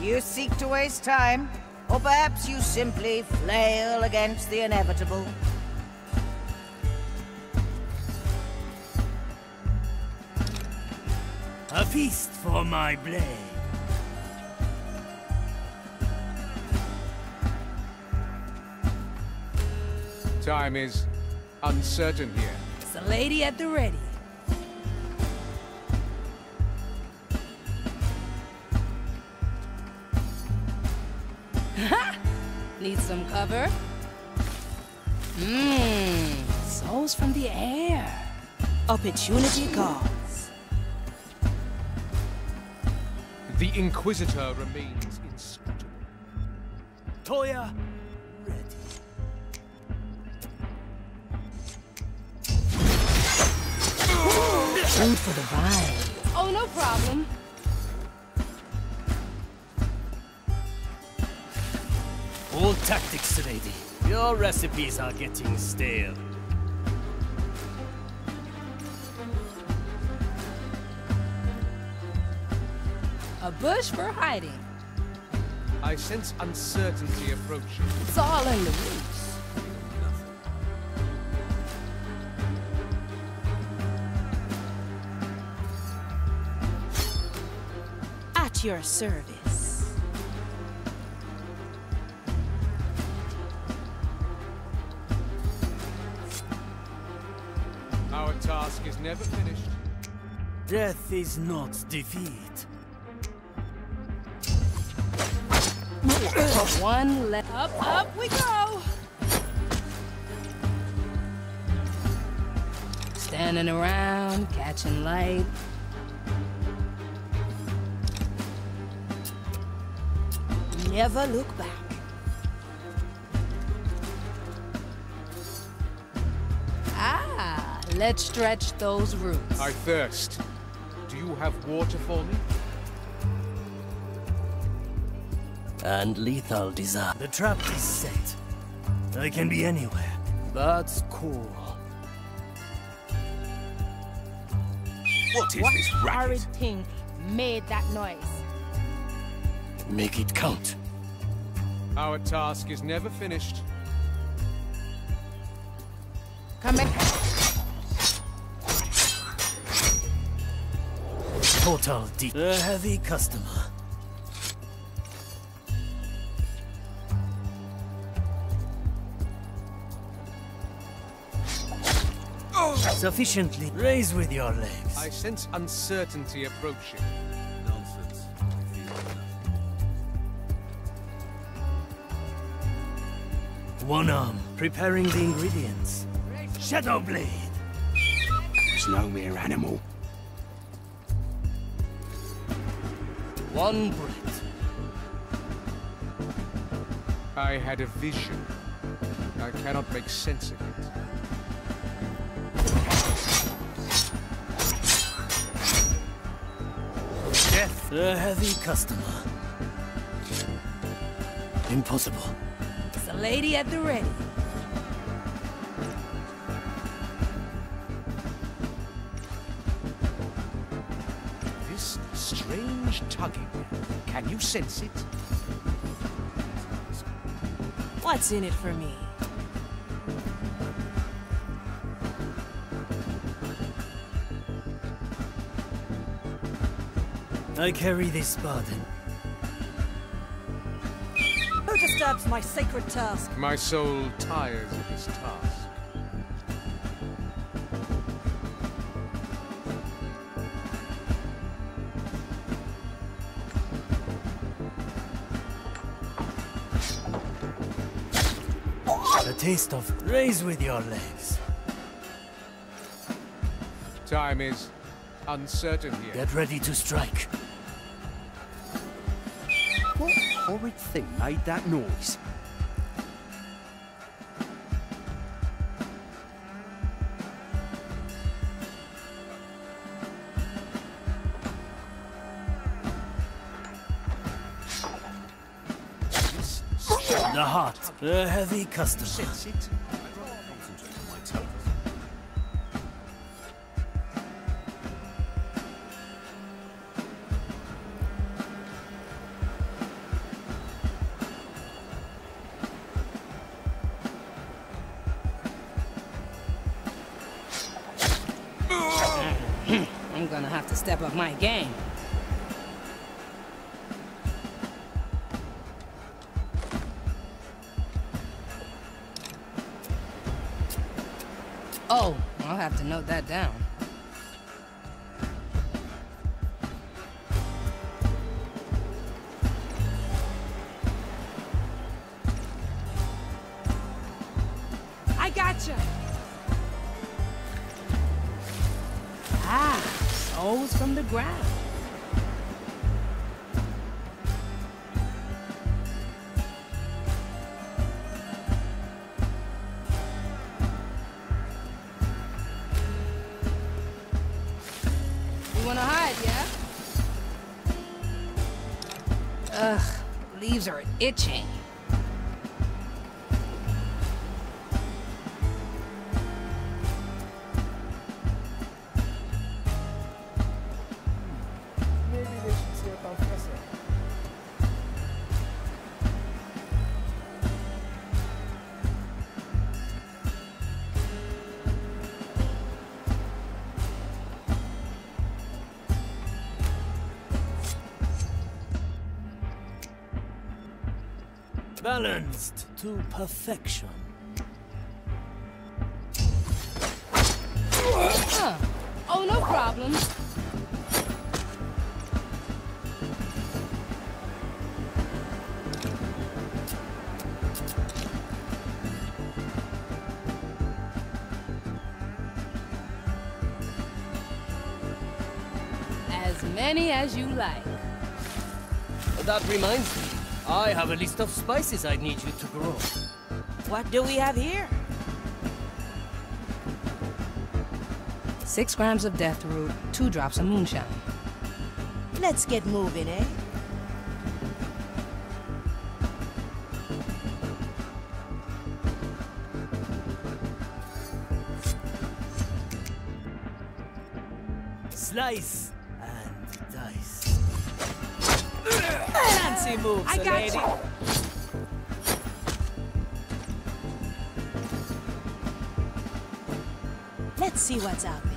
You seek to waste time, or perhaps you simply flail against the inevitable. A feast for my blade. Time is uncertain here. It's a lady at the ready. Ha! Need some cover? Souls from the air. Opportunity calls. The Inquisitor remains inscrutable. Toya, ready. Food for the vine. Oh, no problem. All tactics ready. Your recipes are getting stale. A bush for hiding. I sense uncertainty approaching. It's all in the roots. At your service. Our task is never finished. Death is not defeat. One leg. Up we go! Standing around, catching light. Never look back. Ah, let's stretch those roots. I thirst. Do you have water for me? And lethal desire. The trap is set. I can be anywhere. That's cool. What is this racket? Horrid thing made that noise? Make it count. Our task is never finished. Come in. Total deep. A heavy customer. Sufficiently. Raise with your legs. I sense uncertainty approaching. Nonsense. One arm. Preparing the ingredients. Shadow blade. There's no mere animal. One breath. I had a vision. I cannot make sense of it. Death. A heavy customer. Impossible. It's a lady at the ready. This strange tugging. Can you sense it? What's in it for me? I carry this burden. Who disturbs my sacred task? My soul tires of this task. A taste of raise with your legs. Time is uncertain here. Get ready to strike. What horrid thing made that noise? The heart. A heavy customer. Sense it? Concentrate on my toes. to step up my game. Oh, I'll have to note that down. I gotcha! Ah, souls from the ground. You wanna hide, yeah? Ugh, leaves are itching. Balanced to perfection. Huh. Oh, no problem. As many as you like. That reminds me, I have a list of spices I need you to grow. What do we have here? 6 grams of death root, 2 drops of moonshine. Let's get moving, eh? Slice and dice. Fancy moves, I got lady. you. Let's see what's out there.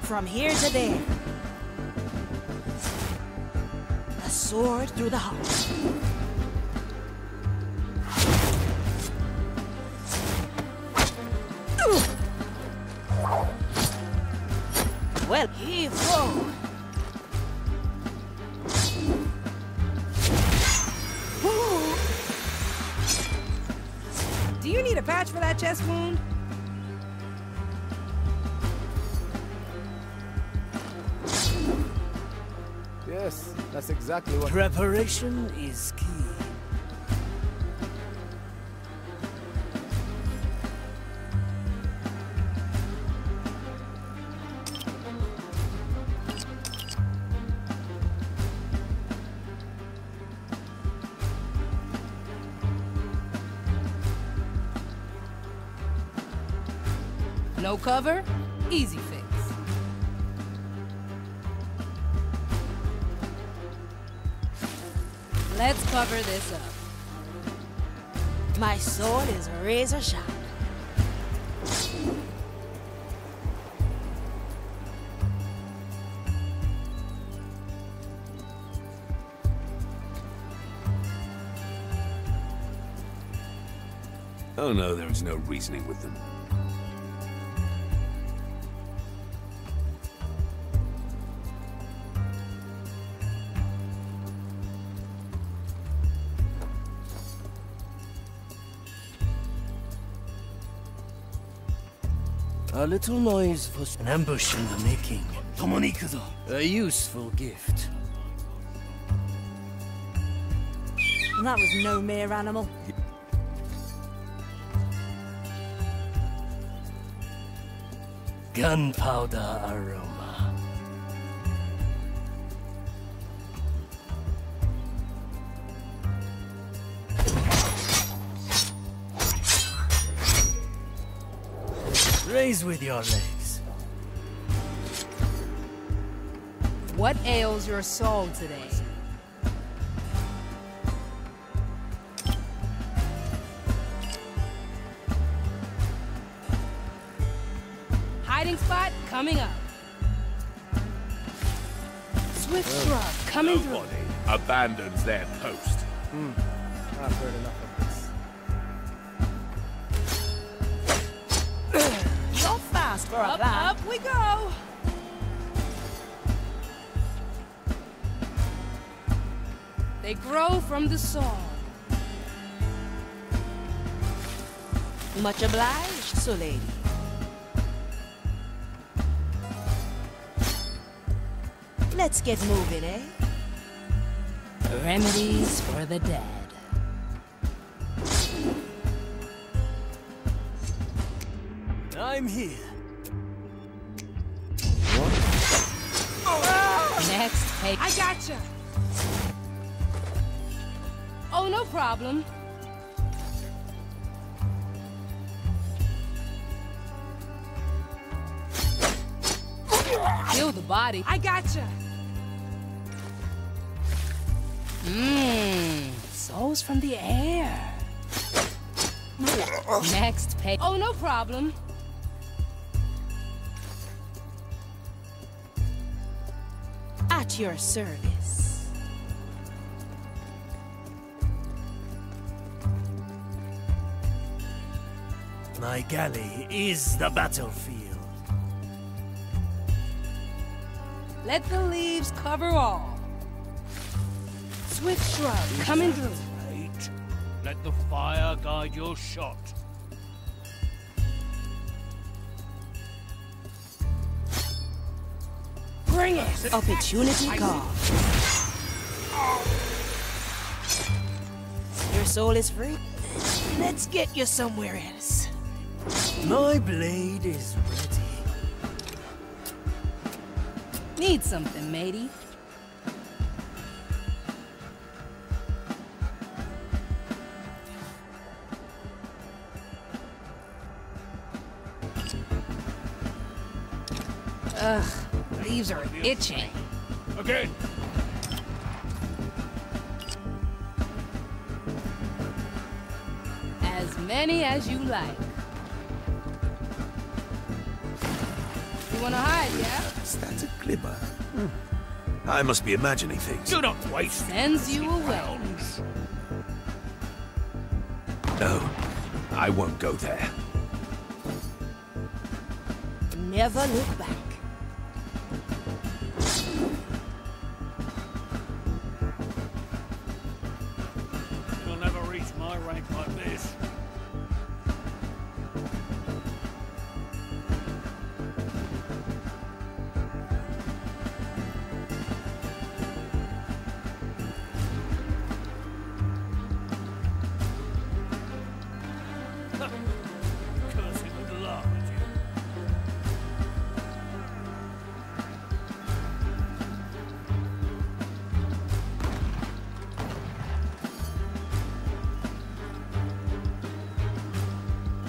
From here to there. A sword through the heart. Well, heave-ho! Do you need a patch for that chest wound? Yes, that's exactly what... Preparation is key. No cover? Easy fix. Let's cover this up. My sword is razor sharp. Oh no, there is no reasoning with them. A little noise for an ambush in the making. A useful gift. That was no mere animal. Gunpowder aroma. Raise with your legs. What ails your soul today? Hiding spot coming up. Swift shrub coming through. Nobody abandons their post. I've heard enough of this. You're fast for a Up, plan. up we go. They grow from the soil. Much obliged, so lady. Let's get moving, eh? Remedies for the dead. I'm here. Next, take. I gotcha. Oh, no problem. Kill the body. I gotcha. Souls from the air. Next, pay. Oh, no problem. At your service. My galley is the battlefield. Let the leaves cover all. Swift shrub coming through. Right. Let the fire guide your shot. Bring it. Opportunity cost. Your soul is free. Let's get you somewhere else. My blade is ready. Need something, matey. Ugh, leaves are itching. Again. As many as you like. You wanna hide, yeah? That's a glimmer. I must be imagining things. Do not waste. Sends you away. No, I won't go there. Never look back. You'll never reach my rank like this. Cursing would laugh at you.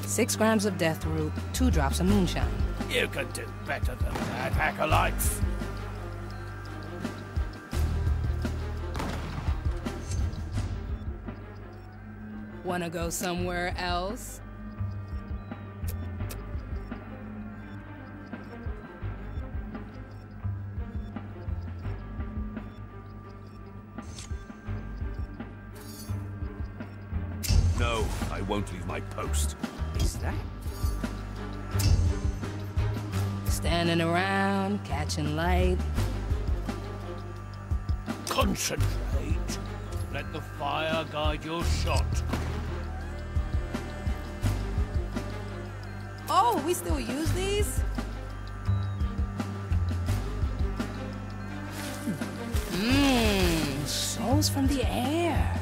Six grams of death root, 2 drops of moonshine. You can do better than that, acolytes. Wanna go somewhere else? No, I won't leave my post. Is that? Standing around, catching light. Concentrate. Let the fire guide your shot. Oh, we still use these? Souls from the air.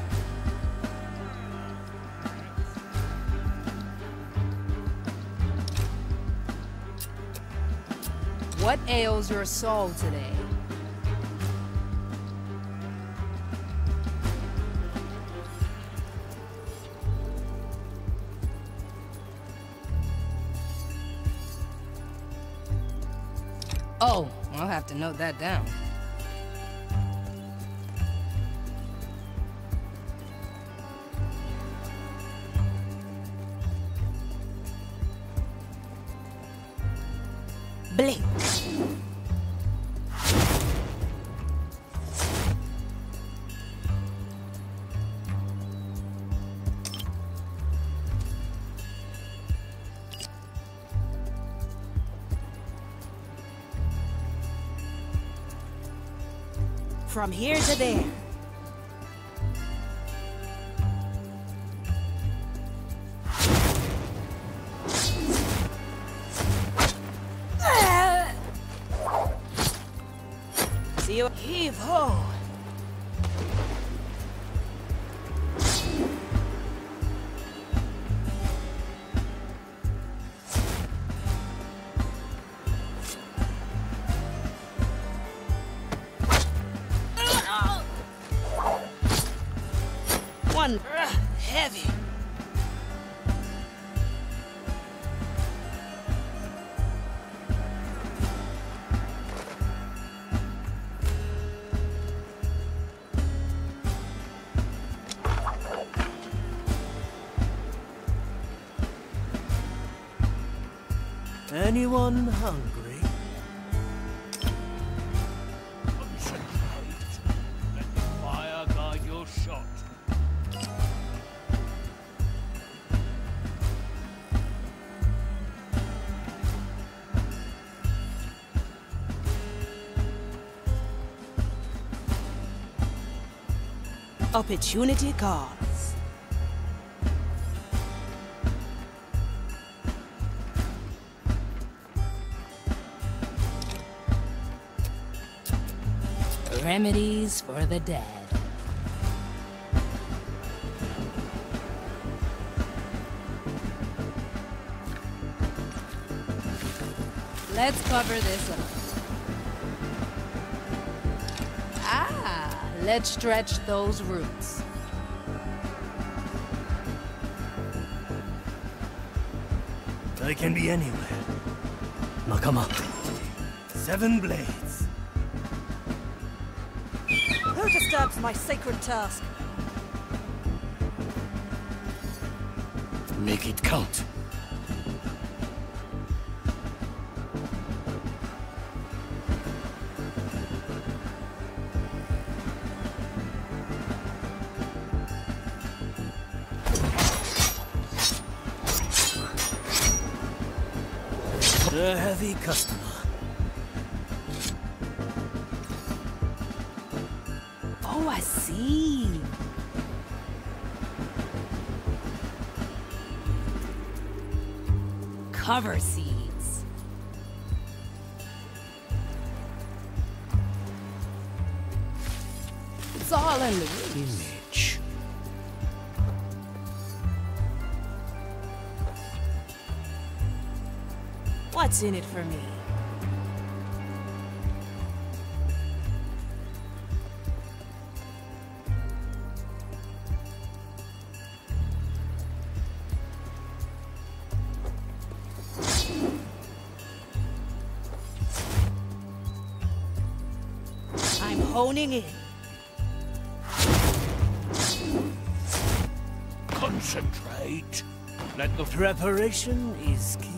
What ails your soul today? Oh, I'll have to note that down. blink. From here to there. See you. Heave ho. One heavy. Anyone hungry? Concentrate. Let the fire guide your shot. Opportunity calls. Remedies for the dead. Let's cover this up. Ah, let's stretch those roots. They can be anywhere. Nakama. 7 blades. Who disturbs my sacred task? Make it count. A heavy customer. Oh, I see. Cover seeds. It's all in the Image. What's in it for me? I'm honing in. Concentrate. Let the Preparation is key.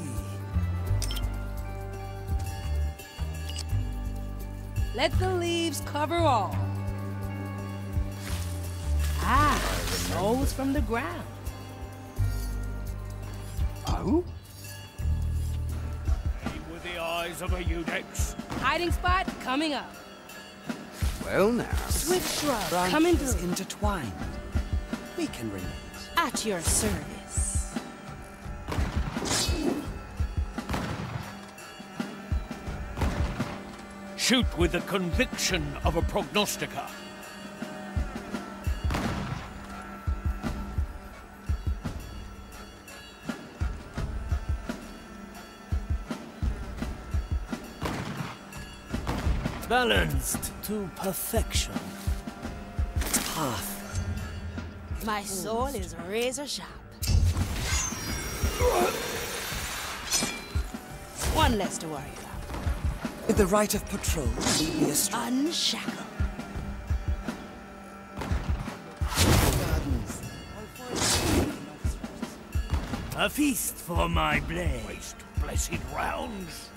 Let the leaves cover all. Ah, rose from the ground. Oh? aim with the eyes of a Udex. Hiding spot coming up. Well now. Swift shrub Branches coming through. intertwined. We can relate. At your service. Shoot with the conviction of a prognosticator. Balanced to perfection. Path. My soul is razor sharp. One less to worry about. With the right of patrol, lead me astray. Unshackle. A feast for my blade. Waste blessed rounds.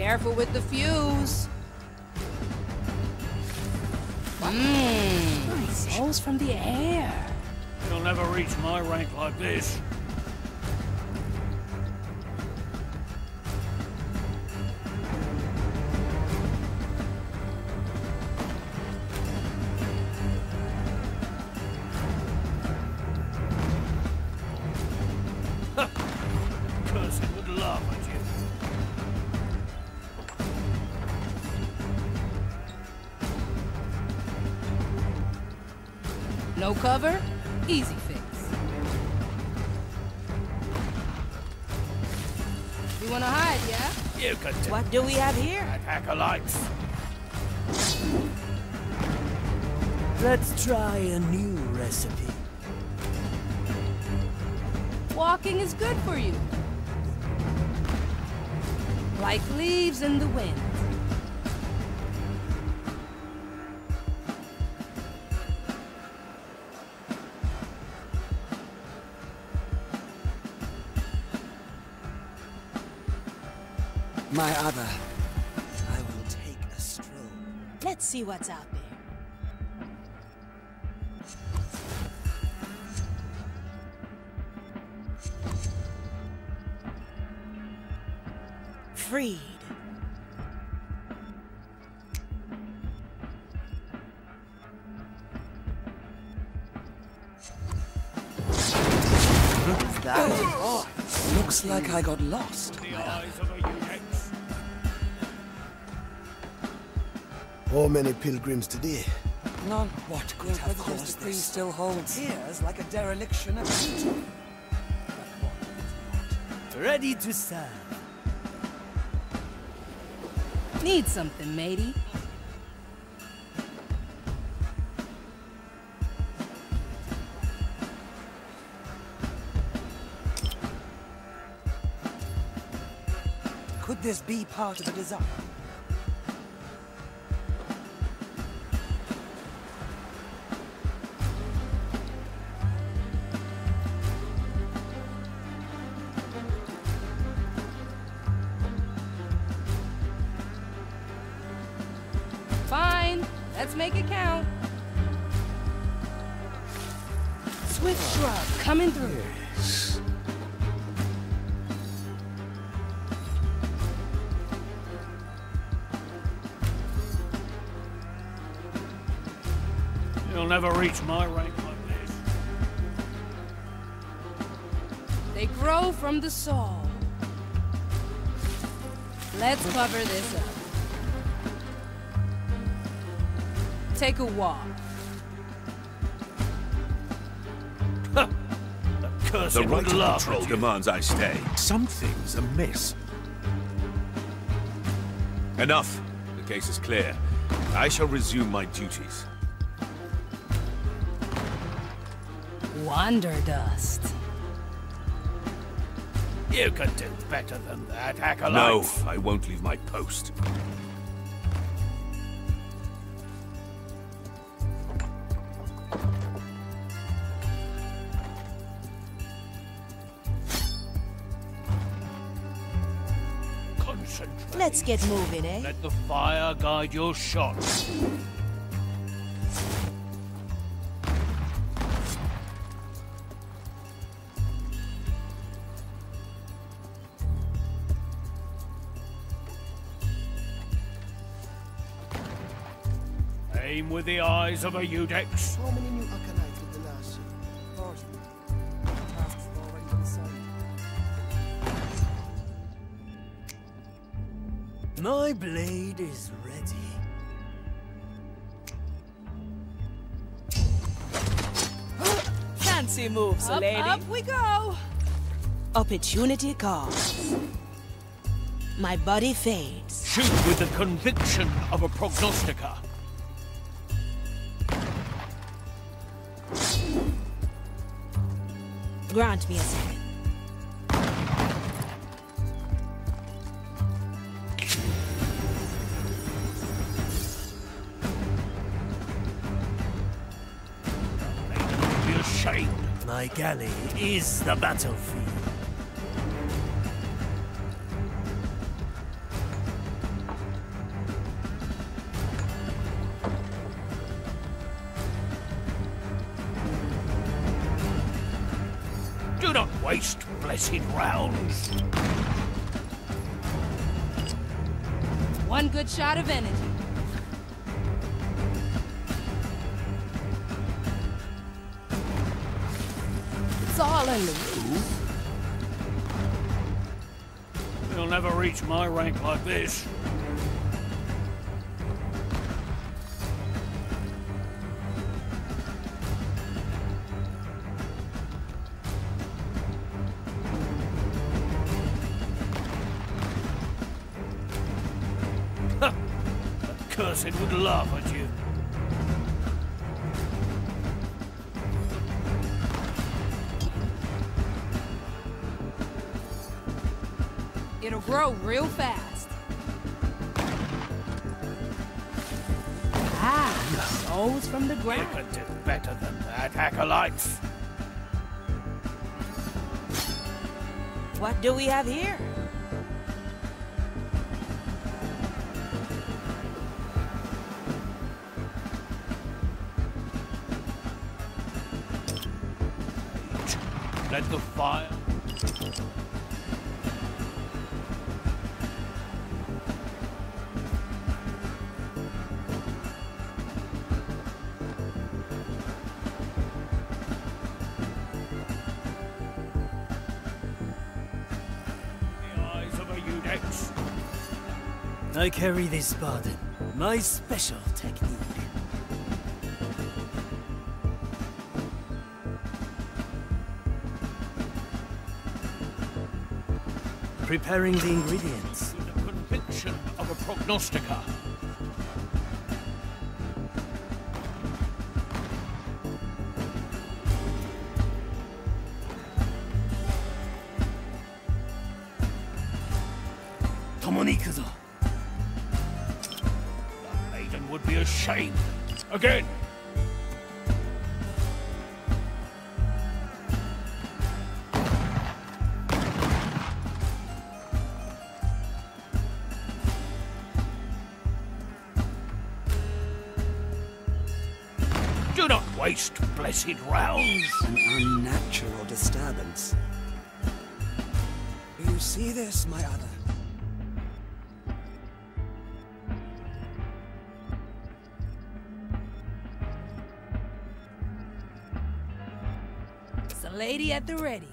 Careful with the fuse. Mmm, rolls from the air. You'll never reach my rank like this. Cursing would laugh at you. No cover? Easy fix. You wanna hide, yeah? You can do What do we have here? attack lights. Let's try a new recipe. Walking is good for you. Like leaves in the wind. My other. I will take a stroll. Let's see what's out there. Freed. Is that? Oh, looks like I got lost. The eyes of a eunuch. How many pilgrims today? None. What could have caused this? Still holds ears like a dereliction of duty. Ready to serve. Need something, matey? Could this be part of the design? Fine. Let's make it count. Swift shrug coming through. You'll never reach my rank like this. They grow from the soul. Let's cover this up. Take a walk. The cursing The would right of laugh control at you. demands I stay. Something's amiss. Enough. The case is clear. I shall resume my duties. Wanderdust. You can do better than that, acolyte. No, I won't leave my post. Concentrate. Let's get moving, eh? Let the fire guide your shot. Aim with the eyes of a eudex. How many new acolytes did the last year? 40. Tasks have already been assigned. My blade is ready. Fancy moves, Up, lady. up we go. Opportunity calls. My body fades. Shoot with the conviction of a prognosticator. Grant me a second. Be ashamed. My galley is the battlefield. waste blessed rounds. One good shot of energy. It's all in the roof. You'll never reach my rank like this. That cursed would laugh at you. It'll grow real fast. Ah, souls from the You ground. can do better than that, acolytes. What do we have here? Let the fire... I carry this burden. My special technique. Preparing the ingredients. The conviction of a prognostica. Tomonikuzo. The maiden would be ashamed. Again! Do not waste blessed rounds. An unnatural disturbance. Do you see this, my other? It's a lady at the ready.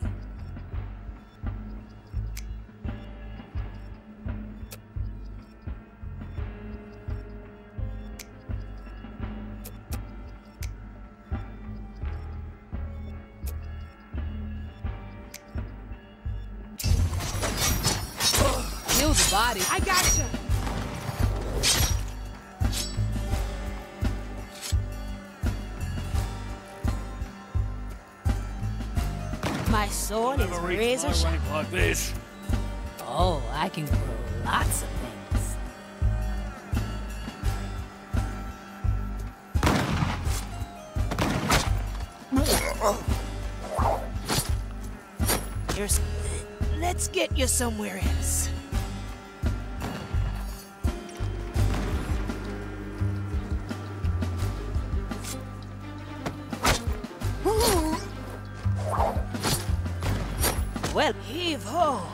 Kill the body. I gotcha. My sword is Never reach razor my sharp. rank like this. Oh, I can grow lots of things. Let's get you somewhere else. Well, heave ho.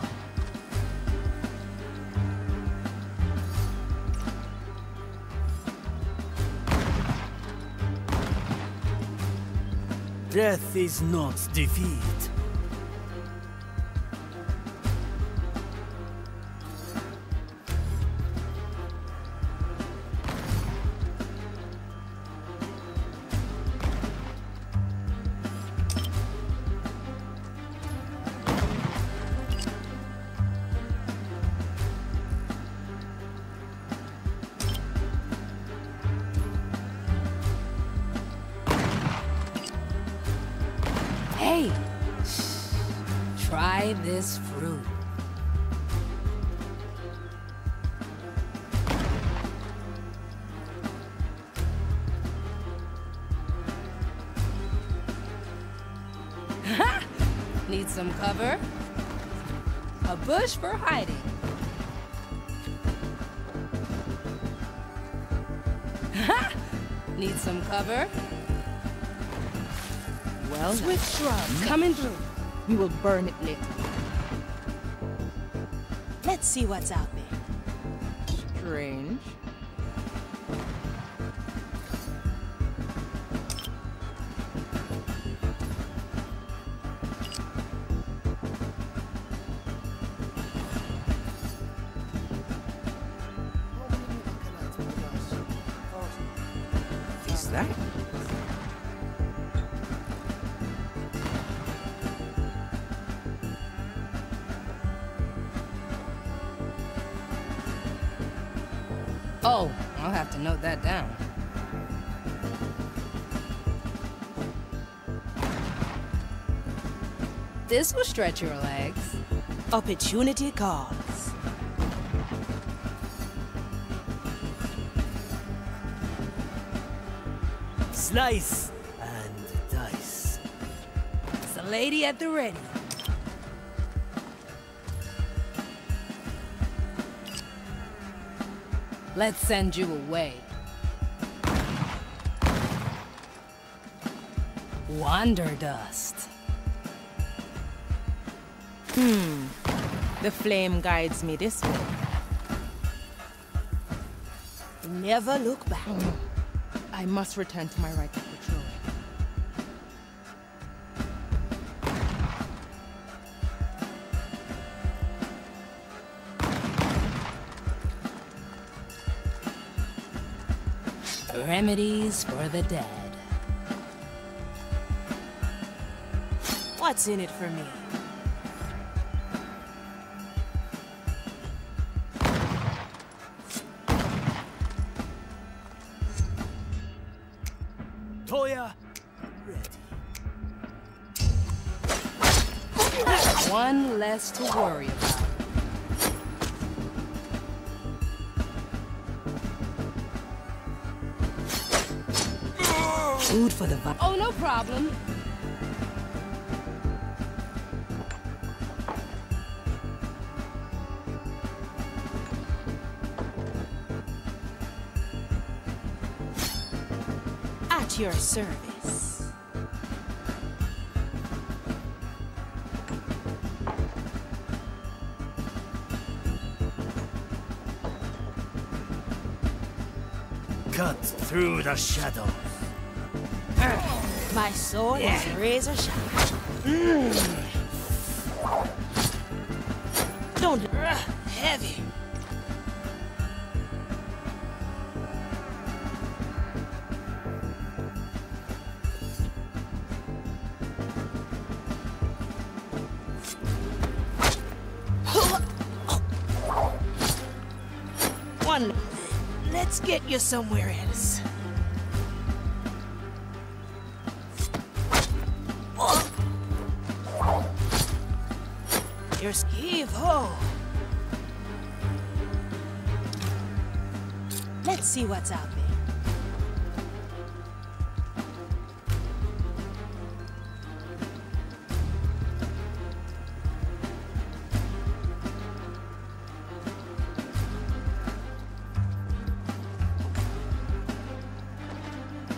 Death is not defeat. Hey, try this fruit. Need some cover? A bush for hiding. Need some cover? Well, switch shrubs coming through. We will burn it later. Let's see what's out there. Strange. Is that? Oh, I'll have to note that down. This will stretch your legs. Opportunity calls. Slice and dice. It's a lady at the ready. Let's send you away. Wanderdust. The flame guides me this way. Never look back. I must return to my rightful patrol. Remedies for the dead. What's in it for me? Toya, ready. One less to worry about. Food for the Oh, no problem. At your service. Cut through the shadows. My sword is razor sharp. Don't heavy. Let's get you somewhere else. Here's heave-ho. Let's see what's out there.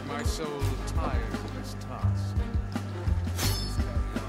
My soul tires of this task. Let's carry on.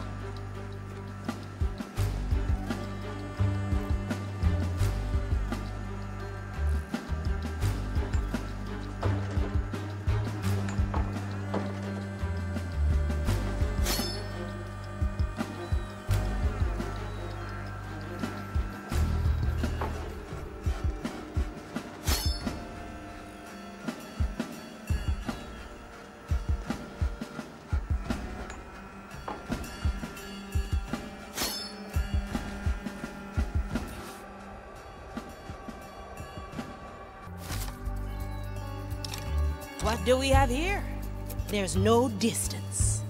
What do we have here? There's no distance.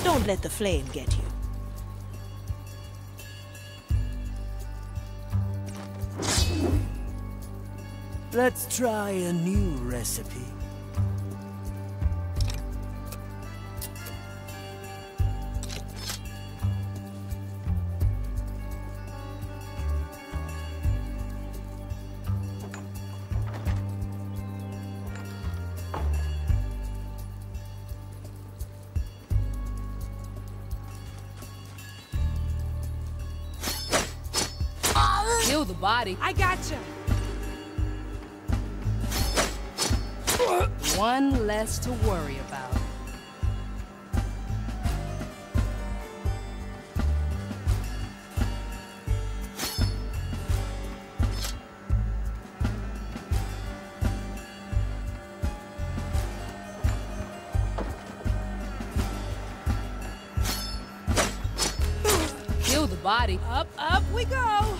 Don't let the flame get you. Let's try a new recipe. Kill the body. I gotcha. One less to worry about. Kill the body. Up, up we go.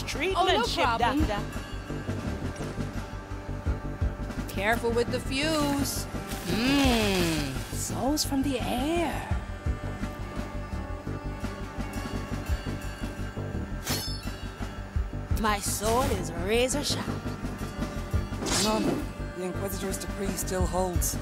Treatment, no ship problem. doctor. Careful with the fuse. Souls from the air. My sword is razor sharp. None. The Inquisitor's decree still holds.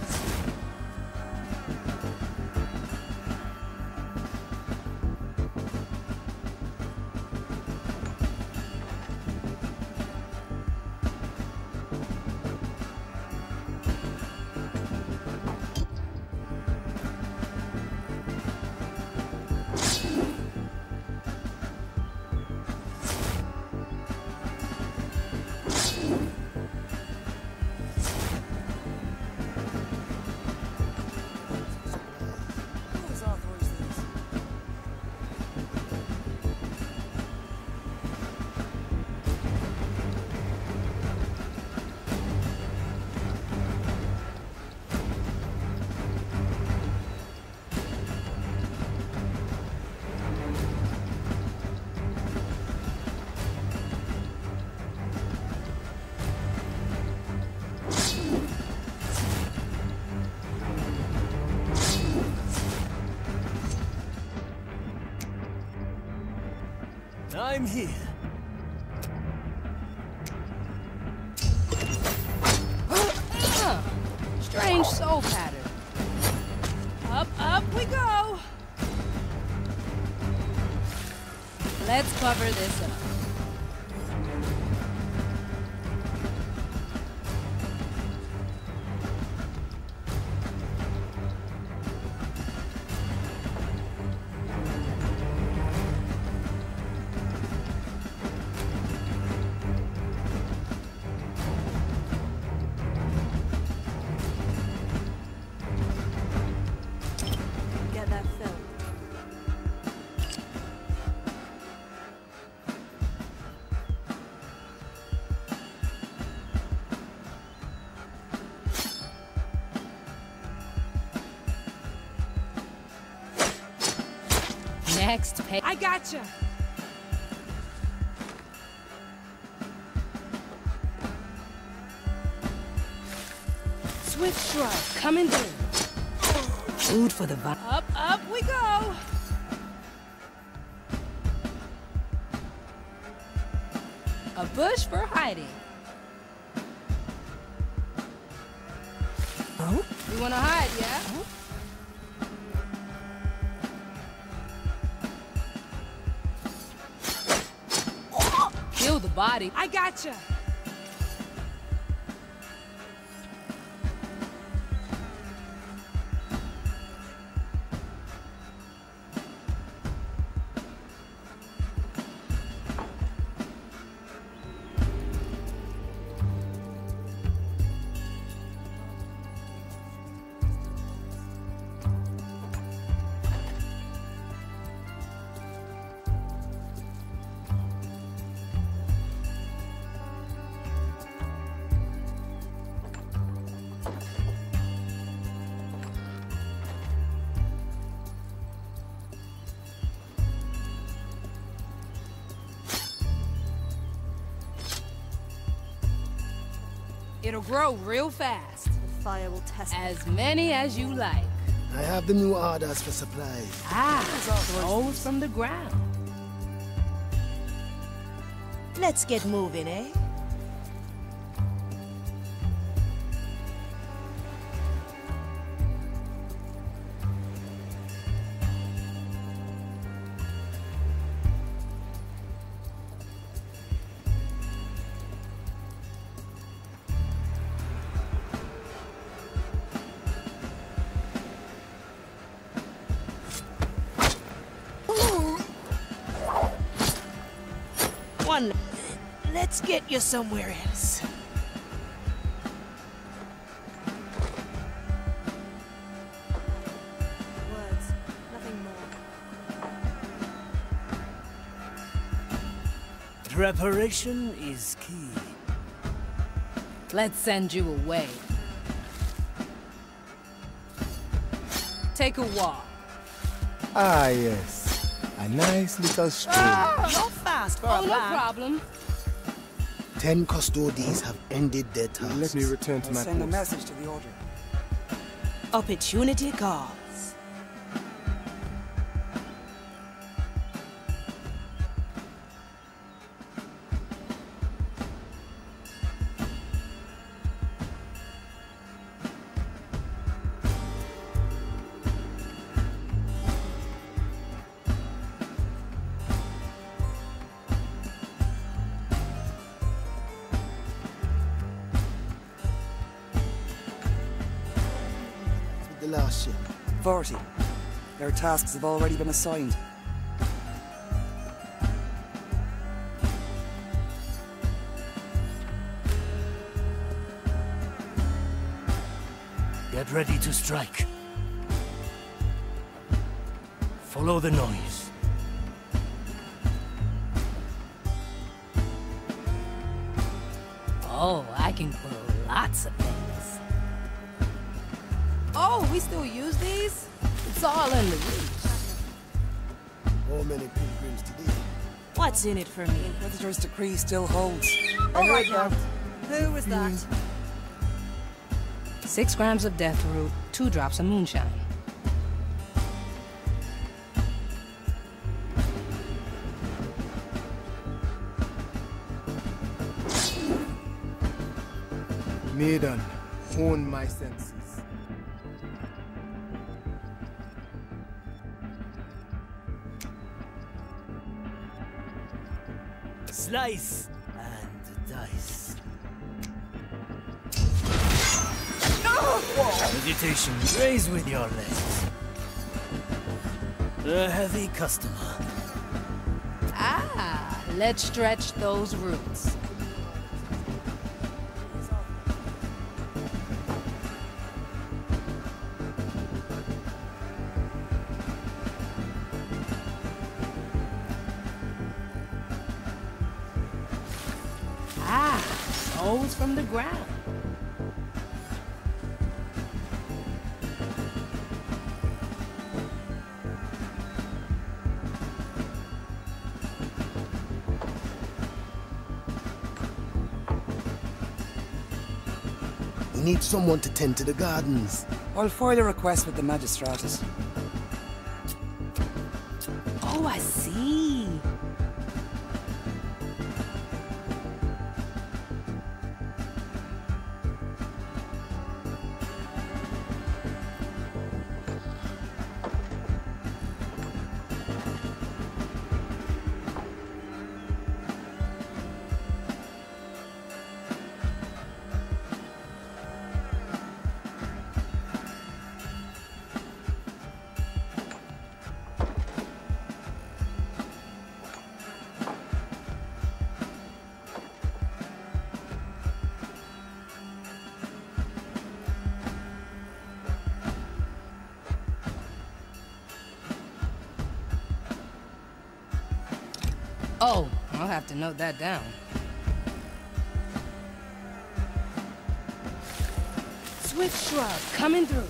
I'm here. Strange soul pattern. Up, up we go. Let's cover this up. Next page. I gotcha. Swift strike coming through. Food for the body. Up, up we go. A bush for hiding. Oh? You wanna hide, yeah? Kill the body. I gotcha. It'll grow real fast. fire will test As many as you like. I have the new orders for supplies. Souls from the ground. Let's get moving, eh? Let's get you somewhere else. words, nothing more. Preparation is key. Let's send you away. Take a walk. Ah, yes. A nice little stroll. You're fast for a No man. problem. 10 custodies have ended their task. Let me return to my Send a post. message to the order. Opportunity calls. The last ship. 40. Their tasks have already been assigned. Get ready to strike. Follow the noise. Oh, I can grow lots of things. Oh, we still use these? It's all in the reach. How many pilgrims today? What's in it for me? Inquisitor's decree still holds. All right now. Who was that? 6 grams of death root, 2 drops of moonshine. Maiden, hone my senses. Slice and dice. Meditation, raise with your legs. A heavy customer. Ah, let's stretch those roots. Ah, souls from the ground. We need someone to tend to the gardens. I'll file a request with the Magistratus. Oh, I see. Oh, I'll have to note that down. Swift shrub coming through.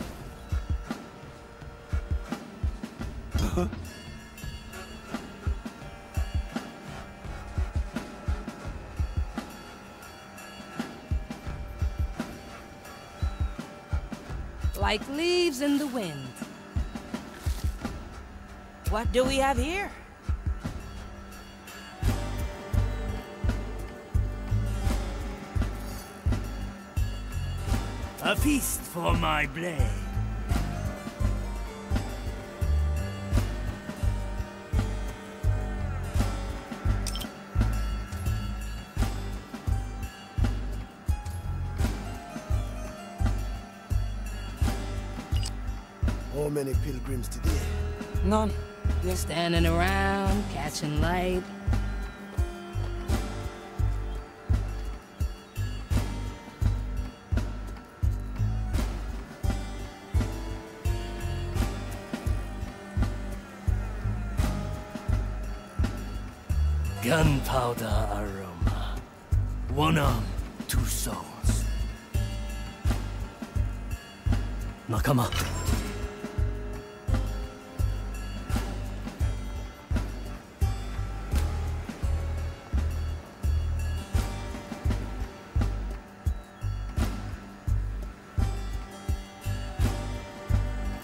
like leaves in the wind. What do we have here? A feast for my blade. How many pilgrims today? None. You're standing around, catching light. Gunpowder aroma. One arm, two souls. Nakama.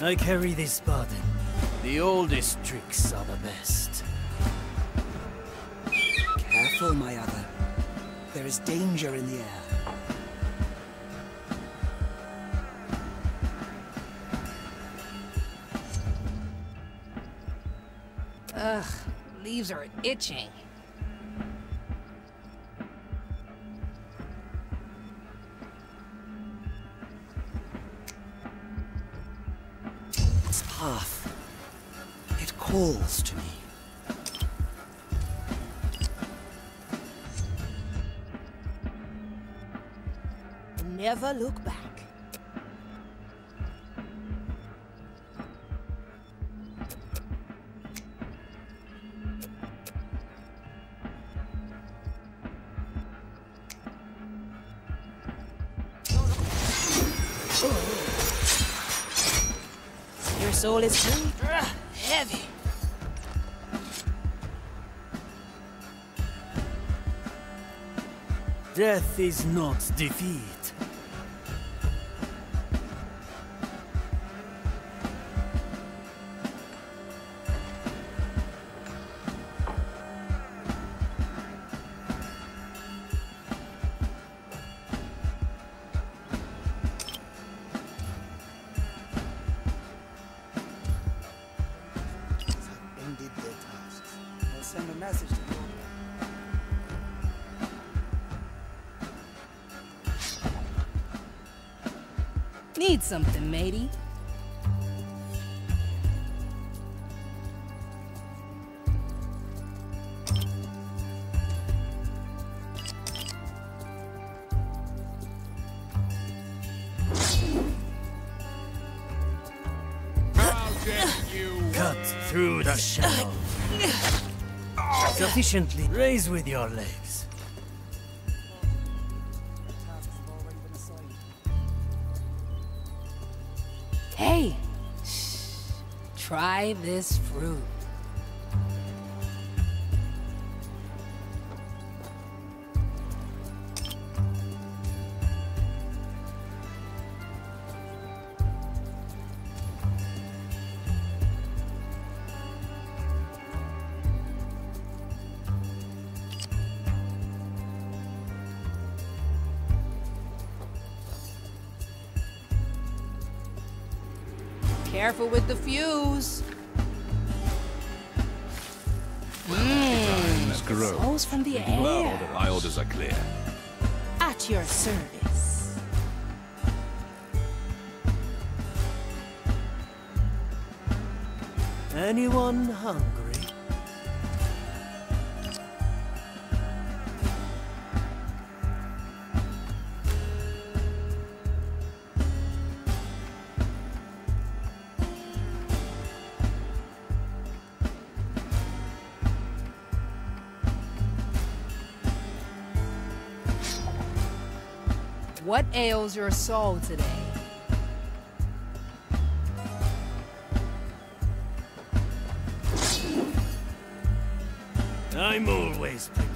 I carry this burden. The oldest tricks are the best. Careful, my other. There is danger in the air. Ugh, leaves are itching. Its path. It calls to me. Never look back. Your soul is too heavy. Death is not defeat. Ended their tasks. I'll send a message to you. Need something, matey? Cut through the shell. Sufficiently. Raise with your legs. Hey! Shh. Try this fruit. Careful with the fuse. Souls from the air. My orders are clear. At your service. Anyone hungry? What ails your soul today? I'm always prepared.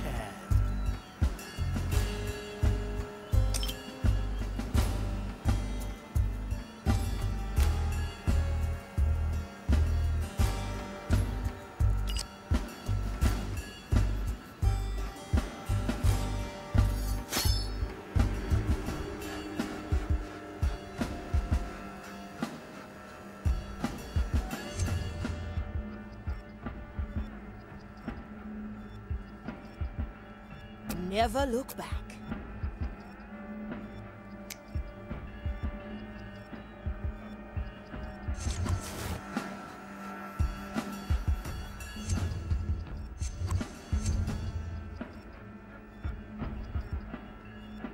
Never look back.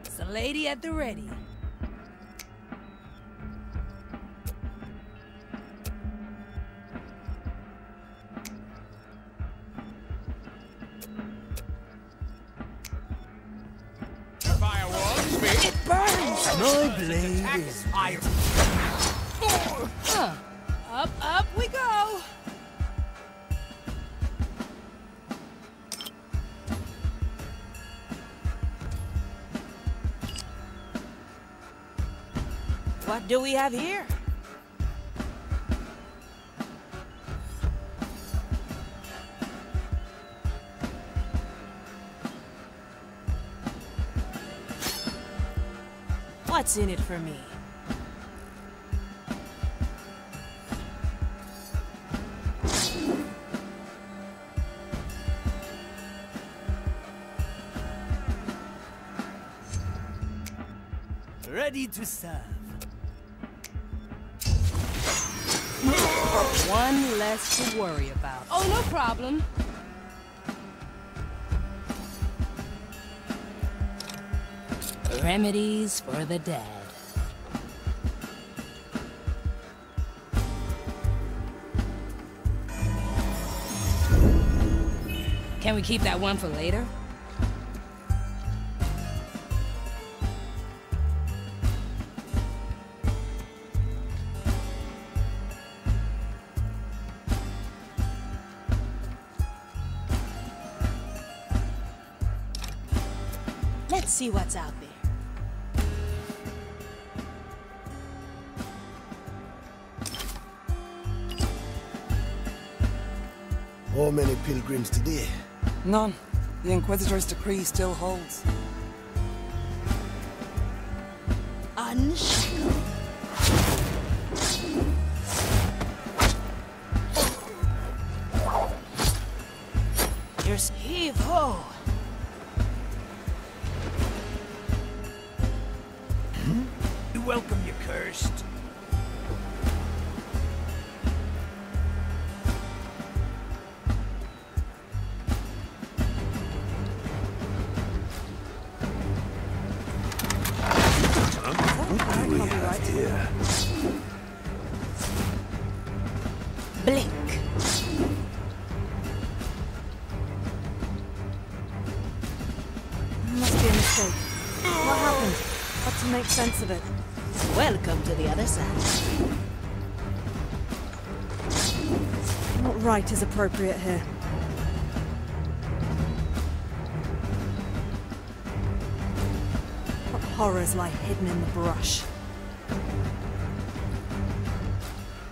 It's a lady at the ready. My blade is iron. Up we go. What do we have here? What's in it for me? Ready to serve. One less to worry about. Oh, no problem. Remedies for the dead. Can we keep that one for later? Let's see what's out there. How many pilgrims today? None. The Inquisitor's decree still holds. Unshackled. Here's heave-ho. You're welcome, you cursed. What do we have here? Blink. Must be a mistake. What happened? Got to make sense of it. Welcome to the other side. What right is appropriate here? What horrors lie hidden in the brush?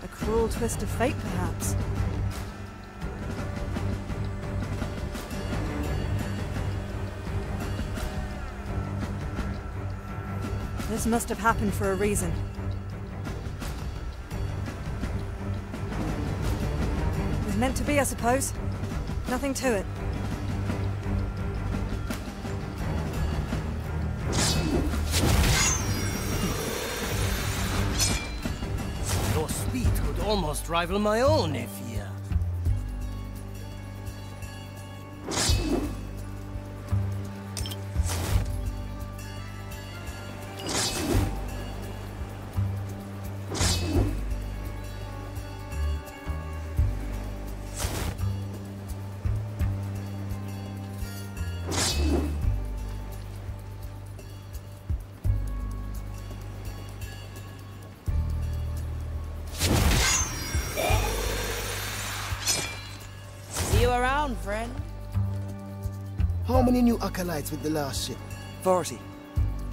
A cruel twist of fate, perhaps? This must have happened for a reason. It was meant to be, I suppose. Nothing to it. Your speed could almost rival my own, Afia. See you around, friend. How many new acolytes with the last ship? 40.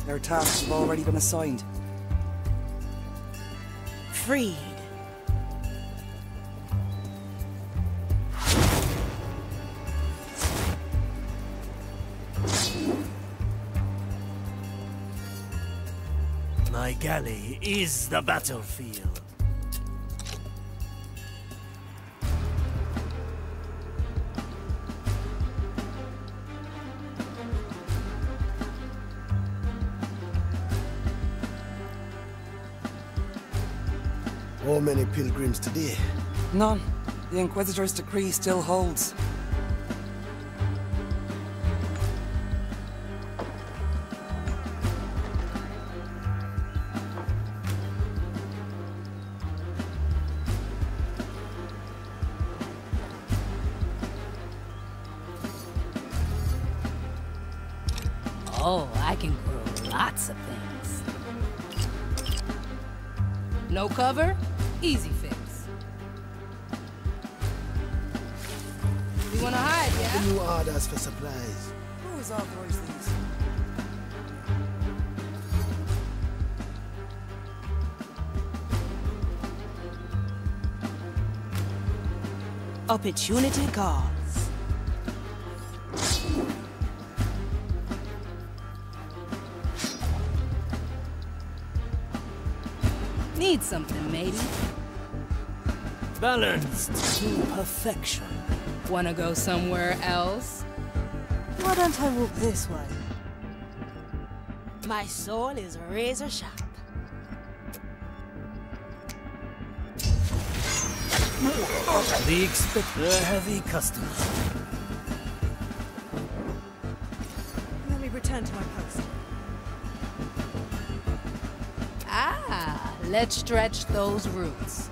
Their tasks have already been assigned. Freed. My galley is the battlefield. How many pilgrims today? None. The Inquisitor's decree still holds. Oh, I can grow lots of things. No cover? Easy fix. You wanna hide, yeah? New orders for supplies. Who's authorized these? Opportunity calls. Need something, matey. Balanced to perfection. Wanna go somewhere else? Why don't I walk this way? My soul is razor sharp. We expect a heavy customer. Let me return to my post. Ah, let's stretch those roots.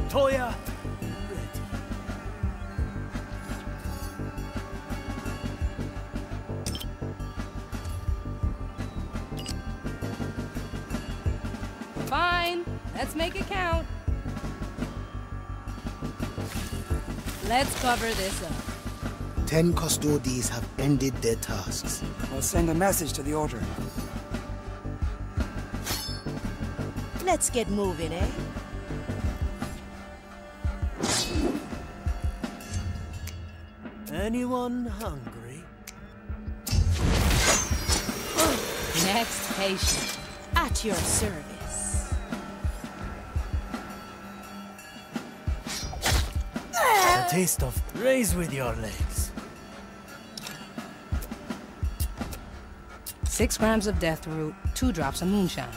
Toya, Fine, let's make it count. Let's cover this up. 10 custodies have ended their tasks. I'll send a message to the Order. Let's get moving, eh? anyone hungry? Next patient. At your service. A taste of raise with your legs. 6 grams of death root, 2 drops of moonshine.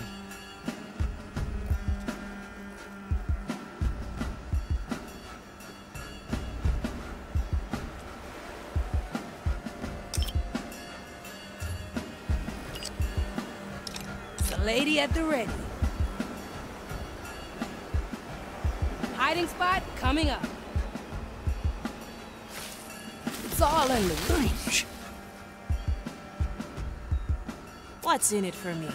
The lady at the ready. Hiding spot coming up. It's all in the reach. What's in it for me?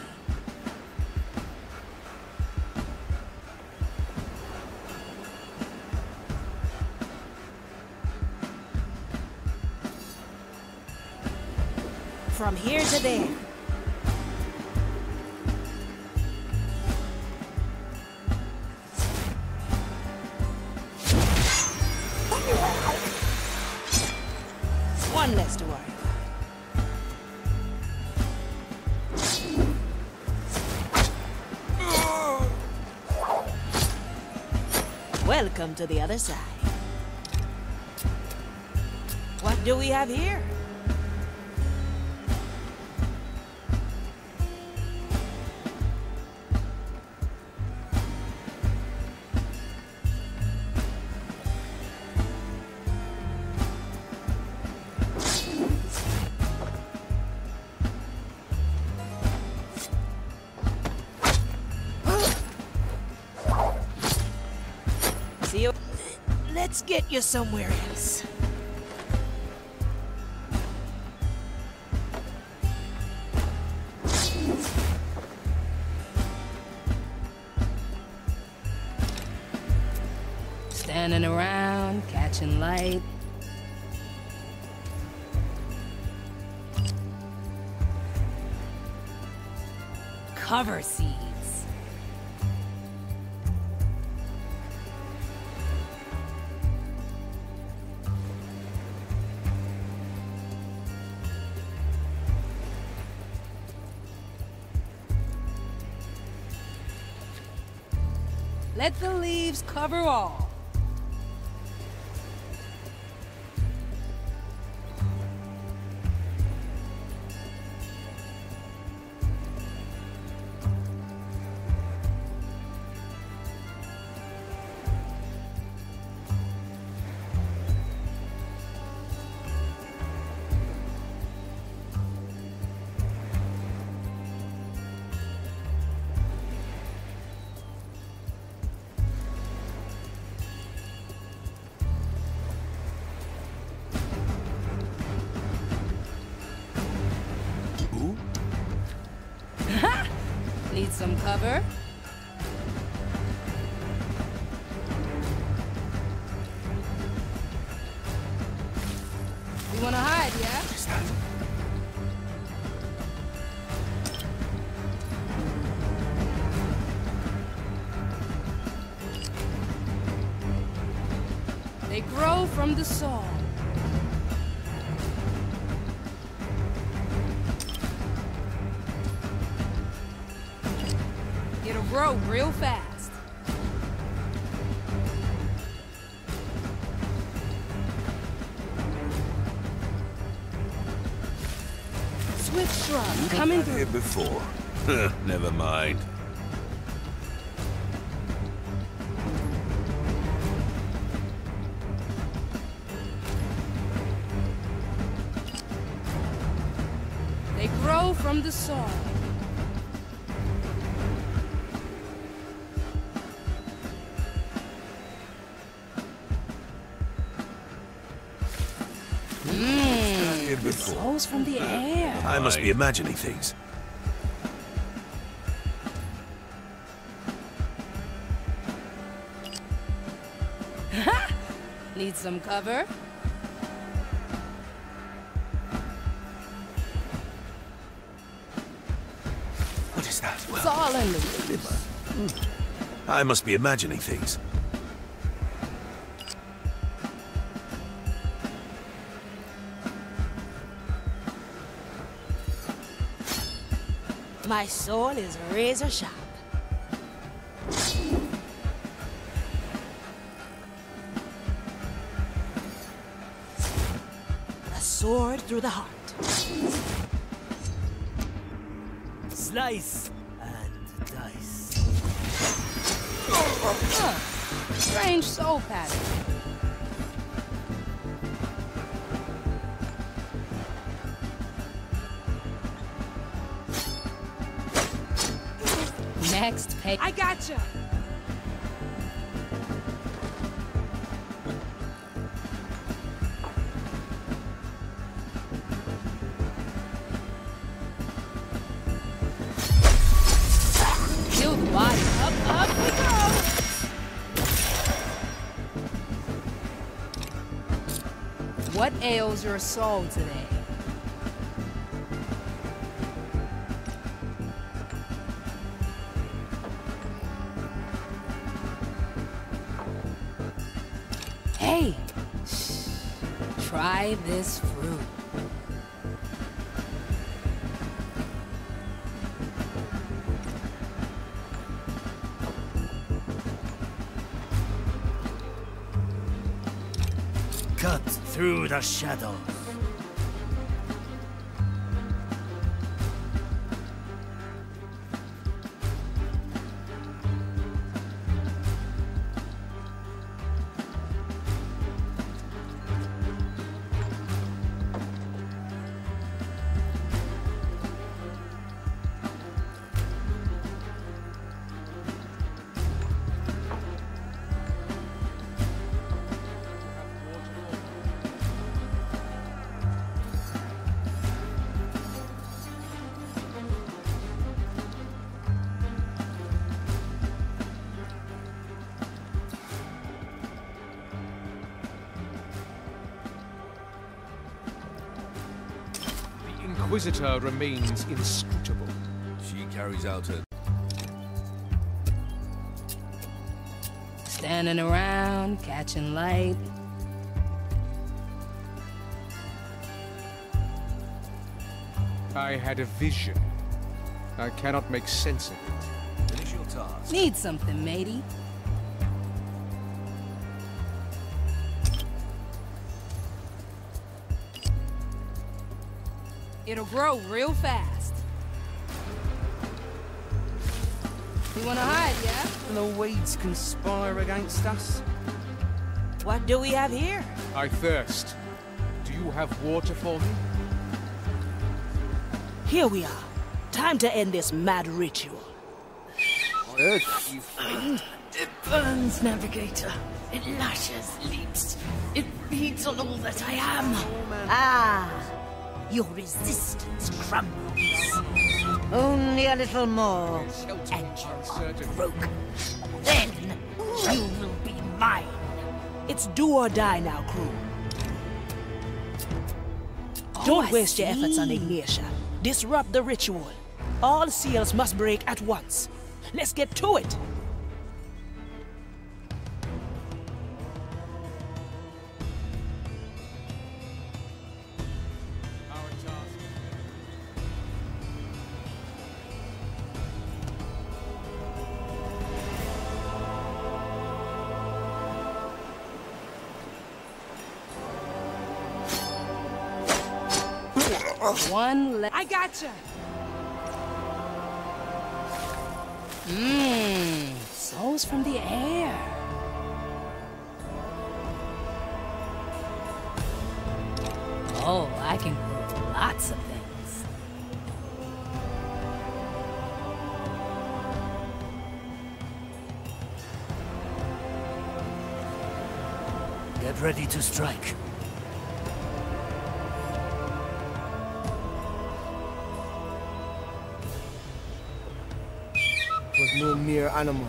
From here to there. One less to worry. Welcome to the other side. What do we have here? See you. Let's get you somewhere else. Standing around, catching light. Cover seeds. Let the leaves cover all. cover. You wanna hide, yeah? What is that? They grow from the soul. It'll grow real fast. Swift shrub coming through. Here before. Never mind. They grow from the soul. Here before. Souls from the air. I must be imagining things. Need some cover? What is that? It's all in the Liver. I must be imagining things. My sword is razor sharp. A sword through the heart. Slice and dice. Strange soul pattern. Next page. I gotcha! Kill the body. Up we go! What ails your soul today? Hey! Shh. Try this fruit. Cut through the shadows. Inquisitor remains inscrutable. She carries out her... Standing around, catching light. I had a vision. I cannot make sense of it. Finish your task. Need something, matey. It'll grow real fast. You wanna hide, yeah? The weeds conspire against us. What do we have here? I thirst. Do you have water for me? Here we are. Time to end this mad ritual. I heard that, you fiend. It burns, Navigator. It lashes, leaps. It feeds on all that I am. Ah, your resistance crumbles. Only a little more. And you are broke. Then you will be mine. It's do or die now, crew. Don't waste your efforts on Ignatia. Disrupt the ritual. All seals must break at once. Let's get to it. One left. I gotcha. Souls from the air. Oh, I can grow lots of things. Get ready to strike. Was no mere animal.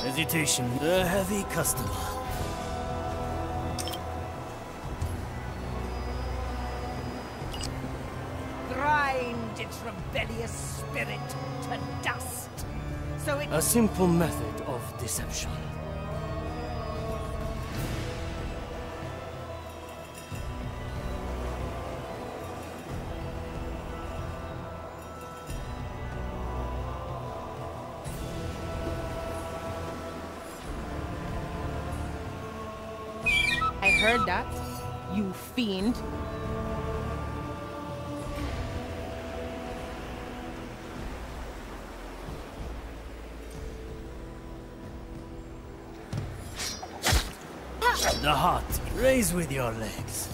Hesitation, a heavy customer. Grind its rebellious spirit to dust. So it... A simple method of deception. I heard that, you fiend. The heart. Raise with your legs.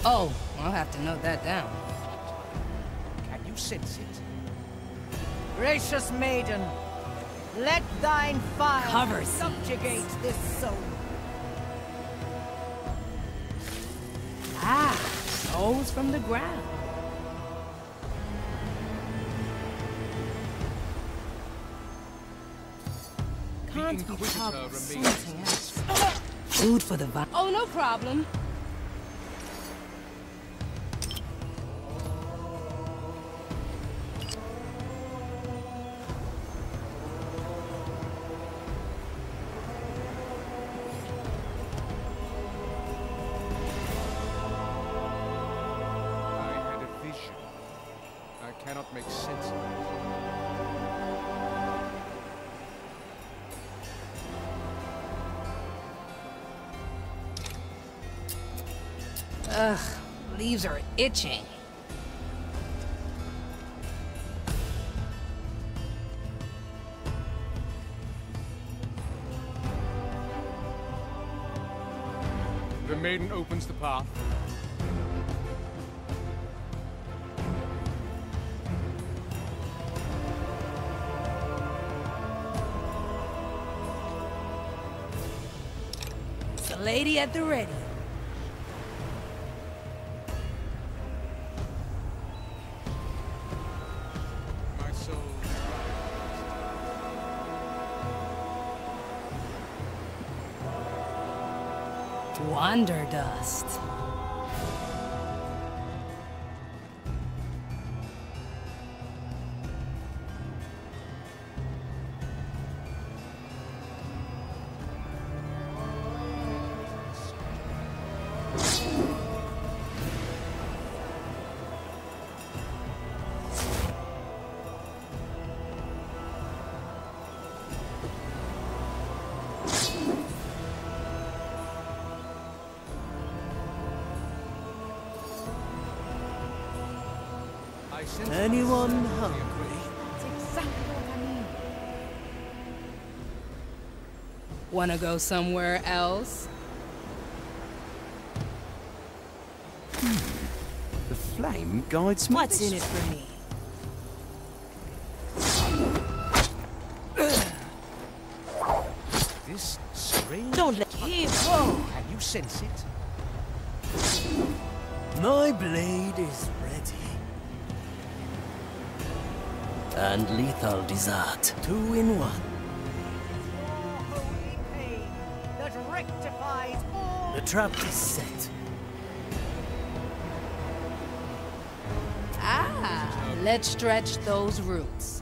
Oh, I'll have to note that down. Can you sense it? Gracious maiden, let thine fire Cover subjugate this soul. Ah, souls from the ground. Can't be Inquisitor tough remains. something else. Food for the vi- Oh, no problem. I had a vision. I cannot make sense of it. Ugh, leaves are itching. The maiden opens the path. It's a lady at the ready. My soul Wanderlust. I sense Anyone hungry? That's exactly what I mean. Wanna go somewhere else? The flame guides me. What's in it for me? This strange... Don't let him go! Can you sense it? My blade is ready. And lethal desert. 2 in 1. Holy pain that rectifies all. The trap is set. Ah, let's stretch those roots.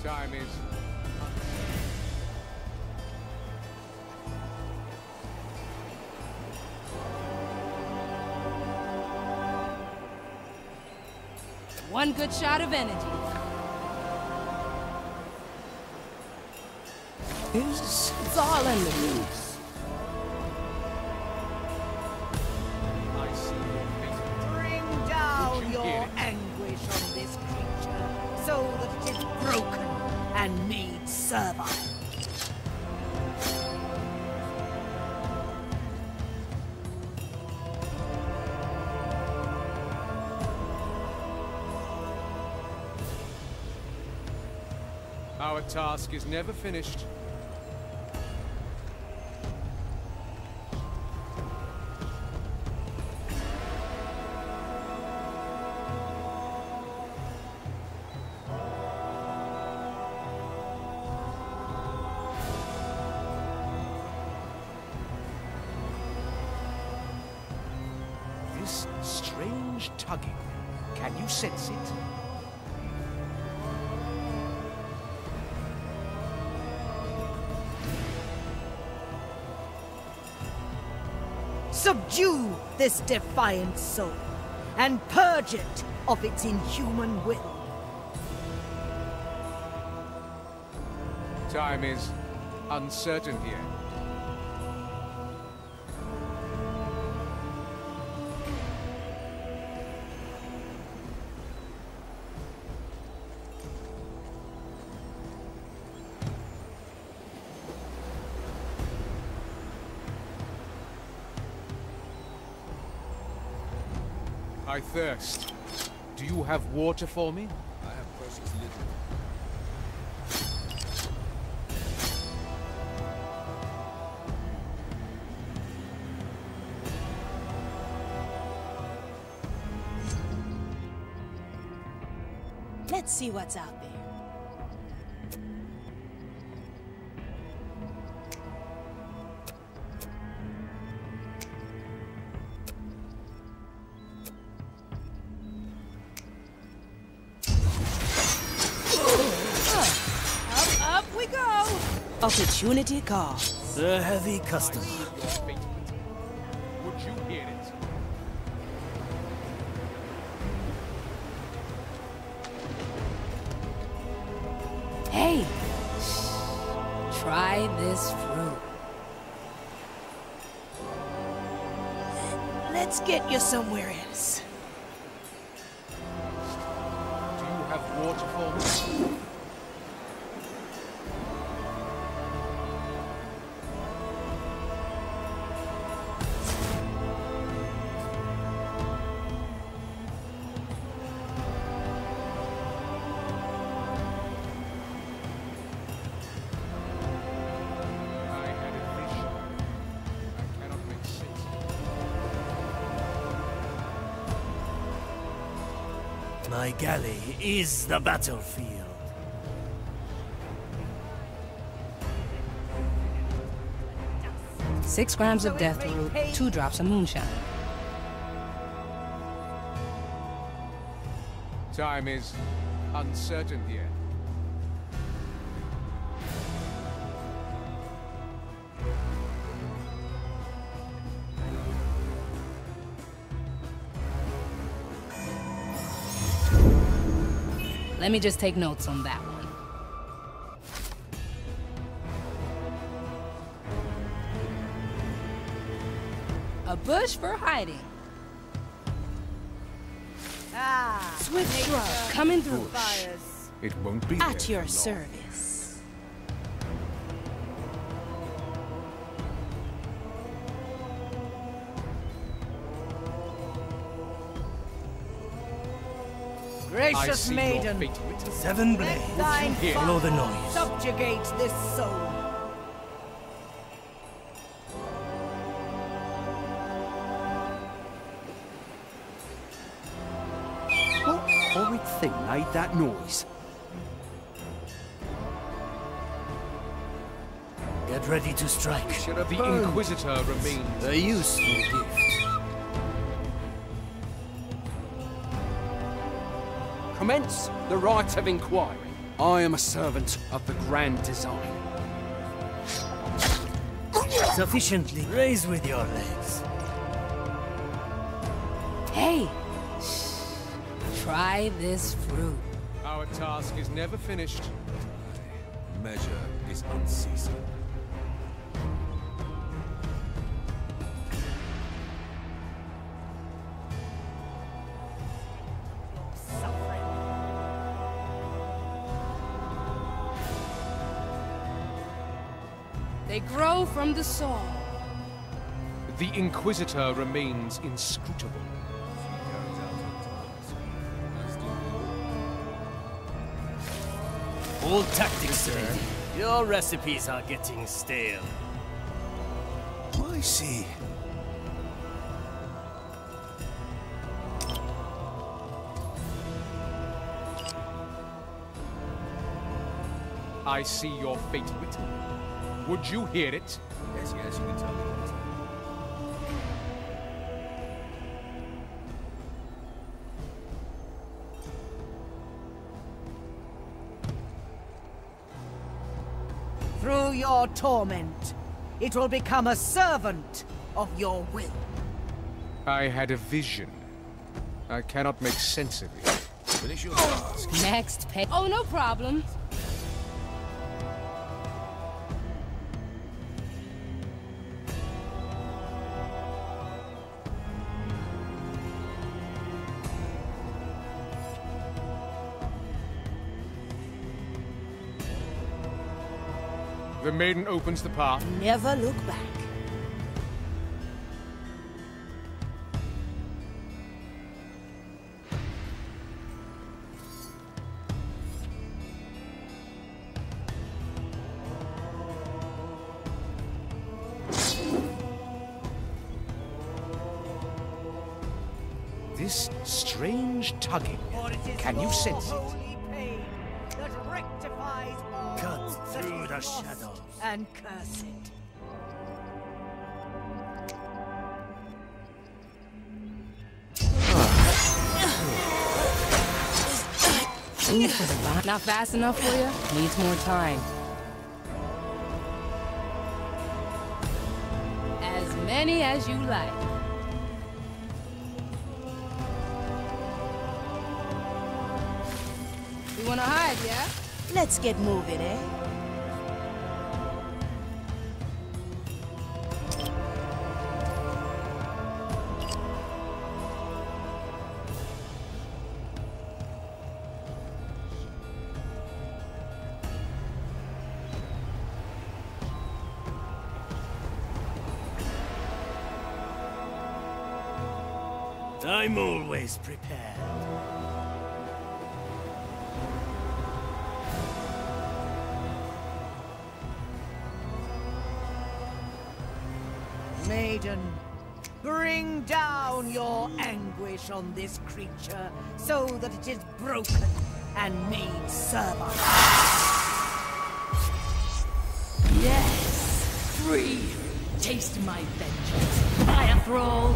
Time is... One good shot of energy. It's all in the roots. I see your face. Bring down Would you your hear it? anguish on this creature, so that it is broken and made servile. Our task is never finished. This strange tugging. Can you sense it? Subdue this defiant soul, and purge it of its inhuman will. Time is uncertain here. I thirst. Do you have water for me? I have precious little. Let's see what's out there. Up we go! Opportunity calls. The heavy customer. Would you hear it? Hey! Try this fruit. Let's get you somewhere else. Do you have water for me? I had a vision. I cannot make sense of it. My galley is the battlefield. Six grams of death root, 2 drops of moonshine. Time is uncertain here. Let me just take notes on that one. A bush for hiding. Ah, Swift shrub coming through. fires. It won't be At there your for long. service. Gracious I see your maiden, fate written. 7 let blades. thine Here. Follow the fire noise. subjugate this soul. What horrid thing made that noise? Get ready to strike. The Inquisitor remains. A useful gift. Commence the right of inquiry. I am a servant of the Grand Design. Sufficiently. Raise with your legs. Hey! Try this fruit. Our task is never finished. Measure is unceasing. They grow from the soul. The Inquisitor remains inscrutable. Old tactics, sir. Your recipes are getting stale. I see. I see your fate written. Would you hear it? Yes, yes, you can tell me that. Through your torment, it will become a servant of your will. I had a vision. I cannot make sense of it. Finish your task. Next pay. Oh, no problem. The maiden opens the path. Never look back. This strange tugging. Can you sense it? Holy pain that rectifies all Cut that through is the lost shadows. and curse it. Not fast enough for you? Needs more time. As many as you like. You wanna hide, yeah? Let's get moving, eh? I'm always prepared. Maiden, bring down your anguish on this creature so that it is broken and made servile. Yes! Free! Taste my vengeance. Fire throw!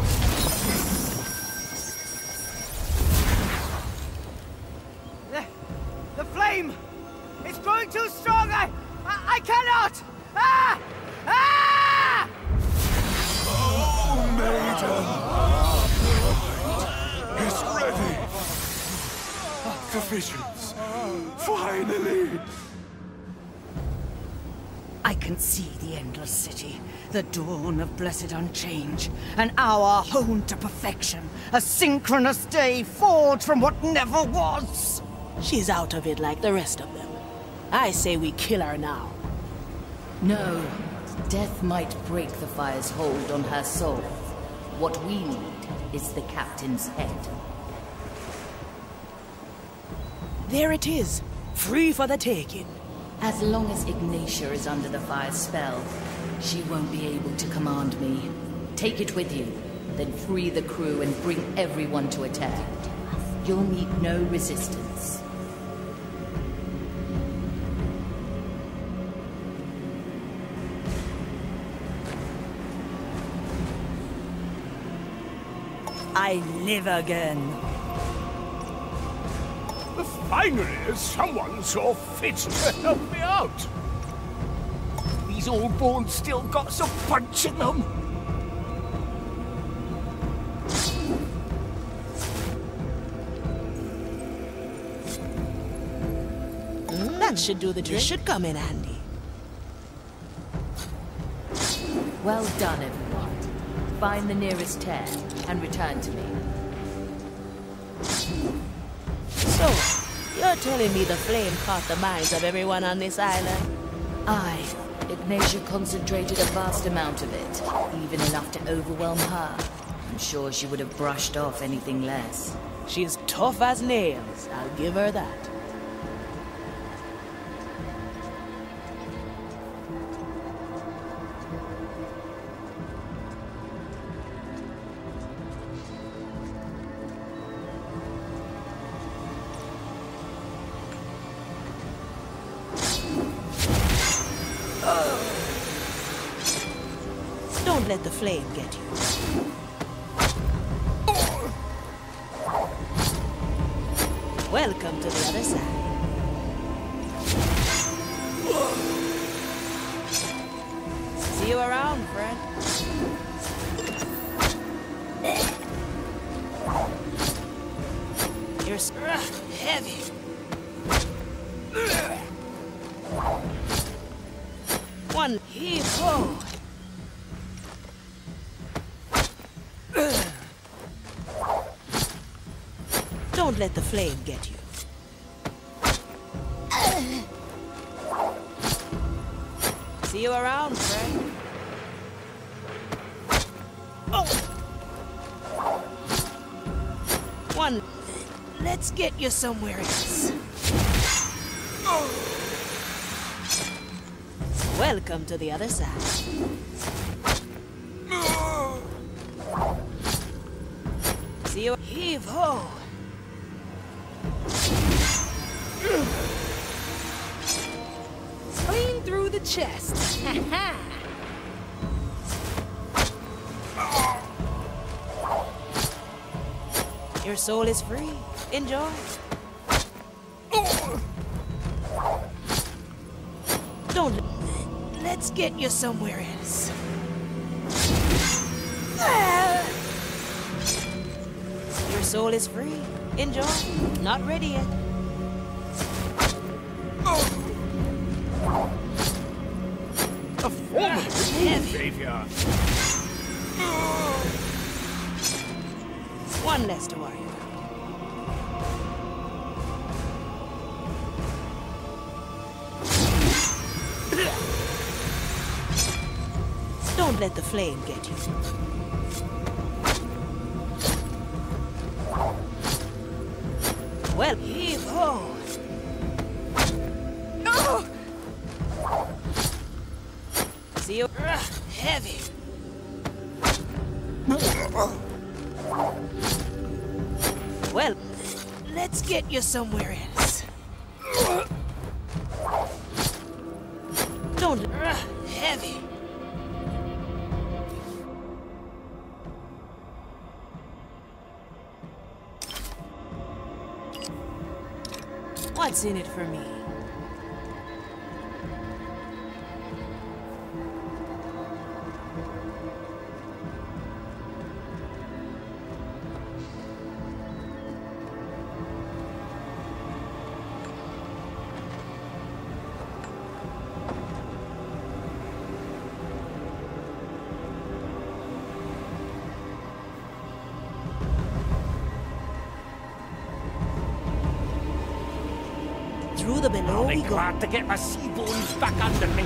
The flame! It's growing too strong! I cannot! Ah! Ah! It's ready! The visions Finally! I can see the endless city, the dawn of blessed unchange, an hour honed to perfection, a synchronous day forged from what never was. She's out of it like the rest of them. I say we kill her now. No. Death might break the fire's hold on her soul. What we need is the captain's head. There it is, free for the taking. As long as Ignatia is under the fire's spell, she won't be able to command me. Take it with you, then free the crew and bring everyone to attack. You'll meet no resistance. I live again. Finally, someone saw fit to help me out. These old-born still got some punch in them. That should do the trick. Should come in handy. Well done, everyone. Find the nearest tear and return to me. So, you're telling me the flame caught the minds of everyone on this island? Aye. Ignatia concentrated a vast amount of it, even enough to overwhelm her. I'm sure she would have brushed off anything less. She's tough as nails, I'll give her that. Don't let the flame get you. Welcome to the other side. See you around, friend. You're heavy. One heave-ho. Don't let the flame get you. See you around, friend. Oh! One. Let's get you somewhere else. Welcome to the other side. See you. Heave-ho! Clean through the chest. Your soul is free. Enjoy. Don't. Let's get you somewhere else. Your soul is free. Enjoy. Not ready yet. A formidable savior. One less to worry about. Don't let the flame get you. Well, heave-ho! No! See you. Heavy. Well, let's get you somewhere else. Don't. Heavy. What's in it for me? the below I'll be we go. glad to get my sea bones back under me.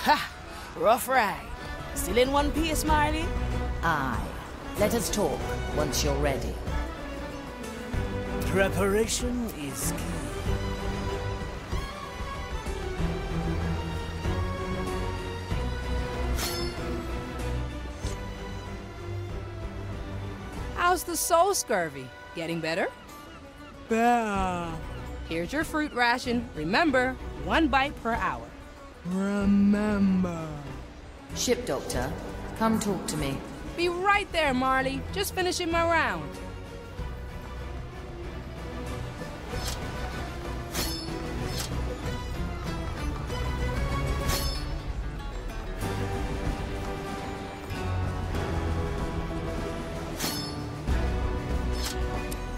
Ha! Rough ride. Still in one piece, Marley? Aye. Let us talk once you're ready. Preparation is key. How's the soul scurvy? Getting better? Better. Here's your fruit ration. Remember, 1 bite per hour. Remember. Ship doctor, come talk to me. Be right there, Marley. Just finishing my round.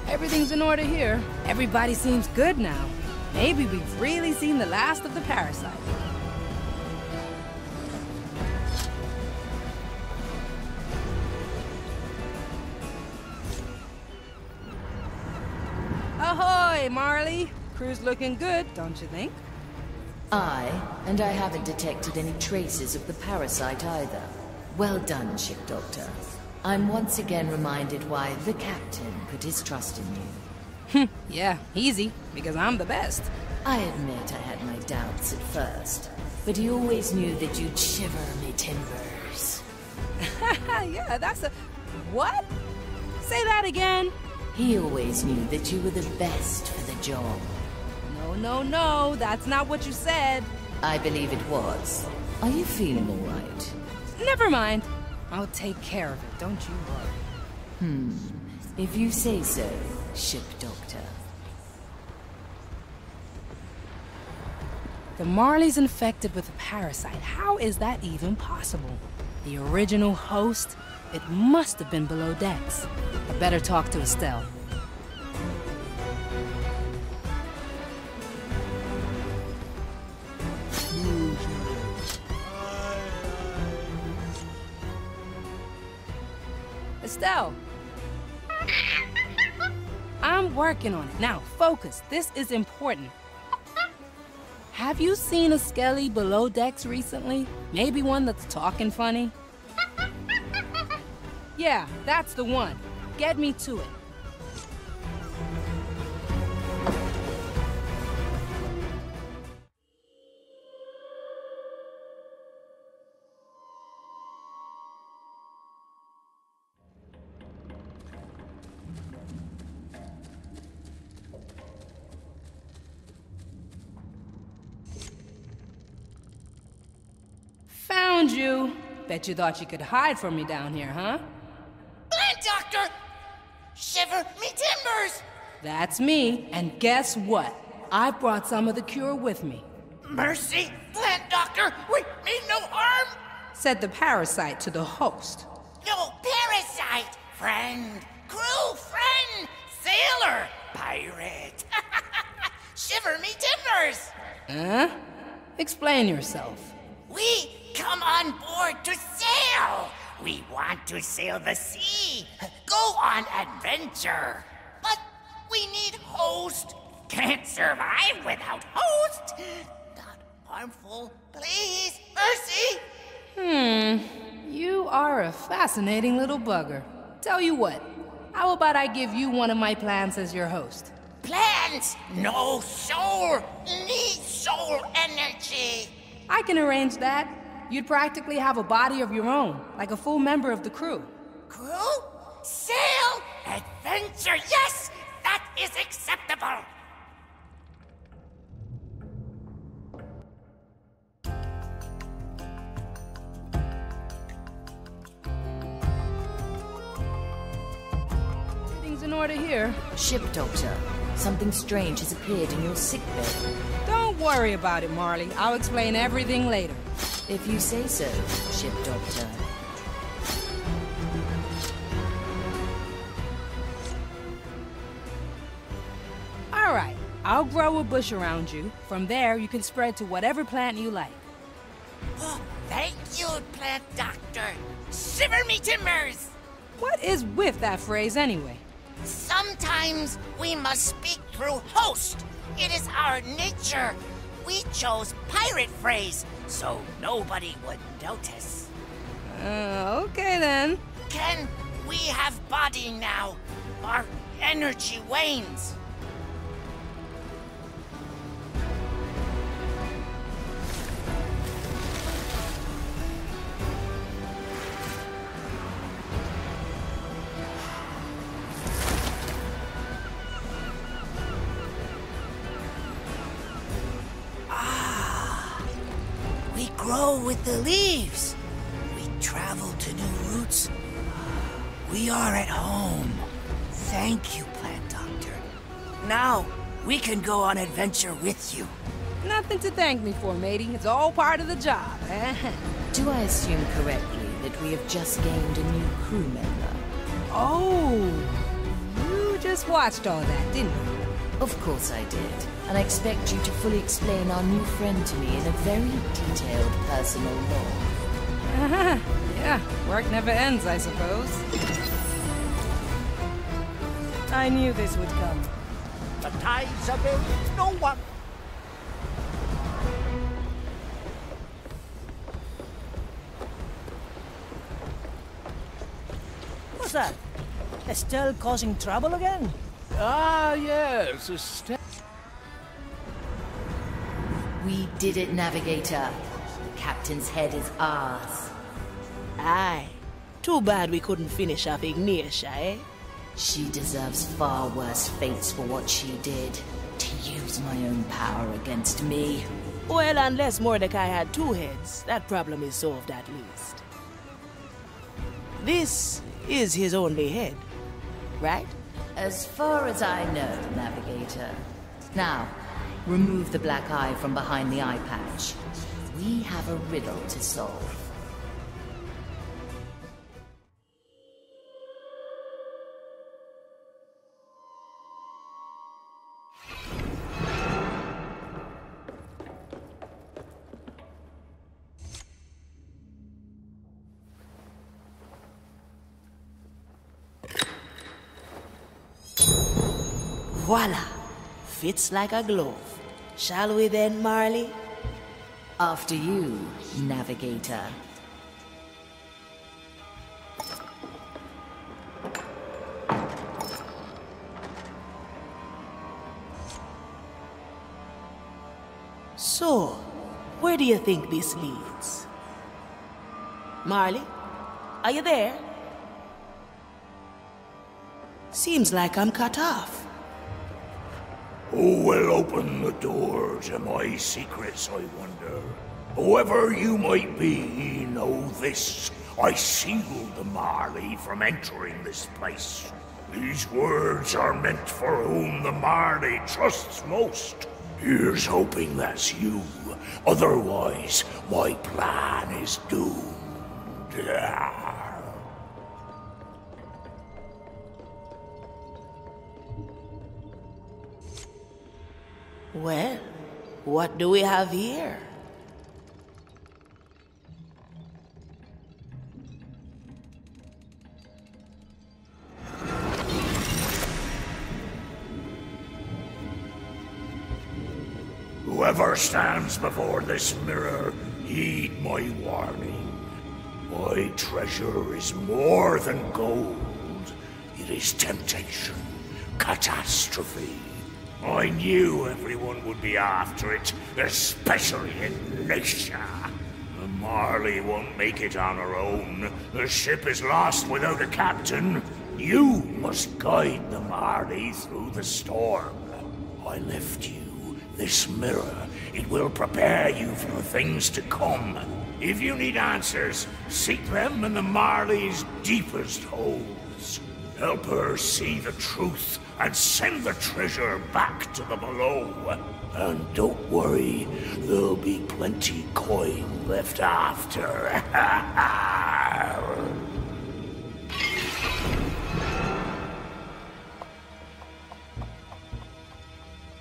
Everything's in order here. Everybody seems good now. Maybe we've really seen the last of the parasite. Ahoy, Marley. Crew's looking good, don't you think? Aye, and I haven't detected any traces of the parasite either. Well done, ship doctor. I'm once again reminded why the captain put his trust in you. Yeah, easy, because I'm the best. I admit I had my doubts at first, but he always knew that you'd shiver me timbers. Yeah, that's a... What? Say that again. He always knew that you were the best for the job. No, that's not what you said. I believe it was. Are you feeling all right? Never mind. I'll take care of it, don't you worry. If you say so, ship doctor. The Marley's infected with a parasite. How is that even possible? The original host? It must have been below decks. I better talk to Estelle. Estelle! I'm working on it. Now, focus. This is important. Have you seen a skelly below decks recently? Maybe one that's talking funny? Yeah, that's the one. Get me to it. Found you. Bet you thought you could hide from me down here, huh? Plant Doctor! Shiver me timbers! That's me, and guess what? I brought some of the cure with me. Mercy, Plant Doctor! We mean no harm! Said the parasite to the host. No parasite! Friend, crew, friend, sailor, pirate! Shiver me timbers! Huh? Explain yourself. We come on board to sail! We want to sail the sea, go on adventure. But we need host. Can't survive without host. Not harmful, please, mercy. You are a fascinating little bugger. Tell you what, how about I give you one of my plants as your host? Plans? No soul. Need soul energy. I can arrange that. You'd practically have a body of your own, like a full member of the crew. Crew? Sail? Adventure, yes! That is acceptable! Everything's in order here. Ship Doctor, something strange has appeared in your sickbay. Don't worry about it, Marley. I'll explain everything later. If you say so, Ship Doctor. All right, I'll grow a bush around you. From there, you can spread to whatever plant you like. Oh, thank you, Plant Doctor. Shiver me timbers! What is with that phrase, anyway? Sometimes we must speak through host. It is our nature. We chose pirate phrase, so nobody would notice. Okay then. Can we have body now? Our energy wanes. We grow with the leaves. We travel to new routes. We are at home. Thank you, Plant Doctor. Now, we can go on adventure with you. Nothing to thank me for, matey. It's all part of the job. Do I assume correctly that we have just gained a new crew member? Oh, you just watched all that, didn't you? Of course I did. And I expect you to fully explain our new friend to me in a very detailed personal log. Yeah, work never ends, I suppose. I knew this would come. The tides abate no one. What's that? Estelle causing trouble again? Ah, yes, Estelle. We did it, Navigator. The captain's head is ours. Aye. Too bad we couldn't finish off Ignatia, eh? She deserves far worse fates for what she did. To use my own power against me. Well, unless Mordecai had two heads, that problem is solved at least. This is his only head, right? As far as I know, Navigator. Now, remove the black eye from behind the eye patch. We have a riddle to solve. Voila! Fits like a glove. Shall we then, Marley? After you, Navigator. So, where do you think this leads? Marley, are you there? Seems like I'm cut off. Who will open the door to my secrets, I wonder? Whoever you might be, know this. I sealed the Marley from entering this place. These words are meant for whom the Marley trusts most. Here's hoping that's you. Otherwise, my plan is doomed. Well, what do we have here? Whoever stands before this mirror, heed my warning. My treasure is more than gold. It is temptation, catastrophe. I knew everyone would be after it, especially Ignatia. The Marley won't make it on her own. The ship is lost without a captain. You must guide the Marley through the storm. I left you this mirror. It will prepare you for the things to come. If you need answers, seek them in the Marley's deepest holes. Help her see the truth and send the treasure back to the below. And don't worry, there'll be plenty coin left after.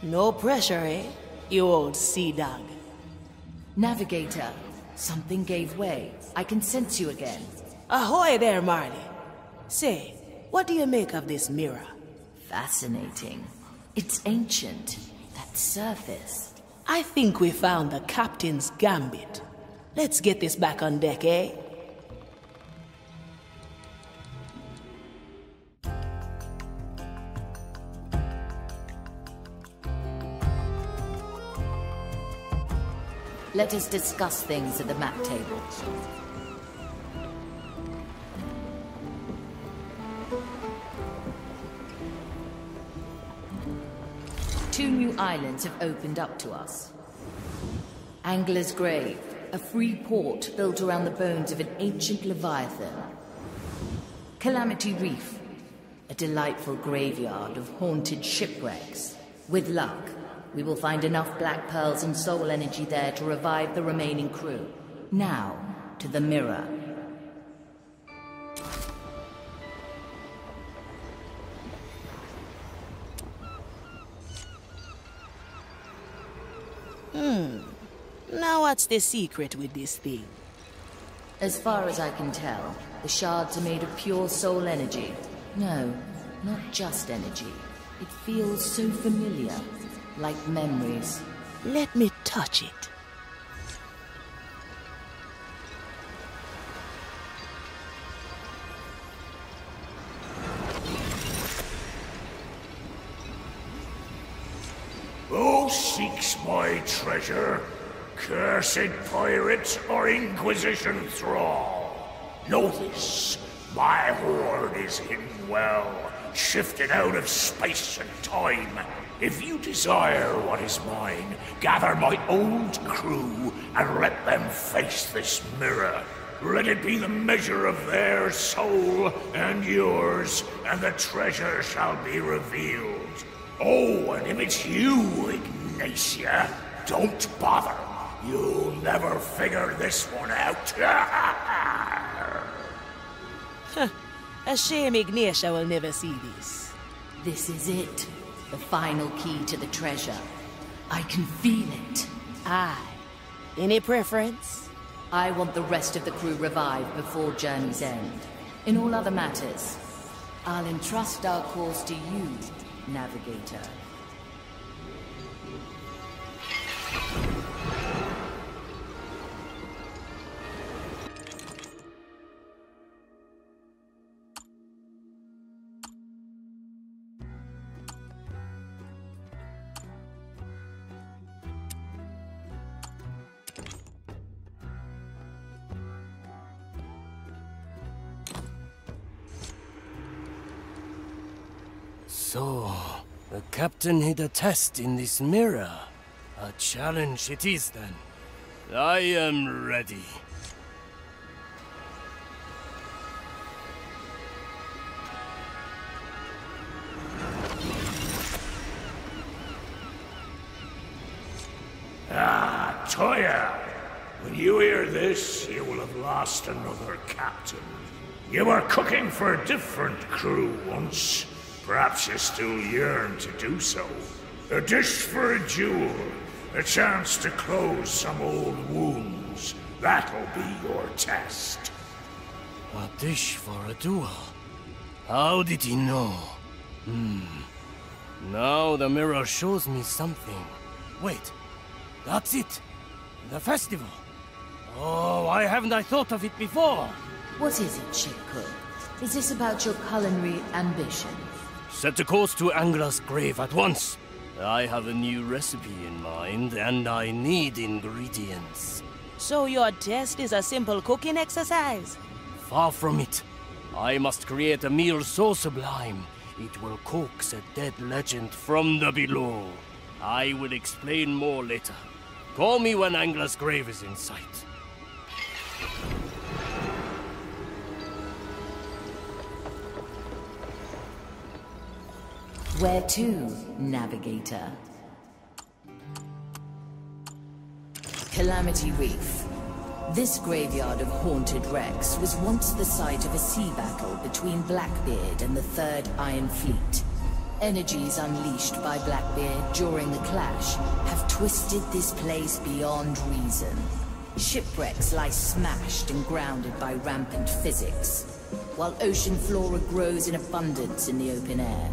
No pressure, eh? You old sea dog. Navigator, something gave way. I can sense you again. Ahoy there, Marley. Say, what do you make of this mirror? Fascinating. It's ancient. That surface. I think we found the captain's gambit. Let's get this back on deck, eh? Let us discuss things at the map table. Two new islands have opened up to us. Angler's Grave, a free port built around the bones of an ancient leviathan. Calamity Reef, a delightful graveyard of haunted shipwrecks. With luck, we will find enough black pearls and soul energy there to revive the remaining crew. Now, to the mirror. Now what's the secret with this thing? As far as I can tell, the shards are made of pure soul energy. No, not just energy. It feels so familiar. Like memories. Let me touch it. Who seeks my treasure? Cursed pirate or Inquisition thrall? Know this, my hoard is hidden well, shifted out of space and time. If you desire what is mine, gather my old crew and let them face this mirror. Let it be the measure of their soul and yours, and the treasure shall be revealed. Oh, and if it's you, Ignatia, don't bother. You'll never figure this one out. A shame Ignatia will never see this. This is it. The final key to the treasure. I can feel it. Aye. Any preference? I want the rest of the crew revived before journey's end. In all other matters, I'll entrust our course to you, Navigator. So, the captain hid a test in this mirror. A challenge it is then. I am ready. Ah, Toya! When you hear this, you will have lost another captain. You were cooking for a different crew once. Perhaps you still yearn to do so. A dish for a jewel. A chance to close some old wounds. That'll be your test. A dish for a duel? How did he know? Now the mirror shows me something. Wait, that's it. The festival. Oh, why haven't I thought of it before? What is it, Sheko? Is this about your culinary ambition? Set a course to Angla's grave at once. I have a new recipe in mind, and I need ingredients. So your test is a simple cooking exercise? Far from it. I must create a meal so sublime, it will coax a dead legend from the below. I will explain more later. Call me when Angla's grave is in sight. Where to, Navigator? Calamity Reef. This graveyard of haunted wrecks was once the site of a sea battle between Blackbeard and the Third Iron Fleet. Energies unleashed by Blackbeard during the clash have twisted this place beyond reason. Shipwrecks lie smashed and grounded by rampant physics, while ocean flora grows in abundance in the open air.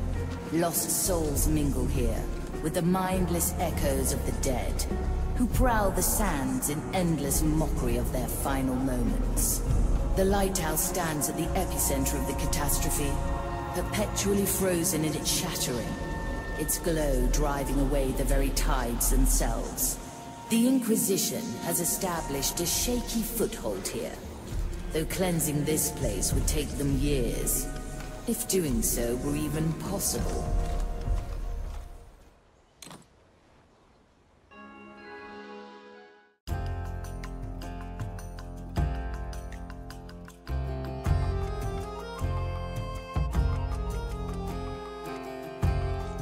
Lost souls mingle here with the mindless echoes of the dead, who prowl the sands in endless mockery of their final moments. The lighthouse stands at the epicenter of the catastrophe, perpetually frozen in its shattering, its glow driving away the very tides themselves. The Inquisition has established a shaky foothold here, though cleansing this place would take them years, if doing so were even possible.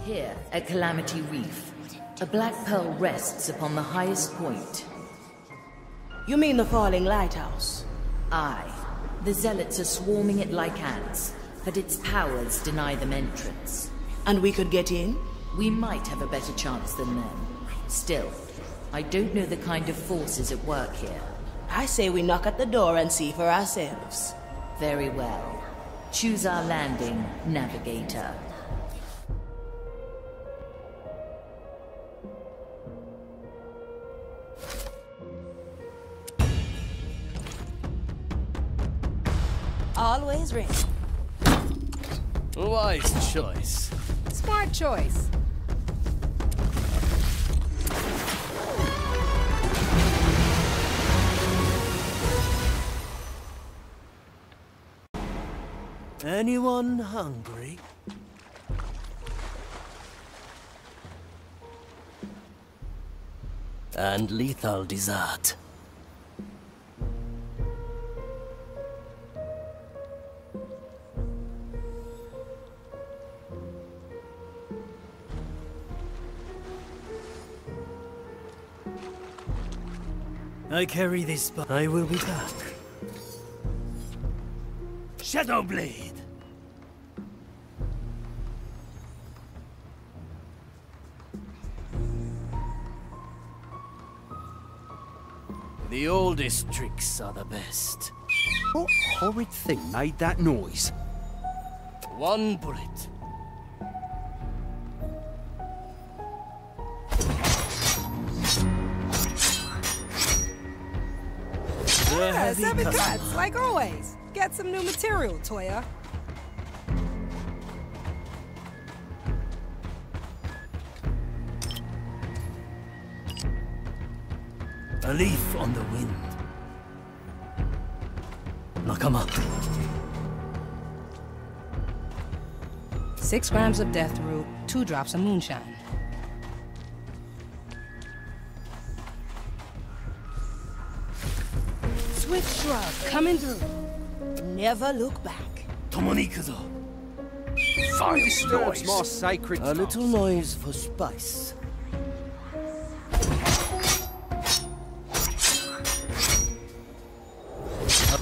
Here, at Calamity Reef, a black pearl rests upon the highest point. You mean the falling lighthouse? Aye. The zealots are swarming it like ants, but its powers deny them entrance. And we could get in? We might have a better chance than them. Still, I don't know the kind of forces at work here. I say we knock at the door and see for ourselves. Very well. Choose our landing, Navigator. Always ready. Wise choice. Smart choice. Anyone hungry? And lethal dessert. I carry this, but I will be back. Shadowblade! The oldest tricks are the best. What horrid thing made that noise? One bullet. 7 cuts, like always. Get some new material, Toya. A leaf on the wind. Nakama. 6 grams of death root, 2 drops of moonshine. Swift shrug, coming through. Never look back. Tomonikuzo. Fine Disturbs my noise. sacred A little noise for spice.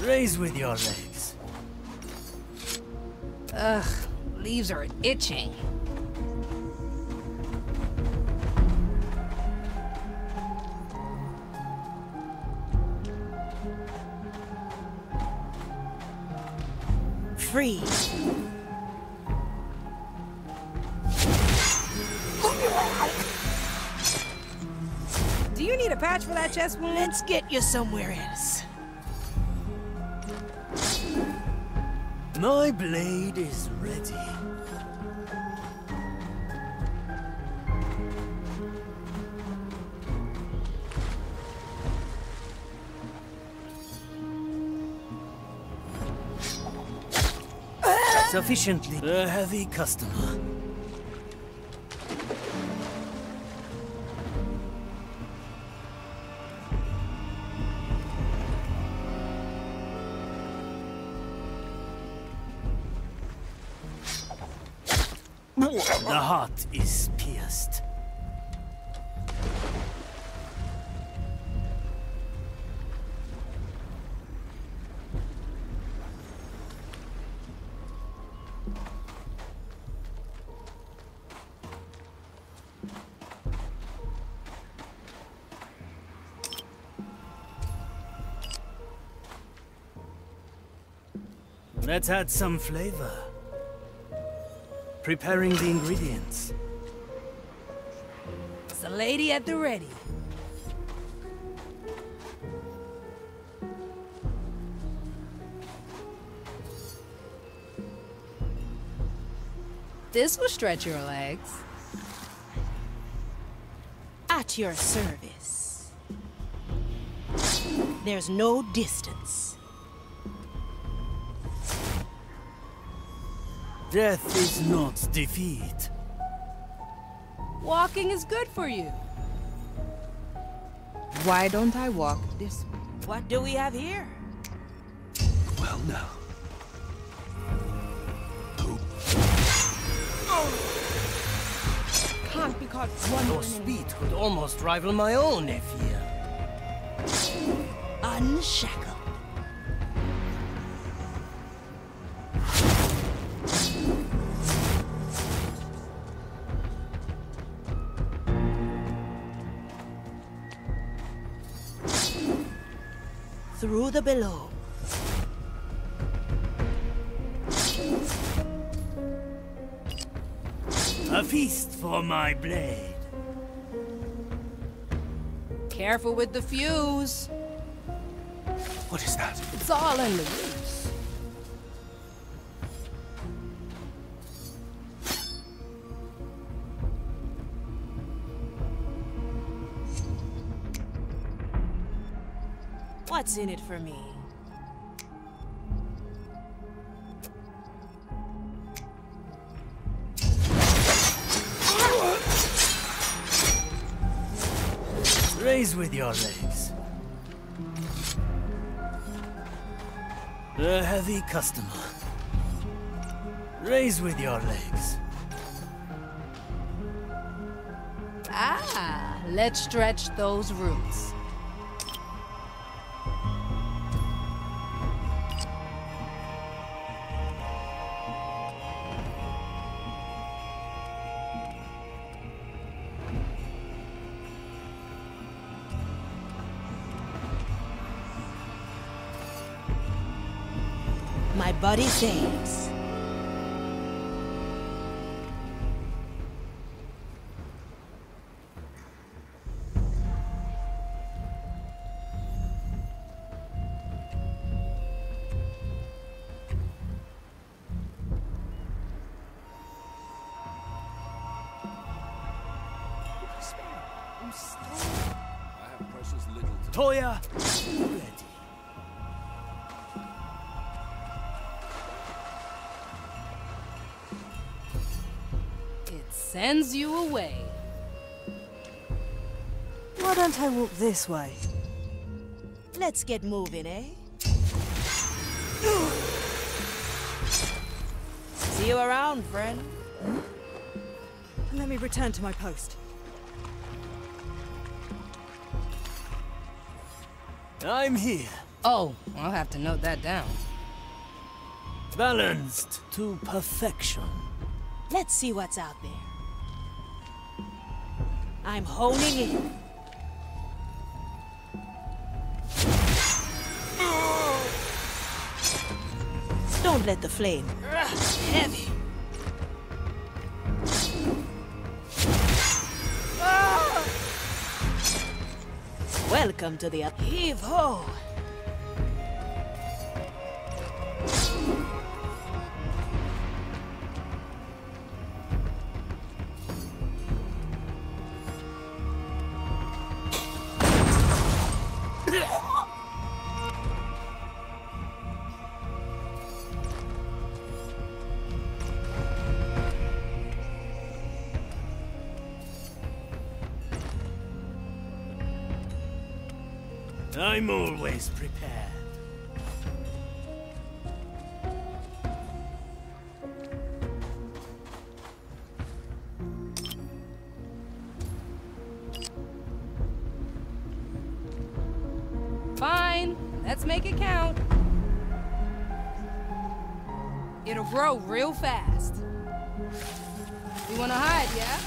Raise with your legs. Ugh, leaves are itching. Freeze. Do you need a patch for that chest wound? Let's get you somewhere else. My blade is ready. Sufficiently a heavy customer. The heart is pierced. Let's add some flavor. Preparing the ingredients. It's the lady at the ready. This will stretch your legs. At your service. There's no distance. Death is not defeat. Walking is good for you. Why don't I walk this way? What do we have here? Well, now. Can't be caught Your wandering. speed could almost rival my own, Afia. Unshackle. Through the below. A feast for my blade. Careful with the fuse. What is that? It's all in the roots. What's in it for me? Raise with your legs. A heavy customer. Raise with your legs. Ah, let's stretch those roots. My body saves. I have precious little to... Toya, ready. It sends you away. Why don't I walk this way? Let's get moving, eh? See you around, friend. Let me return to my post. I'm here. Oh, I'll have to note that down. Balanced to perfection. Let's see what's out there. I'm honing in. Don't let the flame. Heavy. Welcome to the heave-ho. I'm always prepared. Fine, let's make it count. It'll grow real fast. You wanna hide, yeah?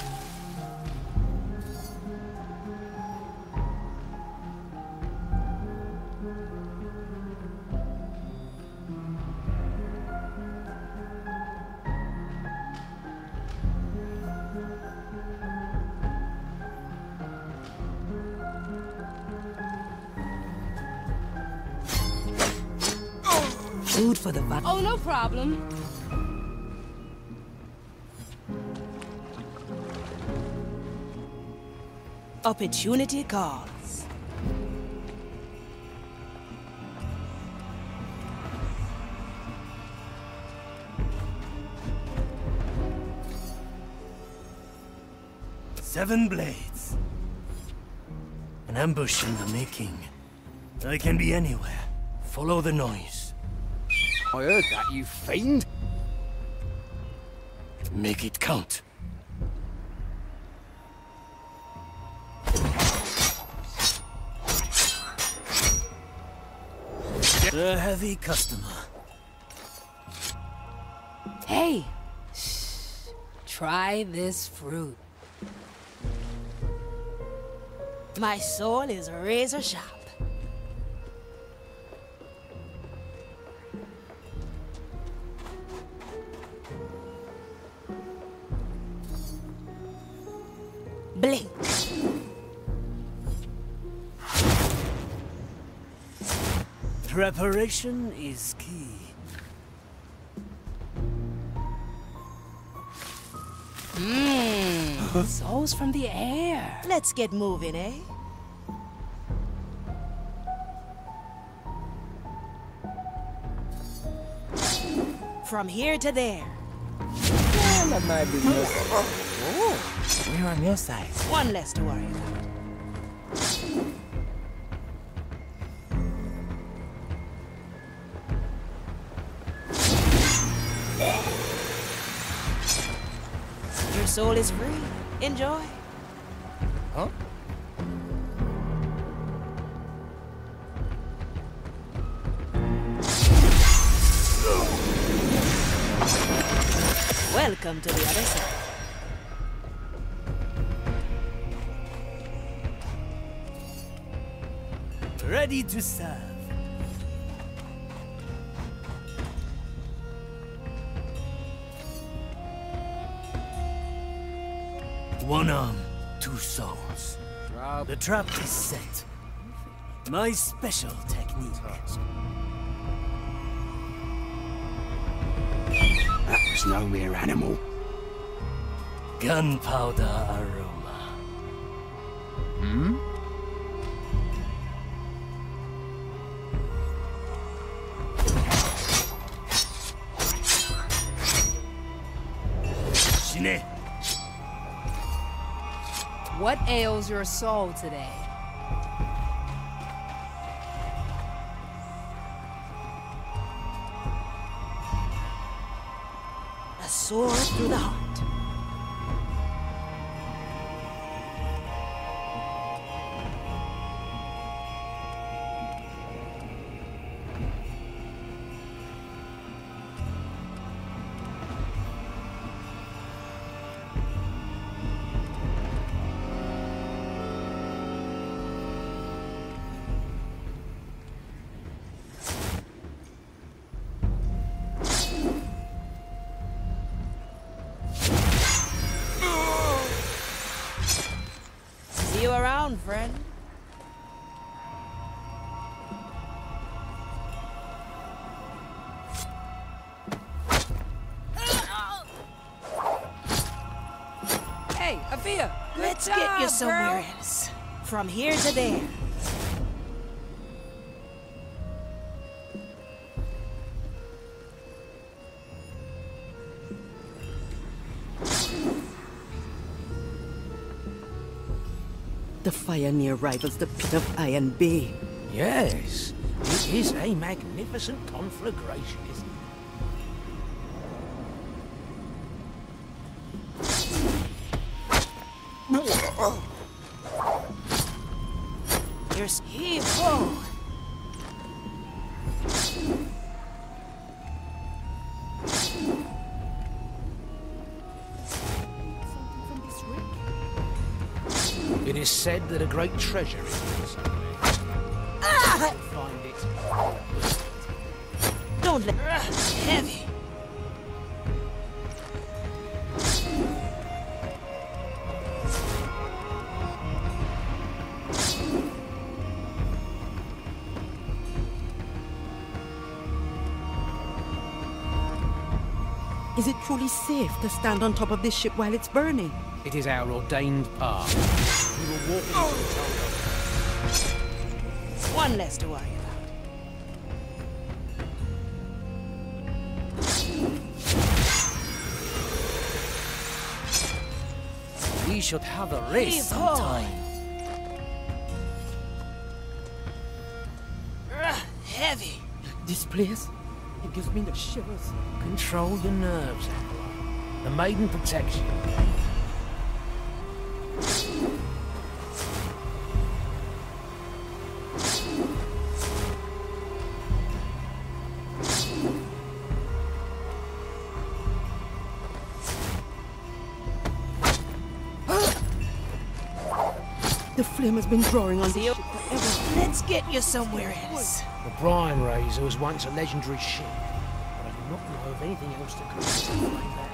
Food for the butt. Oh, no problem. Opportunity calls. Seven blades. An ambush in the making. I can be anywhere. Follow the noise. I heard that, you fiend. Make it count. A heavy customer. Hey, shh. Try this fruit. My soul is razor sharp. Blink. Preparation is key. Souls from the air. Let's get moving, eh? From here to there. Well, that might be more. Oh, we're on your side. One less to worry about. Your soul is free. Enjoy. Huh? Welcome to the other side. Ready to serve. One arm, two souls. The trap is set. My special technique. That was no mere animal. Gunpowder aroma. Hmm? What ails your soul today? A sword through the heart. See you around, friend. Hey, Afia! Let's get you somewhere else. From here to there. The fire near rivals the pit of Iron Bay. Yes, it is a magnificent conflagration, isn't it? Here's heave-ho! It is said that a great treasure is here somewhere. Find it. Don't let... heavy! Is it truly safe to stand on top of this ship while it's burning? It is our ordained path. We will walk into the tunnel. One less to worry about. We should have a race sometime. Heavy. This place? It gives me the shivers. Control your nerves, Acolyte. The maiden protects you. The flame has been drawing on the ship forever. Let's get you somewhere else. The Brine Razor was once a legendary ship, but I do not know of anything else that could something like that.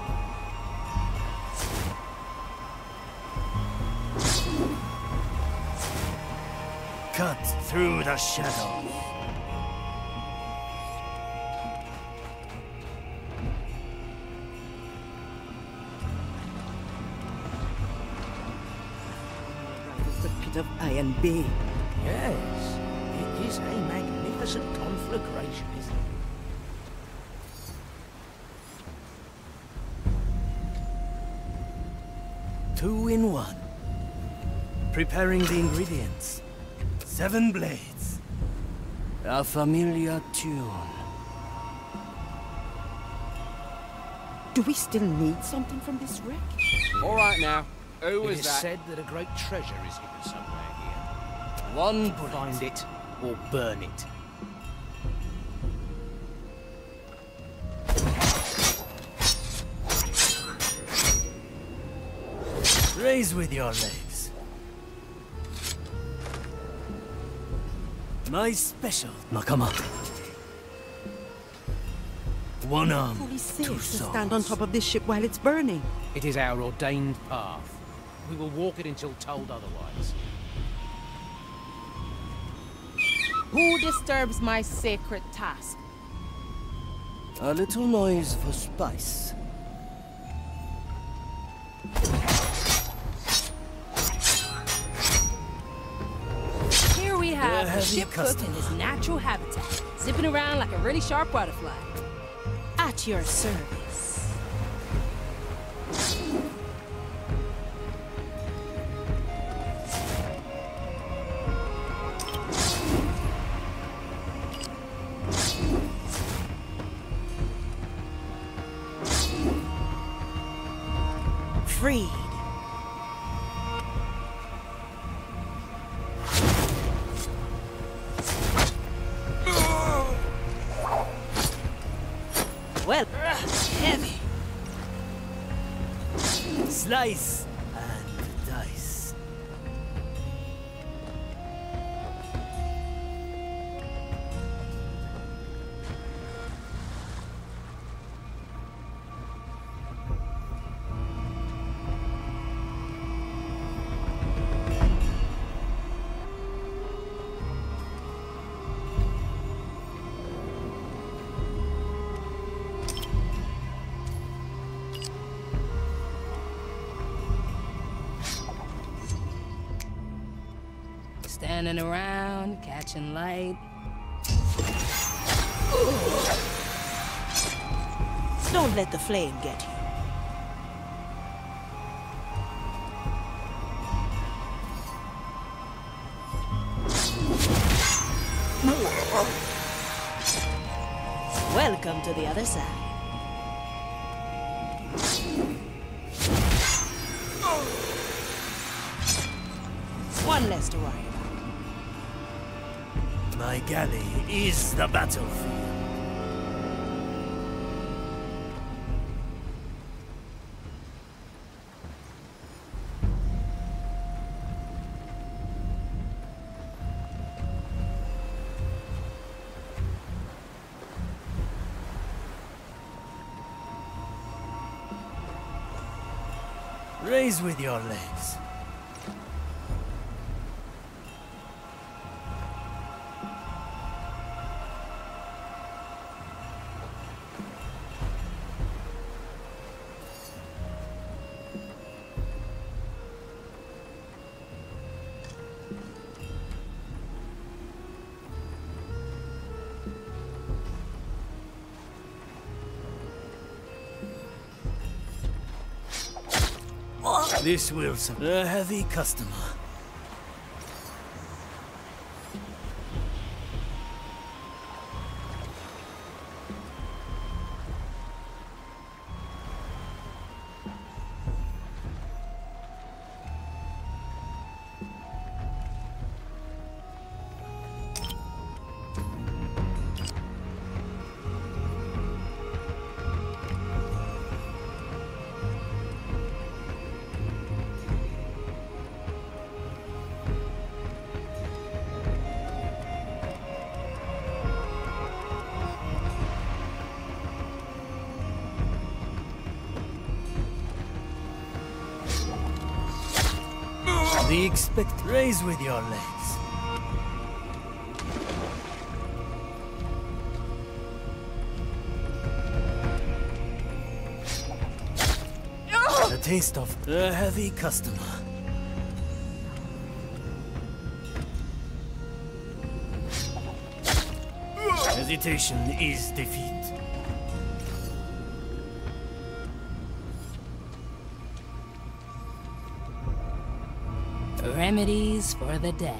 Cut through the shadows. The pit of Iron Bay. Yes, it is a magnificent conflagration, isn't it? 2 in 1. Preparing the ingredients. 7 blades. A familiar tune. Do we still need something from this wreck? All right now. Who It was is that? said that a great treasure is hidden somewhere here. One bullet. Find it or burn it. Raise with your legs. My special, Nakama. One arm, Fully safe 2 to souls. stand on top of this ship while it's burning. It is our ordained path. We will walk it until told otherwise. Who disturbs my sacred task? A little noise for spice. ship cooked in his natural habitat, zipping around like a really sharp butterfly. At your service. Freed. Well, heavy. Slice and dice. Standing around, catching light. Don't let the flame get you. Welcome to the other side. One less to worry about. My galley is the battlefield. Raise with your legs. This will a heavy customer. The expect raise with your legs. A taste of a heavy customer. Hesitation is defeat. Remedies for the dead.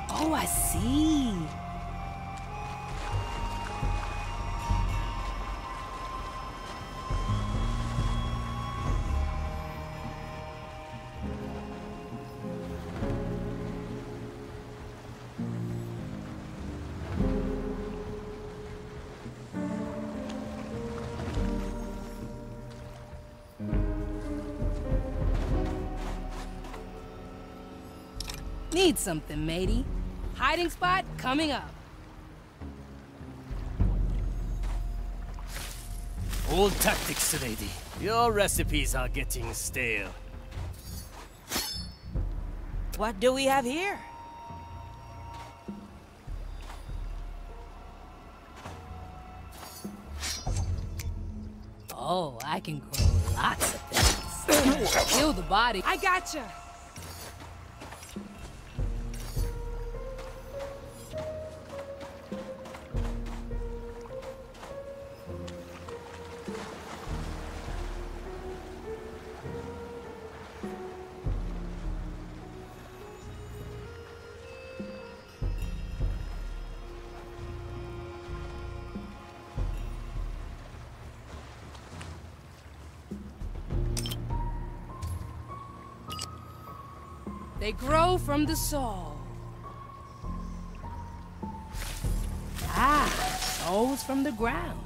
Oh, I see. Need something, matey. Hiding spot coming up. Old tactics, lady. Your recipes are getting stale. What do we have here? Oh, I can grow lots of things. Kill the body. I gotcha! They grow from the soul. Ah, souls from the ground.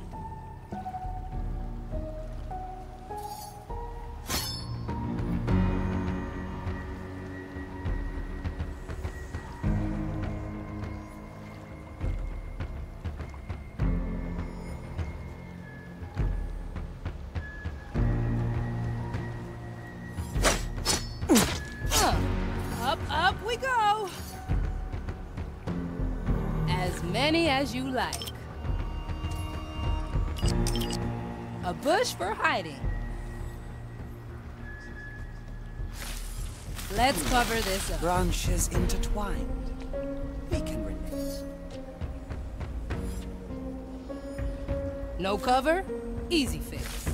Up we go! As many as you like. A bush for hiding. Let's cover this up. Branches intertwined. We can relate. No cover? Easy fix.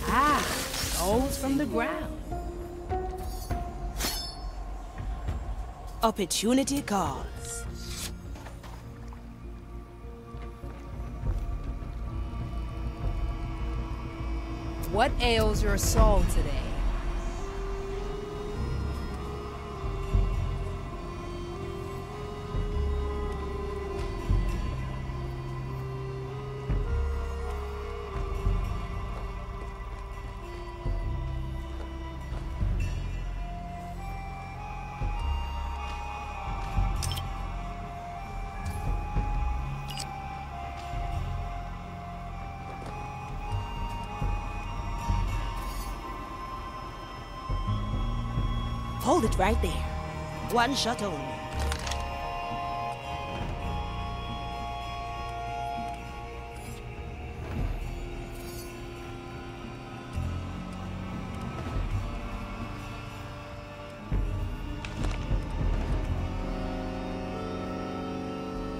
Ah, souls from the ground. Opportunity calls. What ails your soul today? Hold it right there. One shot only.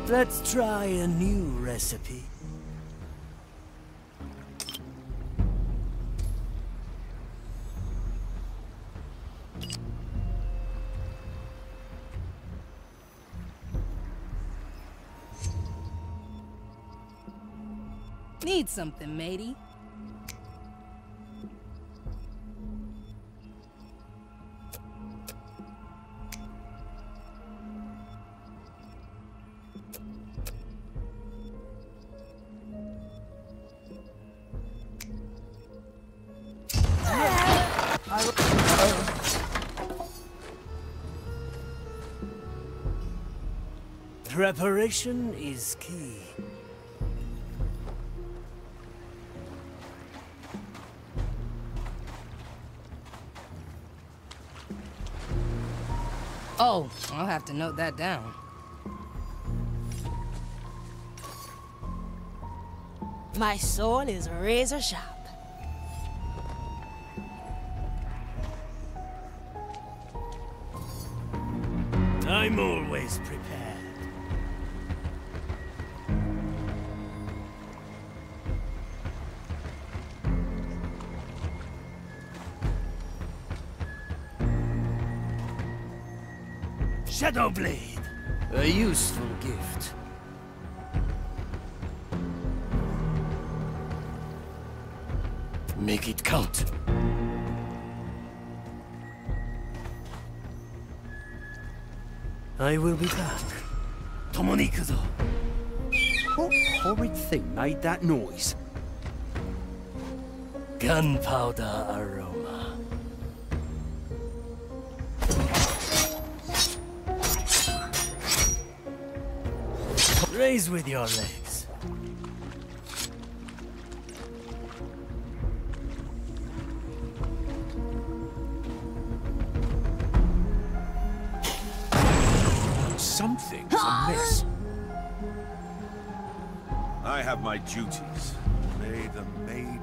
Let's try a new recipe. Need something, matey? Preparation is key. Oh, I'll have to note that down. My soul is razor sharp. I'm always prepared. Shadow Blade, a useful gift. Make it count. I will be back. Tomonikuzo. What horrid thing made that noise? Gunpowder aroma. Raise with your legs. Something's amiss. I have my duties. May the maiden.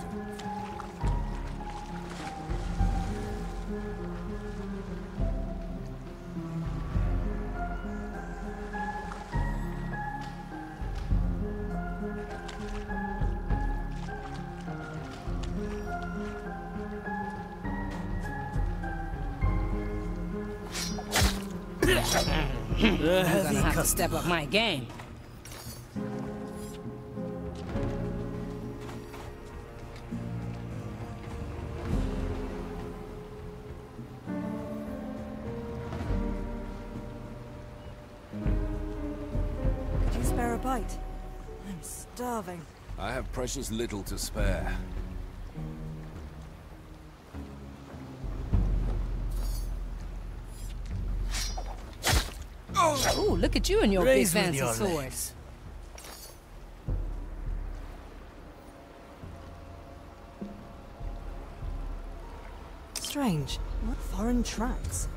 I'm gonna have to step up my game. Could you spare a bite? I'm starving. I have precious little to spare. Ooh, look at you and your Raise big with fancy your sword. legs. Strange. What foreign tracks?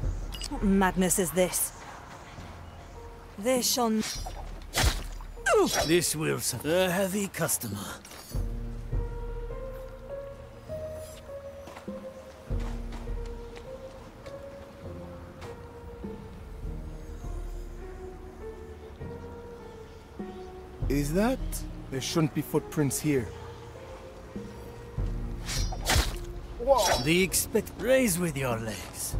What madness is this? This shall... This will a heavy customer. Is that? There shouldn't be footprints here. Whoa. The expect raise with your legs.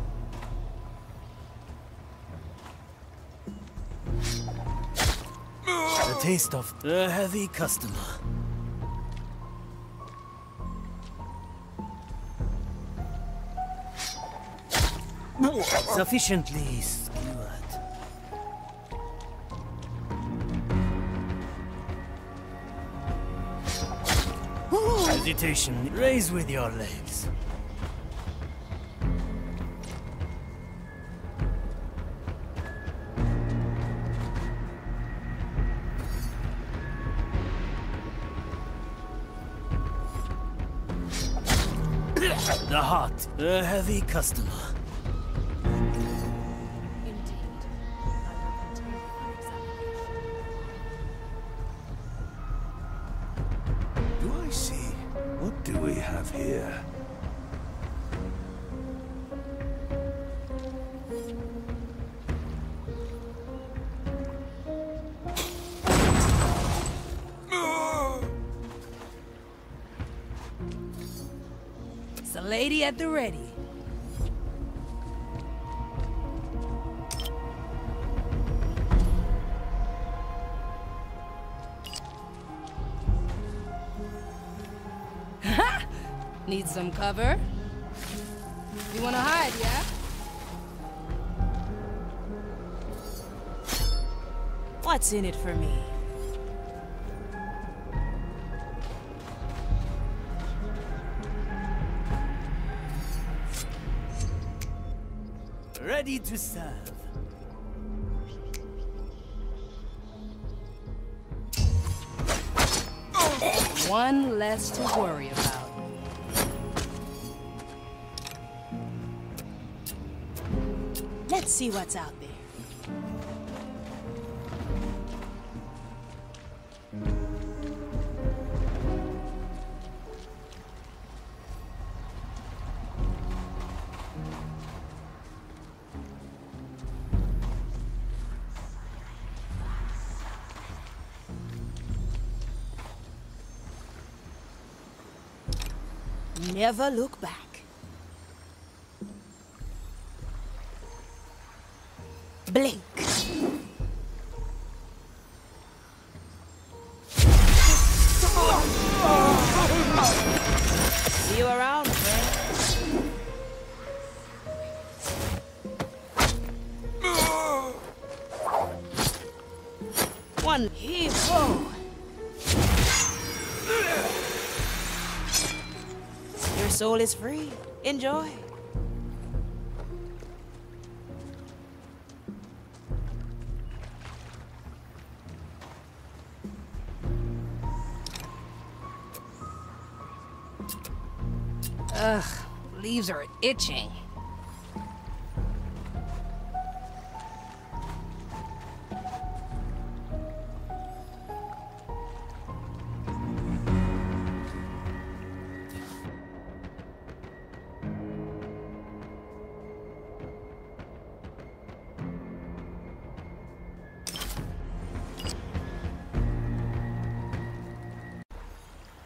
A taste of a heavy customer. Sufficiently skewered. Hesitation. Raise with your legs. The heart, a heavy customer. Do I see? What do we have here? It's a lady at the ready. Need some cover? You wanna hide, yeah? What's in it for me? Ready to serve. One less to worry about. Let's see what's out there. Never look back. Blink. See you around, friend. One hero. Your soul is free. Enjoy. Ugh, leaves are itching.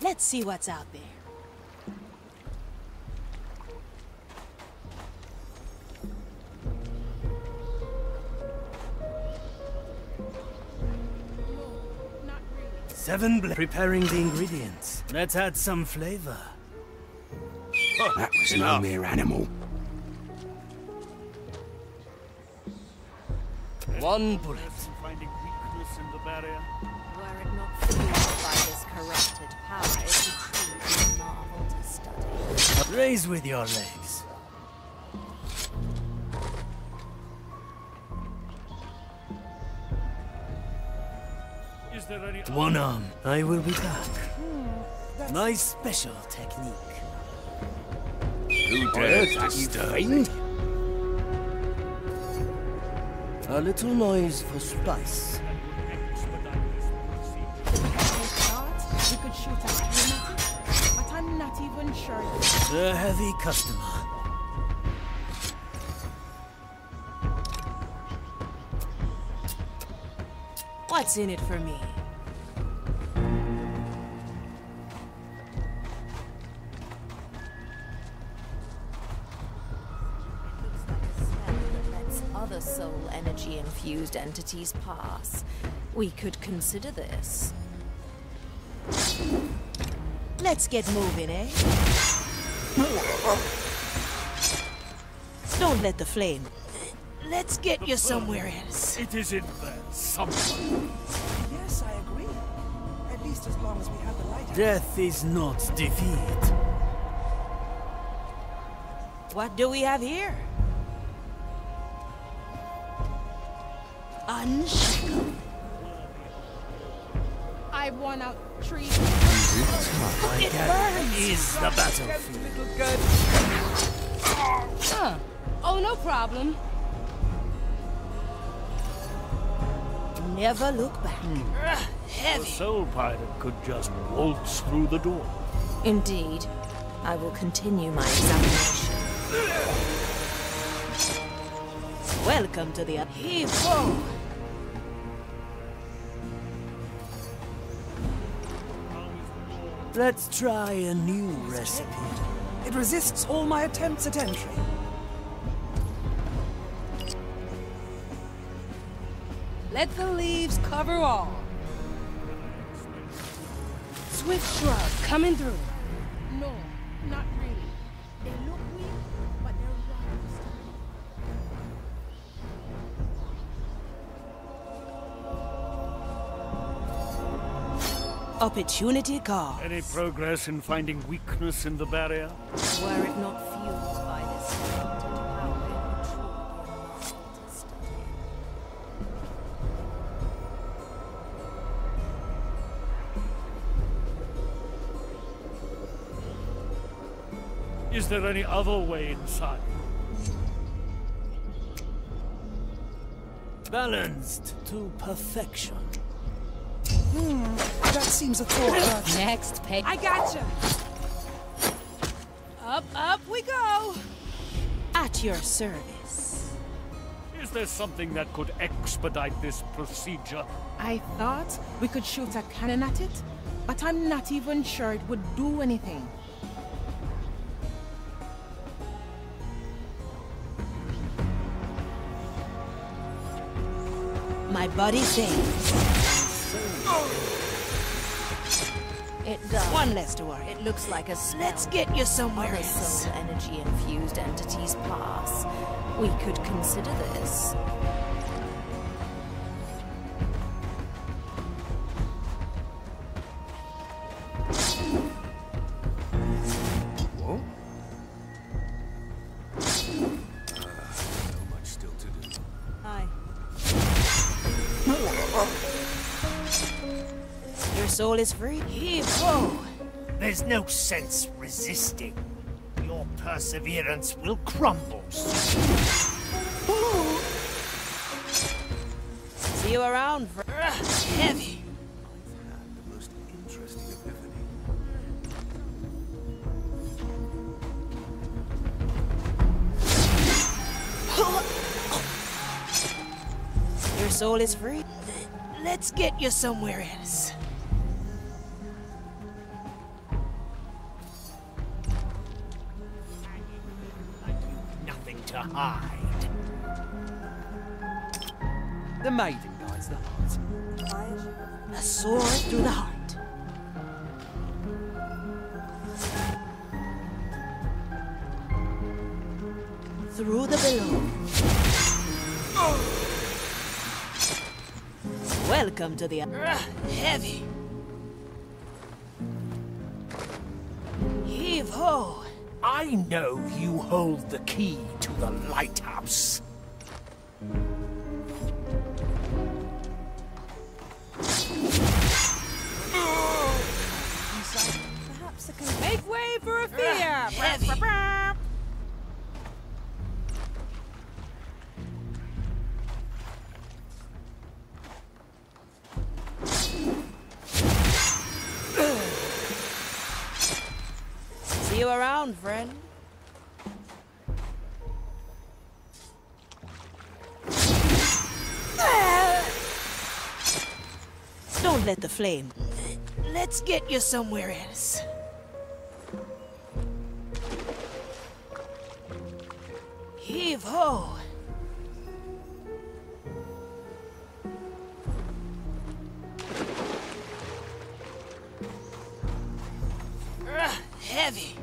Let's see what's out there. Preparing the ingredients. Let's add some flavor. That was no mere animal. One bullet. Finding weakness in the barrier. Were it not fueled by this corrupted power, it would truly be a marvel to study. Raise with your legs. Is there any One arm. I will be back. My special technique. Who dares disturb? A little noise for spice. We could shoot at him, but I'm not even sure. A heavy customer. What's in it for me? Other soul energy infused entities pass. We could consider this. Let's get moving, eh? Don't let the flame. Let's get you somewhere else. It is in there, somewhere. Yes, I agree. At least as long as we have the light. Death is not defeat. What do we have here? Unshackled. I won out trees. It burns. Is the battlefield. Huh. Oh, no problem. Never look back. A Heavy. soul pirate could just waltz through the door. Indeed. I will continue my examination. Welcome to the heave-ho. Let's try a new recipe. It resists all my attempts at entry. Let the leaves cover all. Swift shrub coming through. No, not really. They look weak, but they're right. Opportunity call. Any progress in finding weakness in the barrier? Were it not fueled by this corrupted power, it would truly be a marvel to study. Is there any other way inside? Balanced to perfection. That seems a thought. Next page. I gotcha. Up we go. At your service. Is there something that could expedite this procedure? I thought we could shoot a cannon at it, but I'm not even sure it would do anything. My body says. It does. One less to worry. It looks like a spell. Let's get you somewhere Other else. soul energy infused entities pass. We could consider this. What? So much still to do. Aye. Your soul is free. Heave-ho! There's no sense resisting. Your perseverance will crumble soon. See you around for heavy. I've had the most interesting epiphany. Your soul is free. Let's get you somewhere else. to hide. The maiden guides the heart. A sword through the heart. Through the below. Welcome to the heavy. Heave ho. I know you hold the key to the lighthouse. Perhaps I can Make way for Afia! Heavy. See you around, friend. Don't let the flame. Let's get you somewhere else. Heave ho. Heavy.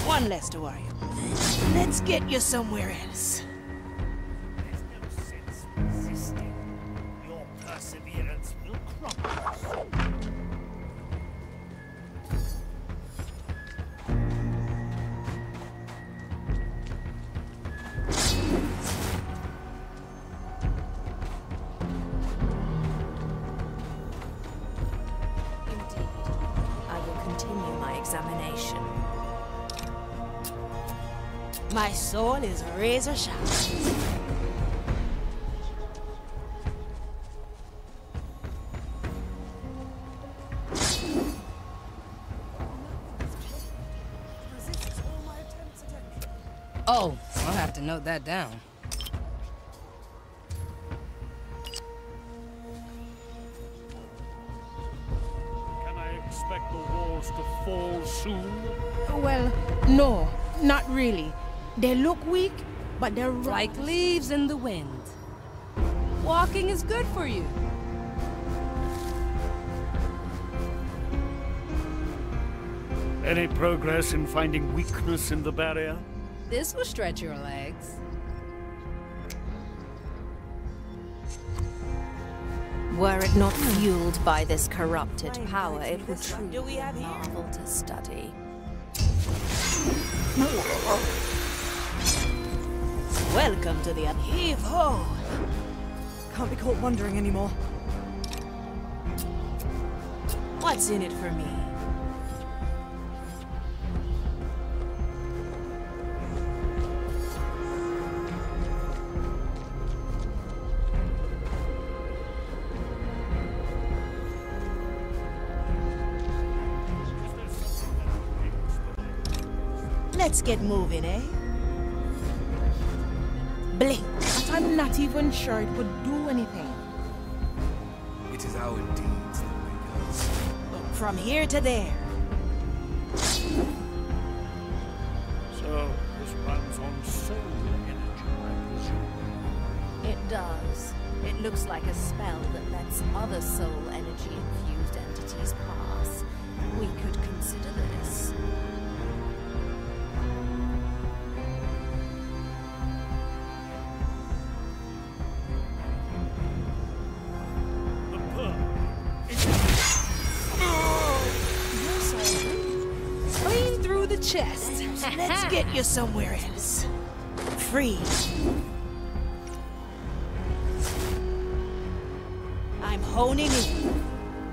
One less to worry about. Let's get you somewhere else. There's no sense resisting. Your perseverance will crumble. Indeed. I will continue my examination. My soul is razor sharp. Oh, I'll have to note that down. Can I expect the walls to fall soon? Well, no, not really. They look weak, but they're like leaves in the wind. Walking is good for you. Any progress in finding weakness in the barrier? This will stretch your legs. Were it not fueled by this corrupted power, it would truly Do we be a have here? marvel to study. Welcome to the heave ho. Can't be caught wandering anymore. What's in it for me? Let's get moving, eh? Blink. But I'm not even sure it would do anything. It is our deeds that make us. From here to there. So, this runs on soul energy, I presume. It does. It looks like a spell that lets other soul energy-infused entities pass. We could consider this. Clean through the chest. Let's get you somewhere else. Free. I'm honing in.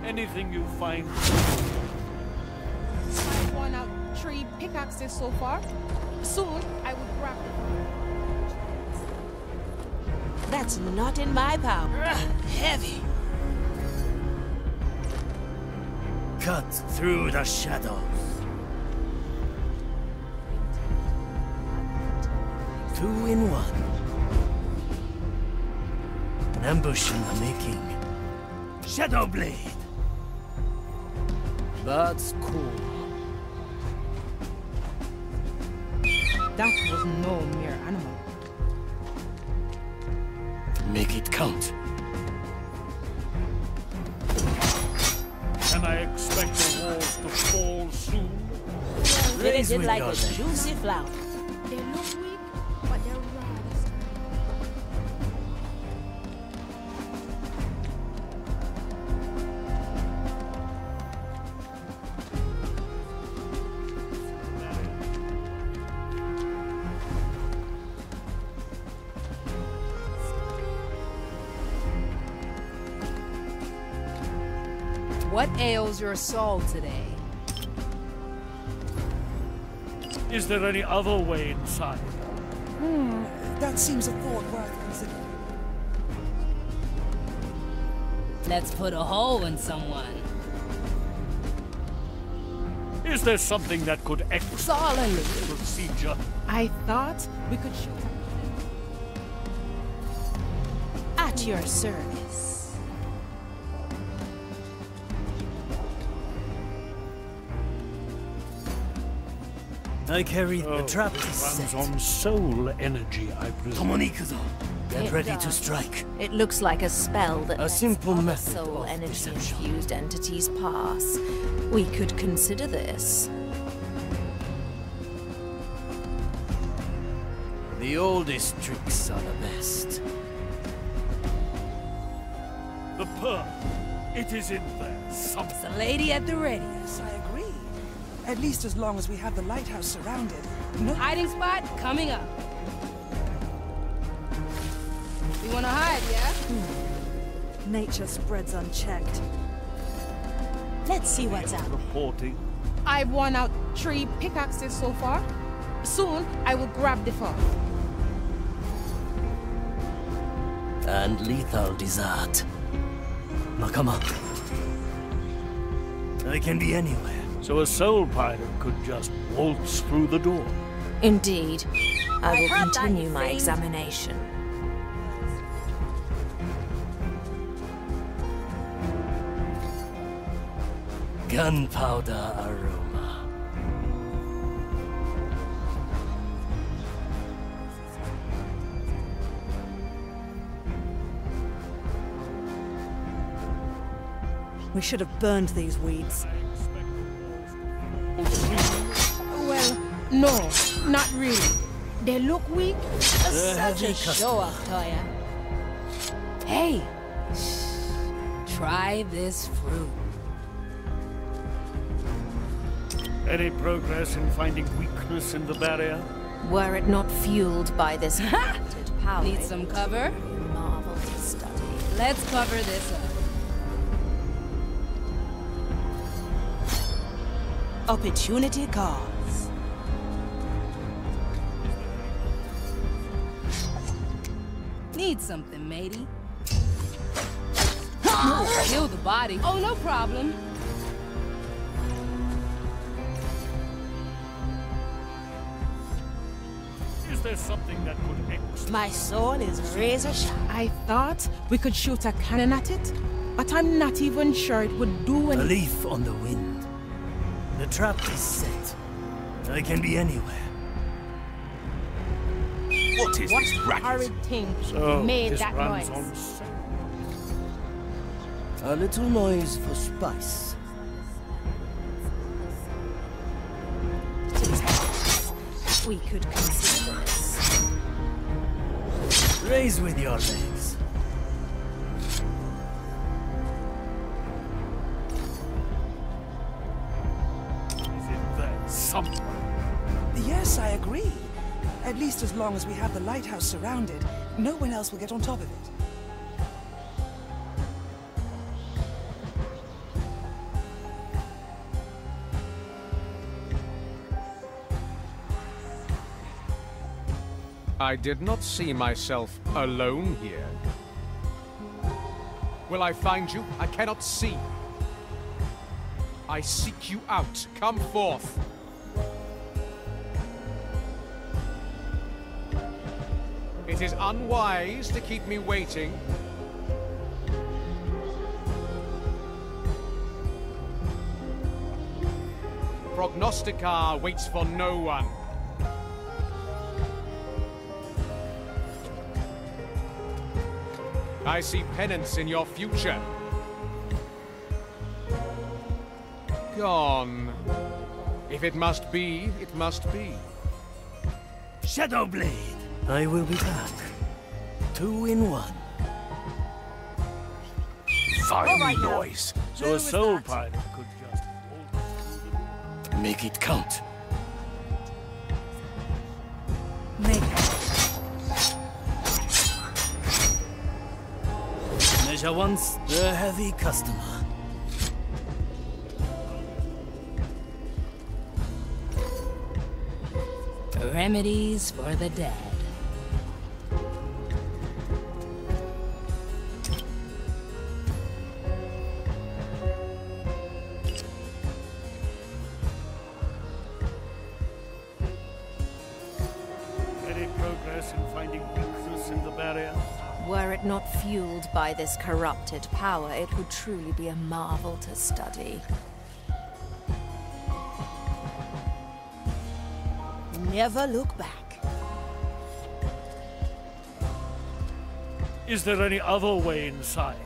Anything you find. I've worn out 3 pickaxes so far. Soon, I will grab them. That's not in my power. Heavy. Cut through the shadows. 2 in 1. An ambush in the making. Shadow Blade. That's cool. That was no mere animal. Make it count. Can I expect the walls to fall soon? Raise it like a juicy flower. They look weak, but they're raw this time. What ails your soul today? Is there any other way inside? That seems a thought worth considering. Let's put a hole in someone. Is there something that could expedite the procedure? I thought we could shoot at your service. I carry the trap is Runs set. on soul energy, I presume. Come on, Ikuzo. Get It ready to does. strike. It looks like a spell that A lets simple other method soul of energy deception. infused entities pass. We could consider this. The oldest tricks are the best. The pearl. It is in there. Something. The lady at the ready. Yes, I agree. At least as long as we have the lighthouse surrounded. No. Hiding spot coming up. You wanna hide, yeah? Nature spreads unchecked. Let's see what's out there. Reporting. I've worn out 3 pickaxes so far. Soon, I will grab the 4th. And lethal dessert. Nakama. I can be anywhere. So a soul pirate could just waltz through the door. Indeed. I will heard that, continue you my fiend. examination. Gunpowder aroma. We should have burned these weeds. Well, no, not really. They look weak. Such a show-off, Toya. Hey! Try this fruit. Any progress in finding weakness in the barrier? Were it not fueled by this haunted power, Need some cover? it would be a marvel to study. Let's cover this up. Opportunity calls. Need something, matey. Kill the body. Oh, no problem. Is there something that could expedite? My soul is razor sharp. I thought we could shoot a cannon at it, but I'm not even sure it would do A anything. leaf on the wind. The trap is set. I can be anywhere. What is What this racket? horrid thing So made this that runs noise? on soul. A little noise for spice. We could consider this. Raise with your legs. Is it there somewhere? Yes, I agree. At least as long as we have the lighthouse surrounded, no one else will get on top of it. I did not see myself alone here. Will I find you? I cannot see. I seek you out. Come forth. It is unwise to keep me waiting. Prognosticar waits for no one. I see penance in your future. Gone. If it must be, it must be. Shadowblade, I will be back. 2 in 1. Fine noise. So a soul pirate could just make it count. Measure once, the heavy customer. Remedies for the dead. Any progress in finding weakness in the barrier? Were it not fueled by this corrupted power, it would truly be a marvel to study. Never look back. Is there any other way inside?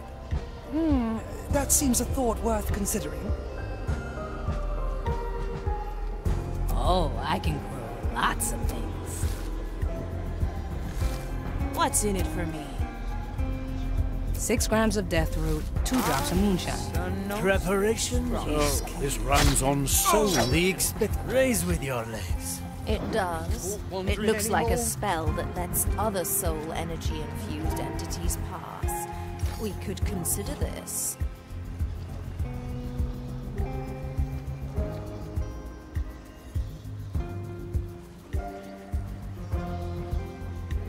That seems a thought worth considering. Oh, I can grow lots of things. What's in it for me? 6 grams of death root, 2 drops of moonshine. Preparation. So, this runs on soul. The expect. Raise with your legs. It does. It looks like a spell that lets other soul energy-infused entities pass. We could consider this.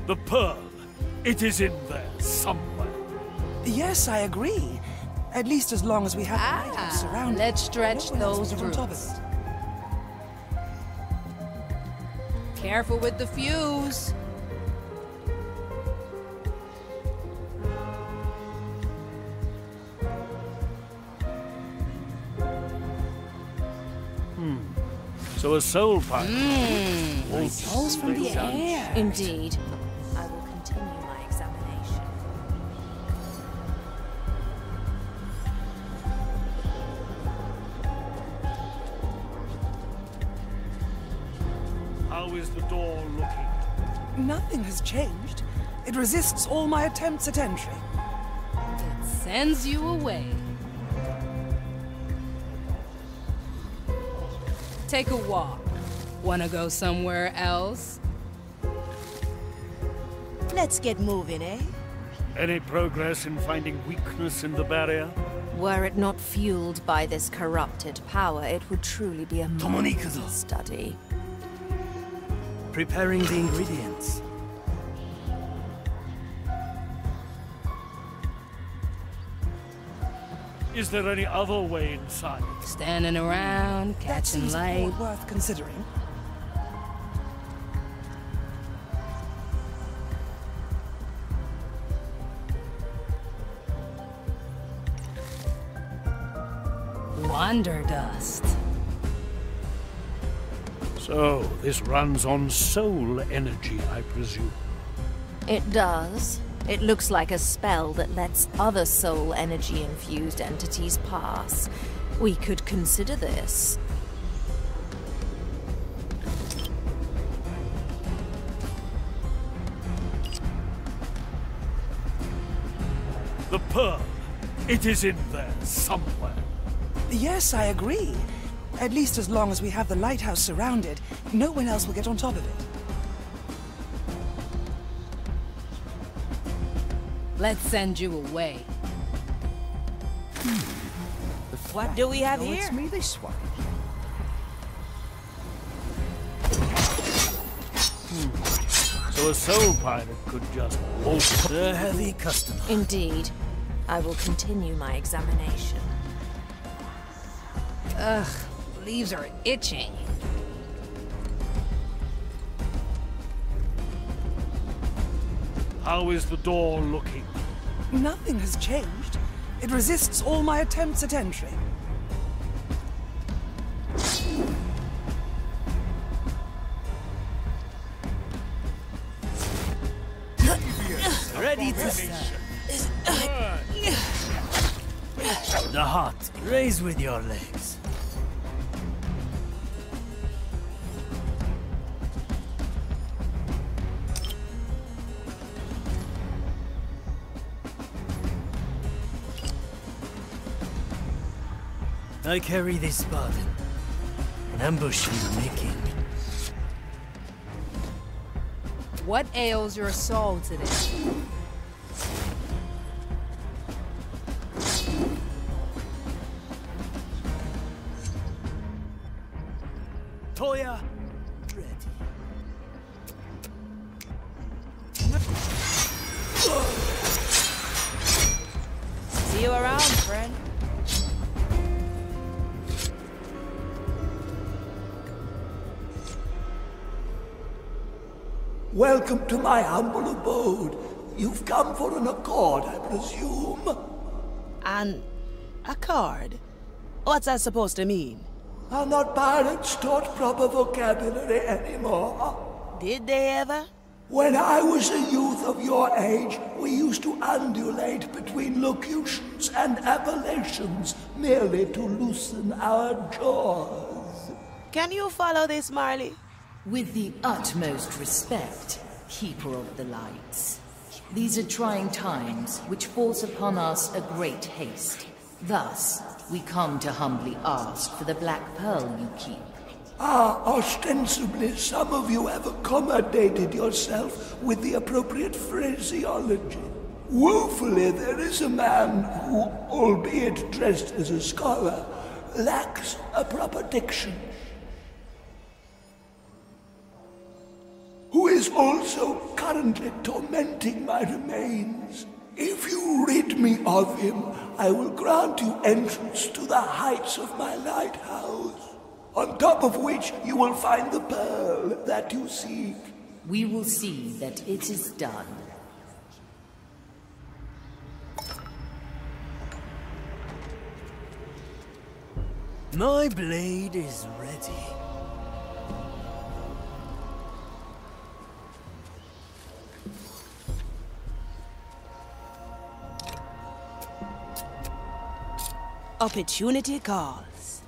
The pearl. It is in there somewhere. Yes, I agree. At least as long as we have the lighthouse surrounded. Let's stretch no one else those will get on top of roots. it. Careful with the fuse. So a soul pirate. Souls from the air. Indeed. I will continue my examination. How is the door looking? Nothing has changed. It resists all my attempts at entry. It sends you away. Take a walk. Wanna go somewhere else? Let's get moving, eh? Any progress in finding weakness in the barrier? Were it not fueled by this corrupted power, it would truly be a marvel to study. Preparing the ingredients. Is there any other way inside? Standing around, That catching seems a light. thought worth considering. Wanderdust. So, this runs on soul energy, I presume. It does. It looks like a spell that lets other soul energy-infused entities pass. We could consider this. The pearl. It is in there somewhere. Yes, I agree. At least as long as we have the lighthouse surrounded, no one else will get on top of it. Let's send you away. What do we have No, here? it's me this one. So a soul pirate could just walk. The heavy customer. Indeed. I will continue my examination. Ugh, leaves are itching. How is the door looking? Nothing has changed. It resists all my attempts at entry. Ready to start. The heart, raise with your legs. I carry this burden. An ambush you're making. What ails your soul today? Toya, ready. See you around, friend. Welcome to my humble abode. You've come for an accord, I presume. An accord? What's that supposed to mean? Are not pirates taught proper vocabulary anymore? Did they ever? When I was a youth of your age, we used to undulate between locutions and appellations merely to loosen our jaws. Can you follow this, Marley? With the utmost respect, Keeper of the Lights. These are trying times which force upon us a great haste. Thus, we come to humbly ask for the black pearl you keep. Ah, ostensibly some of you have accommodated yourself with the appropriate phraseology. Woefully, there is a man who, albeit dressed as a scholar, lacks a proper diction. Who is also currently tormenting my remains. If you rid me of him, I will grant you entrance to the heights of my lighthouse, on top of which you will find the pearl that you seek. We will see that it is done. My blade is ready. Opportunity calls.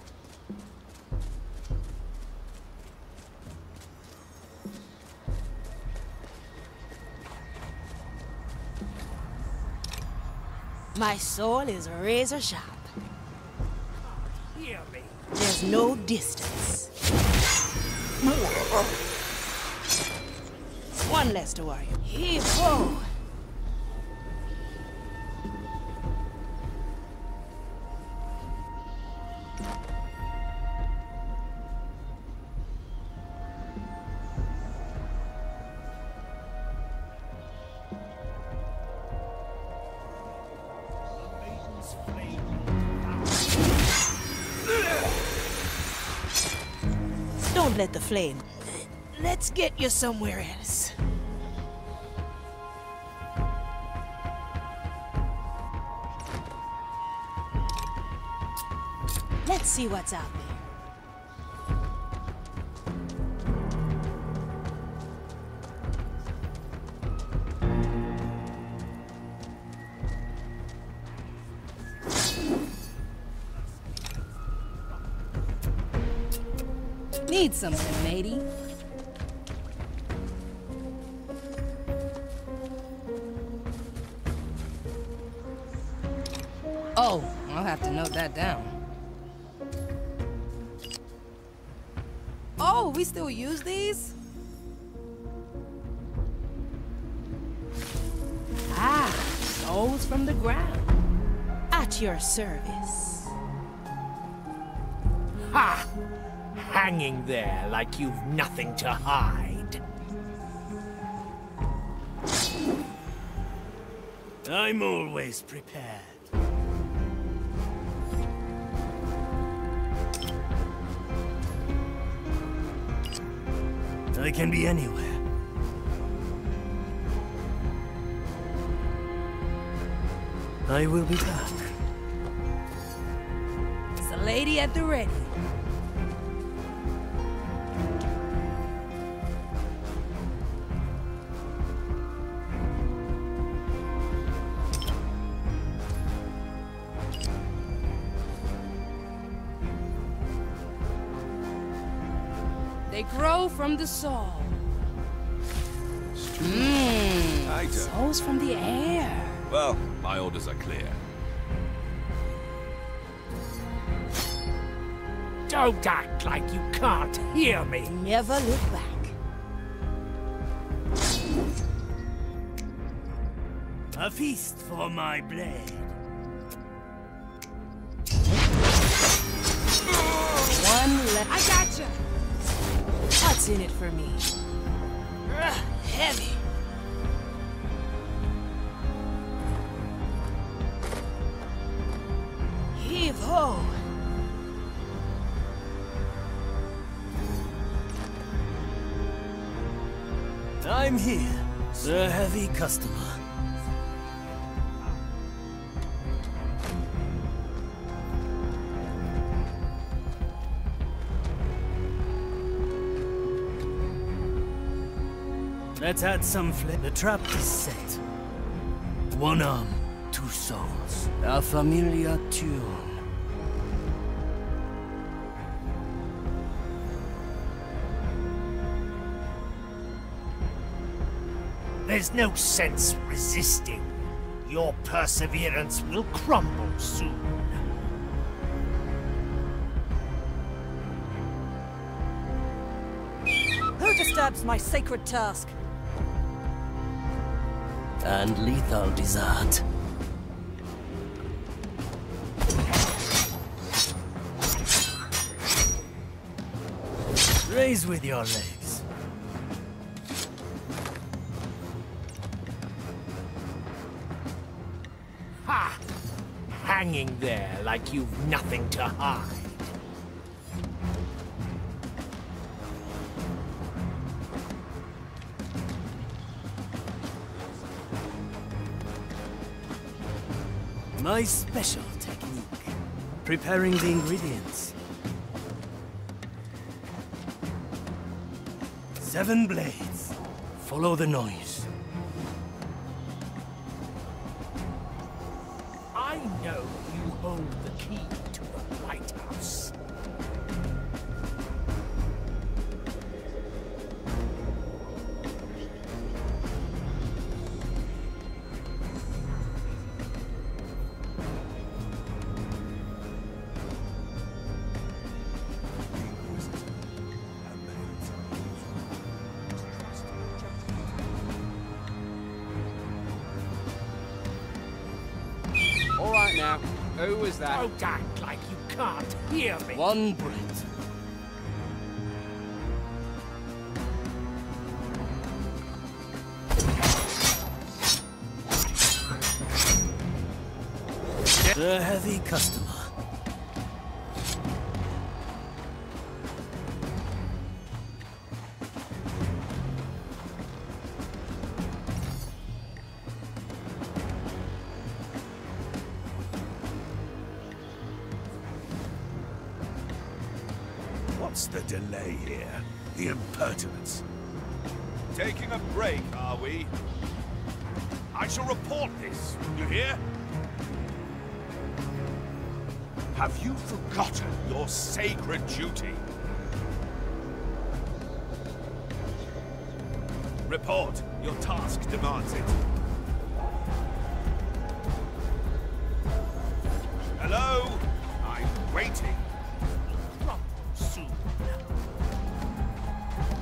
My soul is razor sharp. Hear me. There's no distance. One less to worry. Heave-ho! Don't let the flame. Let's get you somewhere else. Let's see what's out there. Need something, matey. Oh, I'll have to note that down. Oh, we still use these? Ah, souls from the ground. At your service. Ha! Hanging there like you've nothing to hide. I'm always prepared. I can be anywhere. I will be back. It's a lady at the ready. They grow from the soul. Souls from the air. Well, my orders are clear. Don't act like you can't hear me. Never look back. A feast for my blade. I gotcha. What's in it for me? Heavy. Heave ho. I'm here, the heavy customer. Let's add some flavor. The trap is set. One arm, two souls. A familiar tune. There's no sense resisting. Your perseverance will crumble soon. Who disturbs my sacred task? And lethal dessert. Raise with your legs. Ha! Hanging there like you've nothing to hide. My special technique. Preparing the ingredients. 7 blades. Follow the noise. I know you hold the key to the lighthouse. All right now, who was that? Don't act like you can't hear me. One breath. The heavy customer. What's the delay here? The impertinence. Taking a break, are we? I shall report this, you hear? Have you forgotten your sacred duty? Report. Your task demands it. Hello? I'm waiting. Soon.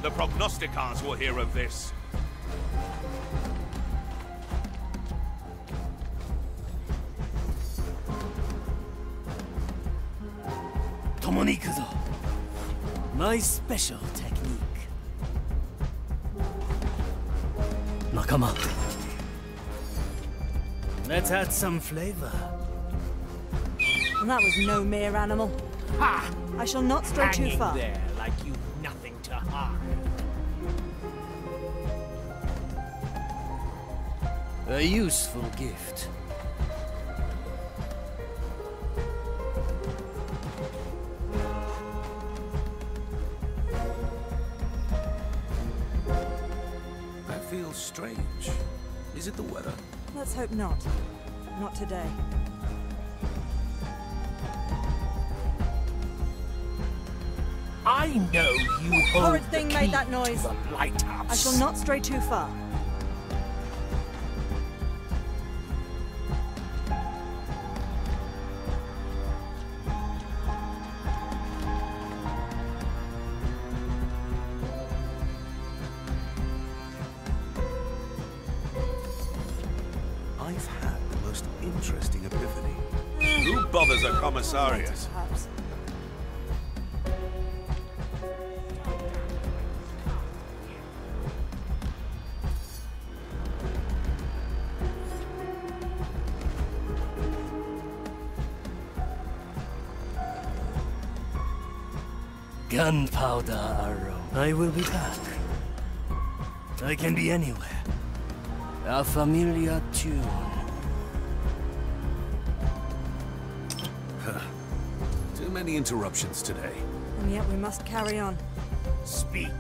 The prognosticars will hear of this. Tomonikuzo. My special technique. Nakama. Let's add some flavor. And that was no mere animal. Ha! I shall not stray too Hanging far. there like you've nothing to hide. A useful gift. That feels strange. Is it the weather? Let's hope not. Not today. I know you hold Horrid the thing key made that noise. to the lighthouse. I shall not stray too far. I've had the most interesting epiphany. Who bothers a commissariat? Perhaps. Gunpowder arrow. I will be back. I can be anywhere. A familiar tune. Too many interruptions today. And yet we must carry on. Speak.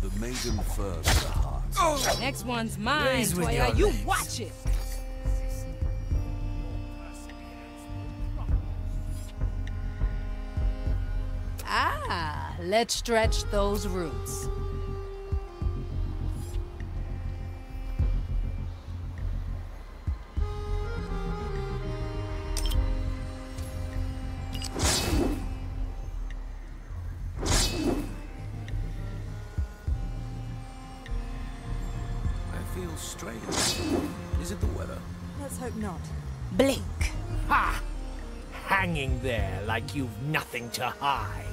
The maiden first the heart. Next one's mine, Raise with Toya. your You legs. watch it. Ah, let's stretch those roots. I feel strange. Is it the weather? Let's hope not. Blink. Ha! Hanging there like you've nothing to hide.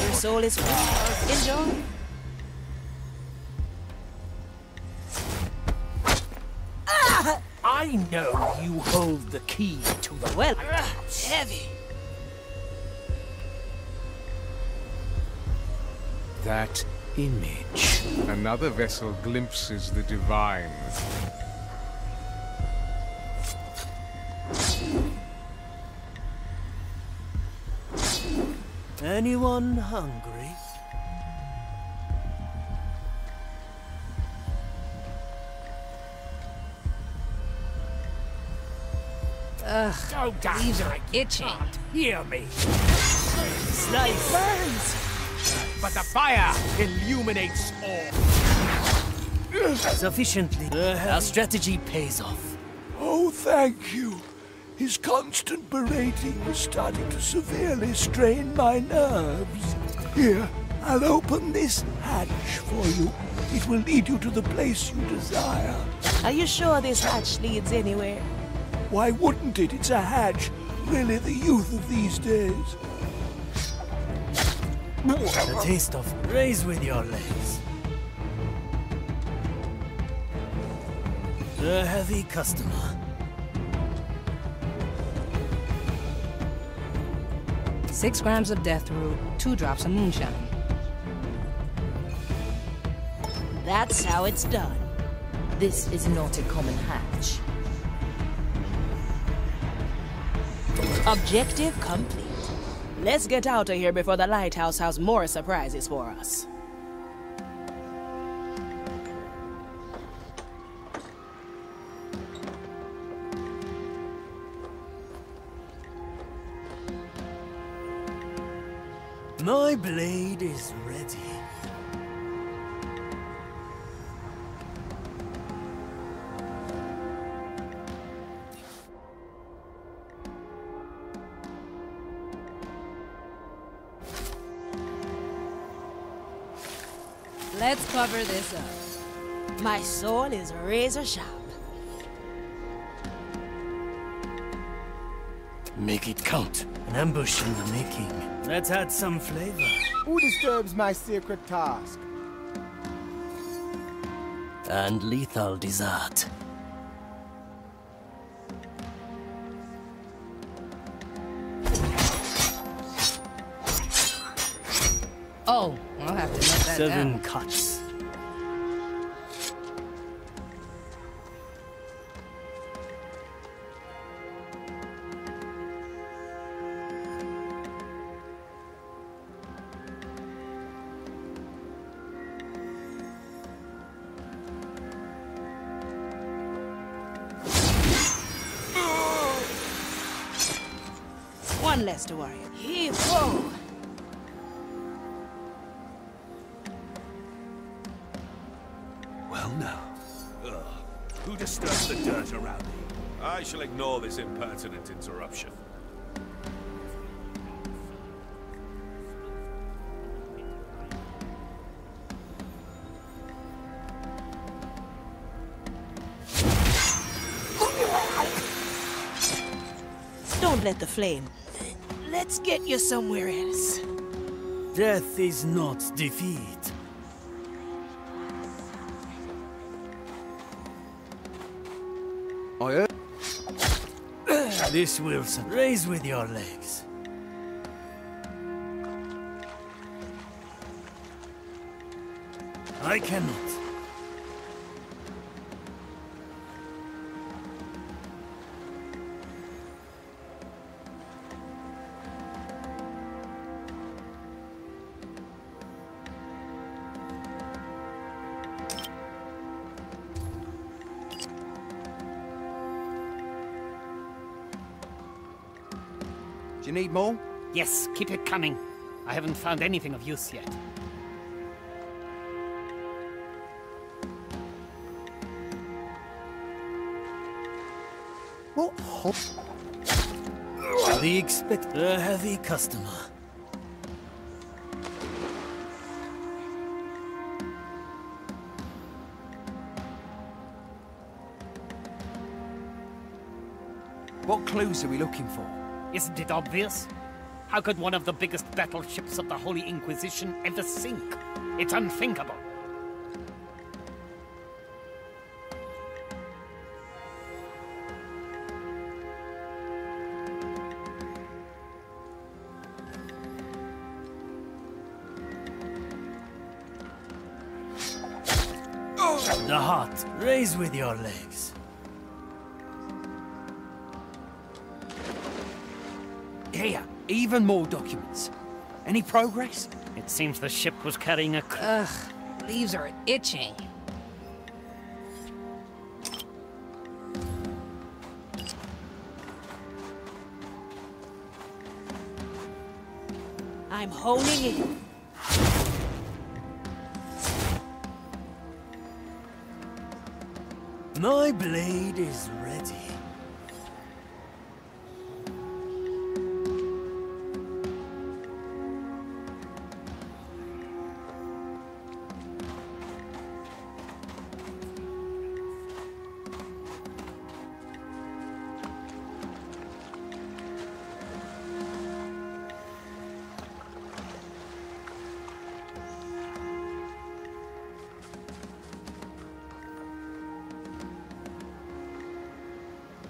Your soul is free. Enjoy. I know you hold the key to the well. Heavy. That image. Another vessel glimpses the divine. Anyone hungry? Ugh, Don't leaves act are like you itching. can't hear me. Slice burns, but the fire illuminates all. Sufficiently. Our strategy pays off. Oh, thank you. His constant berating was starting to severely strain my nerves. Here, I'll open this hatch for you. It will lead you to the place you desire. Are you sure this hatch leads anywhere? Why wouldn't it? It's a hatch. Really the youth of these days. The taste of raise with your legs. A heavy customer. 6 grams of death root, 2 drops of moonshine. That's how it's done. This is not a common hatch. Objective complete. Let's get out of here before the lighthouse has more surprises for us. My blade is ready. Let's cover this up. My soul is razor sharp. Make it count. An ambush in the making. Let's add some flavor. Who disturbs my sacred task? And lethal dessert. Oh, I'll have to note that 7 down. cuts. One less to worry. Whoa! Well now. Who disturbs the dirt around me? I shall ignore this impertinent interruption. Don't let the flame. Let's get you somewhere else. Death is not defeat. I heard. This, Wilson. Raise with your legs. I cannot. Do you need more? Yes, keep it coming. I haven't found anything of use yet. What? We expect a heavy customer. What clues are we looking for? Isn't it obvious? How could one of the biggest battleships of the Holy Inquisition ever sink? It's unthinkable. The heart. Raise with your legs. Here, even more documents. Any progress? It seems the ship was carrying a... Ugh, leaves are itching. I'm honing in. My blade is ready.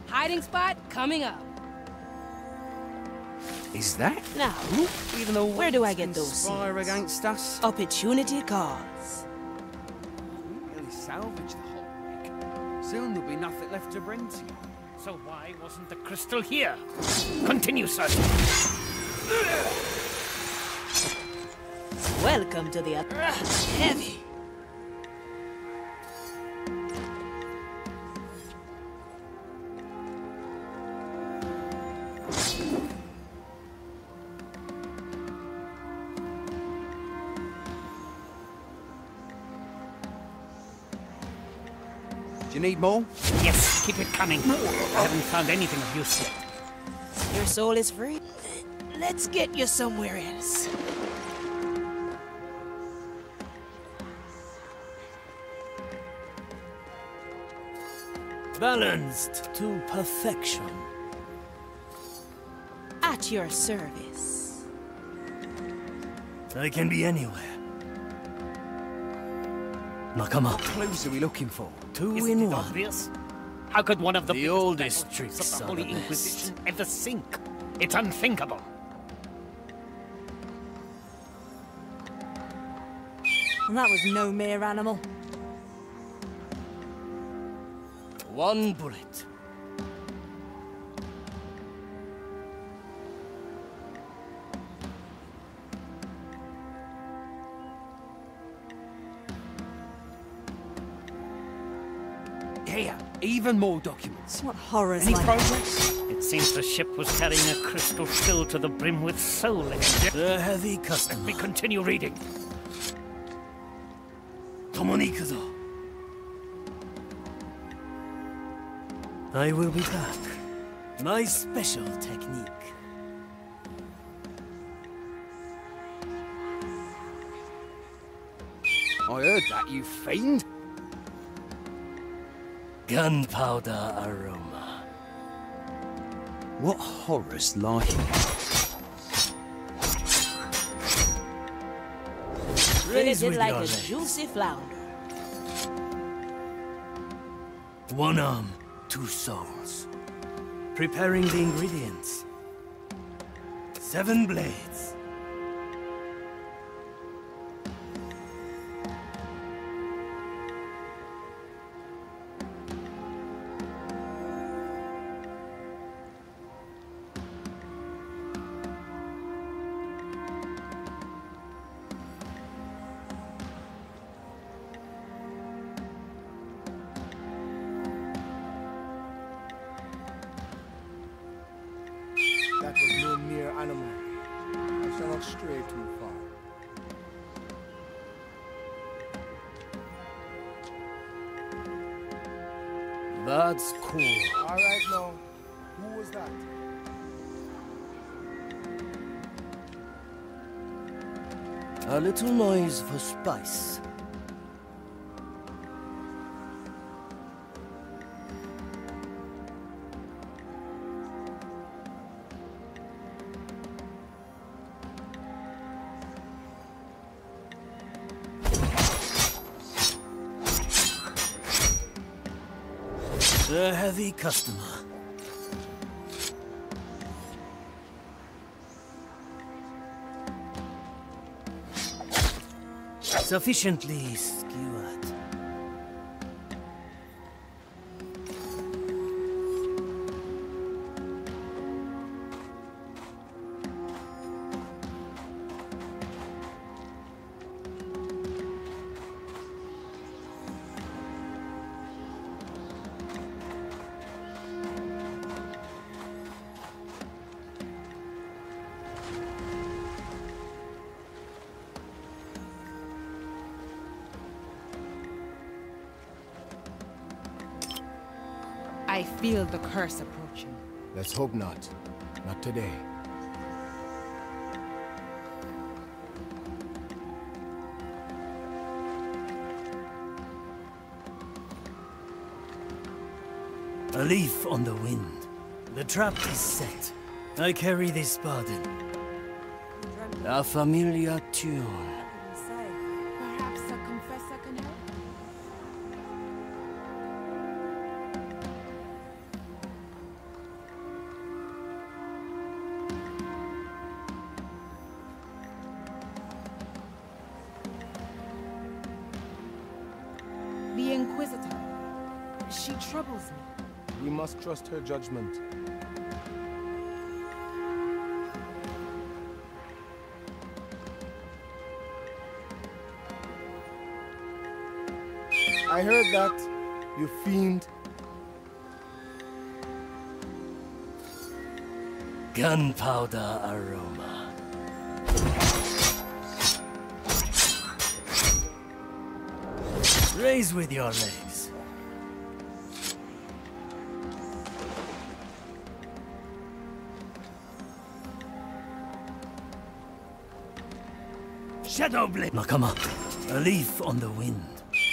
Hiding spot coming up. Is that? Now, Even though where do I get those conspire seeds? against us? Opportunity calls. Really salvage the whole rig. Soon there'll be nothing left to bring to you. So why wasn't the crystal here? Continue searching. Welcome to the heavy. Do you need more? Yes, keep it coming. I haven't found anything of use yet. Your soul is free. Let's get you somewhere else. Balanced to perfection. At your service. I can be anywhere. Nakama. What clues are we looking for? Two Isn't in it one. obvious? How could one of the biggest oldest battleships tricks of the are Holy the best. Inquisition ever sink? It's unthinkable. That was no mere animal. One bullet. Here, even more documents. What horrors Any like progress? It seems the ship was carrying a crystal filled to the brim with soul energy. The heavy customer. Let me continue reading. Tomonikuzo. I will be back. My special technique. I heard that, you fiend. Gunpowder aroma. What horrors lie here? Raise with like your a legs. juicy flounder. One arm, two souls. Preparing the ingredients. 7 blades. That was no mere animal. I shall not stray too far. That's cool. All right, now, who was that? A little noise for spice. The heavy customer. Sufficiently skewered. I feel the curse approaching. Let's hope not. Not today. A leaf on the wind. The trap is set. I carry this burden. A familiar tune. Perhaps a confessor can help? The Inquisitor. She troubles me. We must trust her judgment. I heard that, you fiend. Gunpowder aroma. Raise with your legs. Shadow blade. Nakama, a leaf on the wind.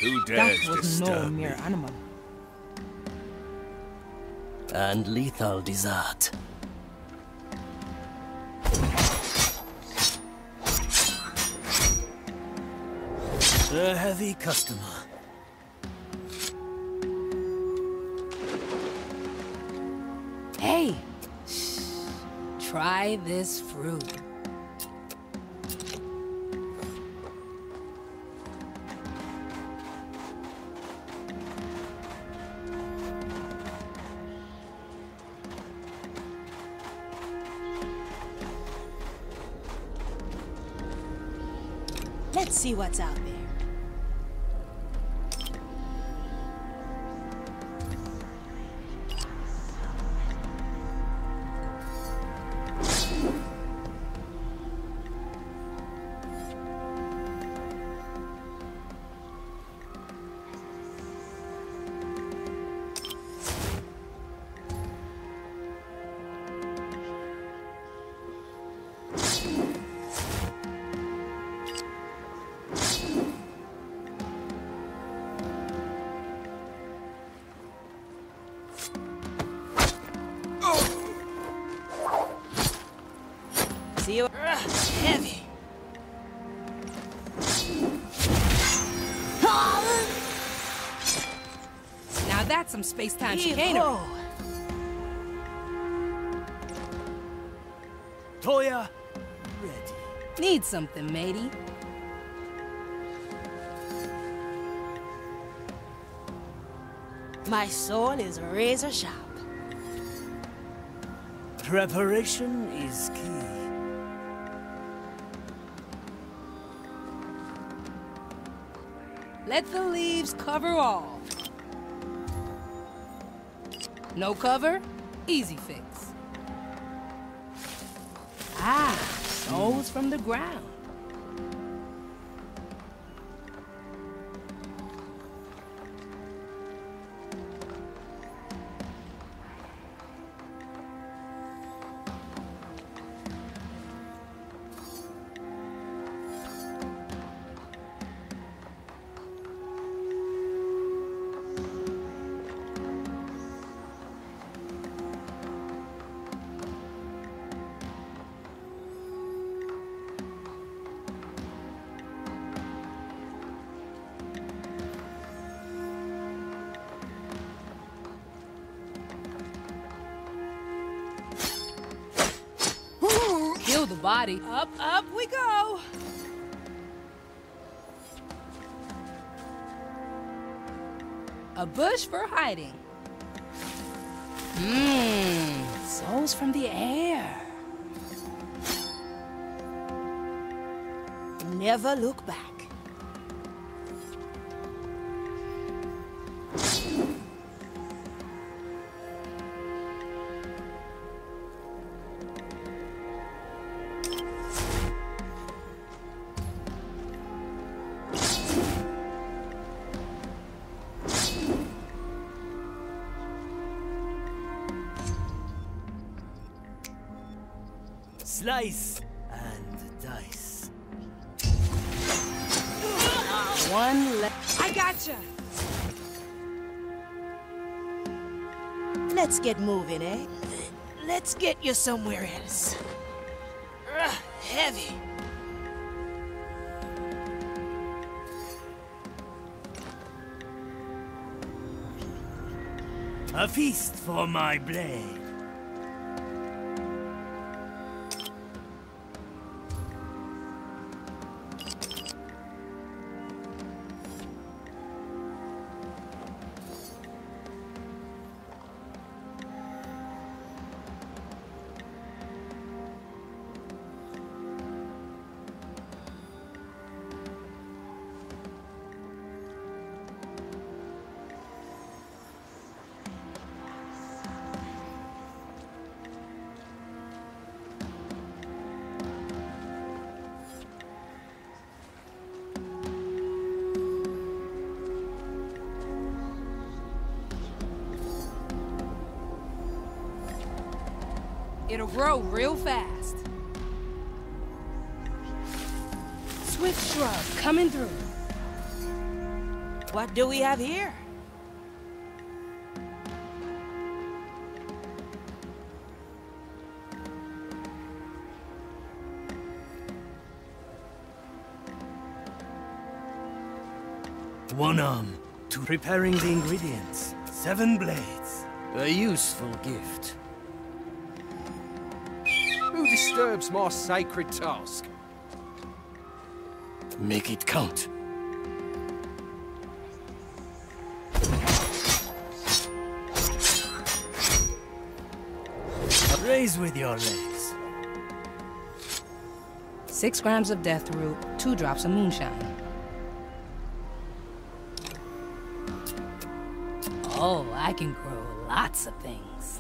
Who That dares was no disturb mere me? animal. and lethal dessert. A heavy customer. Hey! Try this fruit. Let's see what's out there. See you. Heavy. Now that's some space-time chicanery. Toya, ready. Need something, matey. My soul is razor sharp. Preparation is key. Let the leaves cover all. No cover? Easy fix. Ah, souls from the ground. Kill the body. Up, up we go. A bush for hiding. Souls from the air. Never look back. Slice and dice. One left. I gotcha. Let's get moving, eh? Let's get you somewhere else. Heavy. A feast for my blade. It'll grow real fast. Swift shrub coming through. What do we have here? 1 arm, to preparing the ingredients. 7 blades. A useful gift. Who disturbs my sacred task? Make it count. Raise with your legs. 6 grams of death root, 2 drops of moonshine. Oh, I can grow lots of things.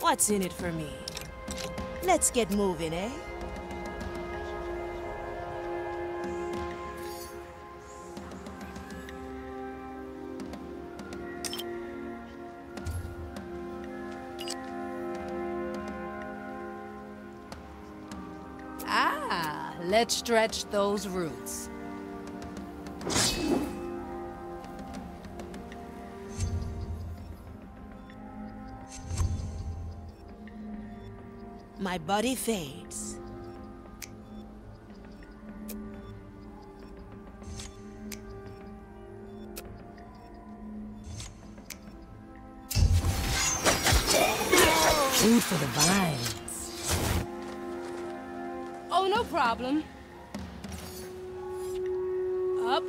What's in it for me? Let's get moving, eh? Ah, let's stretch those roots. My body fades. Food for the vines. Oh, no problem.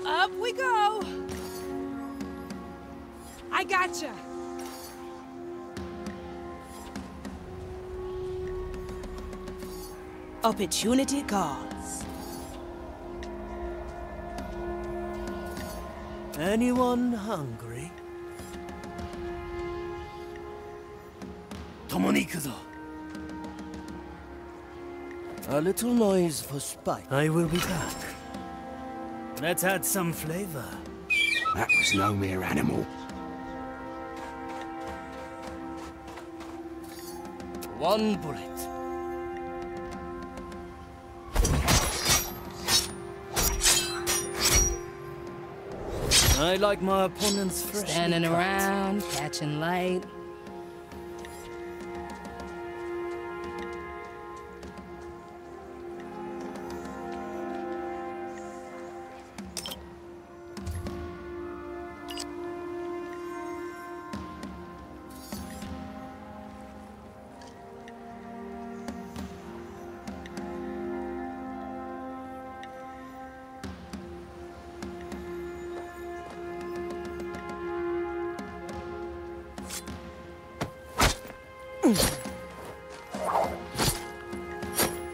Up we go. I gotcha. Opportunity calls. Anyone hungry? Tomonikuzo. A little noise for spite. I will be back. Let's add some flavor. That was no mere animal. One bullet. I like my opponents fresh. Standing around, catching light.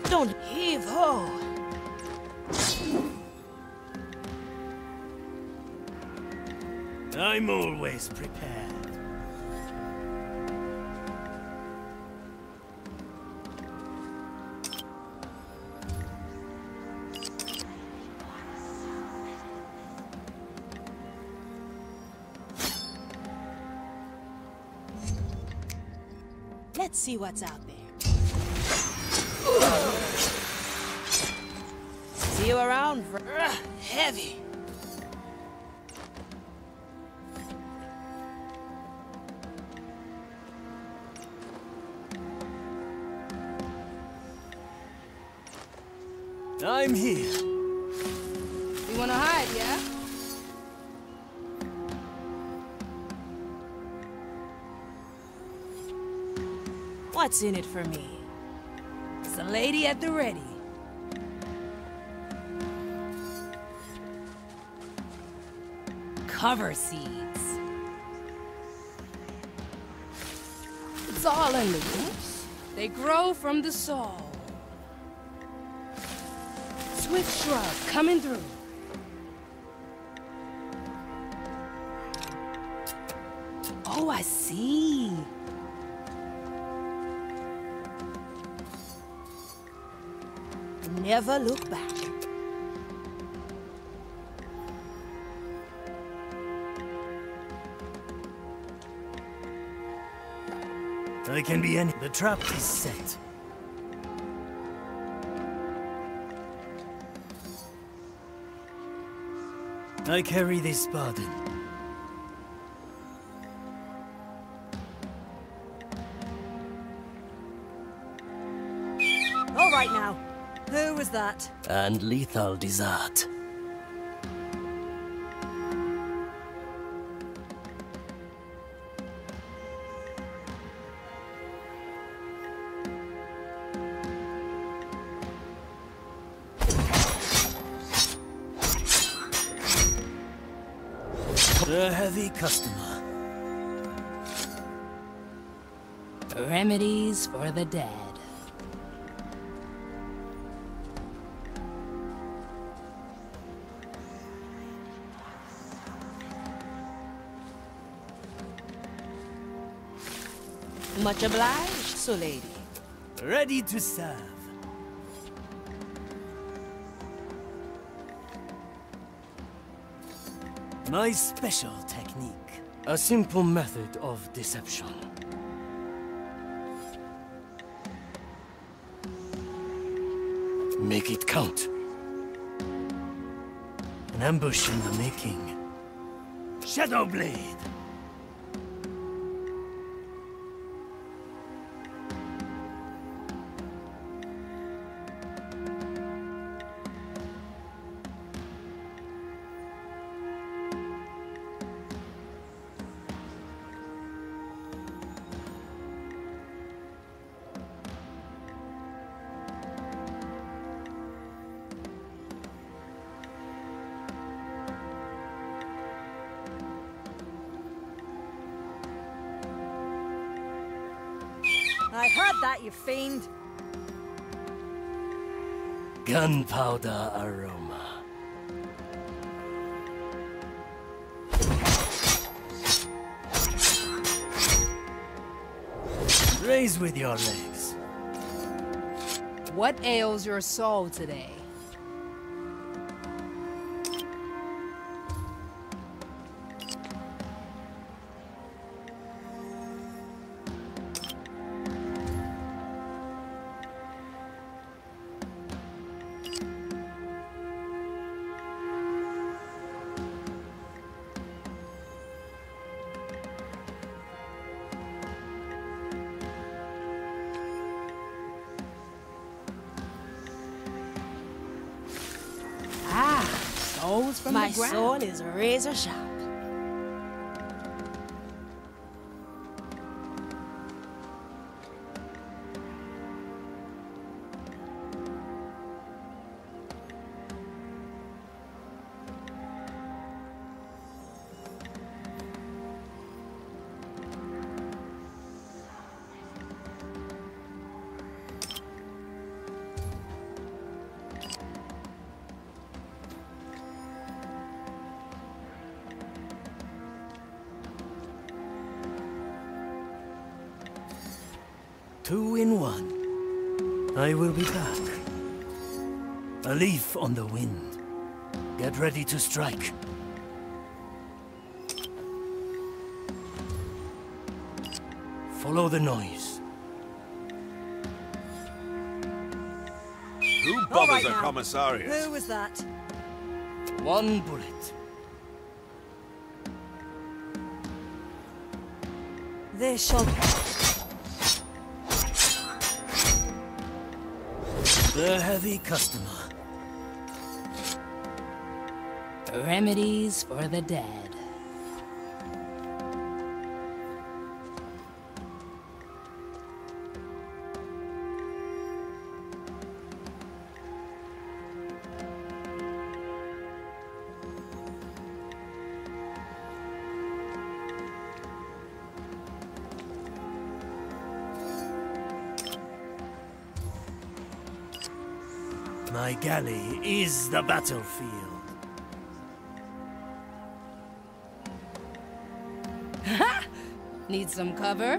Don't heave ho. I'm always prepared. Let's see what's out there. See you around for heavy. I'm here. You wanna hide, yeah? What's in it for me? It's a lady at the ready. Cover seeds. It's all in the roots. They grow from the soul. Swift shrub coming through. Oh, I see. Never look back. I can be any. The trap is set. I carry this burden. right now. Who was that? And lethal desert. A heavy customer. Remedies for the dead. Much obliged, so lady. Ready to serve. My special technique. A simple method of deception. Make it count. An ambush in the making. Shadowblade! I heard that, you fiend. Gunpowder aroma. Raise with your legs. What ails your soul today? Souls from My the ground. soul is razor sharp. Two in one. I will be back. A leaf on the wind. Get ready to strike. Follow the noise. Who All bothers right a now. commissariat? Who was that? One bullet. This shall... The heavy customer. Remedies for the dead. My galley is the battlefield. Need some cover?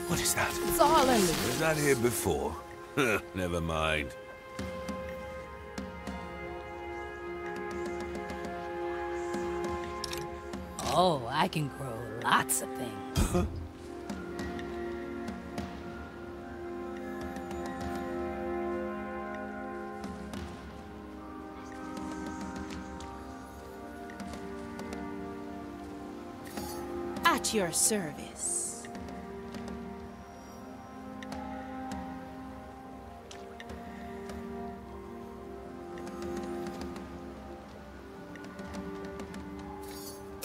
What is that? It's all in the... Was that here before? Never mind. Oh, I can grow lots of things. At your service.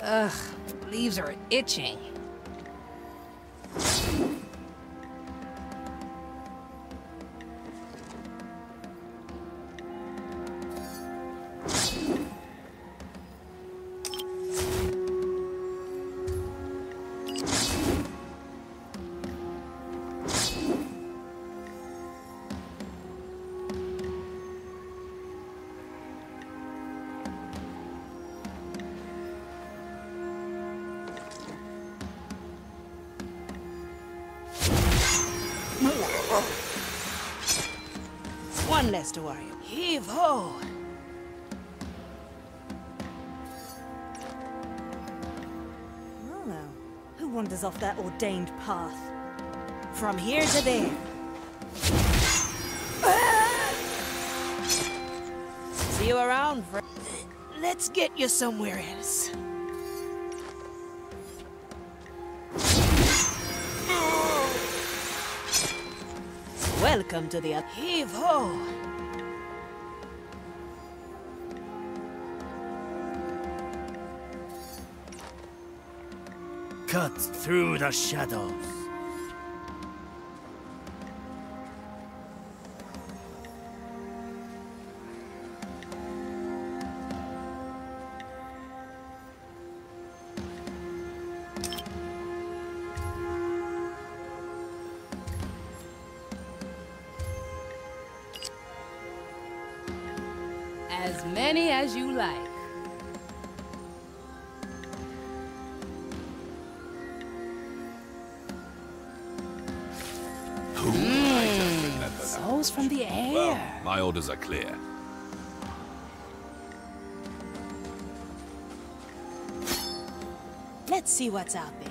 Ugh, leaves are itching. One less to worry. Heave ho! Oh no. Who wanders off that ordained path? From here to there. See you around, friend. Let's get you somewhere else. Welcome to the heave ho. Cut through the shadows. As many as you like. Souls from the air. Well, my orders are clear. Let's see what's out there.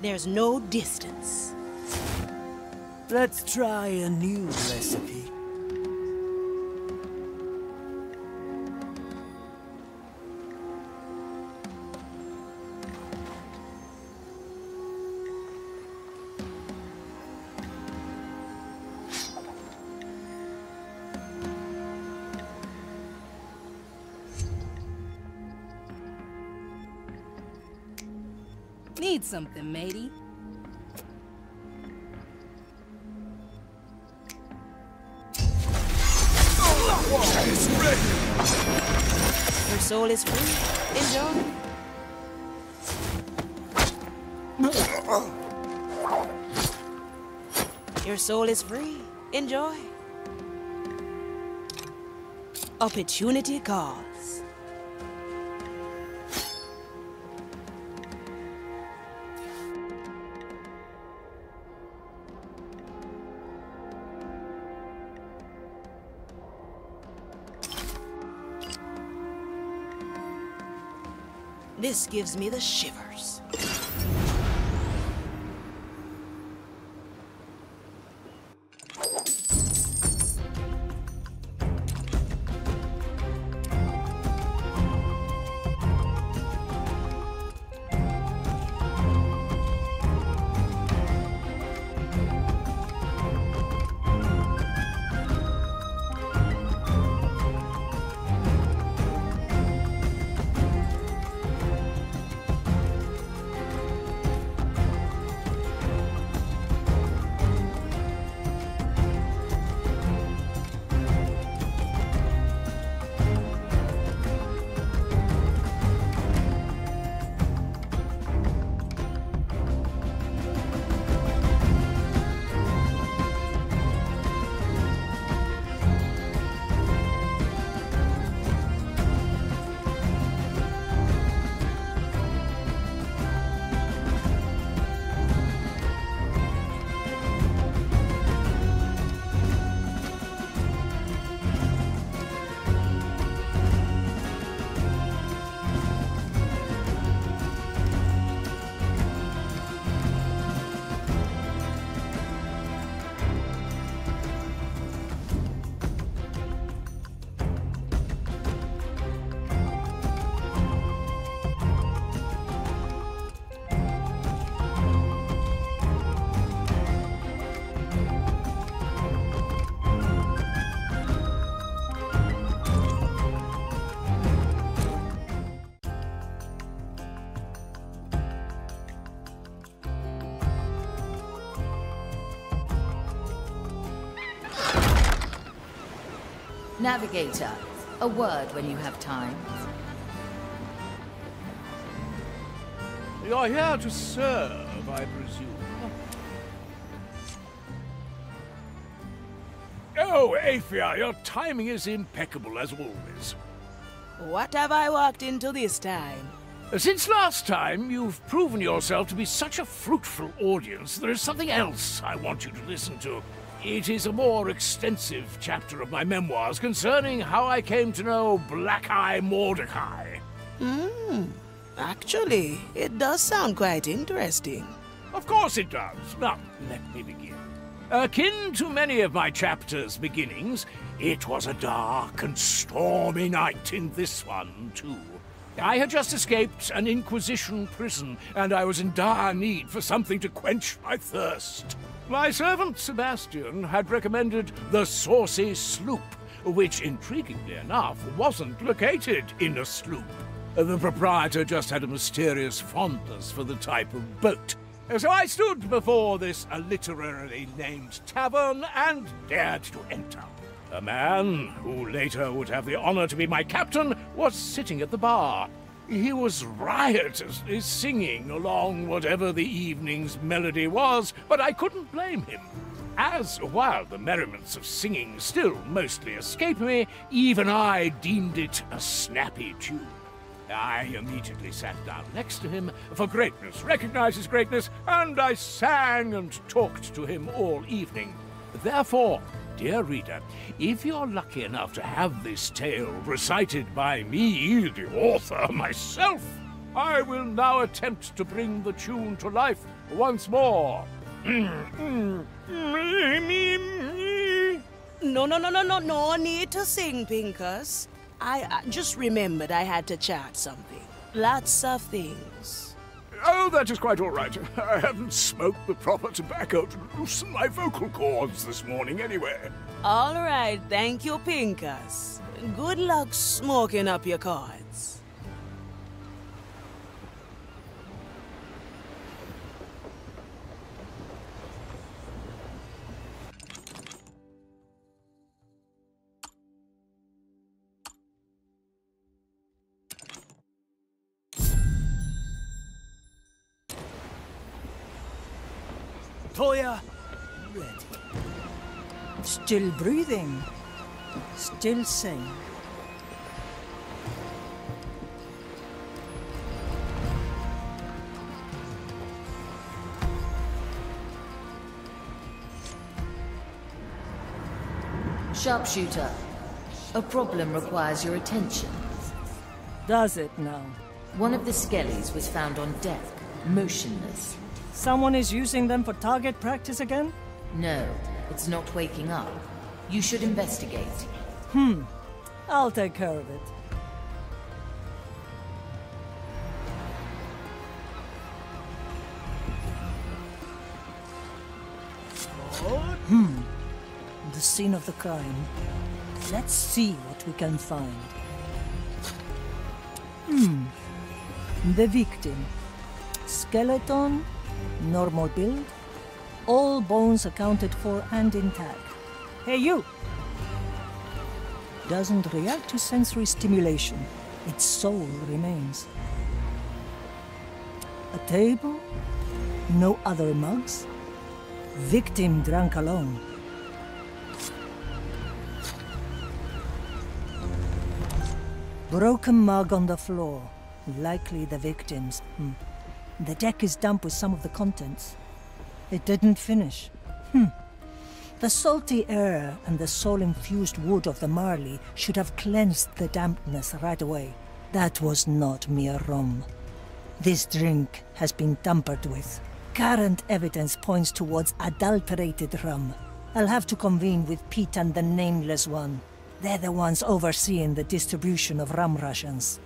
There's no distance. Let's try a new recipe. Need something, matey? Your soul is free. Enjoy. Your soul is free. Enjoy. Opportunity calls. This gives me the shivers. Navigator, a word when you have time. You're here to serve, I presume. Oh, Afia, your timing is impeccable as always. What have I walked into this time? Since last time, you've proven yourself to be such a fruitful audience, there is something else I want you to listen to. It is a more extensive chapter of my memoirs concerning how I came to know Black Eye Mordecai. Actually, it does sound quite interesting. Of course it does. Now, let me begin. Akin to many of my chapters' beginnings, it was a dark and stormy night in this one, too. I had just escaped an Inquisition prison, and I was in dire need for something to quench my thirst. My servant, Sebastian, had recommended the Saucy Sloop, which, intriguingly enough, wasn't located in a sloop. The proprietor just had a mysterious fondness for the type of boat. So I stood before this alliteratively named tavern and dared to enter. A man, who later would have the honor to be my captain, was sitting at the bar. He was riotously singing along whatever the evening's melody was, but I couldn't blame him. As, while the merriments of singing still mostly escape me, even I deemed it a snappy tune. I immediately sat down next to him, for greatness recognizes greatness, and I sang and talked to him all evening. Therefore, dear reader, if you're lucky enough to have this tale recited by me, the author myself, I will now attempt to bring the tune to life once more. No need to sing, Pincus. I just remembered I had to chart something. Lots of things. Oh, that is quite all right. I haven't smoked the proper tobacco to loosen my vocal cords this morning anyway. All right, thank you, Pincus. Good luck smoking up your cords. Toya, ready. Still breathing. Still sane. Sharpshooter, a problem requires your attention. Does it now? One of the skellies was found on deck, motionless. Someone is using them for target practice again? No, it's not waking up. You should investigate. I'll take care of it. The scene of the crime. Let's see what we can find. The victim. Skeleton, normal build, all bones accounted for and intact. Hey, you! Doesn't react to sensory stimulation. Its soul remains. A table, no other mugs. Victim drank alone. Broken mug on the floor, likely the victim's. The deck is damp with some of the contents. It didn't finish. The salty air and the soul-infused wood of the Marley should have cleansed the dampness right away. That was not mere rum. This drink has been tampered with. Current evidence points towards adulterated rum. I'll have to convene with Pete and the Nameless One. They're the ones overseeing the distribution of rum rations.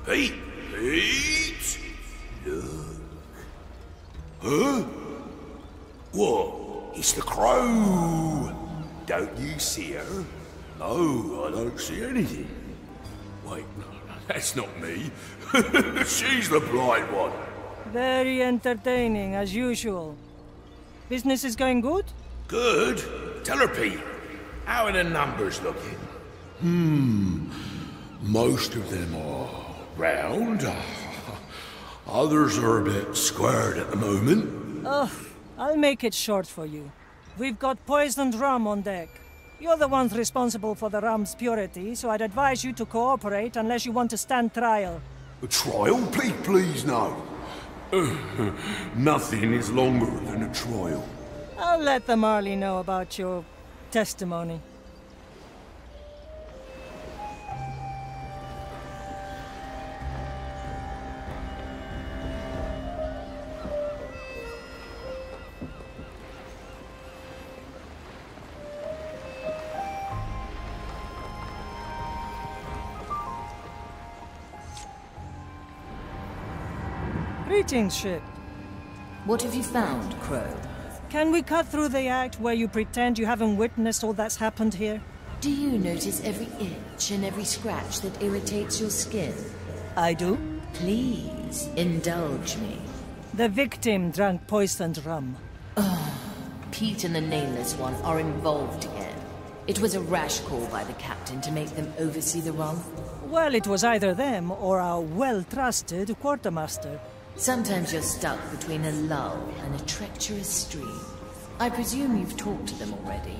Pete! Look. Huh? What? It's the crow! don't you see her? No, I don't see anything. Wait, no, that's not me. She's the blind one. Very entertaining, as usual. Business is going good? Good? Tell her, Pete. How are the numbers looking? Most of them are round. Others are a bit squared at the moment. Oh, I'll make it short for you. We've got poisoned rum on deck. You're the ones responsible for the rum's purity, so I'd advise you to cooperate unless you want to stand trial. A trial? Please, no. Nothing is longer than a trial. I'll let the Marley know about your testimony. Greetings, ship. What have you found, Crow? Can we cut through the act where you pretend you haven't witnessed all that's happened here? Do you notice every itch and every scratch that irritates your skin? I do. Please, indulge me. The victim drank poisoned rum. Pete and the Nameless One are involved again. It was a rash call by the captain to make them oversee the rum. Well, it was either them or our well-trusted quartermaster. Sometimes you're stuck between a lull and a treacherous stream. I presume you've talked to them already.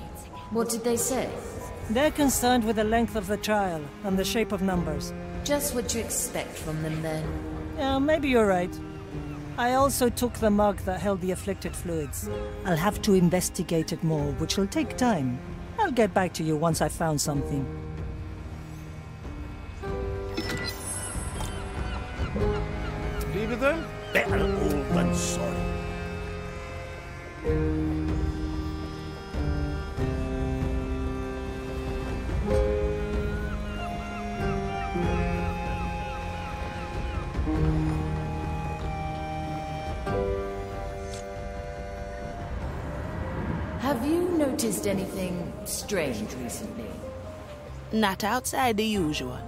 What did they say? They're concerned with the length of the trial and the shape of numbers. Just what you expect from them, then. Yeah, maybe you're right. I also took the mug that held the afflicted fluids. I'll have to investigate it more, which will take time. I'll get back to you once I've found something. Leave it then? Better old than sorry. Have you noticed anything strange recently? Not outside the usual.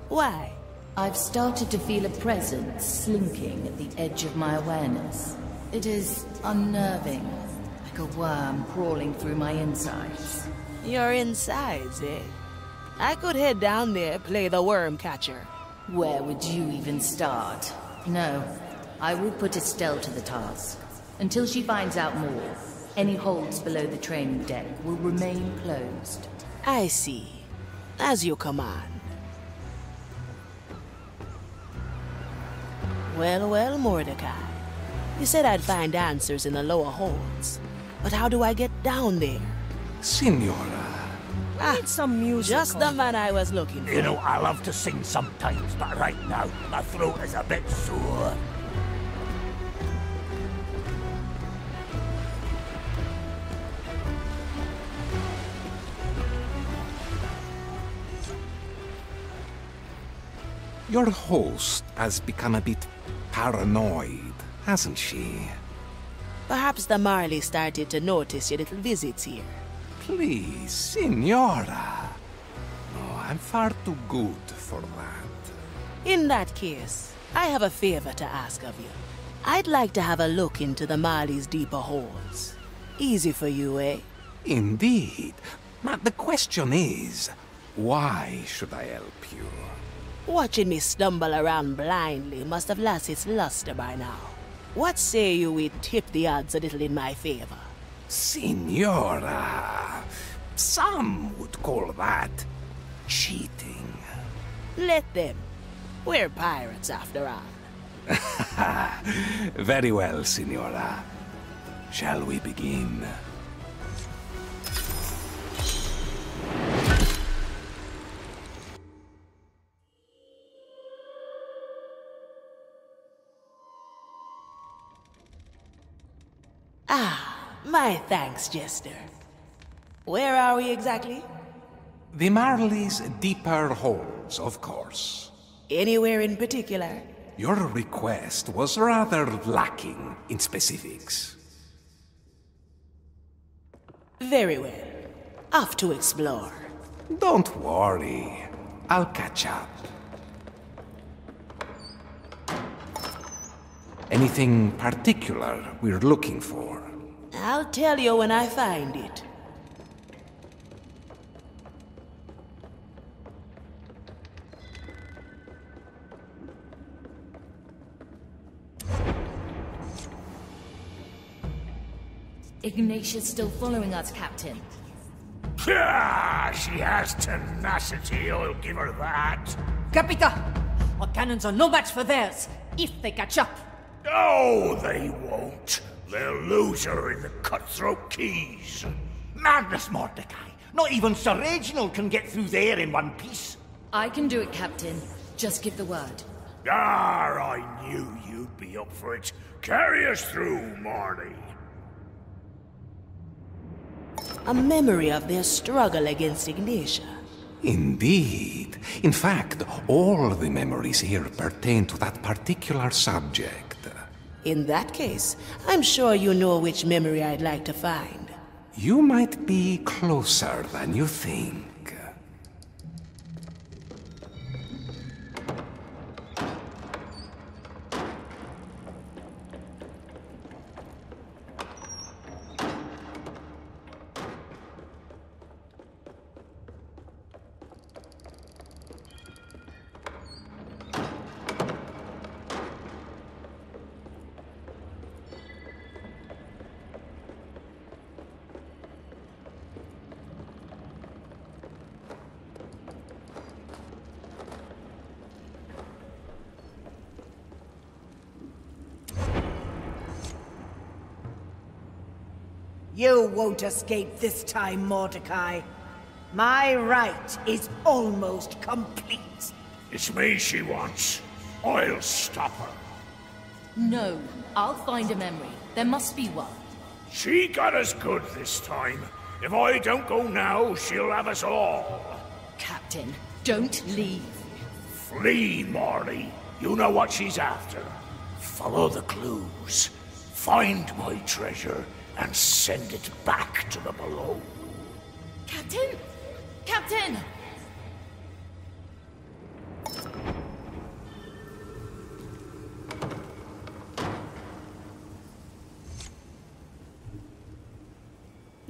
Why? I've started to feel a presence slinking at the edge of my awareness. It is unnerving, like a worm crawling through my insides. Your insides, eh? I could head down there, play the worm catcher. Where would you even start? No, I will put Estelle to the task. Until she finds out more, any holds below the training deck will remain closed. I see. As you command. Well, Mordecai. You said I'd find answers in the lower holds. But how do I get down there? Signora. Need some music. Just the man I was looking for. You know, I love to sing sometimes, but right now, my throat is a bit sore. Your host has become a bit paranoid, hasn't she? Perhaps the Marley started to notice your little visits here. Please, Signora. No, I'm far too good for that. In that case, I have a favor to ask of you. I'd like to have a look into the Marley's deeper holes. Easy for you, eh? Indeed. But the question is, why should I help you? Watching me stumble around blindly must have lost its luster by now. What say you we tip the odds a little in my favor? Signora, some would call that cheating. Let them. We're pirates after all. Very well, Signora. Shall we begin? My thanks, Jester. Where are we exactly? The Marley's deeper holes, of course. Anywhere in particular? Your request was rather lacking in specifics. Very well. Off to explore. Don't worry. I'll catch up. Anything particular we're looking for? I'll tell you when I find it. Ignatia's still following us, Captain. Ah, she has tenacity, I'll give her that. Capita! Our cannons are no match for theirs, if they catch up. No, they won't. They'll lose her in the cutthroat keys. Madness, Mordecai. Not even Sir Reginald can get through there in one piece. I can do it, Captain. Just give the word. I knew you'd be up for it. Carry us through, Marnie. A memory of their struggle against Ignatia. Indeed. In fact, all the memories here pertain to that particular subject. In that case, I'm sure you know which memory I'd like to find. You might be closer than you think. You won't escape this time, Mordecai. My right is almost complete. It's me she wants. I'll stop her. No, I'll find a memory. There must be one. She got us good this time. If I don't go now, she'll have us all. Captain, don't leave. Flee, Marley. You know what she's after. Follow the clues. Find my treasure and send it back to the below. Captain? Captain!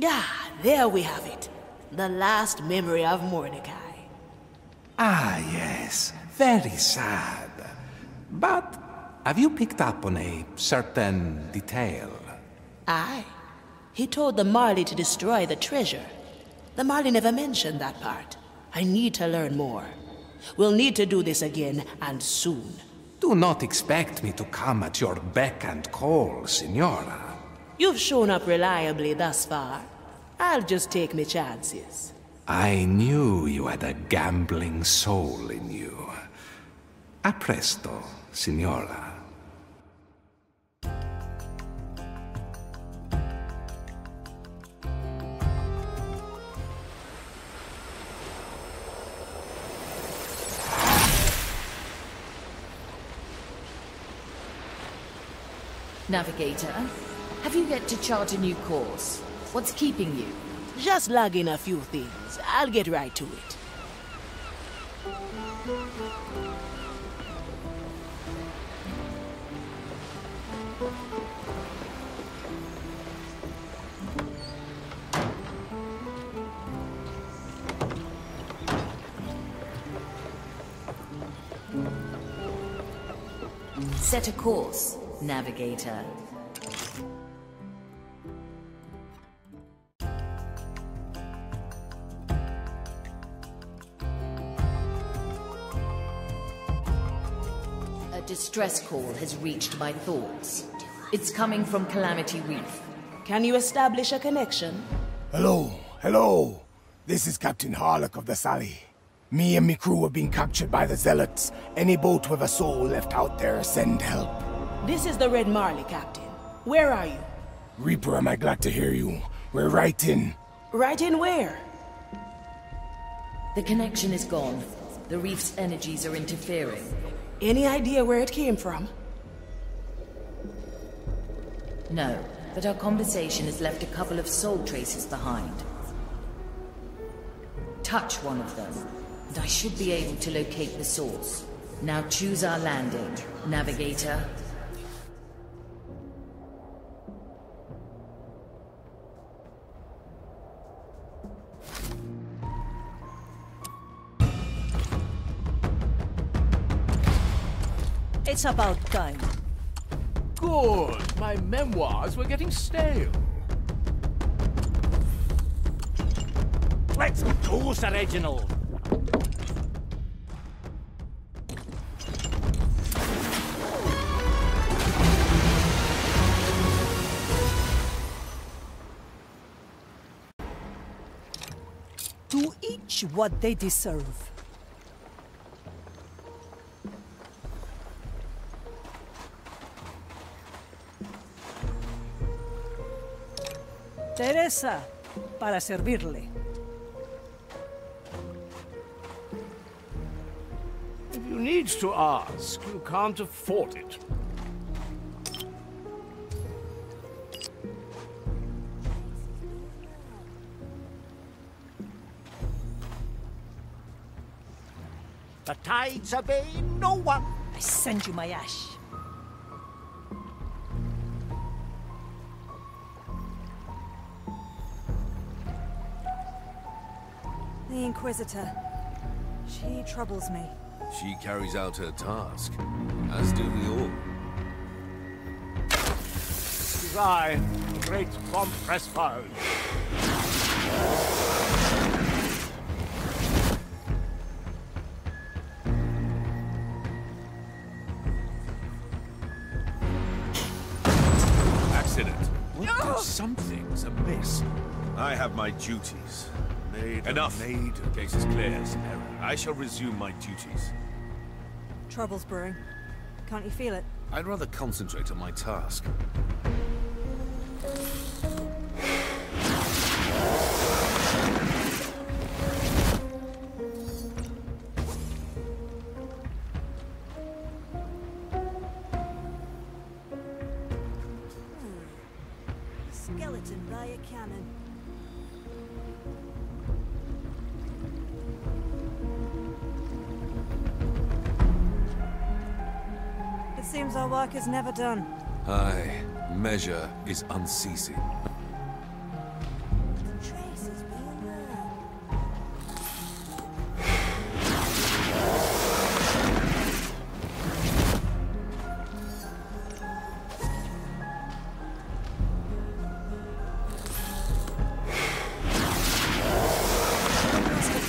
Ah, there we have it. The last memory of Mordecai. Ah, yes. Very sad. But have you picked up on a certain detail? Aye. He told the Marley to destroy the treasure. The Marley never mentioned that part. I need to learn more. We'll need to do this again, and soon. Do not expect me to come at your beck and call, Signora. You've shown up reliably thus far. I'll just take my chances. I knew you had a gambling soul in you. A presto, Signora. Navigator, have you yet to chart a new course? What's keeping you? Just log in a few things. I'll get right to it. Set a course, Navigator. A distress call has reached my thoughts. It's coming from Calamity Reef. Can you establish a connection? Hello, hello. This is Captain Harlock of the Sally. Me and me crew have been captured by the Zealots. Any boat with a soul left out there, send help. This is the Red Marley, Captain. Where are you? Reaper, am I glad to hear you. We're right in. Right in where? The connection is gone. The reef's energies are interfering. Any idea where it came from? No, but our conversation has left a couple of soul traces behind. Touch one of them, and I should be able to locate the source. Now choose our landing, navigator. It's about time. Good. My memoirs were getting stale. Let's go, Sir Reginald. To each what they deserve. Teresa, para servirle. If you need to ask, you can't afford it. The tides obey no one. I send you my ash. The Inquisitor. She troubles me. She carries out her task, as do we all. It is I, the great Von Pressfeld. Accident. Something's amiss. I have my duties. Enough. Case is clear, Scenario. I shall resume my duties. Trouble's brewing. Can't you feel it? I'd rather concentrate on my task. Skeleton by a cannon. It seems our work is never done. Aye, measure is unceasing. Traces being there.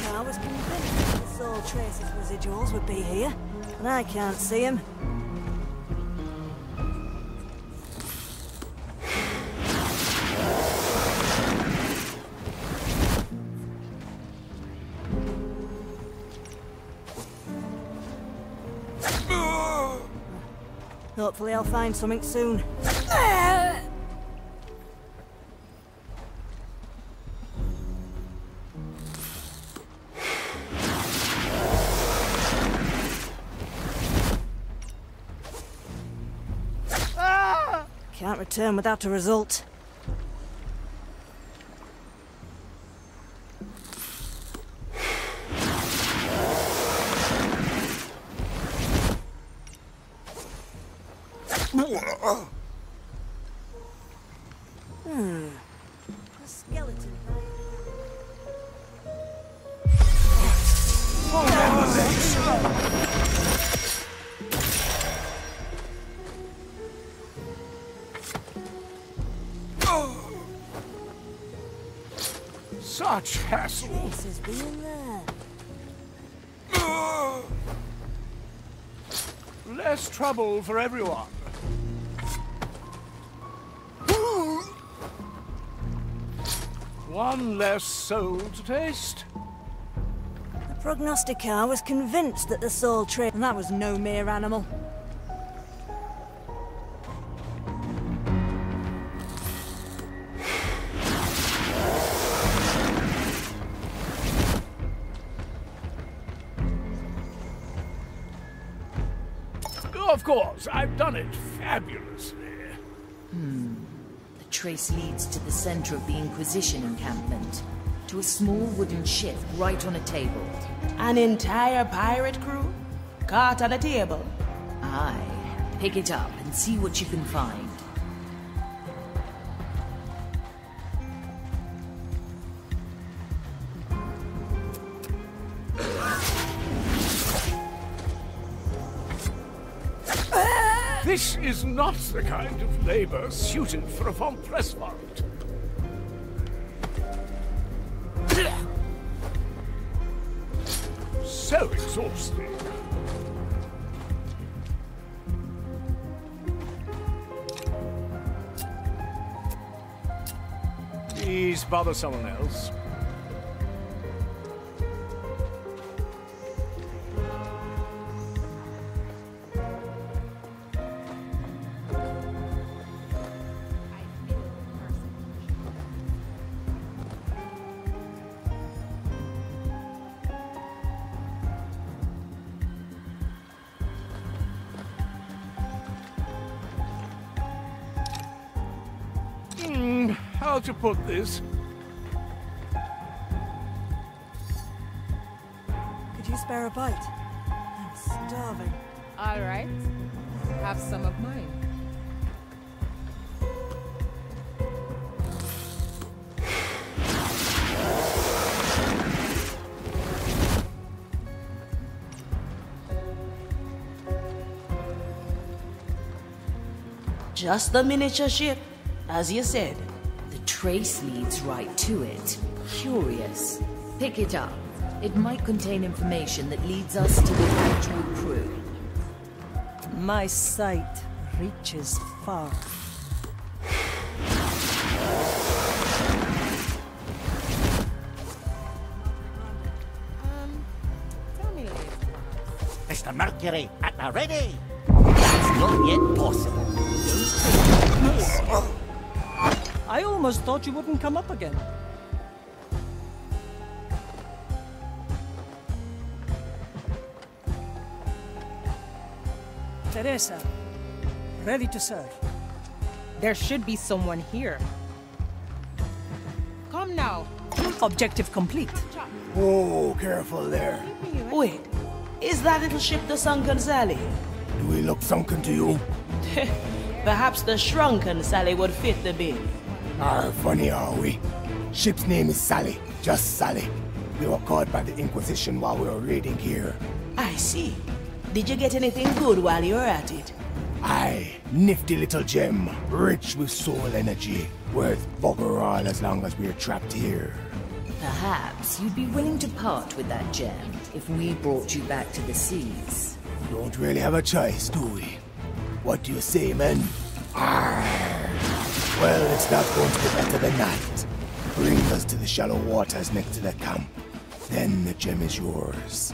I was convinced the Soul Traces residuals would be here, but I can't see them. Hopefully I'll find something soon. Can't return without a result. A skeleton. Such hassle. Traces being there. Less trouble for everyone. One less soul to taste. The prognosticar was convinced that the soul trade, and that was no mere animal. Of course, I've done it fabulously. The trace leads to the center of the Inquisition encampment. to a small wooden ship right on a table. An entire pirate crew? Caught on a table? Aye. Pick it up and see what you can find. This is not the kind of labor suited for a von Presswald. So exhausting. Please bother someone else. How to put this? Could you spare a bite? I'm starving. All right. Have some of mine. Just the miniature ship, as you said. The trace leads right to it. Curious. Pick it up. It might contain information that leads us to the actual crew. My sight reaches far. Tell me later. Mr. Mercury, at the ready. That's not yet possible. I almost thought you wouldn't come up again. Teresa, ready to serve. There should be someone here. Come now. Objective complete. Oh, careful there. Wait, is that little ship the Sunken Sally? Do we look sunken to you? Perhaps the Shrunken Sally would fit the bill. Funny are we? Ship's name is Sally, just Sally. We were caught by the Inquisition while we were raiding here. I see. Did you get anything good while you were at it? Aye, nifty little gem, rich with soul energy, worth bugger all as long as we're trapped here. Perhaps you'd be willing to part with that gem if we brought you back to the seas. Don't really have a choice, do we? What do you say, men? Arr! Well, it's not going to be better than that. Bring us to the shallow waters next to the camp. Then the gem is yours.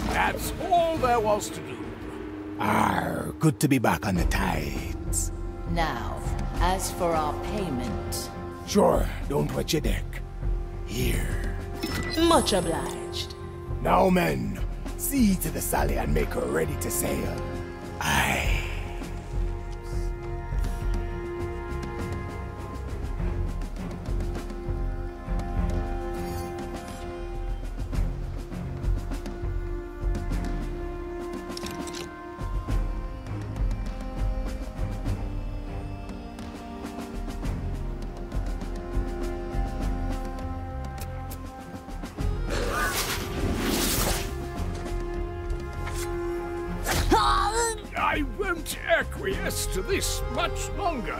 That's all there was to do. Arr, good to be back on the tides. Now, as for our payment... Sure, don't wet your deck. Here. Much obliged. Now, men, see to the Sally and make her ready to sail. Aye. I won't acquiesce to this much longer.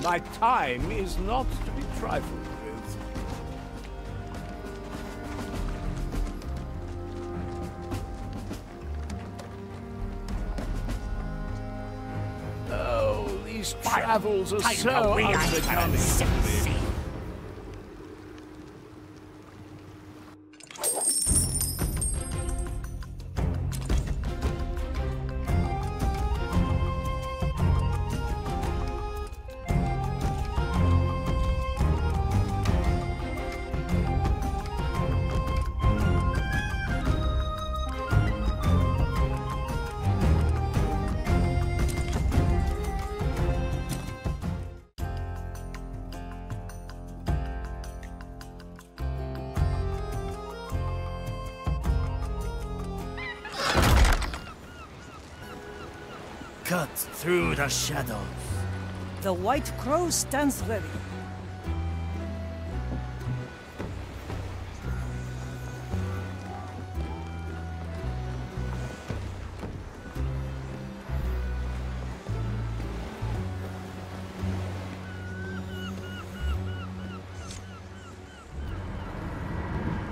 My time is not to be trifled with. Oh, these travels are so unbecoming to me. cut through the shadows. The White Crow stands ready.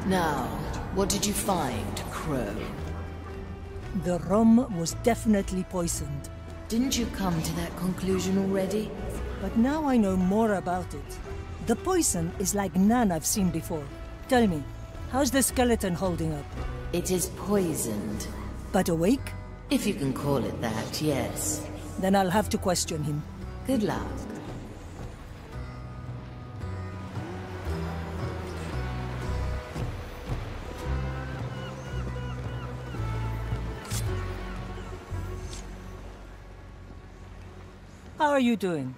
Now, what did you find, Crow? The rum was definitely poisoned. Didn't you come to that conclusion already? But now I know more about it. The poison is like none I've seen before. Tell me, how's the skeleton holding up? It is poisoned. But awake? If you can call it that, yes. Then I'll have to question him. Good luck. How are you doing?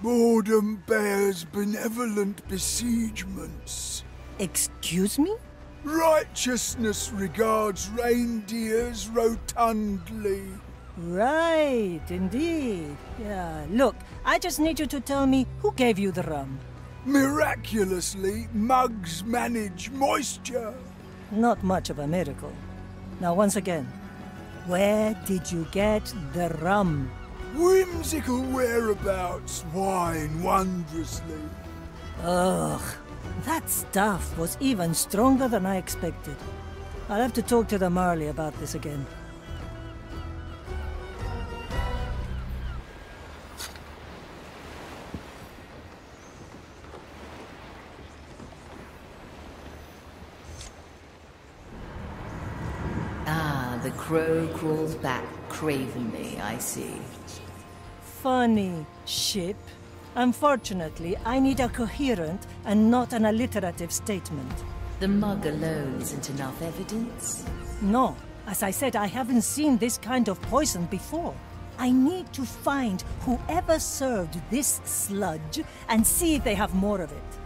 Boredom bears benevolent besiegements. Excuse me? Righteousness regards reindeers rotundly. Right, indeed. Yeah, look, I just need you to tell me who gave you the rum. Miraculously, mugs manage moisture. Not much of a miracle. Now, once again, where did you get the rum? Whimsical whereabouts wine wondrously. Ugh, that stuff was even stronger than I expected. I'll have to talk to the Marley about this again. Ah, the crow crawls back cravenly, I see. Funny, ship. Unfortunately, I need a coherent and not an alliterative statement. The mug alone isn't enough evidence? No. As I said, I haven't seen this kind of poison before. I need to find whoever served this sludge and see if they have more of it.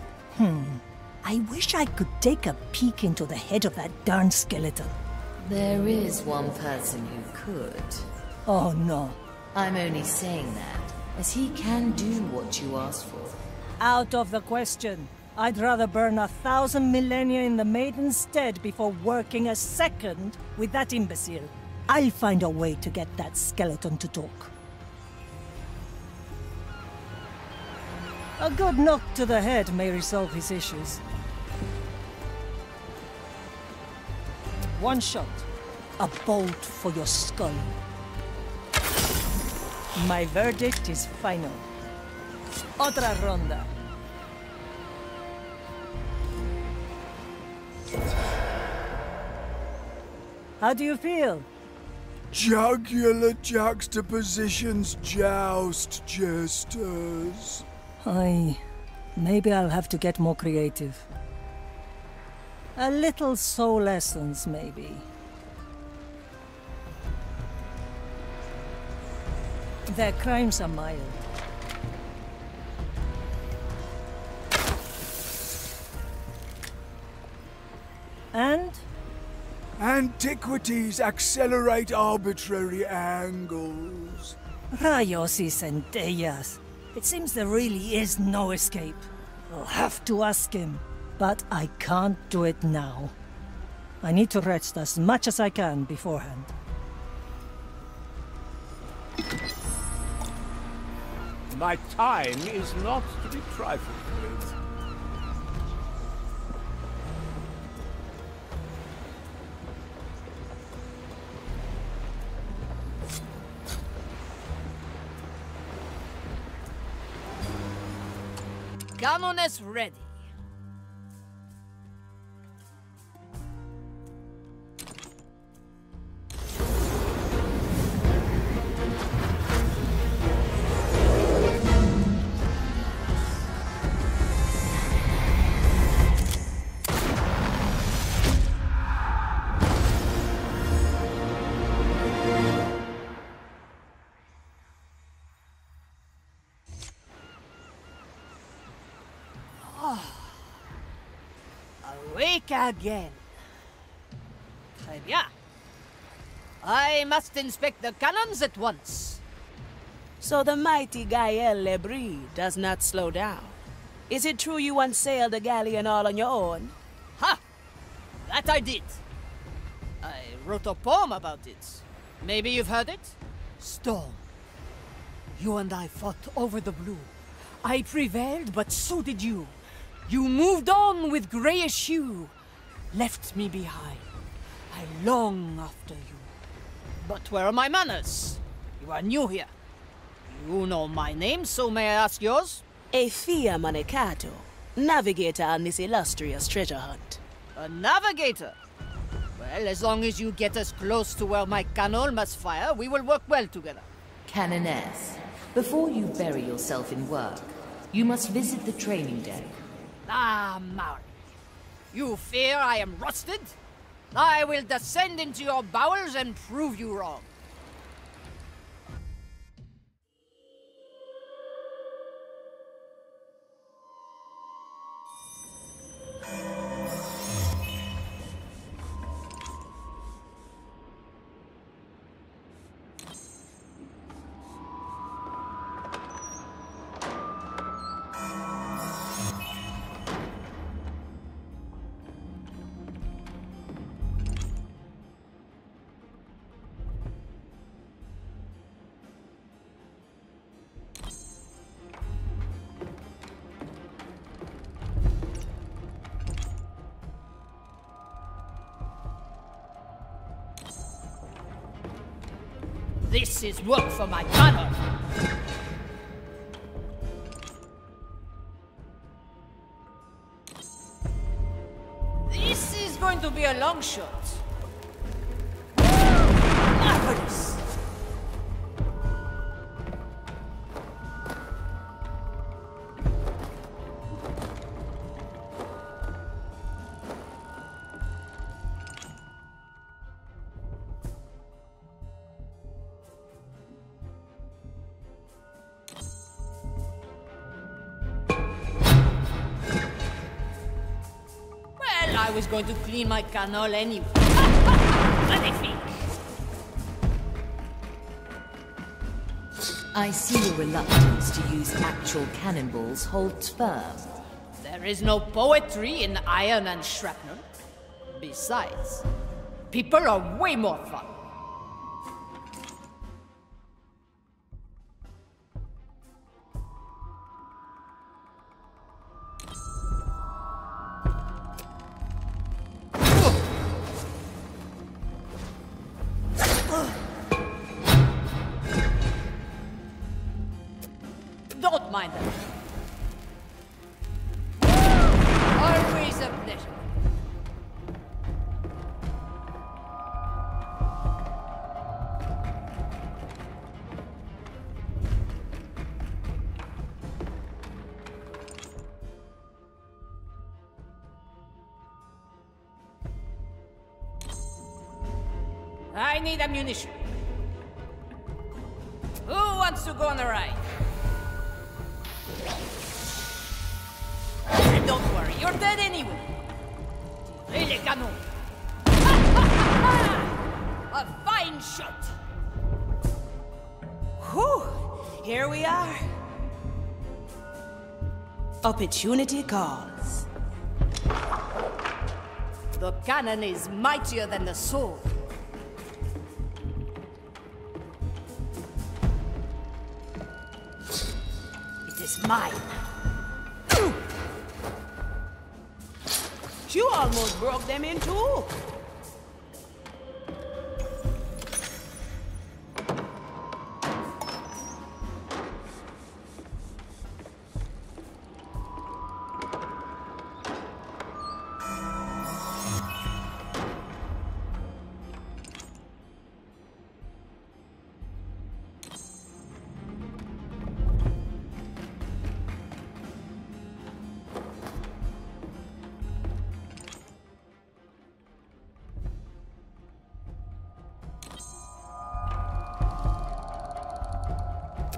I wish I could take a peek into the head of that darn skeleton. There is one person who could. Oh, no. I'm only saying that, as he can do what you asked for. Out of the question. I'd rather burn 1,000 millennia in the Maiden's stead before working a second with that imbecile. I'll find a way to get that skeleton to talk. A good knock to the head may resolve his issues. One shot. A bolt for your skull. My verdict is final. Otra ronda. How do you feel? Jugular juxtapositions joust, jesters. Maybe I'll have to get more creative. A little soul essence, maybe. Their crimes are mild. And? Antiquities accelerate arbitrary angles. Rayos y centellas. It seems there really is no escape. I'll have to ask him. But I can't do it now. I need to rest as much as I can beforehand. My time is not to be trifled with. Cannon is ready. Awake again. Très bien. I must inspect the cannons at once. So the mighty Gaëlle does not slow down. Is it true you once sailed a galleon all on your own? Ha! That I did. I wrote a poem about it. Maybe you've heard it? Storm. You and I fought over the blue. I prevailed, but so did you. You moved on with grayish hue, left me behind. I long after you. But where are my manners? You are new here. You know my name, so may I ask yours? Afia Manicato, navigator on this illustrious treasure hunt. A navigator? Well, as long as you get us close to where my cannon must fire, we will work well together. Canoness, before you bury yourself in work, you must visit the training deck. Ah, Maori. You fear I am rusted? I will descend into your bowels and prove you wrong. This is work for my cannon. This is going to be a long shot. Marvelous! I was going to clean my canal anyway. Magnifique! I see your reluctance to use actual cannonballs holds firm. There is no poetry in iron and shrapnel. Besides, people are way more fun. Don't mind them. Always a pleasure. I need ammunition. Who wants to go on a ride? Don't worry, you're dead anyway. Tirez les canons. A fine shot. Whew! Here we are. Opportunity calls. The cannon is mightier than the sword. It is mine. You almost broke them in two.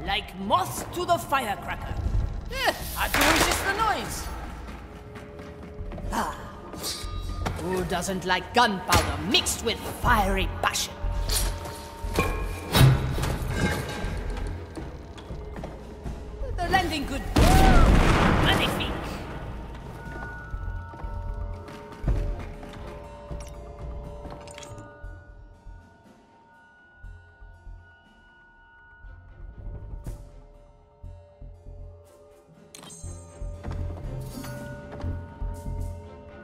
Like moths to the firecracker. Hard to resist the noise. Ah. Who doesn't like gunpowder mixed with fiery passion? Everything could be magnifique.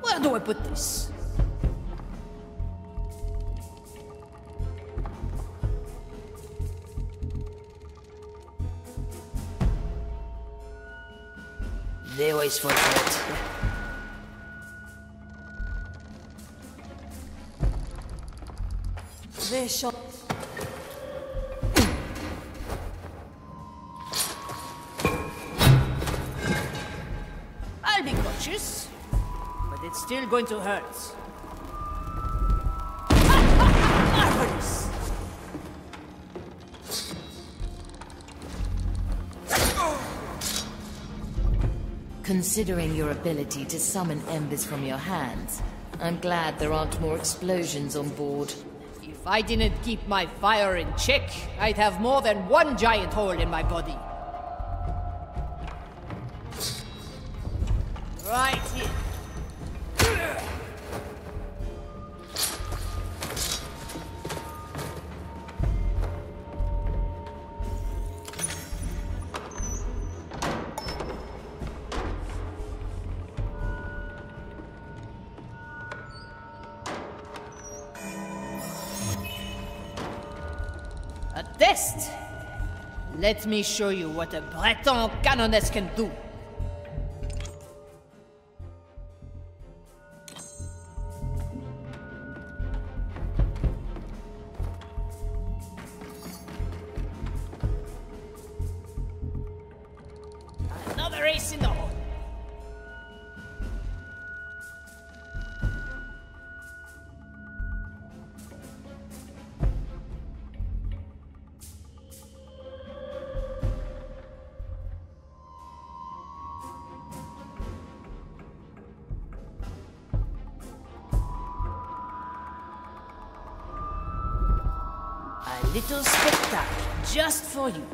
Where do I put this? They always forget. They shall. I'll be cautious, but it's still going to hurt. Marvelous! Considering your ability to summon embers from your hands, I'm glad there aren't more explosions on board. If I didn't keep my fire in check, I'd have more than one giant hole in my body. Right here. A test! Let me show you what a Breton canoness can do. Another ace in the hole. A little spectacle just for you.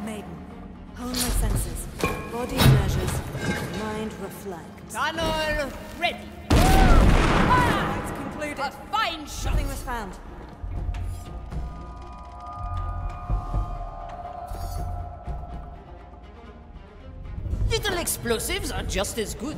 Maiden, hone my senses. Body measures, mind reflects. Tunnel ready. It's concluded. A fine shot. Nothing was found. Little explosives are just as good.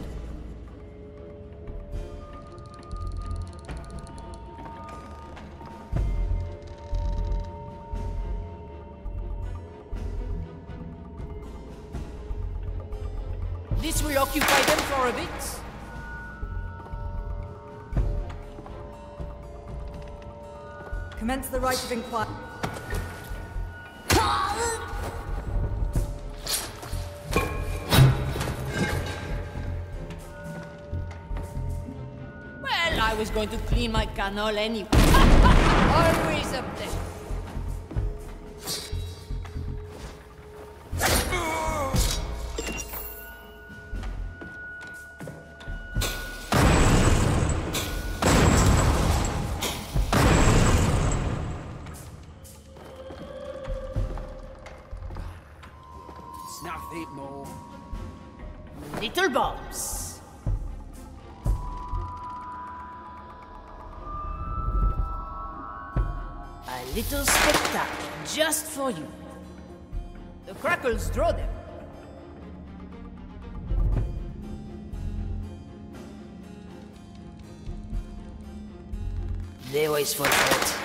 This will occupy them for a bit. Commence the rite of inquiry. Well, I was going to clean my canal anyway. Always up there. Nothing more. Little bombs. A little spectacle just for you. The crackles draw them. They always forget.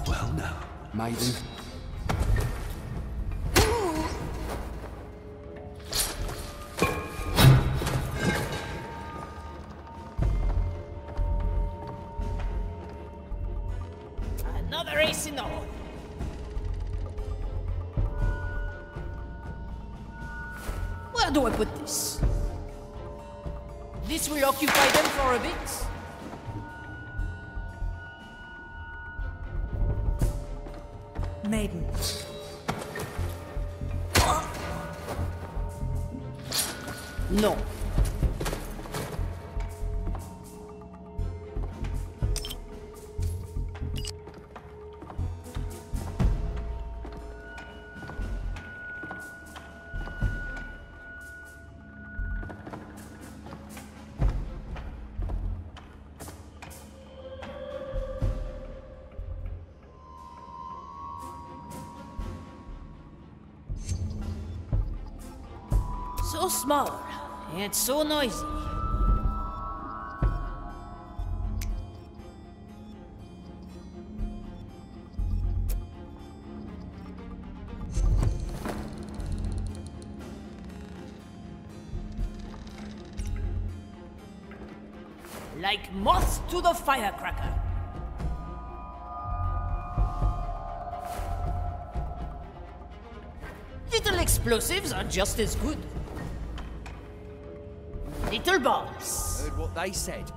Well now, maiden. Another ace in the hole. Where do I put this? This will occupy them for a bit. Maiden. No. So small, yet so noisy. Like moths to the firecracker. Little explosives are just as good. Little bombs. Heard what they said.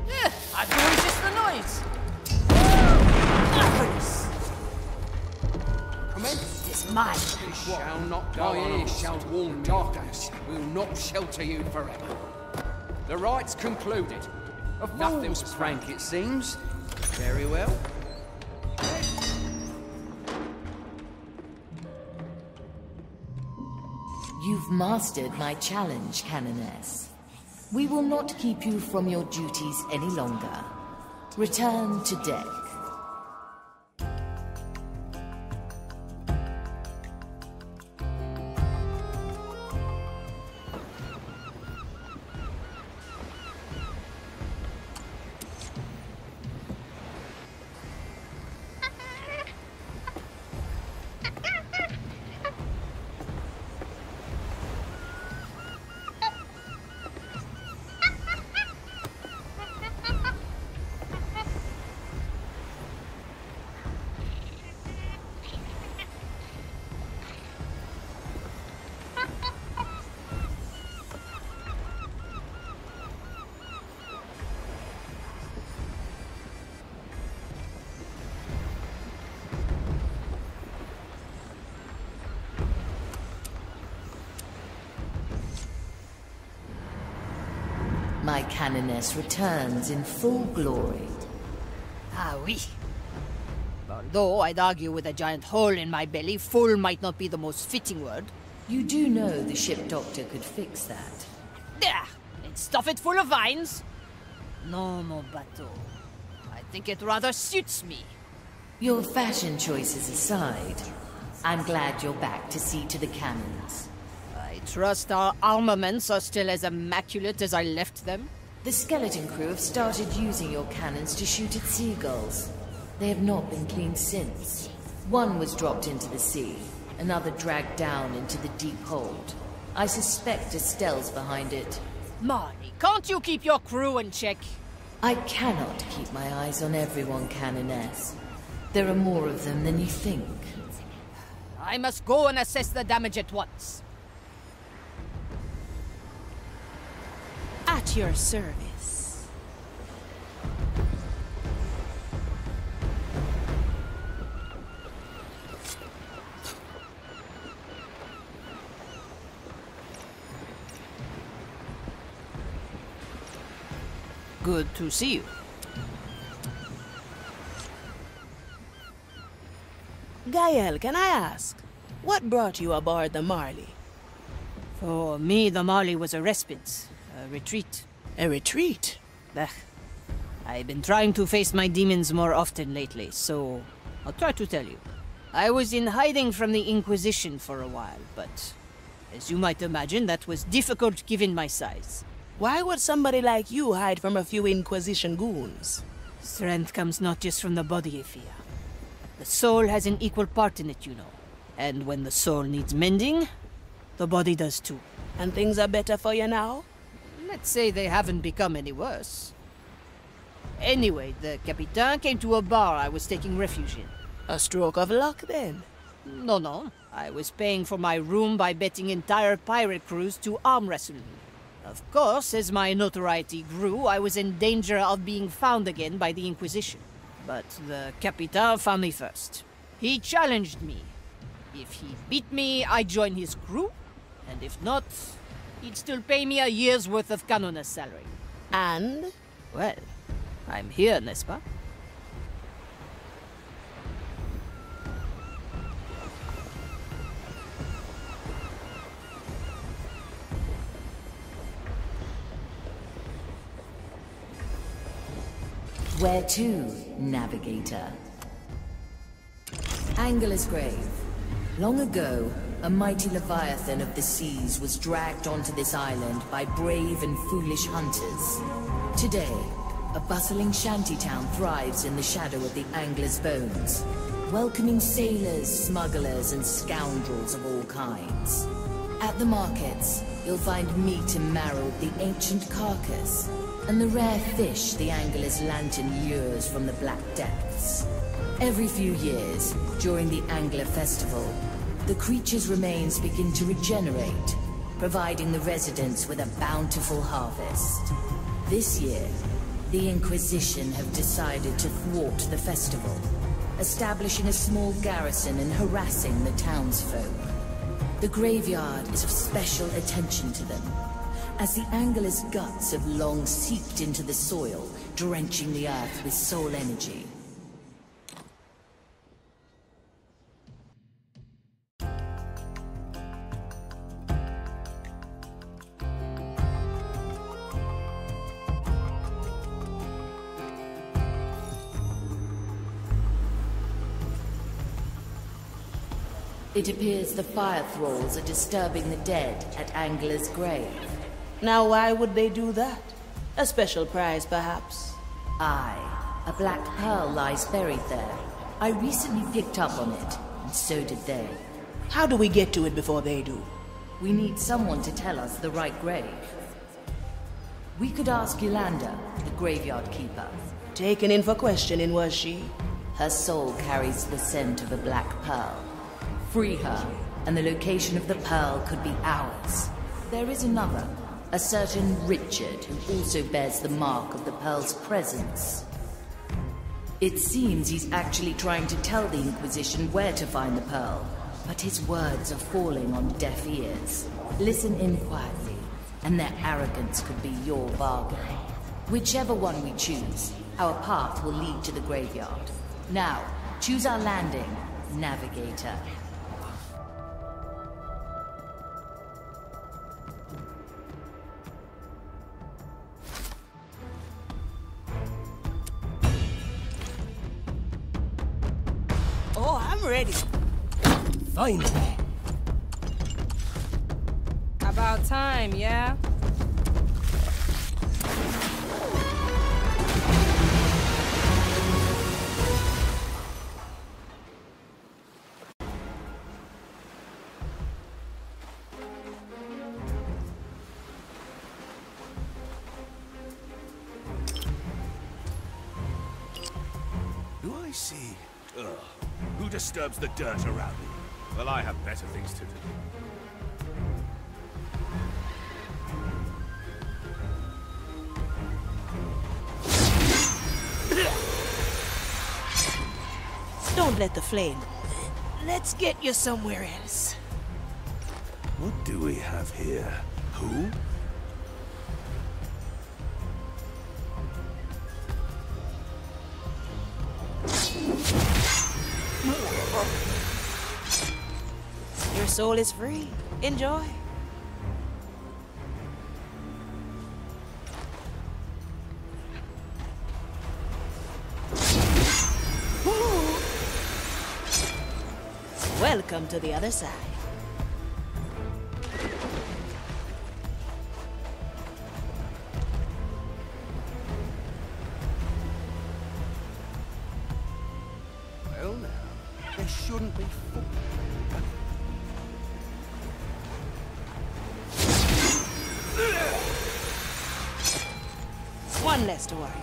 Yeah, I do resist the noise. Marvelous. Commence. It is mine. You shall not go. My ears shall warn darkness. Will not shelter you forever. The rite's concluded. Nothing's prank, it seems. Very well. You've mastered my challenge, Canoness. We will not keep you from your duties any longer. Return to deck. My Canoness returns in full glory. Ah, oui. Although I'd argue with a giant hole in my belly, full might not be the most fitting word. You do know the ship doctor could fix that. Yeah, and stuff it full of vines. No, mon bateau. I think it rather suits me. Your fashion choices aside, I'm glad you're back to see to the cannons. I trust our armaments are still as immaculate as I left them. The skeleton crew have started using your cannons to shoot at seagulls. They have not been cleaned since. One was dropped into the sea, another dragged down into the deep hold. I suspect Estelle's behind it. Marley, can't you keep your crew in check? I cannot keep my eyes on everyone, Canoness. There are more of them than you think. I must go and assess the damage at once. At your service. Good to see you. Gaëlle, can I ask, what brought you aboard the Marley? For me, the Marley was a respite. A retreat. A retreat? Ugh. I've been trying to face my demons more often lately, so I'll try to tell you. I was in hiding from the Inquisition for a while, but as you might imagine, that was difficult given my size. Why would somebody like you hide from a few Inquisition goons? Strength comes not just from the body, Afia. The soul has an equal part in it, you know. And when the soul needs mending, the body does too. And things are better for you now? Let's say they haven't become any worse. Anyway, the Capitan came to a bar I was taking refuge in. A stroke of luck, then? No. I was paying for my room by betting entire pirate crews to arm wrestle me. Of course, as my notoriety grew, I was in danger of being found again by the Inquisition. But the Capitan found me first. He challenged me. If he beat me, I'd join his crew. And if not, he'd still pay me a year's worth of Canoness salary. And? Well, I'm here, n'est-ce pas? Where to, navigator? Angelus Grave. Long ago, a mighty leviathan of the seas was dragged onto this island by brave and foolish hunters. Today, a bustling shantytown thrives in the shadow of the angler's bones, welcoming sailors, smugglers, and scoundrels of all kinds. At the markets, you'll find meat and marrow of the ancient carcass, and the rare fish the angler's lantern lures from the black depths. Every few years, during the Angler Festival, the creature's remains begin to regenerate, providing the residents with a bountiful harvest. This year, the Inquisition have decided to thwart the festival, establishing a small garrison and harassing the townsfolk. The graveyard is of special attention to them, as the angler's guts have long seeped into the soil, drenching the earth with soul energy. It appears the fire thralls are disturbing the dead at Angler's grave. Now why would they do that? A special prize, perhaps? Aye. A black pearl lies buried there. I recently picked up on it, and so did they. How do we get to it before they do? We need someone to tell us the right grave. We could ask Yolanda, the graveyard keeper. Taken in for questioning, was she? Her soul carries the scent of a black pearl. Free her, and the location of the pearl could be ours. There is another, a certain Richard, who also bears the mark of the pearl's presence. It seems he's actually trying to tell the Inquisition where to find the pearl, but his words are falling on deaf ears. Listen in quietly, and their arrogance could be your bargain. Whichever one we choose, our path will lead to the graveyard. Now, choose our landing, Navigator. Oh, I'm ready. Finally. About time, yeah? Do I see? Ugh. Who disturbs the dirt around me? Well, I have better things to do. Don't let the flame. Let's get you somewhere else. What do we have here? Who? Your soul is free. Enjoy. Welcome to the other side. Well now, there shouldn't be One less to worry about.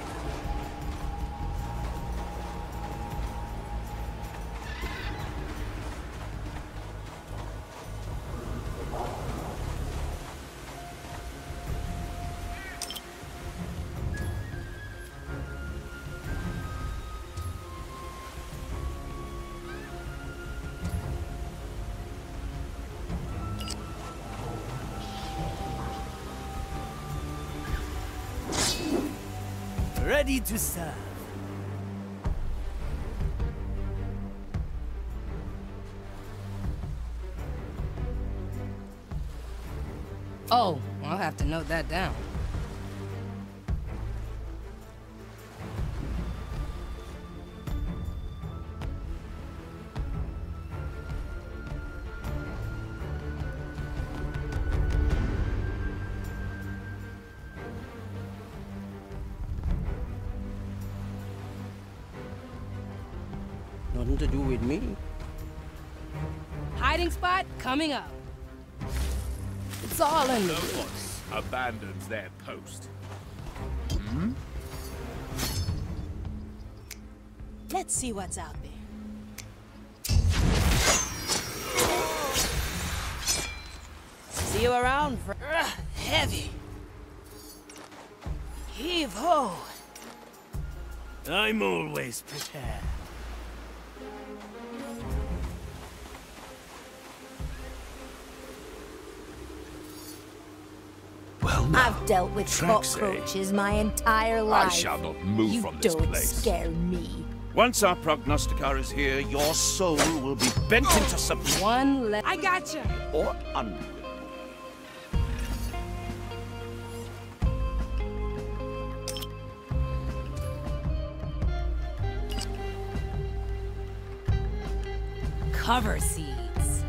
Ready to serve. Oh, I'll have to note that down. Nothing to do with me. Hiding spot coming up. It's all in the No one abandons their post. Hmm? Let's see what's out there. See you around, heavy. Heave ho. I'm always prepared. Well, now, I've dealt with cockroaches my entire life. I shall not move from this You don't place. scare me. Once our prognosticar is here, your soul will be bent into submission. One left. I gotcha. Or unwilling. Cover seeds.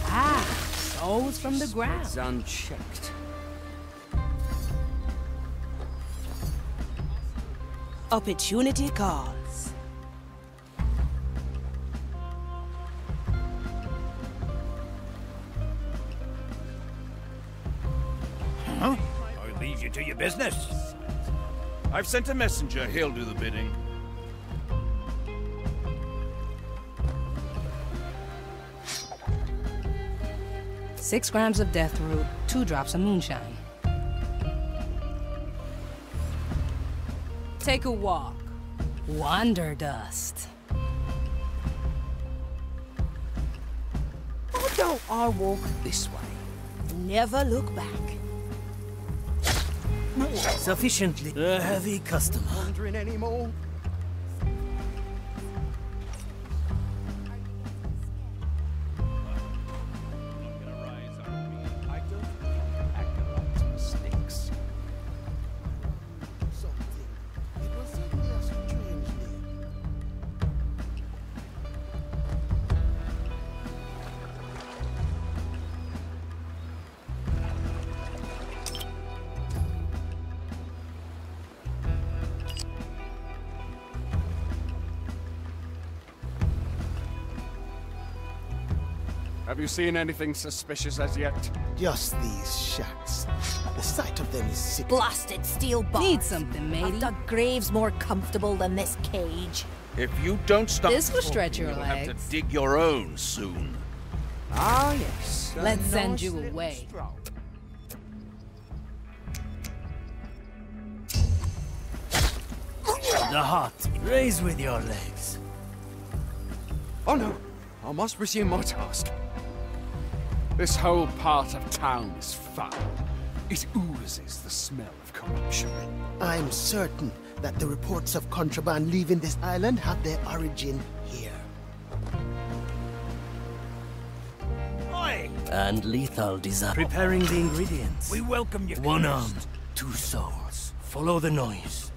Ah, souls from the ground. It's unchecked. Opportunity calls. Huh? I'll leave you to your business. I've sent a messenger. He'll do the bidding. Six grams of death root, 2 drops of moonshine. Take a walk. Wander dust. Why don't I walk this way? Never look back. Sufficiently a heavy customer. Wondering anymore? Have you seen anything suspicious as yet? Just these shacks. The sight of them is sick. Blasted steel bars. Need something, matey. I've dug graves more comfortable than this cage. If you don't stop, This will stretch your you'll have legs. to dig your own soon. Ah, yes. Let's send Nice you little away. stroll. The heart. Raise with your legs. Oh no, I must resume my task. This whole part of town is foul. It oozes the smell of corruption. I'm certain that the reports of contraband leaving this island have their origin here. And lethal desire. Preparing the ingredients. We welcome you. One arm, 2 souls. Follow the noise.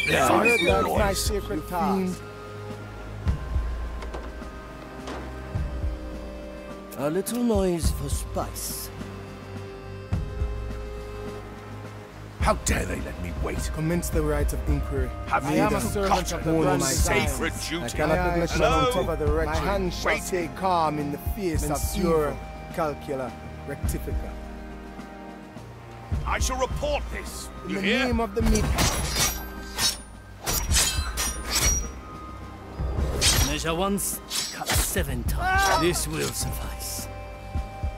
That's my secret task. A little noise for spice. How dare they let me wait? Commence the rites of inquiry. Have I you am a servant of the forgotten Grand my Design. sacred duty? I cannot neglect to Hello? uncover the wretched. My hand shall Wait. stay calm in the face of pure calcula rectifica. I shall report this. In You the hear? name of the meat. Measure once, cut 7 times. This will suffice.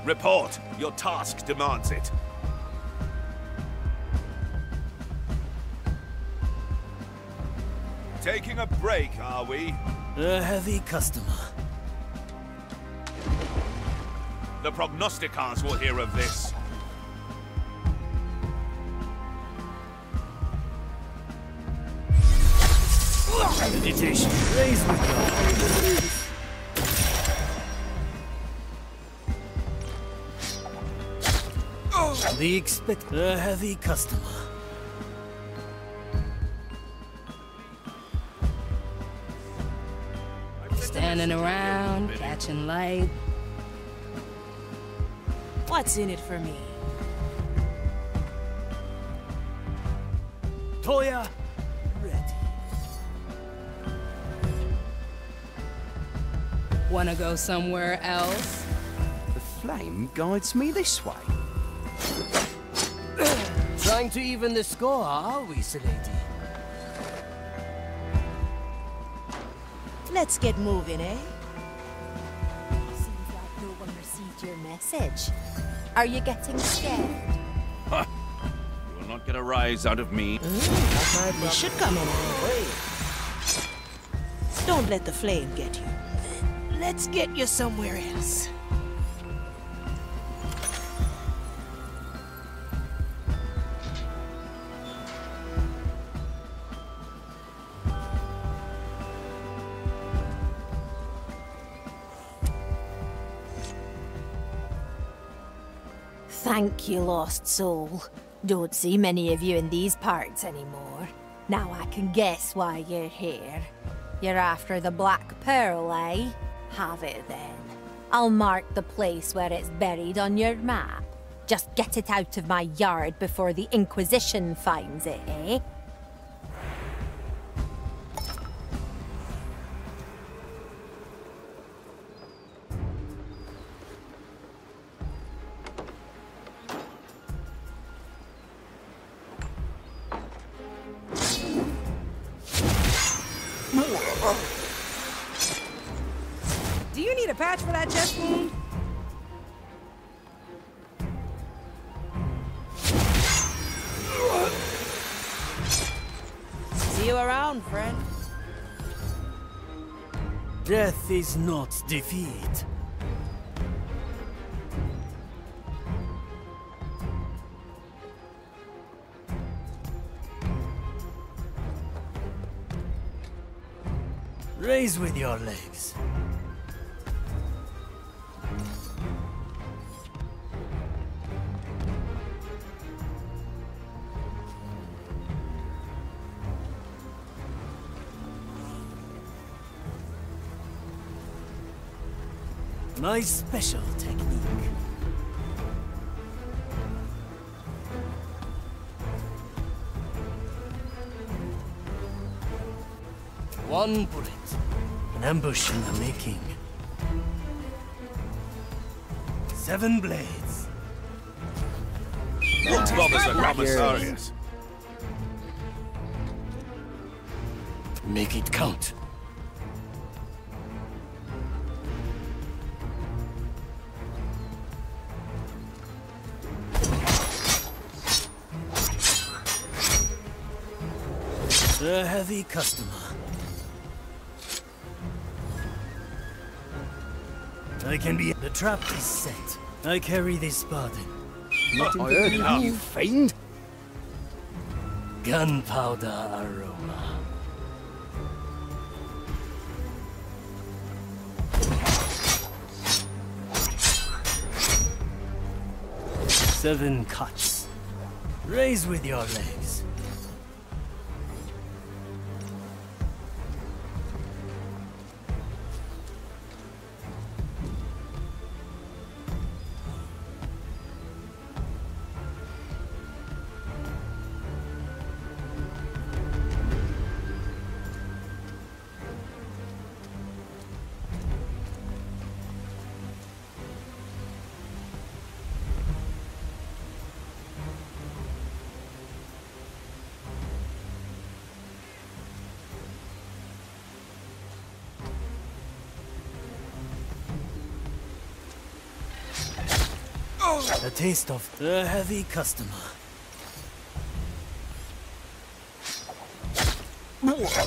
Report. Your task demands it. Taking a break, are we? A heavy customer. The prognosticars will hear of this. Meditation. Raise with your The expect a heavy customer. Standing around, catching light. What's in it for me? Toya, ready. Wanna go somewhere else? The flame guides me this way. Trying to even the score, are we, Salady? Let's get moving, eh? Seems like no one received your message. Are you getting scared? Ha! You will not get a rise out of me. We should come in handy. Don't let the flame get you. Let's get you somewhere else. Thank you, lost soul. Don't see many of you in these parts anymore. Now I can guess why you're here. You're after the Black Pearl, eh? Have it then. I'll mark the place where it's buried on your map. Just get it out of my yard before the Inquisition finds it, eh? Do you need a patch for that chest wound? See you around, friend. Death is not defeat. Raise with your legs. My special technique. One bullet. An ambush in the making. 7 blades. Robbers are commissarius. Make it count. A heavy customer. I can be... The trap is set. I carry this burden. Not I heard you, fiend. Gunpowder aroma. Seven cuts. Raise with your legs. A taste of the heavy customer.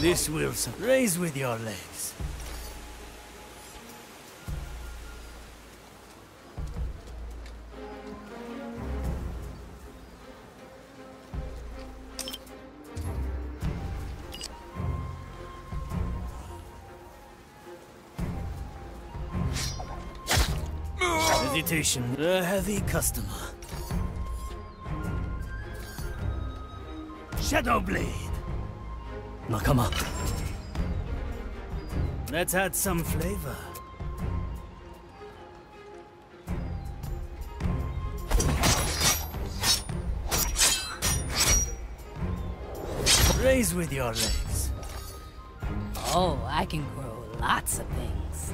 This will raise with your legs. Hesitation, a heavy customer. Shadow Blade. Nakama. Let's add some flavor. Raise with your legs. Oh, I can grow lots of things.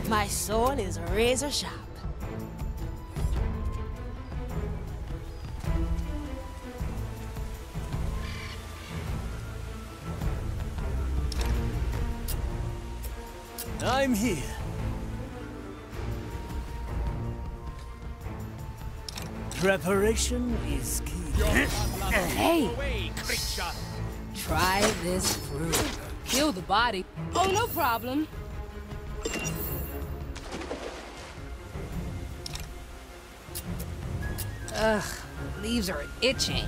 My sword is razor sharp. I'm here. Preparation is key. Hey! Try this fruit. Kill the body. Oh, no problem. Ugh, leaves are itching.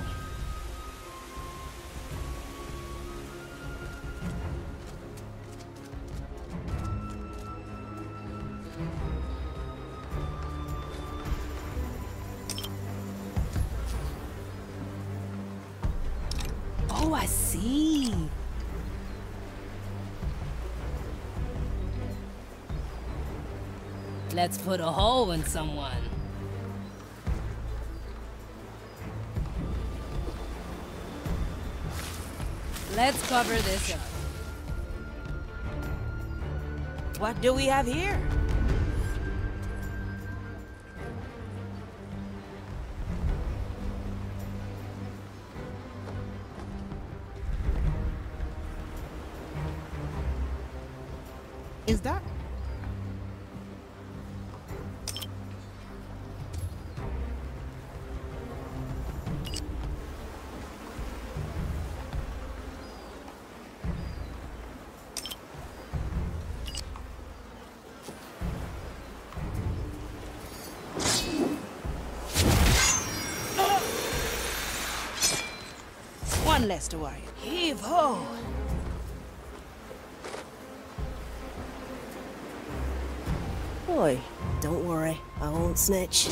Oh, I see. Let's put a hole in someone. Let's cover this up. What do we have here? Is that? One less to worry. Heave ho! Boy, don't worry, I won't snitch.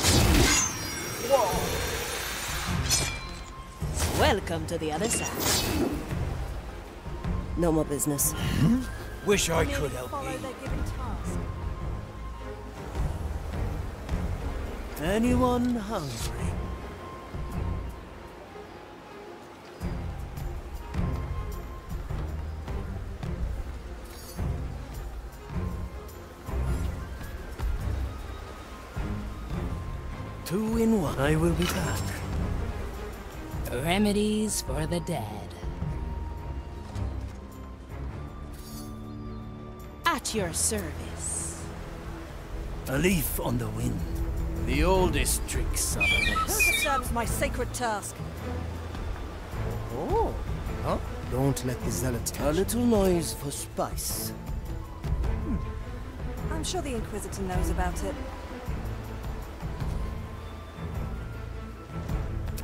Whoa! Welcome to the other side. No more business. Wish I could help you. Anyone hungry? Two in one. I will be back. Remedies for the dead. At your service. A leaf on the wind. The oldest tricks are the best. Who disturbs my sacred task? Oh, huh? Don't let the zealots catch A little noise for spice. I'm sure the Inquisitor knows about it.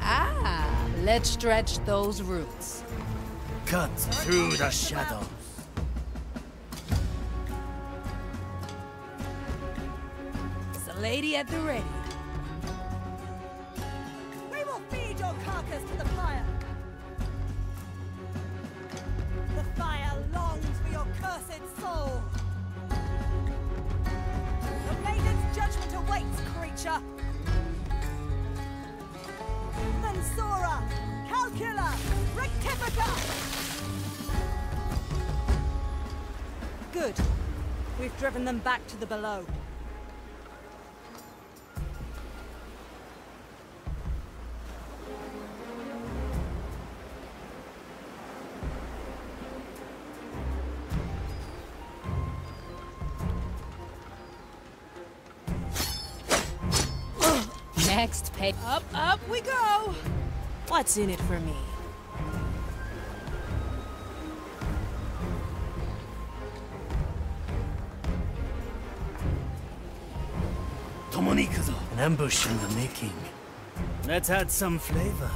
Ah, let's stretch those roots. Cut through the shadows. It's a lady at the ready. We will feed your carcass to the fire. The fire longs for your cursed soul. The maiden's judgment awaits, creature. Mensura, Calcula, Rectifica! Good. We've driven them back to the below. Next page. Up we go! What's in it for me? An ambush in the making. Let's add some flavor.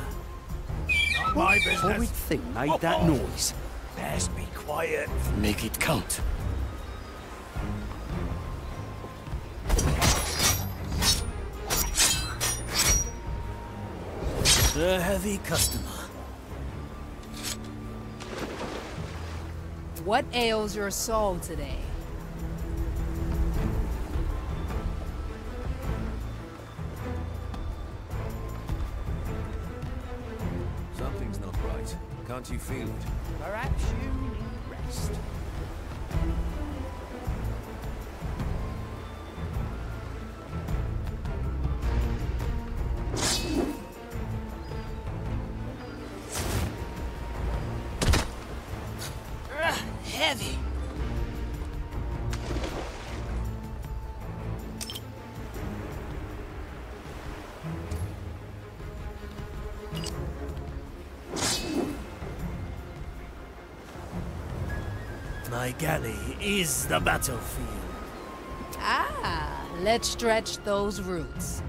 Not my business. Horrid thing made that noise. Best be quiet. Make it count. A heavy customer. What ails your soul today? Something's not right. Can't you feel it? Perhaps you need rest. Heavy. My galley is the battlefield. Ah, let's stretch those roots.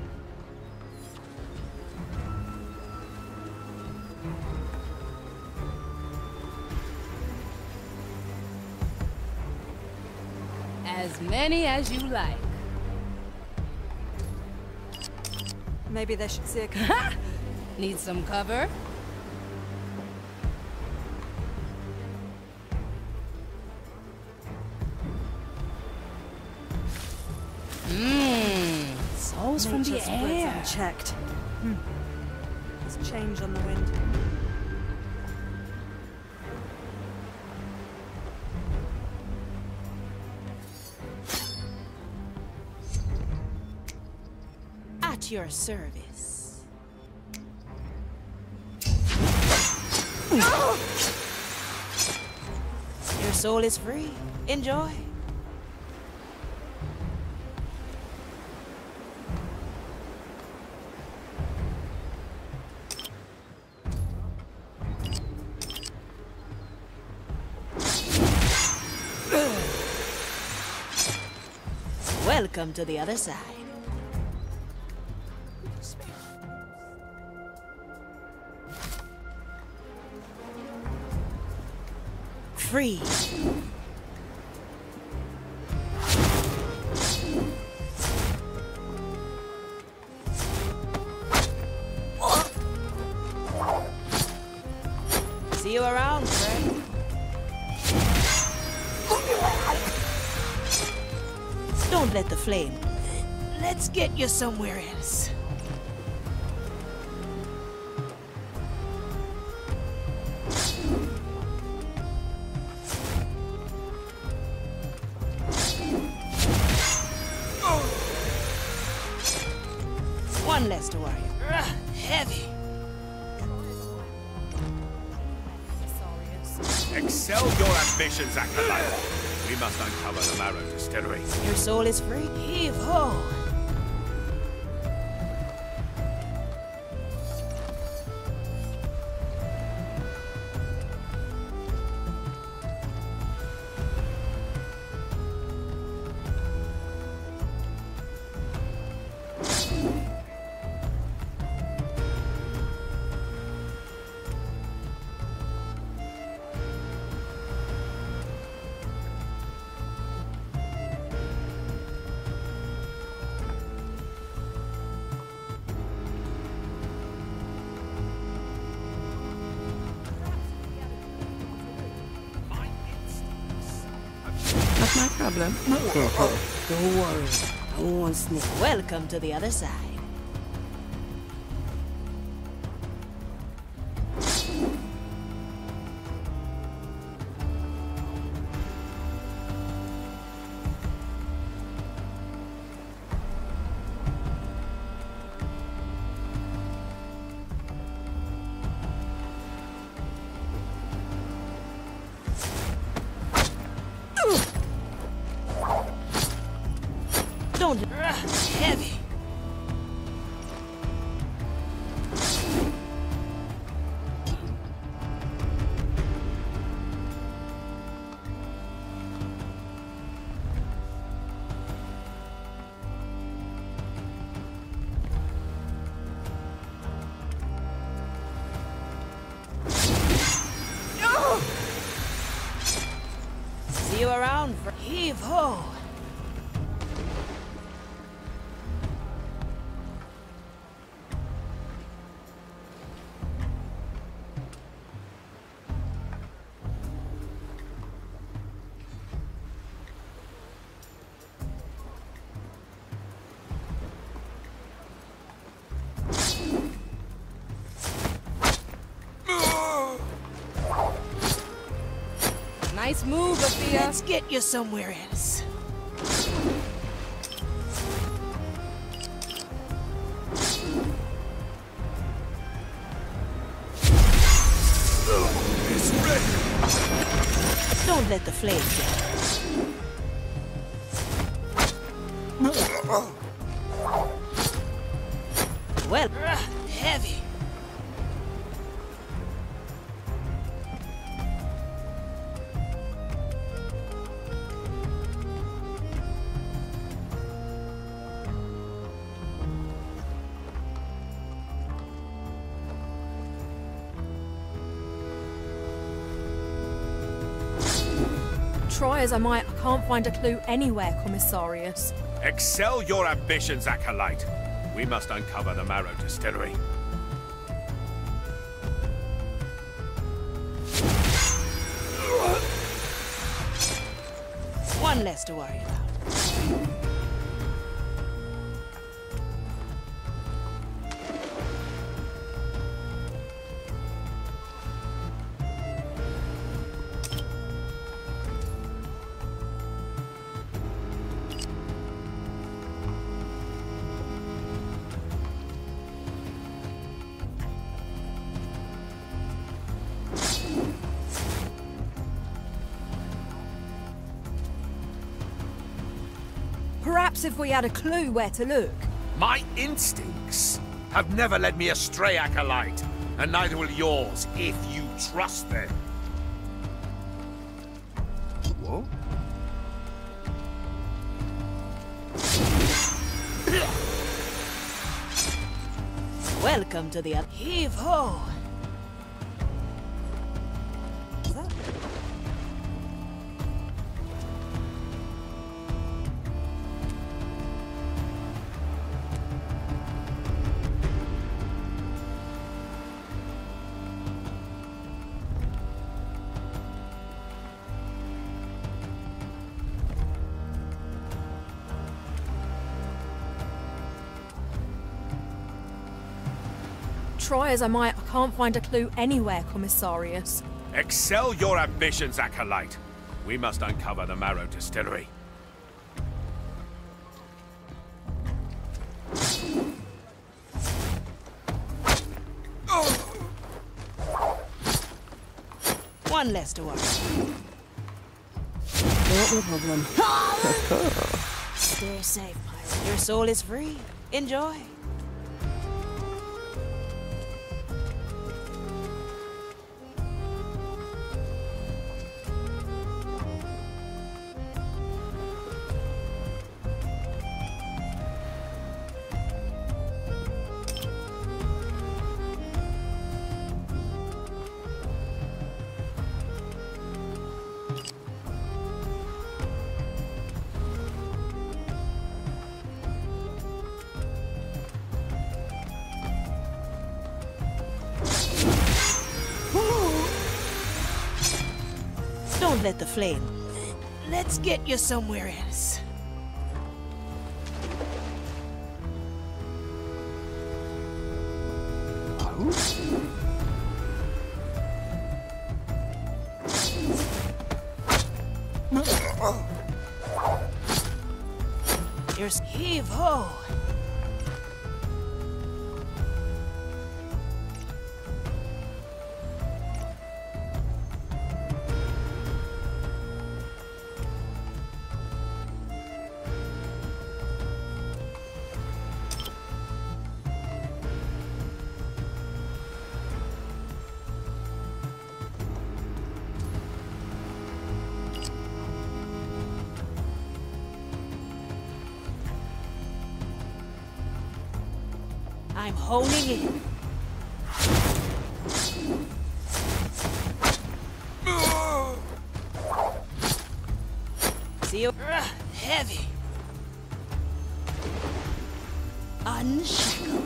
As many as you like. Maybe they should see a... Need some cover? Souls from the Nature's splits air. unchecked. There's change on the wind. At your service. Your soul is free. Enjoy. Welcome to the other side. Free. See you around, friend. Don't let the flame. Let's get you somewhere else. One less to worry. Heavy. Excel your ambitions, Acolyte. We must uncover the Marrow Distillery. Your soul is free. Heave ho. Not my problem. Don't worry. I won't sneak. Welcome to the other side. Don't... heavy. See you around for heave ho. Nice move, Afia. Let's get you somewhere else. It's ready. Don't let the flame get. Well, heavy. Try as I might, I can't find a clue anywhere, Commissarius. Excel your ambitions, Acolyte. We must uncover the Marrow Distillery. One less to worry about. Perhaps if we had a clue where to look. My instincts have never led me astray, Acolyte, and neither will yours if you trust them. What? Welcome to the heave-ho. Try as I might, I can't find a clue anywhere, Commissarius. Excel your ambitions, Acolyte. We must uncover the Marrow Distillery. One less to worry. Not a problem. Stay safe, pirate. Your soul is free. Enjoy. Don't let the flame. Let's get you somewhere else. Here's heave-ho. I'm honing in. See you. Heavy. Unshackle.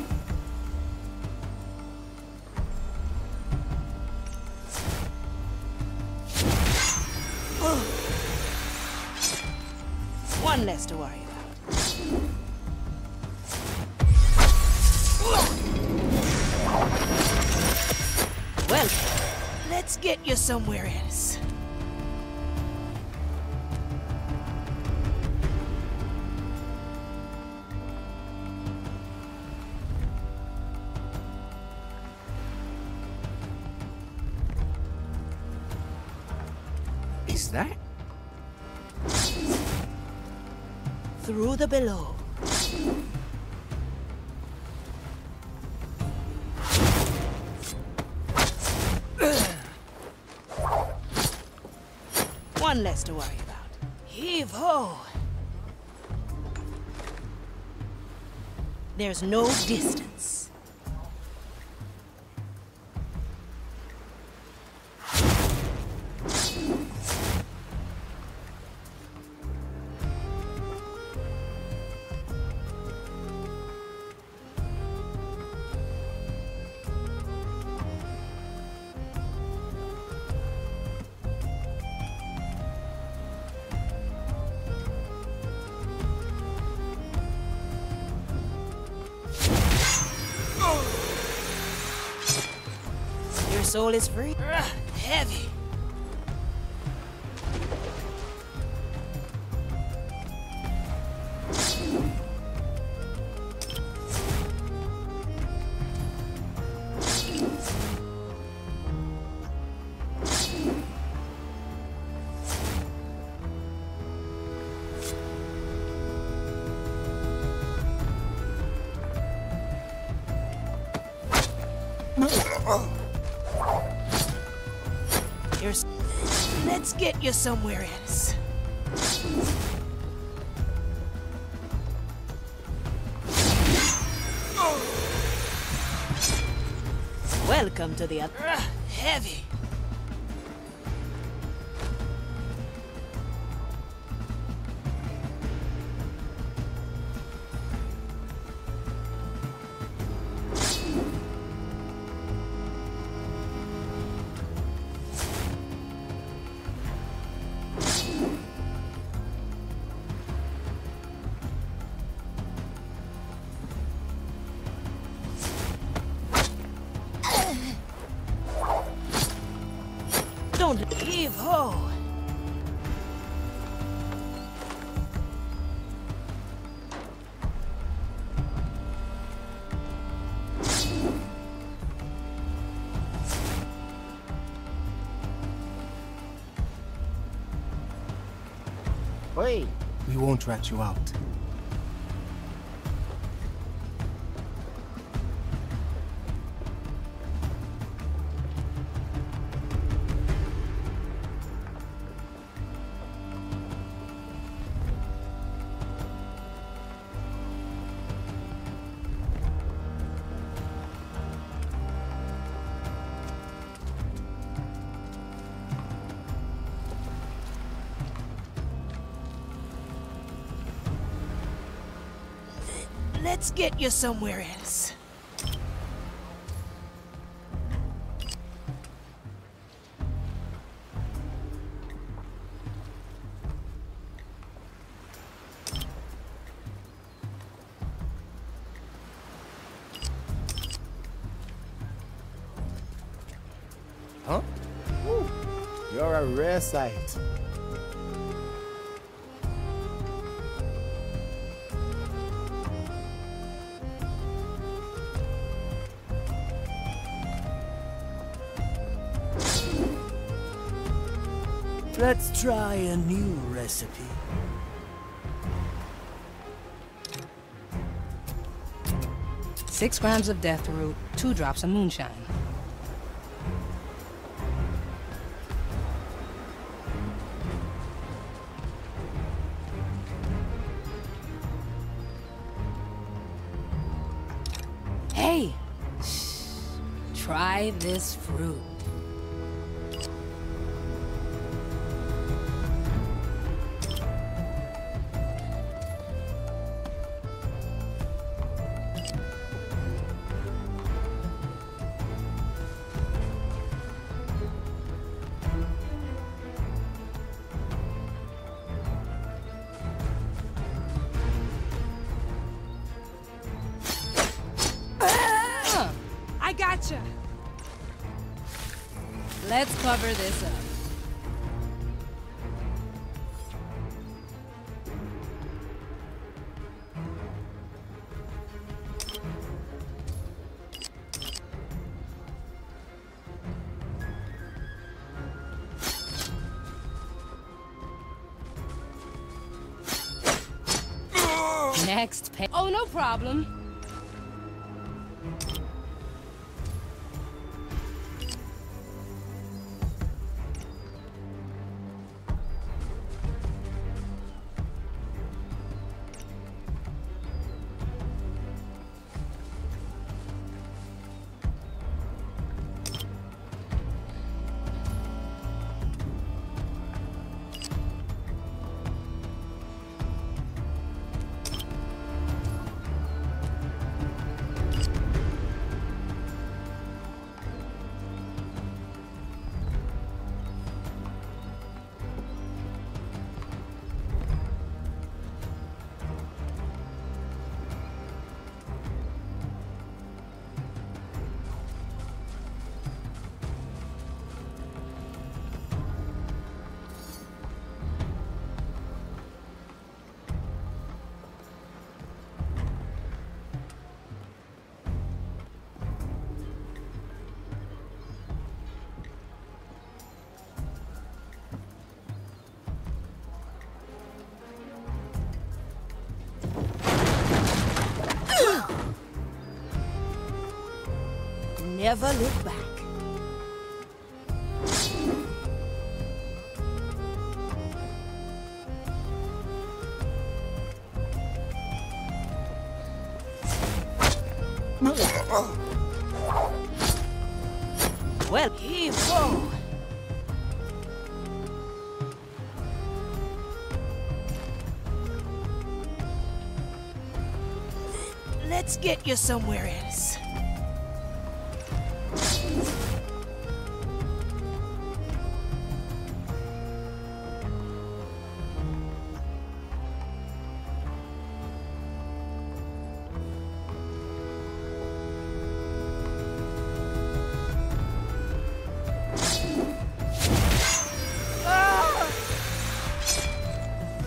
One less to worry about. Well, let's get you somewhere else. is that? Through the below. One less to worry about. Heave-ho! There's no distance. Your soul is free. Heavy. Let's get you somewhere else. Welcome to the other. Heavy. Don't heave ho! Wait! We won't rat you out. Let's get you somewhere else. Huh? Ooh, you're a rare sight. Let's try a new recipe. Six grams of death root, 2 drops of moonshine. Hey! Try this fruit. I gotcha. Let's cover this up. Next page. Oh, no problem. Never look back. Well, here we go. Let's get you somewhere else.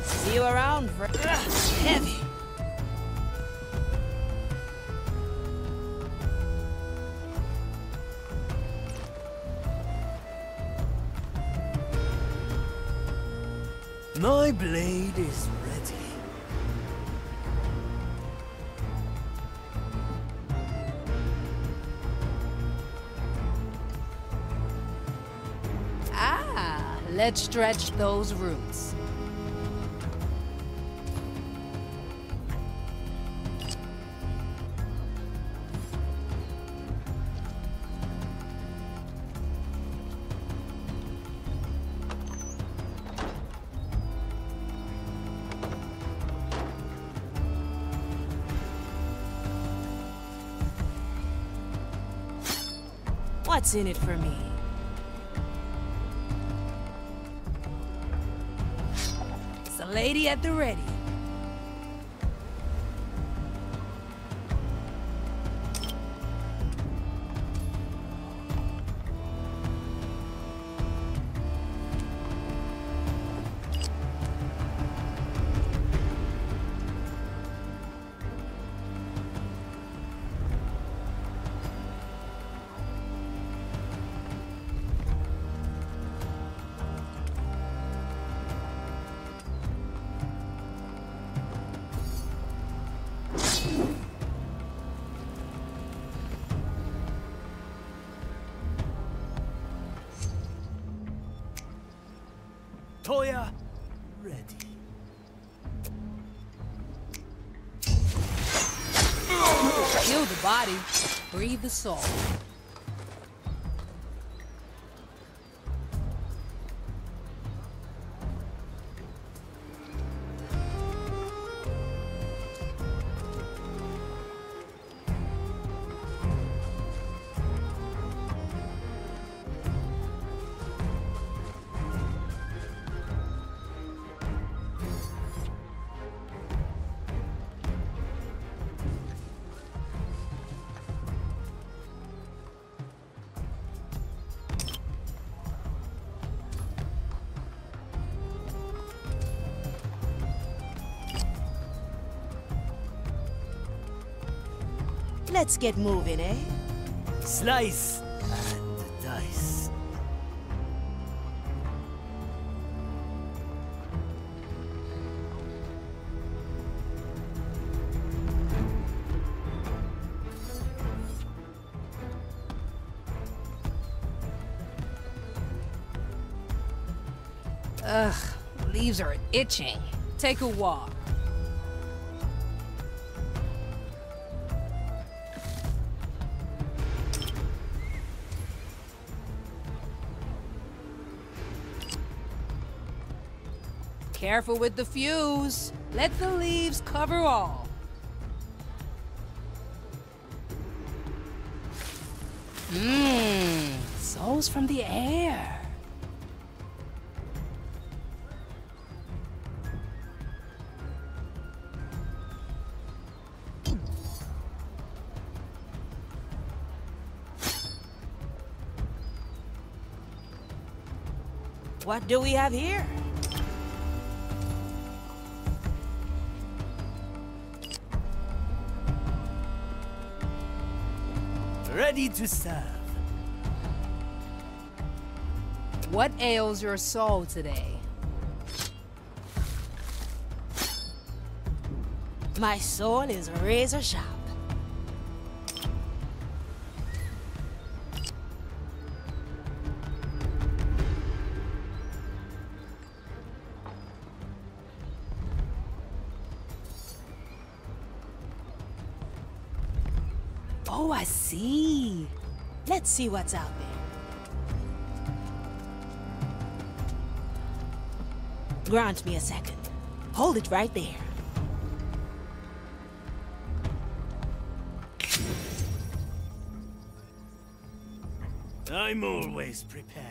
See you around for heavy. My blade is ready. Ah, let's stretch those roots. What's in it for me? It's a lady at the ready. Toya, ready. Kill the body, breathe the soul. Let's get moving, eh? Slice and dice. Ugh, leaves are itching. Take a walk. Careful with the fuse. Let the leaves cover all. Souls from the air. What do we have here? Ready to serve. What ails your soul today? My soul is razor sharp. Oh, I see. Let's see what's out there. Grant me a second. Hold it right there. I'm always prepared.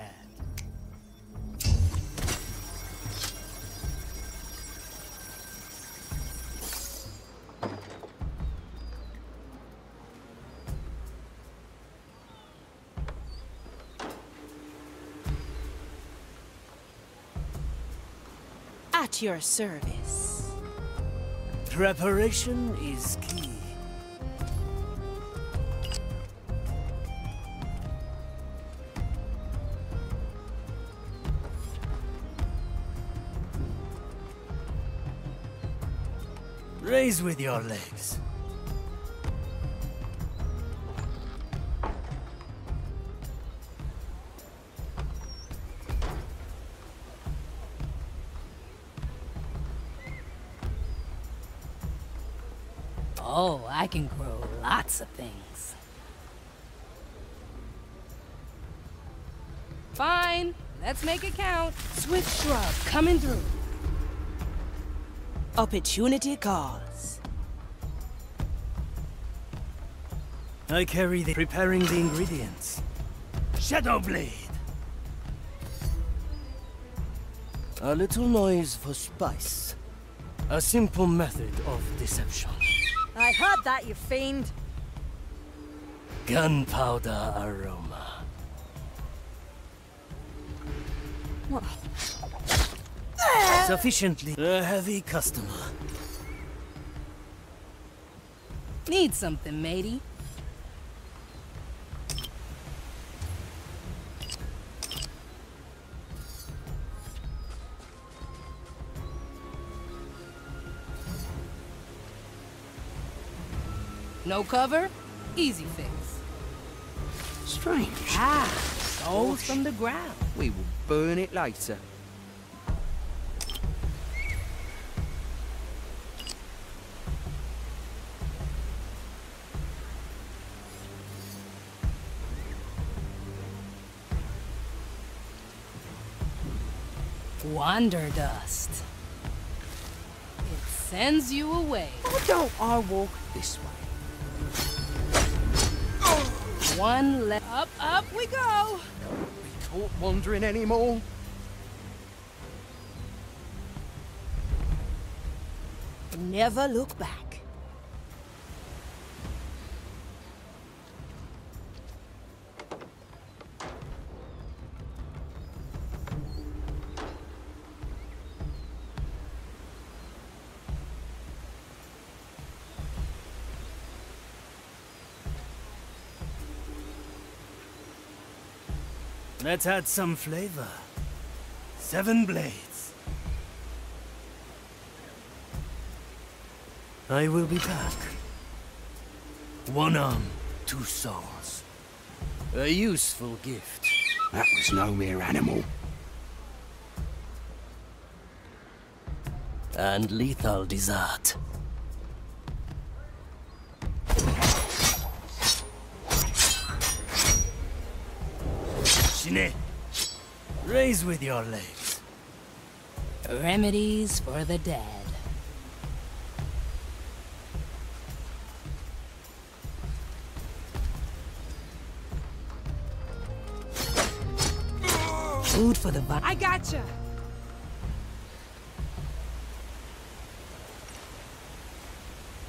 At your service. Preparation is key. Raise with your legs. Oh, I can grow lots of things. Fine, let's make it count. Swift shrub coming through. Opportunity calls. I carry the preparing the ingredients. Shadow Blade. A little noise for spice. A simple method of deception. I heard that, you fiend. Gunpowder aroma. What? Sufficiently a heavy customer. Need something, matey? No cover? Easy fix. Strange. Souls from the ground. We will burn it later. Wander dust. It sends you away. Why don't I walk this way? One left. Up we go. Be caught wandering anymore? Never look back. Let's add some flavor. 7 blades. I will be back. 1 arm, 2 souls. A useful gift. That was no mere animal. and lethal dessert. Shine, raise with your legs. Remedies for the dead. Food for the body. I gotcha.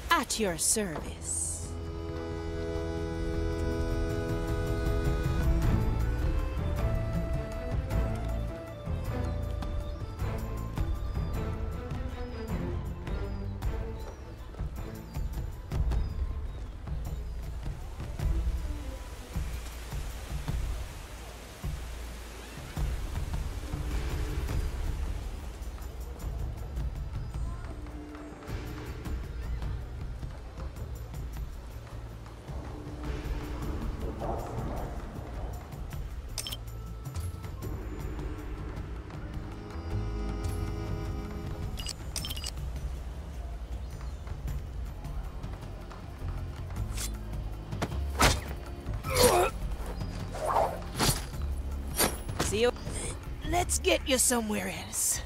At your service. See you. Let's get you somewhere else.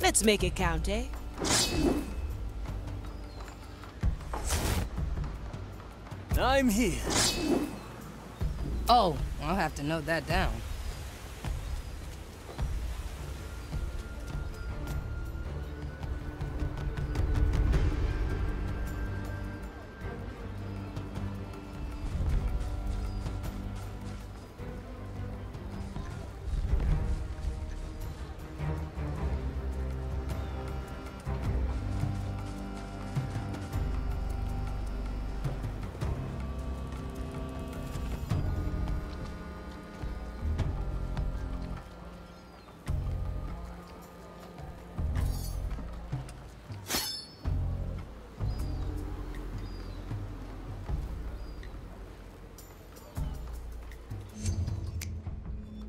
Let's make it count, eh? I'm here. Oh, I'll have to note that down.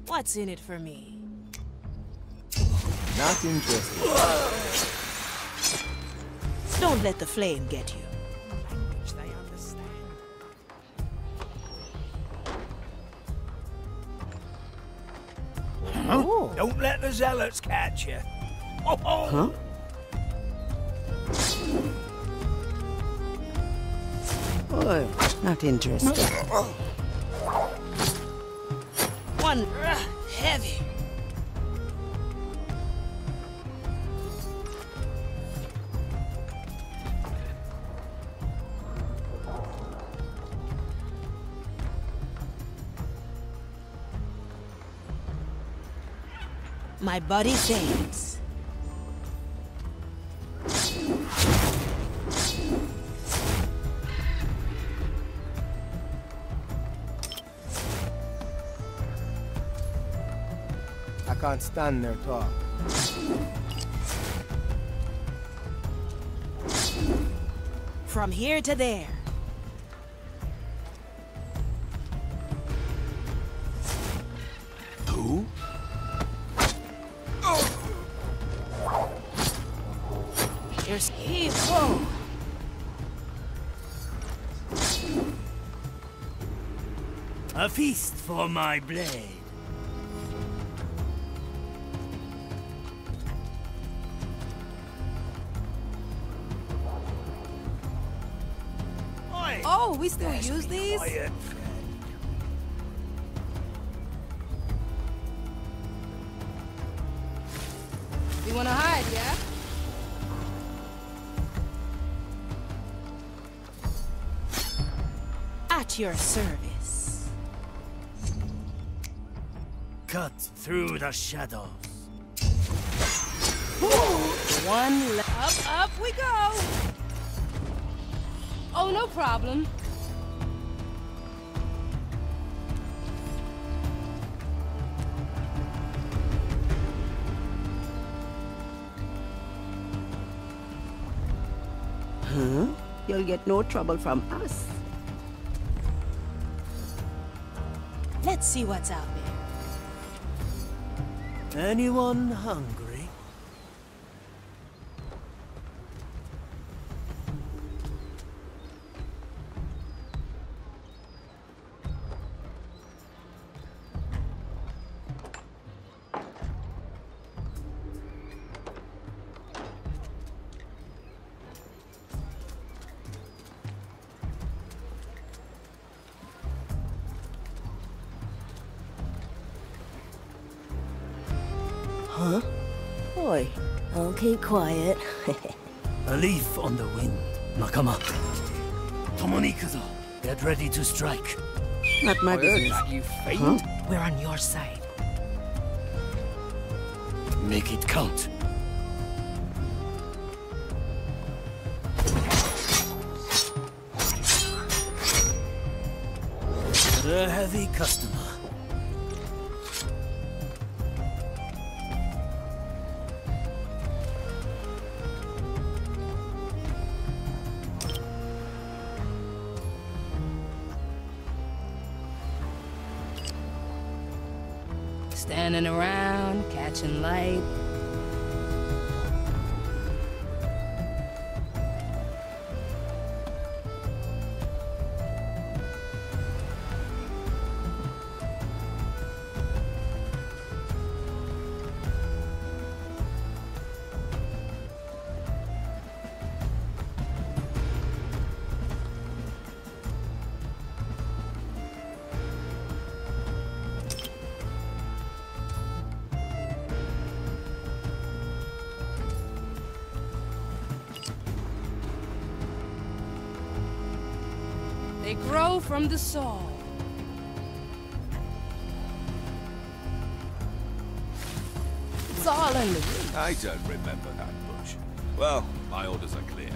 What's in it for me? Not interested. Don't let the flame get you. Huh? Don't let the zealots catch you. Huh? Oh, not interested. One heavy. My body fades. I can't stand their talk. From here to there. Who? Here's whoa. A feast for my blade. Oh, we still use these? Quiet. You wanna hide, yeah? At your service. Cut through the shadows. One Up we go! Oh, no problem. get no trouble from us. Let's see what's out there. Anyone hungry? Huh? Oi, I'll keep quiet. A leaf on the wind, Nakama. Tomonikuzo, get ready to strike. Not my business. You faint? Huh? We're on your side. Make it count. A heavy customer. Standing around, catching light. They grow from the soul. It's all in the roots. I don't remember that bush. Well, my orders are clear.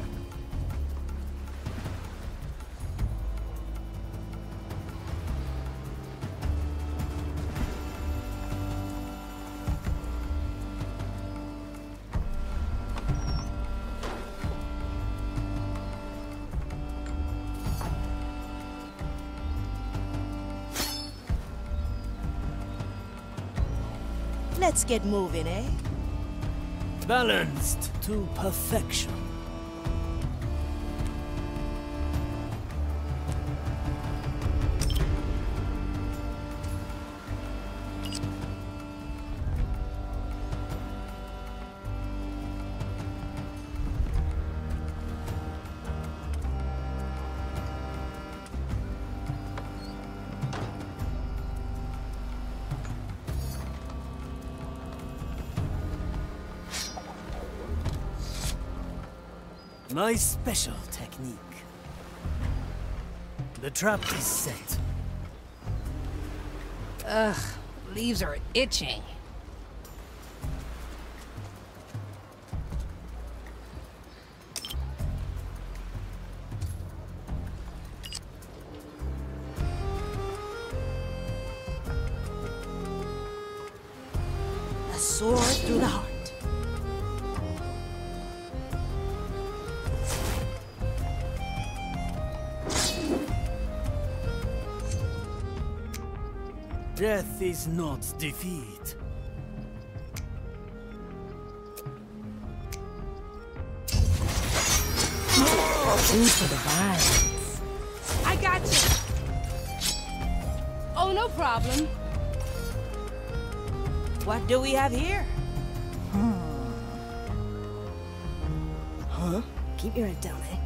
Let's get moving, eh? Balanced to perfection. My special technique. The trap is set. Ugh, leaves are itching. A sword through the heart. Death is not defeat. Food for the vines. I got you. Oh, no problem. What do we have here? Huh? Keep your head down, eh?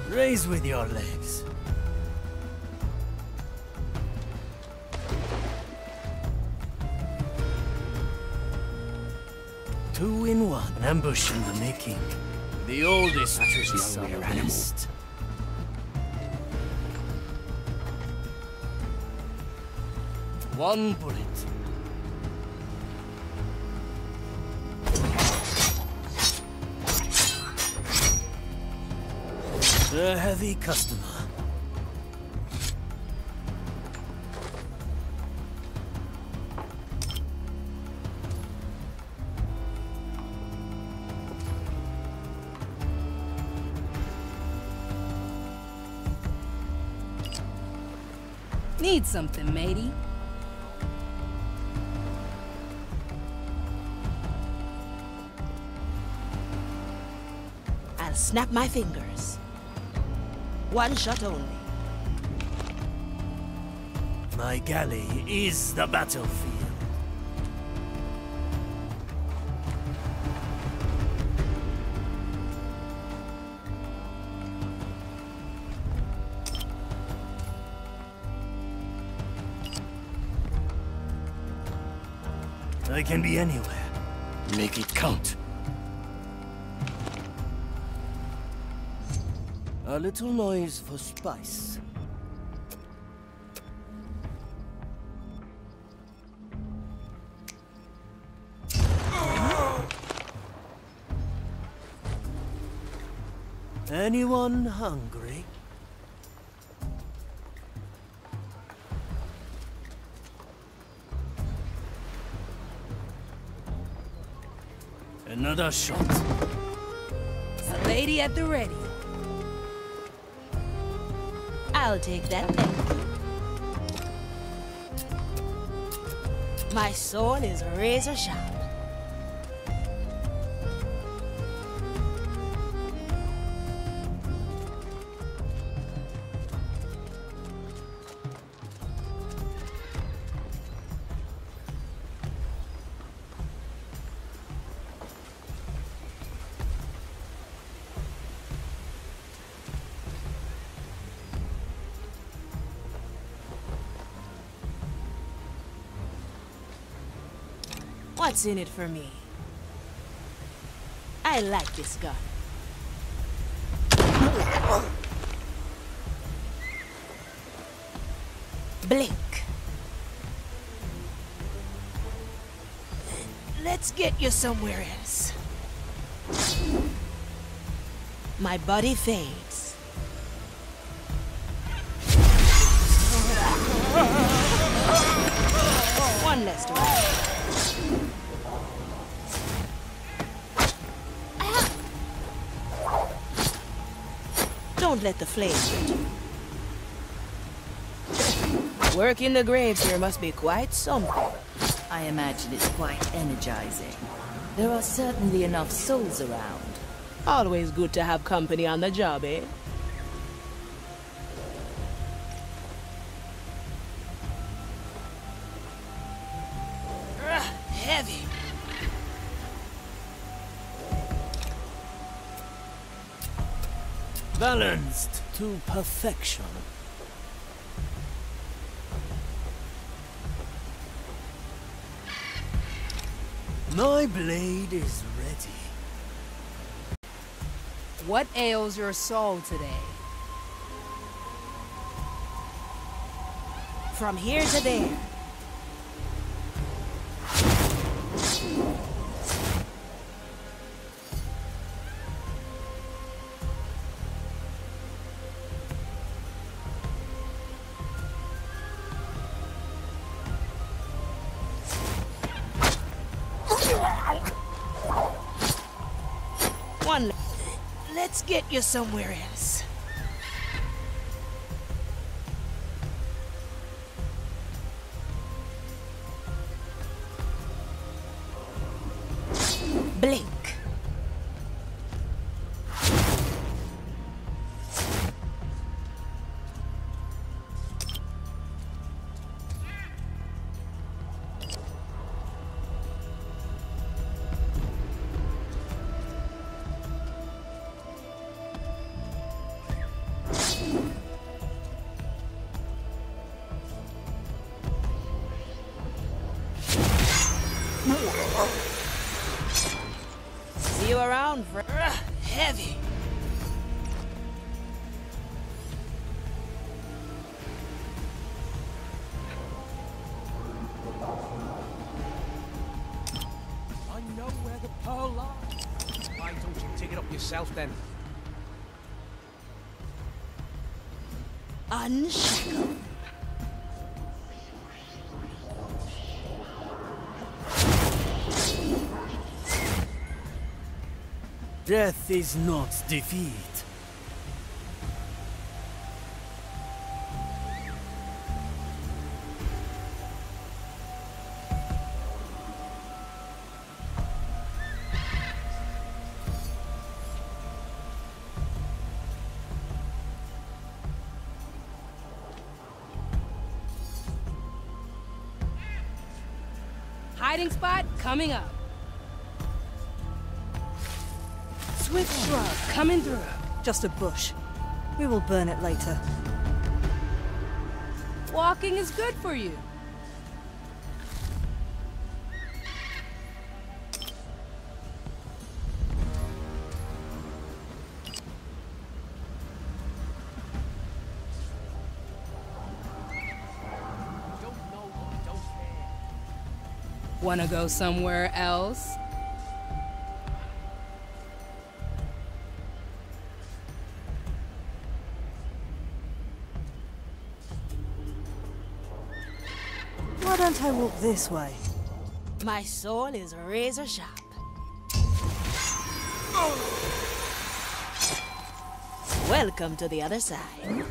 Raise with your legs. Two in one. An ambush in the making. The oldest tricks of the West. One bullet. A heavy customer. Need something, matey? I'll snap my fingers. One shot only. My galley is the battlefield. I can be anywhere. Make it count. A little noise for spice. Anyone hungry? Another shot. The lady at the ready. I'll take that, thank you. My sword is razor sharp. What's in it for me? I like this gun. Blink. Let's get you somewhere else. My body fades. One less to watch. Don't let the flames hurt you. Work in the graves here must be quite something. I imagine it's quite energizing. There are certainly enough souls around. Always good to have company on the job, eh? Heavy. Balanced to perfection. My blade is ready. What ails your soul today? From here to there. One. Let's get you somewhere else. Blink. See you around, heavy. I know where the pearl lies. Why don't you dig it up yourself then? Unshackled. Death is not defeat. Hiding spot coming up. Swift shrub coming through. Just a bush. We will burn it later. Walking is good for you. Wanna go somewhere else? Why don't I walk this way? My soul is razor sharp. Welcome to the other side.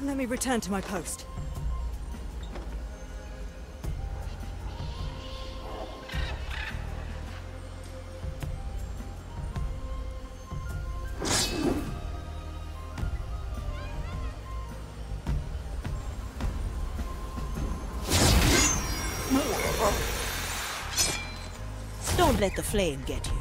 Let me return to my post. Don't let the flame get you.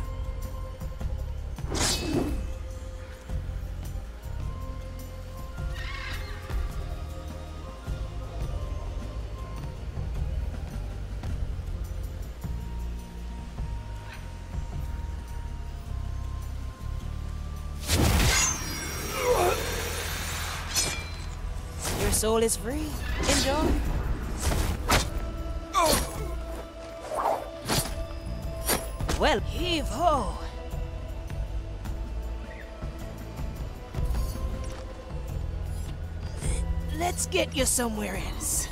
Your soul is free. Enjoy. Well, heave ho! Let's get you somewhere else.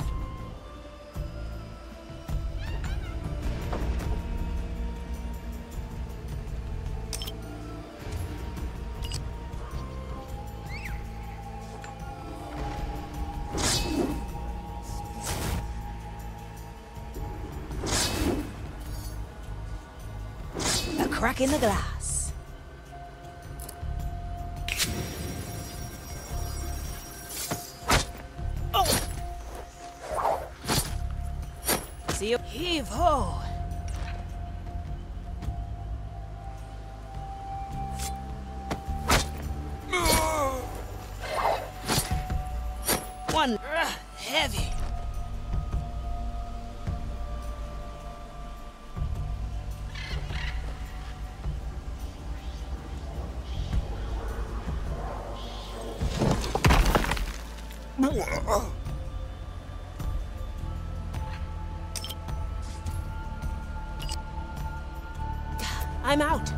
A crack in the glass. Oh! See you. Heave ho! One heavy. I'm out.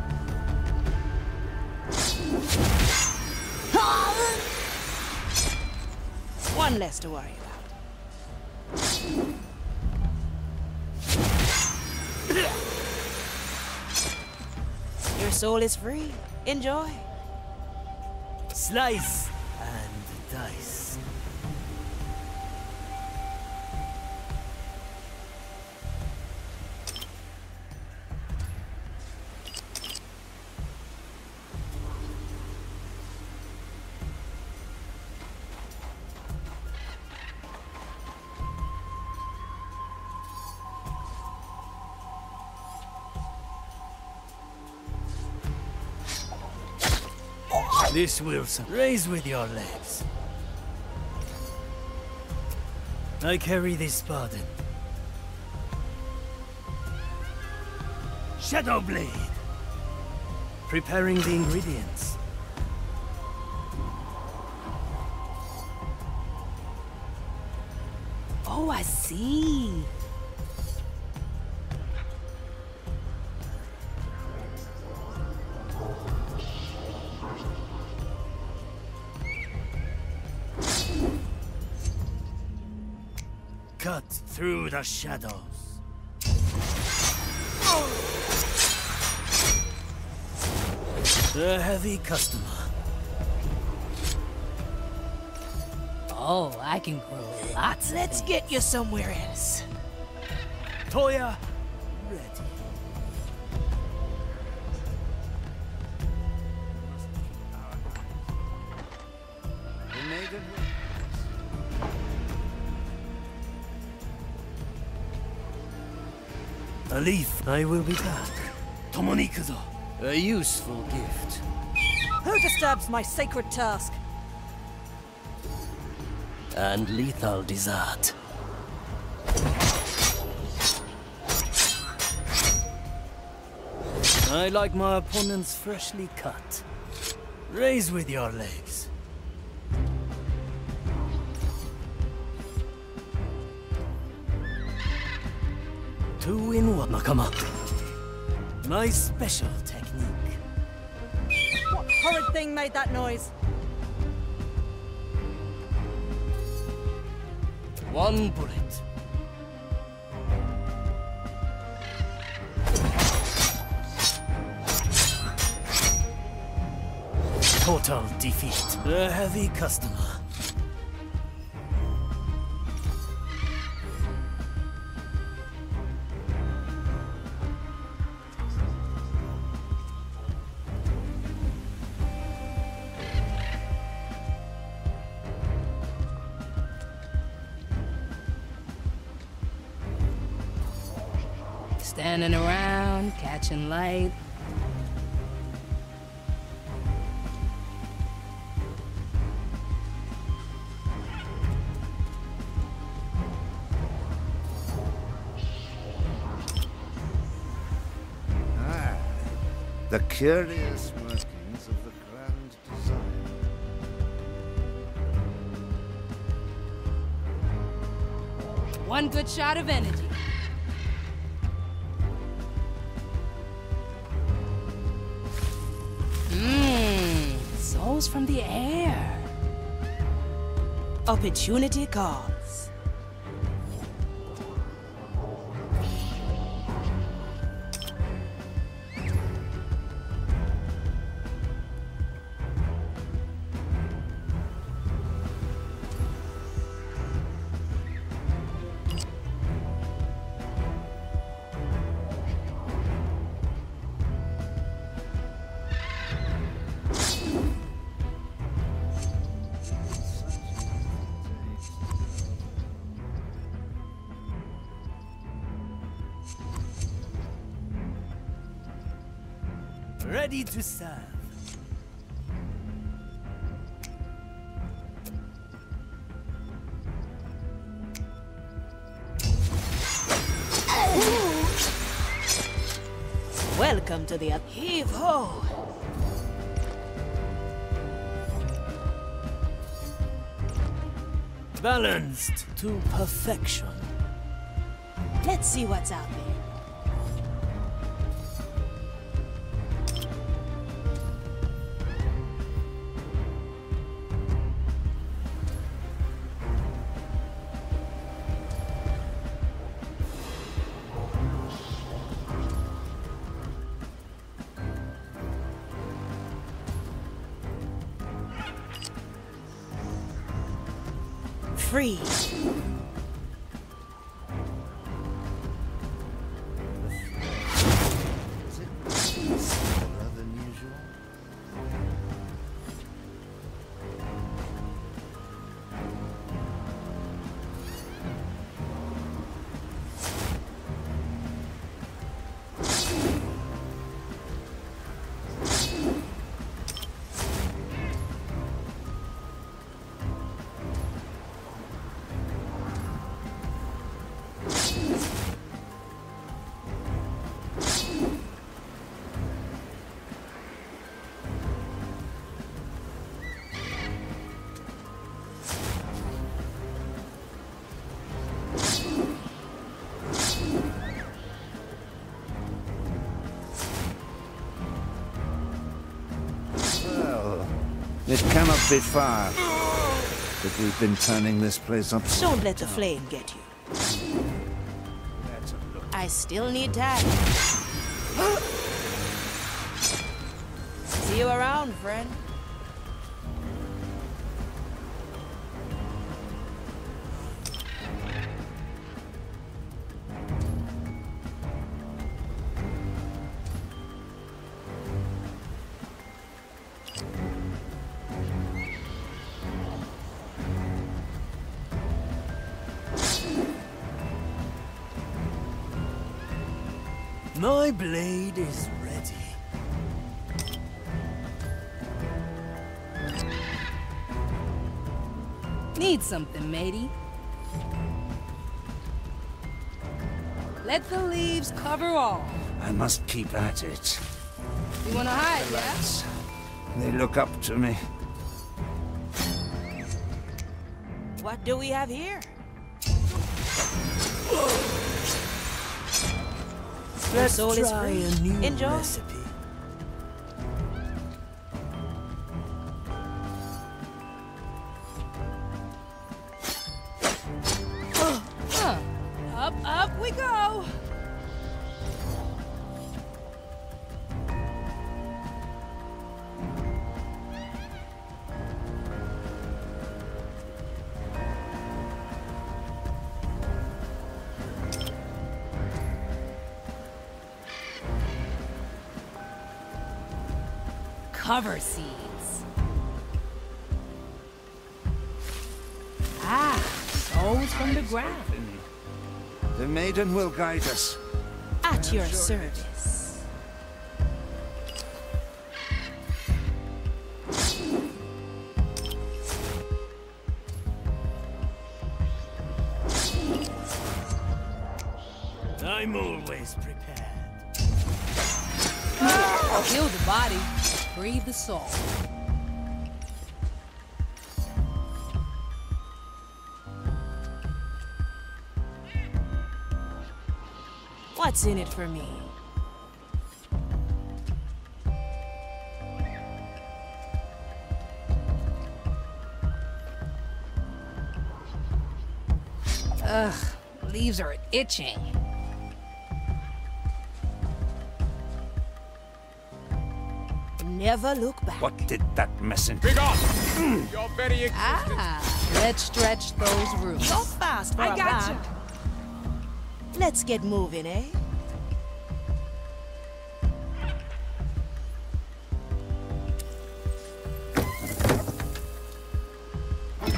One less to worry about. Your soul is free. Enjoy. Slice and dice. This Wilson. Raise with your legs. I carry this pardon. Shadow Blade. Preparing the ingredients. Oh, I see. cut through the shadows. A heavy customer. Oh, I can grow lots. Let's get you somewhere else. Toya, ready. A leaf, I will be back. Tomonikuzo. A useful gift. Who disturbs my sacred task? And lethal dessert. I like my opponents freshly cut. Raise with your legs. 2-in-1, Nakama. My special technique. What horrid thing made that noise? One bullet. Total defeat. A heavy customer. Standing around, catching light. The curious workings of the grand design. One good shot of energy. Souls from the air. Opportunity calls. Ready to serve. Welcome to the heave-ho. Balanced to perfection. Let's see what's out there. Free. It cannot be far. But we've been turning this place up. Don't let the flame get you. I still need time. See you around, friend. My blade is ready. Need something, matey? Let the leaves cover all. I must keep at it. You wanna hide, yeah? They look up to me. What do we have here? Let's soul is try free. a new Enjoy. recipe. Up we go! Cover seeds. Ah, souls from the ground. The maiden will guide us. At your service. I'm always prepared. Kill the body, free the soul. What's in it for me? Ugh, leaves are itching. Never look back. What did that messenger? Big off! Your very existence. Let's stretch those roots. You're fast for I a gotcha. man. Let's get moving, eh?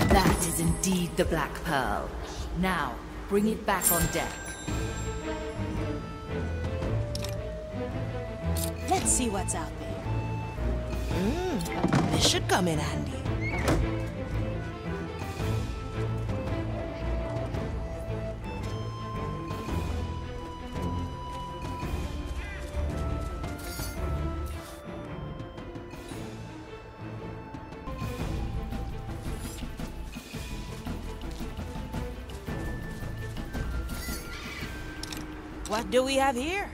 That is indeed the Black Pearl. Now, bring it back on deck. Let's see what's out there. This should come in handy. What do we have here?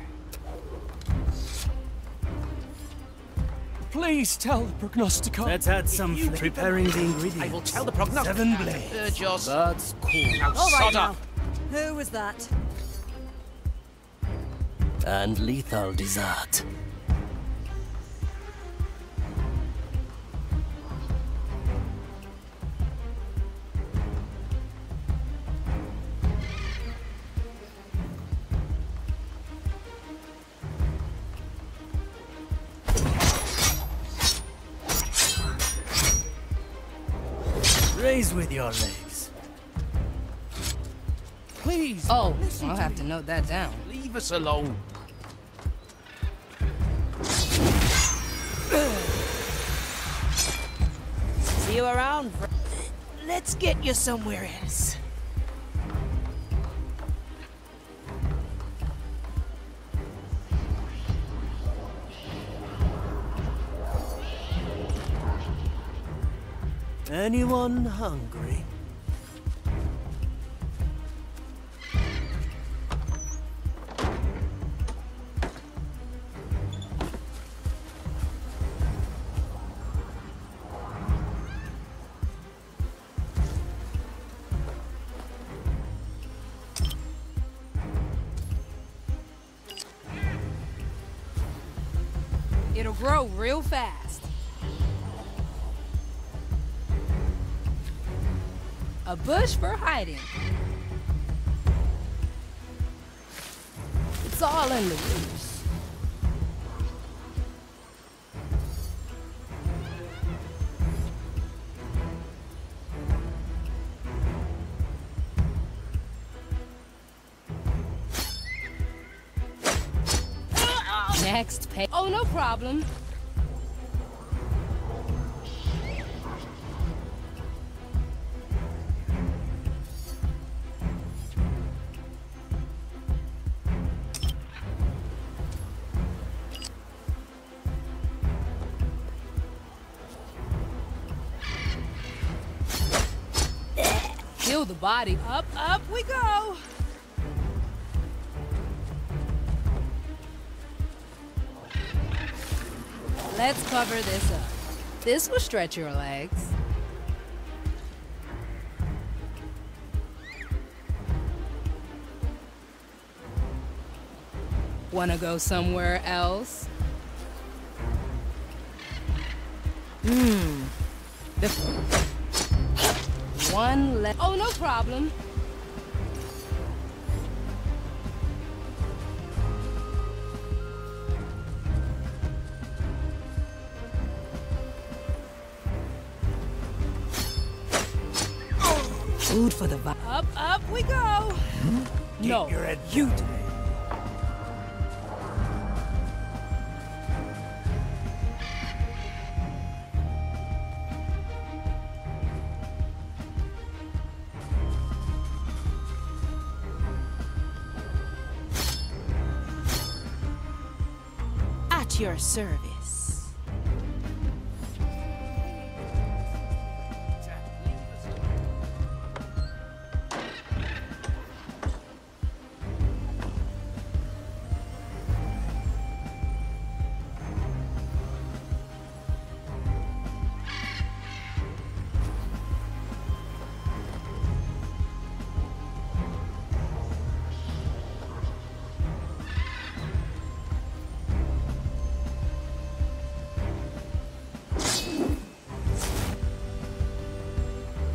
Please tell the prognosticator. Let's add some preparing the ingredients. I will tell the prognosticator. 7 blades. That's cool. Now, All right sod now. up. Who was that? And lethal dessert. Raise with your legs. Please. Oh, I'll have to note that down. Leave us alone. See you around. Let's get you somewhere else. Anyone hungry? It'll grow real fast. A bush for hiding. It's all in the roots. Next page. Oh, no problem. Kill the body. Up, up we go. Let's cover this up. This will stretch your legs. Wanna go somewhere else? One left. Oh, no problem. Food for the vibe. Up, up we go. No, your head you do. At your service.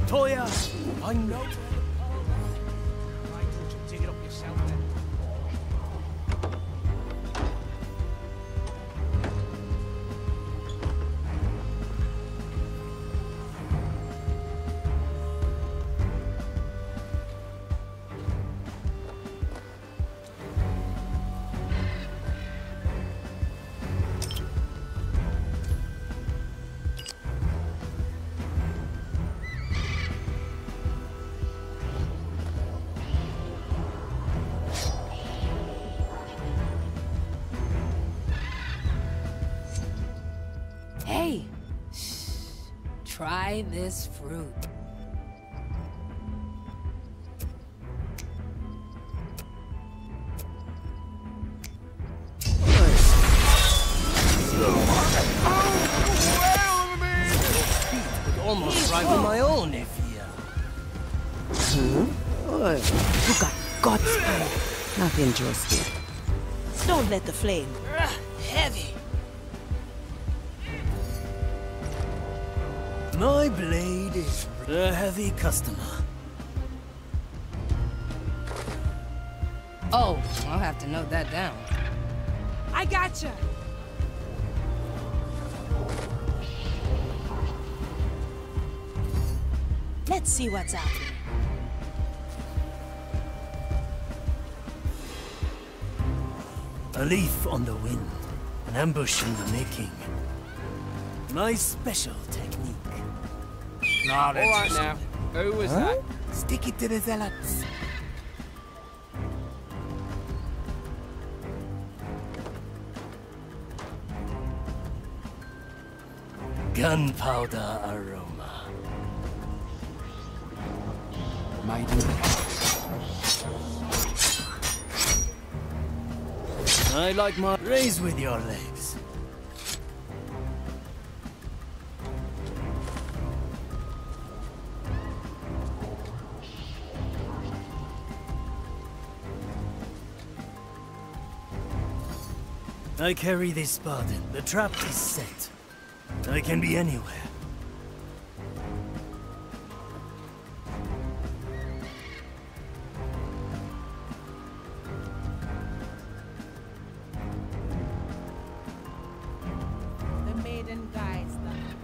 Toya, I know. Why don't you dig it up yourself then? Hey, try this fruit. Could almost rival my own, Afia. You got God's power. Not interested. Don't let the flame. Heavy. My blade is a heavy customer. Oh, I'll have to note that down. I gotcha. Let's see what's out there. A leaf on the wind, an ambush in the making. My special technique. All right now. Who was that? Stick it to the zealots. Gunpowder aroma. I like my... Raise with your legs. I carry this burden. The trap is set. I can be anywhere. The maiden guides them.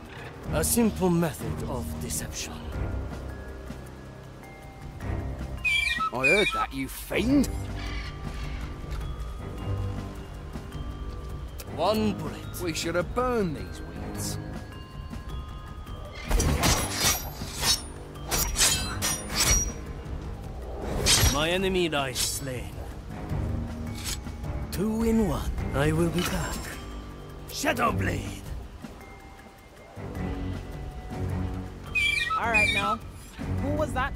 A simple method of deception. I heard that, you fiend. One bullet. We should have burned these weeds. My enemy lies slain. 2 in 1. I will be back. Shadow Blade. All right, now. Who was that?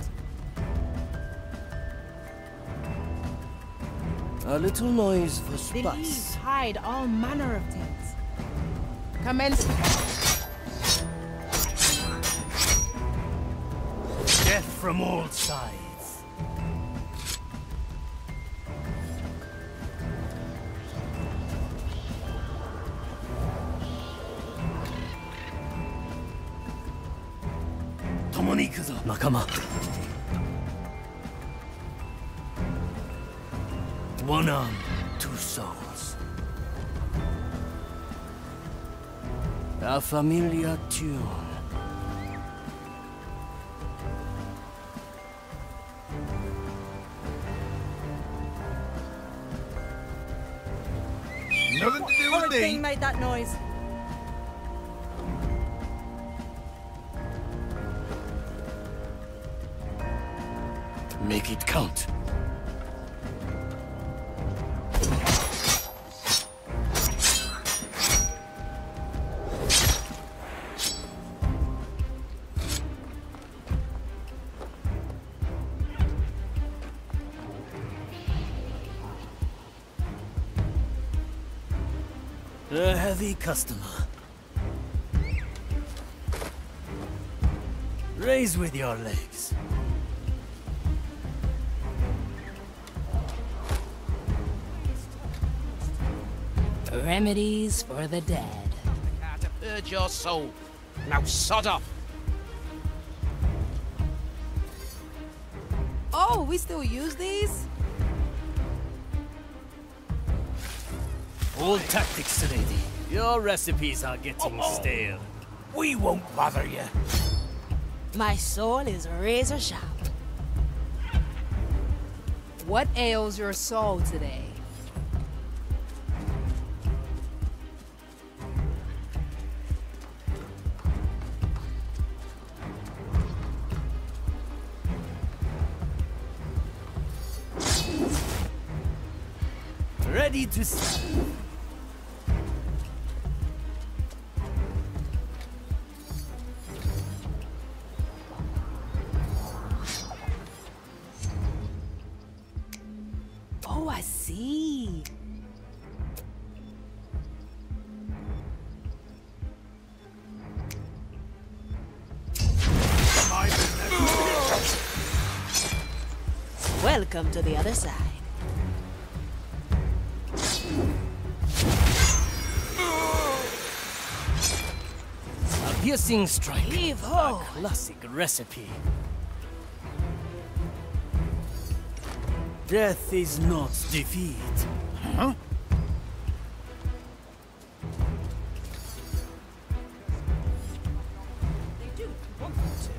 A little noise for The leaves spice. hide all manner of things. Commence. Death from all sides. Nakama. 1 arm, 2 souls. A familiar tune. Nothing to do with What thing me. made that noise? Make it count. A heavy customer. Raise with your legs. Remedies for the dead. How to purge your soul. Now sod off. Oh, we still use these? Old tactics, lady. Your recipes are getting stale. We won't bother you. My soul is razor sharp. What ails your soul today? Ready to serve. Oh, I see. Welcome to the other side. A piercing strike. Heave-ho! A classic recipe. Death is not defeat. Huh? They do want them to.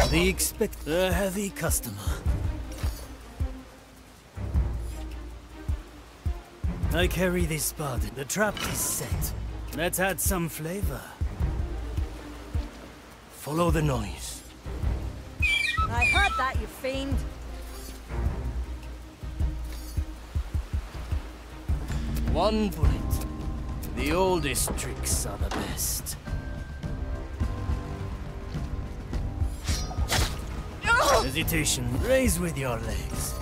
They expect a heavy customer. I carry this burden. The trap is set. Let's add some flavor. Follow the noise. I heard that, you fiend. One bullet. The oldest tricks are the best. agitation, raise with your legs.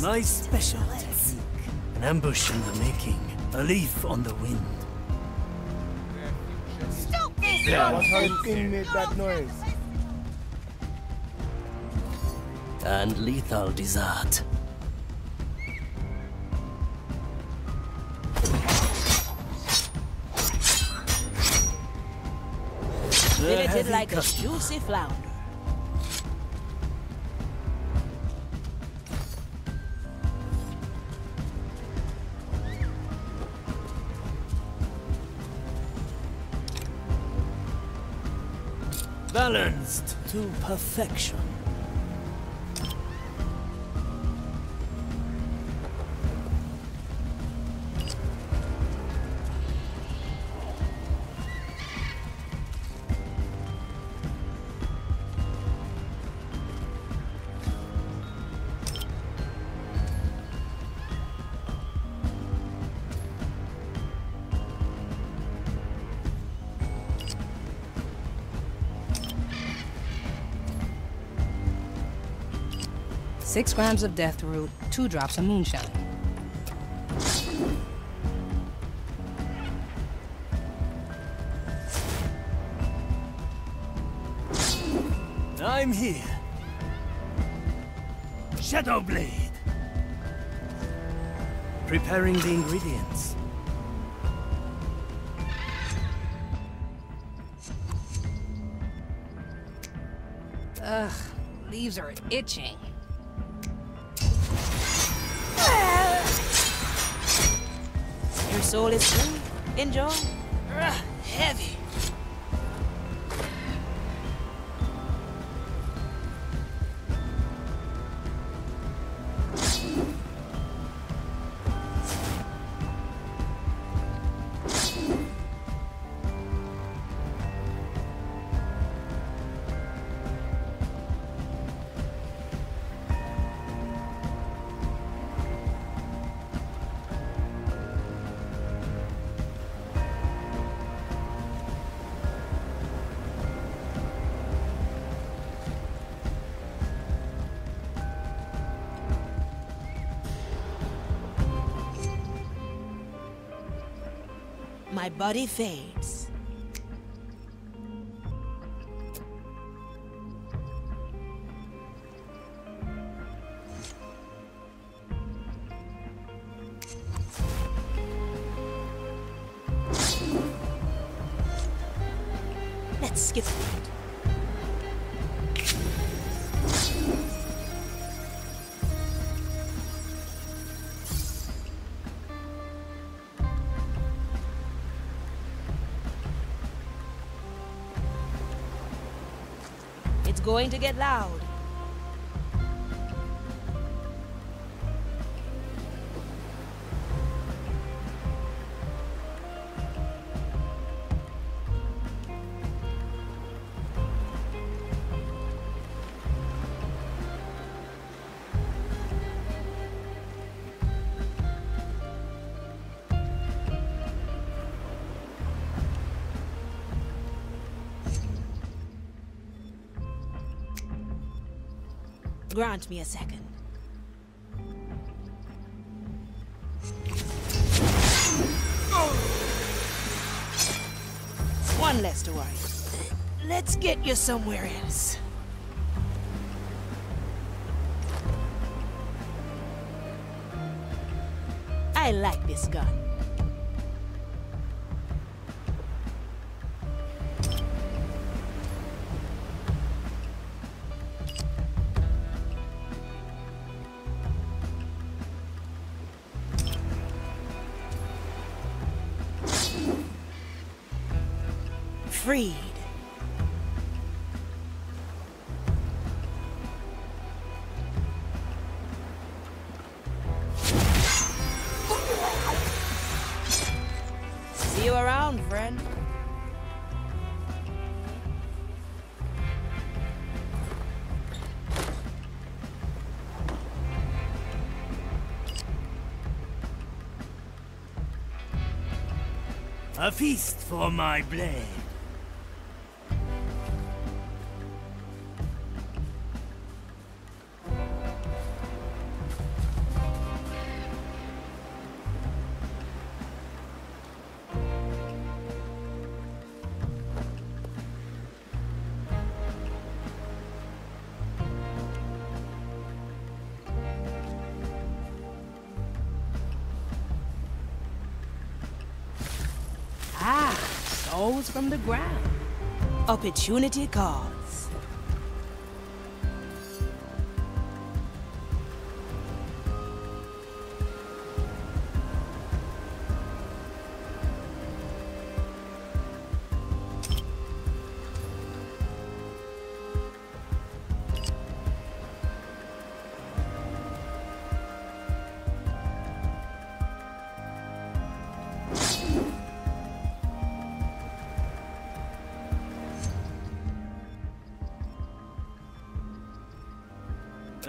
My special technique. An ambush in the making. A leaf on the wind. Stop this! Yeah, what kind of thing made that noise? And lethal dessert. Filleted like a juicy flounder. Balanced to perfection. Six grams of death root, 2 drops of moonshine. I'm here. Shadow Blade. Preparing the ingredients. Ugh, leaves are itching. Your soul is free. Enjoy. Heavy. My body fades. Let's skip it. It's going to get loud. Grant me a second. One less to worry. Let's get you somewhere else. I like this gun. Freed. See you around, friend. A feast for my blade. Souls from the ground. Opportunity calls.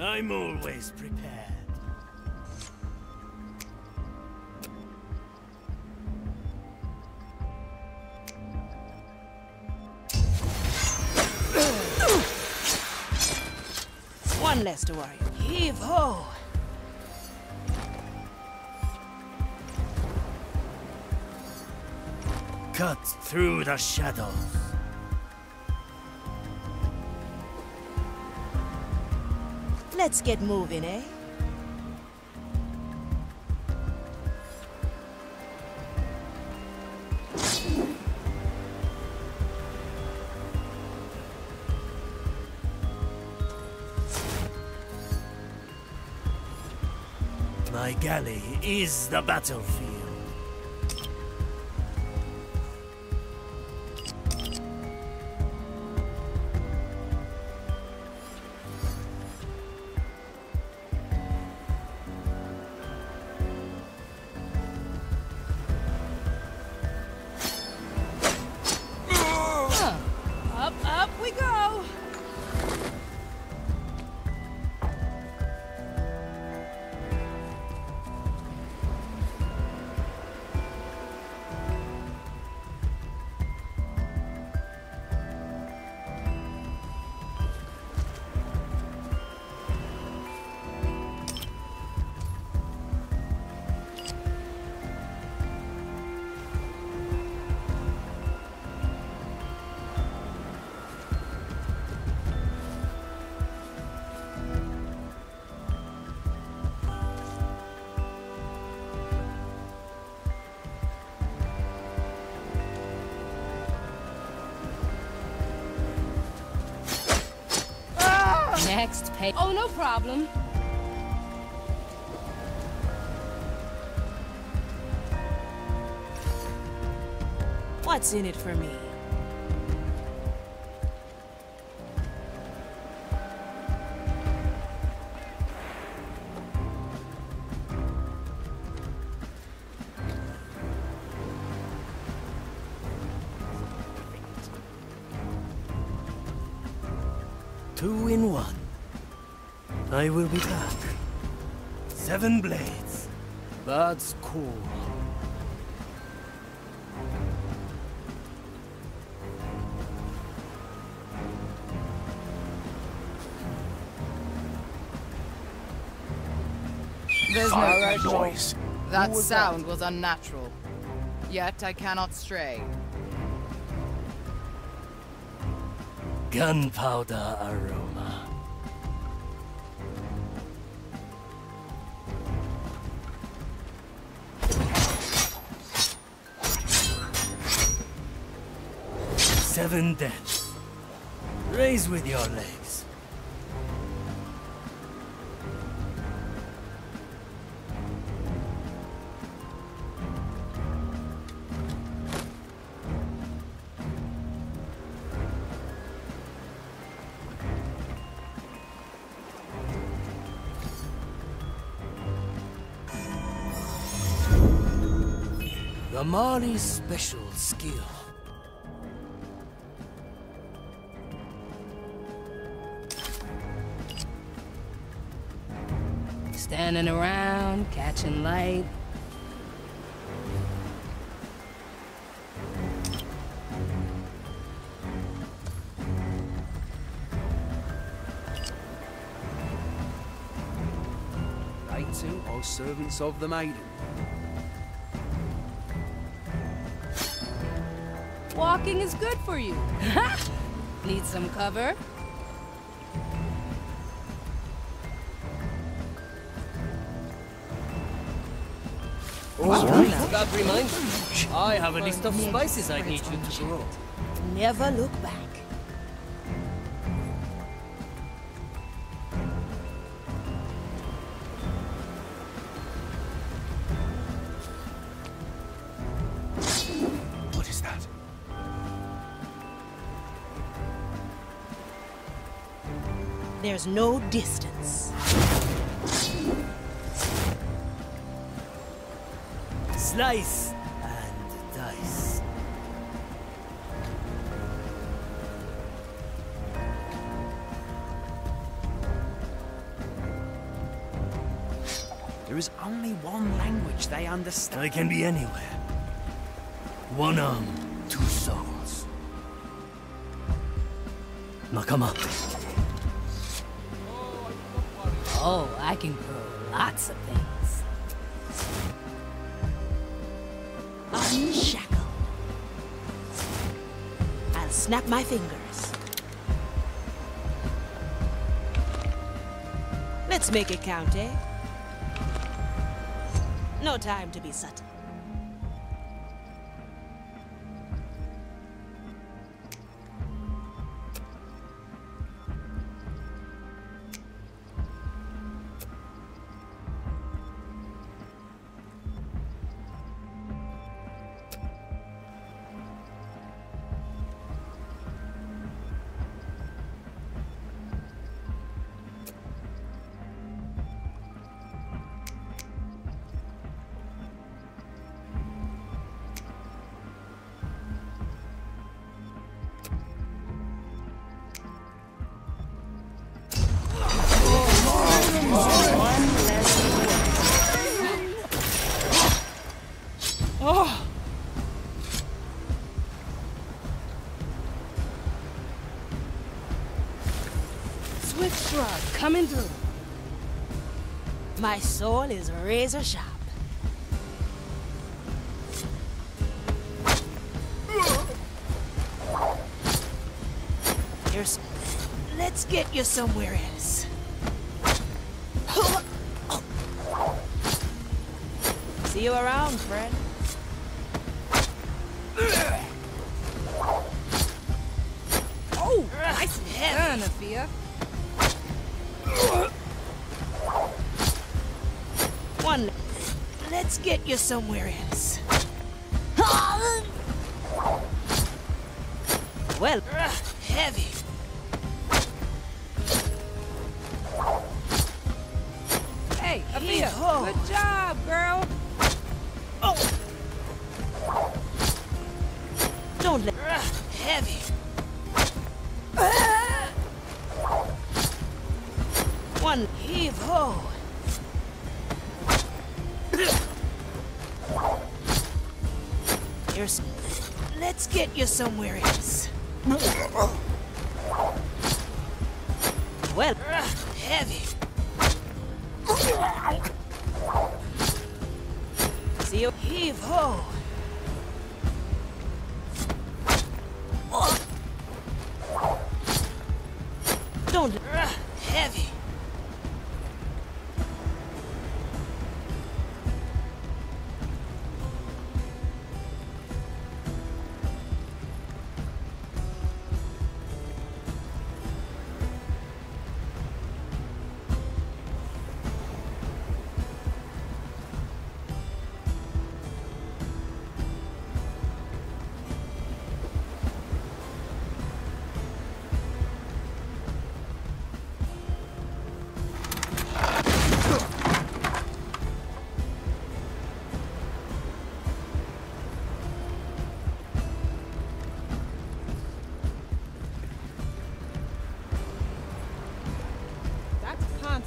I'm always prepared. One less to worry. Heave ho! Cut through the shadows. Let's get moving, eh? My galley is the battlefield. Up we go! Next page. Oh, no problem. What's in it for me? Two in one. I will be back. 7 blades. That's cool. There's no right noise. That sound was unnatural. Yet I cannot stray. Gunpowder aroma. Seven deaths. Raise with your legs. The Mali's special skill. Standing around, catching light. two are servants of the maiden. Walking is good for you. Need some cover? Oh, that reminds me. I have a list of spices I need you to grow. Never look back. What is that? There's no distance. Slice and dice. There is only one language they understand. I can be anywhere. One arm, two souls. Nakama. Oh, I can grow lots of things. Unshackle. I'll snap my fingers. Let's make it count, eh? No time to be subtle. Oh! Swift shrug, coming through. My soul is razor sharp. Let's get you somewhere else. See you around, friend. Oh, nice and heavy, Afia. One. Let's get you somewhere else. Well, heavy. Hey, Afia, good job, girl. Oh. Don't let heavy. One heave ho. Here's. Let's get you somewhere else. Well, heavy. See you heave ho. Don't heavy.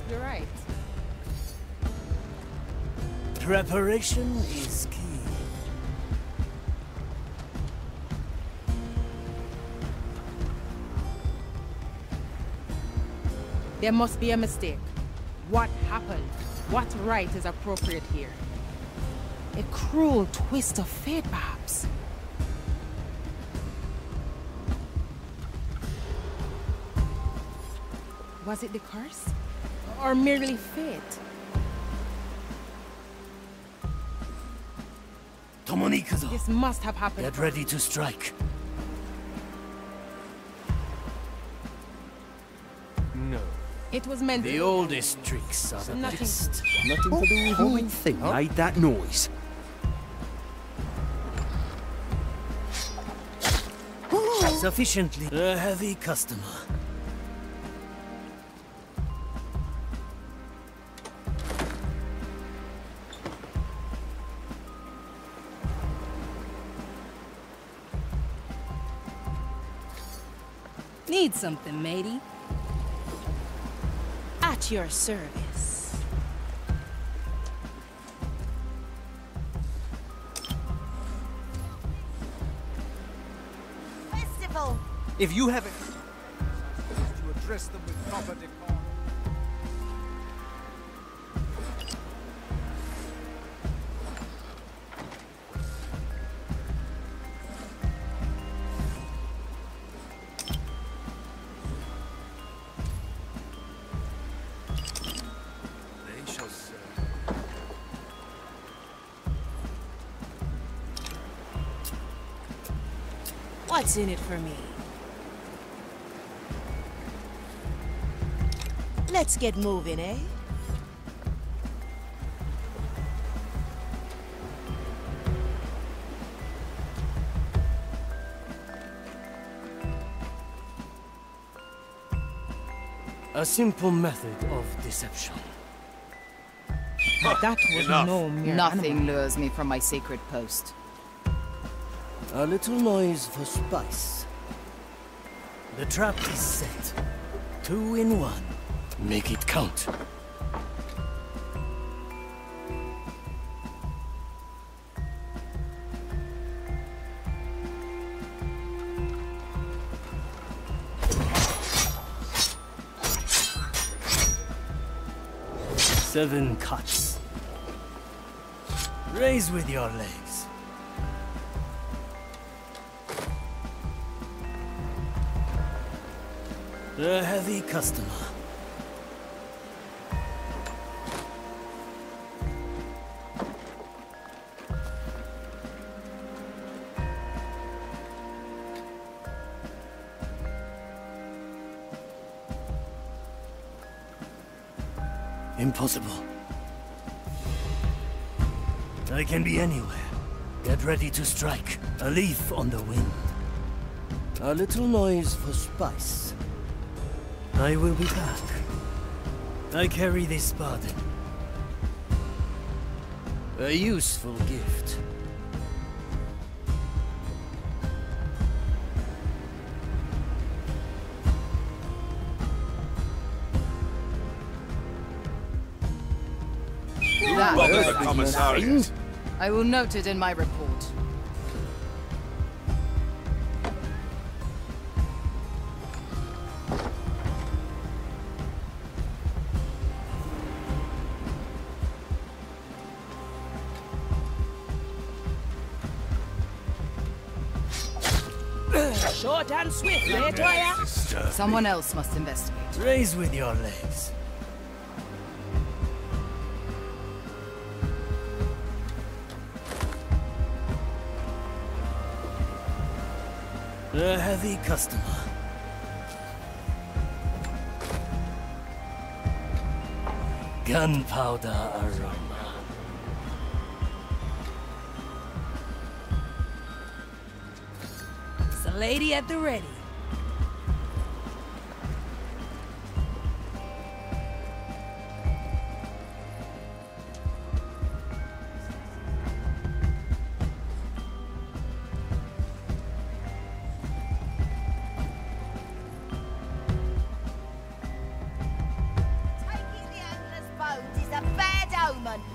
You're right. Preparation is key. There must be a mistake. What happened? What right is appropriate here? A cruel twist of fate, perhaps. Was it the curse? Or merely fate? This must have happened. Get ready to strike. No. It was meant The oldest tricks are the Nothing. best. Nothing to do with Oh, me. Thing made that noise. Sufficiently. A heavy customer. Need something, matey? at your service. Festival! If you haven't to address them with proper decorum. They shall serve. What's in it for me? Let's get moving, eh? A simple method of deception. That was no mere Nothing animal. lures me from my sacred post. A little noise for spice. The trap is set. 2 in 1. Make it count. Seven cuts. Raise with your legs. A heavy customer. Impossible. I can be anywhere. Get ready to strike. A leaf on the wind. A little noise for spice. I will be back. I carry this burden. A useful gift. That Bother was the commissariat. I will note it in my report. Short and swift, eh, Toya? Someone else must investigate. Raise with your legs. A heavy customer. Gunpowder aroma. It's a lady at the ready.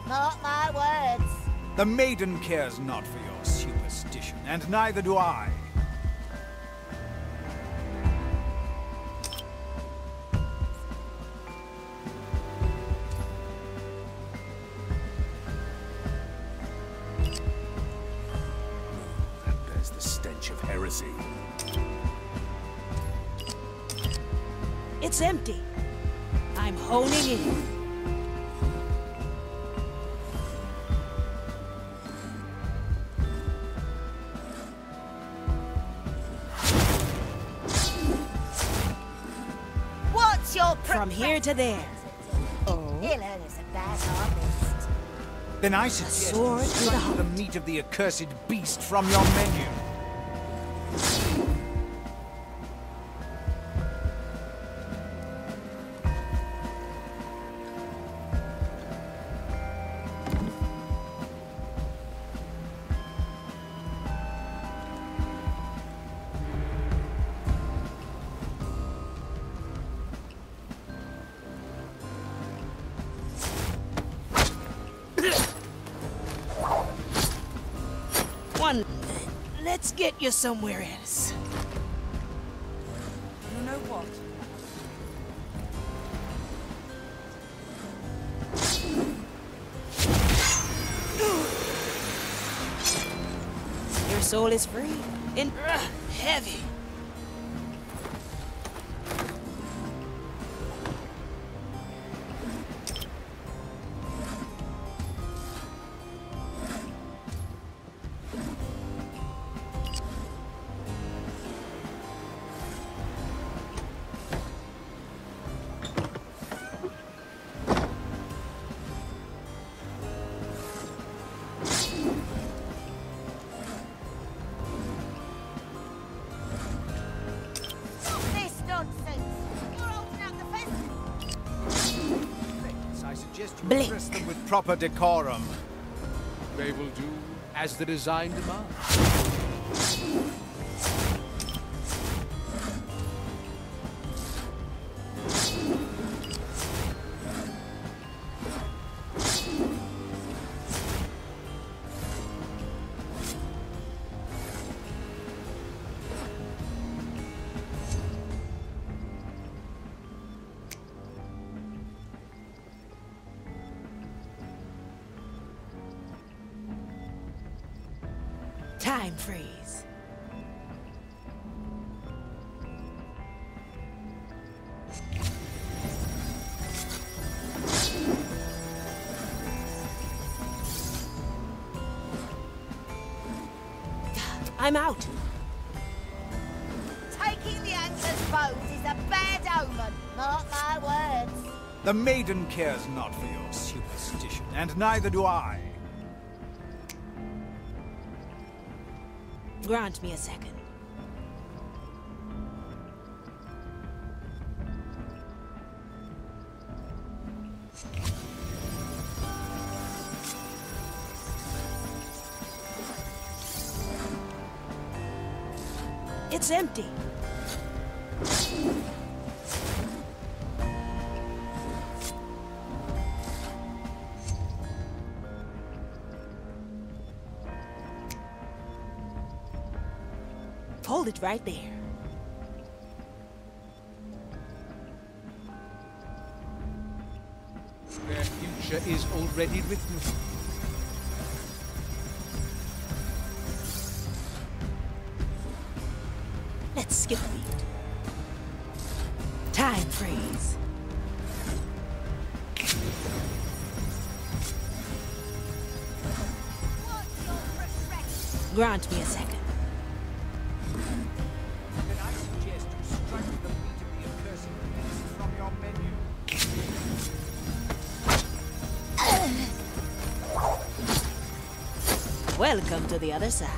Mark my words. The maiden cares not for your superstition, and neither do I. stench of heresy. It's empty. I'm honing in. What's your From here to there. Ilan is a bad harvest. Then I suggest you strike the meat of the accursed beast from your menu. Let's get you somewhere else. You know what? Your soul is free and heavy. Address them with proper decorum. They will do as the design demands. Time freeze. I'm out. Taking the anchor's boat is a bad omen. Mark my words. The maiden cares not for your superstition, and neither do I. Grant me a second. It's empty. Hold it right there. Their future is already written. Let's skip a beat. Time freeze. Grant me a second. Then I suggest you strike the meat of the accursed beast from your menu. Welcome to the other side.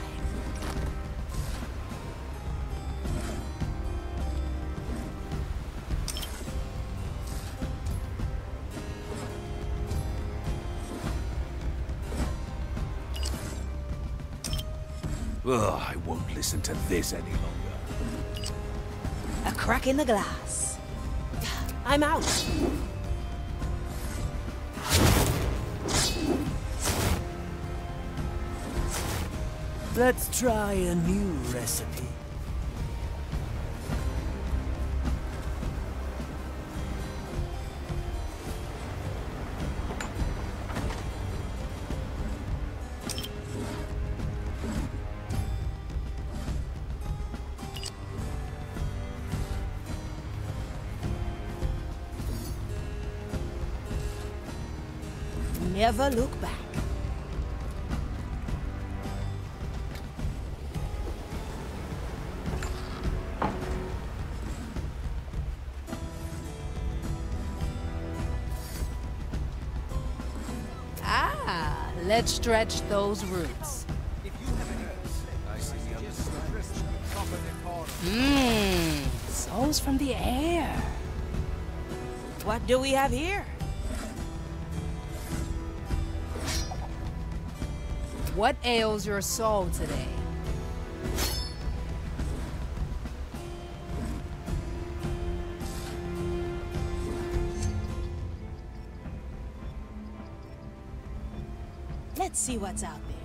Ugh, I won't listen to this any longer. A crack in the glass. I'm out. Let's try a new recipe. never look back. Ah, let's stretch those roots. Souls from the air. What do we have here? What ails your soul today? Let's see what's out there.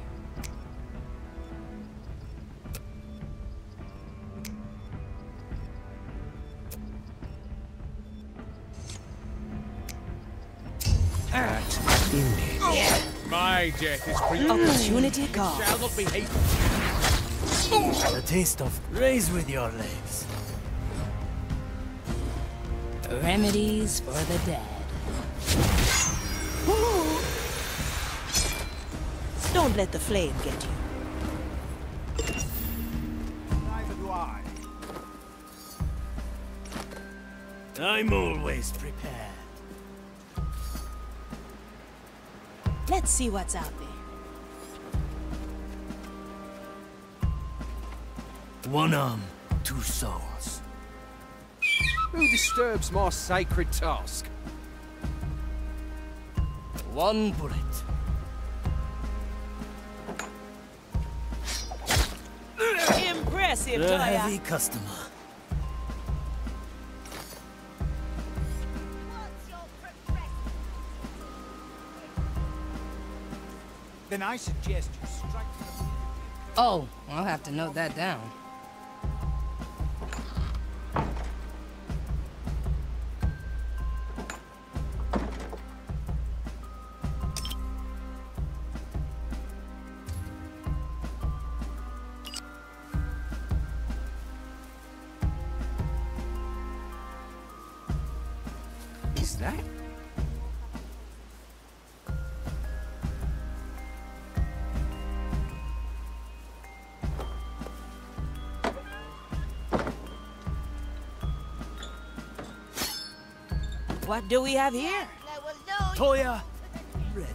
My death is pre- Opportunity cost. Shall not be hated. A taste of raise with your legs. Remedies for the dead. Don't let the flame get you. Neither do I. I'm always prepared. Let's see what's out there. One arm, two souls. Who disturbs my sacred task? One bullet. Impressive, A Toya. heavy customer. Then I suggest you strike. Oh, I'll have to note that down. Is that? What do we have here? Toya, ready.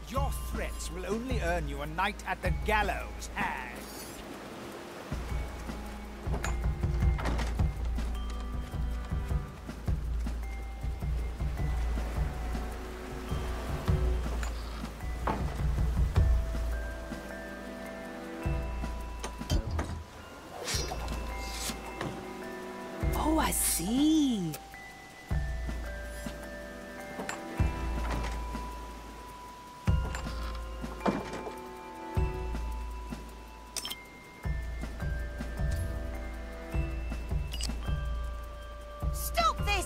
Your threats will only earn you a night at the gallows, hag. Oh, I see.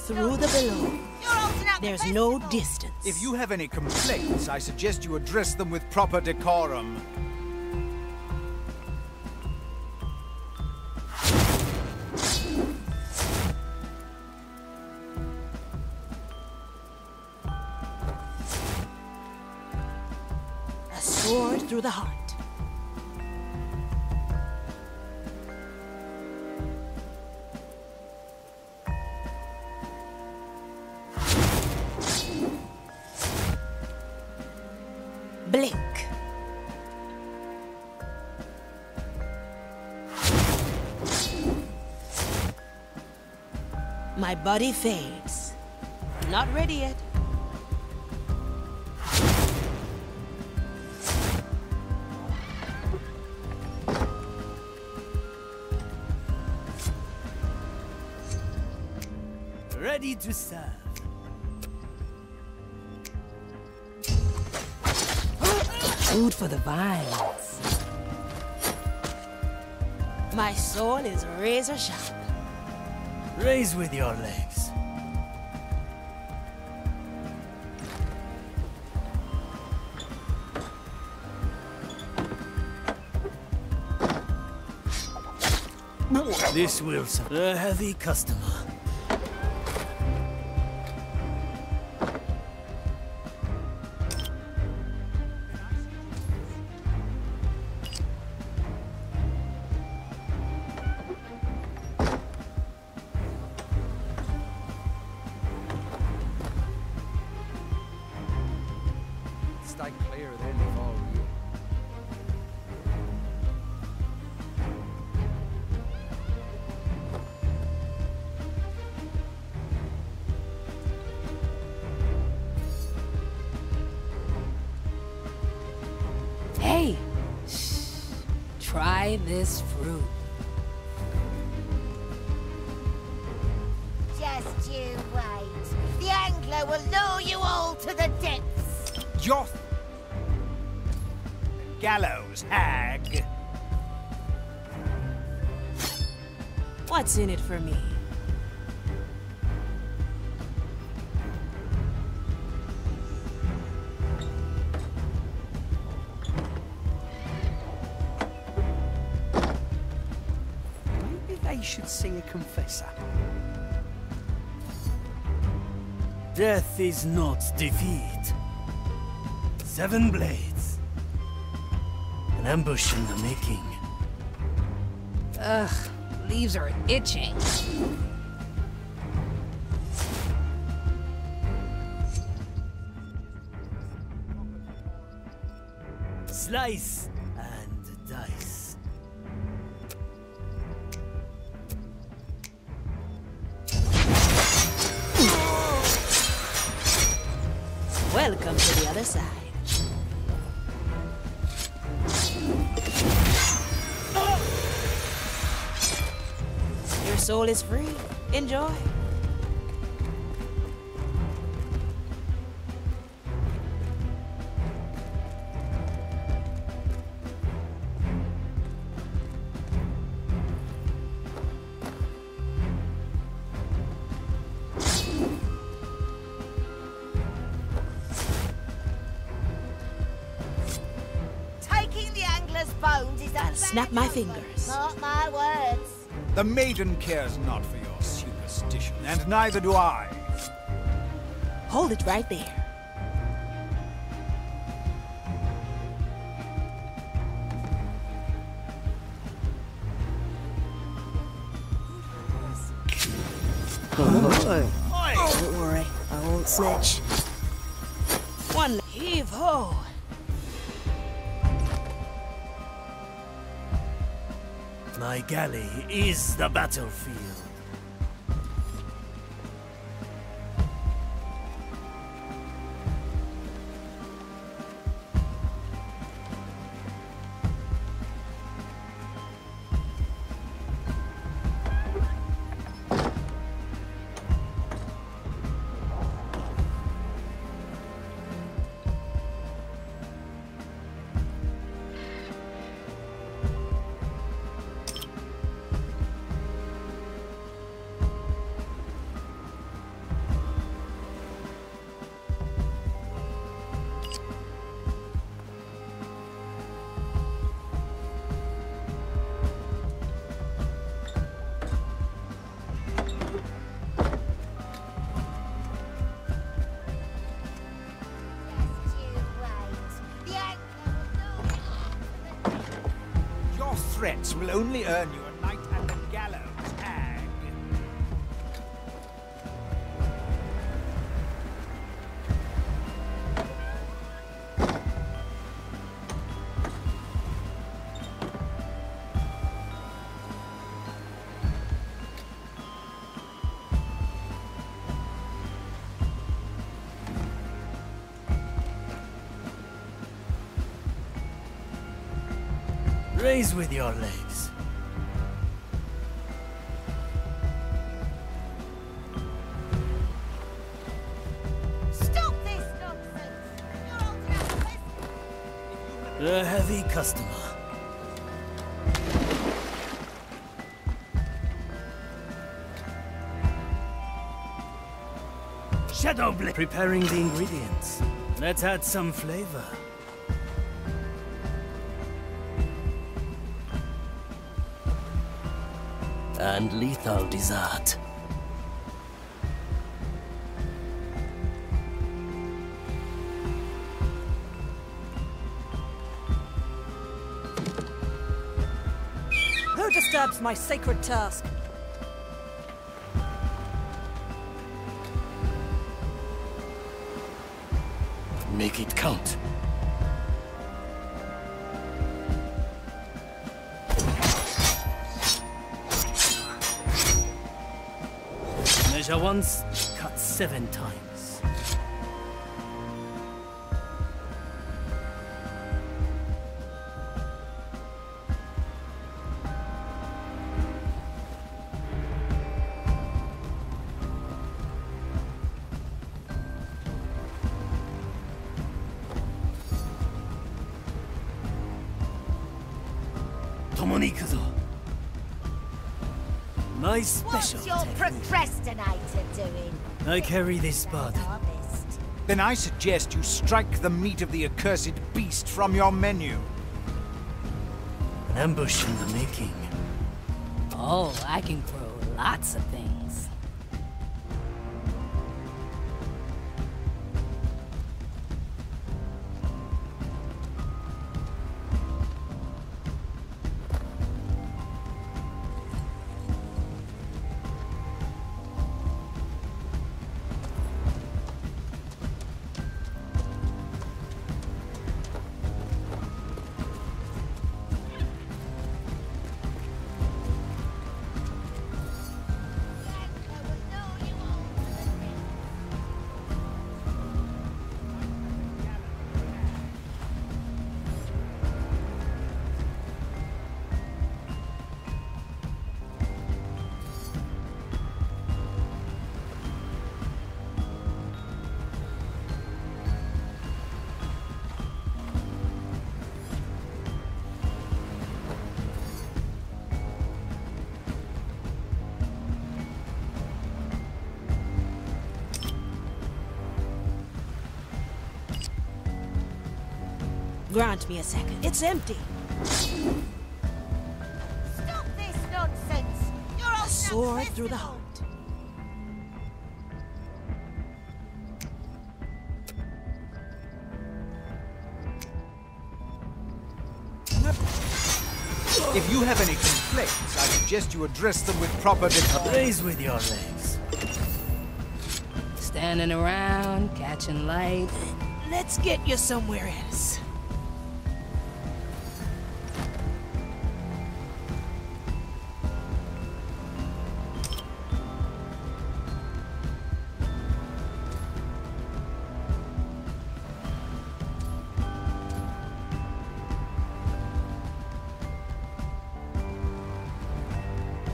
Through the below. There's no distance. If you have any complaints, I suggest you address them with proper decorum. A sword through the heart. Blink. My body fades. Not ready yet. Ready to serve. Food for the vines. My soul is razor sharp. Raise with your legs. This will serve. A heavy customer. stay clear of them if I were you. Hey! Shh. Try this fruit. Just you wait. The angler will lure you all to the depths. Joth! Gallows, hag! What's in it for me? Maybe they should see a confessor. Death is not defeat. 7 blades. An ambush in the making. Ugh, leaves are itching. Slice and dice. Welcome to the other side. Your soul is free. Enjoy. Taking the angler's bones is I'll snap my fingers. Mark my words. The maiden cares not for your superstition, and neither do I. Hold it right there. Don't worry, I won't snitch. One heave ho. My galley is the battlefield. Your threats will only earn you a night at the gallows, hag. Raise with your legs. Stop this nonsense! You're all A heavy customer. Shadow Blade. Preparing the ingredients. Let's add some flavor. And lethal dessert. Who disturbs my sacred task? Make it count. Measure once, cut 7 times. My special What's your procrastinator doing? I carry this burden. Then I suggest you strike the meat of the accursed beast from your menu. An ambush in the making. Oh, I can grow lots of things. Grant me a second. It's empty. Stop this nonsense! You're all A sword through the heart. If you have any complaints, I suggest you address them with proper decorum. Raise with your legs. Standing around, catching light. Let's get you somewhere else.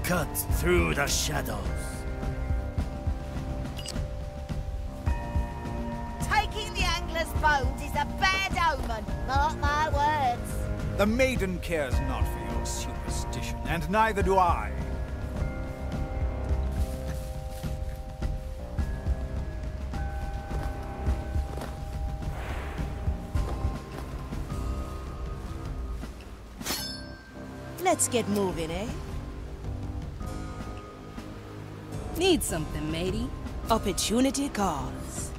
Cut through the shadows. Taking the angler's bones is a bad omen. Mark my words. The maiden cares not for your superstition, and neither do I. Let's get moving, eh? Need something, matey? Opportunity calls.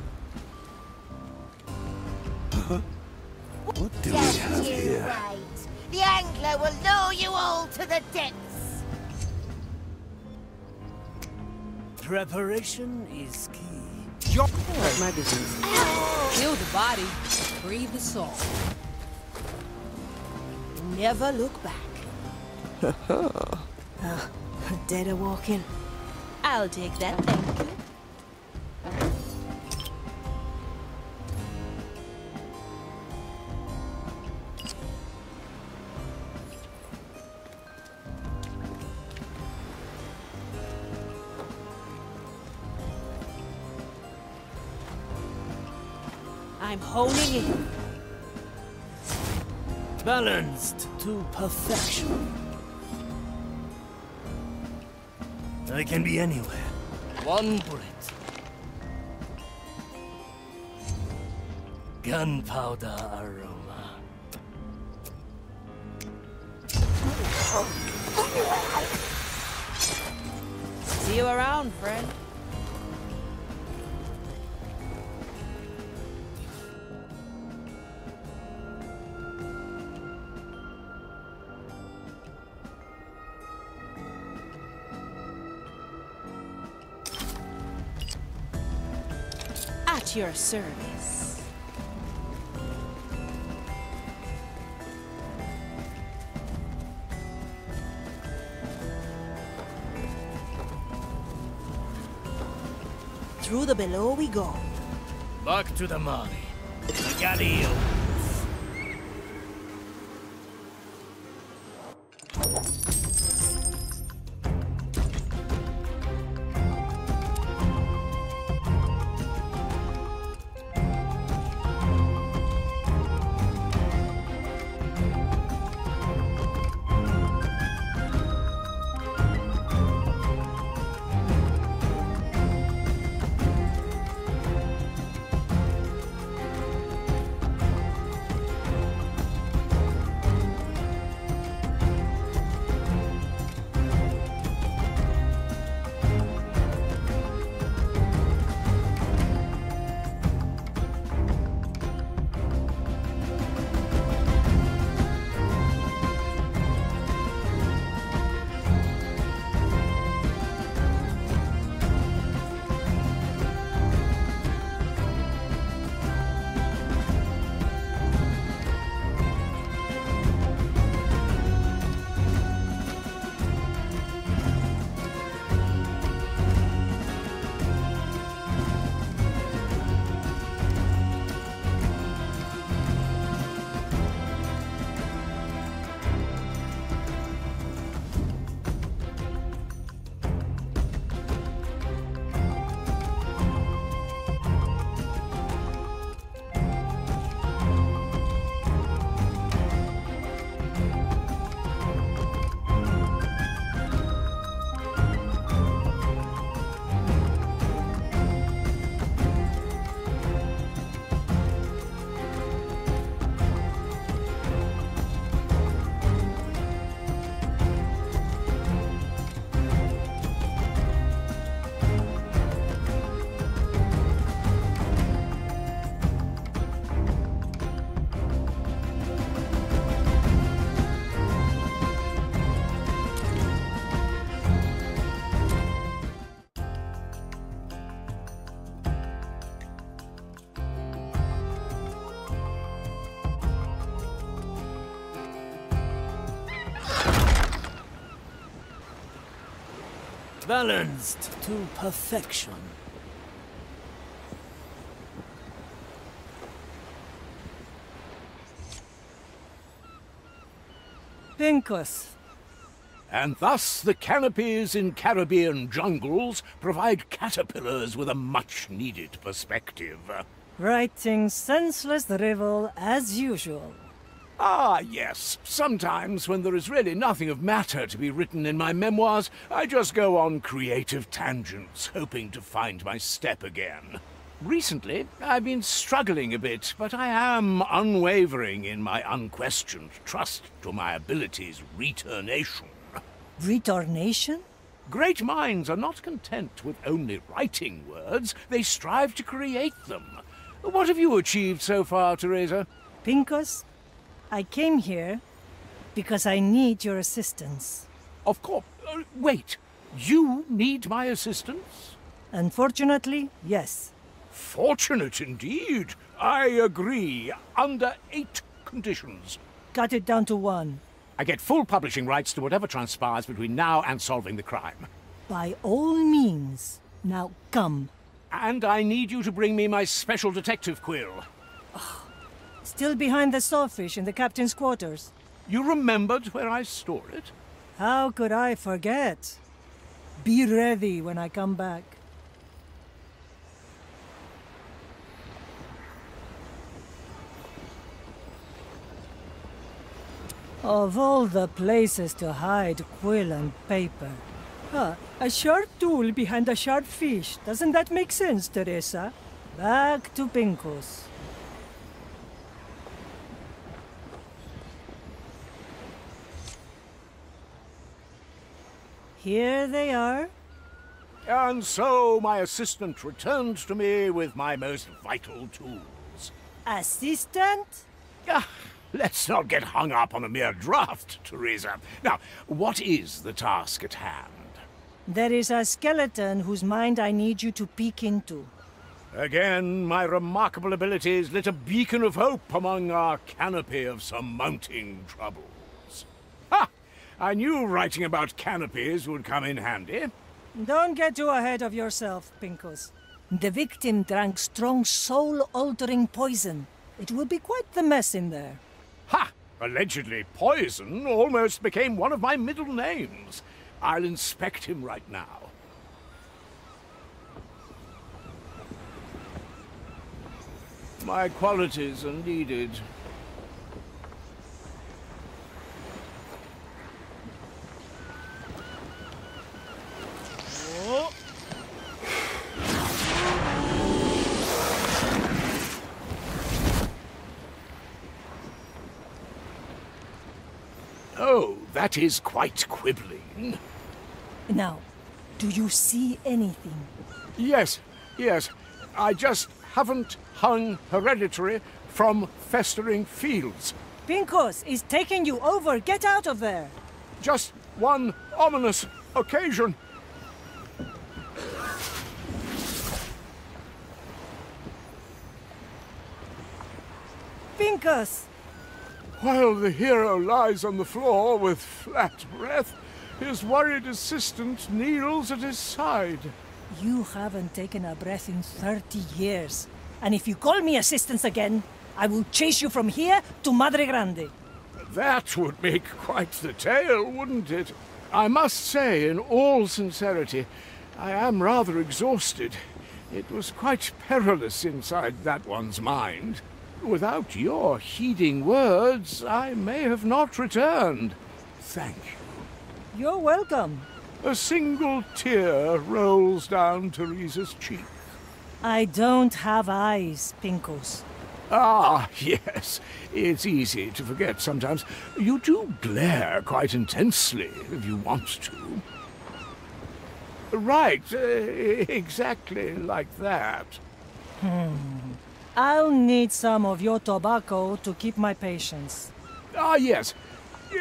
What do we have here? Wait. The angler will lure you all to the depths. Preparation is key. Your my business. Kill the body, free the soul. Never look back. Dead or walking. I'll take that, thank you. I'm honing in. Balanced to perfection. I can be anywhere. One bullet. Gunpowder aroma. See you around, friend. At your service. Through the below we go. Back to the Mali. Galileo. Balanced to perfection. Pincus. And thus the canopies in Caribbean jungles provide caterpillars with a much-needed perspective. Writing senseless drivel as usual. Ah, yes. Sometimes, when there is really nothing of matter to be written in my memoirs, I just go on creative tangents, hoping to find my step again. Recently, I've been struggling a bit, but I am unwavering in my unquestioned trust to my abilities' returnation. Returnation? Great minds are not content with only writing words, they strive to create them. What have you achieved so far, Teresa? Pincus, I came here because I need your assistance. Of course. Wait. You need my assistance? Unfortunately, yes. Fortunate indeed. I agree. Under 8 conditions. Cut it down to 1. I get full publishing rights to whatever transpires between now and solving the crime. By all means. Now come. And I need you to bring me my special detective quill. Still behind the sawfish in the captain's quarters. You remembered where I store it? How could I forget? Be ready when I come back. Of all the places to hide quill and paper. A sharp tool behind a sharp fish. Doesn't that make sense, Teresa? Back to Pincus. Here they are. And so my assistant returned to me with my most vital tools. Assistant? Let's not get hung up on a mere draft, Teresa. Now, what is the task at hand? There is a skeleton whose mind I need you to peek into. Again, my remarkable abilities lit a beacon of hope among our canopy of surmounting troubles. Ha! I knew writing about canopies would come in handy. Don't get too ahead of yourself, Pincus. The victim drank strong soul-altering poison. It will be quite the mess in there. Ha! Allegedly poison almost became one of my middle names. I'll inspect him right now. My qualities are needed. Oh, that is quite quibbling. Now, do you see anything? Yes, yes. I just haven't hung hereditary from festering fields. Pinkos is taking you over. Get out of there. Just one ominous occasion. Pinkos! While the hero lies on the floor with flat breath, his worried assistant kneels at his side. You haven't taken a breath in 30 years. And if you call me assistance again, I will chase you from here to Madre Grande. That would make quite the tale, wouldn't it? I must say, in all sincerity, I am rather exhausted. It was quite perilous inside that one's mind. Without your heeding words, I may have not returned. Thank you. You're welcome. A single tear rolls down Teresa's cheek. I don't have eyes, Pinkos. Ah, yes. It's easy to forget sometimes. You do glare quite intensely if you want to. Right, exactly like that. I'll need some of your tobacco to keep my patience. Ah, yes.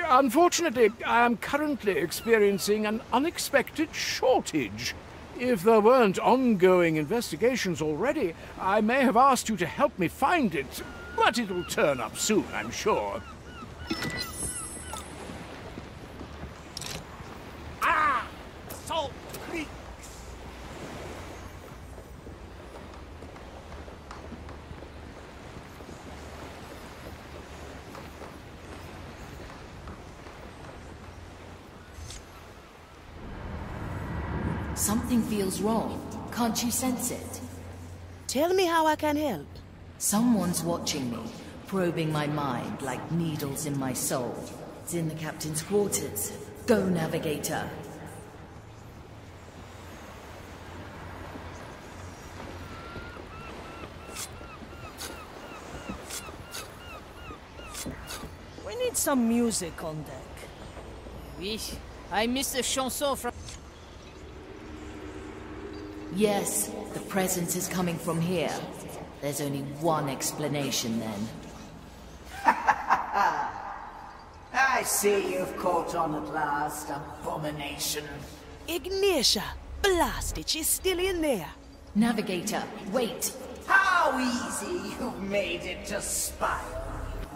Unfortunately, I am currently experiencing an unexpected shortage. If there weren't ongoing investigations already, I may have asked you to help me find it, but it'll turn up soon, I'm sure. Ah! Salt Creeks! Something feels wrong. Can't you sense it? Tell me how I can help. Someone's watching me, probing my mind like needles in my soul. It's in the captain's quarters. Go, Navigator. We need some music on deck. Oui, I missed a chanson from... Yes, the presence is coming from here. There's only one explanation, then. I see you've caught on at last, abomination. Ignatia! Blast it, she's still in there. Navigator, wait! How easy you've made it to spy on you.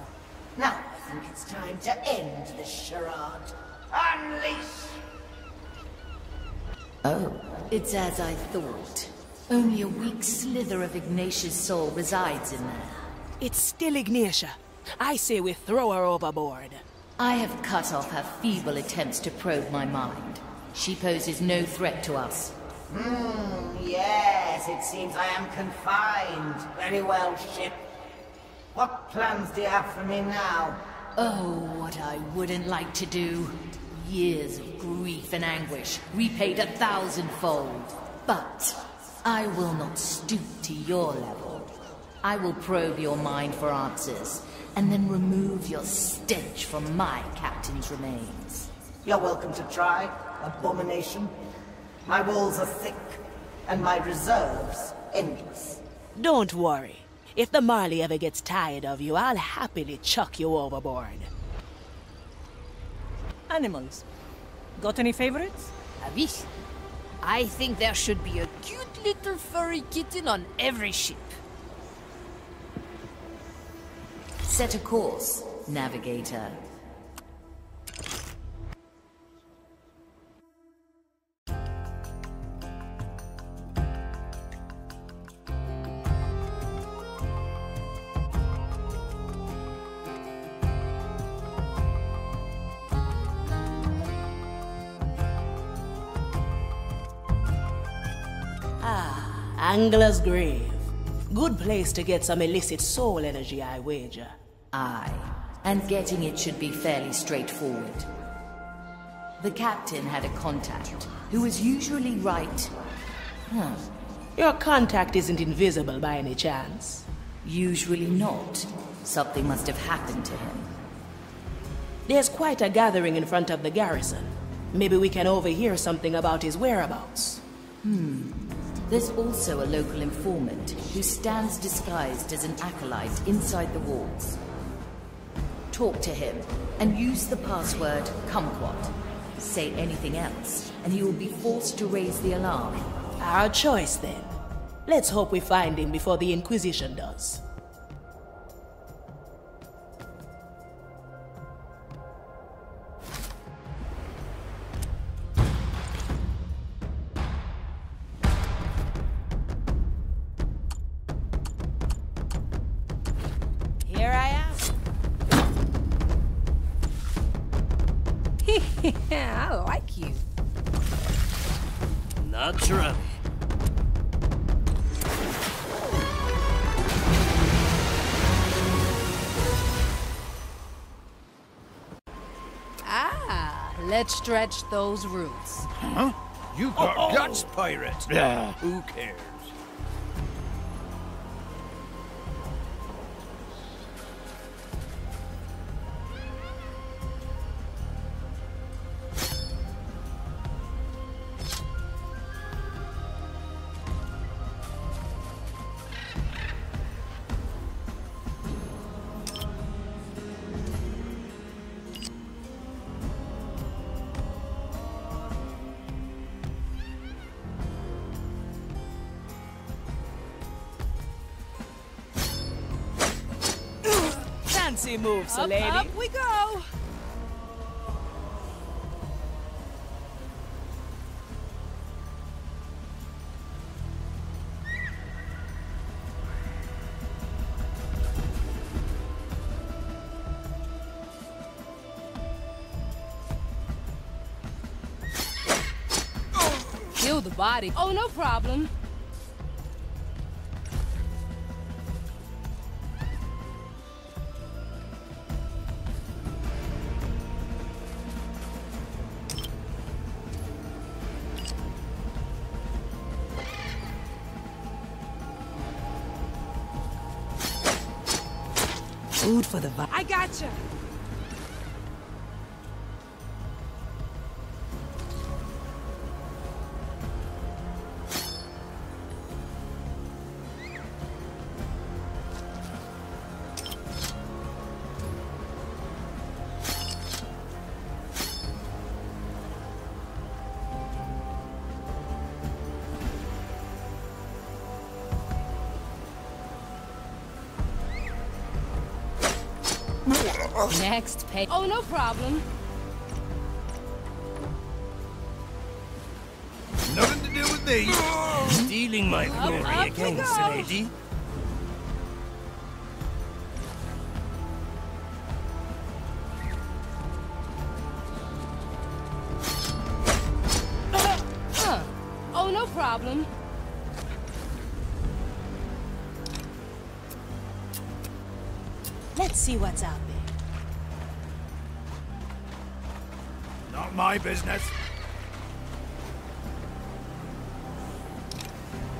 Now I think it's time to end this charade. Unleash! Oh, it's as I thought. Only a weak slither of Ignatia's soul resides in there. It's still Ignatia. I say we throw her overboard. I have cut off her feeble attempts to probe my mind. She poses no threat to us. Yes, it seems I am confined. Very well, ship. What plans do you have for me now? Oh, what I wouldn't like to do. Years of grief and anguish, repaid 1,000-fold. But I will not stoop to your level. I will probe your mind for answers, and then remove your stench from my captain's remains. You're welcome to try, abomination. My walls are thick, and my reserves endless. Don't worry. If the Marley ever gets tired of you, I'll happily chuck you overboard. Animals. Got any favorites? Avis. I think there should be a cute little furry kitten on every ship. Set a course, Navigator. Angler's Grave. Good place to get some illicit soul energy, I wager. Aye, and getting it should be fairly straightforward. The captain had a contact who was usually right. Your contact isn't invisible by any chance? Usually not. Something must have happened to him. There's quite a gathering in front of the garrison. Maybe we can overhear something about his whereabouts. There's also a local informant who stands disguised as an acolyte inside the walls. Talk to him and use the password kumquat. Say anything else, and he will be forced to raise the alarm. Our choice, then. Let's hope we find him before the Inquisition does. Here I am. I like you. Naturally. Let's stretch those roots. Huh? You got guts, pirate. Who cares? Fancy moves, Up, lady. up we go. Kill the body. Oh, no problem. Food for the vibe. I gotcha. Next page. Oh, no problem. Nothing to do with me. Stealing my glory again, lady. Oh, no problem. Let's see what's out there. Not my business.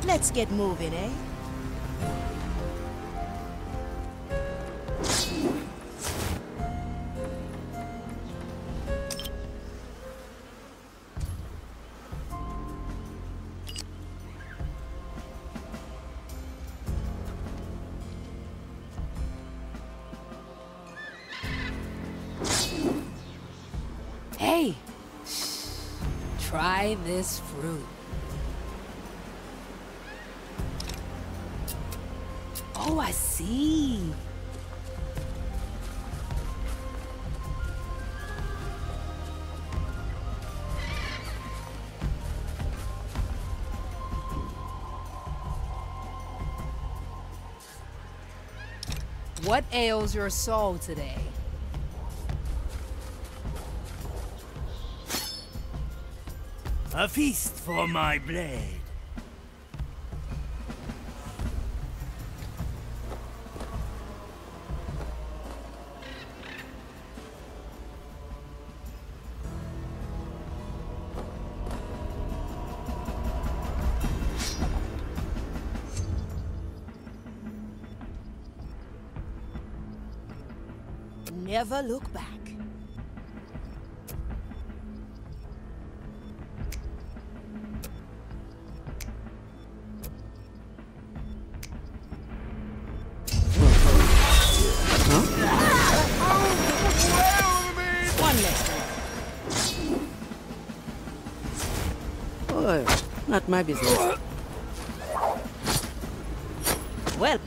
Let's get moving, eh? Hey, try this fruit. Oh, I see. What ails your soul today? A feast for my blade. never look back. One less. Oh, not my business. Well,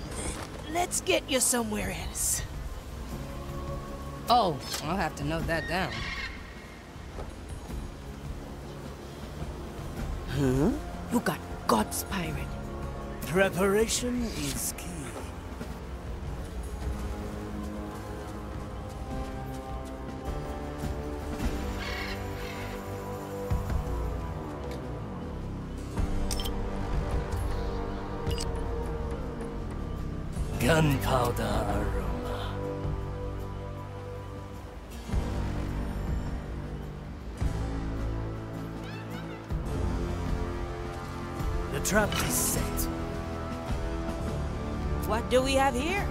let's get you somewhere else. Oh, I'll have to note that down. Huh? You got guts, pirate. Preparation is key. Gunpowder aroma. The trap is set. What do we have here?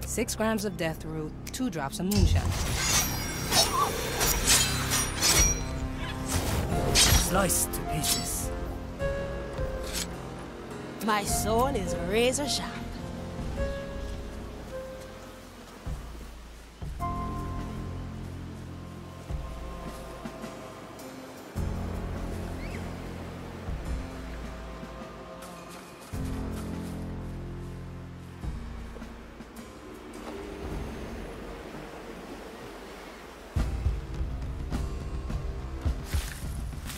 Six grams of death root, 2 drops of moonshine. Sliced to pieces. My sword is razor sharp.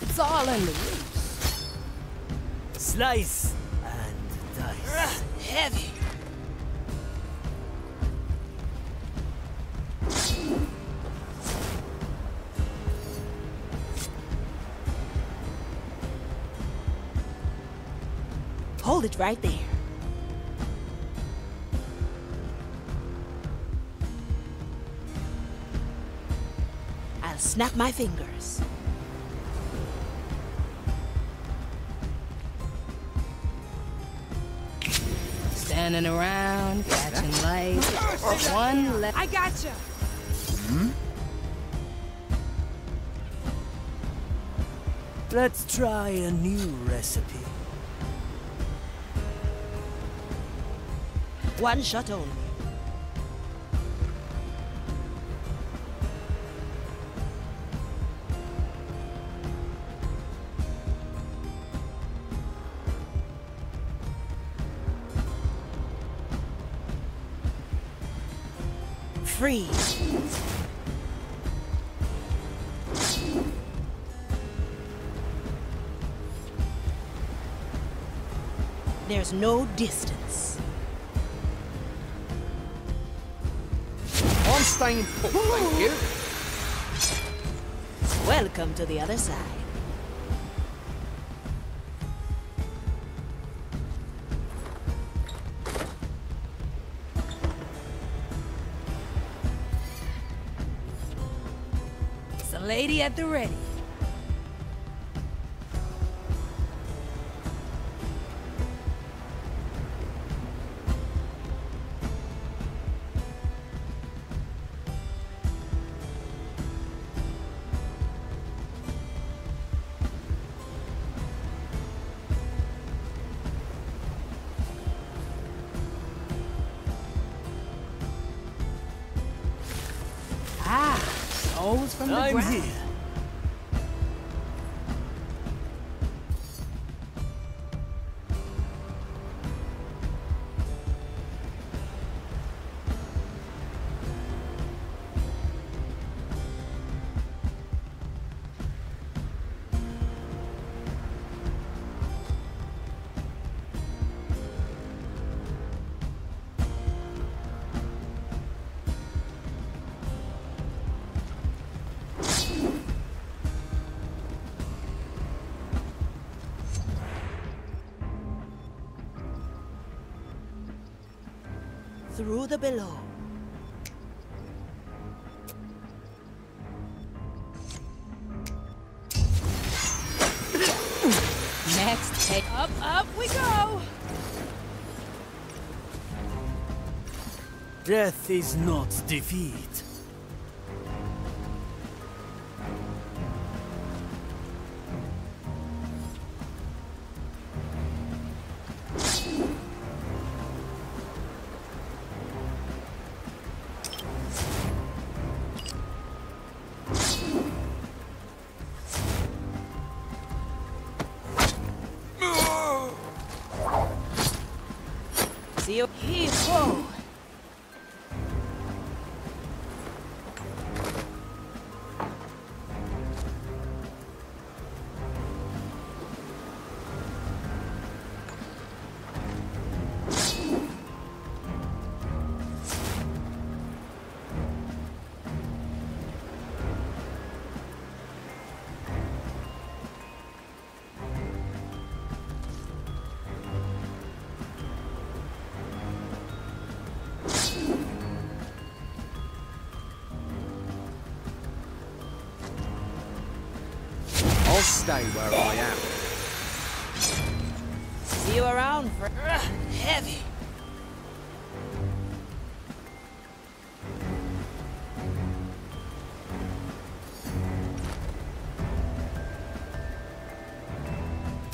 It's all in the roots. Slice and dice. Heavy. Hold it right there. I'll snap my fingers. Standing around, catching light. One left. I gotcha. Let's try a new recipe. One shot only. Freeze. There's no distance. I'm staying put, thank you. Welcome to the other side. It's a lady at the ready. Souls from the ground. Here. Through the below. Hey, up we go! Death is not defeat. See you here. Whoa! I'll stay where I am. See you around for heavy.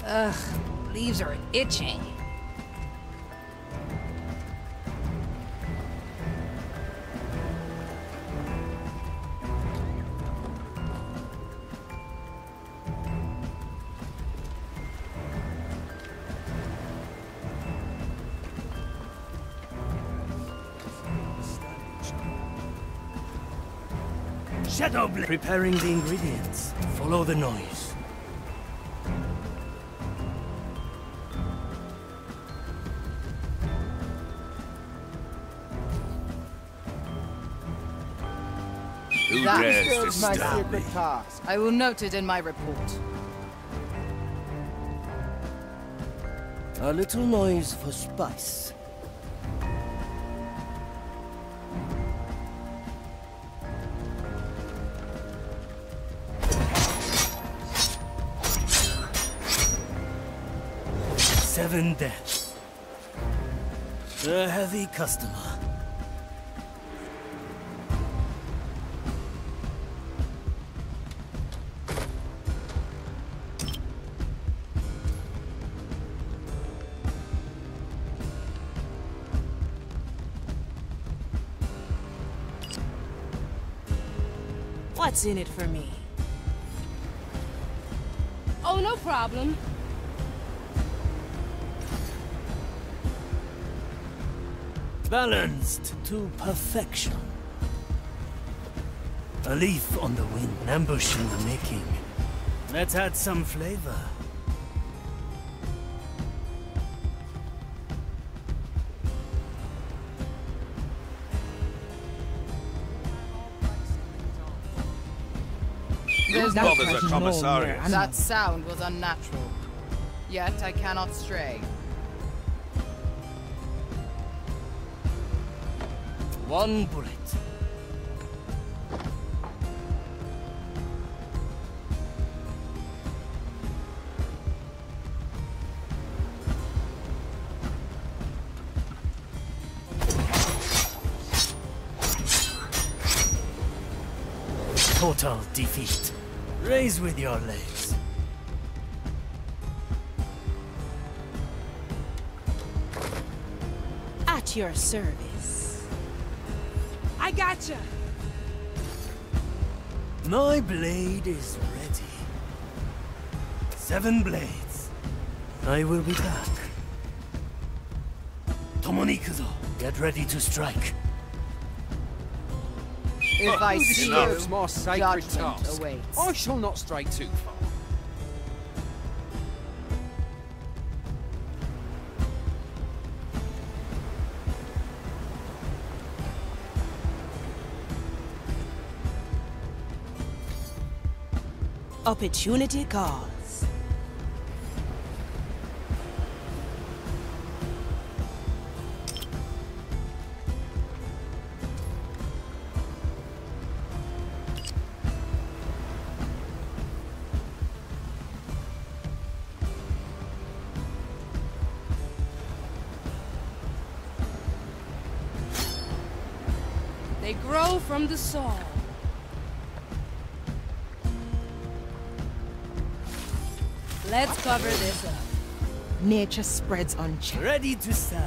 Ugh, leaves are itching. Shadow Blade. Preparing the ingredients. Follow the noise. Who That dares is my disturb secret me? task. I will note it in my report. A little noise for spice. Seven deaths. A heavy customer. What's in it for me? Oh, no problem. Balanced to perfection. A leaf on the wind, an ambush in the making. Let's add some flavor. There's Who bothers a commissariat? That sound was unnatural. Yet I cannot stray. One bullet. Total defeat. Raise with your legs. At your service. I gotcha. My blade is ready. 7 blades. I will be back. Tomonikuzo, get ready to strike. If I Who see disturbs you, my sacred judgment task? awaits. I shall not stray too far. Opportunity calls. They grow from the soul. Let's cover this up. Nature spreads unchecked. Ready to serve.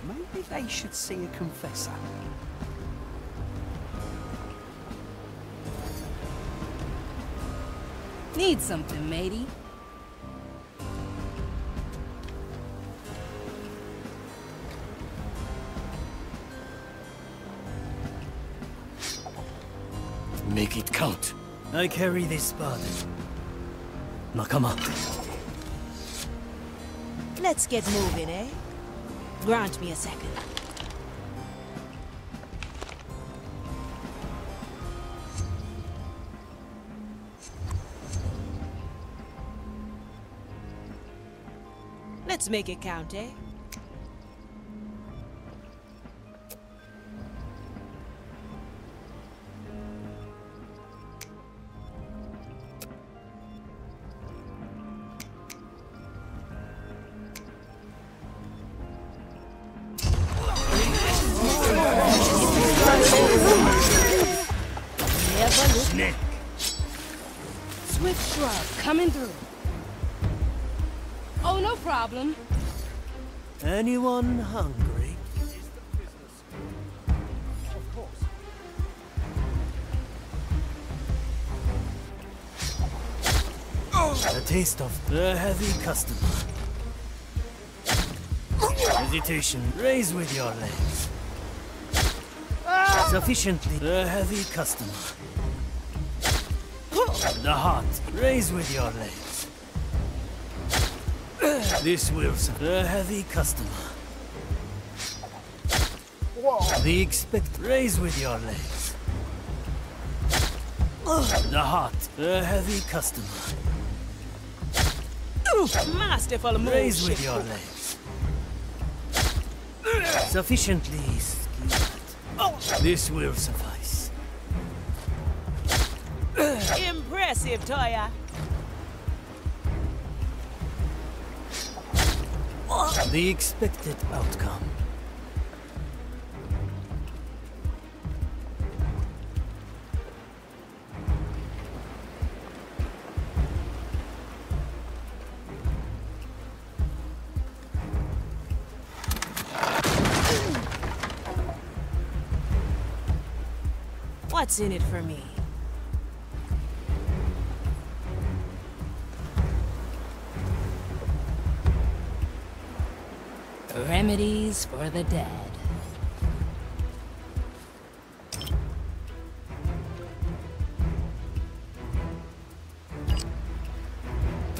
Maybe they should see a confessor. Need something, matey? Make it count. I carry this burden. Nakama. Let's get moving, eh? Grant me a second. Let's make it count, eh? Snake. Swift shrub coming through. Oh, no problem. Anyone hungry? A taste of the heavy customer. Hesitation. Raise with your legs. Sufficiently the heavy customer. The heart. Raise with your legs. This will the heavy customer. The expect. Raise with your legs. The heart. The heavy customer. Masterful move. Raise with your legs. Sufficiently skewed. This will suffice. Impressive, Toya. The expected outcome. What's in it for me? Remedies for the dead.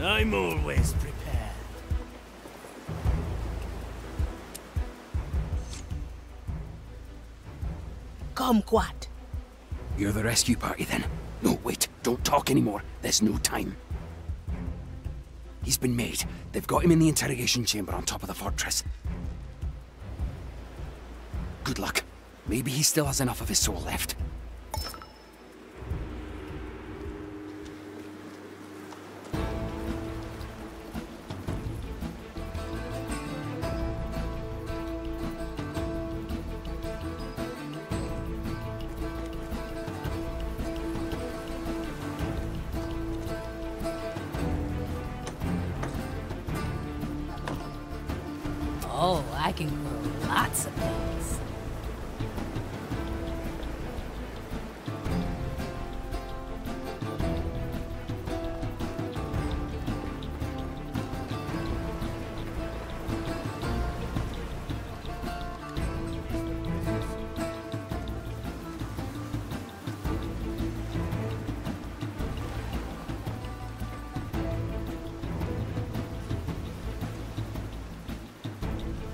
I'm always prepared. Kumquat. You're the rescue party then? No, wait, don't talk anymore. There's no time. He's been made. They've got him in the interrogation chamber on top of the fortress. Good luck. Maybe he still has enough of his soul left. Oh, I can grow lots of things.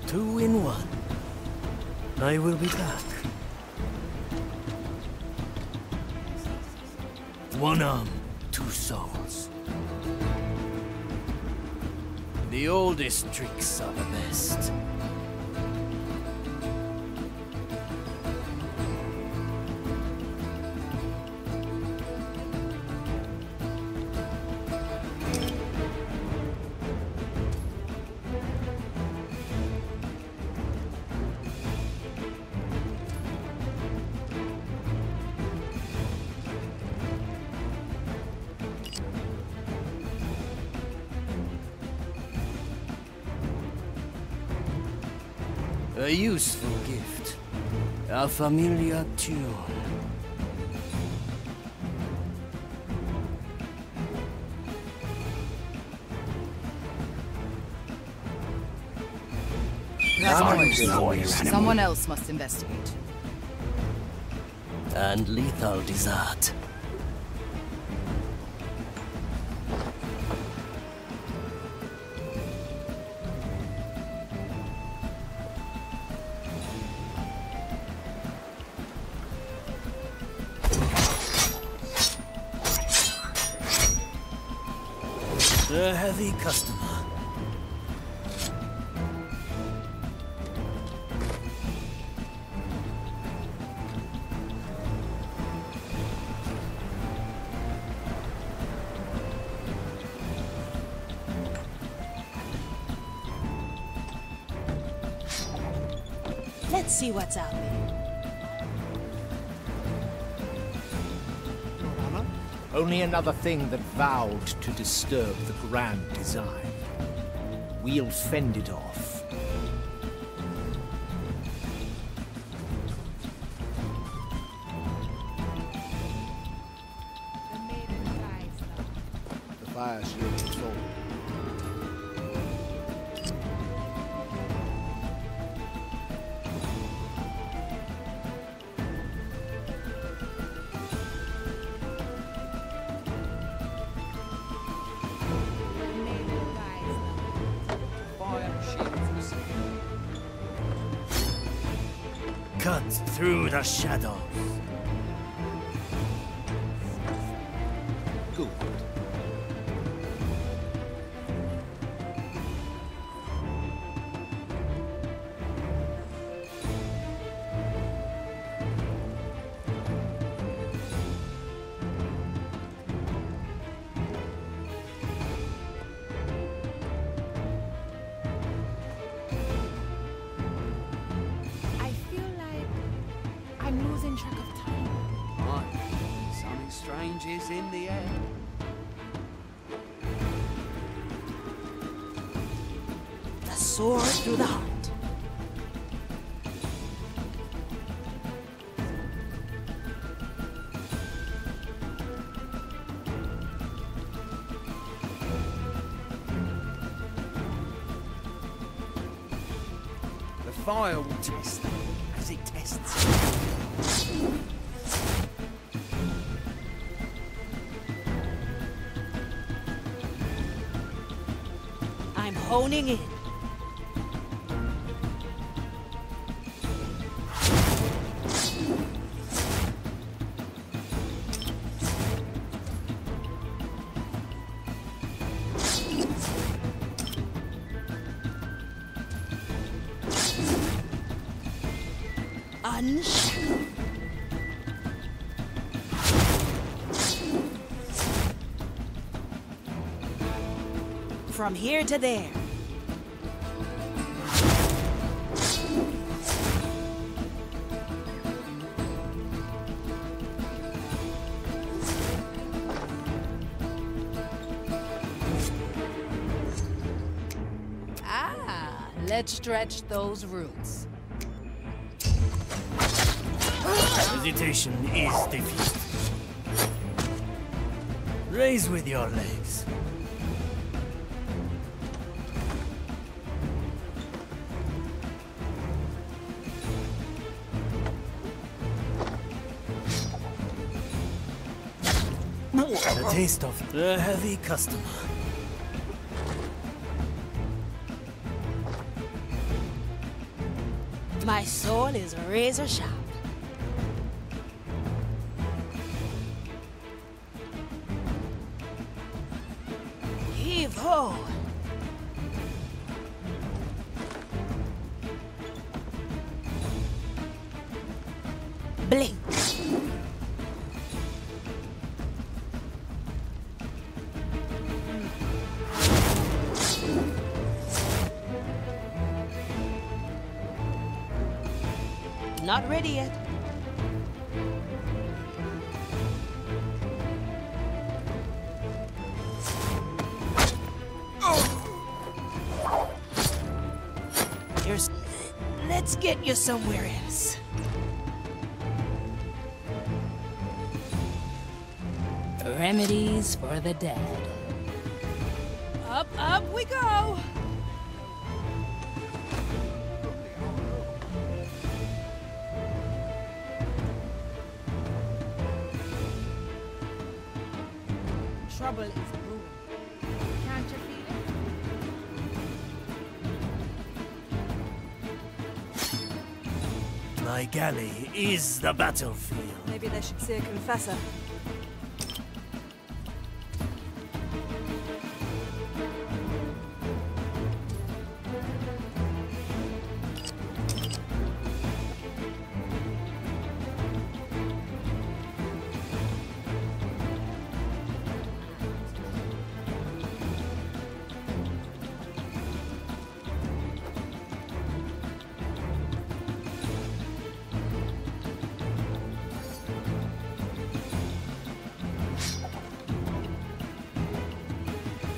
Two in one. I will be back. One arm, two souls. The oldest tricks are the best. A useful gift. A familiar tune. Someone else must investigate. And lethal desert. A heavy customer. Let's see what's out there. Only another thing that vowed to disturb the grand design. We'll fend it off. The fire shield is full. Cut through the shadows. Good. I'm losing track of time. Aye, something strange is in the air. The sword through the heart. The fire will test them as it tests. I'm honing in. Unshackled. From here to there. Ah, let's stretch those roots. Hesitation is defeat. Raise with your legs. A taste of the heavy customer. My sword is razor sharp. Heave ho! Blink! Not ready yet. Here's... Let's get you somewhere else. Remedies for the dead. Up we go! Trouble is brewing. Can't you feel it? My galley is the battlefield. Maybe they should see a confessor.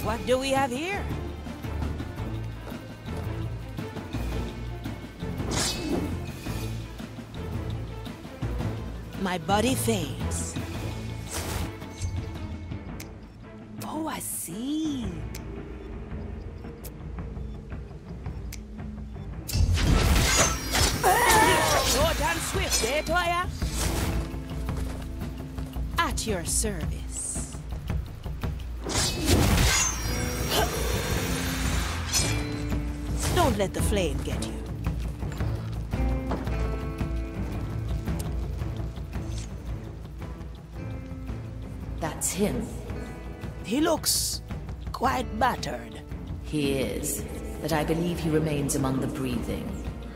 What do we have here? My body fades. Oh, I see. Short and swift, eh, Toya? At your service. Don't let the flame get you. That's him. He looks quite battered. He is, but I believe he remains among the breathing.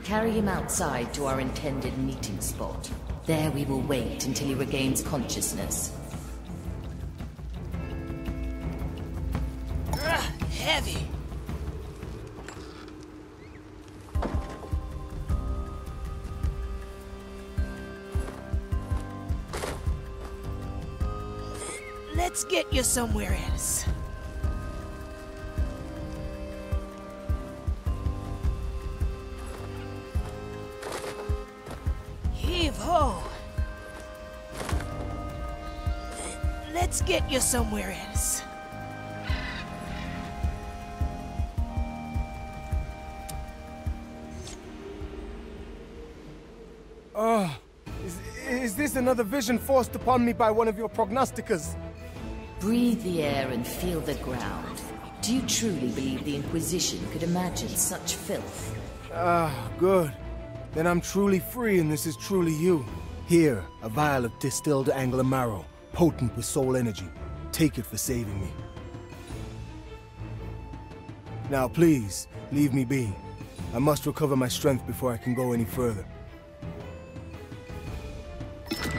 Carry him outside to our intended meeting spot. There we will wait until he regains consciousness. Heavy. Let's get you somewhere else. Heave ho. Let's get you somewhere else. Is this another vision forced upon me by one of your prognosticators? Breathe the air and feel the ground. Do you truly believe the Inquisition could imagine such filth? Good. Then I'm truly free and this is truly you. Here, a vial of distilled angler marrow, potent with soul energy. Take it for saving me. Now please, leave me be. I must recover my strength before I can go any further.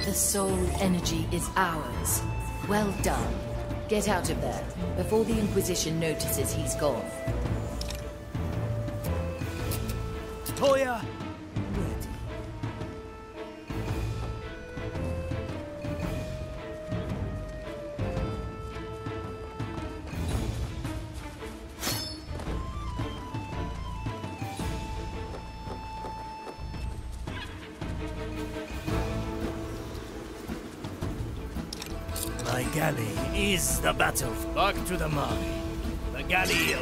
The soul energy is ours. Well done. Get out of there, before the Inquisition notices he's gone. Toya! My galley is the battlefield. Back to the Mali. The galley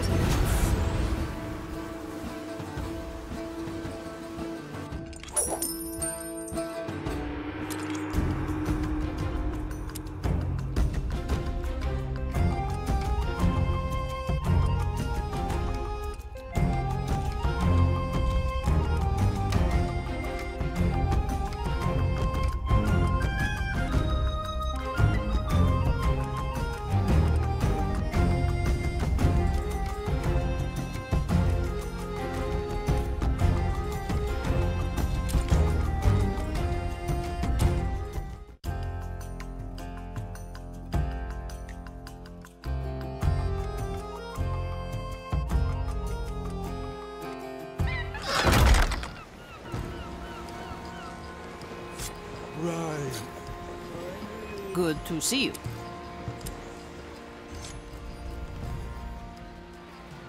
Right. Good to see you.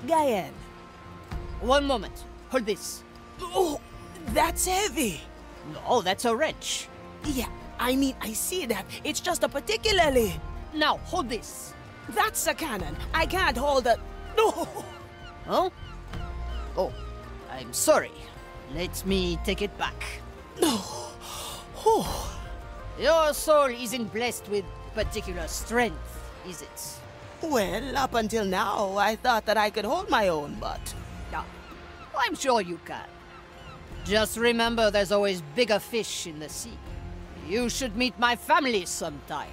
Gaëlle. One moment. Hold this. Oh, That's heavy. No, that's a wrench. Yeah, I mean, I see that. It's just a particularly... Now, hold this. That's a cannon. I can't hold it. No! Huh? Oh, I'm sorry. Let me take it back. No. Oh. Your soul isn't blessed with particular strength, is it? Well, up until now, I thought that I could hold my own, but... No, I'm sure you can. Just remember there's always bigger fish in the sea. You should meet my family sometime.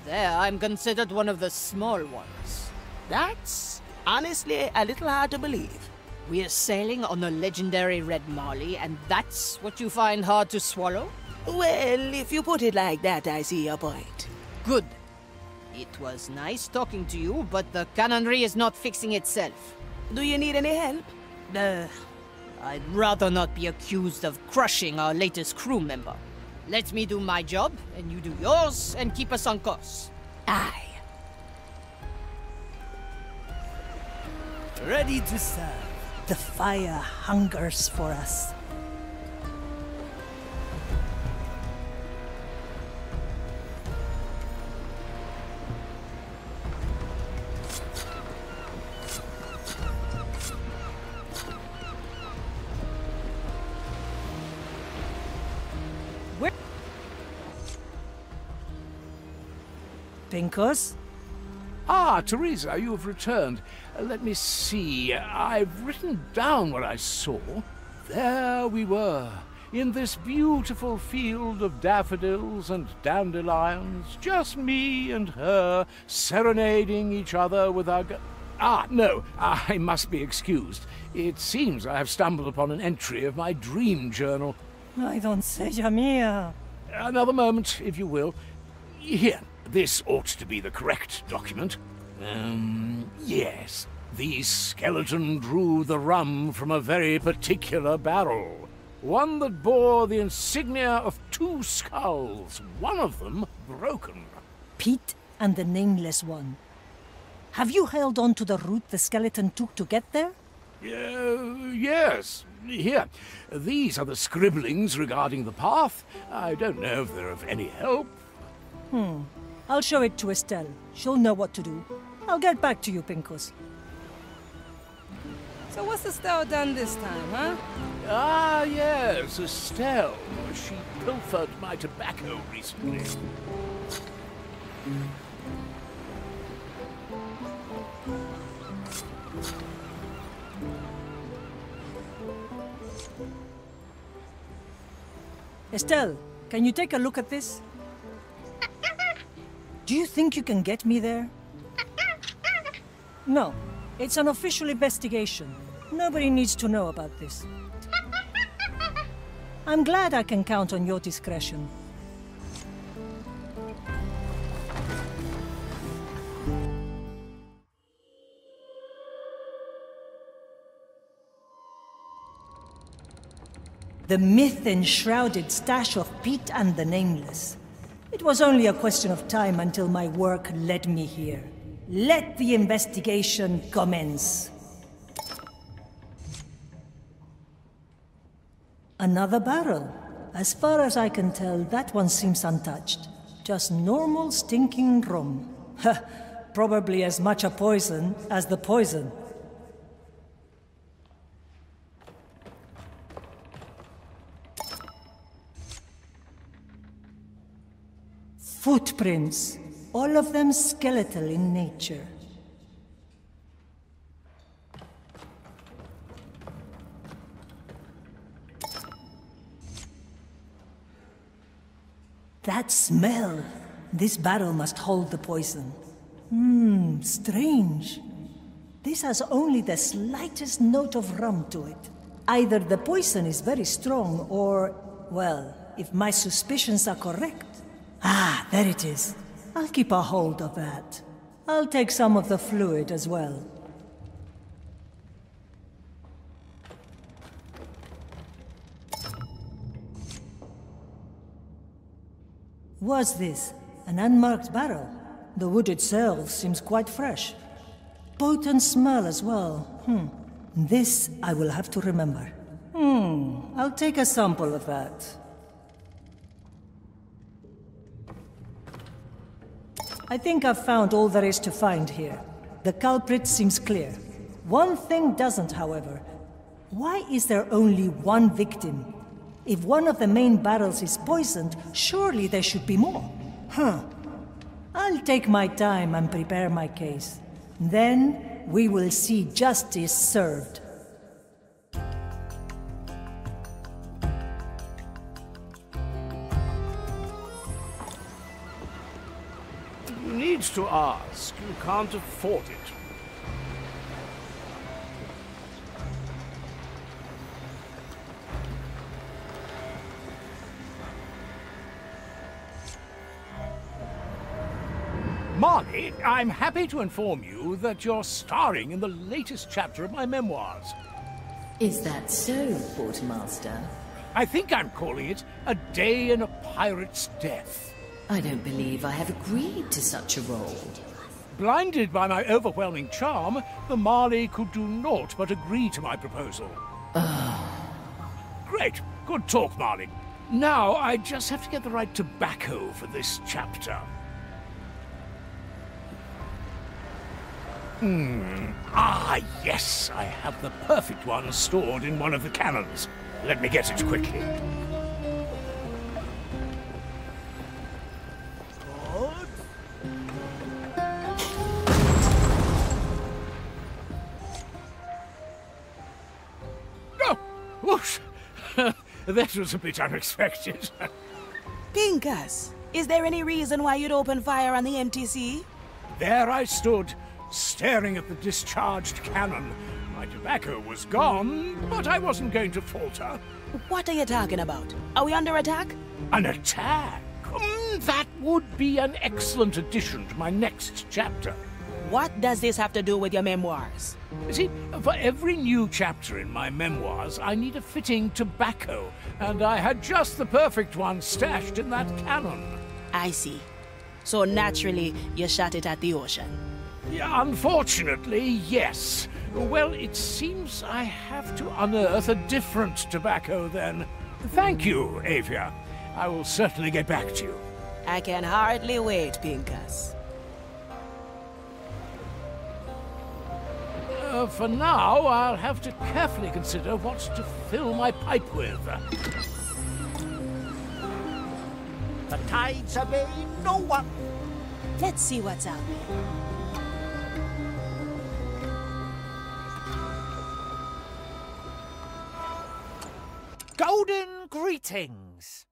There, I'm considered one of the small ones. That's honestly a little hard to believe. We're sailing on a legendary red Marley, and that's what you find hard to swallow? Well, if you put it like that, I see your point. Good. It was nice talking to you, but the cannonry is not fixing itself. Do you need any help? I'd rather not be accused of crushing our latest crew member. Let me do my job, and you do yours, and keep us on course. Aye. Ready to serve. The fire hungers for us. Pinkos? Ah, Teresa, you have returned. Let me see. I've written down what I saw. There we were, in this beautiful field of daffodils and dandelions. Just me and her, serenading each other with our... no, I must be excused. It seems I have stumbled upon an entry of my dream journal. I don't say, Jamia. Another moment, if you will. Here. This ought to be the correct document. Yes. The skeleton drew the rum from a very particular barrel. One that bore the insignia of 2 skulls, one of them broken. Pete and the Nameless One. Have you held on to the route the skeleton took to get there? Yes. Here. These are the scribblings regarding the path. I don't know if they're of any help. I'll show it to Estelle. She'll know what to do. I'll get back to you, Pinkos. So what's Estelle done this time, huh? Ah, yes, Estelle. She pilfered my tobacco recently. Estelle, can you take a look at this? Do you think you can get me there? No. It's an official investigation. Nobody needs to know about this. I'm glad I can count on your discretion. The myth-enshrouded stash of Pete and the Nameless. It was only a question of time until my work led me here. Let the investigation commence. Another barrel. As far as I can tell, that one seems untouched. Just normal stinking rum. Probably as much a poison as the poison. Footprints, all of them skeletal in nature. That smell! This barrel must hold the poison. Strange. This has only the slightest note of rum to it. Either the poison is very strong or, well, if my suspicions are correct. Ah, there it is. I'll keep a hold of that. I'll take some of the fluid as well. What's this? An unmarked barrel? The wood itself seems quite fresh. Potent smell as well. This I will have to remember. I'll take a sample of that. I think I've found all there is to find here. The culprit seems clear. One thing doesn't, however. Why is there only one victim? If one of the main barrels is poisoned, surely there should be more. I'll take my time and prepare my case. Then we will see justice served. You need to ask. You can't afford it. Marley, I'm happy to inform you that you're starring in the latest chapter of my memoirs. Is that so, Quartermaster? I think I'm calling it A Day in a Pirate's Death. I don't believe I have agreed to such a role. Blinded by my overwhelming charm, the Marley could do naught but agree to my proposal. Great. Good talk, Marley. Now, I just have to get the right tobacco for this chapter. Ah, yes, I have the perfect one stored in one of the cannons. Let me get it quickly. Oh, whoosh! That was a bit unexpected. Pincus, is there any reason why you'd open fire on the MTC? There I stood, staring at the discharged cannon. My tobacco was gone, but I wasn't going to falter. What are you talking about? Are we under attack? An attack? That would be an excellent addition to my next chapter. What does this have to do with your memoirs? You see, for every new chapter in my memoirs, I need a fitting tobacco, and I had just the perfect one stashed in that cannon. I see. So naturally, you shot it at the ocean. Yeah, unfortunately, yes. Well, it seems I have to unearth a different tobacco then. Thank you, Afia. I will certainly get back to you. I can hardly wait, Pincus. For now, I'll have to carefully consider what to fill my pipe with. The tides obey no one. Let's see what's out there. Golden greetings.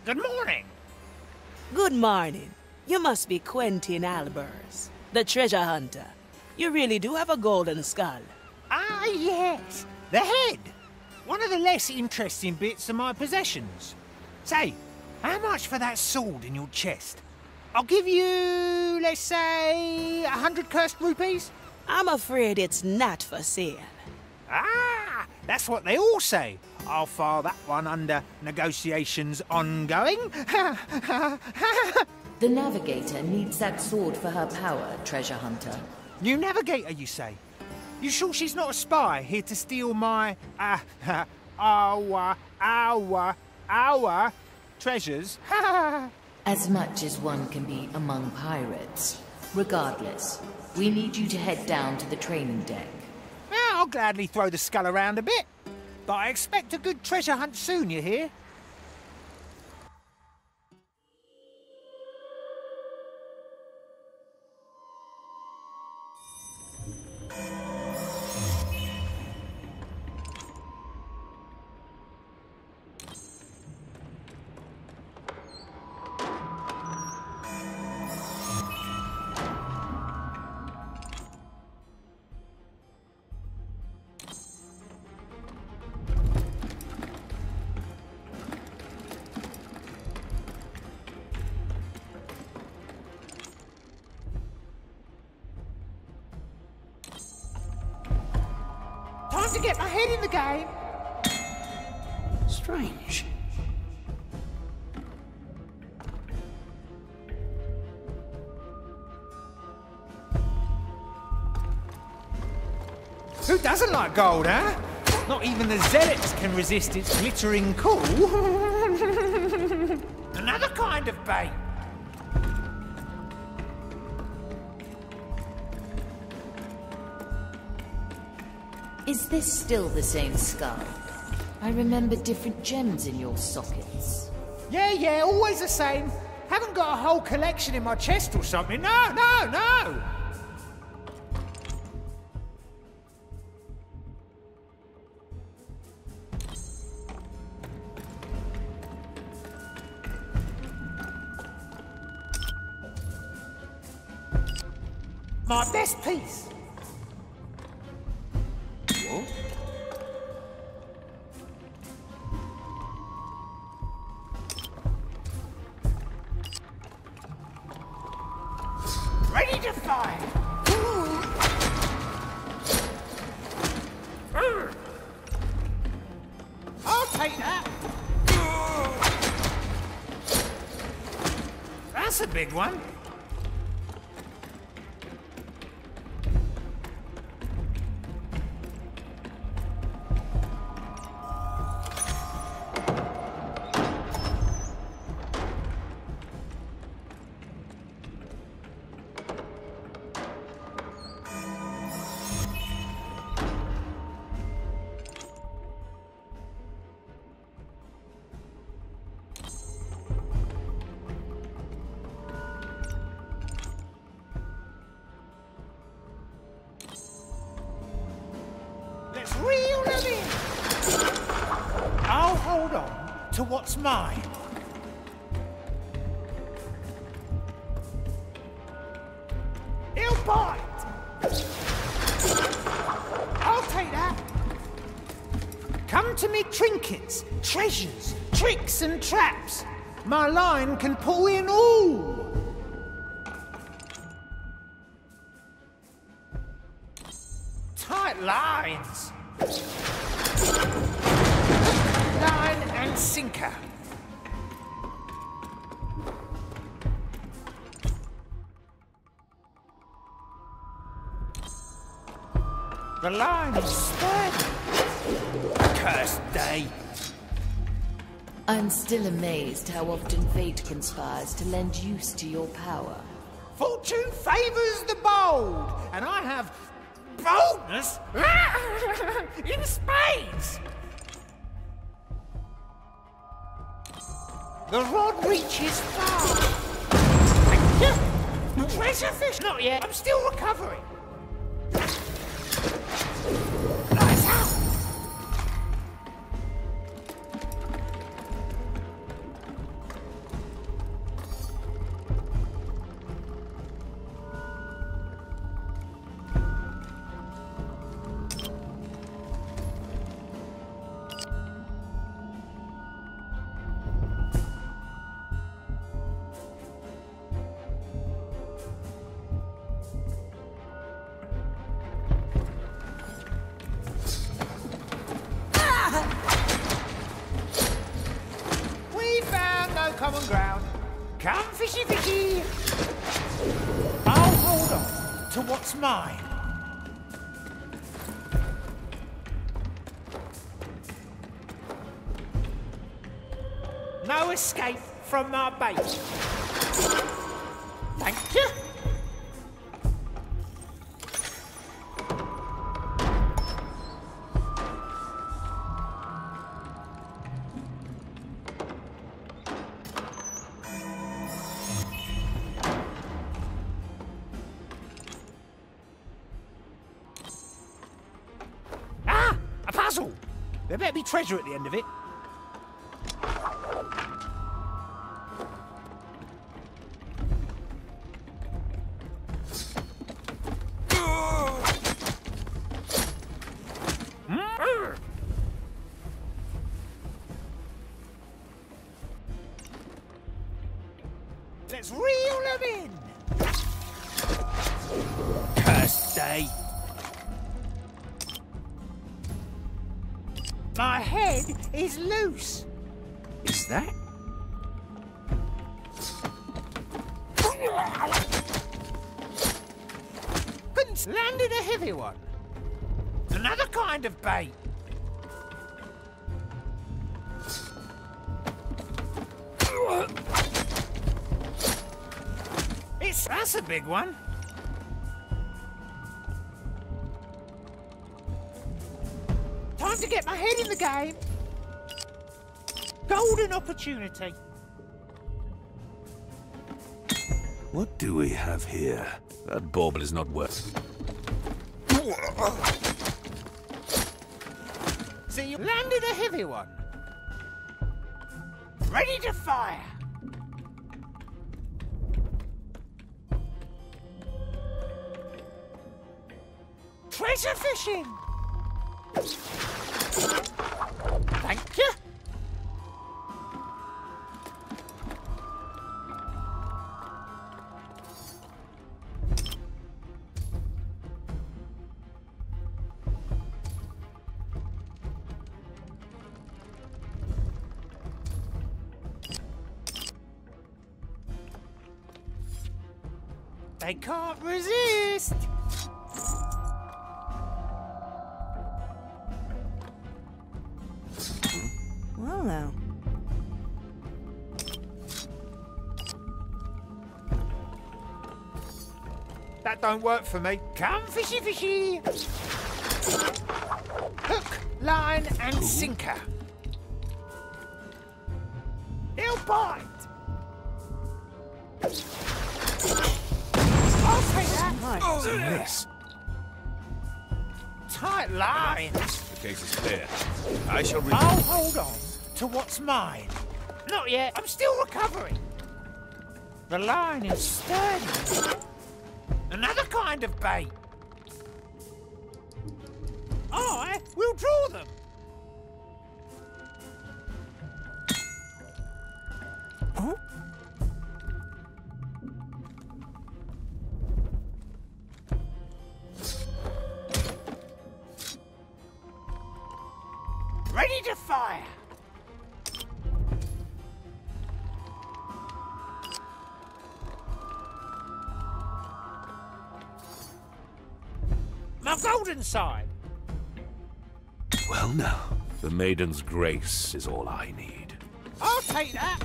Good morning. Good morning. You must be Quentin Albers, the treasure hunter. You really do have a golden skull. Ah, yes. The head. One of the less interesting bits of my possessions. Say, how much for that sword in your chest? I'll give you, let's say, 100 cursed rupees? I'm afraid it's not for sale. Ah, that's what they all say. I'll file that one under negotiations ongoing. The Navigator needs that sword for her power, treasure hunter. New Navigator, you say? You sure she's not a spy here to steal my, our treasures? As much as one can be among pirates. Regardless, we need you to head down to the training deck. Yeah, I'll gladly throw the skull around a bit. But I expect a good treasure hunt soon, you hear? to get my head in the game. Strange. Who doesn't like gold, huh? Not even the zealots can resist its glittering cool. Another kind of bait. Is this still the same skull? I remember different gems in your sockets. Yeah, always the same. Haven't got a whole collection in my chest or something. No! My best piece. What? Ready to fire. I'll take that. That's a big one. Let's reel them in. I'll hold on to what's mine. He'll bite. I'll take that. Come to me, trinkets, treasures, tricks and traps. My line can pull in all. Tight lines. Line and sinker. The line is sturdy. Cursed day. I'm still amazed how often fate conspires to lend use to your power. Fortune favors the bold, and I have boldness in spades. The rod reaches far. Treasure fish, not yet. I'm still recovering. Lights out. Common ground. Come, fishy fishy. I'll hold on to what's mine. No escape from my bait. Thank you. There better be treasure at the end of it. Let's reel them in. Cursed day. My head is loose. Is that? Landed a heavy one. Another kind of bait. That's a big one. Time to get my head in the game. Golden opportunity. What do we have here? That bauble is not worth. See, you landed a heavy one. Ready to fire. Treasure fishing. Thank you. They can't resist! Well now. That don't work for me. Come fishy fishy! Hook, line and sinker. They'll bite! I'll take that! It's a miss. Tight lines! The case is clear. I shall I'll hold on to what's mine. Not yet. I'm still recovering. The line is sturdy. Another kind of bait. I will draw them. Oh? Ready to fire. My golden side. Well now, the maiden's grace is all I need. I'll take that.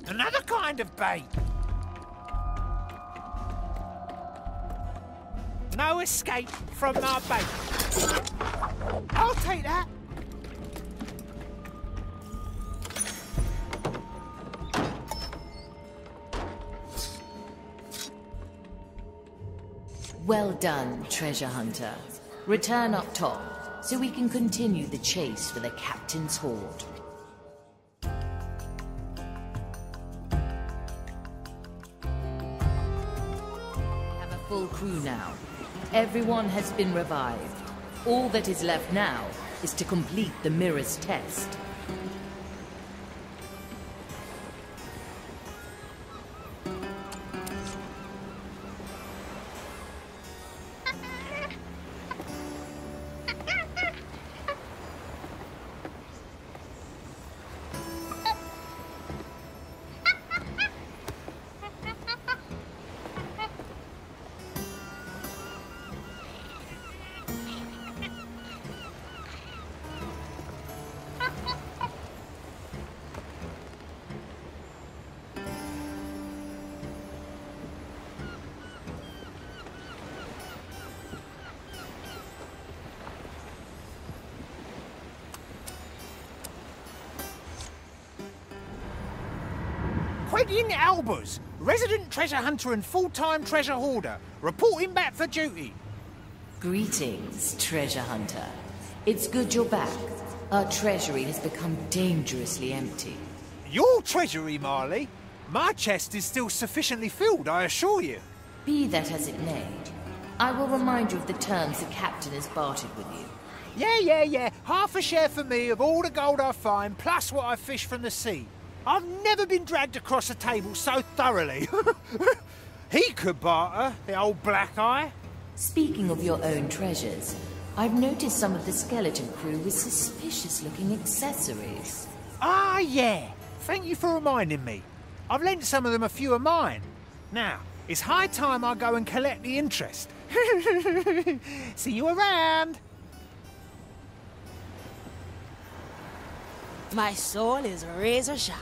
Another kind of bait. No escape from my bait. I'll take that. Well done, treasure hunter. Return up top, so we can continue the chase for the captain's hoard. We have a full crew now. Everyone has been revived. All that is left now is to complete the mirror's test. Quentin Albers, resident treasure hunter and full-time treasure hoarder, reporting back for duty. Greetings, treasure hunter. It's good you're back. Our treasury has become dangerously empty. Your treasury, Marley? My chest is still sufficiently filled, I assure you. Be that as it may, I will remind you of the terms the captain has bartered with you. Yeah. Half a share for me of all the gold I find, plus what I fish from the sea. I've never been dragged across a table so thoroughly. He could barter, the old black eye. Speaking of your own treasures, I've noticed some of the skeleton crew with suspicious-looking accessories. Ah, yeah. Thank you for reminding me. I've lent some of them a few of mine. Now, it's high time I go and collect the interest. See you around. My soul is razor sharp.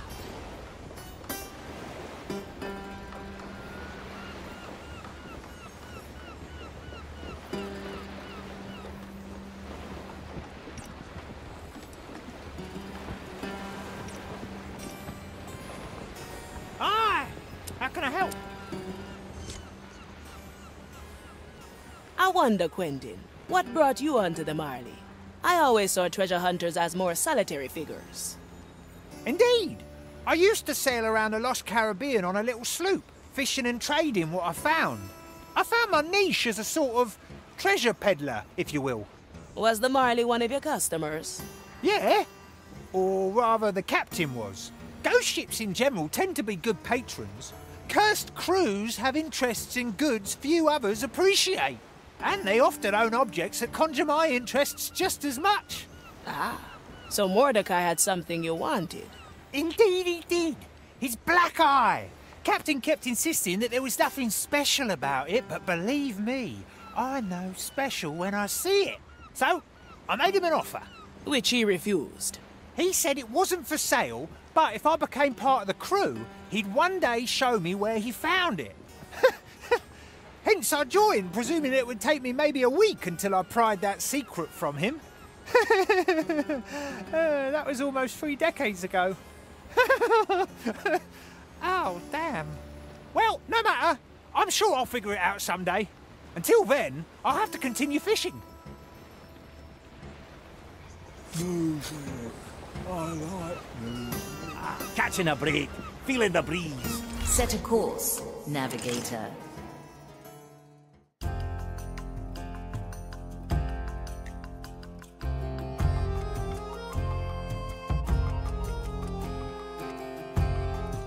Hi! How can I help? I wonder, Quentin, what brought you onto the Marley? I always saw treasure hunters as more solitary figures. Indeed. I used to sail around the lost Caribbean on a little sloop, fishing and trading what I found. I found my niche as a sort of treasure peddler, if you will. Was the Marley one of your customers? Yeah. Or rather, the captain was. Ghost ships in general tend to be good patrons. Cursed crews have interests in goods few others appreciate. And they often own objects that conjure my interests just as much. Ah, so Mordecai had something you wanted. Indeed he did. His black eye. Captain kept insisting that there was nothing special about it, but believe me, I know special when I see it. So, I made him an offer. Which he refused. He said it wasn't for sale, but if I became part of the crew, he'd one day show me where he found it. Hence I joined, presuming it would take me maybe a week until I pried that secret from him. That was almost 3 decades ago. Oh, damn. Well, no matter. I'm sure I'll figure it out someday. Until then, I'll have to continue fishing. Catching a break, feeling the breeze. Set a course, navigator.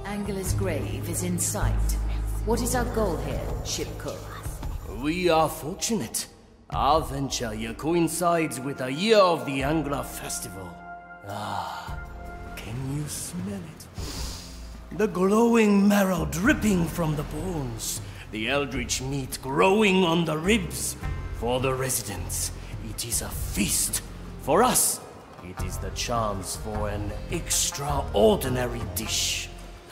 Angela's grave is in sight. What is our goal here, ship cook? We are fortunate. Our venture here coincides with a year of the Angler Festival. Ah, can you smell it? The glowing marrow dripping from the bones. The eldritch meat growing on the ribs. For the residents, it is a feast. For us, it is the chance for an extraordinary dish.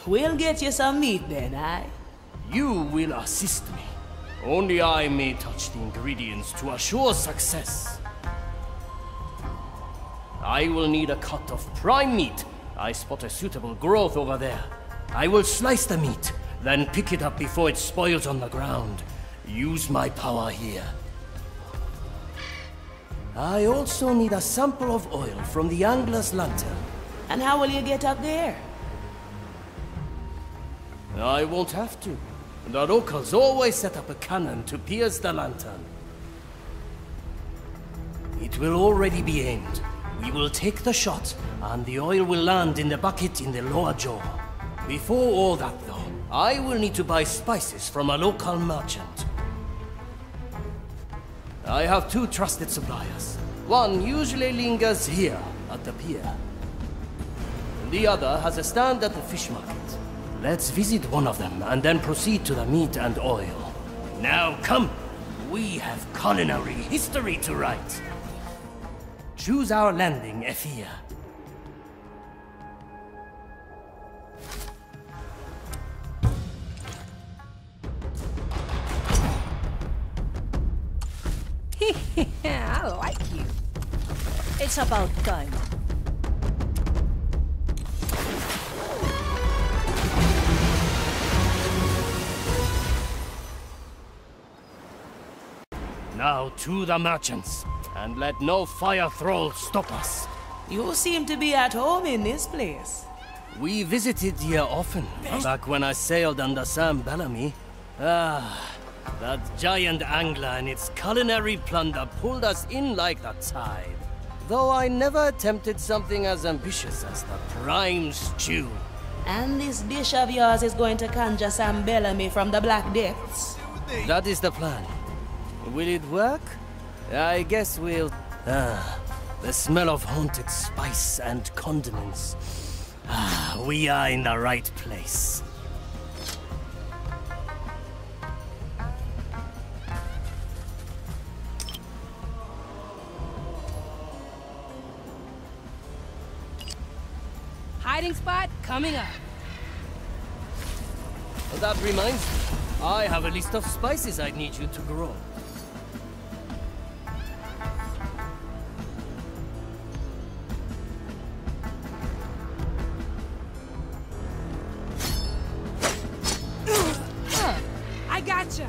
We'll get you some meat then, aye? You will assist me. Only I may touch the ingredients to assure success. I will need a cut of prime meat. I spot a suitable growth over there. I will slice the meat, then pick it up before it spoils on the ground. Use my power here. I also need a sample of oil from the angler's lantern. And how will you get up there? I won't have to. The locals always set up a cannon to pierce the lantern. It will already be aimed. We will take the shot, and the oil will land in the bucket in the lower jaw. Before all that, though, I will need to buy spices from a local merchant. I have 2 trusted suppliers. One usually lingers here, at the pier. The other has a stand at the fish market. Let's visit one of them, and then proceed to the meat and oil. Now come! We have culinary history to write. Choose our landing, Afia. I like you. It's about time. Now to the merchants, and let no fire thrall stop us. You seem to be at home in this place. We visited here often, back when I sailed under Sam Bellamy. Ah, that giant angler and its culinary plunder pulled us in like the tide. Though I never attempted something as ambitious as the prime stew. And this dish of yours is going to conjure Sam Bellamy from the Black Depths. That is the plan. Will it work? I guess we'll... the smell of haunted spice and condiments. We are in the right place. Hiding spot coming up. That reminds me, I have a list of spices I need you to grow. I gotcha.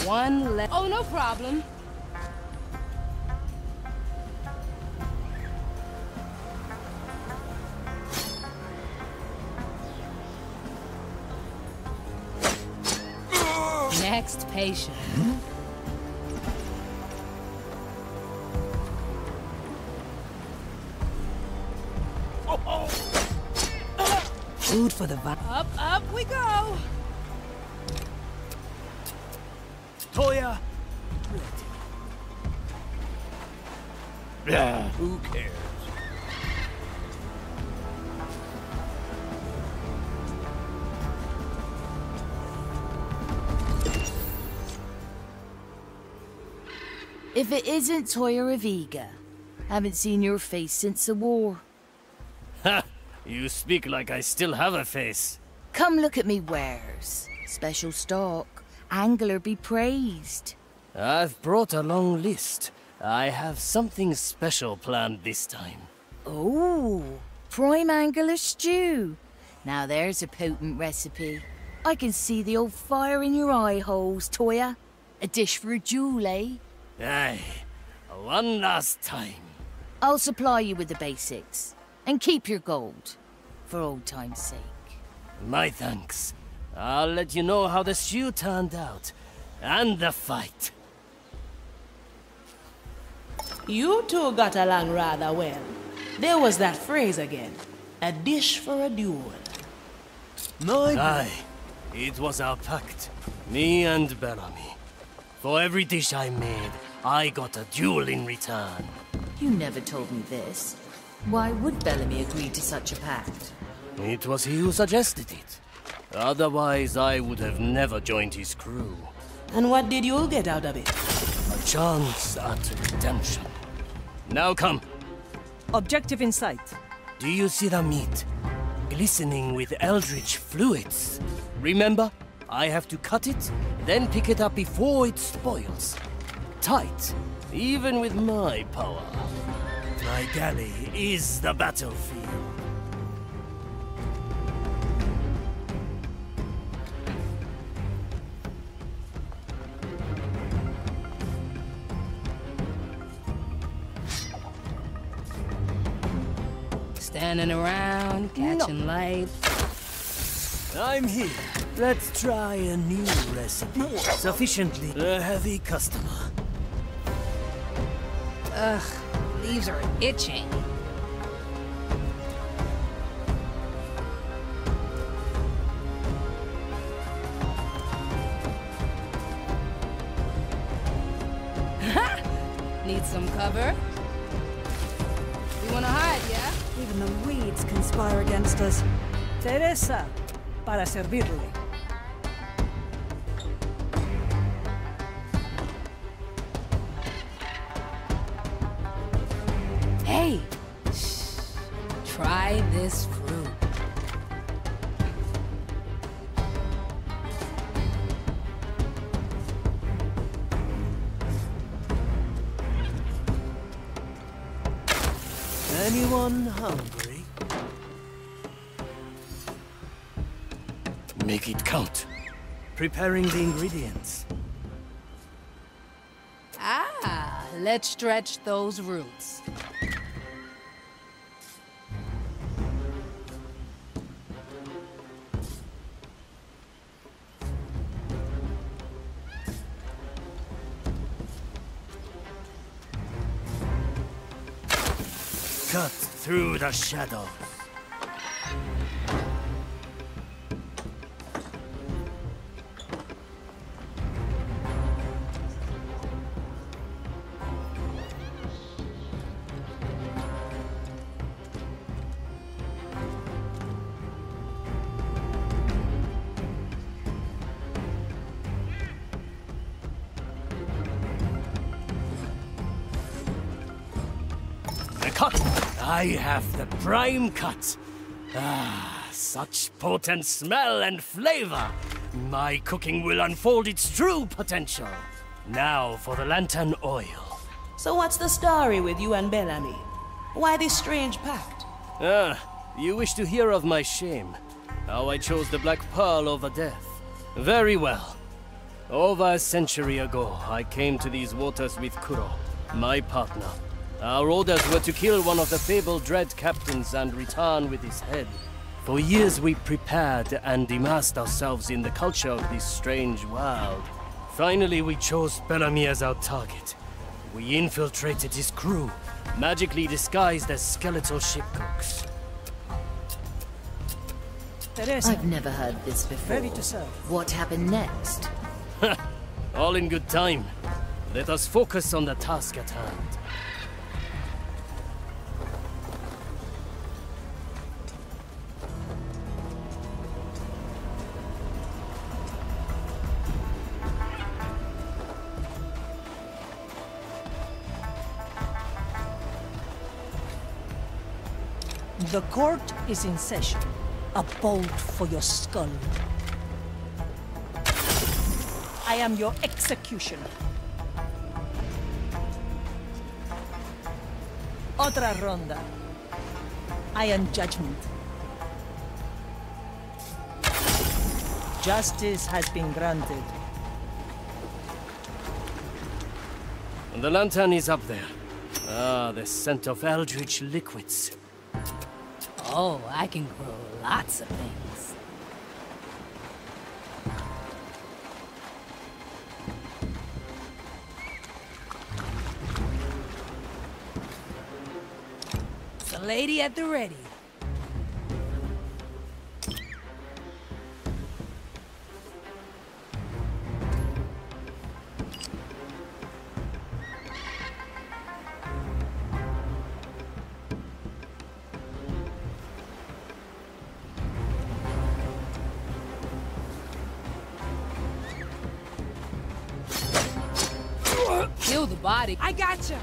One left. Oh, no problem. Next patient. Food for the Up we go. Toya! Who cares? If it isn't Toya Reviga, haven't seen your face since the war. Ha! You speak like I still have a face. Come look at me wares. Special stock. Angler be praised. I've brought a long list. I have something special planned this time. Oh, prime angler stew. Now there's a potent recipe. I can see the old fire in your eye holes, Toya. A dish for a jewel, eh? Aye. One last time. I'll supply you with the basics. And keep your gold. For old time's sake. My thanks. I'll let you know how the stew turned out. And the fight. You two got along rather well. There was that phrase again. A dish for a duel. Aye. It was our pact. Me and Bellamy. For every dish I made, I got a duel in return. You never told me this. Why would Bellamy agree to such a pact? It was he who suggested it. Otherwise, I would have never joined his crew. And what did you get out of it? A chance at redemption. Now come. Objective in sight. Do you see the meat? Glistening with eldritch fluids. Remember, I have to cut it, then pick it up before it spoils. Tight, even with my power. My galley is the battlefield. Standing around, catching light. I'm here. Let's try a new recipe. Sufficiently a heavy customer. Ugh, leaves are itching. Need some cover? You wanna hide, yeah? Even the weeds conspire against us. Teresa, para servirle. Hey! Shh. Try this fruit. Anyone hungry? Make it count. Preparing the ingredients. Ah, Let's stretch those roots. Cut through the shadows. Cut! I have the prime cut. Ah, such potent smell and flavor. My cooking will unfold its true potential. Now for the lantern oil. So what's the story with you and Bellamy? Why this strange pact? Ah, you wish to hear of my shame. How I chose the Black Pearl over death. Very well. Over a century ago, I came to these waters with Kuro, my partner. Our orders were to kill one of the fabled Dread captains and return with his head. For years we prepared and immersed ourselves in the culture of this strange world. Finally we chose Bellamy as our target. We infiltrated his crew, magically disguised as skeletal ship cooks. Teresa. I've never heard this before. Ready to serve. What happened next? All in good time. Let us focus on the task at hand. The court is in session. A bolt for your skull. I am your executioner. Otra ronda. Iron judgment. Justice has been granted. The lantern is up there. Ah, the scent of eldritch liquids. Oh, I can grow lots of things. The lady at the ready. Kill the body. I gotcha.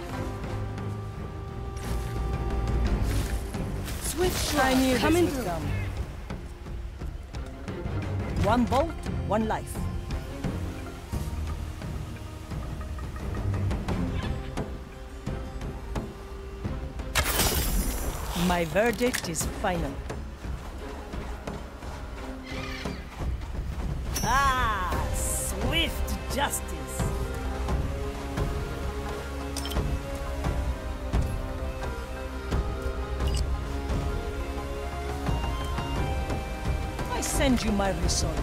Swift shot. I knew Coming this would through. come. One bolt, one life. My verdict is final. Ah, swift justice. I send you my resolve.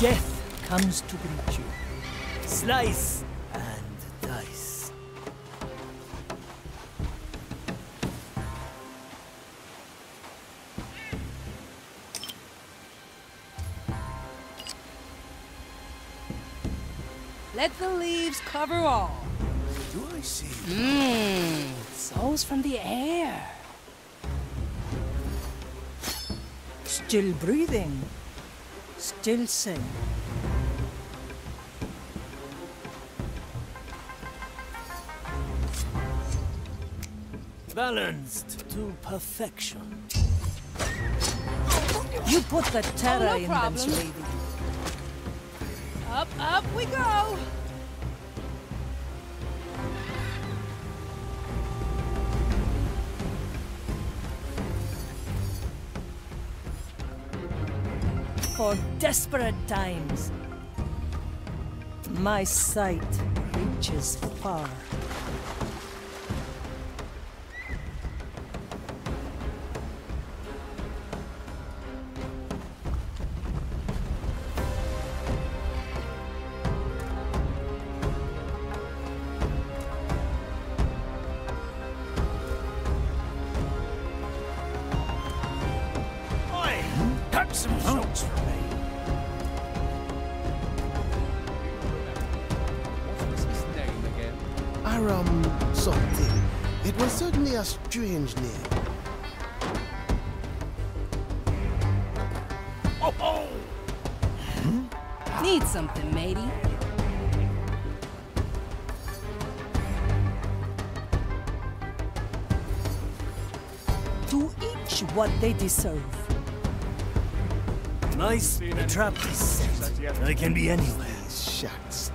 Death comes to greet you. Slice and dice. Let the leaves cover all. Do I see? Souls from the air. Still breathing. Still sane. Balanced to perfection. You put the terror no in them, problem. lady. Up we go! For desperate times, my sight reaches far. Cut some jokes for me. What was his name again? Aram something. It was certainly a strange name. Oh! Need something, matey? To each what they deserve. Nice. The trap is set. I can be anywhere. Shots.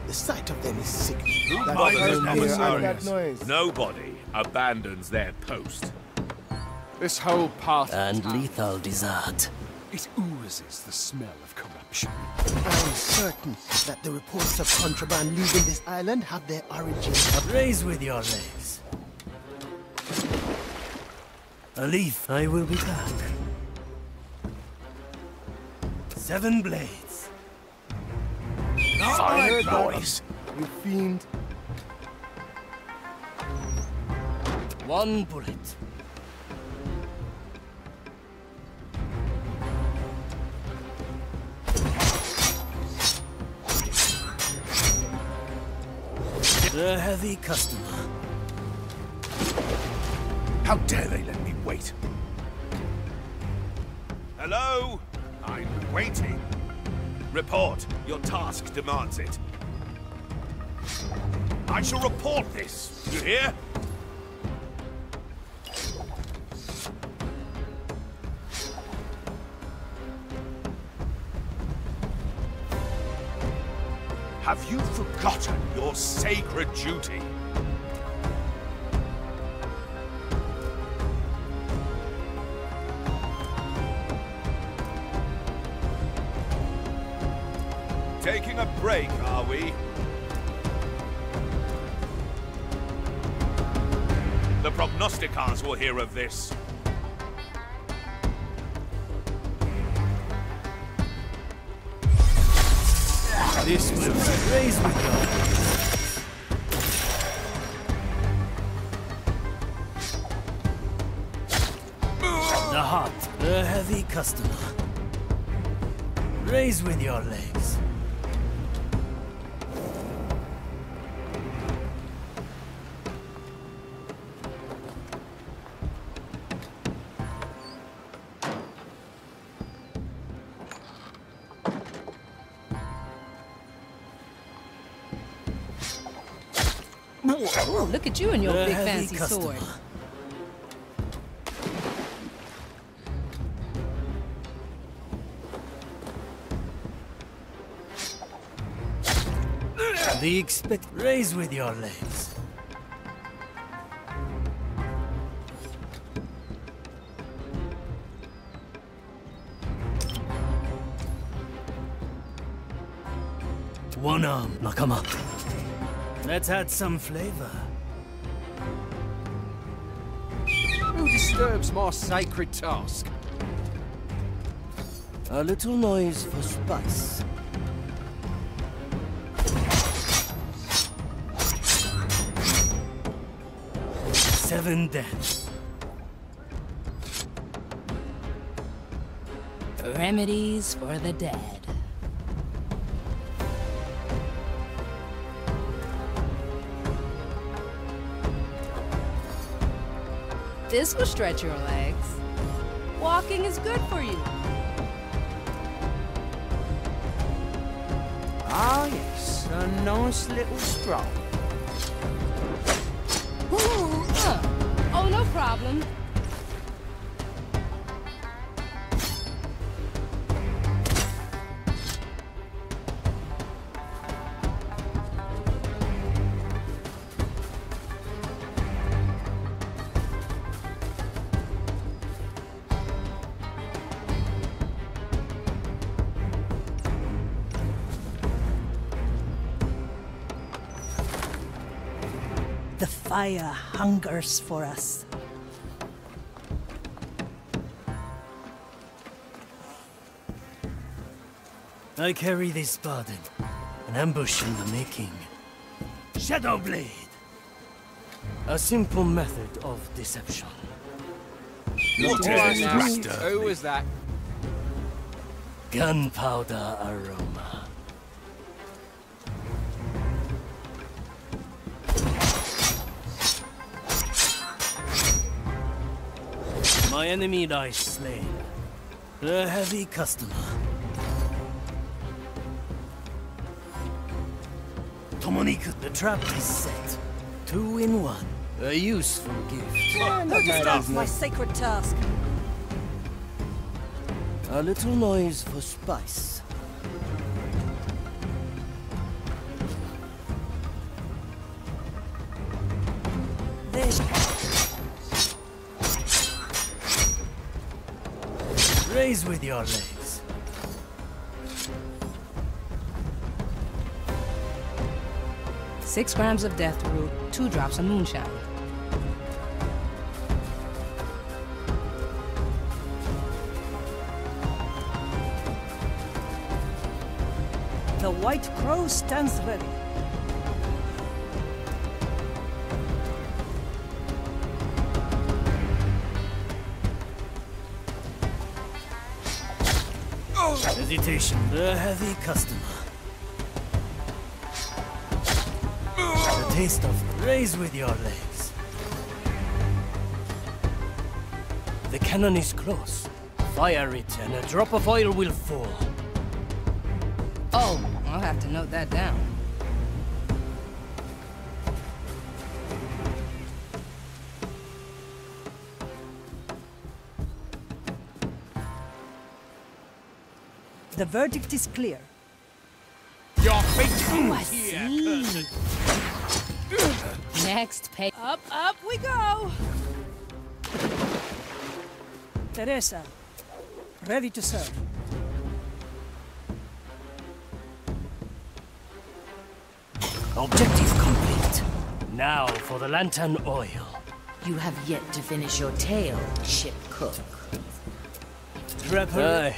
The sight of them is sick. Nobody abandons their post. This whole path and lethal desert. It oozes the smell of corruption. I'm certain that the reports of contraband leaving this island have their origin. Raise with your legs. A leaf, I will be back. 7 blades. I heard noise, you fiend. 1 bullet. A heavy customer. How dare they let me wait? Hello? I'm waiting. Report. Your task demands it. I shall report this. You hear? Have you forgotten your sacred duty? Taking a break, are we? The prognosticars will hear of this. This will raise with the heart, a heavy customer. Raise with your legs. Ooh, look at you and your big fancy sword. The expect raise with your legs. One arm, Nakama. Let's add some flavor. Who disturbs my sacred task? A little noise for spice. Seven deaths. Remedies for the dead. This will stretch your legs. Walking is good for you. Ah, yes, a nice little stroll. Oh Oh, no problem. The fire hungers for us. I carry this burden. An ambush in the making. Shadowblade! A simple method of deception. Who was that? Gunpowder aroma. My enemy lies slain. A heavy customer. Tomoniku, the trap is set. 2 in 1. A useful gift. That's my sacred task. A little noise for spice. There's... Raise with your legs. Six grams of death root, 2 drops of moonshine. The White Crow stands ready. Hesitation. A heavy customer. The taste of raise with your legs. The cannon is close. Fire it and a drop of oil will fall. Oh, I'll have to note that down. The verdict is clear. Your fate Oh, I here. see. Next page. Up we go! Teresa, ready to serve. Objective complete. Now for the lantern oil. You have yet to finish your tale, ship cook. Aye.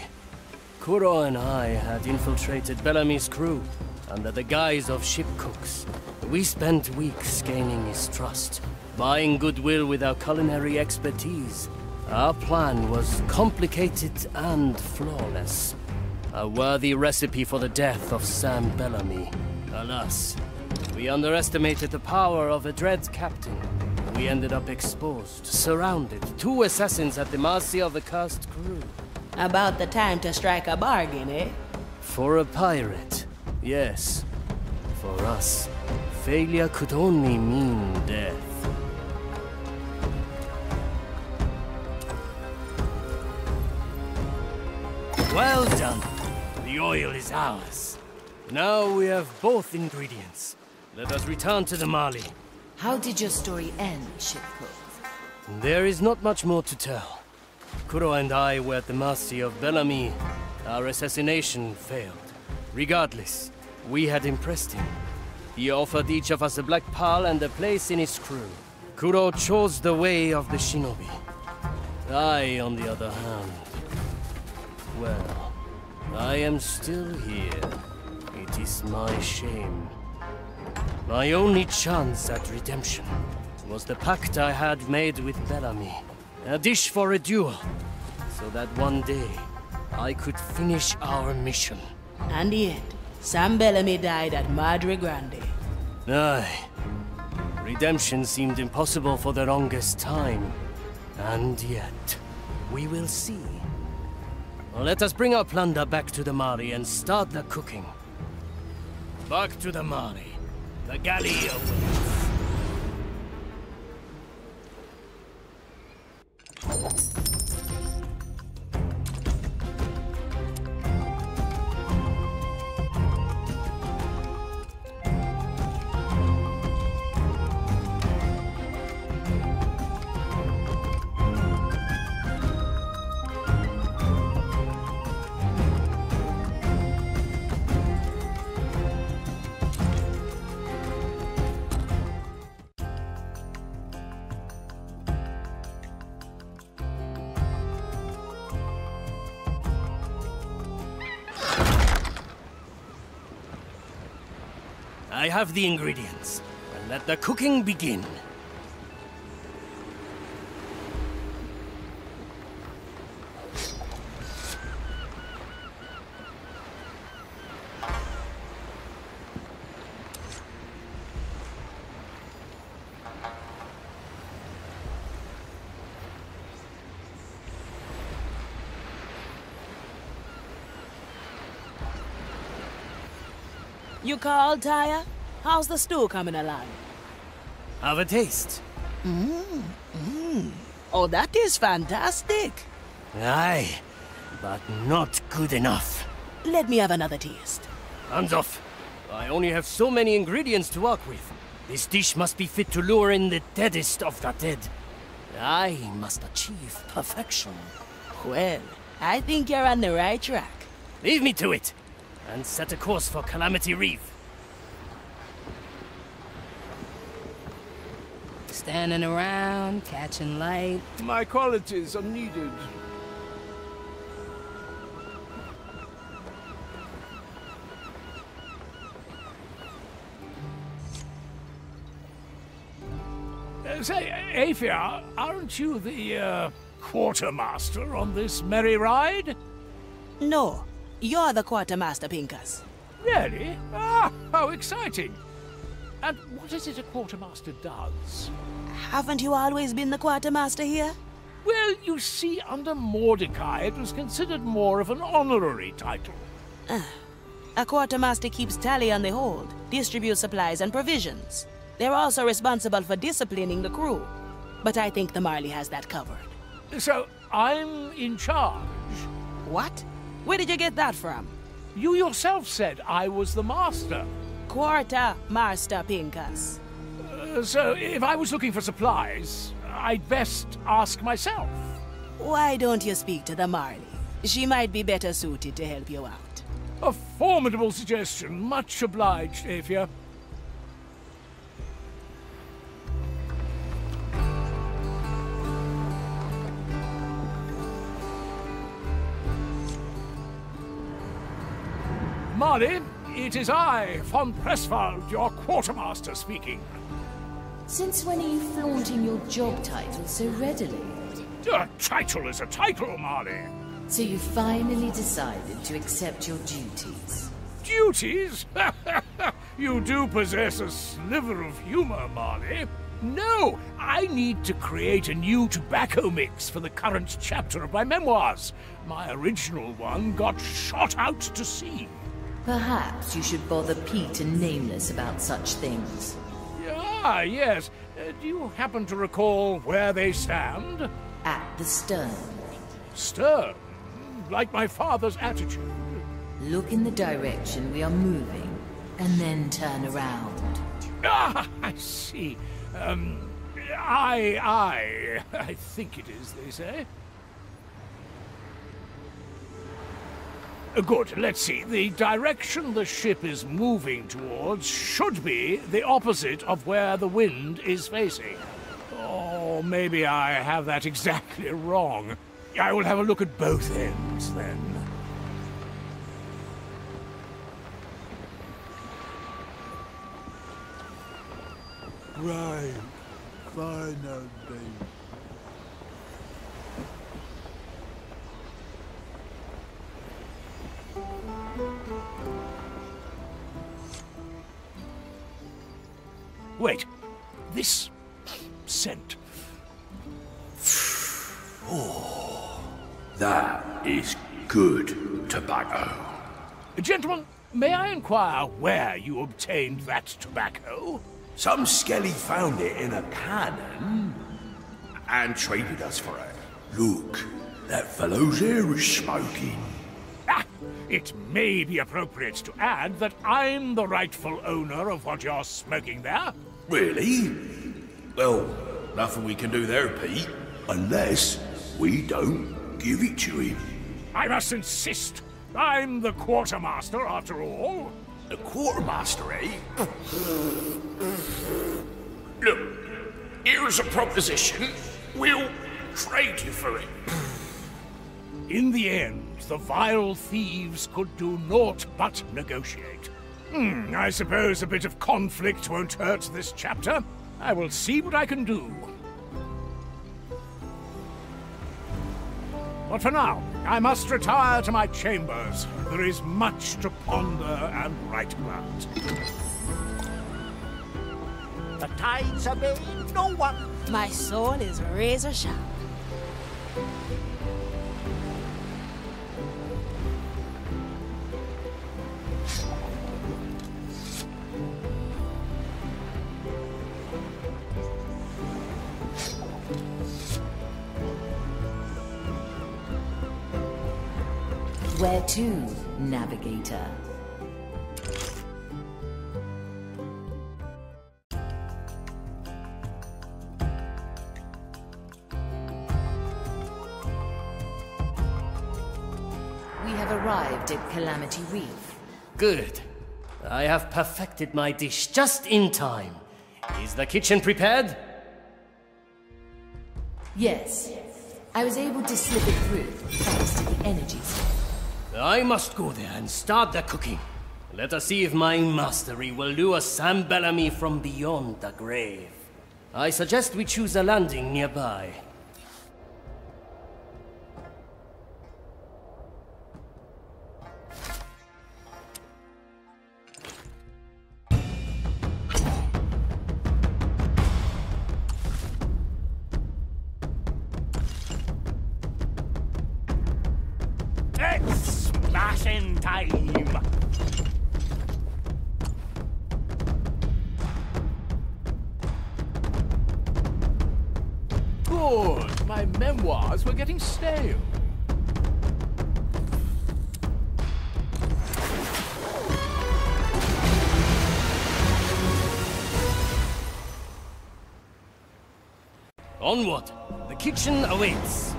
Kuro and I had infiltrated Bellamy's crew under the guise of ship cooks. We spent weeks gaining his trust, buying goodwill with our culinary expertise. Our plan was complicated and flawless. A worthy recipe for the death of Sam Bellamy. Alas, we underestimated the power of a dread captain. We ended up exposed, surrounded, 2 assassins at the mercy of a cursed crew. About the time to strike a bargain, eh? For a pirate, yes. For us, failure could only mean death. Well done. The oil is ours. Now we have both ingredients. Let us return to the Mali. How did your story end, ship cook? There is not much more to tell. Kuro and I were at the mercy of Bellamy. Our assassination failed. Regardless, we had impressed him. He offered each of us a black pearl and a place in his crew. Kuro chose the way of the shinobi. I, on the other hand... well, I am still here. It is my shame. My only chance at redemption was the pact I had made with Bellamy. A dish for a duel, so that one day I could finish our mission. And yet, Sam Bellamy died at Madre Grande. Aye. Redemption seemed impossible for the longest time. And yet, we will see. Let us bring our plunder back to the Mari and start the cooking. Back to the Mari. The galley awaits. I have the ingredients. Let the cooking begin. You called, Tyre? How's the stew coming along? Have a taste. Oh, that is fantastic. Aye, but not good enough. Let me have another taste. Hands off. I only have so many ingredients to work with. This dish must be fit to lure in the deadest of the dead. I must achieve perfection. Well, I think you're on the right track. Leave me to it, and set a course for Calamity Reef. Standing around, catching light. My qualities are needed. Say, Afia, aren't you the, quartermaster on this merry ride? No, you're the quartermaster, Pincus. Really? Ah, how exciting! And what is it a quartermaster does? Haven't you always been the quartermaster here? Well, you see, under Mordecai, it was considered more of an honorary title. A quartermaster keeps tally on the hold, distributes supplies and provisions. They're also responsible for disciplining the crew. But I think the Marley has that covered. So, I'm in charge? What? Where did you get that from? You yourself said I was the master. Quartermaster, Pincus. So, if I was looking for supplies, I'd best ask myself. Why don't you speak to the Marley? She might be better suited to help you out. A formidable suggestion. Much obliged, Afia. Marley, it is I, von Presswald, your quartermaster, speaking. Since when are you flaunting your job title so readily? A title is a title, Marley. So you finally decided to accept your duties? Duties? You do possess a sliver of humor, Marley. No, I need to create a new tobacco mix for the current chapter of my memoirs. My original one got shot out to sea. Perhaps you should bother Pete and Nameless about such things. Ah, yes. Do you happen to recall where they stand? At the stern. Stern? Like my father's attitude. Look in the direction we are moving, and then turn around. Ah, I see. I think it is, they say. Good, let's see. The direction the ship is moving towards should be the opposite of where the wind is facing. Oh, maybe I have that exactly wrong. I will have a look at both ends, then. Right. Final day. Wait, this scent. Oh, that is good tobacco. Gentlemen, may I inquire where you obtained that tobacco? Some skelly found it in a cannon and traded us for it. Look, that fellow's here is smoking. Ah, it may be appropriate to add that I'm the rightful owner of what you're smoking there. Really? Well, nothing we can do there, Pete. Unless we don't give it to him. I must insist. I'm the quartermaster, after all. The quartermaster, eh? Look, here's a proposition. We'll trade you for it. In the end, the vile thieves could do naught but negotiate. I suppose a bit of conflict won't hurt this chapter. I will see what I can do. But for now, I must retire to my chambers. There is much to ponder and write about. The tides obey no one. My sword is razor sharp. Where to, navigator? We have arrived at Calamity Reef. Good. I have perfected my dish just in time. Is the kitchen prepared? Yes. I was able to slip it through, thanks to the energy cell. I must go there and start the cooking. Let us see if my mastery will lure Sam Bellamy from beyond the grave. I suggest we choose a landing nearby. It's smashing time! Good. My memoirs were getting stale. Onward! The kitchen awaits!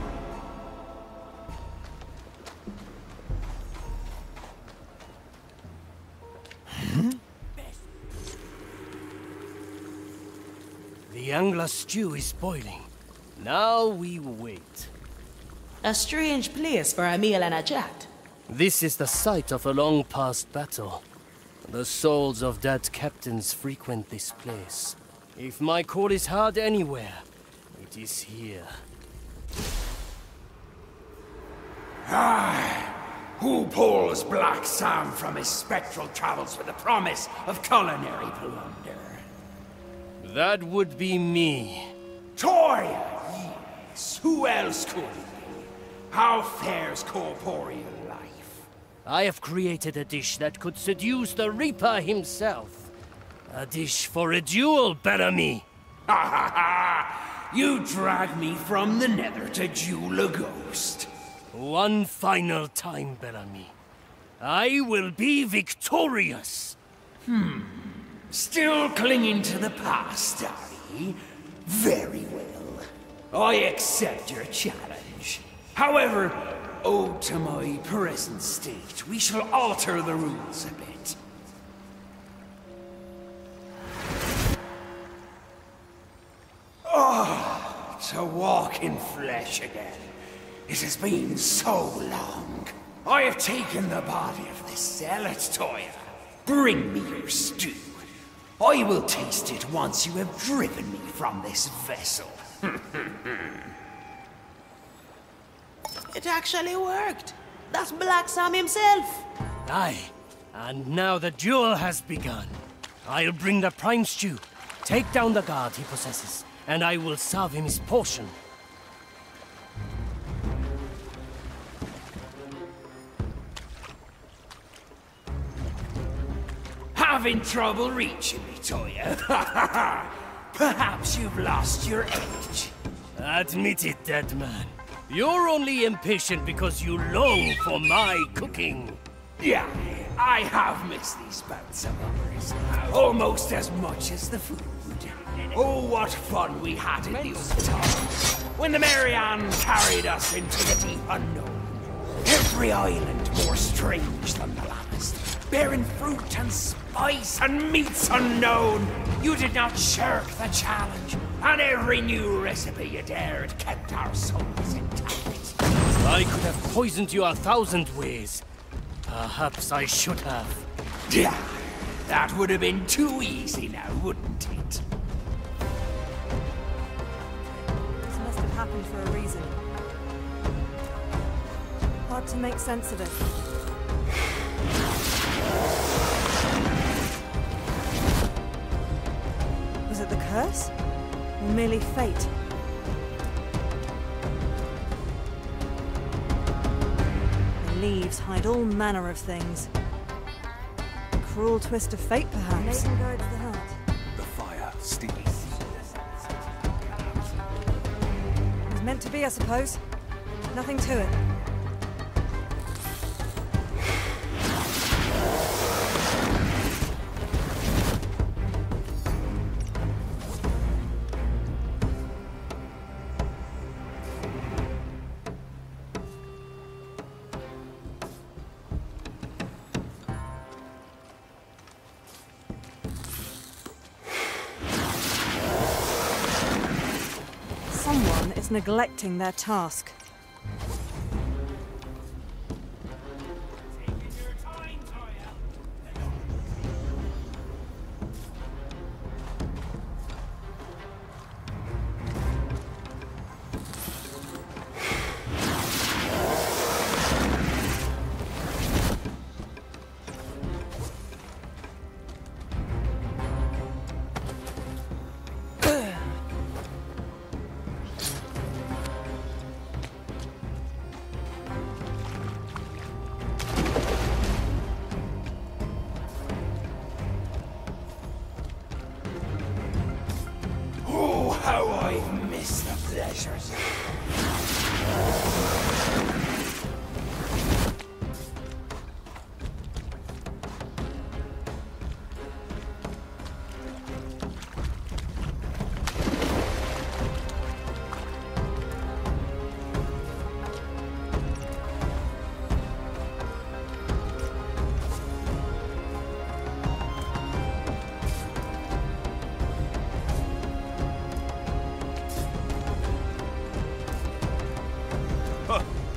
The angler stew is boiling. Now we wait. A strange place for a meal and a chat. This is the site of a long-past battle. The souls of dead captains frequent this place. If my call is heard anywhere, it is here. Who pulls Black Sam from his spectral travels with the promise of culinary plunder? That would be me. Toya, yes. Who else could it be? How fares corporeal life? I have created a dish that could seduce the Reaper himself. A dish for a duel, Bellamy. Ha ha ha! You drag me from the nether to duel a ghost. One final time, Bellamy. I will be victorious. Still clinging to the past, are ye? Very well. I accept your challenge. However, owed to my present state, we shall alter the rules a bit. Oh, to walk in flesh again. It has been so long. I have taken the body of this zealot, Toya. Bring me your stew. I will taste it once you have driven me from this vessel. It actually worked. That's Black Sam himself. Aye, and now the duel has begun. I'll bring the prime stew, take down the guard he possesses, and I will serve him his portion. Having trouble reaching me, Toya? Perhaps you've lost your edge. Admit it, dead man. You're only impatient because you long for my cooking. Yeah, I have missed these bouts of ours. Almost as much as the food. Oh, what fun we had in the old times, when the Marianne carried us into the deep unknown. Every island more strange than the last, bearing fruit and spice and meats unknown. You did not shirk the challenge, and every new recipe you dared kept our souls intact. I could have poisoned you 1,000 ways. Perhaps I should have. Yeah, That would have been too easy now, wouldn't it? This must have happened for a reason. Hard to make sense of it. Was it the curse? Or merely fate? The leaves hide all manner of things. A cruel twist of fate, perhaps. Maiden guides the heart. The fire steals. It was meant to be, I suppose. Nothing to it. Someone is neglecting their task. Oh, how I've missed the pleasures.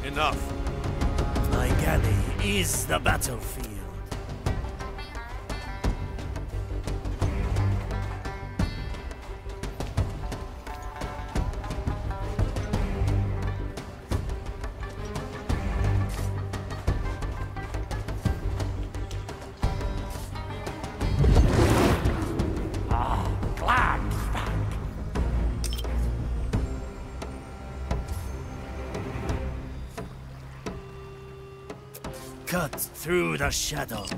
Enough. My galley is the battlefield. Glad back. Cut through the shadows.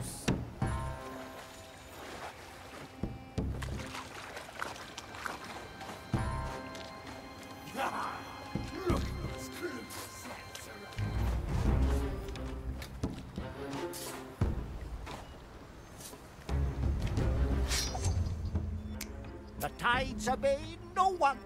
The tides obey no one.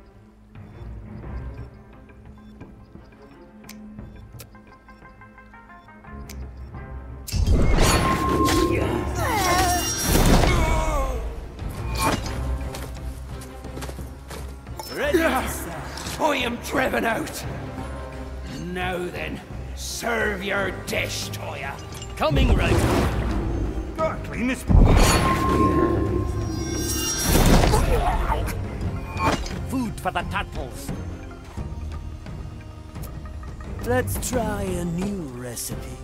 Ready, I am driven out. Now then, serve your dish, Toya. Coming right. Gotta clean this. Food for the turtles. Let's try a new recipe.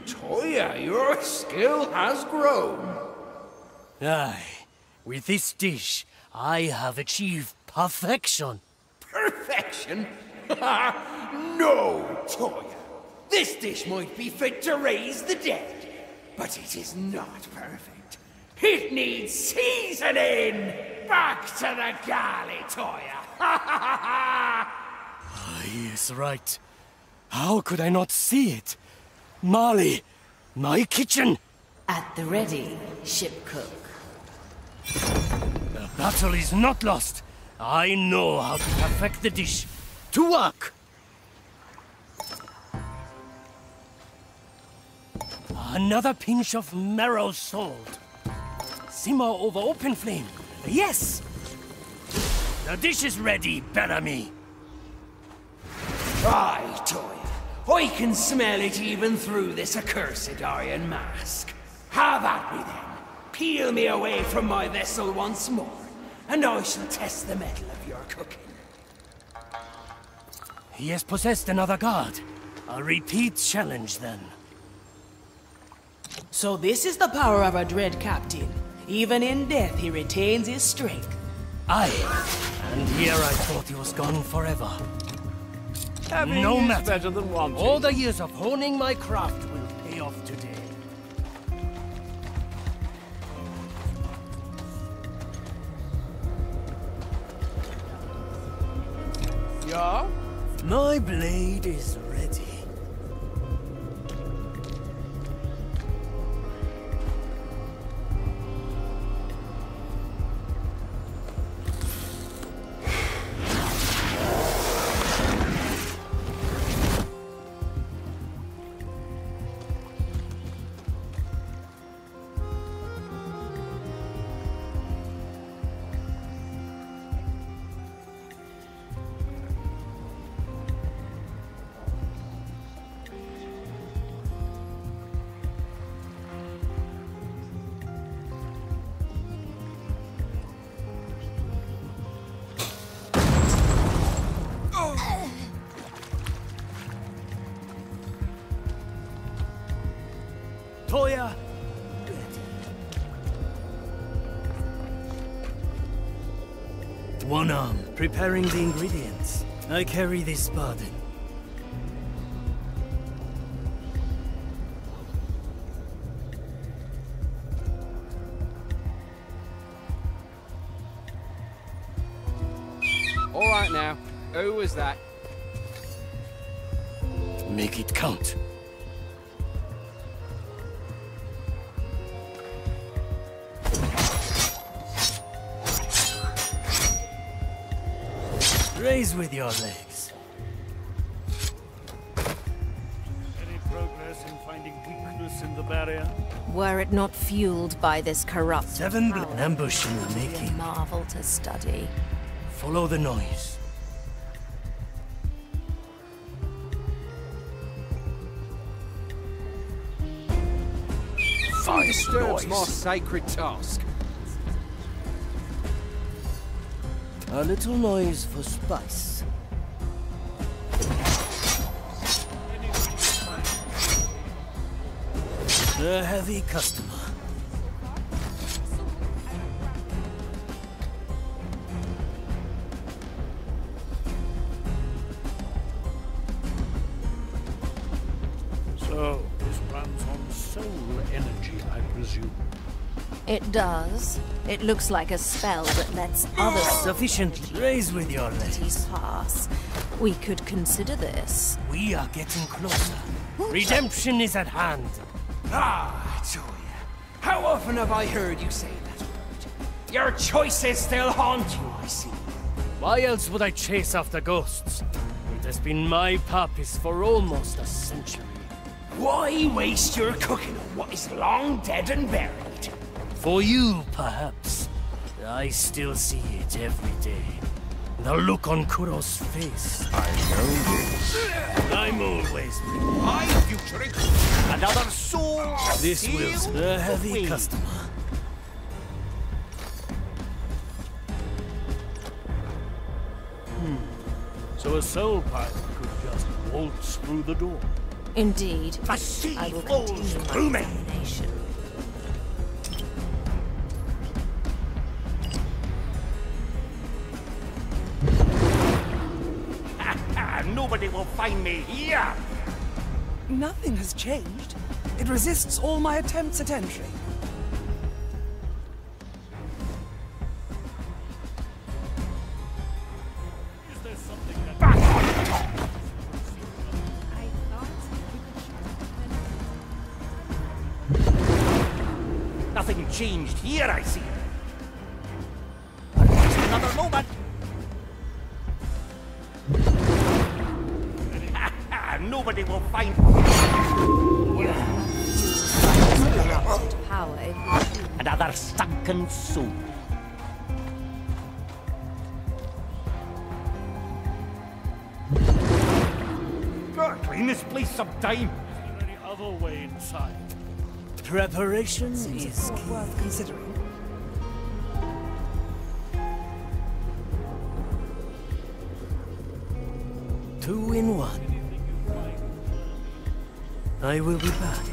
Toya, your skill has grown. Aye, with this dish, I have achieved perfection. Perfection? No, Toya. This dish might be fit to raise the dead, but it is not perfect. It needs seasoning! Back to the galley, Toya! Yes, right. How could I not see it? Marley, my kitchen! At the ready, ship cook. The battle is not lost. I know how to perfect the dish. To work! Another pinch of marrow salt. Simmer over open flame. Yes! The dish is ready, Bellamy. Aye, Toya. I can smell it even through this accursed iron mask. Have at me then. Peel me away from my vessel once more, and I shall test the mettle of your cooking. He has possessed another guard. A repeat challenge, then. So this is the power of a dread captain. Even in death, he retains his strength. Aye. And here I thought he was gone forever. Having No is matter. better than wanting. All the years of honing my craft will pay off today. Yeah? My blade is ready. Toya! One arm, preparing the ingredients. I carry this burden. All right now. Who was that? Make it count. Raise with your legs. Any progress in finding weakness in the barrier? Were it not fueled by this corrupt Seven power, an ambush in the it would be a making. marvel to study. Follow the noise. Who disturbs my sacred task? A little noise for spice. A heavy customer. So, this runs on soul energy, I presume. It does. It looks like a spell that lets others Sufficiently. Raise with your legs. pass. We could consider this. We are getting closer. Redemption is at hand. Ah, Toya. How often have I heard you say that word? Your choices still haunt you, I see. Why else would I chase after ghosts? It has been my purpose for almost a century. Why waste your cooking on what is long dead and buried? For you, perhaps. I still see it every day. The look on Kuro's face. I know this. I'm always My future. Another soul. This will a heavy win. customer. So a soul pirate could just waltz through the door. Indeed. The sea I will flows continue through my me. examination. Nobody will find me here. Nothing has changed. It resists all my attempts at entry. Is there something that... Nothing changed here, I see. Just another moment. Nobody will find Power. another sunken soul. this place some time. Any other way inside? Preparation Seems is a thought worth considering. Two in one. I will be back.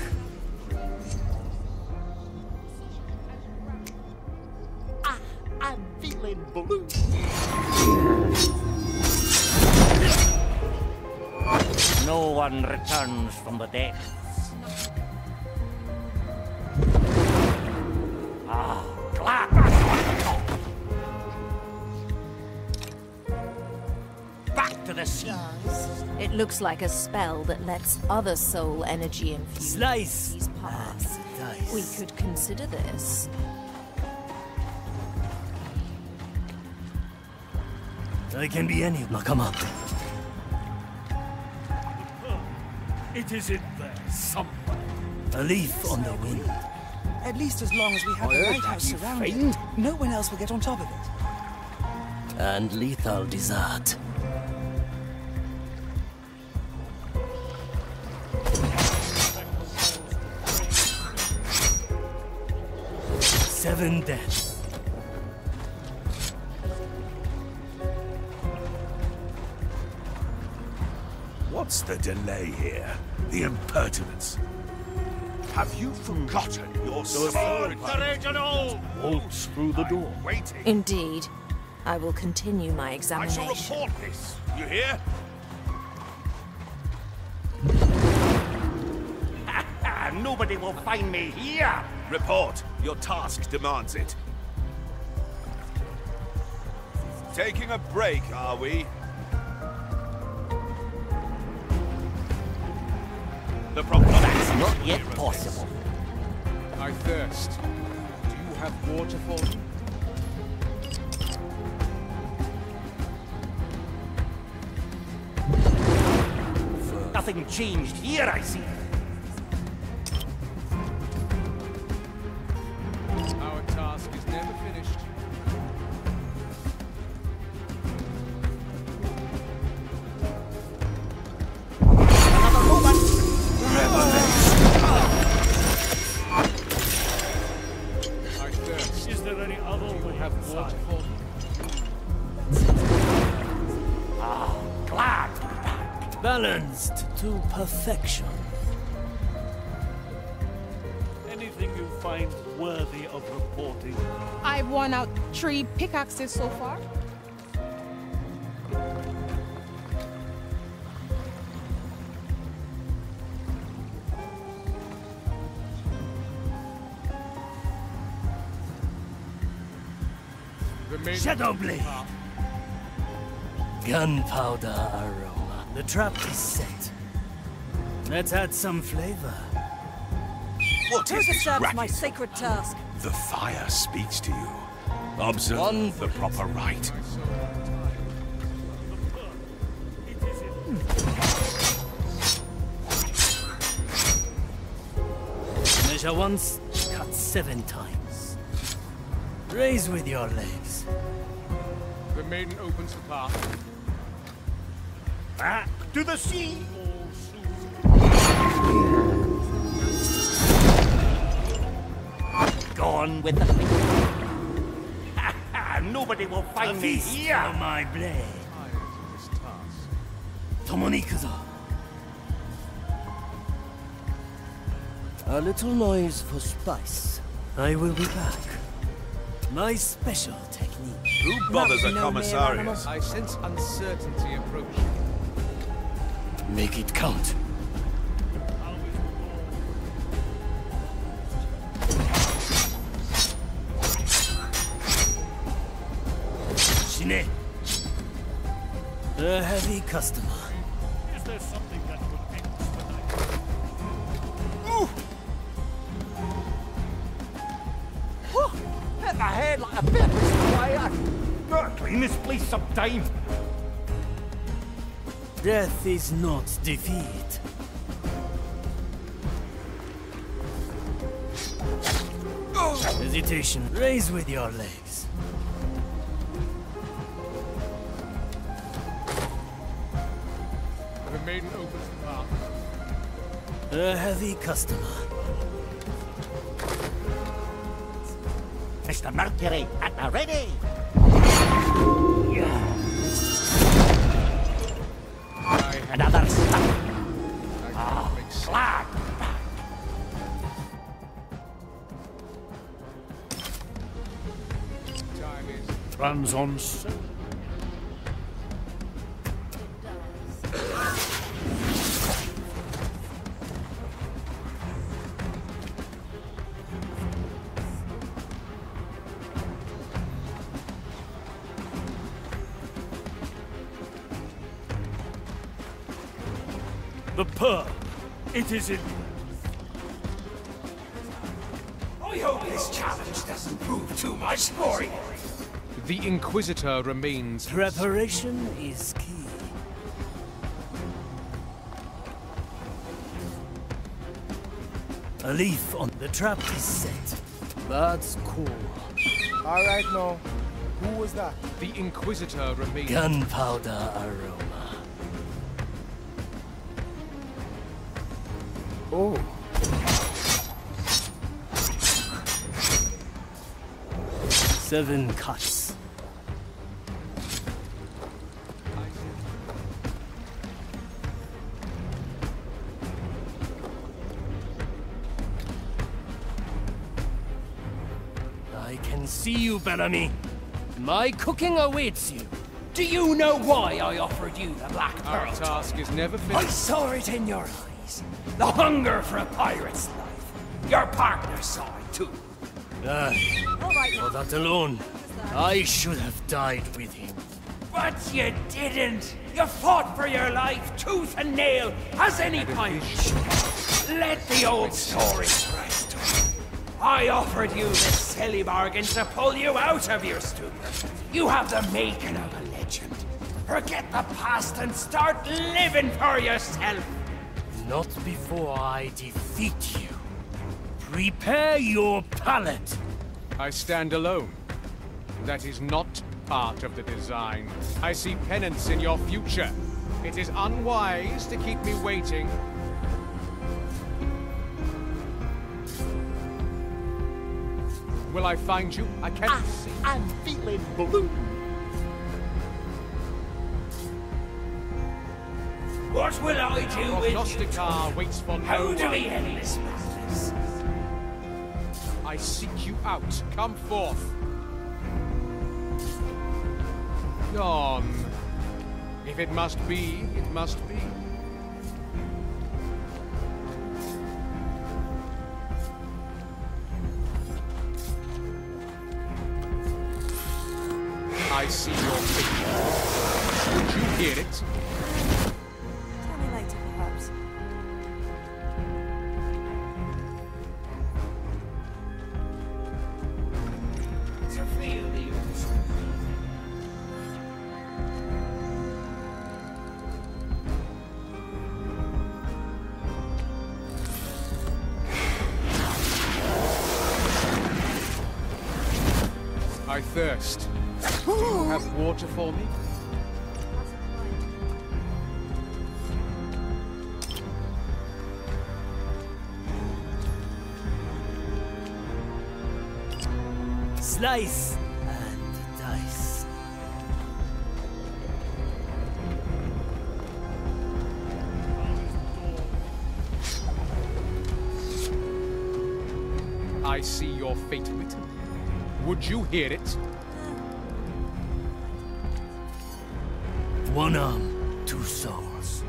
I'm feeling blue. No one returns from the dead. Ah, glad. Back to the sea. It looks like a spell that lets other soul energy infuse Slice these parts. dice. We could consider this. I can be any. Now come on. It is in there somewhere. A leaf on the wind. At least as long as we have I the heard lighthouse that you surrounded, faint. no one else will get on top of it. And lethal desert. Seven deaths. What's the delay here? The impertinence. Have you forgotten your sword? Waltz through the door. Waiting. Indeed. I will continue my I examination. shall report this. You hear? Nobody will find me here. Report. Your task demands it. Taking a break, are we? The problem. That's not yet possible. I thirst. Do you have water for me? Nothing changed here, I see. Our task is never finished. Another moment. I thirst. Is there any other Do you way have water inside? for me? Ah, glad. Balanced to perfection. Anything you find worthy of reporting? I've worn out 3 pickaxes so far. Shadow Blade. Gunpowder aroma. The trap is set. Let's add some flavor. What Who is this disturbs racket? my sacred task? The fire speaks to you. Observe the proper rite. Measure once, cut 7 times. Raise with your legs. The maiden opens the path. Back to the sea. Gone with the finger. Nobody will find A me feast here. for my blade. This task. 共に行くぞ. A little noise for spice. I will be back. My special technique. Who bothers a No commissariat? I sense uncertainty approaching. Make it count. Shine. A heavy customer. Is there something that would expedite? Hit my head like a pepper sprayer. Gotta clean this place some time. Death is not defeat. Hesitation. Raise with your legs. The maiden opens the path. A heavy customer. Mr. Mercury, at the ready! Another stop! Oh, slap! Runs on so. The pearl. It is in. I hope this challenge doesn't prove too much for you. The Inquisitor remains. Preparation is key. A leaf on the trap is set. That's cool. All right, now. Who was that? The Inquisitor remains. Gunpowder aroma. Oh. Seven cuts. I can see you, Bellamy. My cooking awaits you. Do you know why I offered you the Black Pearl? Our task is never I finished. saw it in your eyes. The hunger for a pirate's life. Your partner saw it too. For that alone, I should have died with him. But you didn't. You fought for your life, tooth and nail, as any pirate should. Let the old stories rest. I offered you this silly bargain to pull you out of your stupor. You have the making of a legend. Forget the past and start living for yourself. Not before I defeat you. Prepare your palate. I stand alone. That is not part of the design. I see penance in your future. It is unwise to keep me waiting. Will I find you? I can't see. I'm feeling blue. What will I do with you? Prognosticar waits for no How do one. we end this madness? I seek you out. Come forth. On. If it must be, it must be. I see your fate. Would you hear it? Tell me later, perhaps. To feel the I thirst. Do you have water for me? Slice and dice. I see your fate written. Would you hear it? One arm, two souls.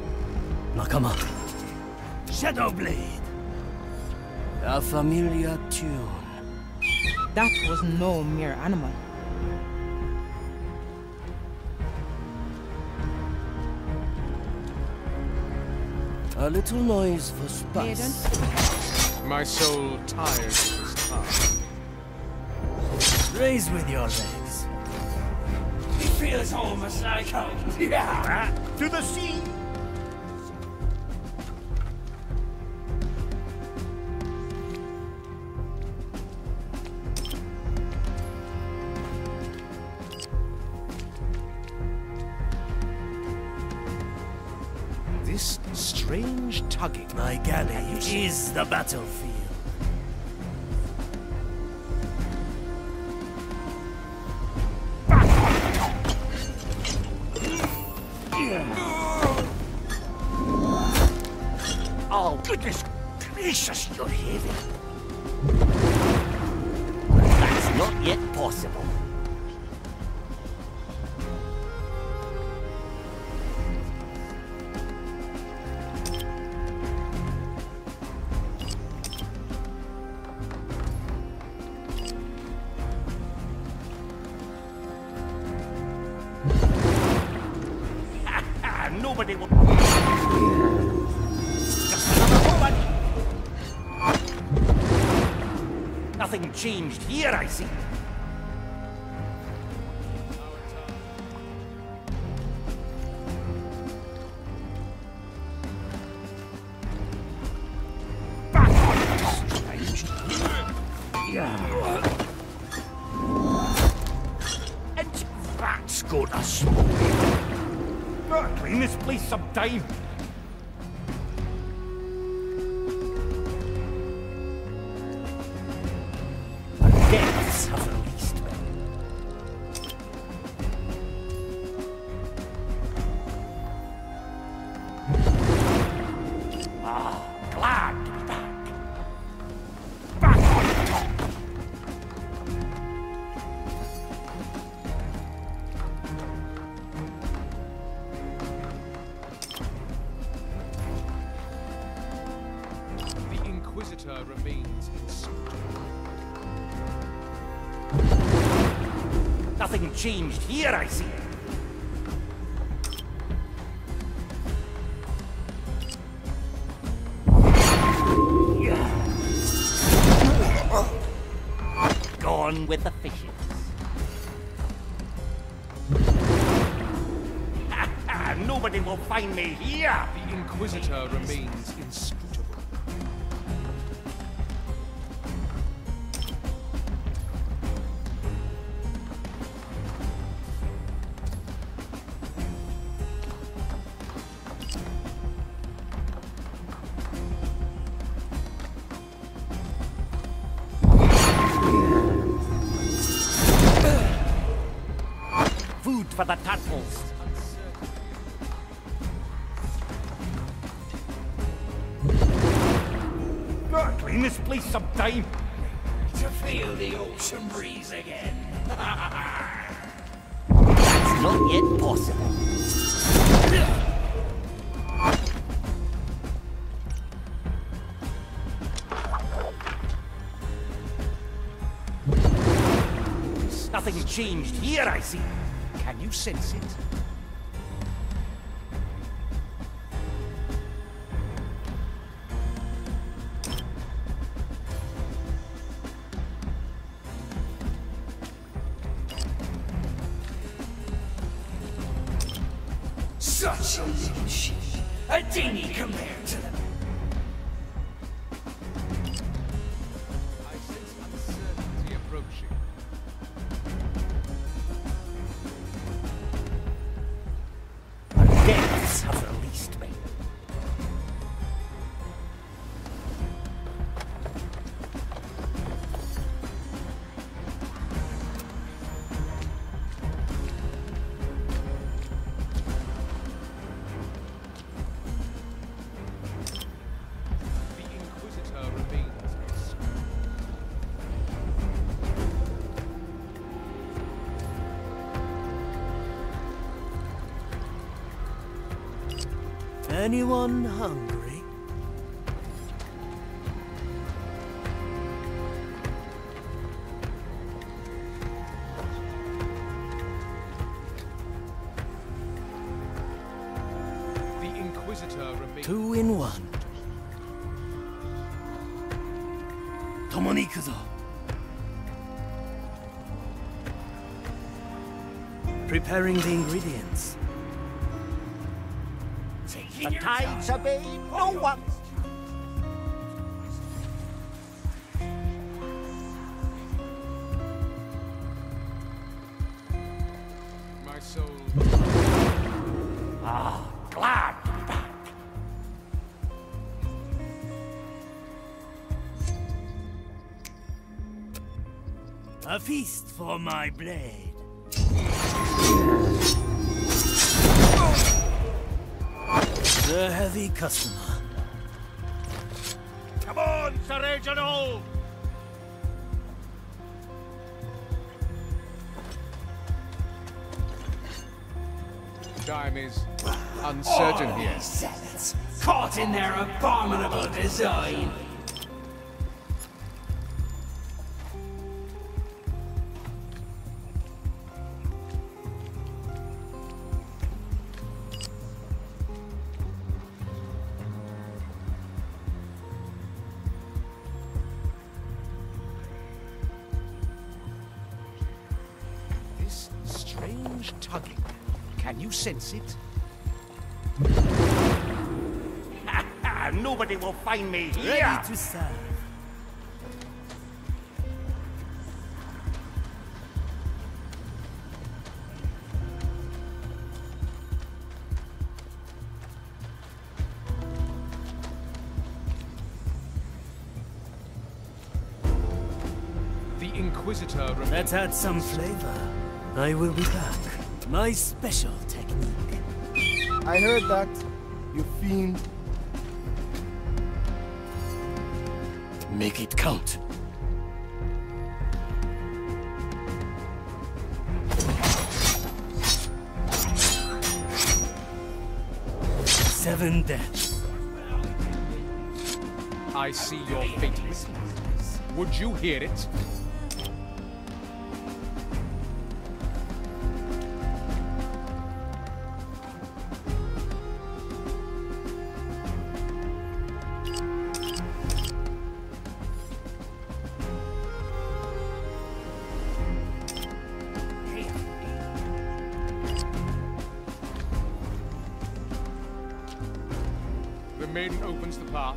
Nakama. Shadowblade. A familiar tune. That was no mere animal. A little noise for spice. My soul tires of this task. Raise with your legs. It feels almost like home. Yeah. To the sea! This strange tugging. My Gaëlle is the battlefield. Oh, goodness gracious, you're heavy. That's not yet possible. Nobody will... Just another moment. Nothing changed here, I see. And that's gonna smoke. Gotta clean this place some time. Deaths have released me. Ah, glad to be back. Back on top. The Inquisitor remains inscrutable. Nothing changed here, I see. Gone with the fishes. Nobody will find me here. The Inquisitor remains inscrutable. Food for the tadpoles. Gotta clean this place some time. To feel the ocean breeze again. That's not yet possible. Nothing changed here, I see. Can you sense it? Such a little ship. A dinghy compared to them. I sense uncertainty approaching. Deaths have released me. The Inquisitor remains Anyone hungry? The Inquisitor remains 2 in 1. 共に行くぞ. Preparing the ingredients. The tides obey no one. my soul. Ah, glad to be back. A feast for my blade. The heavy customer. Come on, Sir Reginald! Time is uncertain here. These zealots, caught in their abominable design. This strange tugging. Can you sense it? Nobody will find me here. Ready to serve. The Inquisitor. Let's add some flavor. I will be back. My special technique. I heard that, you fiend. Make it count. Seven dead. I see your fate. Would you hear it? The maiden opens the path.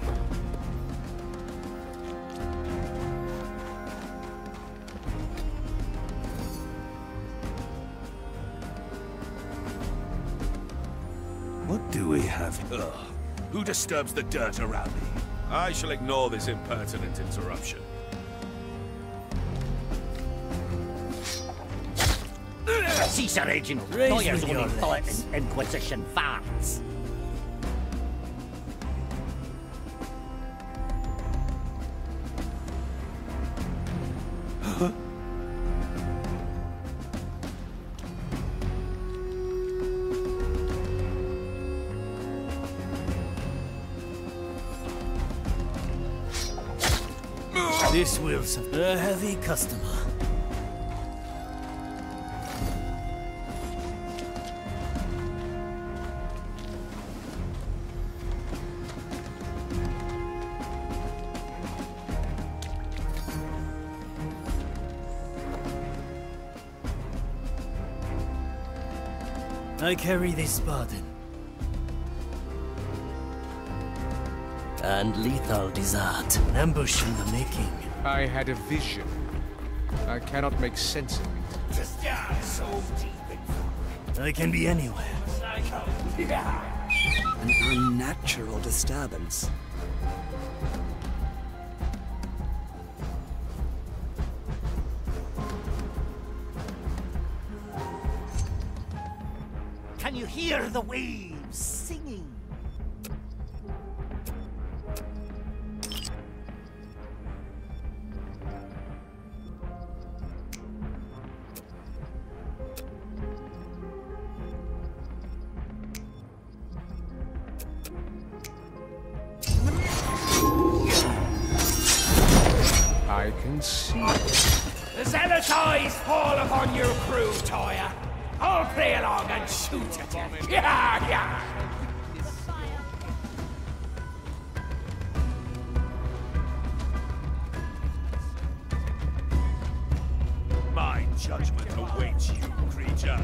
What do we have here? Ugh. Who disturbs the dirt around me? I shall ignore this impertinent interruption. Caesar Reginald, Raise lawyers with only your thought legs. in Inquisition farts. This will serve. A heavy customer. I carry this burden. And lethal desert. An ambush in the making. I had a vision. I cannot make sense of it. Just so deep in I can be anywhere. An unnatural disturbance. Can you hear the waves singing? I can see. The zealot's eyes fall upon your crew, Toya. I'll play along and shoot at you. Yeah, yeah. My judgment awaits you, creature.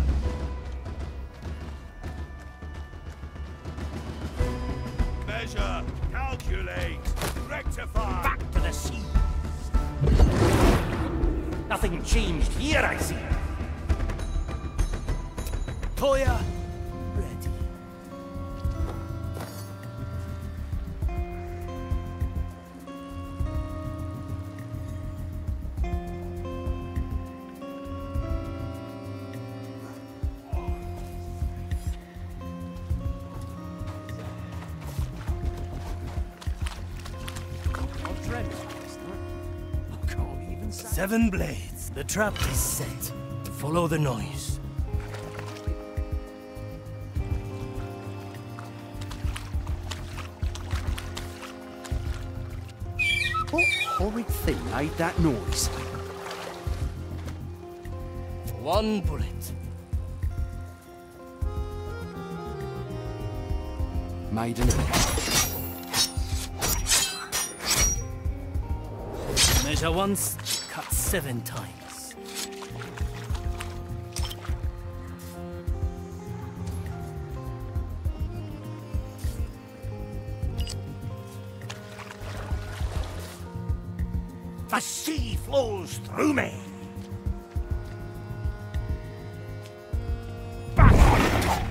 Measure, calculate, rectify. Back to the sea. Nothing changed here, I see. Toya, ready. inside. 7 blades. The trap is set. Follow the noise. What horrid thing made that noise? 1 bullet. Made an error. Measure once, cut 7 times. The sea flows through me. Back on top.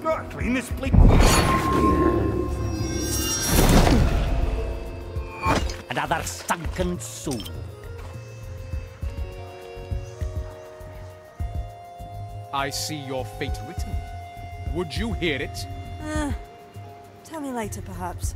Gotta clean this bleak. Another sunken soul. I see your fate written. Would you hear it? Tell me later, perhaps.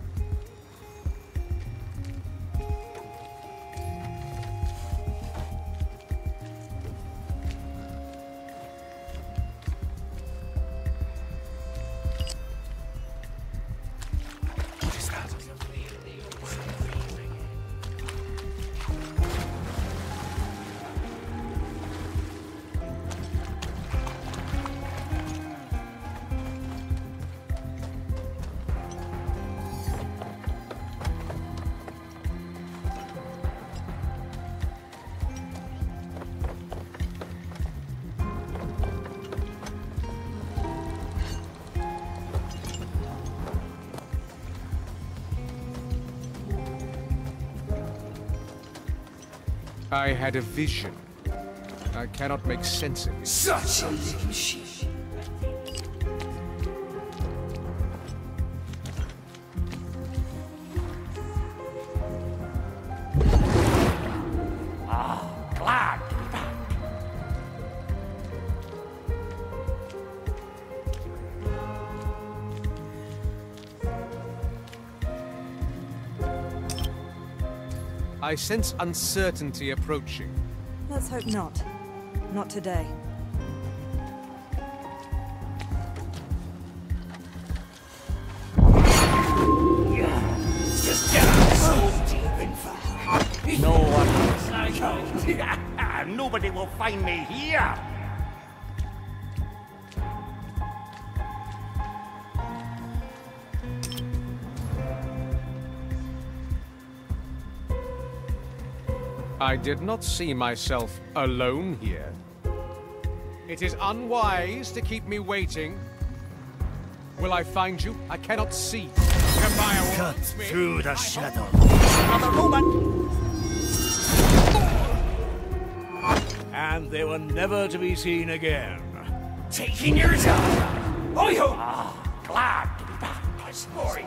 I had a vision. I cannot make sense of it. Such a little shit. Glad to be back. I sense uncertainty approaching. Let's hope not. Not today. Just get out so deep in fact. No one else like home. Nobody will find me here. I did not see myself alone here. It is unwise to keep me waiting. Will I find you? I cannot see. Cut through the shadow. Another moment. And they were never to be seen again. Taking yours out. Oh, yo. Glad to be back. I'm sorry.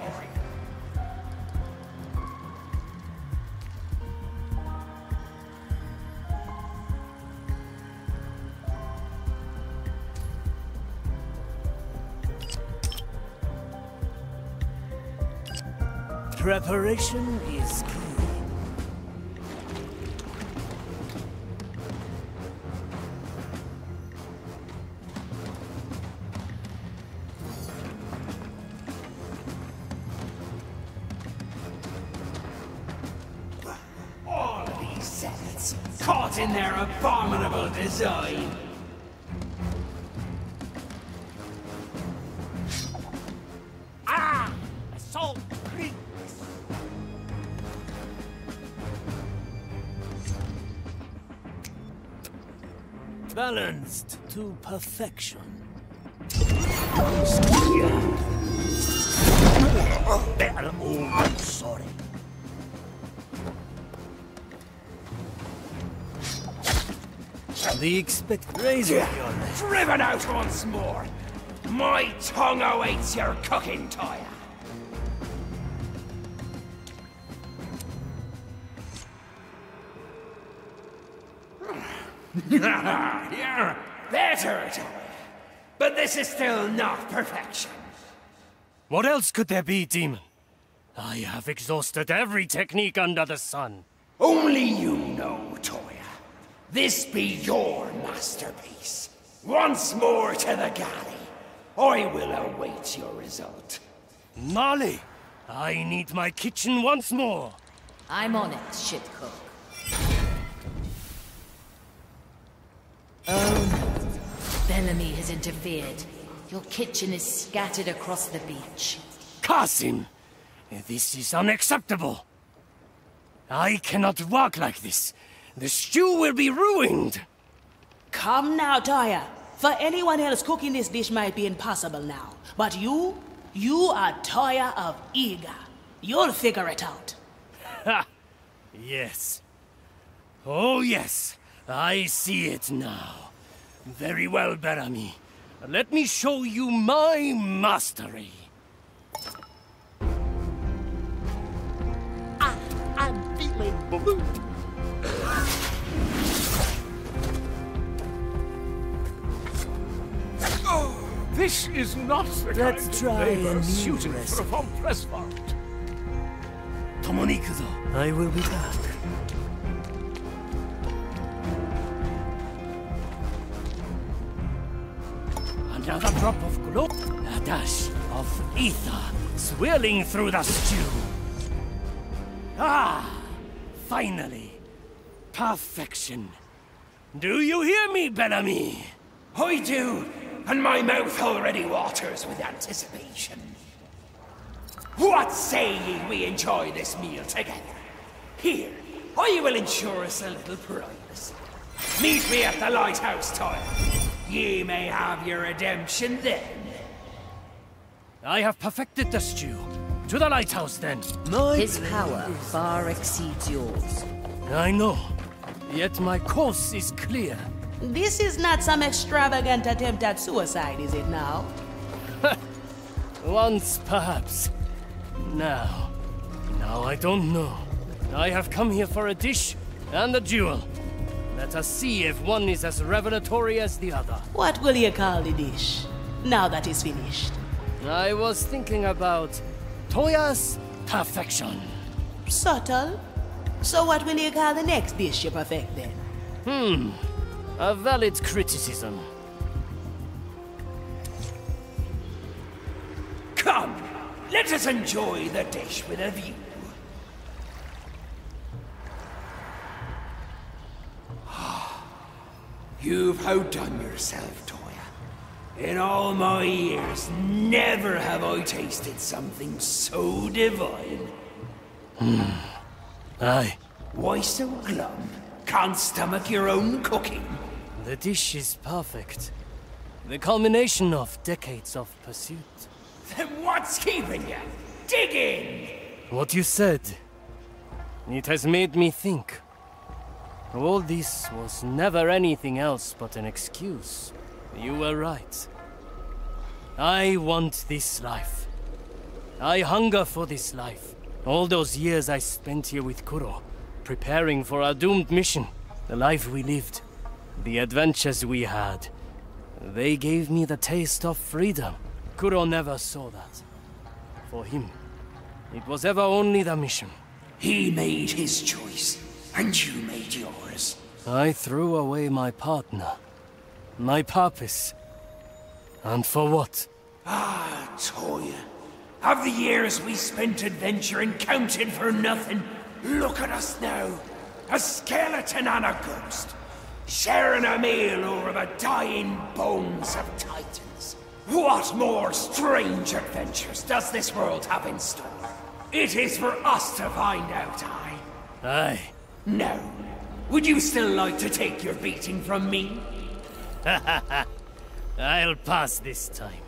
Preparation is key. All of these zealots caught in their abominable design. Assault Creek. Balanced to perfection. Better old than sorry. The expect raising your leg. Driven out once more. My tongue awaits your cooking tire. You're better, Toy. But this is still not perfection. What else could there be, Demon? I have exhausted every technique under the sun. Only you know, Toya. This be your masterpiece. Once more to the galley. I will await your result. Marley, I need my kitchen once more. I'm on it, ship cook. Oh no. Bellamy has interfered. Your kitchen is scattered across the beach. Qasim! This is unacceptable. I cannot walk like this. The stew will be ruined. Come now, Toya. For anyone else, cooking this dish might be impossible now. But you are Toya of Iga. You'll figure it out. Ha! Yes. Oh yes, I see it now. Very well, Bellamy. Let me show you my mastery. I'm feeling blue. This is not the Let's kind try of labor a new suited for a recipe. von Pressfart. I will be back. Another drop of glow, a dash of ether swirling through the stew. Ah, finally, perfection. Do you hear me, Bellamy? I do, and my mouth already waters with anticipation. What say ye we enjoy this meal together? Here, I will ensure us a little privacy. Meet me at the lighthouse, Toya. Ye may have your redemption then. I have perfected the stew. To the lighthouse, then. His power far exceeds yours. I know. Yet my course is clear. This is not some extravagant attempt at suicide, is it now? Once, perhaps. Now I don't know. I have come here for a dish and a duel. Let us see if one is as revelatory as the other. What will you call the dish, now that it's finished? I was thinking about Toya's perfection. Subtle. So what will you call the next dish you perfect then? A valid criticism. Come, let us enjoy the dish with a view. You've outdone yourself, Toya. In all my years, never have I tasted something so divine. Aye. Why so glum? Can't stomach your own cooking? The dish is perfect. The culmination of decades of pursuit. Then what's keeping you? Dig in! What you said, it has made me think. All this was never anything else but an excuse. You were right. I want this life. I hunger for this life. All those years I spent here with Kuro, preparing for our doomed mission, the life we lived, the adventures we had. They gave me the taste of freedom. Kuro never saw that. For him, it was ever only the mission. He made his choice, and you made yours. I threw away my partner, my purpose. And for what? Ah, Toya. Have the years we spent adventuring counted for nothing? Look at us now. A skeleton and a ghost. Sharing a meal over the dying bones of titans. What more strange adventures does this world have in store? It is for us to find out, aye? Aye. No. Would you still like to take your beating from me? I'll pass this time.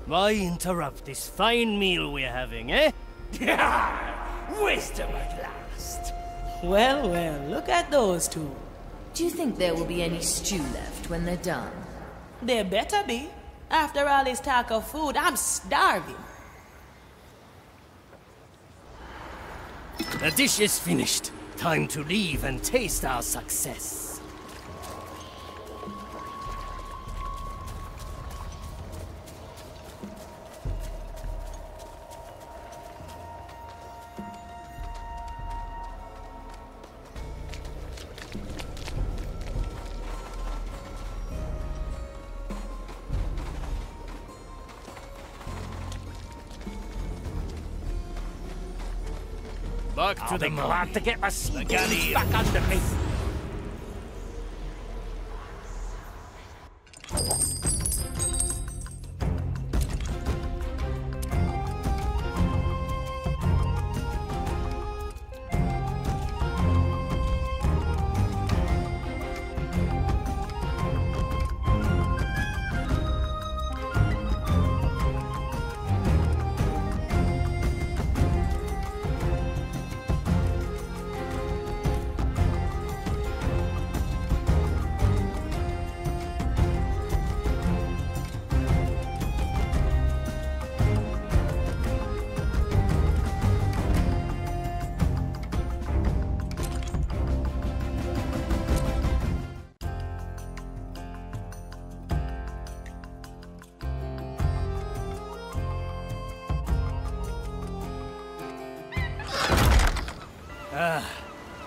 Why interrupt this fine meal we're having, eh? Wisdom at last. Well, well, look at those two. Do you think there will be any stew left when they're done? There better be. After all this talk of food, I'm starving. The dish is finished. Time to leave and taste our success. Back to the glad Mali. to get my sea Gaëlle. back under me.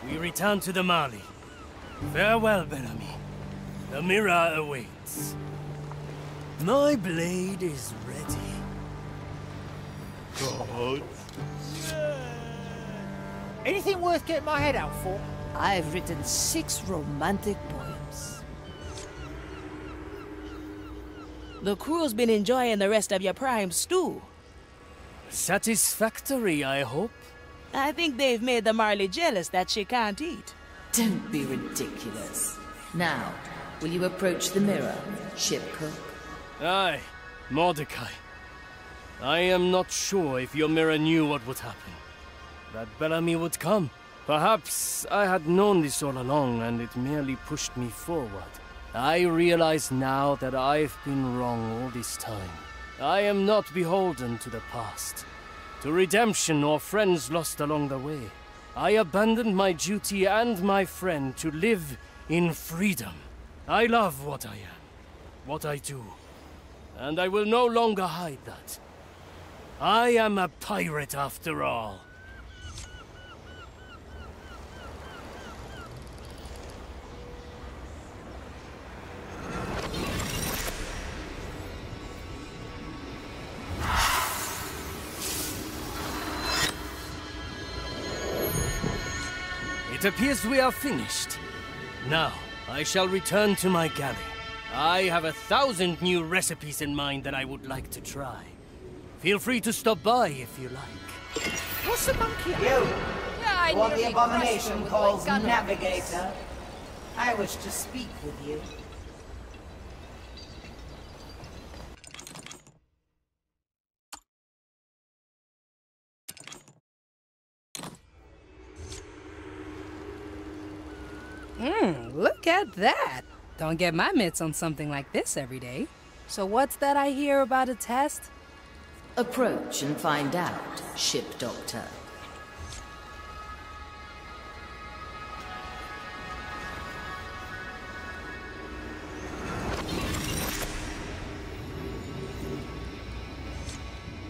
We return to the Mali. Farewell, Bellamy. The mirror awaits. My blade is ready. God. Anything worth getting my head out for? I've written 6 romantic poems. The crew's been enjoying the rest of your prime stew. Satisfactory, I hope. I think they've made the Marley jealous that she can't eat. Don't be ridiculous. Now, will you approach the mirror, ship cook? Aye, Mordecai. I am not sure if your mirror knew what would happen. That Bellamy would come. Perhaps I had known this all along and it merely pushed me forward. I realize now that I've been wrong all this time. I am not beholden to the past, to redemption or friends lost along the way. I abandoned my duty and my friend to live in freedom. I love what I am, what I do, and I will no longer hide that. I am a pirate after all. It appears we are finished. Now, I shall return to my galley. I have 1,000 new recipes in mind that I would like to try. Feel free to stop by if you like. What's the monkey? You! What the abomination calls navigator. I wish to speak with you. Look at that. Don't get my mitts on something like this every day. So what's that I hear about a test? Approach and find out, ship doctor.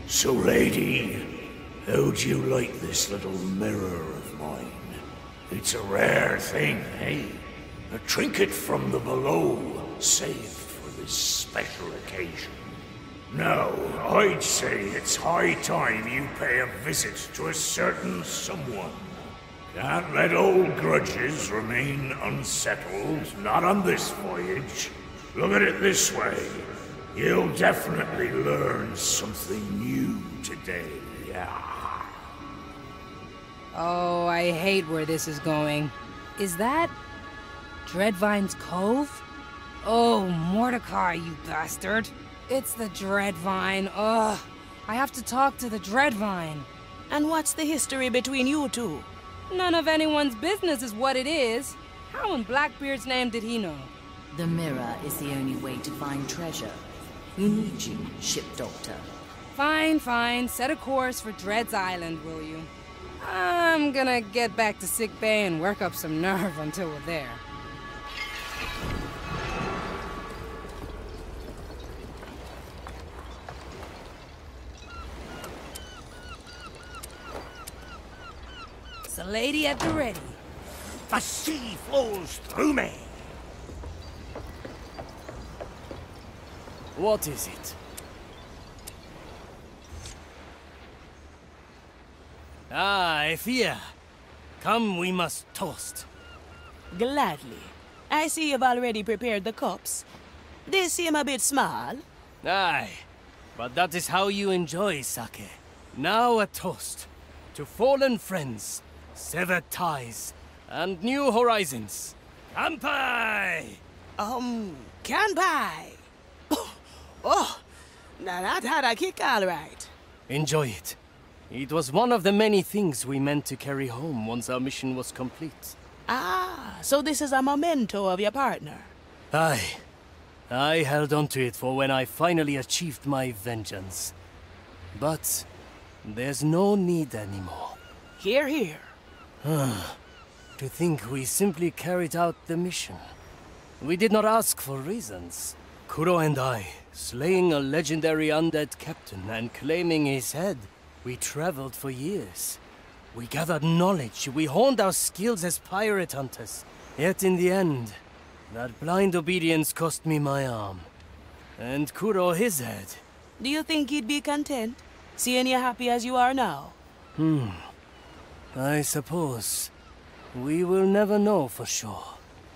So, lady, how'd you like this little mirror of mine? It's a rare thing, eh? A trinket from the below, saved for this special occasion. Now, I'd say it's high time you pay a visit to a certain someone. Can't let old grudges remain unsettled, not on this voyage. Look at it this way. You'll definitely learn something new today. Oh, I hate where this is going. Is that Dreadvine's Cove? Oh, Mordecai, you bastard. It's the Dreadvine. Ugh. I have to talk to the Dreadvine. And what's the history between you two? None of anyone's business is what it is. How in Blackbeard's name did he know? The mirror is the only way to find treasure. We need you, ship doctor. Fine, fine. Set a course for Dread's Island, will you? I'm gonna get back to sickbay and work up some nerve until we're there. It's a lady at the ready. The sea flows through me. What is it? Ah, Afia. Come, we must toast. Gladly. I see you've already prepared the cups. They seem a bit small. Aye, but that is how you enjoy sake. Now a toast to fallen friends, severed ties, and new horizons. Kanpai! Kanpai! Oh, now that had a kick all right. Enjoy it. It was one of the many things we meant to carry home once our mission was complete. Ah, so this is a memento of your partner. Aye. I held on to it for when I finally achieved my vengeance. But there's no need anymore. Hear, hear. To think we simply carried out the mission. We did not ask for reasons. Kuro and I, slaying a legendary undead captain and claiming his head, we traveled for years. We gathered knowledge, we honed our skills as pirate hunters. Yet in the end, that blind obedience cost me my arm. And Kuro his head. Do you think he'd be content, seeing you happy as you are now? I suppose. We will never know for sure.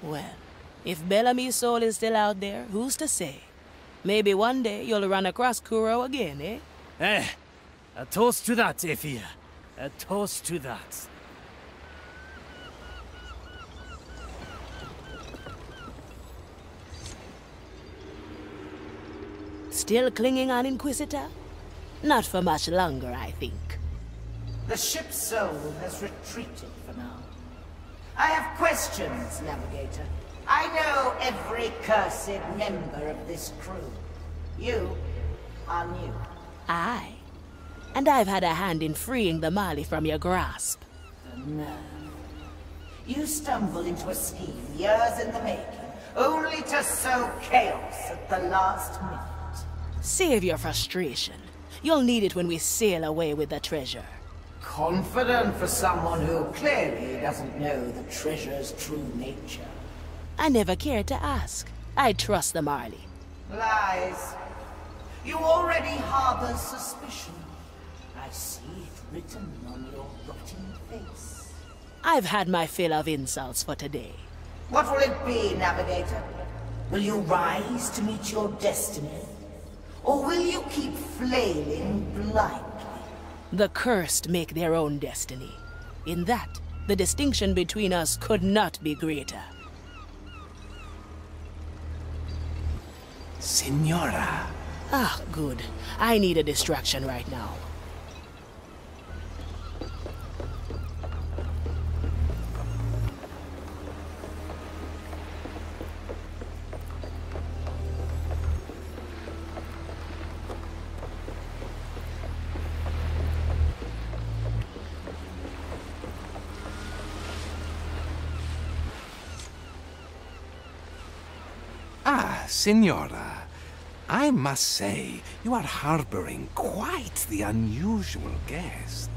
Well, if Bellamy's soul is still out there, who's to say? Maybe one day you'll run across Kuro again, eh? A toast to that, Afia. A toast to that. Still clinging on, Inquisitor? Not for much longer, I think. The ship's soul has retreated for now. I have questions, Navigator. I know every cursed member of this crew. You are new. Aye. And I've had a hand in freeing the Mali from your grasp. The nerve. You stumbled into a scheme years in the making, only to sow chaos at the last minute. Save your frustration. You'll need it when we sail away with the treasure. Confident for someone who clearly doesn't know the treasure's true nature. I never cared to ask. I trust the Marley. Lies. You already harbor suspicion. I see it written on your rotting face. I've had my fill of insults for today. What will it be, Navigator? Will you rise to meet your destiny? Or will you keep flailing blindly? The cursed make their own destiny. In that, the distinction between us could not be greater. Signora. Ah, good. I need a distraction right now. Ah, Signora. I must say, you are harboring quite the unusual guest.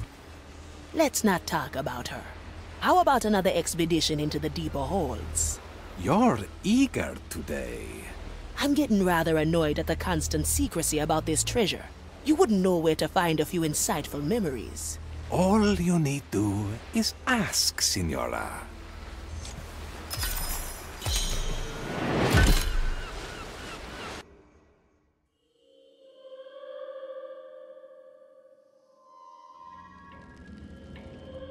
Let's not talk about her. How about another expedition into the deeper holds? You're eager today. I'm getting rather annoyed at the constant secrecy about this treasure. You wouldn't know where to find a few insightful memories. All you need do is ask, Signora.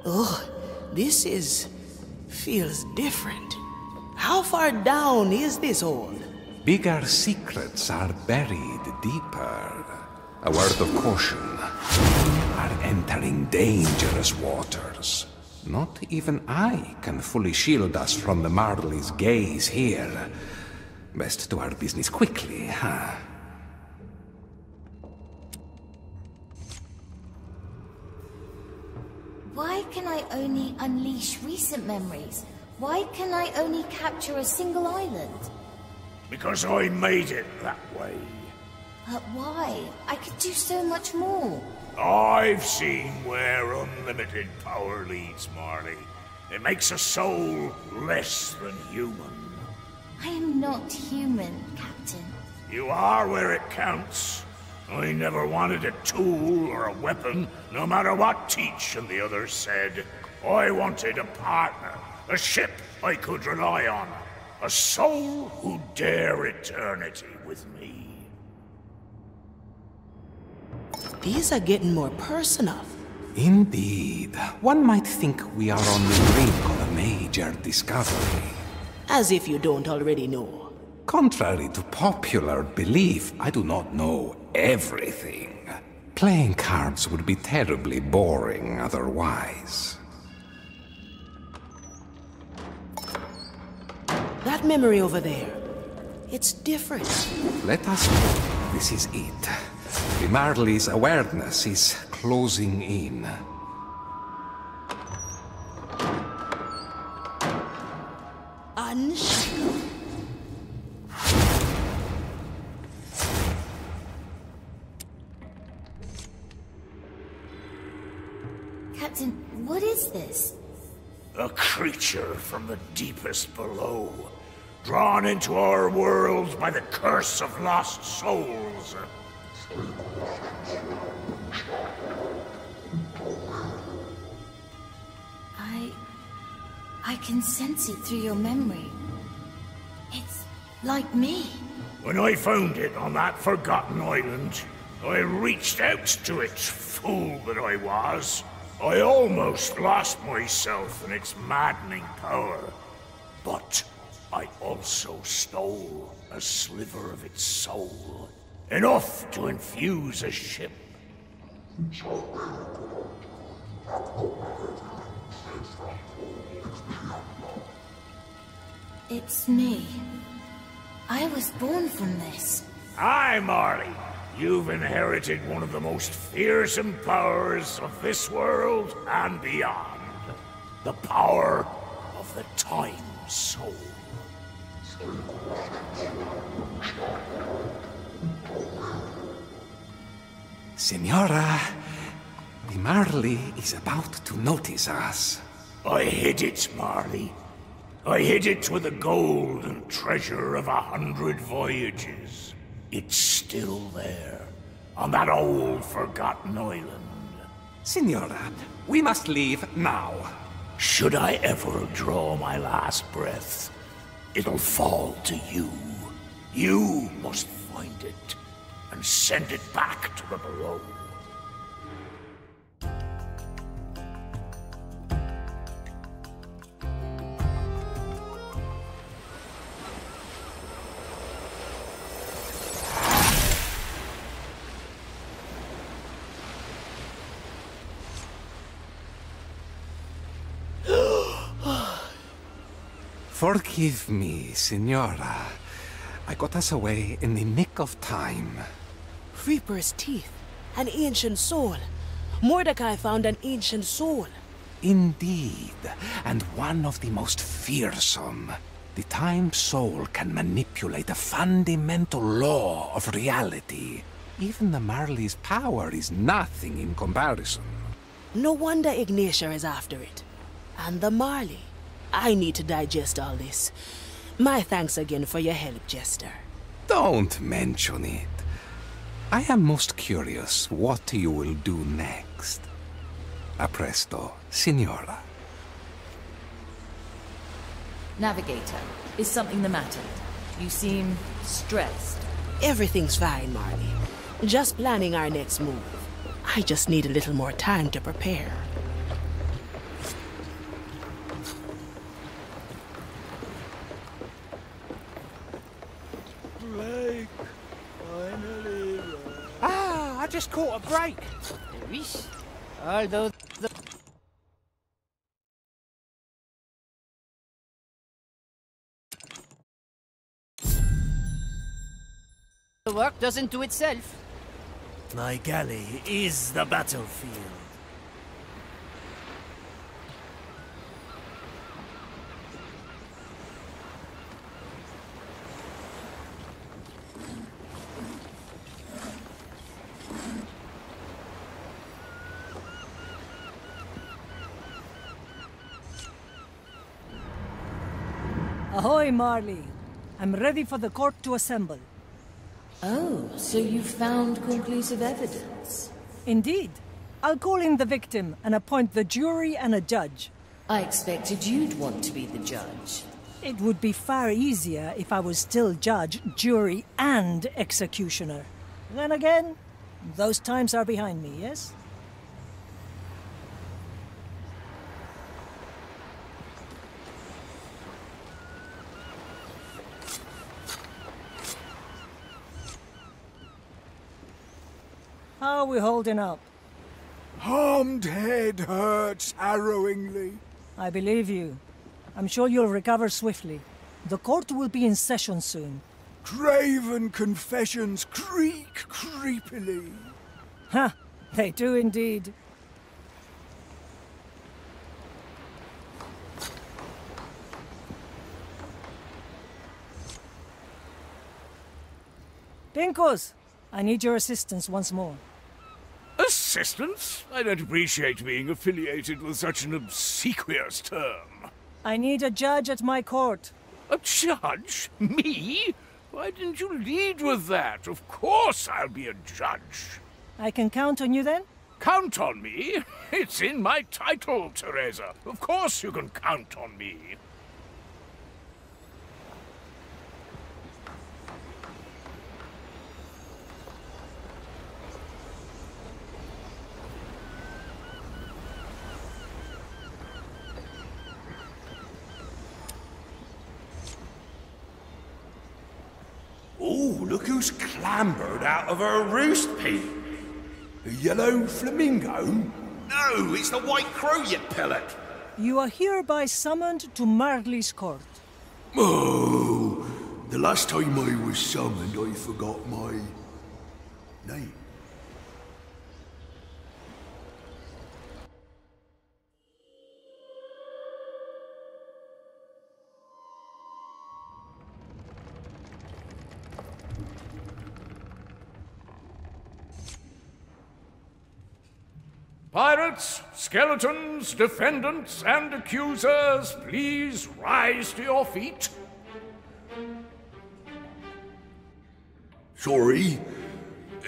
Oh, this feels different. How far down is this hole? Bigger secrets are buried deeper. A word of caution. We are entering dangerous waters. Not even I can fully shield us from the Marley's gaze here. Best do our business quickly, huh? Why can I only unleash recent memories? Why can I only capture a single island? Because I made it that way. But why? I could do so much more. I've seen where unlimited power leads, Marley. It makes a soul less than human. I am not human, Captain. You are where it counts. I never wanted a tool or a weapon, no matter what Teach and the others said. I wanted a partner, a ship I could rely on, a soul who'd dare eternity with me. These are getting more personal. Indeed. One might think we are on the brink of a major discovery. As if you don't already know. Contrary to popular belief, I do not know everything. Playing cards would be terribly boring otherwise. That memory over there, it's different. Let us hope this is it. The Marley's awareness is closing in. Unshackled. Captain, what is this? A creature from the deepest below, drawn into our world by the curse of lost souls. I can sense it through your memory. It's like me. When I found it on that forgotten island, I reached out to it, fool that I was. I almost lost myself in its maddening power. But I also stole a sliver of its soul. Enough to infuse a ship. It's me. I was born from this. Aye, Marley. You've inherited one of the most fearsome powers of this world and beyond. The power of the Time Soul. Senora, the Marley is about to notice us. I hid it, Marley. I hid it with the gold and treasure of 100 voyages. It's still there, on that old forgotten island. Senora, we must leave now. Should I ever draw my last breath, it'll fall to you. You must find it, and send it back to the below. Forgive me, Senora. I got us away in the nick of time. Reaper's teeth. An ancient soul. Mordecai found an ancient soul. Indeed, and one of the most fearsome. The Time Soul can manipulate a fundamental law of reality. Even the Marley's power is nothing in comparison. No wonder Ignatia is after it. And the Marley. I need to digest all this. My thanks again for your help, Jester. Don't mention it. I am most curious what you will do next. A presto, Signora. Navigator, is something the matter? You seem stressed. Everything's fine, Marley. Just planning our next move. I just need a little more time to prepare. I just caught a break. Although the work doesn't do itself. My galley is the battlefield. Ahoy, Marley. I'm ready for the court to assemble. Oh, so you found conclusive evidence? Indeed. I'll call in the victim and appoint the jury and a judge. I expected you'd want to be the judge. It would be far easier if I was still judge, jury, and executioner. Then again, those times are behind me, yes? How are we holding up? Harmed head hurts harrowingly. I believe you. I'm sure you'll recover swiftly. The court will be in session soon. Craven confessions creak creepily. Ha! They do indeed. Pinkos, I need your assistance once more. Assistance? I don't appreciate being affiliated with such an obsequious term. I need a judge at my court. A judge? Me? Why didn't you lead with that? Of course I'll be a judge. I can count on you then? Count on me? It's in my title, Teresa. Of course you can count on me. Oh, look who's clambered out of her roost, Pete. A yellow flamingo? No, it's the white crow, you pellet. You are hereby summoned to Marley's court. Oh, the last time I was summoned, I forgot my name. Pirates, skeletons, defendants, and accusers, please rise to your feet. Sorry,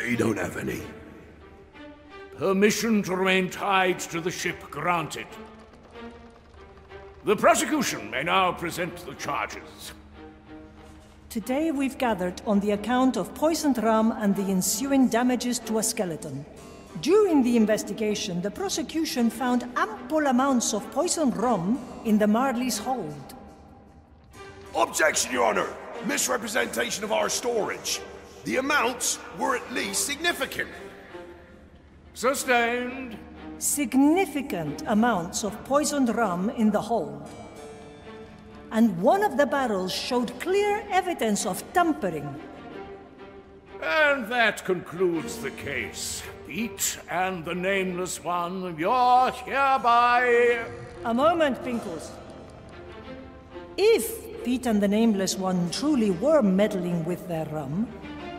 he don't have any. Permission to remain tied to the ship granted. The prosecution may now present the charges. Today we've gathered on the account of poisoned rum and the ensuing damages to a skeleton. During the investigation, the prosecution found ample amounts of poisoned rum in the Marley's hold. Objection, Your Honor! Misrepresentation of our storage. The amounts were at least significant. Sustained. Significant amounts of poisoned rum in the hold. And one of the barrels showed clear evidence of tampering. And that concludes the case. Pete and the Nameless One, you're hereby... A moment, Pinkos. If Pete and the Nameless One truly were meddling with their rum,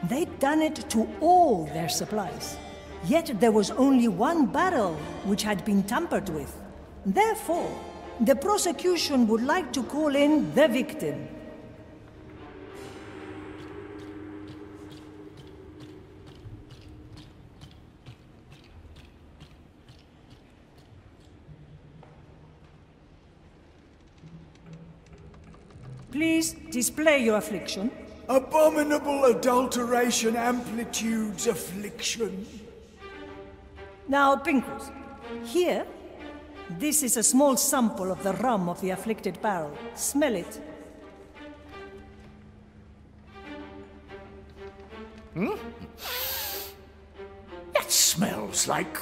they'd done it to all their supplies. Yet there was only one barrel which had been tampered with. Therefore, the prosecution would like to call in the victim. Please display your affliction. Abominable adulteration amplitudes affliction. Now, Pinkos, here, this is a small sample of the rum of the afflicted barrel. Smell it. Hmm? That smells like...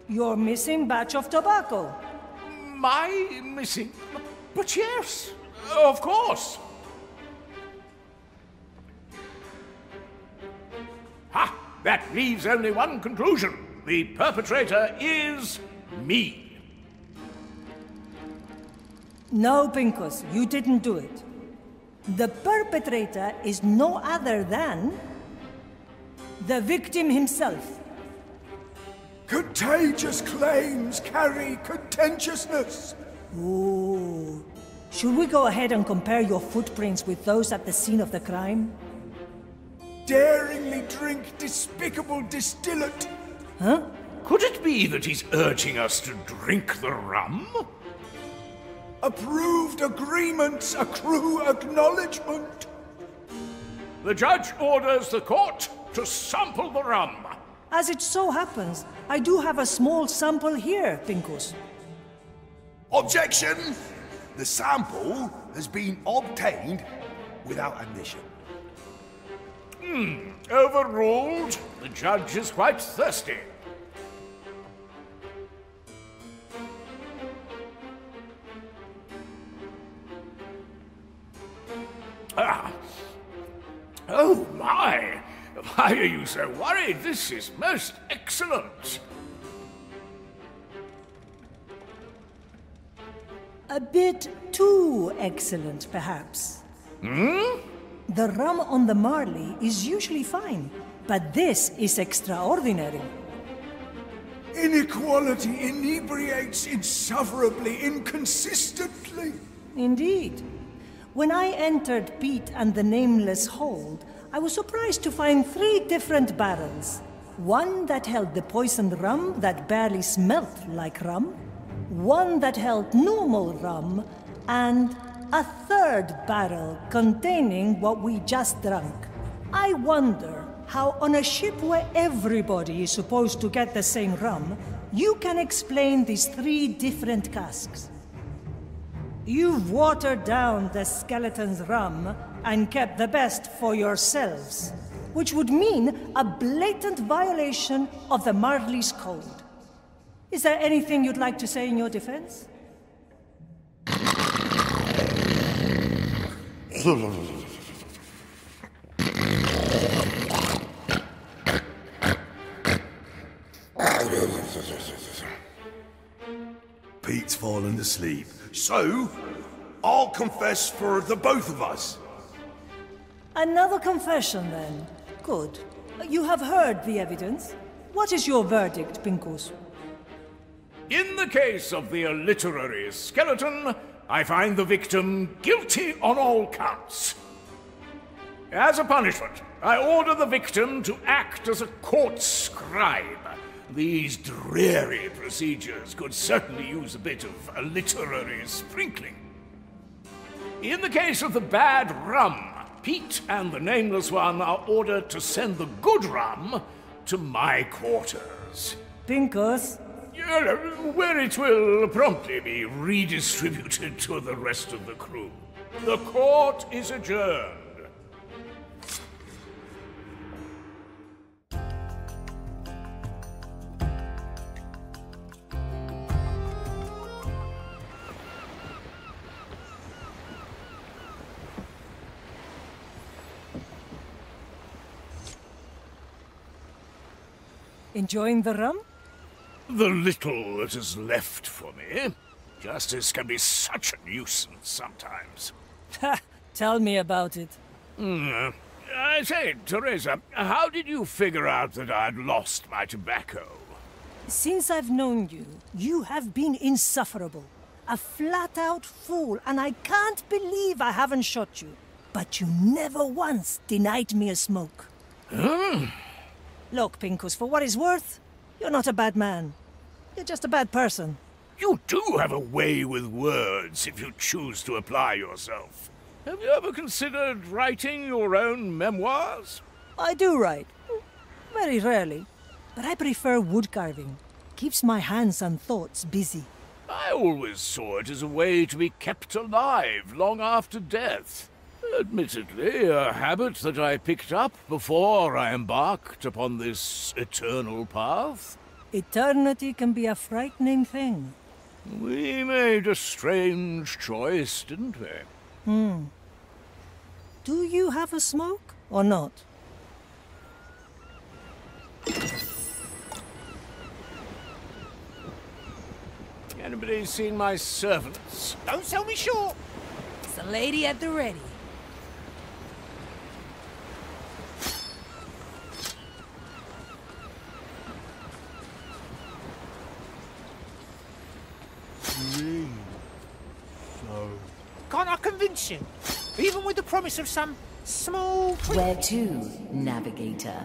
Your missing batch of tobacco. My missing? But yes, of course. Ha! That leaves only one conclusion. The perpetrator is me. No, Pinkos, you didn't do it. The perpetrator is no other than... the victim himself. Contagious claims carry contentiousness. Ooh. Should we go ahead and compare your footprints with those at the scene of the crime? Daringly drink despicable distillate. Huh? Could it be that he's urging us to drink the rum? Approved agreements accrue acknowledgement. The judge orders the court to sample the rum. As it so happens, I do have a small sample here, Pincus. Objection! The sample has been obtained without admission. Overruled. The judge is quite thirsty. Oh my! Why are you so worried? This is most excellent. A bit too excellent, perhaps. The rum on the Marley is usually fine, but this is extraordinary. Inequality inebriates insufferably inconsistently. Indeed. When I entered Pete and the Nameless hold, I was surprised to find 3 different barrels. One that held the poisoned rum that barely smelt like rum, one that held normal rum, and a 3rd barrel containing what we just drank. I wonder how on a ship where everybody is supposed to get the same rum, you can explain these 3 different casks. You've watered down the skeleton's rum and kept the best for yourselves, which would mean a blatant violation of the Marley's code. Is there anything you'd like to say in your defense? Pete's fallen asleep, so I'll confess for the both of us. Another confession, then. Good. You have heard the evidence. What is your verdict, Pincus? In the case of the literary skeleton, I find the victim guilty on all counts. As a punishment, I order the victim to act as a court scribe. These dreary procedures could certainly use a bit of a literary sprinkling. In the case of the bad rum, Pete and the Nameless One are ordered to send the good rum to my quarters. Pincus? Where it will promptly be redistributed to the rest of the crew. The court is adjourned. Enjoying the rum? The little that is left for me. Justice can be such a nuisance sometimes. Ha! Tell me about it. I say, Teresa, how did you figure out that I'd lost my tobacco? Since I've known you, you have been insufferable. A flat-out fool, and I can't believe I haven't shot you. But you never once denied me a smoke. Look, Pincus, for what it's worth, you're not a bad man. You're just a bad person. You do have a way with words if you choose to apply yourself. Have you ever considered writing your own memoirs? I do write. Very rarely. But I prefer wood carving. Keeps my hands and thoughts busy. I always saw it as a way to be kept alive long after death. Admittedly, a habit that I picked up before I embarked upon this eternal path. Eternity can be a frightening thing. We made a strange choice, didn't we? Do you have a smoke, or not? Anybody seen my servants? Don't sell me short! It's the lady at the ready. So convince you, even with the promise of some small... Where to, navigator?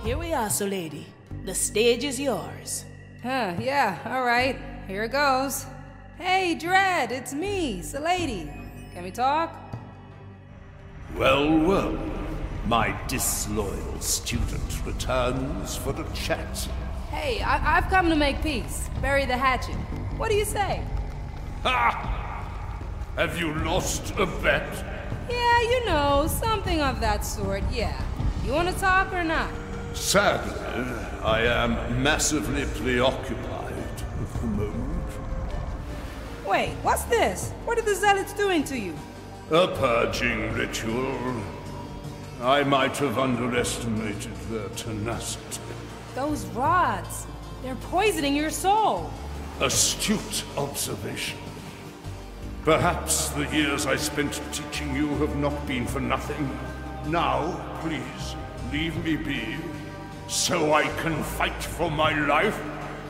Here we are, so lady. The stage is yours. Huh, yeah, alright. Here it goes. Hey, Dread, it's me, Lady. Can we talk? Well, well. My disloyal student returns for a chat. Hey, I've come to make peace. Bury the hatchet. What do you say? Ha! Have you lost a bet? Yeah, you know, something of that sort, yeah. You want to talk or not? Sadly, I am massively preoccupied at the moment. Wait, what's this? What are the zealots doing to you? A purging ritual. I might have underestimated their tenacity. Those rods, they're poisoning your soul. Astute observation. Perhaps the years I spent teaching you have not been for nothing. Now, please, leave me be, so I can fight for my life.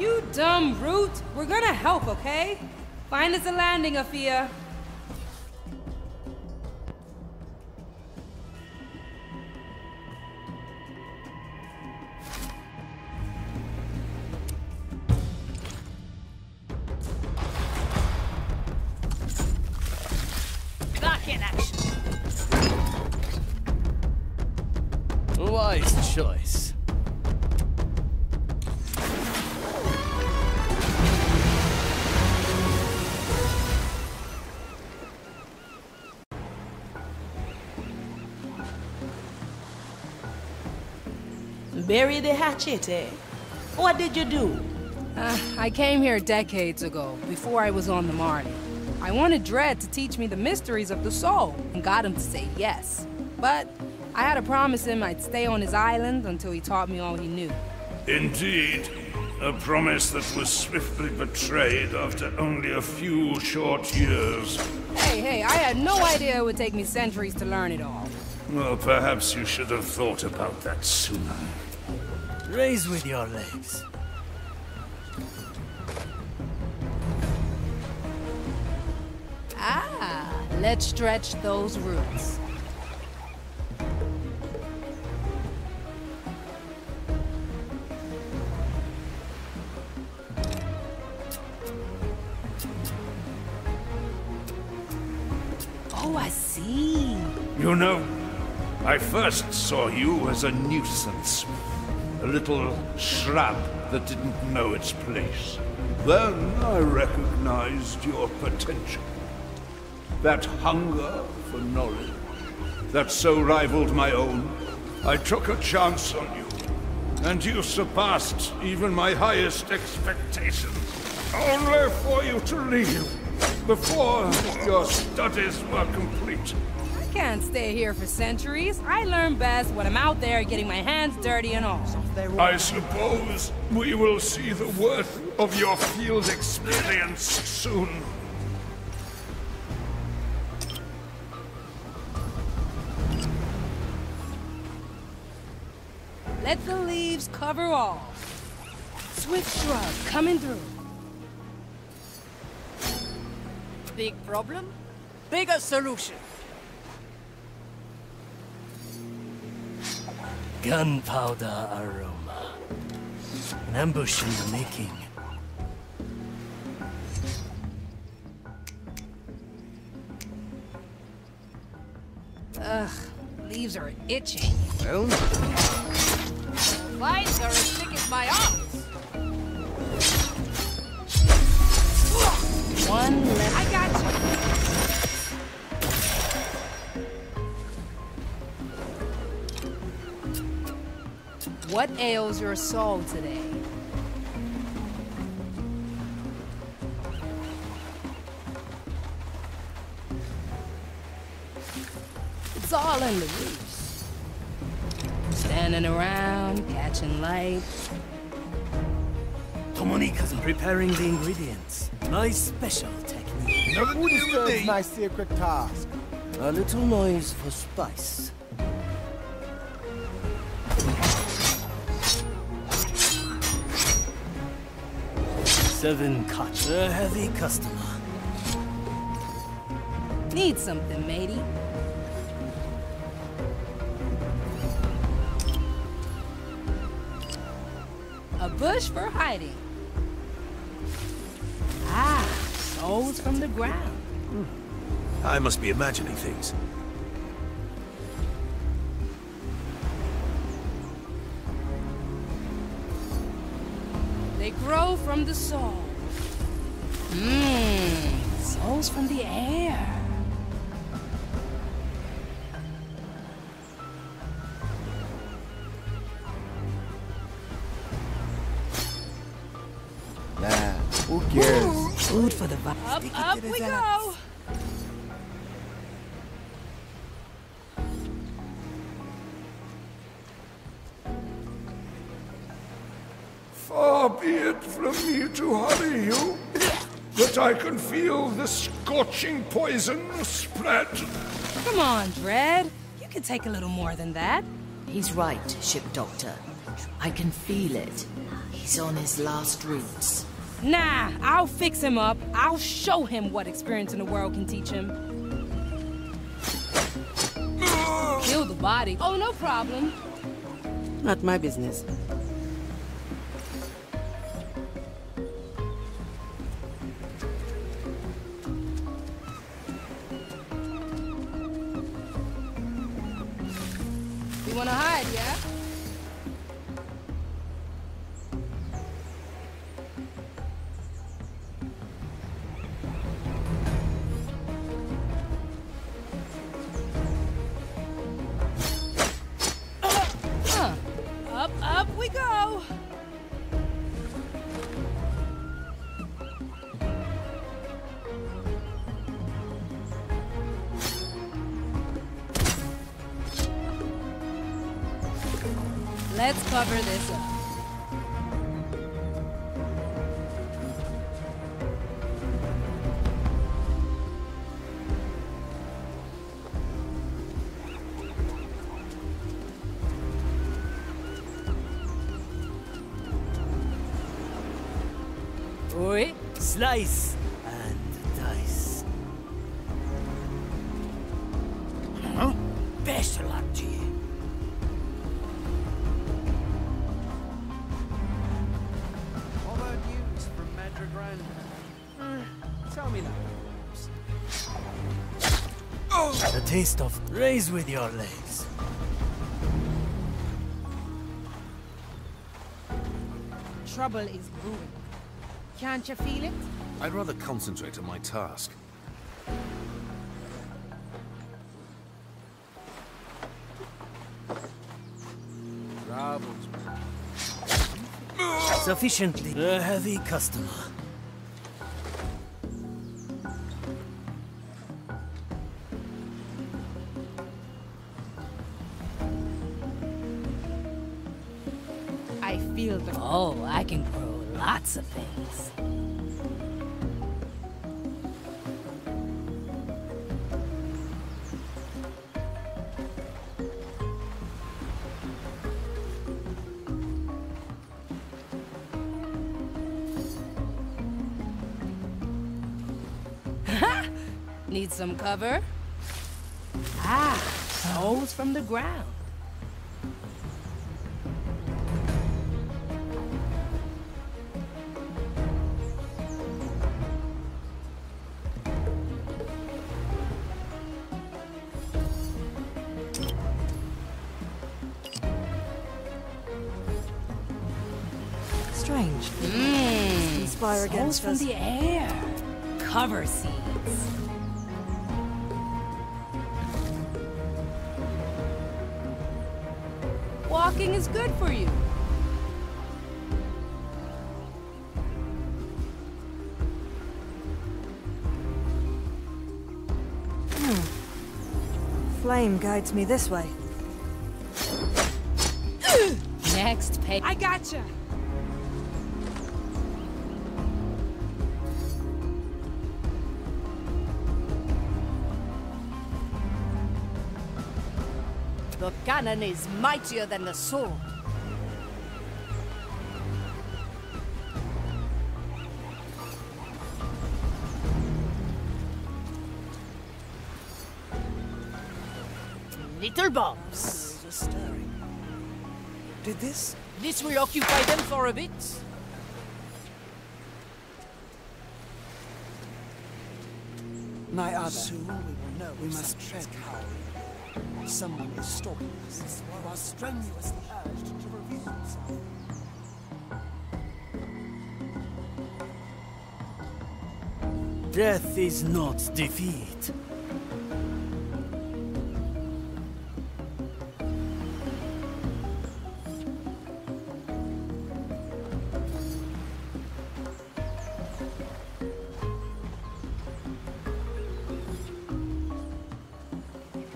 You dumb brute. We're gonna help, okay? Find us a landing, Afia. Back in action. Wise choice. Bury the hatchet, eh? What did you do? I came here decades ago, before I was on the Marley. I wanted Dread to teach me the mysteries of the soul, and got him to say yes. But I had to promise him I'd stay on his island until he taught me all he knew. Indeed. A promise that was swiftly betrayed after only a few short years. Hey, I had no idea it would take me centuries to learn it all. Well, perhaps you should have thought about that sooner. Raise with your legs. Ah, let's stretch those roots. Oh, I see. You know, I first saw you as a nuisance. A little shrub that didn't know its place. Then I recognized your potential. That hunger for knowledge, that so rivaled my own, I took a chance on you. And you surpassed even my highest expectations. Only for you to leave before your studies were complete. I can't stay here for centuries. I learn best when I'm out there getting my hands dirty and all. I suppose we will see the worth of your field experience soon. Let the leaves cover all. Swift shrub coming through. Big problem? Bigger solution. Gunpowder aroma. An ambush in the making. Ugh, leaves are itching. Well, Vines are as thick as my arms. One left. I got you. What ails your soul today? It's all in the roots. Standing around, catching light. Comunica's preparing the ingredients. My special technique. Who disturbs my sacred task? A little noise for spice. Seven cuts. A heavy customer. Need something, matey? A bush for hiding. Ah, souls from the ground. I must be imagining things. They grow from the soul. Souls from the air. Nah, who cares? Food for the vibe. Up we go! Far be it from me to hurry you, but I can feel the scorching poison spread. Come on, Dread. You can take a little more than that. He's right, Ship Doctor. I can feel it. He's on his last routes. Nah, I'll fix him up. I'll show him what experience in the world can teach him. Kill the body. Oh, no problem. Not my business. You wanna hide, yeah? Up we go! Let's cover this up. Oi, Slice and dice. Huh? Best of luck to you. Tell me that. The taste of raise with your legs. Trouble is brewing. Can't you feel it? I'd rather concentrate on my task. Sufficiently a heavy customer. I feel the... Oh, I can grow lots of things. Need some cover? Ah, souls from the ground. Strange. Conspire against from us. the air. Cover seeds. Walking is good for you. Flame guides me this way. Next page. I gotcha. The cannon is mightier than the sword. Little bombs. Did this? This will occupy them for a bit. My other. Soon we will know. We must tread carefully. Someone is stalking us. Who are strenuously urged to reveal himself. Death is not defeat.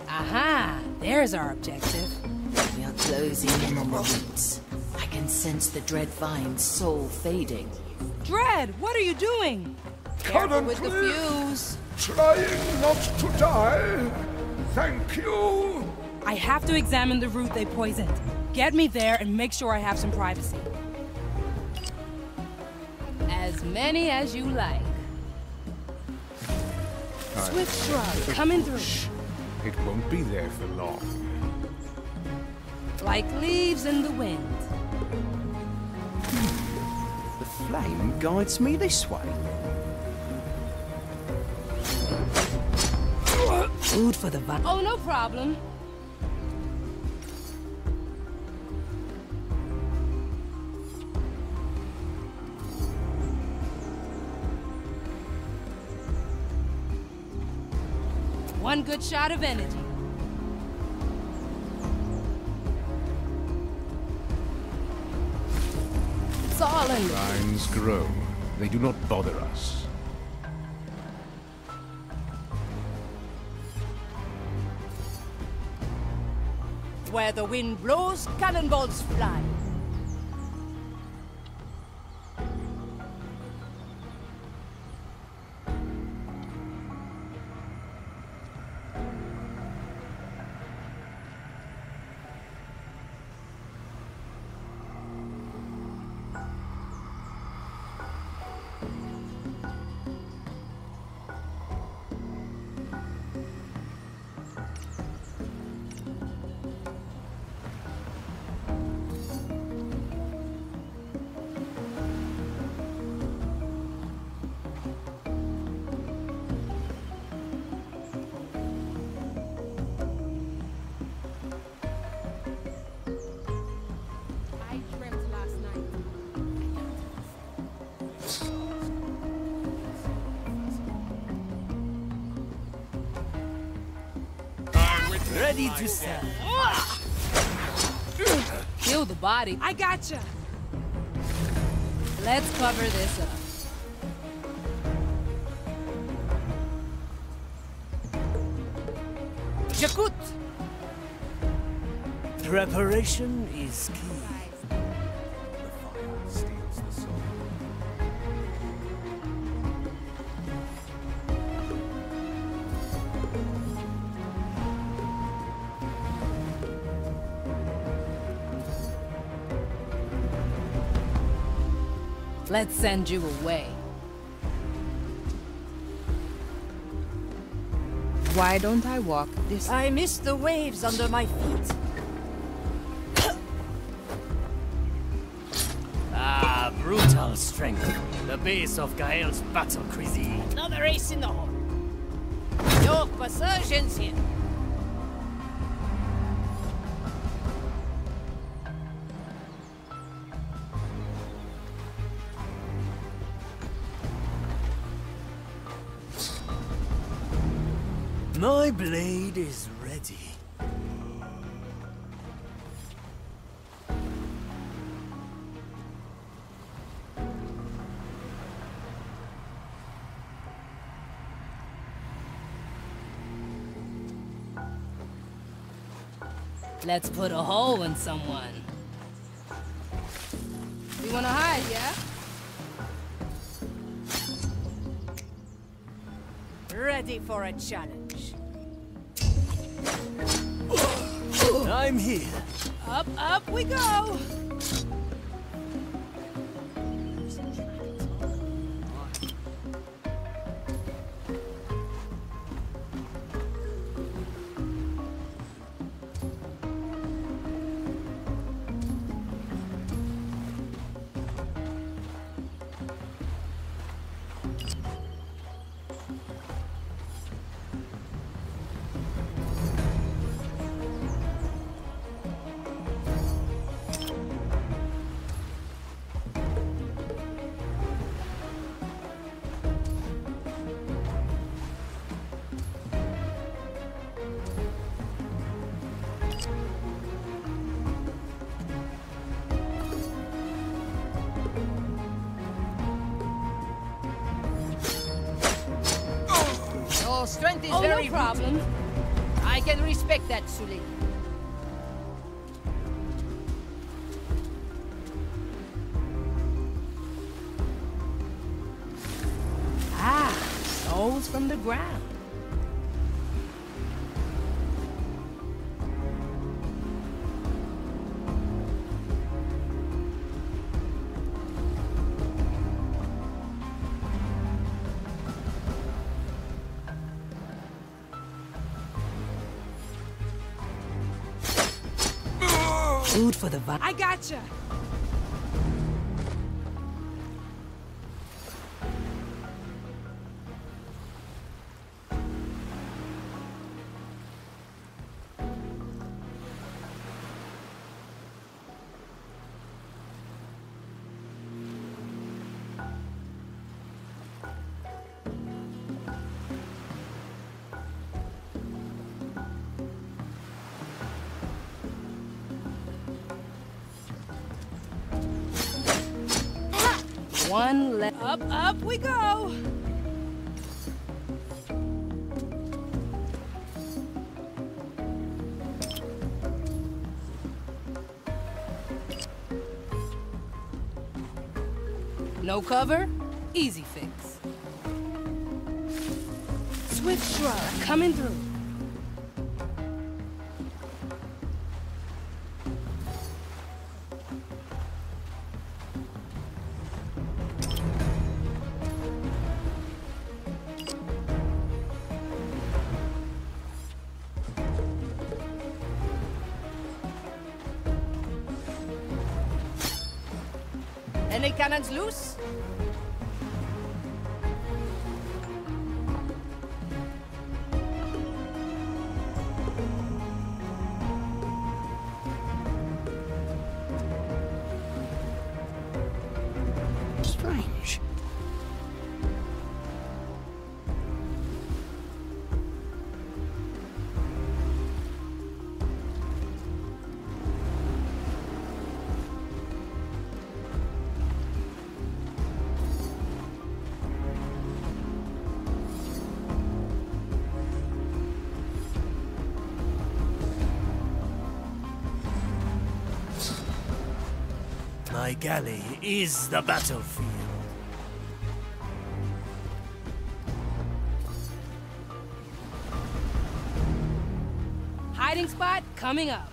Aha! There's our objective. We are closing in on the roots. I can sense the Dreadvine's soul fading. Dread, what are you doing? Careful with the fuse. Trying not to die. Thank you. I have to examine the root they poisoned. Get me there and make sure I have some privacy. As many as you like. Swift shrug, coming through. It won't be there for long. Like leaves in the wind. The flame guides me this way. Food for the vine. Oh, no problem. One good shot of energy. It's all in. Vines grow. They do not bother us. Where the wind blows, cannonballs fly. Ready to sell. Kill the body. I gotcha. Let's cover this up. Jakut! Preparation is key. Let's send you away. Why don't I walk this? I miss the waves under my feet. Ah, brutal strength. The base of Gaëlle's battle cuisine. Another ace in the hole. Your resurgence here. My blade is ready. Let's put a hole in someone. You wanna hide, yeah? Ready for a challenge. I I'm here. Up we go! Your strength is very no problem. rooted. I can respect that, Sully. Souls from the ground. Food for the vibe. I gotcha! One left. Up we go! No cover? Easy fix. Swift shrug coming through. Any cannons loose? Strange. My galley is the battlefield. Hiding spot coming up.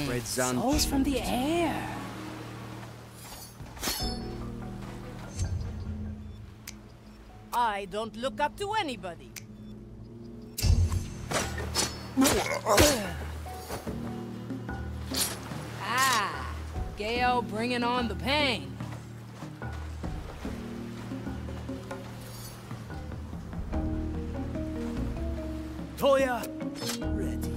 Red Sun. Souls from the air. I don't look up to anybody. Gaëlle bringing on the pain. Toya, ready.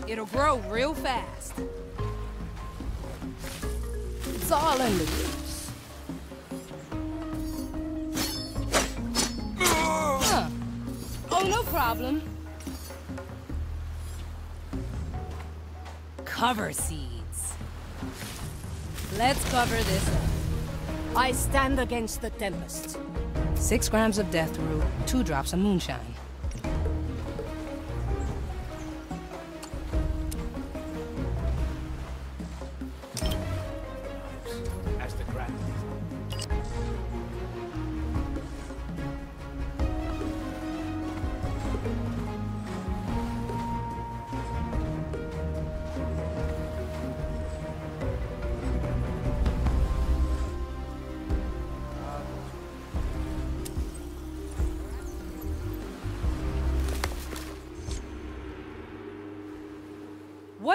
It'll grow real fast. It's all in the juice. Oh, no problem. Cover seeds. Let's cover this up. I stand against the Tempest. 6 grams of death root, 2 drops of moonshine. As the Grand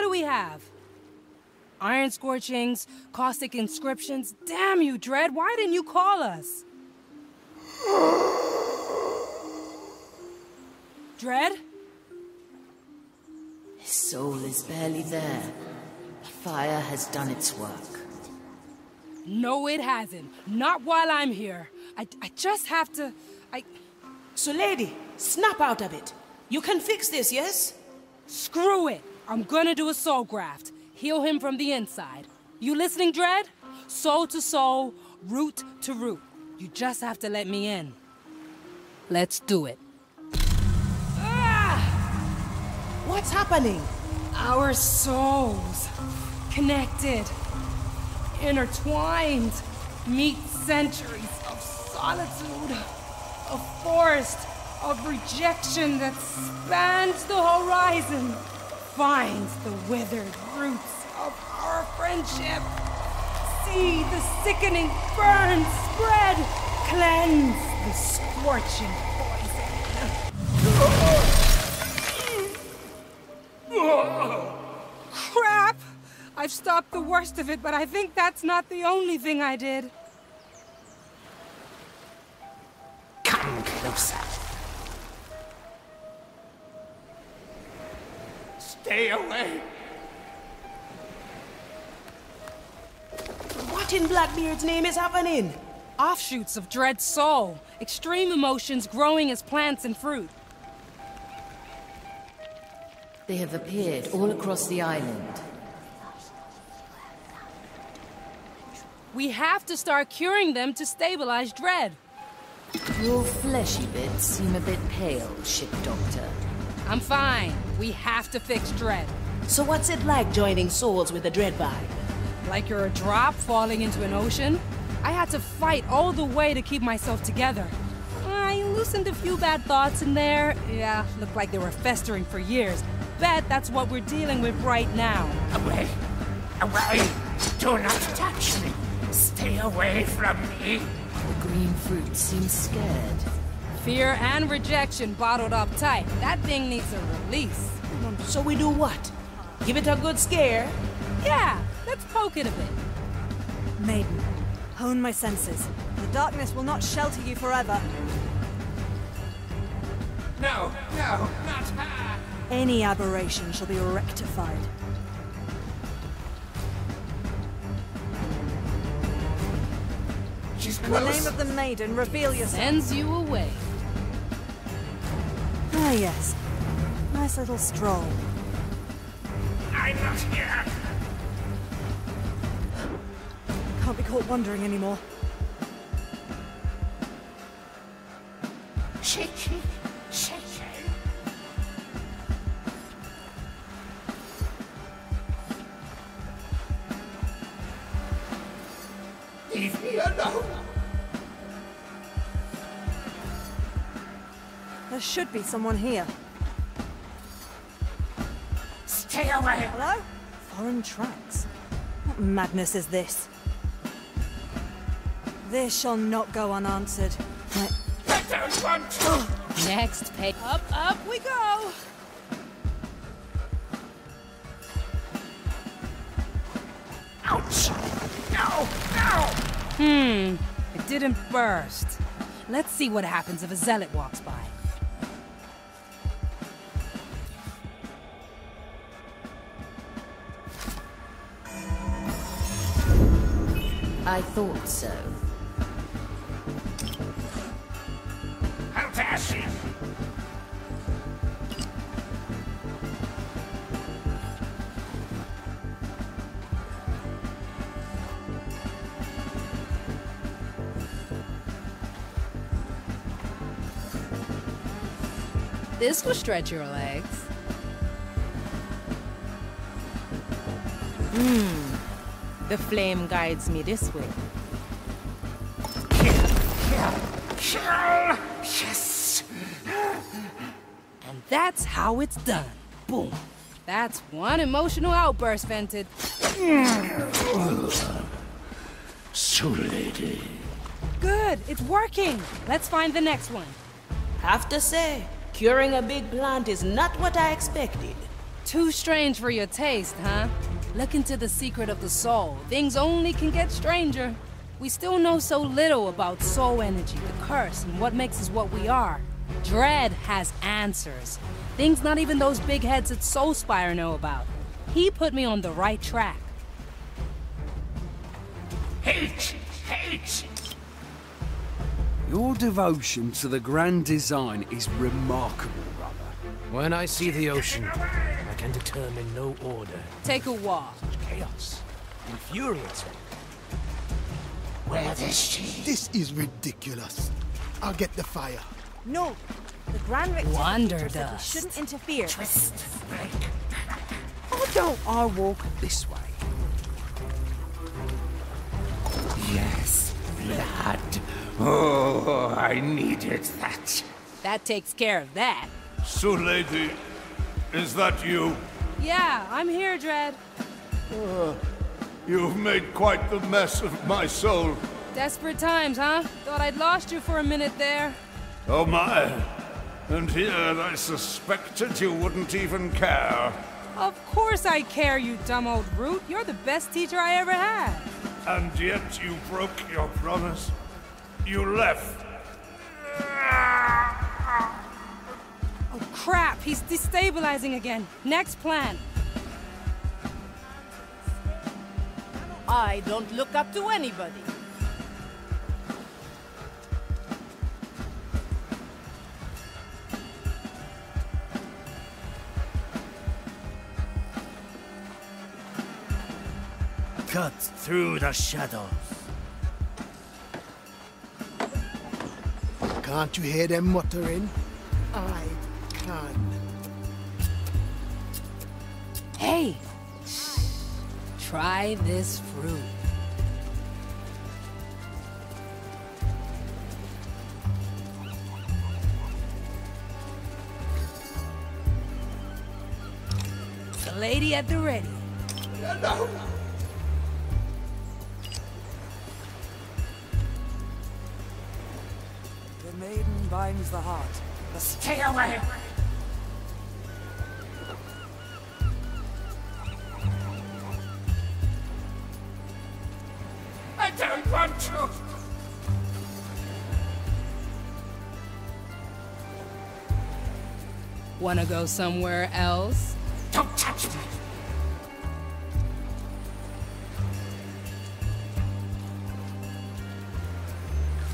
do we have? Iron scorchings, caustic inscriptions. Damn you, Dread, why didn't you call us? Dread? His soul is barely there. The fire has done its work. No, it hasn't. Not while I'm here. I just have to... So, lady, snap out of it. You can fix this, yes? Screw it. I'm gonna do a soul graft. Heal him from the inside. You listening, Dread? Soul to soul, root to root. You just have to let me in. Let's do it. What's happening? Our souls. Connected. Intertwined. Meet centuries of solitude. A forest of rejection that spans the horizon. Finds the withered roots of our friendship. See the sickening burn spread. Cleanse the scorching poison. Crap! I've stopped the worst of it, but I think that's not the only thing I did. Come closer. Stay away. What in Blackbeard's name is happening? Offshoots of Dread's soul. Extreme emotions growing as plants and fruit. They have appeared all across the island. We have to start curing them to stabilize Dread. Your fleshy bits seem a bit pale, ship doctor. I'm fine. We have to fix Dread. So what's it like joining souls with the Dread vibe? Like you're a drop falling into an ocean? I had to fight all the way to keep myself together. I loosened a few bad thoughts in there. Yeah, looked like they were festering for years. Bet that's what we're dealing with right now. Away! Away! Do not touch me! Stay away from me! The green fruit seems scared. Fear and rejection bottled up tight. That thing needs a release. So we do what? Give it a good scare? Yeah, let's poke it a bit. Maiden, hone my senses. The darkness will not shelter you forever. No, no, not her! Any aberration shall be rectified. She's In the name of the maiden, reveal yourself. Sends you away. Ah, yes. Nice little stroll. I'm not here! Can't be caught wandering anymore. Shaky, shaky. Leave me alone! There should be someone here. Stay away! Hello? Foreign tracks. What madness is this? This shall not go unanswered. I don't want to! Next page. Up we go! Ouch! No! No! It didn't burst. Let's see what happens if a zealot walks by. I thought so. How dare she! This will stretch your legs. The flame guides me this way. Kill! Yes! And that's how it's done. Boom. That's one emotional outburst vented. So, lady. Good, it's working. Let's find the next one. Have to say, curing a big plant is not what I expected. Too strange for your taste, huh? Look into the secret of the soul. Things only can get stranger. We still know so little about soul energy, the curse, and what makes us what we are. Dread has answers. Things not even those big heads at Soulspire know about. He put me on the right track. Hate! Your devotion to the grand design is remarkable, brother. When I see the ocean, I can determine no order. Take a walk. Chaos. Infuriating. Where is she? This is ridiculous. I'll get the fire. No. The Grand Rectificator Wonder said we dust. shouldn't interfere. Twist, break. Why don't I walk this way? Yes, blood. Oh, I needed that. That takes care of that. So, lady, is that you? Yeah, I'm here, Dread. You've made quite the mess of my soul. Desperate times, huh? Thought I'd lost you for a minute there. Oh my. And here I suspected you wouldn't even care. Of course I care, you dumb old root. You're the best teacher I ever had. And yet you broke your promise. You left. Oh crap, he's destabilizing again. Next plan. I don't look up to anybody. Cut through the shadows. Can't you hear them muttering? I can. Hey! Try this fruit. The lady at the ready. No. The maiden binds the heart. Stay away! I don't want to! Wanna go somewhere else? Don't touch me!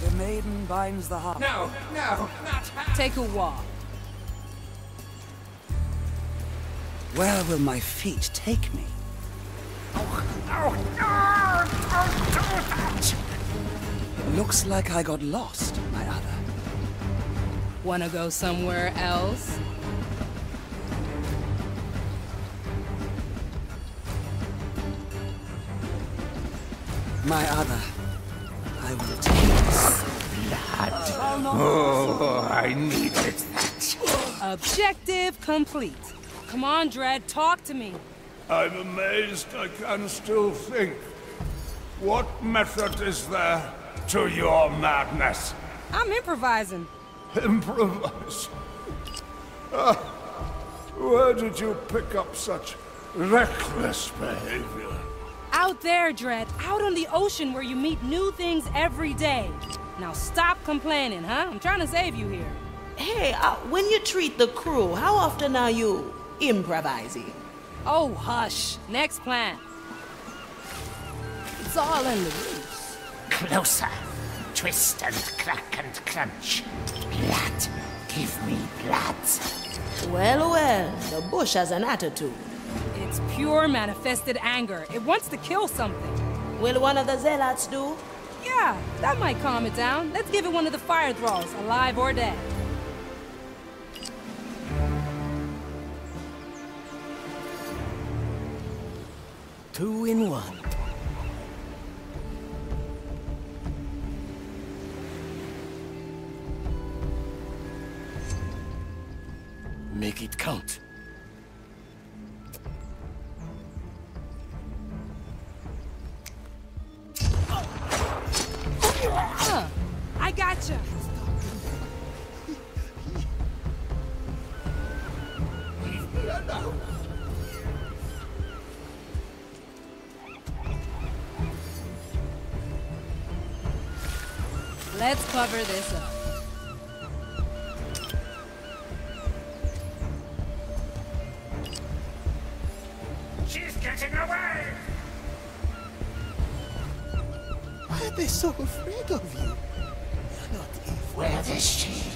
The maiden binds the heart. No, not her! Take a walk. Where will my feet take me? Oh, don't do that! Looks like I got lost, my other. Wanna go somewhere else? My other. I will take this. Blood. Oh, I needed that. Objective complete. Come on, Dread, talk to me. I'm amazed I can still think. What method is there to your madness? I'm improvising. Improvise? Where did you pick up such reckless behavior? Out there, Dread. Out on the ocean where you meet new things every day. Now stop complaining, huh? I'm trying to save you here. Hey, when you treat the crew, how often are you improvising? Oh, hush. Next plan. It's all in the roots. Closer. Twist and crack and crunch. Blood. Give me blood. Well, the bush has an attitude. It's pure manifested anger. It wants to kill something. Will one of the zealots do? Yeah, that might calm it down. Let's give it one of the fire thralls, alive or dead. Two in one. Make it count. I gotcha. Let's cover this up. She's getting away! Why are they so afraid of you? You're not evil. Where is she?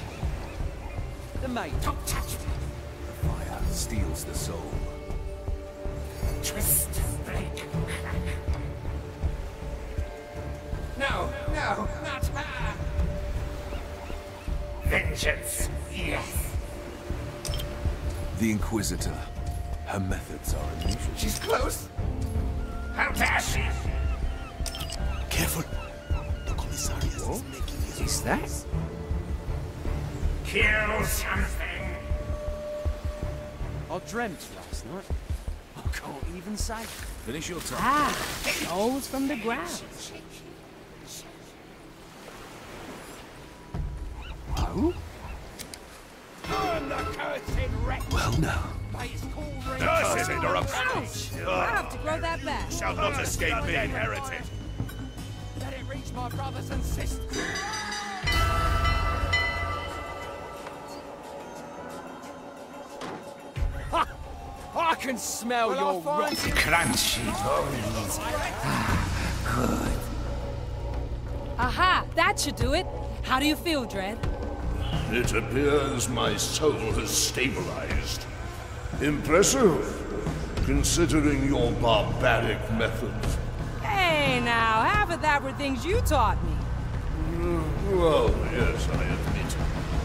The maid. Don't touch me! The fire steals the soul. Twist, break, crack. No, no, not her! Vengeance, yes. The Inquisitor. Her methods are unusual. She's close. How dare she? Careful. The commissarius is making his Is that? Kill something. I dreamt last night. I can't even say. Finish your time. Ah, nose from the ground. Oh? Burn the cursed wretch! Well now. By his cool ring. Cursed interruption! I have to grow that back. Shall not escape me, heretic. Let it reach my brothers and sisters. Ha! I can smell your rotten crunchy bones. Good. Aha, that should do it. How do you feel, Dread? It appears my soul has stabilized. Impressive, considering your barbaric methods. Hey now, half of that were things you taught me. Well, yes, I admit.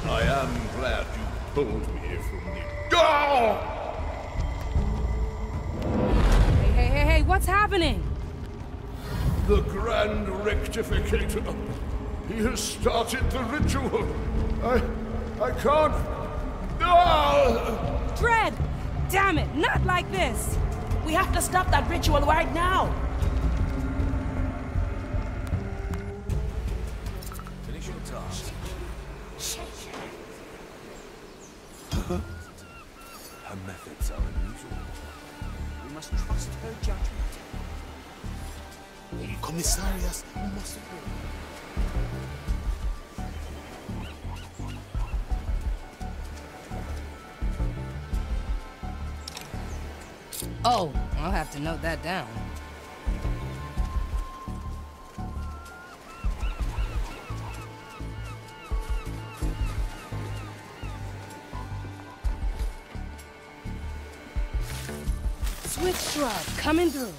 I am glad you pulled me from the... Oh! Hey, what's happening? The Grand Rectificator. He has started the ritual. I can't... Ah! Dread! Damn it, not like this! We have to stop that ritual right now! Finish your task. Her methods are unusual. We must trust her judgment. Commissarius must go. Oh, I'll have to note that down. Swift shrub coming through.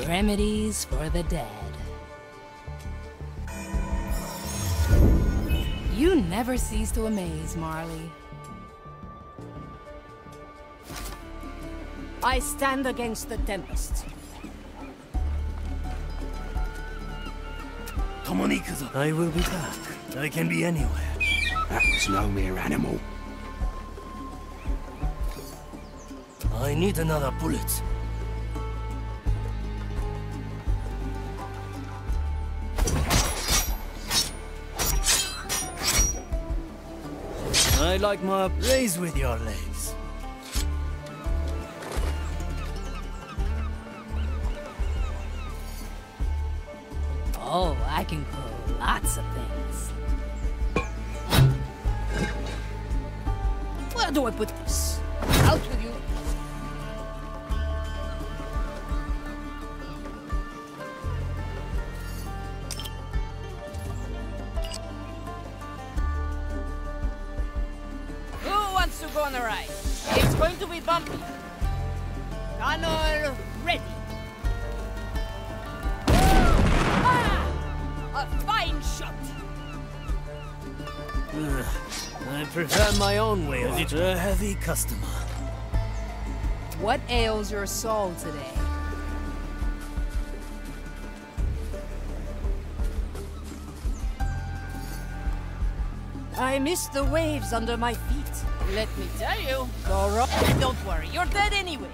Remedies for the dead. You never cease to amaze, Marley. I stand against the Tempest. I will be back. I can be anywhere. That was no mere animal. I need another bullet. I like my... Raise with your legs. Oh, I can grow lots of things. Where do I put this? Out with you. Who wants to go on a ride? It's going to be bumpy. Connor, ready. A fine shot! I prefer my own way of it. A heavy customer. What ails your soul today? I miss the waves under my feet. Let me tell you. Go wrong. Don't worry, you're dead anyway.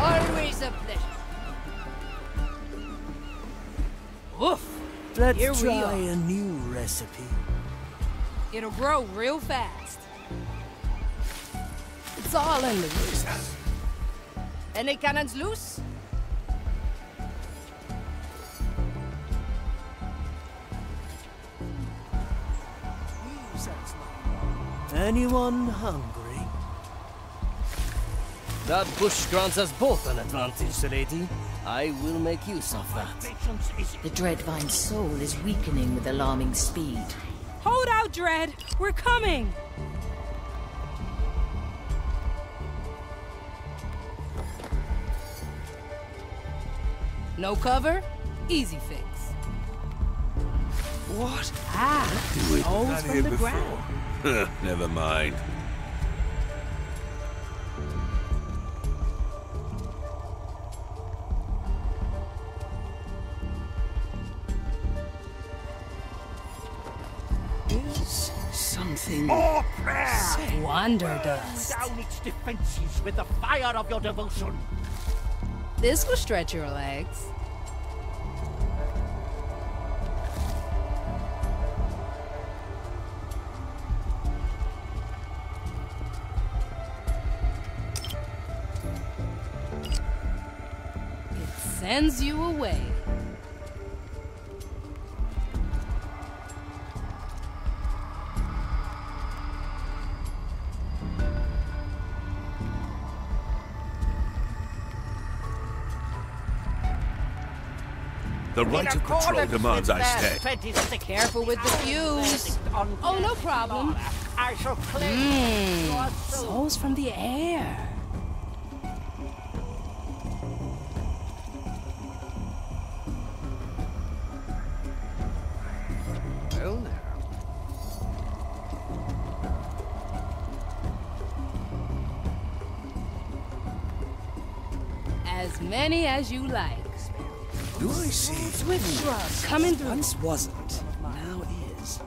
Always a pleasure. Woof! Let's Here we try are. a new recipe. It'll grow real fast. It's all in the loose. Any cannons loose? Anyone hungry? That bush grants us both an advantage, lady. I will make use of that. The Dreadvine's soul is weakening with alarming speed. Hold out, Dread! We're coming! No cover? Easy fix. What? Holes from the ground. Never mind. Is something... More prayer! Wonder dust. Burn down its defenses with the fire of your devotion. This will stretch your legs. It sends you away. The right of patrol demands I stay. Careful with the fuse. Oh, no problem. I shall claim Souls from the air. Well, now. As many as you like. Do I see? Swift shrubs coming through. Once wasn't, now is.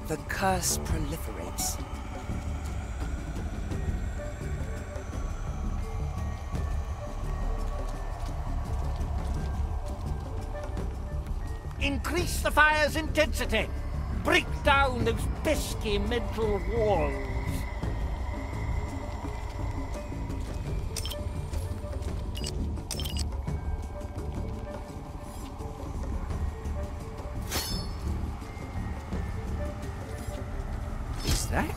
The curse proliferates. Increase the fire's intensity. Break down those pesky mental walls. Is that?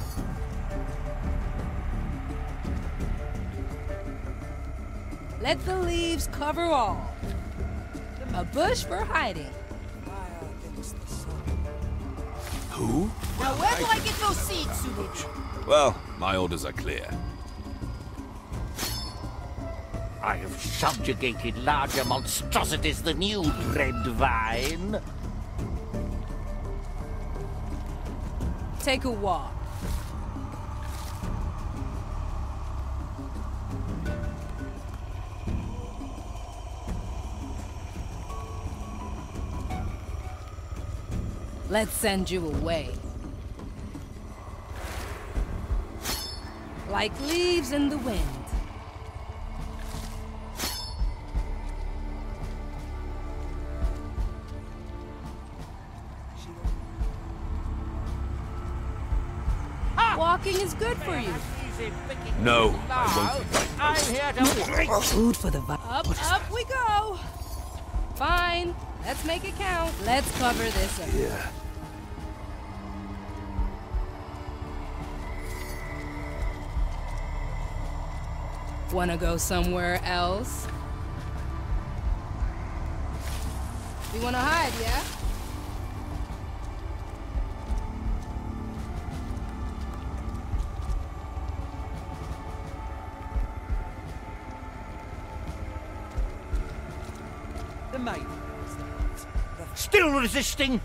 Let the leaves cover all. A bush for hiding. Who? Now where do I get those seeds, Sulich? Well, my orders are clear. I have subjugated larger monstrosities than you, Dreadvine. Take a walk. Let's send you away. Like leaves in the wind. Walking is good for you. No, I won't invite I'm here to break. Food for the Up we go. Fine. Let's make it count. Let's cover this up. Yeah. Wanna go somewhere else? We wanna hide, yeah? The maiden. Still resisting?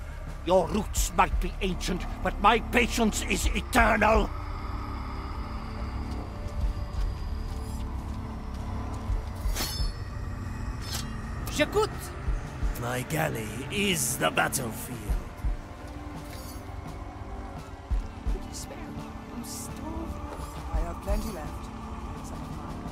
Your roots might be ancient, but my patience is eternal. J'écoute! My galley is the battlefield. Could you spare me? I'm starving. I have plenty left. Some of mine.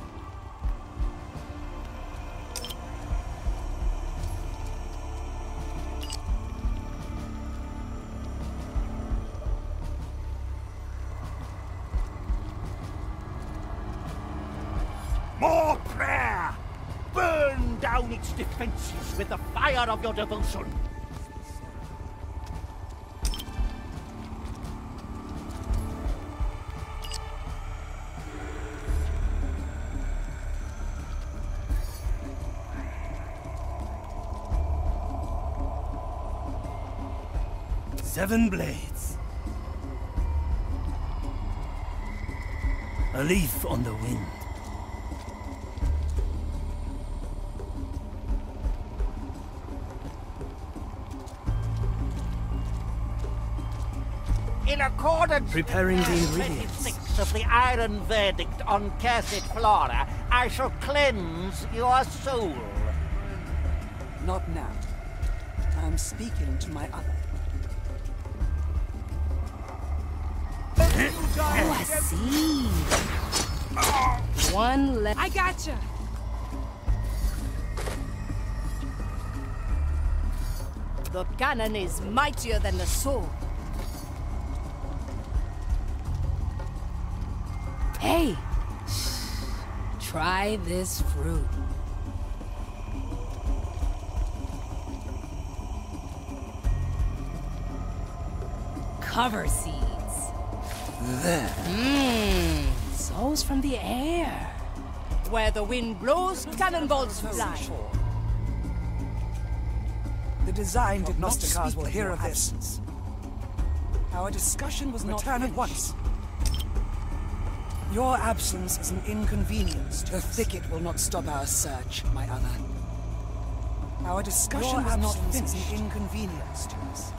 More prayer! Burn down its defenses with the fire of your devotion. 7 blades. A leaf on the wind. In accordance Preparing the with ingredients. 26 of the Iron Verdict on Cursed Flora, I shall cleanse your soul. Not now. I'm speaking to my other. Oh, I see. One left. I gotcha. The cannon is mightier than the sword. Hey! Try this fruit. Cover seeds. There. Souls from the air. Where the wind blows, cannonballs fly. The design did not speak will hear of this. Our discussion was not return at once. Your absence is an inconvenience. The thicket will not stop our search, my other. Our discussion was not finished. An inconvenience to us.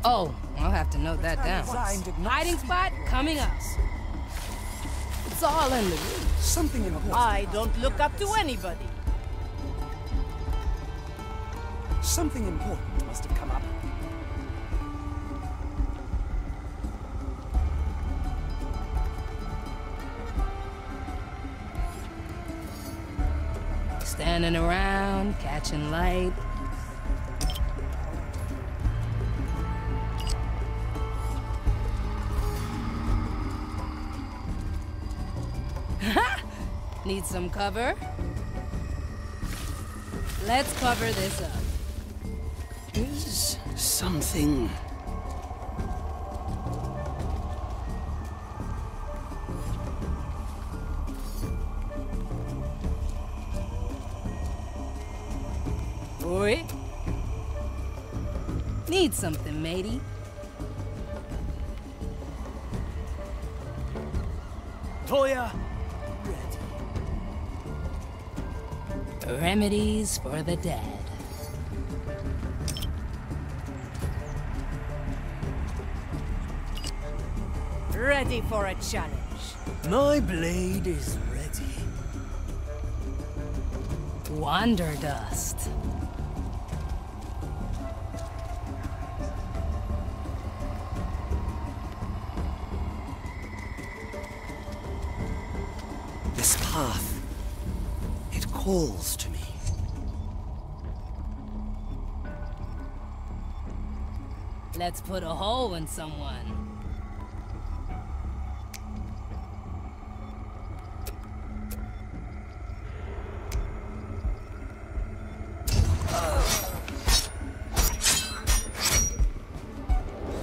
Oh, I'll have to note that down. Hiding spot coming up. It's all in the room. Something important. I don't look up to anybody. Something important must have come up. Standing around, catching light. Need some cover? Let's cover this up. Is something... Oi? Need something, matey? Toya. Remedies for the dead. Ready for a challenge. My blade is ready. Wanderdust. This path... it calls to me. Let's put a hole in someone.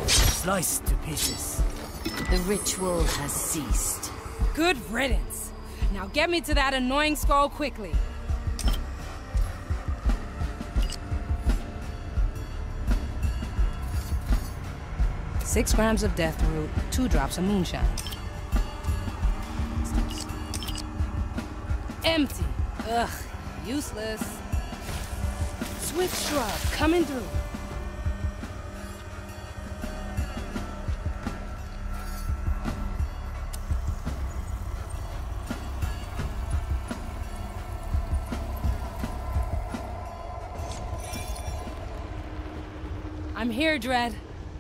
Sliced to pieces. The ritual has ceased. Good riddance. Now get me to that annoying skull quickly. Six grams of death root, 2 drops of moonshine. Empty. Ugh, useless. Swift shrub, coming through. I'm here, Dread.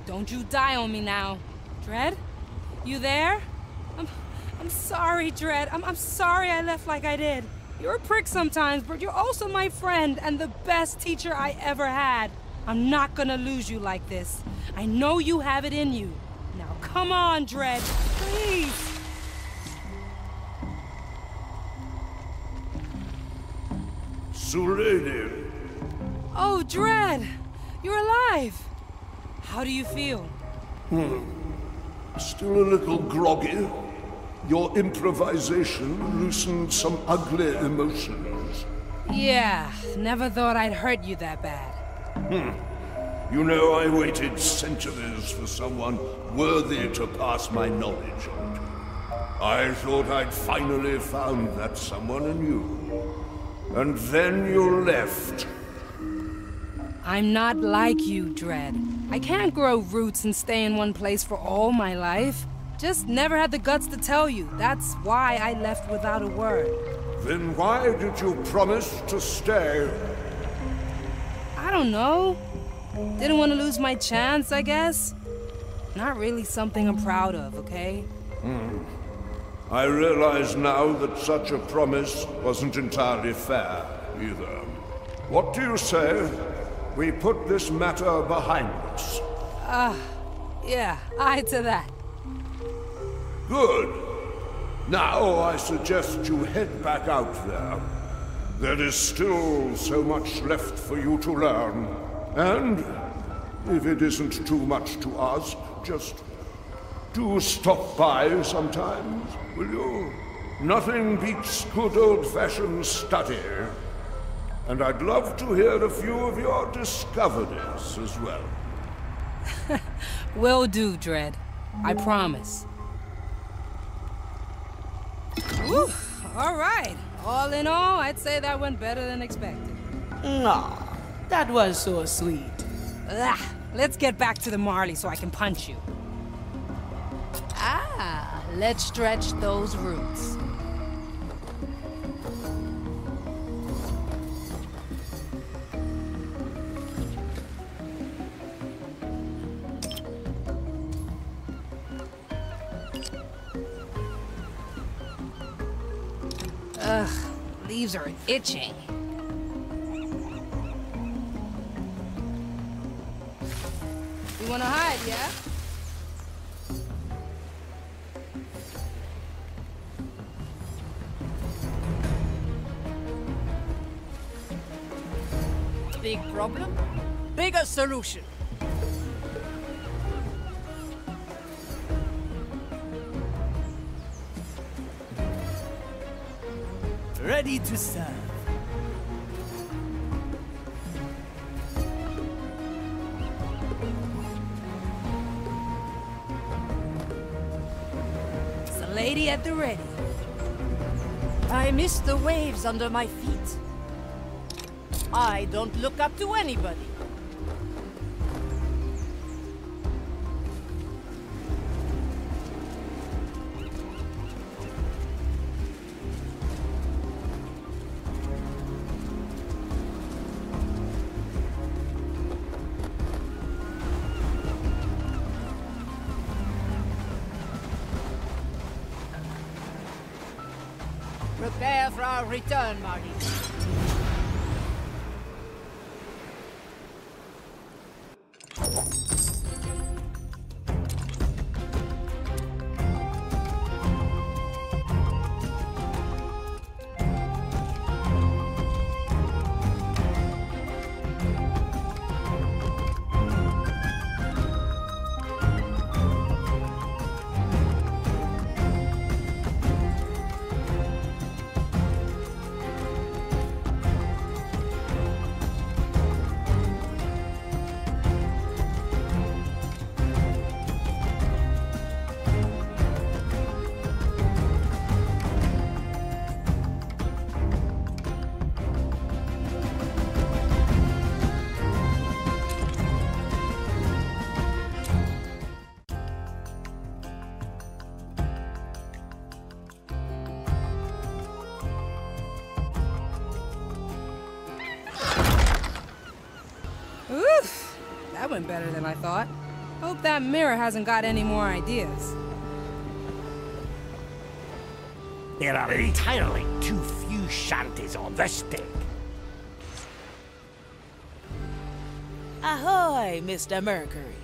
Don't you die on me now. Dread? You there? I'm sorry, Dread. I'm sorry I left like I did. You're a prick sometimes, but you're also my friend and the best teacher I ever had. I'm not gonna lose you like this. I know you have it in you. Now come on, Dread. Please. Suredi. Oh, Dread. You're alive. How do you feel? Still a little groggy. Your improvisation loosened some ugly emotions. Yeah, never thought I'd hurt you that bad. You know, I waited centuries for someone worthy to pass my knowledge on to. I thought I'd finally found that someone in you. And then you left. I'm not like you, Dread. I can't grow roots and stay in one place for all my life. Just never had the guts to tell you. That's why I left without a word. Then why did you promise to stay? I don't know. Didn't want to lose my chance, I guess. Not really something I'm proud of, okay? I realize now that such a promise wasn't entirely fair, either. What do you say? We put this matter behind us. Yeah, aye to that. Good. Now I suggest you head back out there. There is still so much left for you to learn. And, if it isn't too much to ask, just do stop by sometimes, will you? Nothing beats good old-fashioned study. And I'd love to hear a few of your discoveries as well. Will do, Dread. I promise. Whew, all right. All in all, I'd say that went better than expected. Aw, that was so sweet. Let's get back to the Marley so I can punch you. Let's stretch those roots. Ugh, leaves are itching. You wanna hide, yeah? Big problem? Bigger solution. Ready to serve. It's the lady at the ready. I miss the waves under my feet. I don't look up to anybody. Prepare for our return, Marty. Oof! That went better than I thought. Hope that mirror hasn't got any more ideas. There are entirely too few shanties on this deck. Ahoy, Mr. Mercury.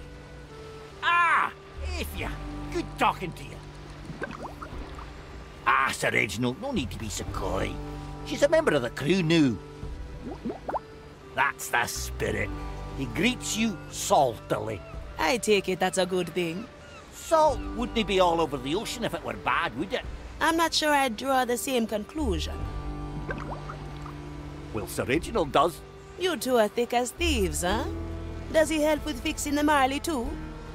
Ah, Afia, good talking to you. Ah, Sir Reginald, no need to be so coy. She's a member of the crew now. That's the spirit. He greets you saltily. I take it that's a good thing. Salt wouldn't be all over the ocean if it were bad, would it? I'm not sure I'd draw the same conclusion. Well, Sir Reginald does. You two are thick as thieves, huh? Does he help with fixing the Marley too?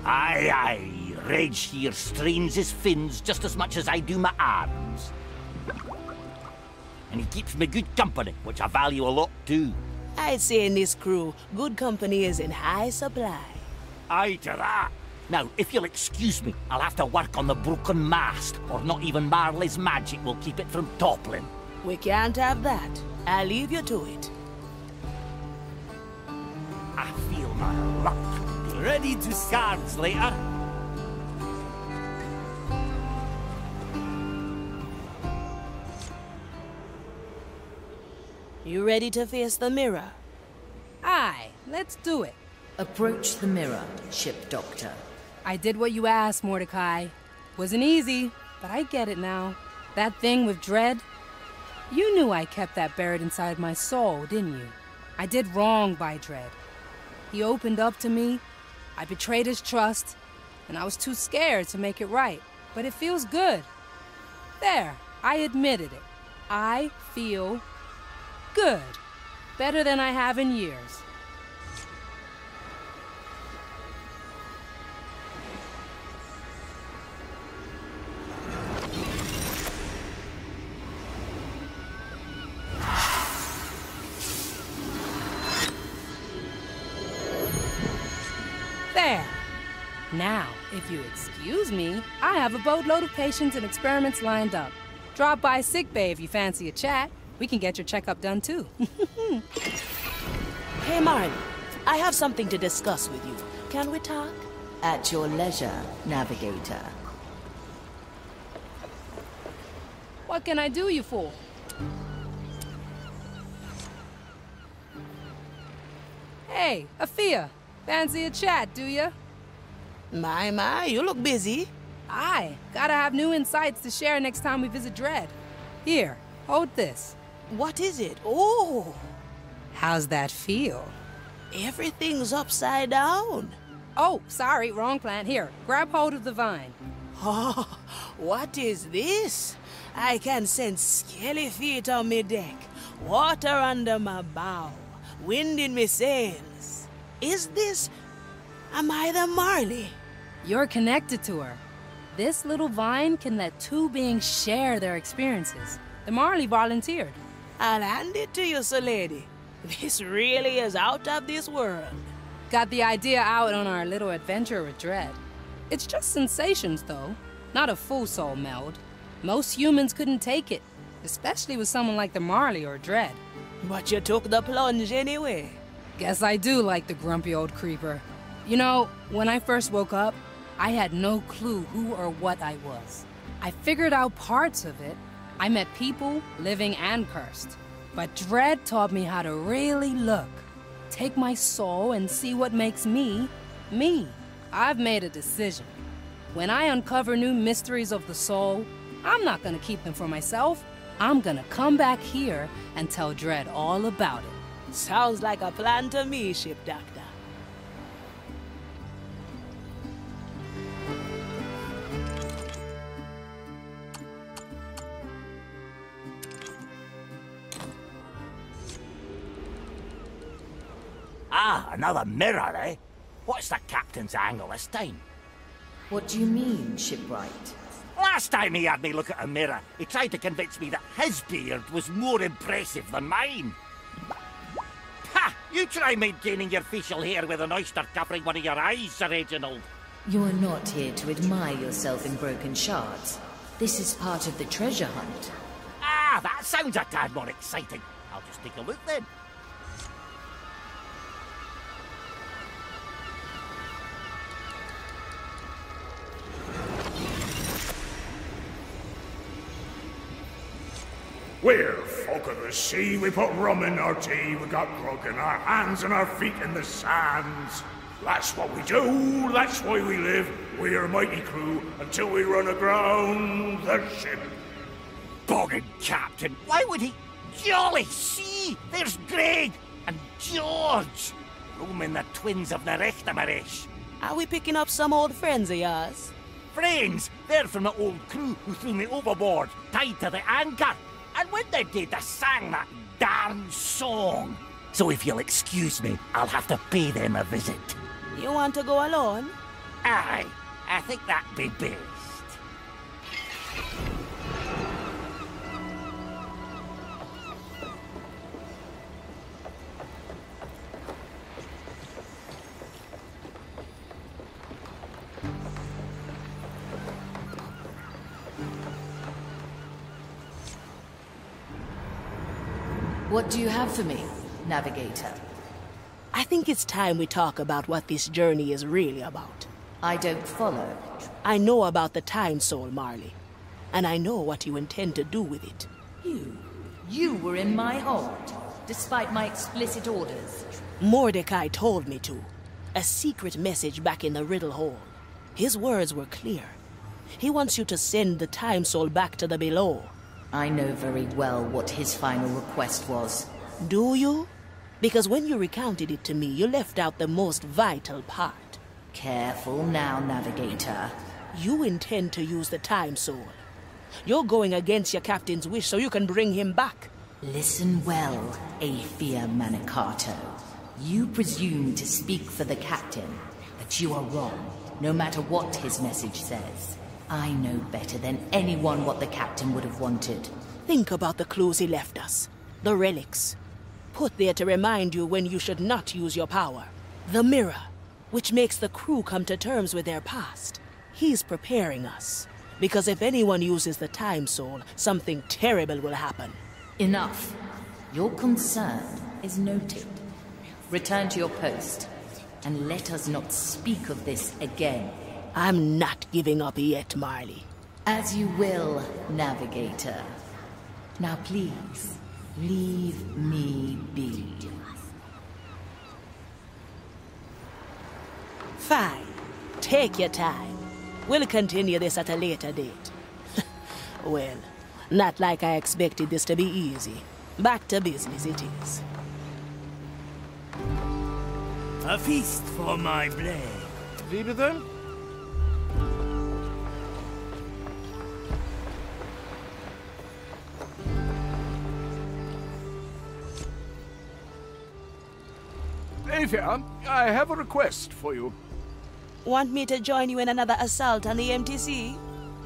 Aye, aye. Reg here strains his fins just as much as I do my arms. And he keeps me good company, which I value a lot too. I'd say in this crew, good company is in high supply. Aye to that. Now, if you'll excuse me, I'll have to work on the broken mast, or not even Marley's magic will keep it from toppling. We can't have that. I'll leave you to it. I feel my luck. Ready to cards later. You ready to face the mirror? Aye, let's do it. Approach the mirror, ship doctor. I did what you asked, Mordecai. Wasn't easy, but I get it now. That thing with Dread, you knew I kept that buried inside my soul, didn't you? I did wrong by Dread. He opened up to me, I betrayed his trust, and I was too scared to make it right. But it feels good. There, I admitted it. I feel good. Better than I have in years. There. Now, if you excuse me, I have a boatload of patients and experiments lined up. Drop by sickbay if you fancy a chat. We can get your checkup done too. Hey, Marley. I have something to discuss with you. Can we talk? At your leisure, Navigator. What can I do you for? Hey, Afia. Fancy a chat, do ya? My, you look busy. Aye, gotta have new insights to share next time we visit Dread. Here, hold this. What is it? Oh! How's that feel? Everything's upside down. Oh, sorry, wrong plant. Here, grab hold of the vine. Oh, what is this? I can sense scaly feet on me deck, water under my bow, wind in me sails. Is this... am I the Marley? You're connected to her. This little vine can let two beings share their experiences. The Marley volunteered. I'll hand it to you, so lady. This really is out of this world. Got the idea out on our little adventure with Dread. It's just sensations, though. Not a full soul meld. Most humans couldn't take it, especially with someone like the Marley or Dread. But you took the plunge anyway. Guess I do like the grumpy old creeper. You know, when I first woke up, I had no clue who or what I was. I figured out parts of it. I met people, living and cursed. But Dread taught me how to really look. Take my soul and see what makes me, me. I've made a decision. When I uncover new mysteries of the soul, I'm not gonna keep them for myself. I'm gonna come back here and tell Dread all about it. Sounds like a plan to me, ship doctor. Ah, another mirror, eh? What's the captain's angle this time? What do you mean, shipwright? Last time he had me look at a mirror, he tried to convince me that his beard was more impressive than mine. Ha! You try maintaining your facial hair with an oyster covering one of your eyes, Sir Reginald. You are not here to admire yourself in broken shards. This is part of the treasure hunt. Ah, that sounds a tad more exciting. I'll just take a look then. We're folk of the sea, we put rum in our tea, we got grog in our hands and our feet in the sands. That's what we do, that's why we live, we're a mighty crew, until we run aground the ship. Boggin' captain, why would he? Jolly see, there's Greg and George, roaming the twins of the Rechtamarish. Are we picking up some old friends of yours? Friends, they're from the old crew who threw me overboard, tied to the anchor. And when they did, they sang that darn song. So if you'll excuse me, I'll have to pay them a visit. You want to go alone? Aye, I think that'd be best. What do you have for me, Navigator? I think it's time we talk about what this journey is really about. I don't follow. I know about the Time Soul, Marley. And I know what you intend to do with it. You were in my hold, despite my explicit orders. Mordecai told me to. A secret message back in the Riddle Hole. His words were clear. He wants you to send the Time Soul back to the below. I know very well what his final request was. Do you? Because when you recounted it to me, you left out the most vital part. Careful now, Navigator. You intend to use the Time Soul. You're going against your captain's wish so you can bring him back. Listen well, Afia Manicato. You presume to speak for the captain, but you are wrong, no matter what his message says. I know better than anyone what the captain would have wanted. Think about the clues he left us. The relics. Put there to remind you when you should not use your power. The mirror, which makes the crew come to terms with their past. He's preparing us. Because if anyone uses the Time Soul, something terrible will happen. Enough. Your concern is noted. Return to your post, and let us not speak of this again. I'm not giving up yet, Marley. As you will, Navigator. Now please, leave me be. Fine. Take your time. We'll continue this at a later date. Well, not like I expected this to be easy. Back to business it is. A feast for my blade. Liebe then? Afia, I have a request for you. Want me to join you in another assault on the MTC?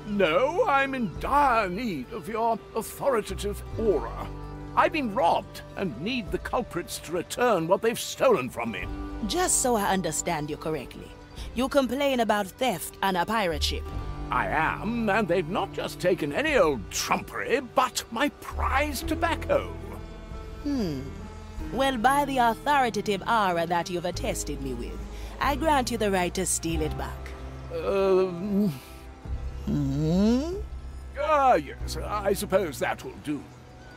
No, I'm in dire need of your authoritative aura. I've been robbed and need the culprits to return what they've stolen from me. Just so I understand you correctly, you complain about theft on a pirate ship. I am, and they've not just taken any old trumpery, but my prized tobacco. Well, by the authoritative aura that you've attested me with, I grant you the right to steal it back. Yes, I suppose that will do.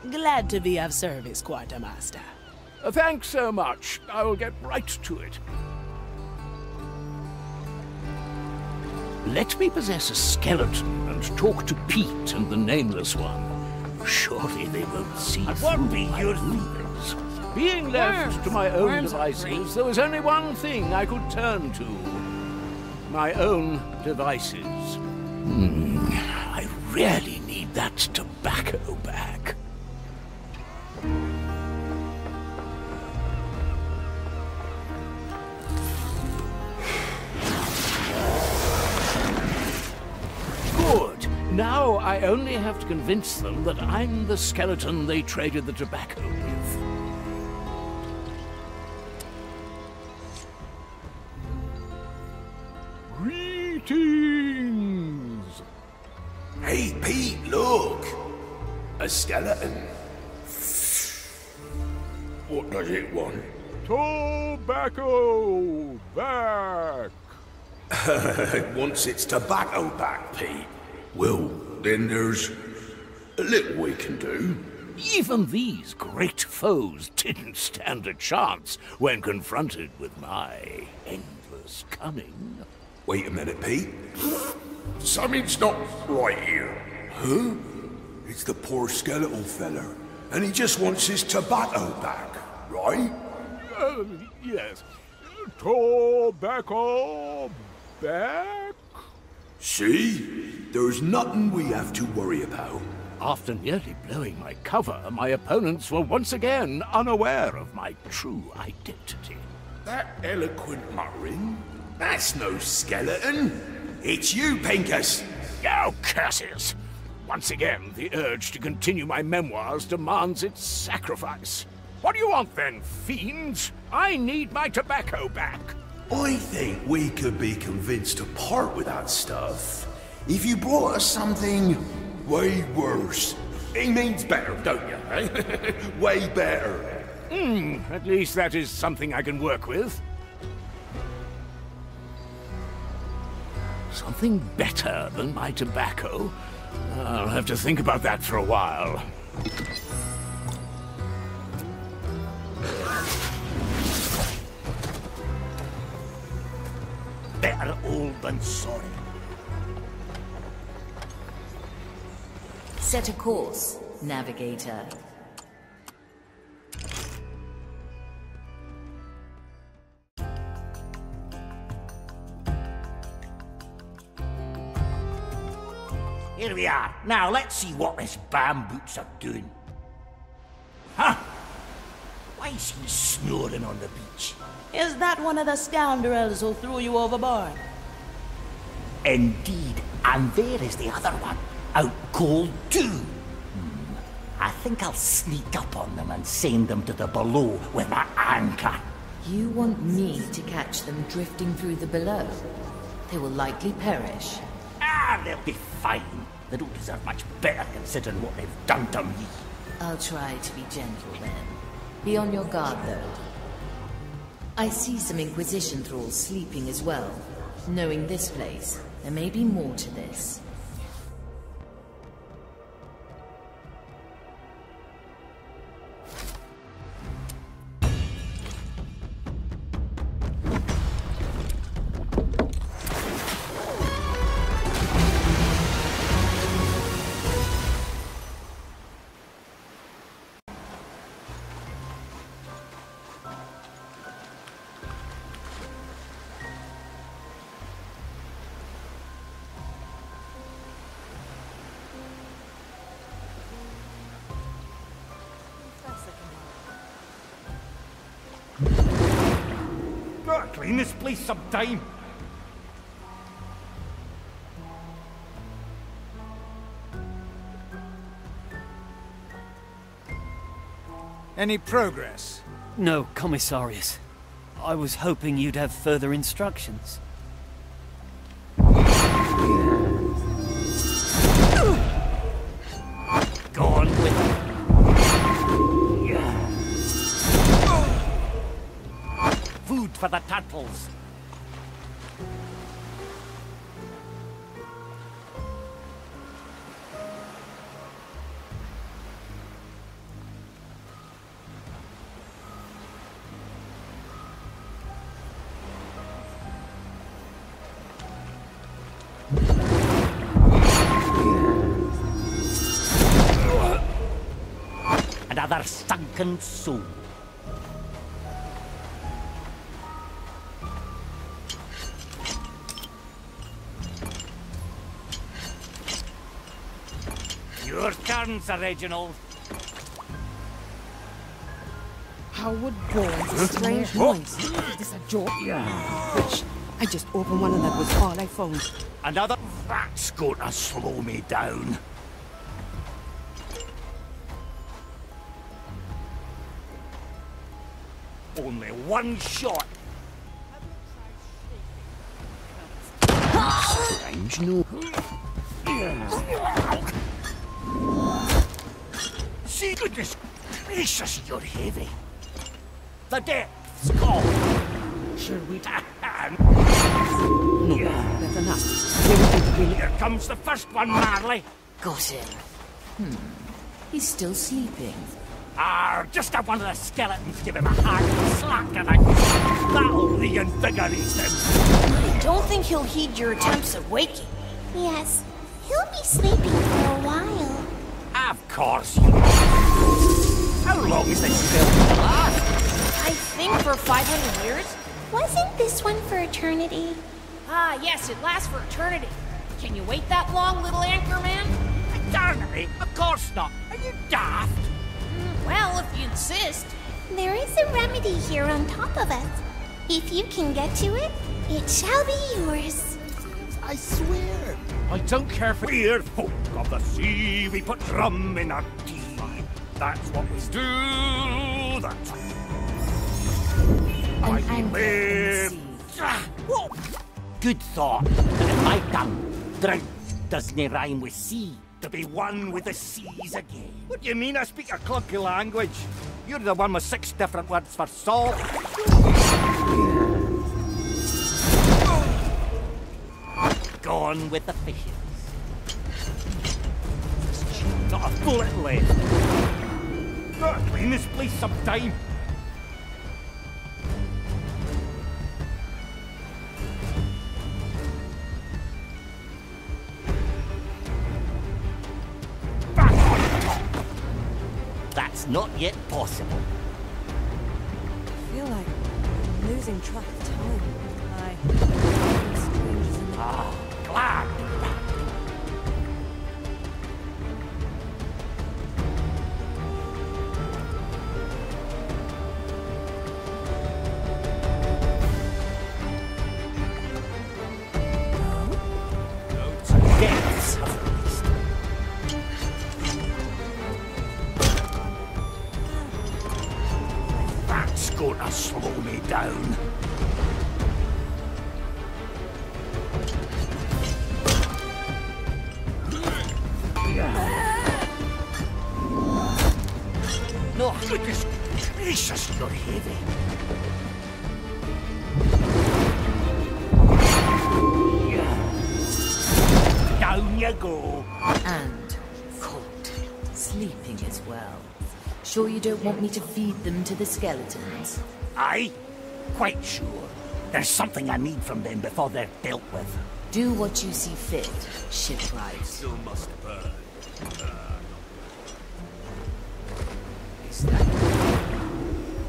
Glad to be of service, Quartermaster. Thanks so much. I will get right to it. Let me possess a skeleton and talk to Pete and the Nameless One. Surely they won't see What be your leaders. Being left to my own devices, there was only one thing I could turn to. My own devices. I really need that tobacco back. Good. Now I only have to convince them that I'm the skeleton they traded the tobacco with. Greetings! Hey, Pete, look! A skeleton. What does it want? Tobacco back! It wants its tobacco back, Pete. Well, then there's a little we can do. Even these great foes didn't stand a chance when confronted with my endless cunning. Wait a minute, Pete. Something's not right here. Huh? It's the poor skeletal feller, and he just wants his tobacco back, right? Yes. Tobacco back? See? There's nothing we have to worry about. After nearly blowing my cover, my opponents were once again unaware of my true identity. That eloquent muttering? That's no skeleton. It's you, Pincus. Oh, curses! Once again, the urge to continue my memoirs demands its sacrifice. What do you want then, fiends? I need my tobacco back. I think we could be convinced to part with that stuff if you brought us something way worse. He means better, don't you, eh? Way better. At least that is something I can work with. Something better than my tobacco? I'll have to think about that for a while. Better old than sorry. Set a course, navigator. Here we are. Now let's see what this bamboots are doing. Huh? Why is he snoring on the beach? Is that one of the scoundrels who threw you overboard? Indeed. And there is the other one. Out cold too. I think I'll sneak up on them and send them to the below with my anchor. You want me to catch them drifting through the below? They will likely perish. Ah, they'll be fine. They don't deserve much better considering what they've done to me. I'll try to be gentle then. Be on your guard though. I see some Inquisition thralls sleeping as well. Knowing this place, there may be more to this. Gotta clean this place sometime. Any progress? No, Commissarius. I was hoping you'd have further instructions. Go on with it. Food for the turtles. Another sunken soul. Your turn, Sir Reginald. Howard Bourne's a strange noise. Is this a joke? Which I just opened one and that was all I found. Another? That's going to slow me down. Only one shot. Strange no. See, goodness gracious, you're heavy. The depth's call. Should we? No, better not. Here comes the first one, Marley. Got him. He's still sleeping. Just have one of the skeletons give him a hard slack and that'll reinvigorate him. I don't think he'll heed your attempts at waking. Yes, he'll be sleeping for a while. Of course you will. How long is this spell to last? I think for 500 years. Wasn't this one for eternity? Ah, yes, it lasts for eternity. Can you wait that long, little anchor man? I Eternally? Of course not. Are you daft? Well, if you insist. There is a remedy here on top of us. If you can get to it, it shall be yours. I swear. I don't care for weird folk of the sea. We put rum in our tea. That's what we do. That's why we live. Whoa. Good thought. But in my tongue, drought doesn't rhyme with sea. To be one with the seas again. What do you mean I speak a clunky language? You're the one with 6 different words for salt. Gone with the fishes. Not a bullet left. Gotta clean this place sometime. Back on top. That's not yet possible. I feel like I'm losing track of time. Ah, glad. Depths have released. That's gonna slow me down. No, goodness gracious, you're heavy. Down you go. And cold. Sleeping as well. Sure you don't want me to feed them to the skeletons? Aye, quite sure. There's something I need from them before they're dealt with. Do what you see fit, shipwright. Still must burn.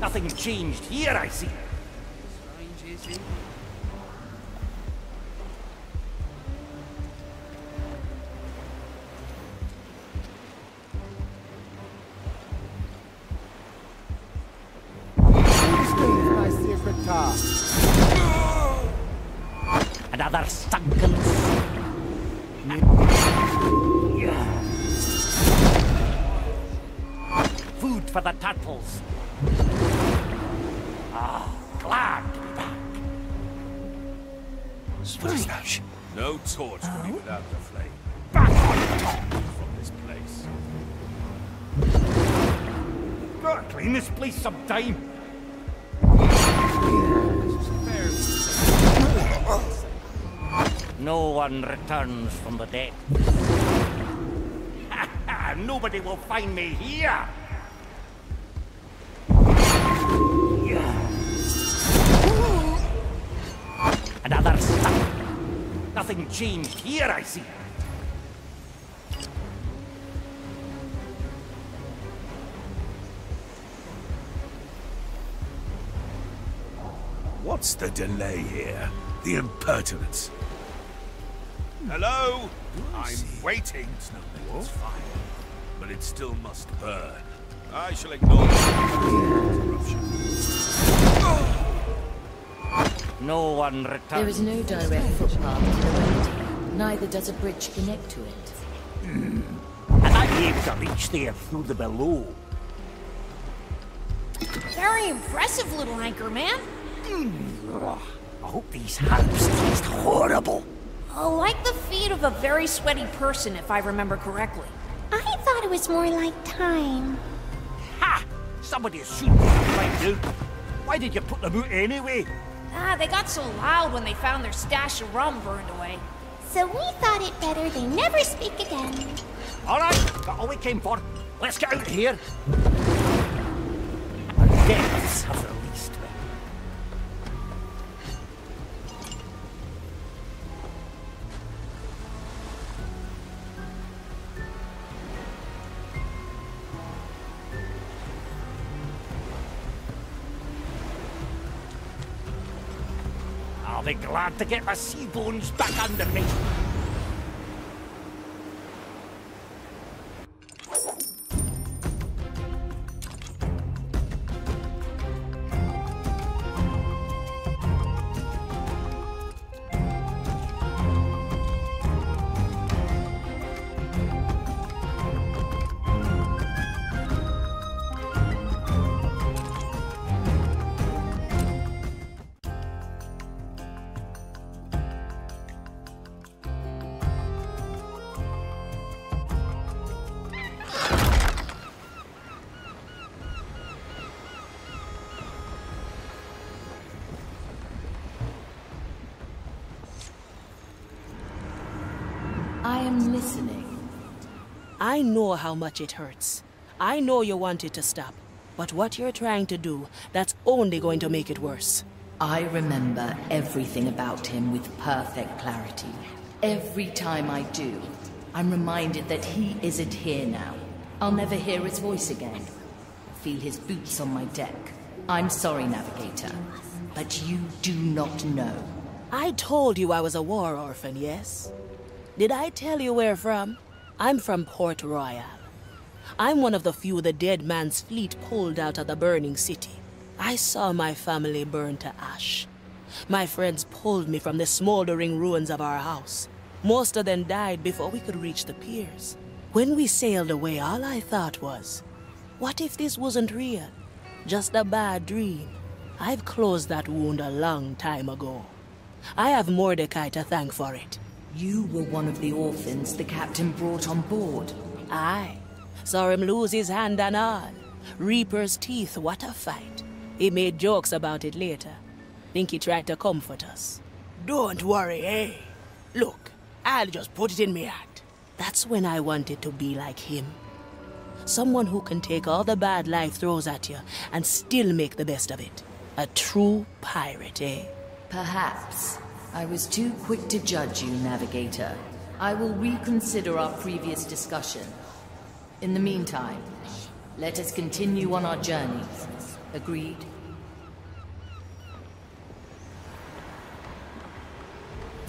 Nothing changed here, I see. Strange, is it? My secret task. Another sunken. Food for the turtles. Ah, glad to be back. Strange. No torch will be without the flame. Back on top From this place. Gotta clean this place sometime. No one returns from the dead. Nobody will find me here. Another stuck. Nothing changed here, I see. What's the delay here? The impertinence. Hello? I'm waiting. It's fire, but it still must burn. I shall ignore the interruption. No one returns. There is no direct footpath to the remedy. Neither does a bridge connect to it. And I'm able to reach there through the below. Very impressive, little anchor man. I hope these herbs taste horrible. Like the feet of a very sweaty person, if I remember correctly. I thought it was more like time. Ha! Somebody shooting right out. Why did you put them out anyway? They got so loud when they found their stash of rum burned away. So we thought it better they never speak again. Alright, got all we came for. Let's get out of here. Deaths have released me. I'll be glad to get my sea bones back under me. I know how much it hurts. I know you want it to stop. But what you're trying to do, that's only going to make it worse. I remember everything about him with perfect clarity. Every time I do, I'm reminded that he isn't here now. I'll never hear his voice again. Feel his boots on my deck. I'm sorry, Navigator, but you do not know. I told you I was a war orphan, yes? Did I tell you where from? I'm from Port Royal. I'm one of the few the dead man's fleet pulled out of the burning city. I saw my family burn to ash. My friends pulled me from the smoldering ruins of our house. Most of them died before we could reach the piers. When we sailed away, all I thought was, what if this wasn't real? Just a bad dream. I've closed that wound a long time ago. I have Mordecai to thank for it. You were one of the orphans the captain brought on board. Aye. Saw him lose his hand and all. Reaper's teeth, what a fight. He made jokes about it later. Think he tried to comfort us. Don't worry, eh? Look, I'll just put it in me heart. That's when I wanted to be like him. Someone who can take all the bad life throws at you and still make the best of it. A true pirate, eh? Perhaps. I was too quick to judge you, Navigator. I will reconsider our previous discussion. In the meantime, let us continue on our journey. Agreed?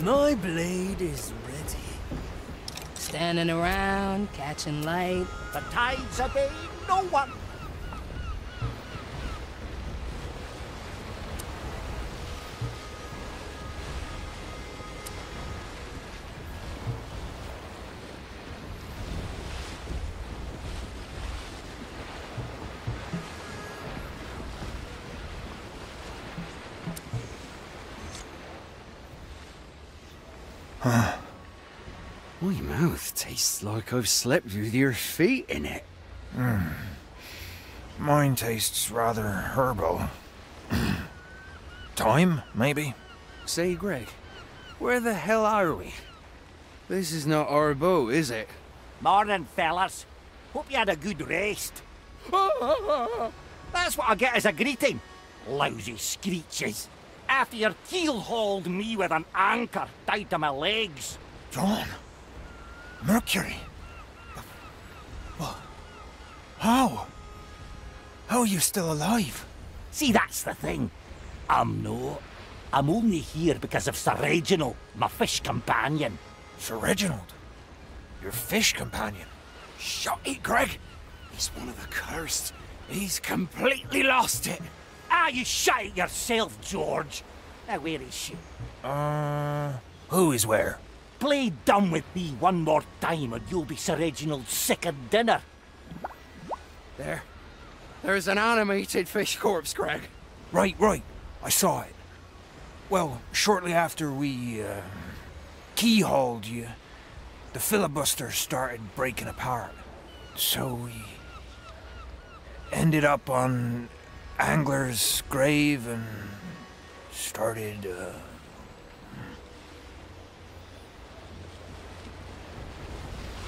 My blade is ready. Standing around, catching light. The tides obey no one. My mouth tastes like I've slept with your feet in it. Mine tastes rather herbal. Thyme, maybe? Say, Greg, where the hell are we? This is not our boat, is it? Morning, fellas. Hope you had a good rest. That's what I get as a greeting. Lousy screeches. After your keel-hauled me with an anchor tied to my legs. John! Mercury! What? How? How are you still alive? See, that's the thing. I'm not. I'm only here because of Sir Reginald, my fish companion. Sir Reginald? Your fish companion? Shut it, Greg! He's one of the cursed. He's completely lost it. Ah, you shut it yourself, George. Now, where is she? Who is where? Play dumb with me one more time and you'll be Sir Reginald's second dinner. There's an animated fish corpse, Greg. Right. I saw it. Well, shortly after we, keyhauled you, the filibuster started breaking apart. So we ended up on Angler's grave and started,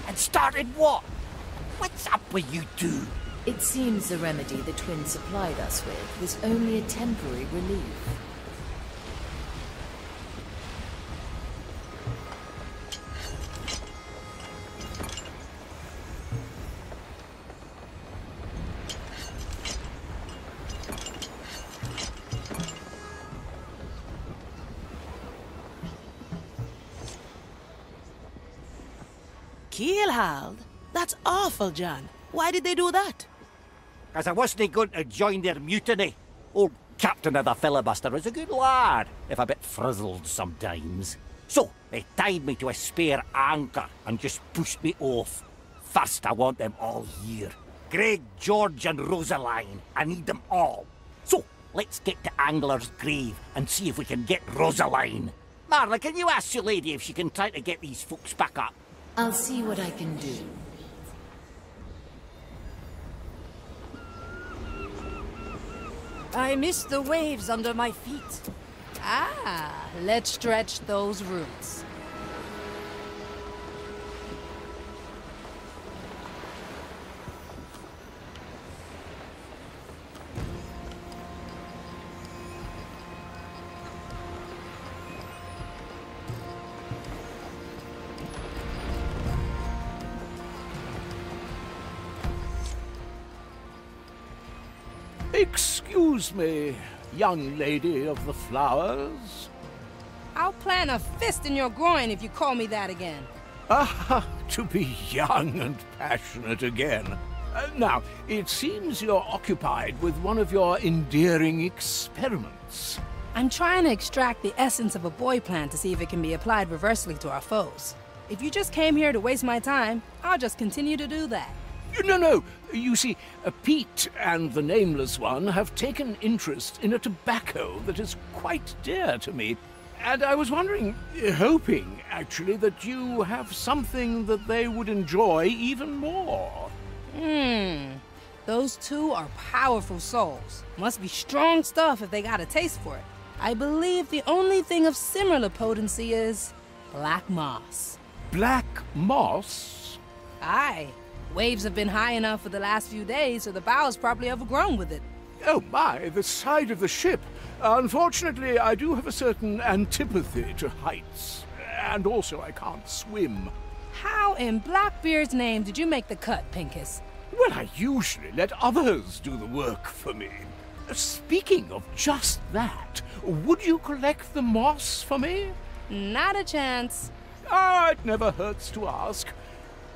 And started what? What's up with you two? It seems the remedy the twins supplied us with was only a temporary relief. Keelhauled? That's awful, John. Why did they do that? As I wasn't going to join their mutiny. Old captain of the filibuster was a good lad, if a bit frizzled sometimes. So, they tied me to a spare anchor and just pushed me off. First, I want them all here. Greg, George and Rosaline. I need them all. So, let's get to Angler's grave and see if we can get Rosaline. Marla, can you ask your lady if she can try to get these folks back up? I'll see what I can do. I miss the waves under my feet. Ah, let's stretch those roots. Excuse me, young lady of the flowers. I'll plant a fist in your groin if you call me that again. Ah, to be young and passionate again. Now, it seems you're occupied with one of your endearing experiments. I'm trying to extract the essence of a boy plant to see if it can be applied reversely to our foes. If you just came here to waste my time, I'll just continue to do that. No. You see, Pete and the Nameless One have taken interest in a tobacco that is quite dear to me. And I was wondering, hoping, actually, that you have something that they would enjoy even more. Those two are powerful souls. Must be strong stuff if they got a taste for it. I believe the only thing of similar potency is black moss. Black moss? Aye. Waves have been high enough for the last few days, so the bow's probably overgrown with it. Oh my, the side of the ship. Unfortunately, I do have a certain antipathy to heights. And also, I can't swim. How in Blackbeard's name did you make the cut, Pincus? Well, I usually let others do the work for me. Speaking of just that, would you collect the moss for me? Not a chance. Ah, it never hurts to ask.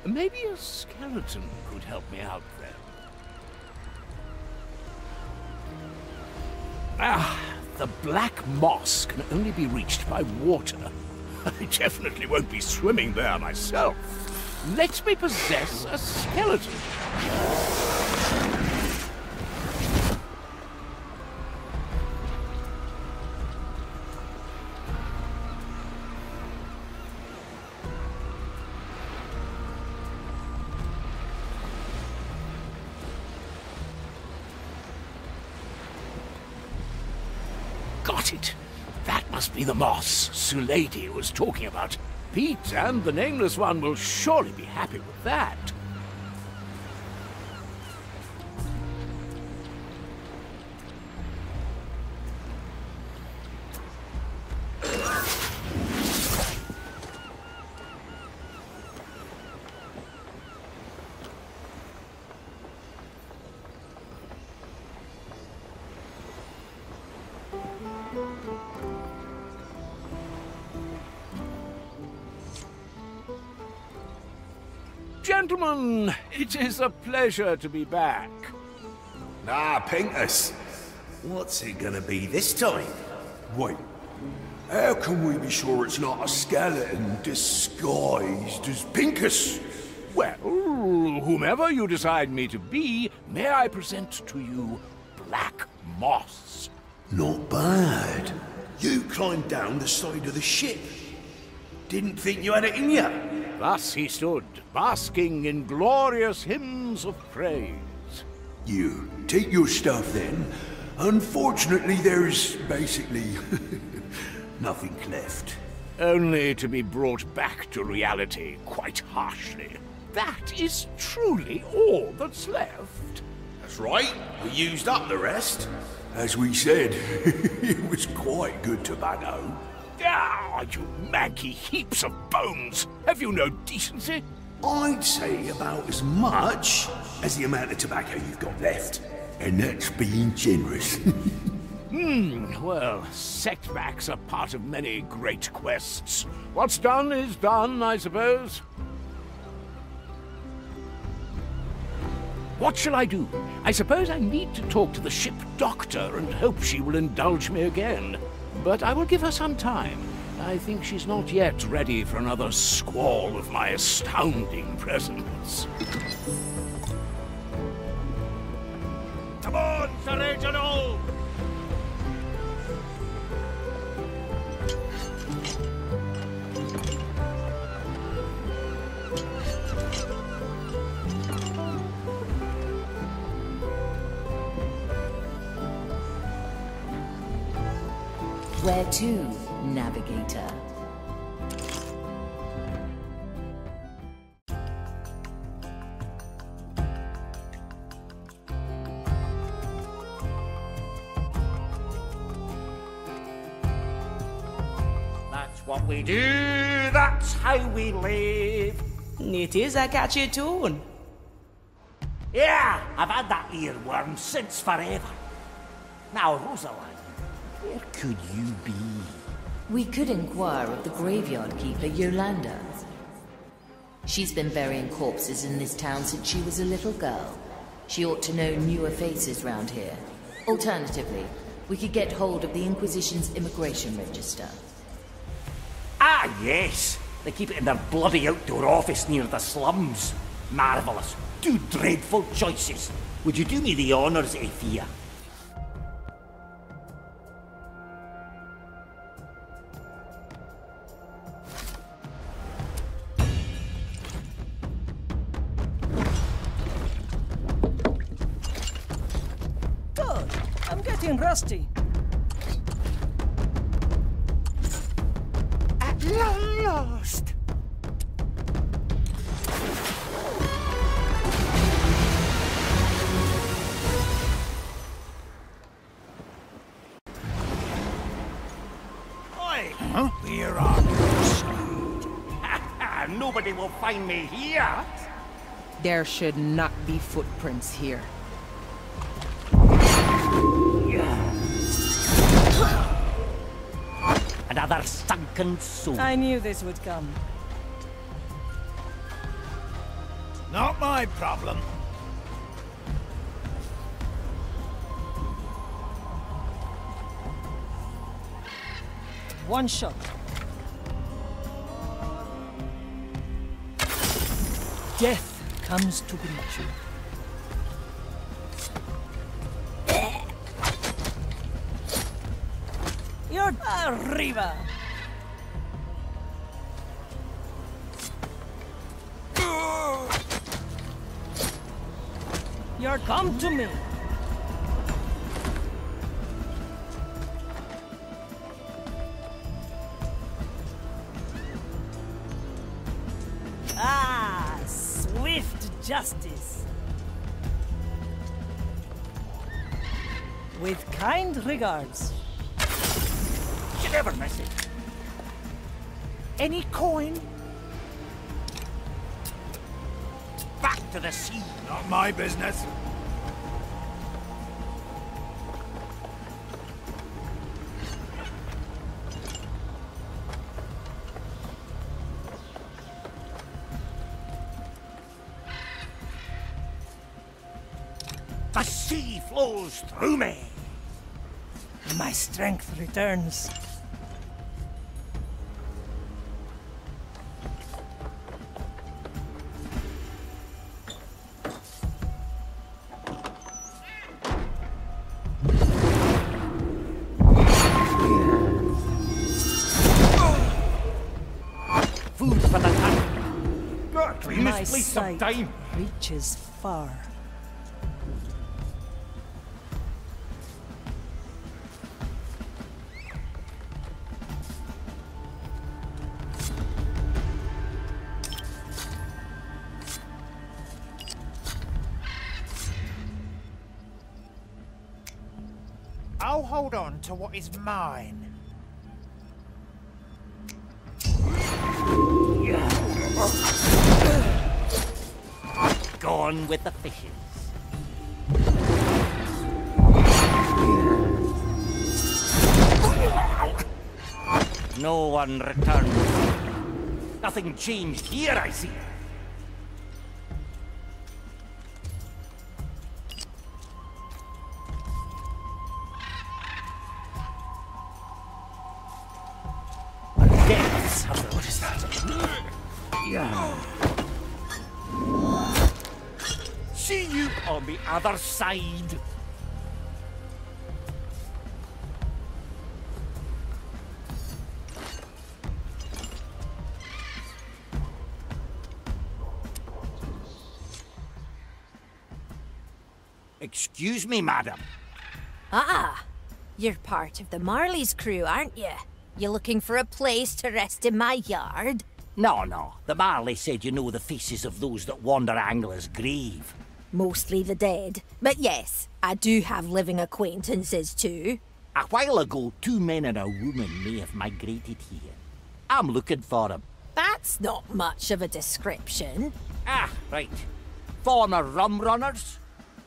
Maybe a skeleton could help me out then. The black moss can only be reached by water. I definitely won't be swimming there myself. Let me possess a skeleton. Got it. That must be the moss Sulady was talking about. Pete and the Nameless One will surely be happy with that. Gentlemen, it is a pleasure to be back. Ah, Pincus. What's it gonna be this time? Wait, how can we be sure it's not a skeleton disguised as Pincus? Well, whomever you decide me to be, may I present to you black moss? Not bad. You climbed down the side of the ship. Didn't think you had it in you. Thus he stood, basking in glorious hymns of praise. You take your stuff then. Unfortunately, there's basically nothing left. Only to be brought back to reality quite harshly. That is truly all that's left. That's right. We used up the rest. As we said, it was quite good tobacco. Ah, you manky heaps of bones! Have you no decency? I'd say about as much as the amount of tobacco you've got left. And that's being generous. Well, setbacks are part of many great quests. What's done is done, I suppose. What shall I do? I suppose I need to talk to the ship doctor and hope she will indulge me again. But I will give her some time. I think she's not yet ready for another squall of my astounding presence. Come on, Sir Reginald! Where to, navigator? That's what we do, that's how we live. It is a catchy tune. Yeah, I've had that earworm since forever. Now, Rosalind, where could you be? We could inquire of the graveyard keeper, Yolanda. She's been burying corpses in this town since she was a little girl. She ought to know newer faces round here. Alternatively, we could get hold of the Inquisition's immigration register. Ah, yes! They keep it in their bloody outdoor office near the slums. Marvellous. 2 dreadful choices. Would you do me the honours, Afia? God, I'm getting rusty. At long last! Huh? We're on your side. Nobody will find me here. There should not be footprints here. Another sunken soul. I knew this would come. Not my problem. One shot. Death comes to greet you. You're arriba. You're come to me. Ah, swift justice. With kind regards. You never miss it. Any coin? Back to the sea. Not my business. The sea flows through me. My strength returns. Food for the hunt. God, we My must waste some sight time. reaches far. I'll hold on to what is mine. Gone with the fishes. No one returns. Nothing changed here, I see. What is that? Yeah. See you on the other side. Excuse me, madam. Ah, you're part of the Marley's crew, aren't you? You looking for a place to rest in my yard? No. The Marley said you know the faces of those that wander Angla's grave. Mostly the dead. But yes, I do have living acquaintances too. A while ago, 2 men and a woman may have migrated here. I'm looking for them. That's not much of a description. Ah, right. Former rum runners?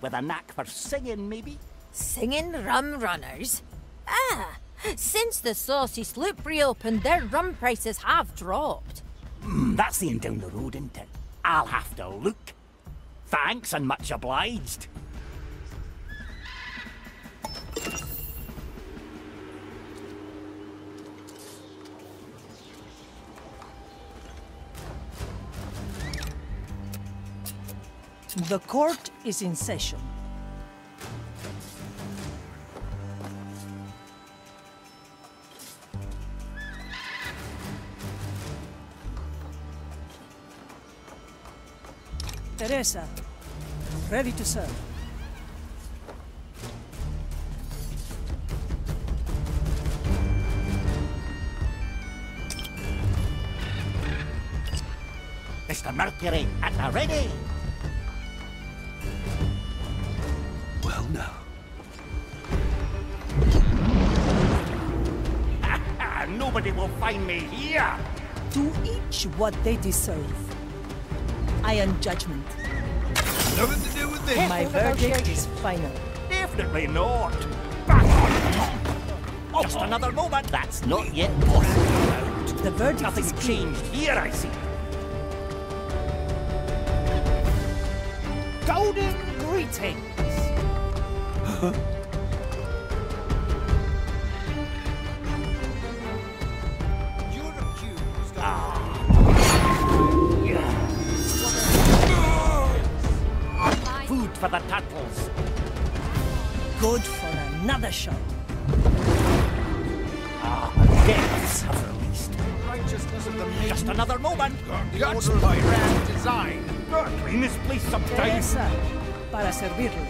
With a knack for singing, maybe? Singing rum runners? Ah, since the Saucy Sloop reopened, their rum prices have dropped. That's the end down the road, isn't it? I'll have to look. Thanks and much obliged. The court is in session. Teresa, ready to serve. Mr. Mercury, at the ready. Well now. Nobody will find me here. To each what they deserve. Iron judgment. Nothing to do with this. My verdict is final. Definitely not. Back on. Just another moment. That's not yet possible. The verdict Nothing's is changed here, I see. Golden greetings. You're accused Food for the turtles. Good for another show. Deaths have released. righteousness of the maiden. Just another moment. The order by grand design. Clean this place sometime. Teresa, para servirle.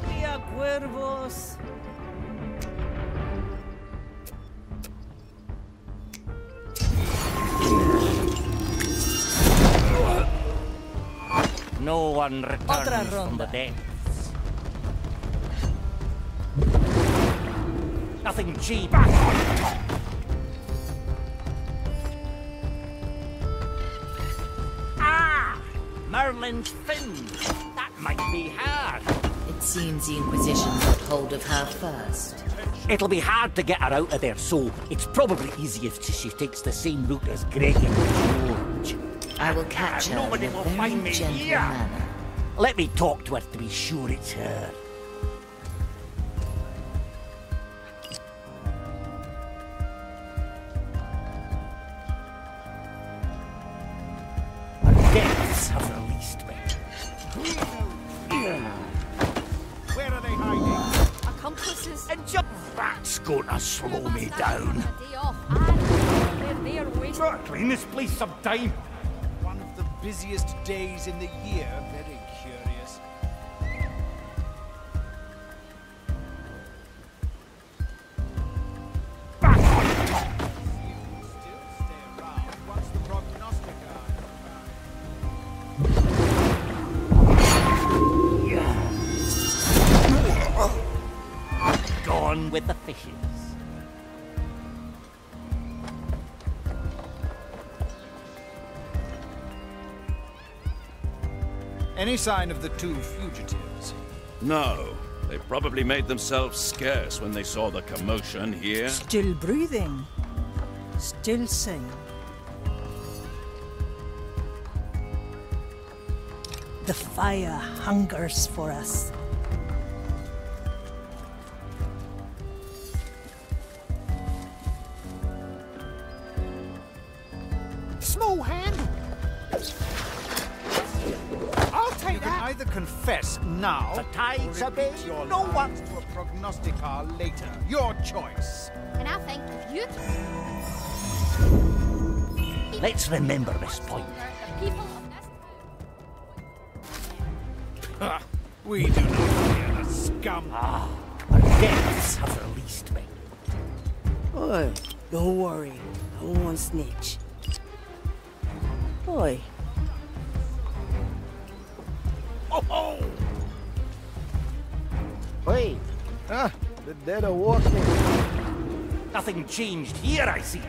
Cría cuervos. No one returns from the depths. Nothing cheap. Back on top. Ah! Merlin's fins. That might be hard. It seems the Inquisition got hold of her first. It'll be hard to get her out of there, so it's probably easiest if she takes the same route as Greg and George. I will catch her Nobody in a will very find me gentle here. manner. Let me talk to her to be sure it's her. Her depths have released me. Where are they hiding? Accomplices. And just that's gonna slow me down. Clean this place sometime. One of the busiest days in the year. Very curious. Back on top. Still stay around once the prognostica. Gone with the fishes. Any sign of the two fugitives? No. They probably made themselves scarce when they saw the commotion here. Still breathing. Still sane. The fire hungers for us. Small hand. I'll take You can that. either confess now, The tides are big. your No lies one. to a prognostica later. Your choice. And I think you Let's remember this point. people We do not fear the scum. Ah, her depths have released me. Oi, don't worry. I won't snitch. Oi. Oh, oh. Wait. Ah, the dead are walking. Nothing changed here, I see.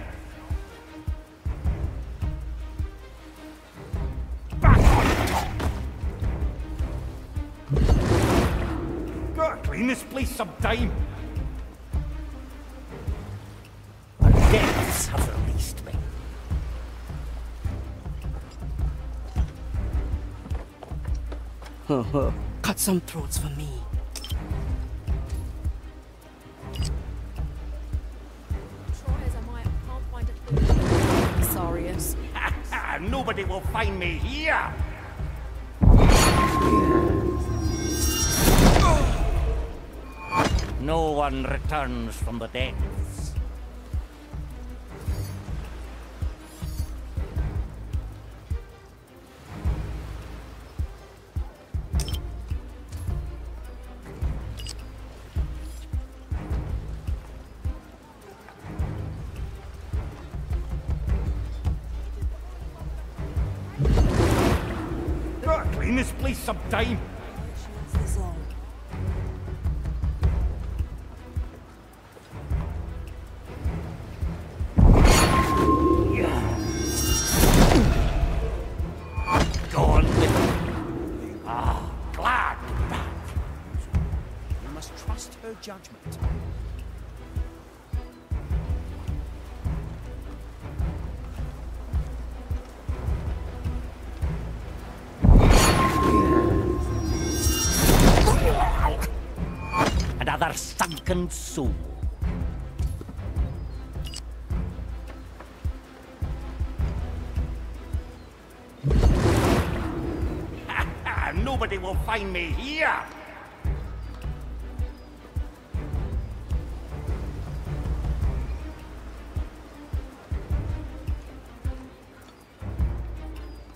clean this place sometime. The depths have released me. Cut some throats for me. Sorrius. Nobody will find me here. No one returns from the depths. Gotta clean this place sometime. Judgment. Another sunken soul. Nobody will find me here.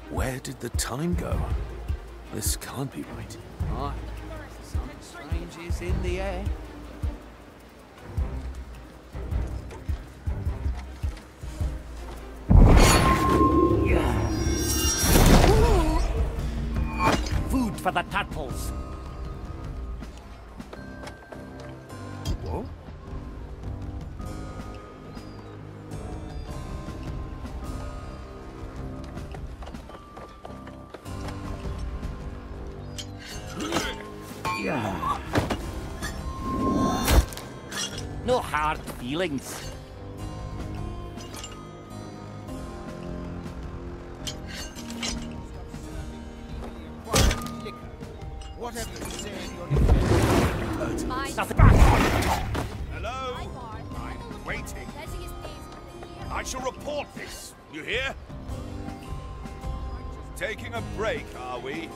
Where did the time go? This can't be right. Aye. Something strange is in the air. Food for the turtles. What? No hard feelings. Whatever you say in your defense. Hello? I'm waiting. I shall report this. You hear? Taking a break, are we? The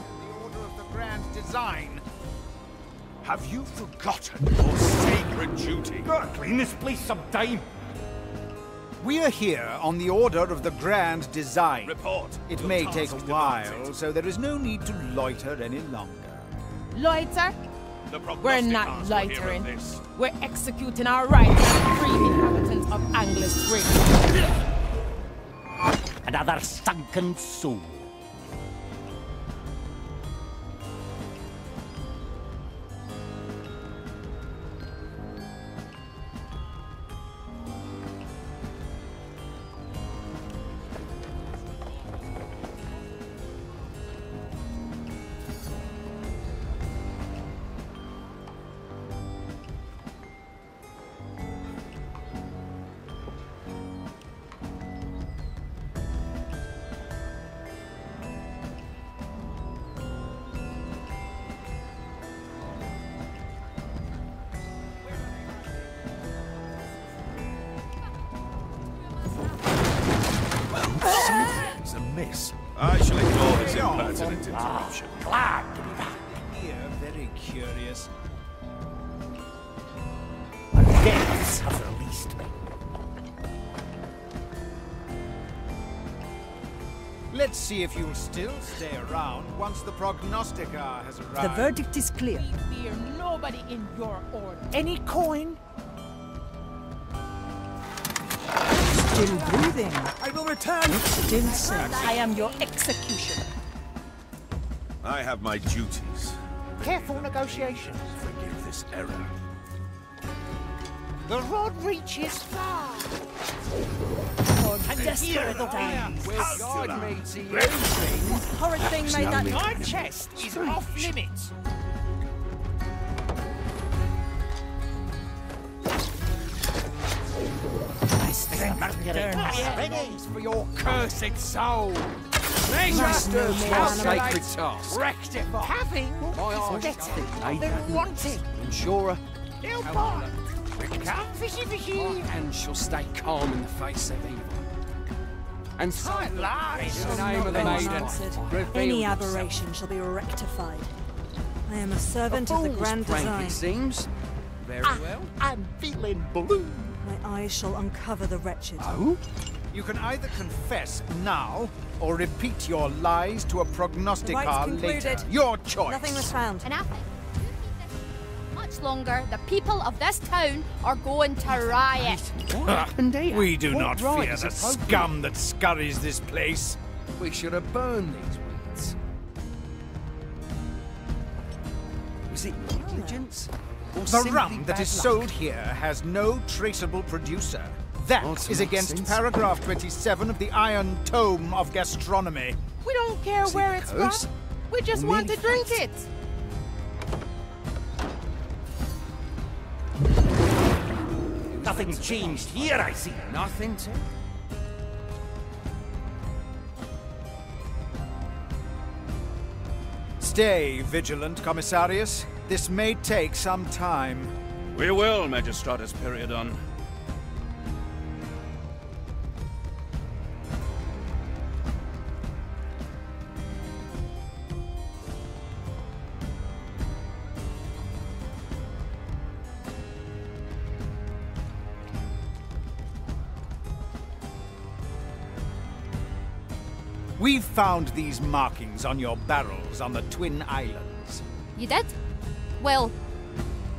order of the grand design. Have you forgotten your sacred duty? Gotta clean this place sometime. We are here on the order of the grand design. Report. It may take a while, so there is no need to loiter any longer. Loiter? The We're not prognosticators will hear of loitering. this. We're executing our rights as free inhabitants of Anglis Bridge. Another sunken soul. Something's amiss. I shall ignore this impertinent interruption. Glad to be back. Here, very curious. The depths have released me. Let's see if you'll still stay around once the prognosticator has arrived. The verdict is clear. We fear nobody in your order. Any coin? Still breathing. I will return. Still safe. I am your executioner. I have my duties. Careful negotiations. Forgive this error. The rod reaches far. And desperate times. With God may see you. This horrid thing made that. My chest is off limits. Ready for your cursed soul. Master, sacred task. Rectify. Having. Then wanting. Ensure Come fishy fishy. and shall stay calm in the face of evil. And so lies. in the name of the maiden, Any reveal aberration shall be rectified. I am a servant of the grand design. It seems. Very well. I'm feeling blue. My eyes shall uncover the wretched. Oh? You can either confess now, or repeat your lies to a prognosticator Rights concluded. later. Your choice. Nothing was found. Enough. Much longer, the people of this town are going to riot. We do not fear the scum that scurries this place. We should have burned these weeds. Was it negligence? Or The simply rum that bad is luck? sold here has no traceable producer. That What's is against nonsense? paragraph 27 of the Iron Tome of Gastronomy. We don't care Is it where a it's curse? from. We just Or want to merely drink fact? it. Nothing changed here, I see. Nothing to. Stay vigilant, Commissarius. This may take some time. We will, Magistratus Periodon. We've found these markings on your barrels on the Twin Islands. You did? Well,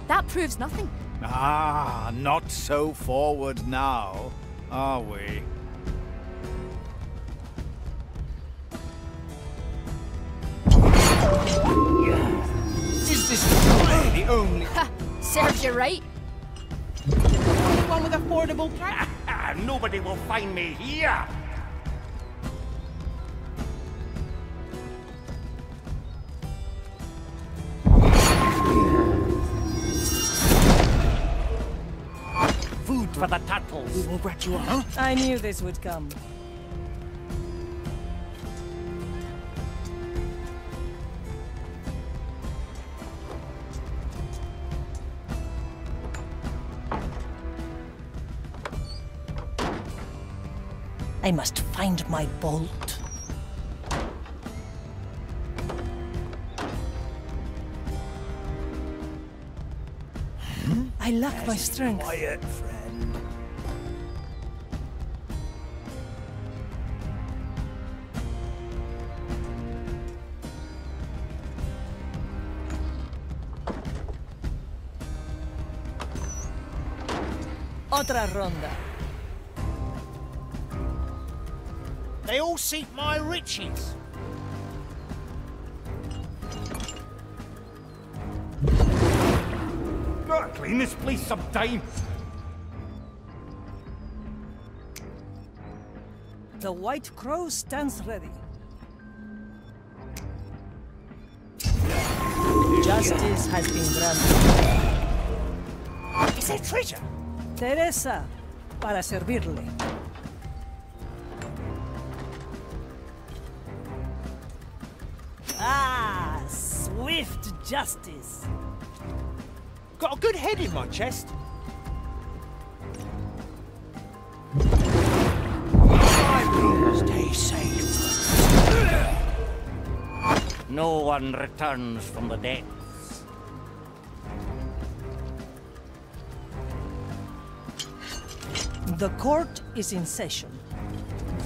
that proves nothing. Ah, not so forward now, are we? Is this the only... Serves you right. Only one with affordable price. Nobody will find me here. Food for the turtles. We will rat you out. I knew this would come. I must find my bolt. I lack my strength. Quiet, friend. Otra ronda. They all seek my riches. Gotta clean this place sometime. The White Crow stands ready. Justice has been granted. Is there treasure? Teresa, para servirle. Ah, swift justice. Got a good head in my chest. Stay safe. No one returns from the depths. The court is in session.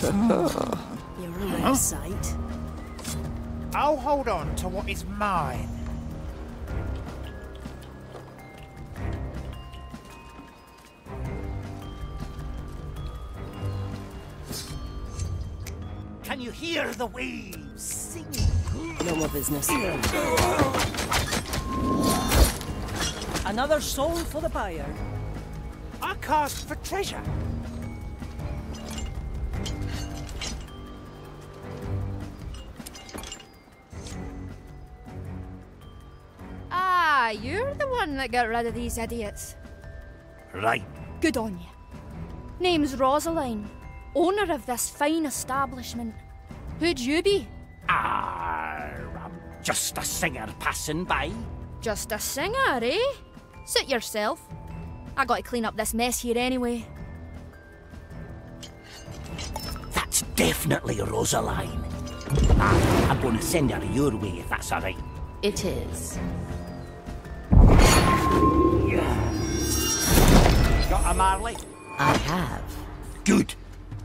You're a rare sight. I'll hold on to what is mine. Can you hear the waves singing? No more business. Another soul for the buyer. I cast for treasure. Ah, you're the one that got rid of these idiots. Right. Good on you. Name's Rosaline, owner of this fine establishment. Who'd you be? I'm just a singer passing by. Just a singer, eh? Suit yourself. I gotta clean up this mess here anyway. That's definitely Rosaline. I'm going to send her your way if that's alright. It is. Got a Marley? I have. Good.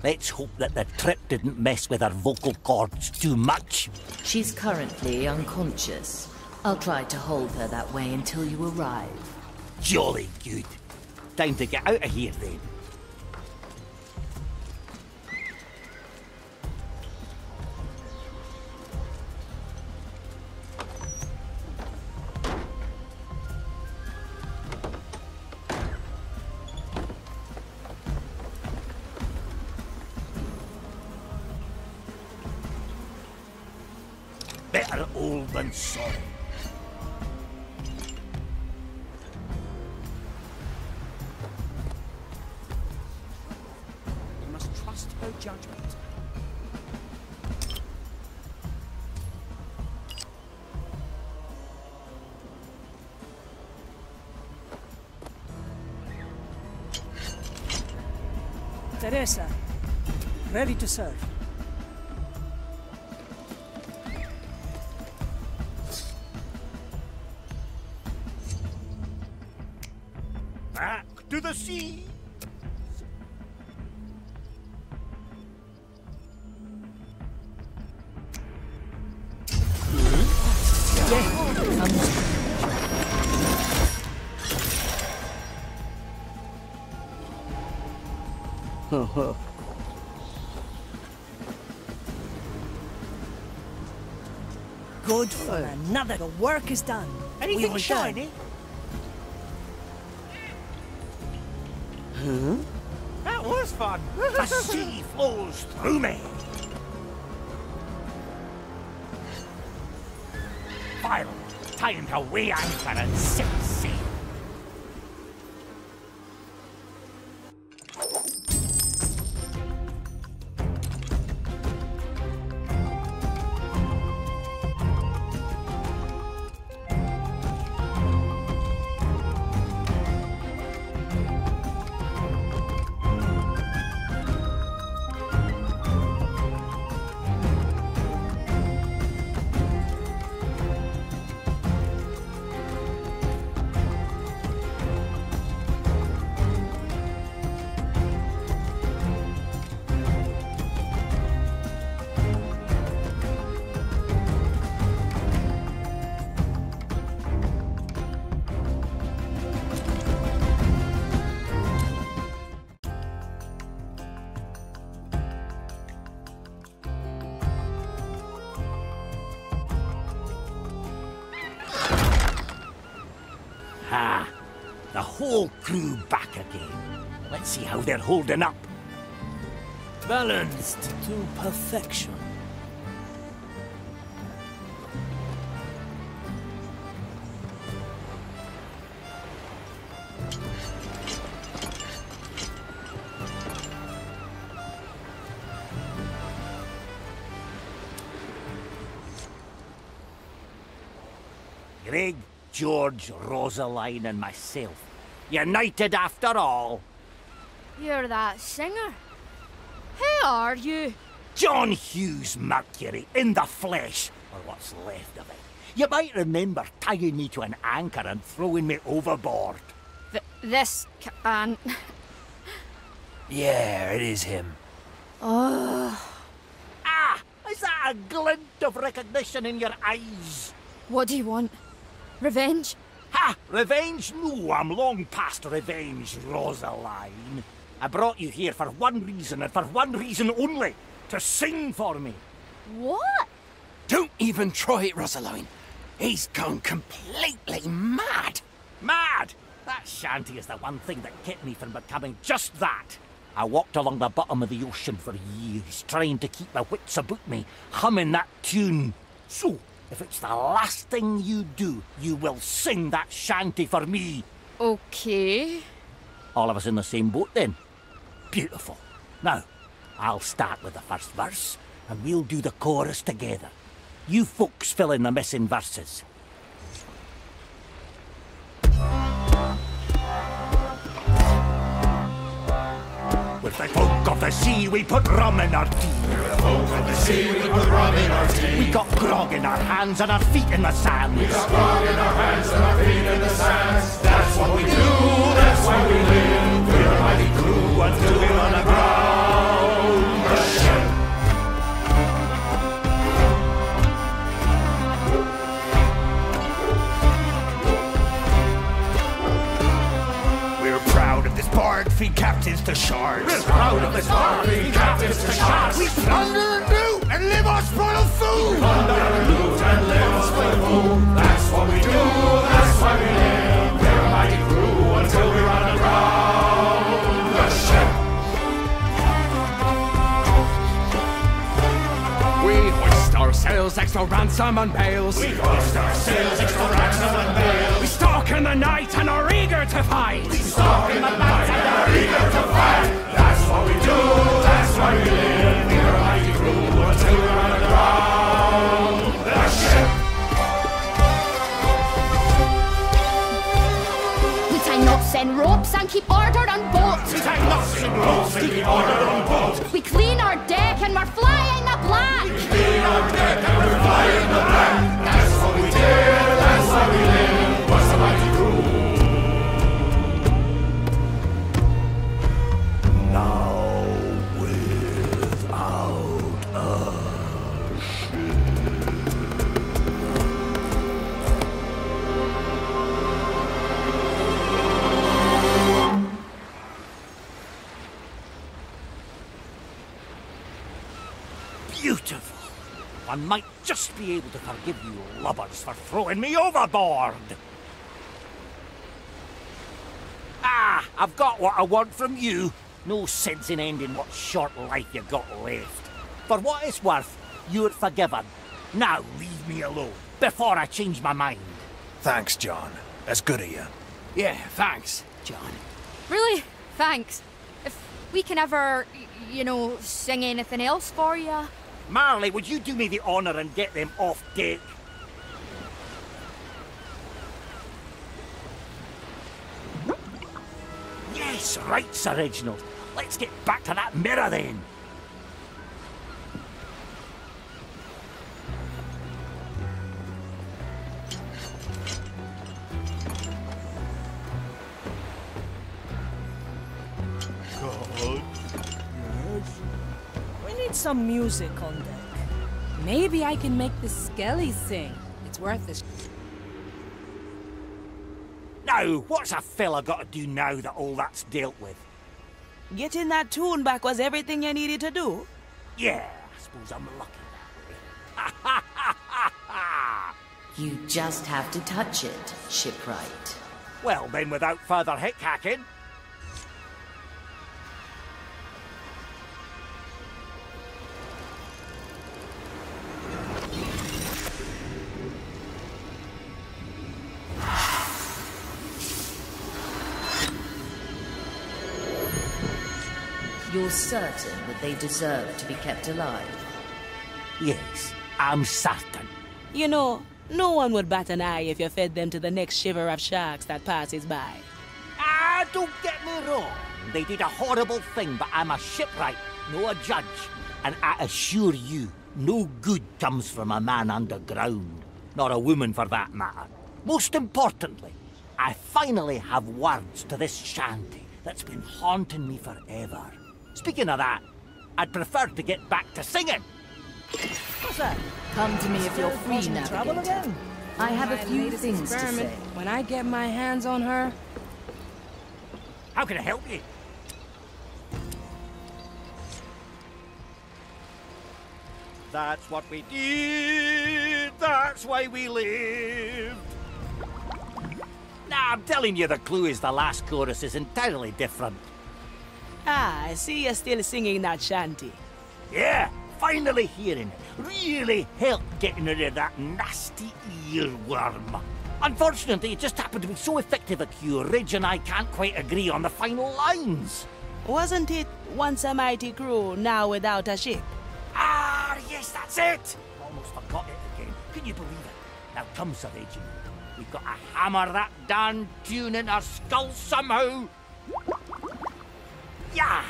Let's hope that the trip didn't mess with her vocal cords too much. She's currently unconscious. I'll try to hold her that way until you arrive. Jolly good. Time to get out of here then. Better old than sorry. We must trust her judgment. Teresa, ready to serve. Back to the sea! Good for another. The work is done. Anything We're shiny? Huh? That was fun. The sea flows through me. Finally, time to weigh anchor and set sail. Ah, the whole crew back again. Let's see how they're holding up. Balanced to perfection. Greg, George, Rosaline and myself. United after all. You're that singer. Who are you? John Hughes Mercury, in the flesh, or what's left of it. You might remember tying me to an anchor and throwing me overboard. This can... Yeah, it is him. Oh. Ah! Is that a glint of recognition in your eyes? What do you want? Revenge? Ha! Revenge? No, I'm long past revenge, Rosaline. I brought you here for one reason, and for one reason only. To sing for me. What? Don't even try it, Rosaline. He's gone completely mad. Mad? That shanty is the one thing that kept me from becoming just that. I walked along the bottom of the ocean for years, trying to keep my wits about me, humming that tune. So, if it's the last thing you do, you will sing that shanty for me. Okay. All of us in the same boat then. Beautiful. Now, I'll start with the first verse, and we'll do the chorus together. You folks fill in the missing verses. With the folk of the sea, we put rum in our tea. With the folk of the sea, we put rum in our tea. We got grog in our hands and our feet in the sand. We got grog in our hands and our feet in the sands. That's what we do, that's why we live. We're a mighty crew until we run aground the ship. We're proud of this barred, feed captains to shards. We're proud of this barred, feed captains to shards. We plunder and loot and live on spoiled food. We plunder and loot and live on spoiled food. That's what we do, that's why we live. We're a mighty crew until we run aground the ship. We hoist our sails, extra ransom and bales. We hoist our sails, extra ransom and bales. We stalk in the night and are eager to fight. We stalk in the night and are eager to fight. That's what we do, that's why we live. We're a mighty crew until we run aground the ship. We tie knots and ropes and keep order on boats. We tie knots and ropes and keep order on boats. We clean our deck and we're flying the black. We clean our deck and we're flying the black. That's what we do, that's why we live. What's the mighty crew? Now without a ship. Beautiful. One might just be able to forgive you lubbers for throwing me overboard. Ah, I've got what I want from you. No sense in ending what short life you got left. For what it's worth, you're forgiven. Now leave me alone, before I change my mind. Thanks, John. That's good of you. Yeah, thanks, John. Really? Thanks. If we can ever, you know, sing anything else for you. Marley, would you do me the honour and get them off deck? Yes, right, Sir Reginald. Let's get back to that mirror then. God. Yes. We need some music on deck. Maybe I can make the Skelly sing. It's worth it. Now, what's a fella got to do now that all that's dealt with? Getting that tune back was everything you needed to do? Yeah, I suppose I'm lucky that way. You just have to touch it, shipwright. Well, then, without further hick-hacking. You're certain that they deserve to be kept alive? Yes, I'm certain. You know, no one would bat an eye if you fed them to the next shiver of sharks that passes by. Ah, don't get me wrong. They did a horrible thing, but I'm a shipwright, no a judge. And I assure you, no good comes from a man underground. Nor a woman, for that matter. Most importantly, I finally have words to this shanty that's been haunting me forever. Speaking of that, I'd prefer to get back to singing. What's that? Come to me if you're free, Trouble Navigator. again? I have a My few latest things to experiment. say. When I get my hands on her... How can I help you? That's what we did. That's why we lived. Nah, I'm telling you, the clue is the last chorus is entirely different. Ah, I see you're still singing that shanty. Yeah, finally hearing it really helped getting rid of that nasty earworm. Unfortunately, it just happened to be so effective a cure, Ridge and I can't quite agree on the final lines. Wasn't it Once a mighty crew, now without a ship. Ah, yes, that's it! Almost forgot it again. Can you believe it? Now come, Sir Agent. We've got to hammer that darn tune in our skulls somehow. Yeah,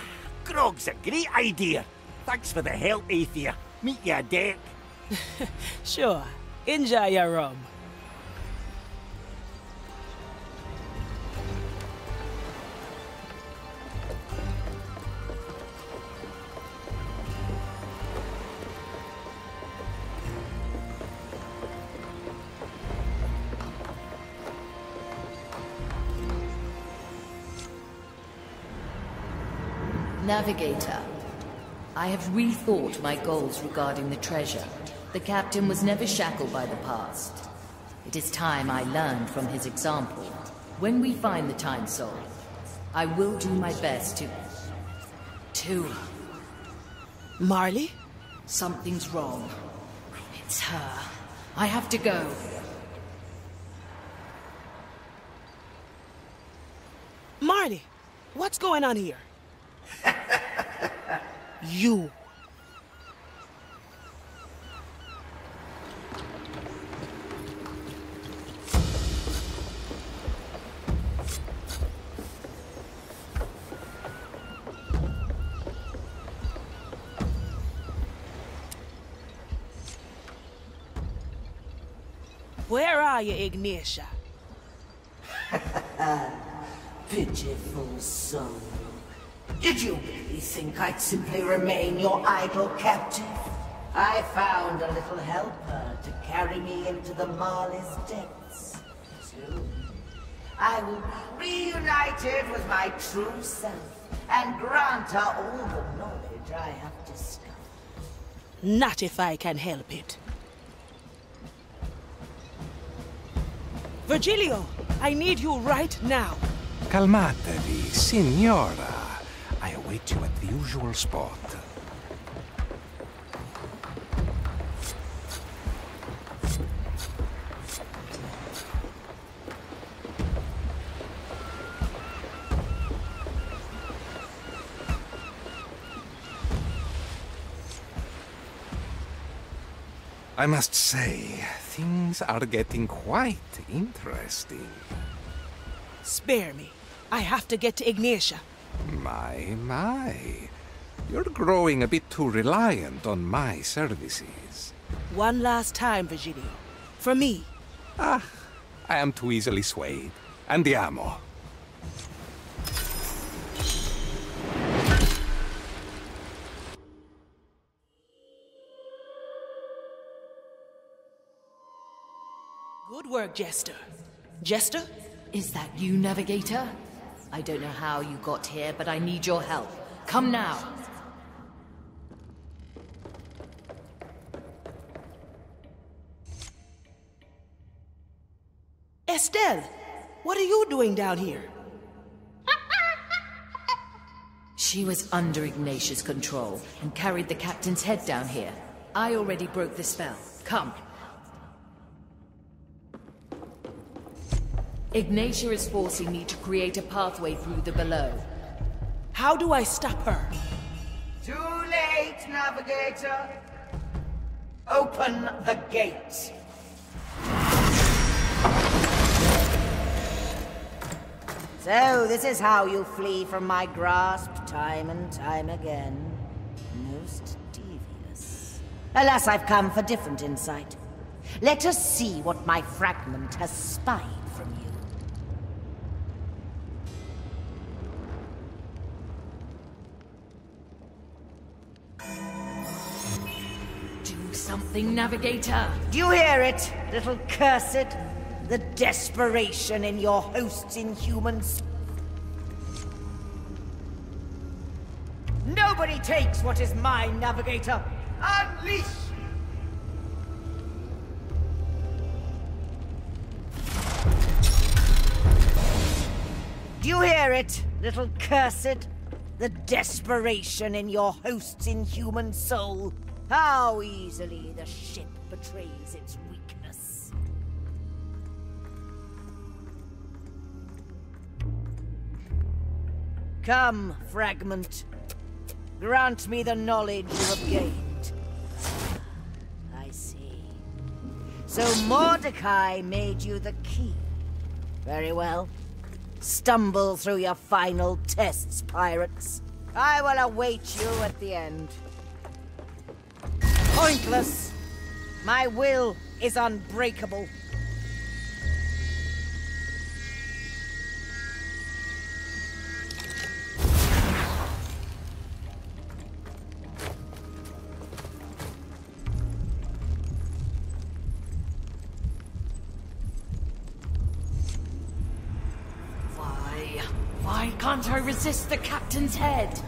grog's a great idea. Thanks for the help, Afia. Meet you at deck. Sure. Enjoy your rum. Navigator, I have rethought my goals regarding the treasure. The captain was never shackled by the past. It is time I learned from his example. When we find the time soul, I will do my best to... Marley? Something's wrong. It's her. I have to go. Marley, what's going on here? You. Where are you, Ignatia? Pitiful soul. Did you really think I'd simply remain your idle captive? I found a little helper to carry me into the Marley's depths. Soon, I will be reunited with my true self and grant her all the knowledge I have discovered. Not if I can help it. Virgilio, I need you right now. Calmatevi, signora. I await you at the usual spot. I must say, things are getting quite interesting. Spare me. I have to get to Ignatia. My. You're growing a bit too reliant on my services. One last time, Virgilio. For me. I am too easily swayed. Andiamo. Good work, Jester. Jester? Is that you, Navigator? I don't know how you got here, but I need your help. Come now. Estelle, what are you doing down here? She was under Ignatius' control and carried the captain's head down here. I already broke the spell. Come. Ignatia is forcing me to create a pathway through the below. How do I stop her? Too late, Navigator. Open the gate. So, this is how you flee from my grasp time and time again. Most devious. Alas, I've come for different insight. Let us see what my fragment has spied from you. Do something, Navigator. Do you hear it, little cursed? The desperation in your host's inhumans. Nobody takes what is mine, Navigator. Unleash! Do you hear it, little cursed? The desperation in your host's inhuman soul. How easily the ship betrays its weakness. Come, fragment. Grant me the knowledge you have gained. I see. So Mordecai made you the key. Very well. Stumble through your final tests, pirates. I will await you at the end. Pointless. My will is unbreakable. Why can't I resist the captain's head?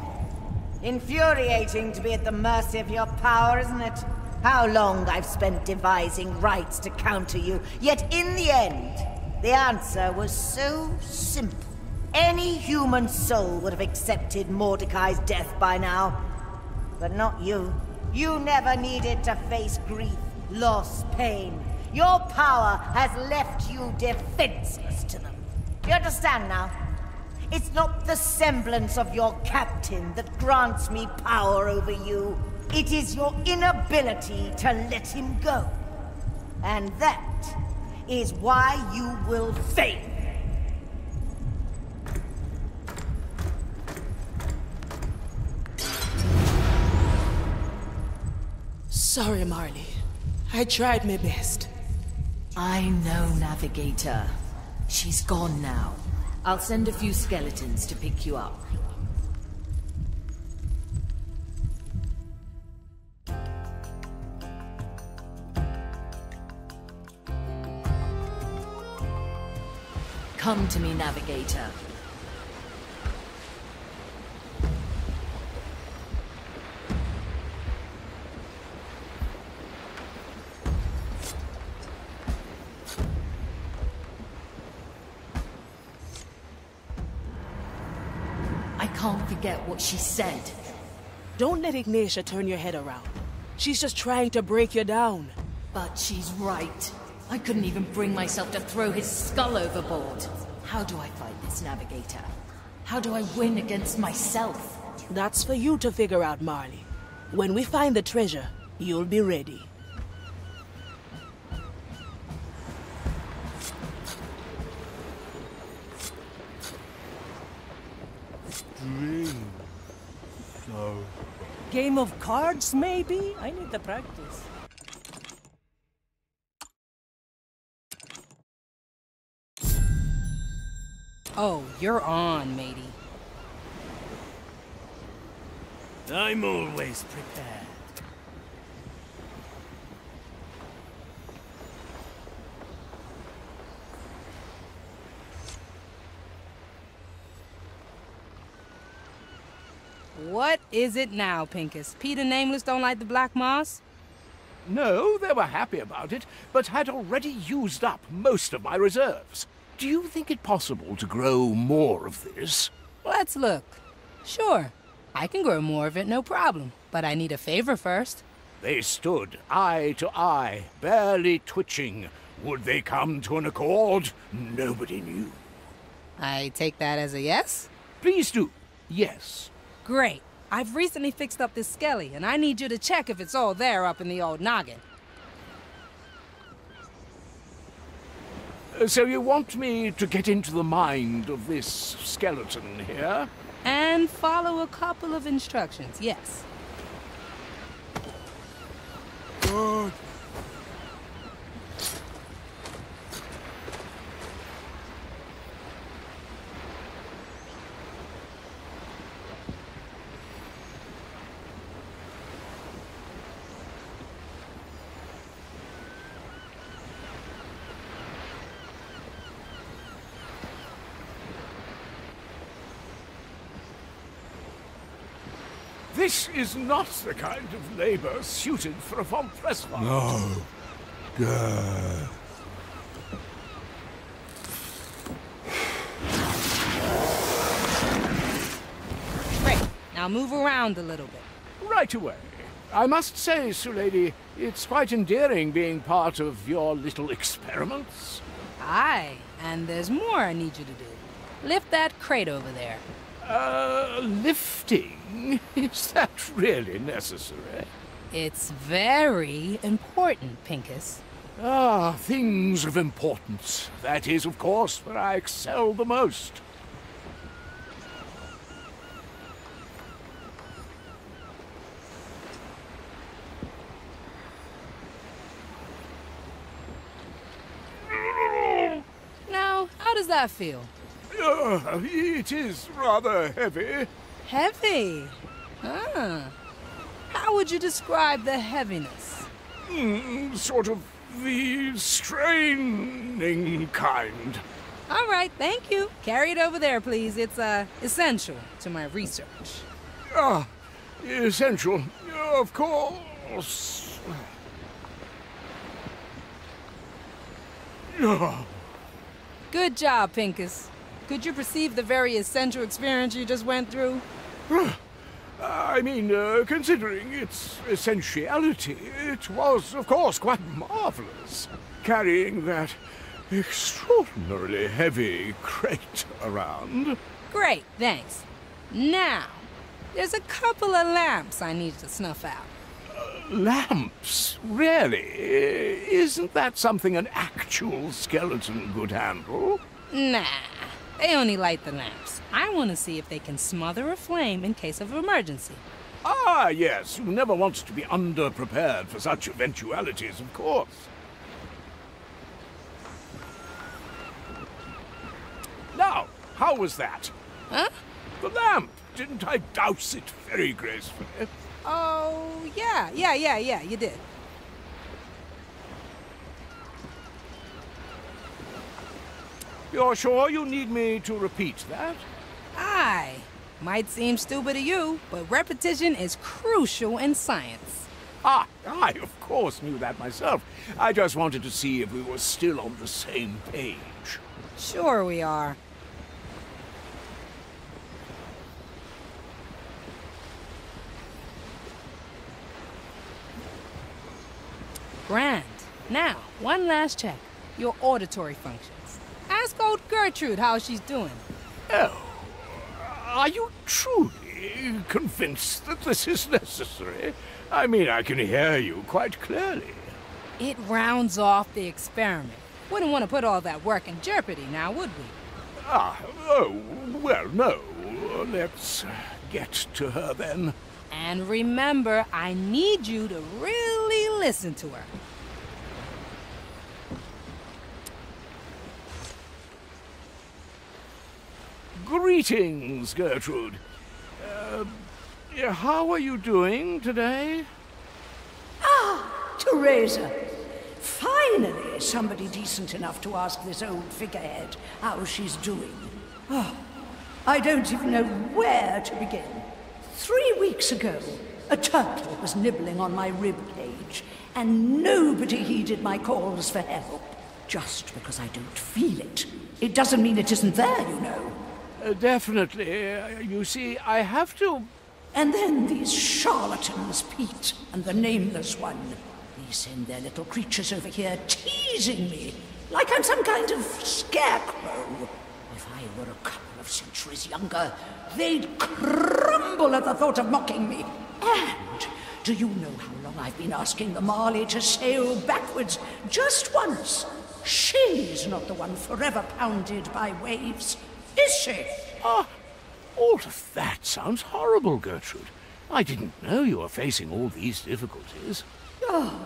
Infuriating to be at the mercy of your power, isn't it? How long I've spent devising rites to counter you, yet in the end, the answer was so simple. Any human soul would have accepted Mordecai's death by now. But not you. You never needed to face grief, loss, pain. Your power has left you defenseless to them. You understand now? It's not the semblance of your captain that grants me power over you. It is your inability to let him go. And that is why you will fail. Sorry, Marley. I tried my best. I know, Navigator. She's gone now. I'll send a few skeletons to pick you up. Come to me, Navigator. I can't forget what she said. Don't let Ignatia turn your head around. She's just trying to break you down. But she's right. I couldn't even bring myself to throw his skull overboard. How do I fight this, Navigator? How do I win against myself? That's for you to figure out, Marley. When we find the treasure, you'll be ready. So... Game of cards, maybe? I need the practice. Oh, you're on, matey. I'm always prepared. What is it now, Pincus? Peter Nameless don't like the black moss? No, they were happy about it, but had already used up most of my reserves. Do you think it possible to grow more of this? Let's look. Sure, I can grow more of it, no problem. But I need a favor first. They stood eye to eye, barely twitching. Would they come to an accord? Nobody knew. I take that as a yes? Please do. Yes. Great. I've recently fixed up this skelly, and I need you to check if it's all there up in the old noggin. So you want me to get into the mind of this skeleton here? And follow a couple of instructions, yes. Good. This is not the kind of labor suited for a von Presswald. No. Good. Great. Now move around a little bit. Right away. I must say, Lady, it's quite endearing being part of your little experiments. Aye, and there's more I need you to do. Lift that crate over there. Lifting? Is that really necessary? It's very important, Pincus. Ah, things of importance. That is, of course, where I excel the most. Now, how does that feel? It is rather heavy. Heavy? Ah. How would you describe the heaviness? Sort of the straining kind. All right, thank you. Carry it over there, please. It's, essential to my research. Ah, essential. Of course. Good job, Pincus. Could you perceive the very essential experience you just went through? I mean, considering its essentiality, it was, of course, quite marvelous. Carrying that extraordinarily heavy crate around. Great, thanks. Now, there's a couple of lamps I need to snuff out. Lamps? Really? Isn't that something an actual skeleton could handle? Nah, they only light the lamps. I want to see if they can smother a flame in case of emergency. Ah, yes. You never want to be underprepared for such eventualities, of course. Now, how was that? Huh? The lamp. Didn't I douse it very gracefully? Oh, yeah, you did. You're sure you need me to repeat that? Aye. Might seem stupid to you, but repetition is crucial in science. Ah, I of course knew that myself. I just wanted to see if we were still on the same page. Sure we are. Grand. Now, one last check. Your auditory functions. Ask old Gertrude how she's doing. Oh, are you truly convinced that this is necessary? I mean, I can hear you quite clearly. It rounds off the experiment. Wouldn't want to put all that work in jeopardy now, would we? Well, no. Let's get to her then. And remember, I need you to really listen to her. Greetings, Gertrude. How are you doing today? Ah, Teresa. Finally, somebody decent enough to ask this old figurehead how she's doing. Oh, I don't even know where to begin. 3 weeks ago, a turtle was nibbling on my rib cage, and nobody heeded my calls for help. Just because I don't feel it, it doesn't mean it isn't there, you know. Definitely. You see, I have to... And then these charlatans, Pete and the Nameless One, they send their little creatures over here teasing me, like I'm some kind of scarecrow. If I were a couple of centuries younger, they'd crumble at the thought of mocking me. And do you know how long I've been asking the Marley to sail backwards just once? She's not the one forever pounded by waves, is she? Ah, all of that sounds horrible, Gertrude. I didn't know you were facing all these difficulties. Oh,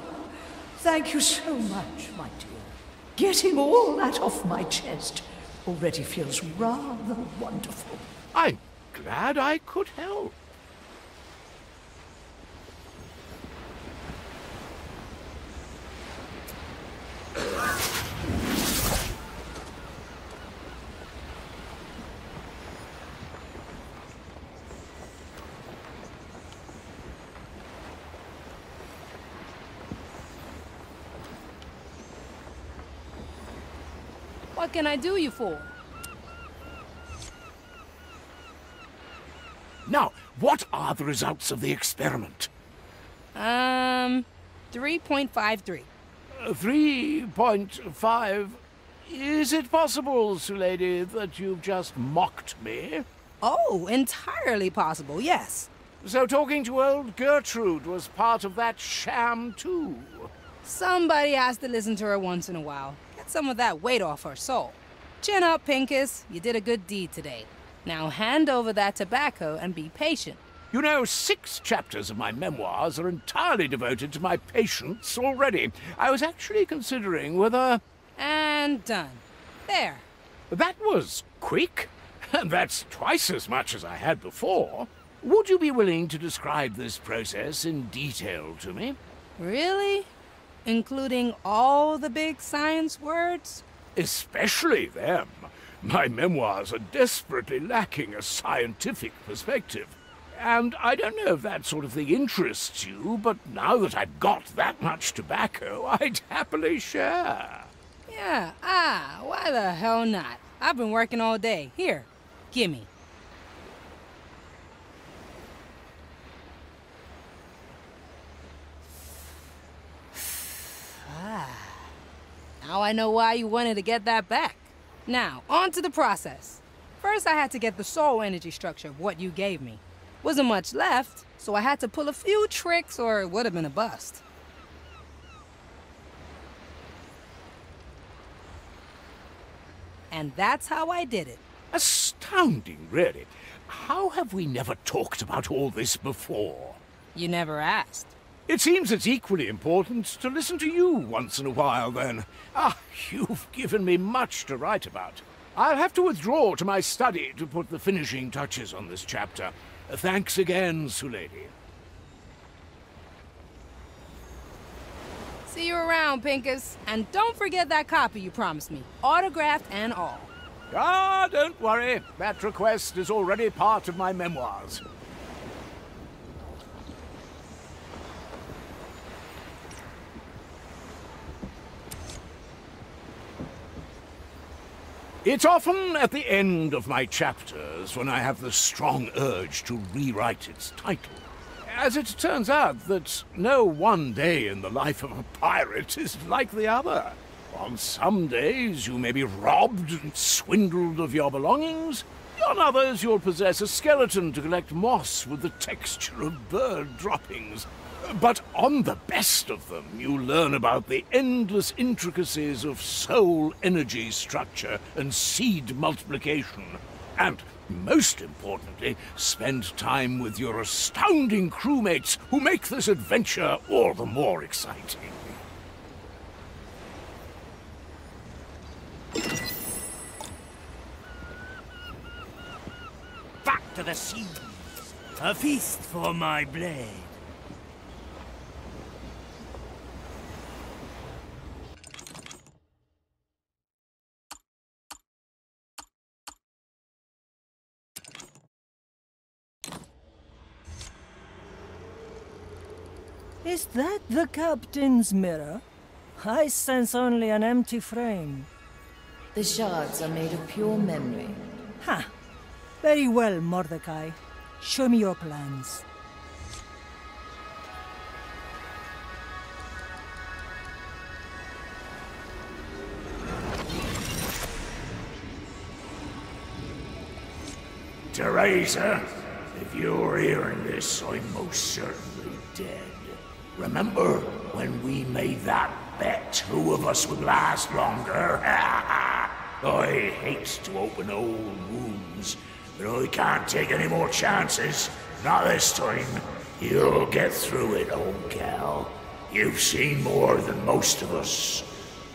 thank you so much, my dear. Getting all that off my chest already feels rather wonderful. I'm glad I could help. What can I do you for? Now, what are the results of the experiment? 3.53. 3.5... Is it possible, Lady, that you've just mocked me? Oh, entirely possible, yes. So talking to old Gertrude was part of that sham, too? Somebody has to listen to her once in a while. Get some of that weight off her soul. Chin up, Pincus. You did a good deed today. Now hand over that tobacco and be patient. You know, 6 chapters of my memoirs are entirely devoted to my patience already. I was actually considering whether... And done. There. That was quick. That's twice as much as I had before. Would you be willing to describe this process in detail to me? Really? Including all the big science words? Especially them. My memoirs are desperately lacking a scientific perspective. And I don't know if that sort of thing interests you, but now that I've got that much tobacco, I'd happily share. Yeah, why the hell not? I've been working all day. Here, gimme. Now I know why you wanted to get that back. Now, on to the process. First, I had to get the soul energy structure of what you gave me. Wasn't much left, so I had to pull a few tricks or it would have been a bust. And that's how I did it. Astounding, really. How have we never talked about all this before? You never asked. It seems it's equally important to listen to you once in a while, then. You've given me much to write about. I'll have to withdraw to my study to put the finishing touches on this chapter. Thanks again, Sulady. See you around, Pincus. And don't forget that copy you promised me. Autographed and all. Don't worry. That request is already part of my memoirs. It's often at the end of my chapters when I have the strong urge to rewrite its title. As it turns out that no one day in the life of a pirate is like the other. On some days you may be robbed and swindled of your belongings. On others you'll possess a skeleton to collect moss with the texture of bird droppings. But on the best of them, you learn about the endless intricacies of soul energy structure and seed multiplication. And, most importantly, spend time with your astounding crewmates who make this adventure all the more exciting. Back to the sea! A feast for my blade. Is that the captain's mirror? I sense only an empty frame. The shards are made of pure memory. Ha! Very well, Mordecai. Show me your plans. Teresa, if you're hearing this, I'm most certainly dead. Remember when we made that bet who of us would last longer? I hate to open old wounds, but I can't take any more chances. Not this time. You'll get through it, old gal. You've seen more than most of us.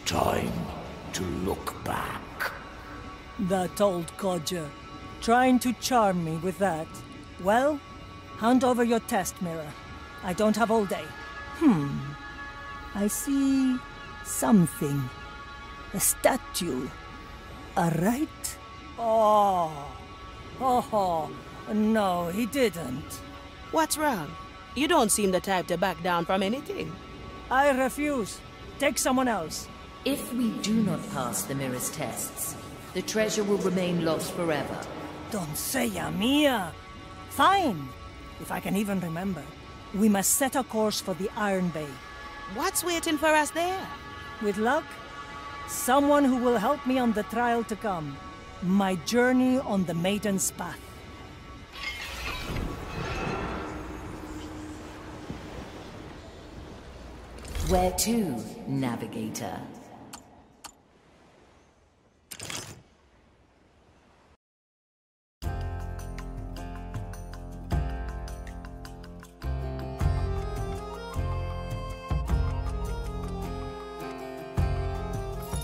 Time to look back. That old codger. Trying to charm me with that. Well, hand over your test mirror. I don't have all day. I see something. A statue. A right? Oh, no, he didn't. What's wrong? You don't seem the type to back down from anything. I refuse. Take someone else. If we do not pass the mirror's tests, the treasure will remain lost forever. Don't say Mia. Fine, if I can even remember. We must set a course for the Iron Bay. What's waiting for us there? With luck, someone who will help me on the trial to come. My journey on the Maiden's Path. Where to, navigator?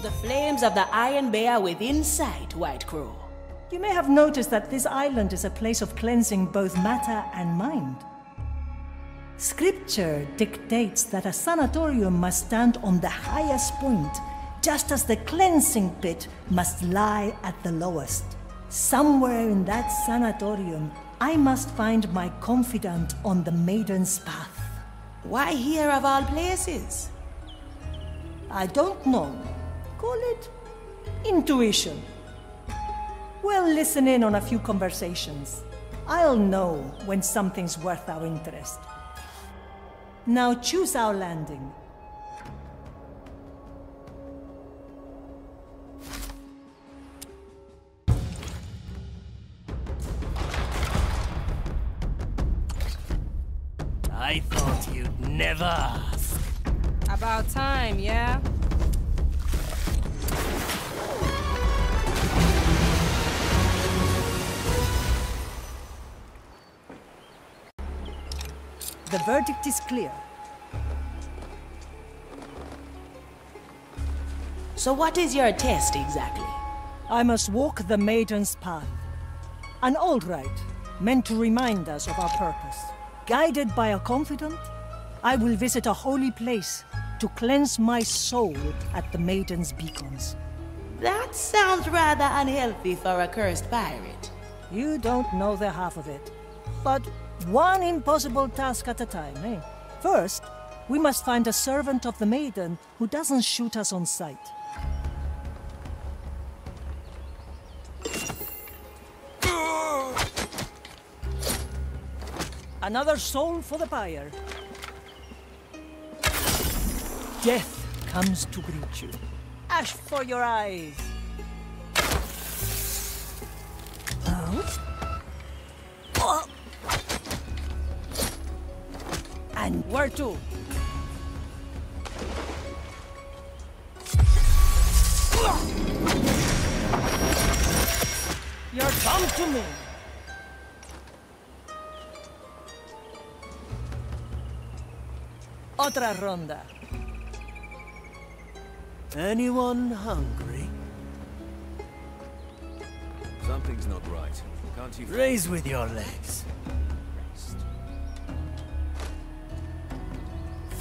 The flames of the Iron Bear within sight, White Crow. You may have noticed that this island is a place of cleansing both matter and mind. Scripture dictates that a sanatorium must stand on the highest point, just as the cleansing pit must lie at the lowest. Somewhere in that sanatorium, I must find my confidant on the Maiden's Path. Why here of all places? I don't know. Call it intuition. We'll listen in on a few conversations. I'll know when something's worth our interest. Now choose our landing. I thought you'd never ask. About time, yeah? The verdict is clear. So what is your test exactly? I must walk the Maiden's Path. An old rite, meant to remind us of our purpose. Guided by a confidant, I will visit a holy place to cleanse my soul at the Maiden's beacons. That sounds rather unhealthy for a cursed pirate. You don't know the half of it. But one impossible task at a time, eh? First, we must find a servant of the Maiden who doesn't shoot us on sight. Another soul for the pyre. Death comes to greet you. Ash for your eyes. Oh. And where to? You're come to me. Otra ronda. Anyone hungry? Something's not right. Can't you... Raise with your legs.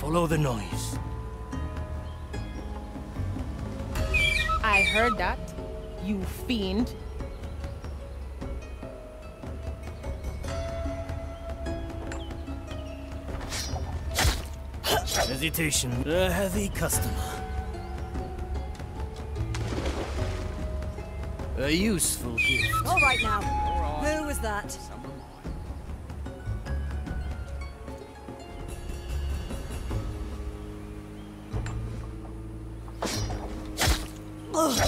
Follow the noise. I heard that, you fiend. Hesitation, a heavy customer. A useful gift. All right now. Who was that?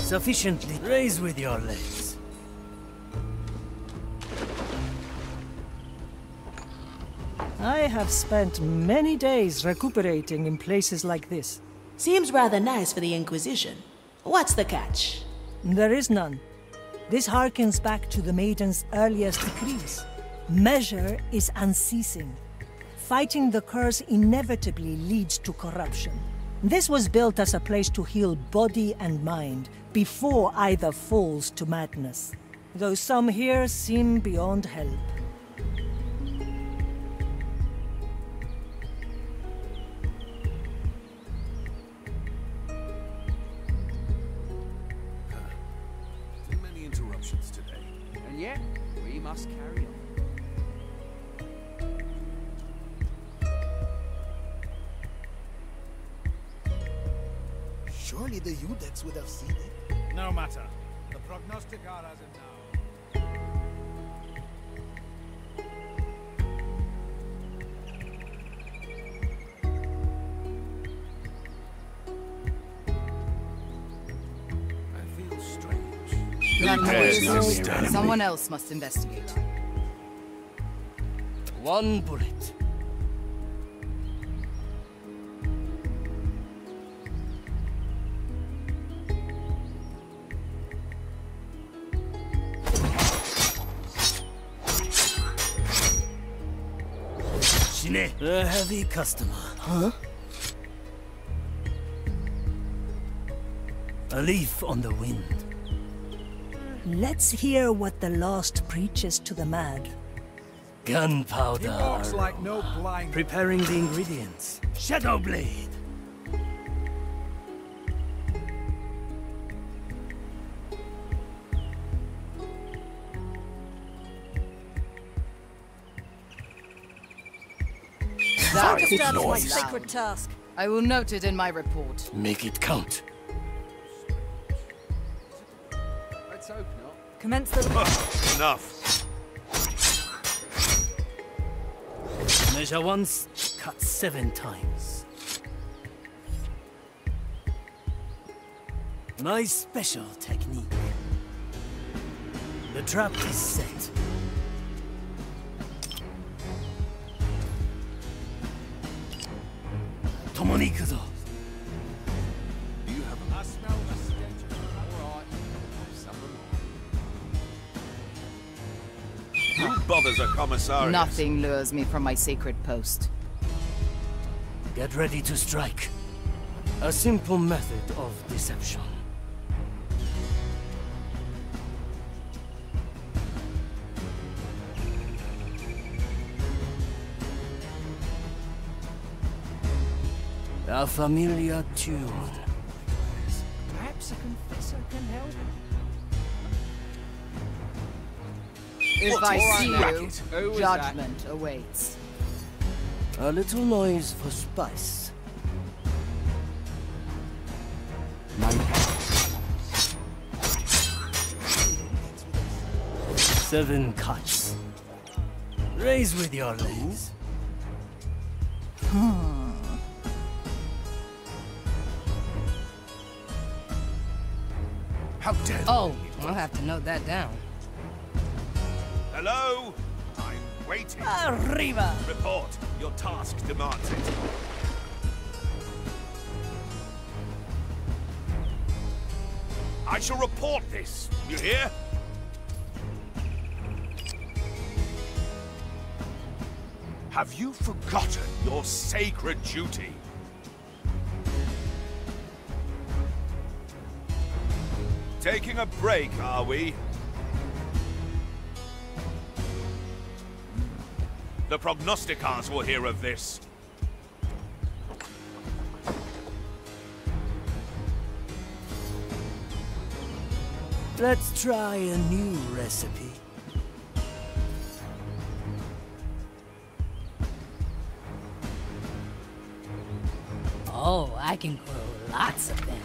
Sufficiently. Raise with your legs. I have spent many days recuperating in places like this. Seems rather nice for the Inquisition. What's the catch? There is none. This harkens back to the Maiden's earliest decrees. Measure is unceasing. Fighting the curse inevitably leads to corruption. This was built as a place to heal body and mind before either falls to madness. Though some here seem beyond help. Too many interruptions today. And yet, we must carry on. Surely the Udex would have seen it. No matter. The prognosticar has it now. I feel strange. Someone else must investigate. One bullet. A heavy customer, huh? A leaf on the wind. Let's hear what the lost preaches to the mad. Gunpowder. He walks like no blind. Preparing the ingredients. Shadow blade. That Focus is down on my noise. sacred task. I will note it in my report. Make it count. Let's hope not. Commence the... Enough. Measure once, cut 7 times. My special technique. The trap is set. Tomonikuzo. You have I smell the stench. Alright. Who bothers a commissariat? Nothing lures me from my sacred post. Get ready to strike. A simple method of deception. A familiar tune. Perhaps a confessor can help. If I see racket? you, judgment awaits. A little noise for spice. 7 cuts. Raise with your legs. How dare Oh, I'll have to note that down. Hello? I'm waiting. Arriba! Report. Your task demands it. I shall report this. You hear? Have you forgotten your sacred duty? Taking a break, are we? The prognosticars will hear of this. Let's try a new recipe. Oh, I can grow lots of things.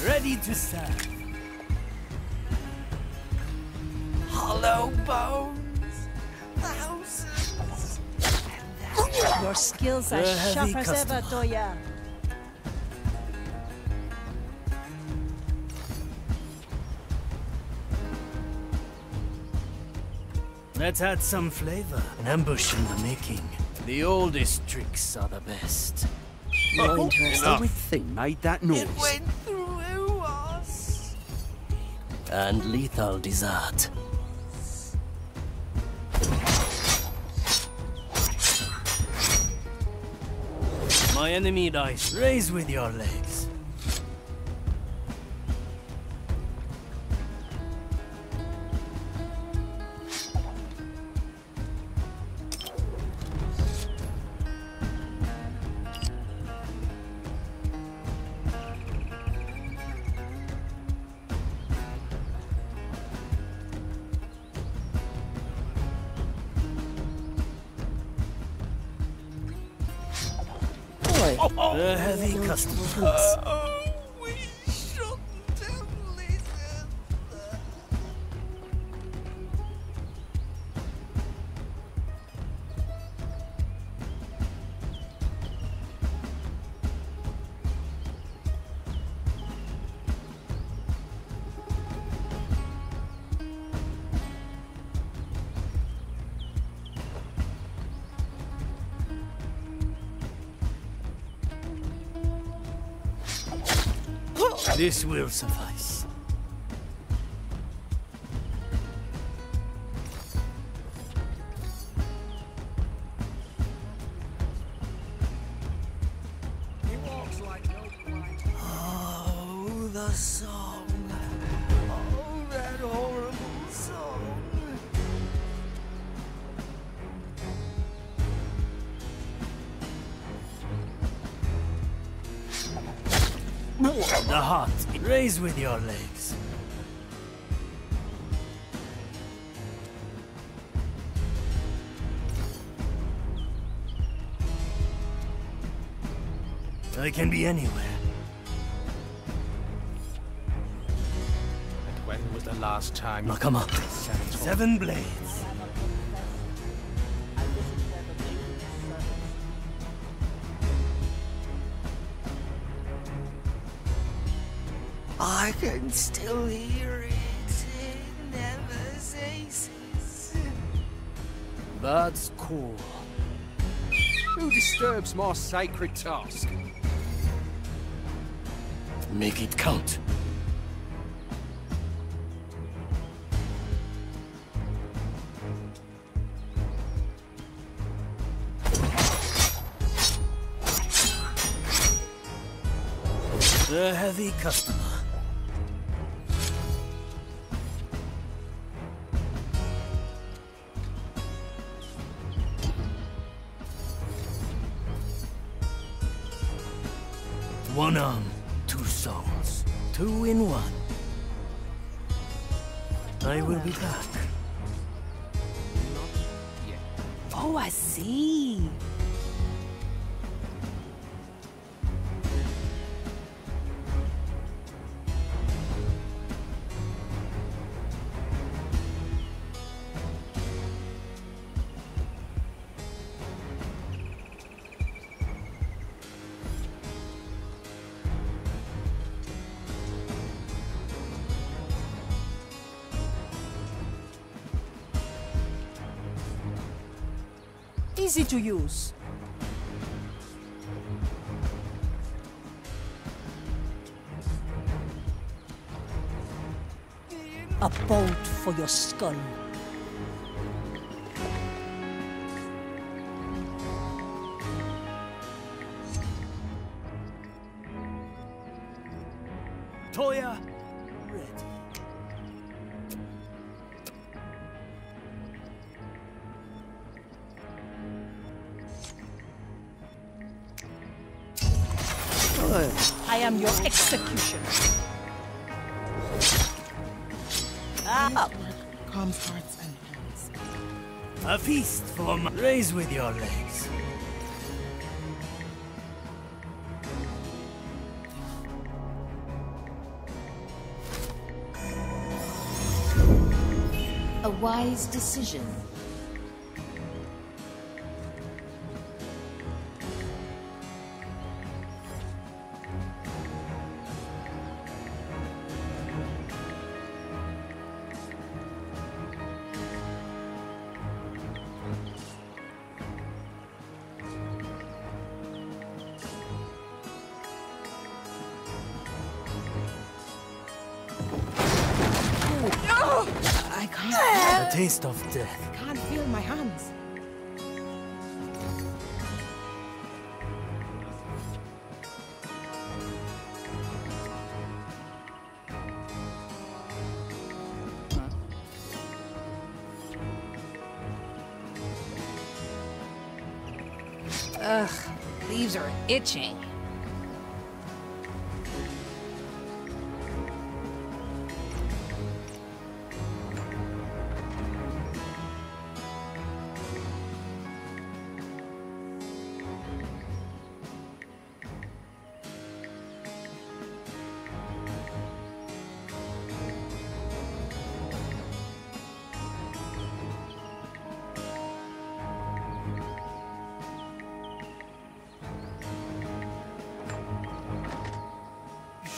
Ready to serve. Hollow bones, thousands. Your skills are sharp as ever, Toya. Let's add some flavor. An ambush in the making. The oldest tricks are the best. You're interested. Enough. Everything made that noise. It went through us. And lethal dessert. My enemy dice. Raise with your legs. A heavy customer. We shouldn't have listened. This will suffice. Oh, the song. Oh, that horrible song. The heart. Raise with your legs. I can be anywhere. And when was the last time? Now come on. 7 blades. I can still hear it. It never ceases. That's cool. Who disturbs my sacred task? Make it count. The heavy customer. One arm, 2 souls. 2 in 1. I will be back. Oh, I see. Easy to use. A bolt for your skull. Toya, ready. I am your executioner. Up. Comforts and hands. A feast for my... Raise with your legs. A wise decision. I can't. A taste of death. I can't feel my hands. Ugh, leaves are itching.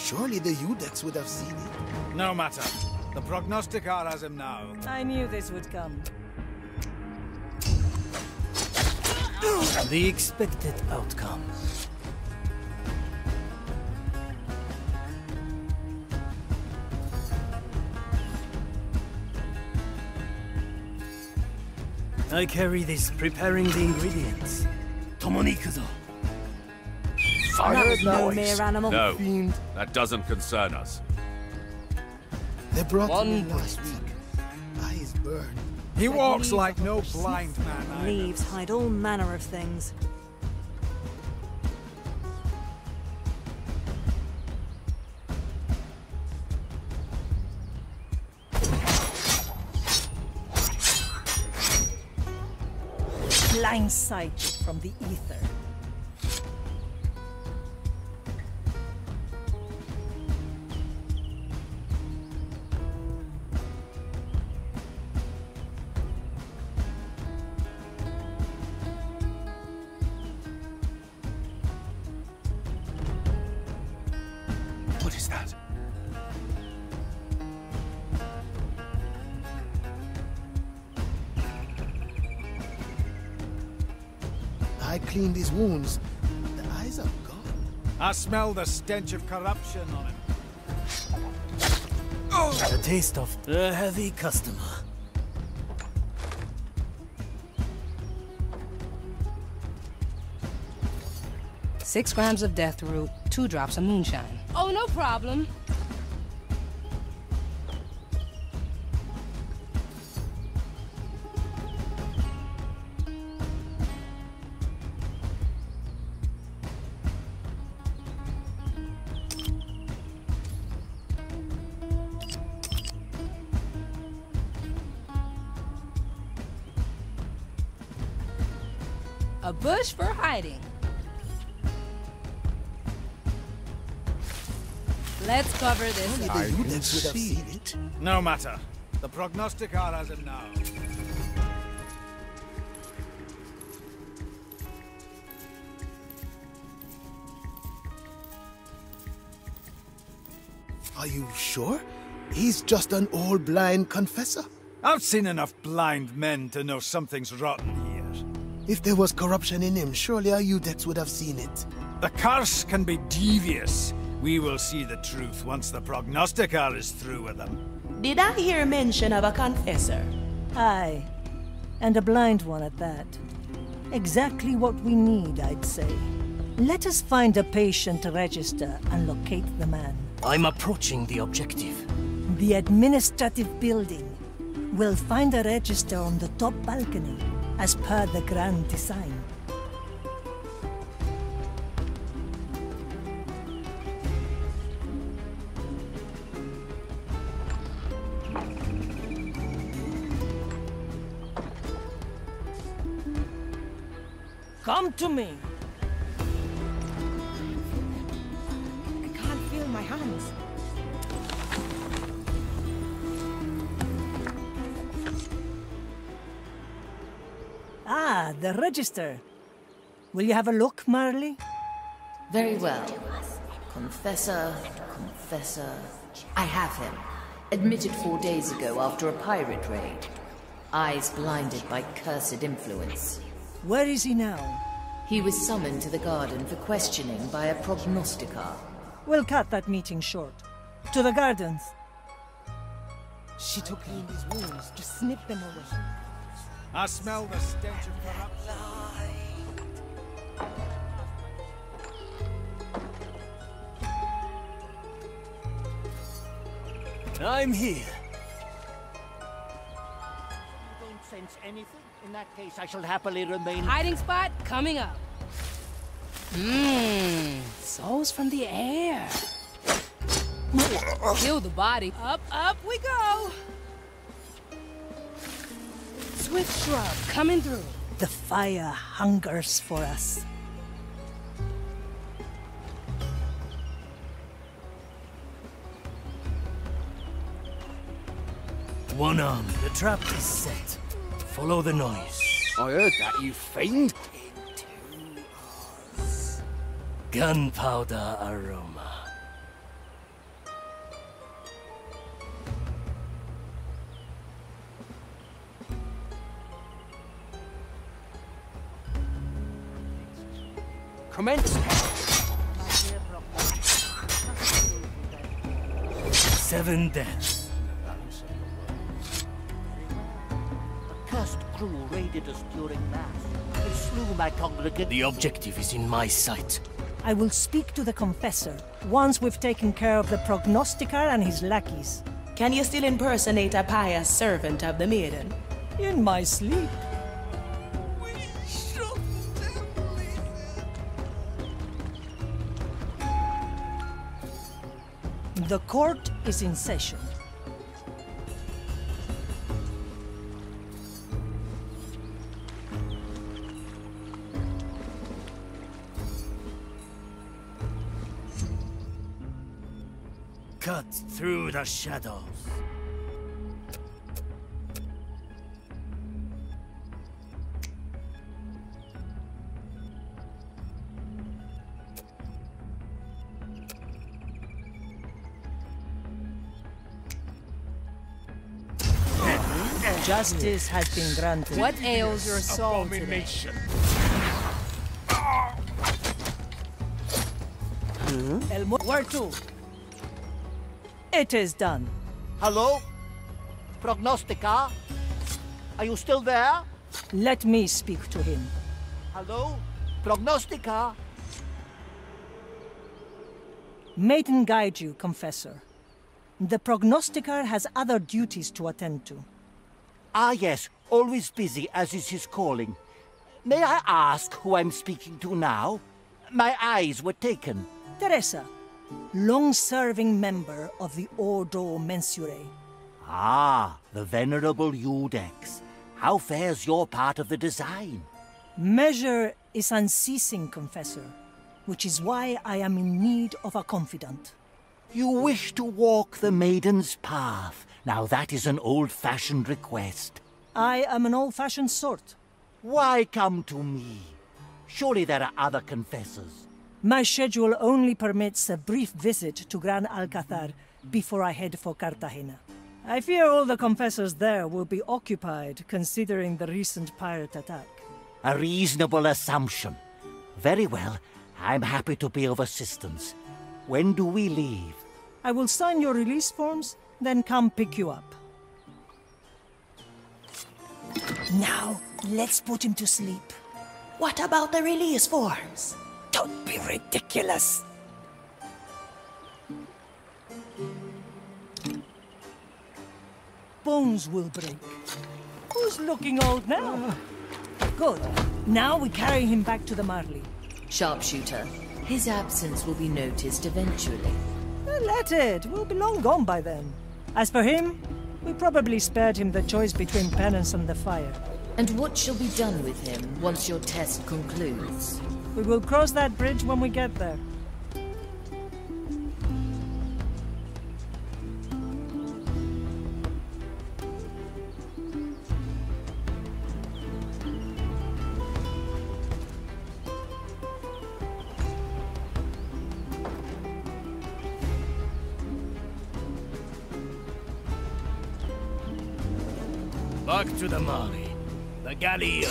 Surely the Udex would have seen it. No matter. The prognosticator has him now. I knew this would come. The expected outcome. I carry this, preparing the ingredients. Tomonikuzo. That was no mere animal. No, that doesn't concern us. They brought me last week. Eyes burned. He walks like no blind man. Leaves hide all manner of things. Blindsided from the ether. What is that? I cleaned his wounds. The eyes are gone. I smell the stench of corruption on him. The taste of a heavy customer. Six grams of death root, 2 drops of moonshine. Oh, no problem. A bush for hiding. Let's cover this up. The Udex would have seen it. No matter. The prognosticator has him now. Are you sure? He's just an old blind confessor. I've seen enough blind men to know something's rotten here. If there was corruption in him, surely our Udex would have seen it. The curse can be devious. We will see the truth once the prognosticator is through with them. Did I hear mention of a confessor? Aye. And a blind one at that. Exactly what we need, I'd say. Let us find a patient register and locate the man. I'm approaching the objective. The administrative building. We'll find a register on the top balcony, as per the grand design. Come to me. I can't feel my hands. Ah, the register. Will you have a look, Marley? Very well. Confessor. I have him. Admitted 4 days ago after a pirate raid. Eyes blinded by cursed influence. Where is he now? He was summoned to the garden for questioning by a prognosticator. We'll cut that meeting short. To the gardens. She took clean his wounds, just snip them away. I smell the stench of corruption. I'm here. You don't sense anything? In that case, I shall happily remain... Hiding spot coming up. Souls from the air. Kill the body. Up we go. Swift shrub coming through. The fire hungers for us. One arm. The trap is set. Follow the noise. I heard that, you fiend. Gunpowder aroma. Commence. 7 deaths. Cursed crew raided us during Mass. They slew my congregation. The objective is in my sight. I will speak to the Confessor once we've taken care of the Prognosticar and his lackeys. Can you still impersonate a pious servant of the maiden? In my sleep. The court is in session. Cut through the shadows. Justice has been granted. What ails your soul today? Where to? It is done. Hello? Prognostica? Are you still there? Let me speak to him. Hello? Prognostica? Maiden guide you, Confessor. The Prognosticar has other duties to attend to. Ah, yes. Always busy, as is his calling. May I ask who I'm speaking to now? My eyes were taken. Teresa, long-serving member of the Ordo Mensurae. Ah, the venerable Iudex. How fares your part of the design? Measure is unceasing, Confessor, which is why I am in need of a confidant. You wish to walk the maiden's path. Now that is an old-fashioned request. I am an old-fashioned sort. Why come to me? Surely there are other confessors. My schedule only permits a brief visit to Gran Alcazar before I head for Cartagena. I fear all the confessors there will be occupied, considering the recent pirate attack. A reasonable assumption. Very well. I'm happy to be of assistance. When do we leave? I will sign your release forms, then come pick you up. Now, let's put him to sleep. What about the release forms? Don't be ridiculous. Bones will break. Who's looking old now? Good. Now we carry him back to the Marley. Sharpshooter, his absence will be noticed eventually. Let it. We'll be long gone by then. As for him, we probably spared him the choice between penance and the fire. And what shall be done with him once your test concludes? We will cross that bridge when we get there. Back to the Mari. The Galileo.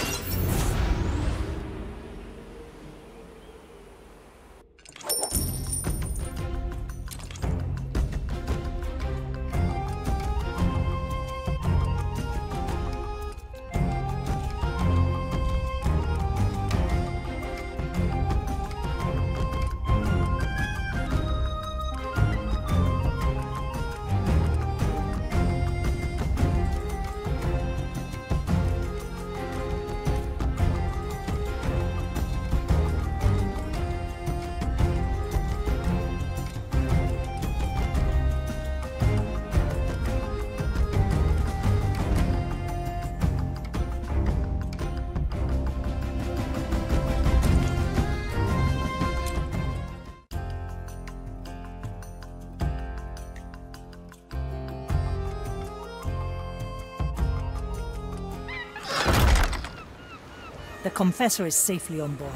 The Confessor is safely on board.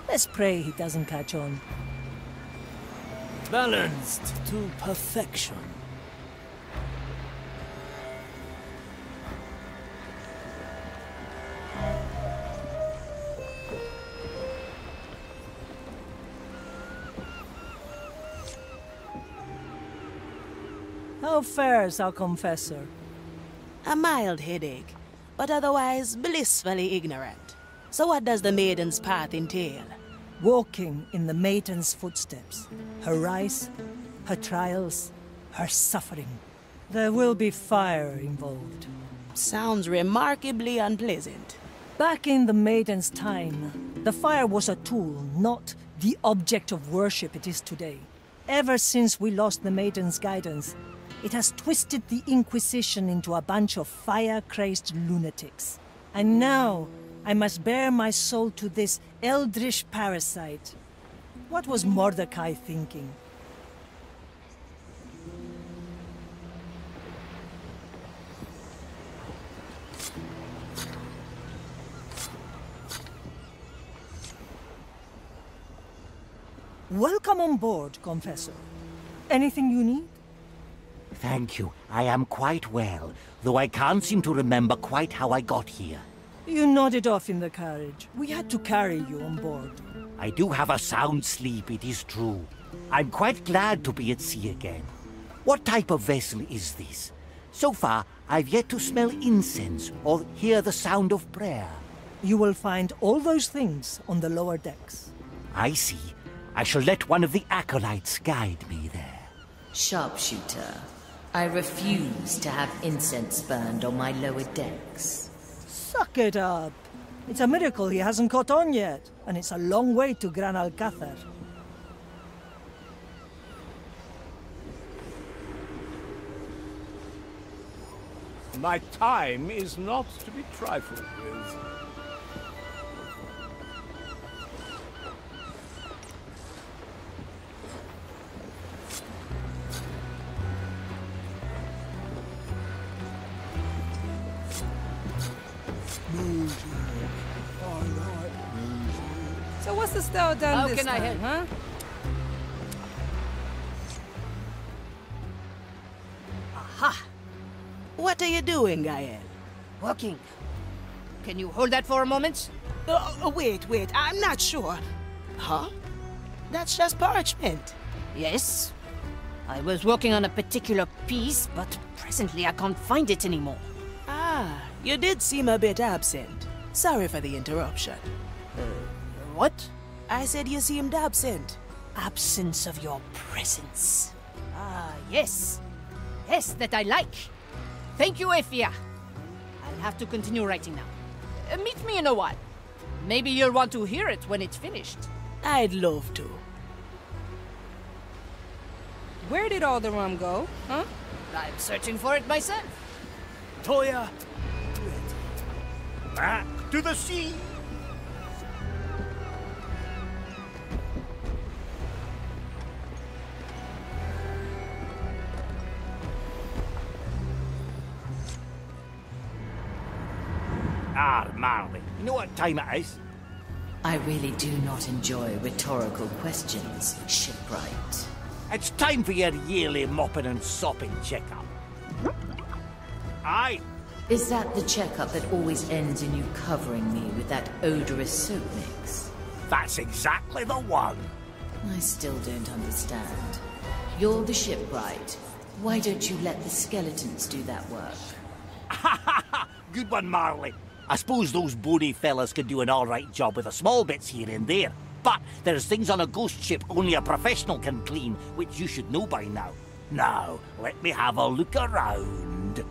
Let's pray he doesn't catch on. Balanced to perfection. How fares our Confessor? A mild headache, but otherwise blissfully ignorant. So what does the maiden's path entail? Walking in the maiden's footsteps. Her rise, her trials, her suffering. There will be fire involved. Sounds remarkably unpleasant. Back in the maiden's time, the fire was a tool, not the object of worship it is today. Ever since we lost the maiden's guidance, it has twisted the Inquisition into a bunch of fire-crazed lunatics. And now, I must bare my soul to this eldritch parasite. What was Mordecai thinking? Welcome on board, Confessor. Anything you need? Thank you. I am quite well, though I can't seem to remember quite how I got here. You nodded off in the carriage. We had to carry you on board. I do have a sound sleep, it is true. I'm quite glad to be at sea again. What type of vessel is this? So far, I've yet to smell incense or hear the sound of prayer. You will find all those things on the lower decks. I see. I shall let one of the acolytes guide me there. Sharpshooter, I refuse to have incense burned on my lower decks. Suck it up. It's a miracle he hasn't caught on yet, and it's a long way to Gran Alcázar. My time is not to be trifled with. So what's the style done How this can I time, help? huh? Aha! What are you doing, Gaëlle? Working. Can you hold that for a moment? Wait, I'm not sure. Huh? That's just parchment. Yes. I was working on a particular piece, but presently I can't find it anymore. Ah, you did seem a bit absent. Sorry for the interruption. What? I said you seemed absent. Absence of your presence. Ah, yes. Yes, that I like. Thank you, Afia. I'll have to continue writing now. Meet me in a while. Maybe you'll want to hear it when it's finished. I'd love to. Where did all the rum go, huh? I'm searching for it myself. Toya, Back to the sea! Marley, you know what time it is? I really do not enjoy rhetorical questions, shipwright. It's time for your yearly mopping and sopping checkup. Aye. Is that the checkup that always ends in you covering me with that odorous soap mix? That's exactly the one. I still don't understand. You're the shipwright. Why don't you let the skeletons do that work? Good one, Marley. I suppose those bony fellas could do an alright job with the small bits here and there. But there's things on a ghost ship only a professional can clean, which you should know by now. Now, let me have a look around.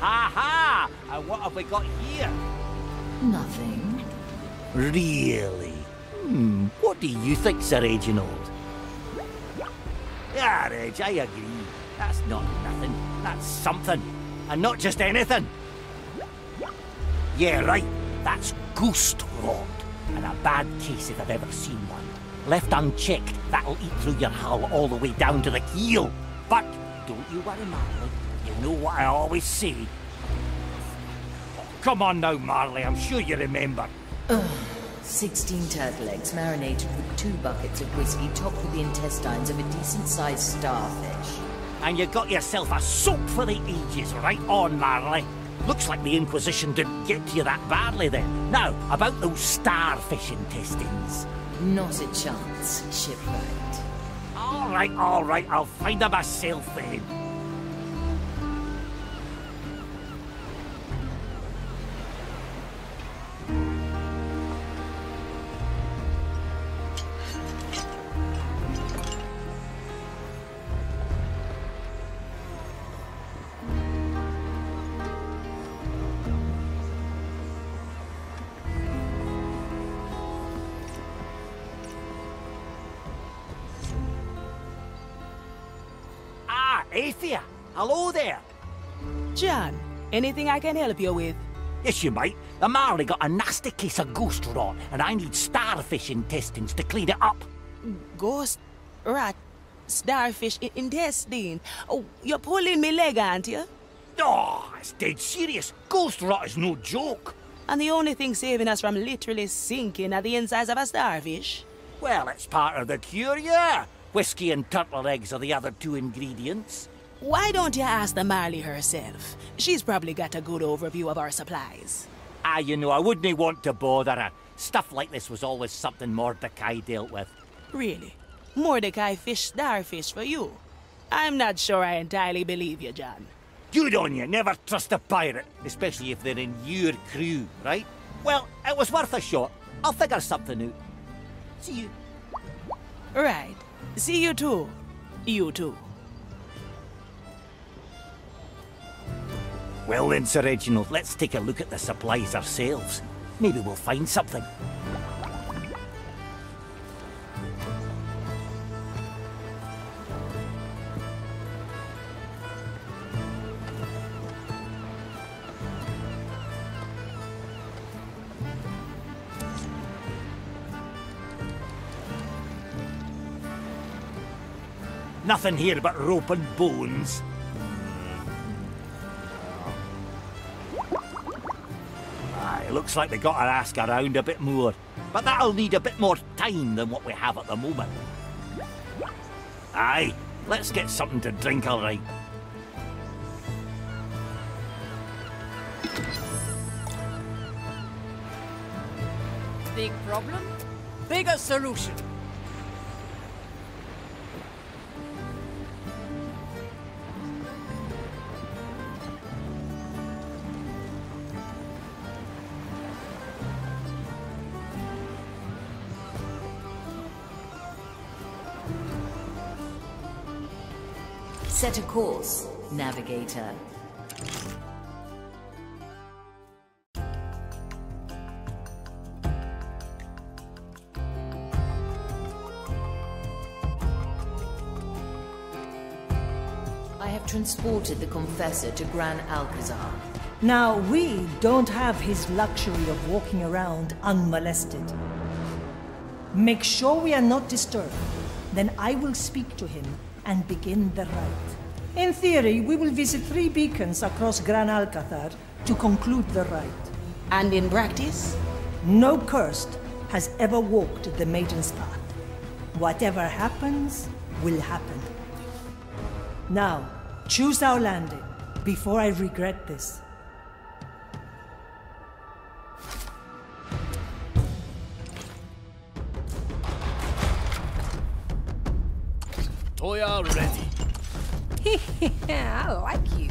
Ha! And what have we got here? Nothing. Really? What do you think, Sir Reginald? Yeah, Reg, I agree. That's not nothing. That's something. And not just anything. Yeah, right. That's ghost rot. And a bad case if I've ever seen one. Left unchecked, that'll eat through your hull all the way down to the keel. But don't you worry, Marley. You know what I always say. Oh, come on now, Marley. I'm sure you remember. 16 turtle eggs marinated with 2 buckets of whiskey topped with the intestines of a decent-sized starfish. And you got yourself a soap for the ages, right on, Marley. Looks like the Inquisition didn't get to you that badly then. Now, about those starfish intestines. Not a chance, shipwright. All right, I'll find them myself then. Afia, hello there. John, anything I can help you with? Yes, you might. The Marley got a nasty case of ghost rot, and I need starfish intestines to clean it up. Ghost rot? Starfish intestine? Oh, you're pulling me leg, aren't you? Oh, it's dead serious. Ghost rot is no joke. And the only thing saving us from literally sinking are the insides of a starfish? Well, it's part of the cure, yeah. Whiskey and turtle eggs are the other two ingredients. Why don't you ask the Marley herself? She's probably got a good overview of our supplies. You know, I wouldn't want to bother her. Stuff like this was always something Mordecai dealt with. Really? Mordecai fished starfish for you? I'm not sure I entirely believe you, John. Good on you. Never trust a pirate, especially if they're in your crew, right? Well, it was worth a shot. I'll figure something out. See you. Right. See you too. You too. Well then, Sir Reginald, let's take a look at the supplies ourselves. Maybe we'll find something. Nothing here but rope and bones. It looks like they got to ask around a bit more. But that'll need a bit more time than what we have at the moment. Aye, let's get something to drink, all right. Big problem? Bigger solution. Set a course, navigator. I have transported the Confessor to Gran Alcazar. Now, we don't have his luxury of walking around unmolested. Make sure we are not disturbed. Then I will speak to him and begin the rite. In theory, we will visit 3 beacons across Gran Alcazar to conclude the rite. And in practice? No cursed has ever walked the Maiden's Path. Whatever happens, will happen. Now, choose our landing, before I regret this. Toya ready. I like you.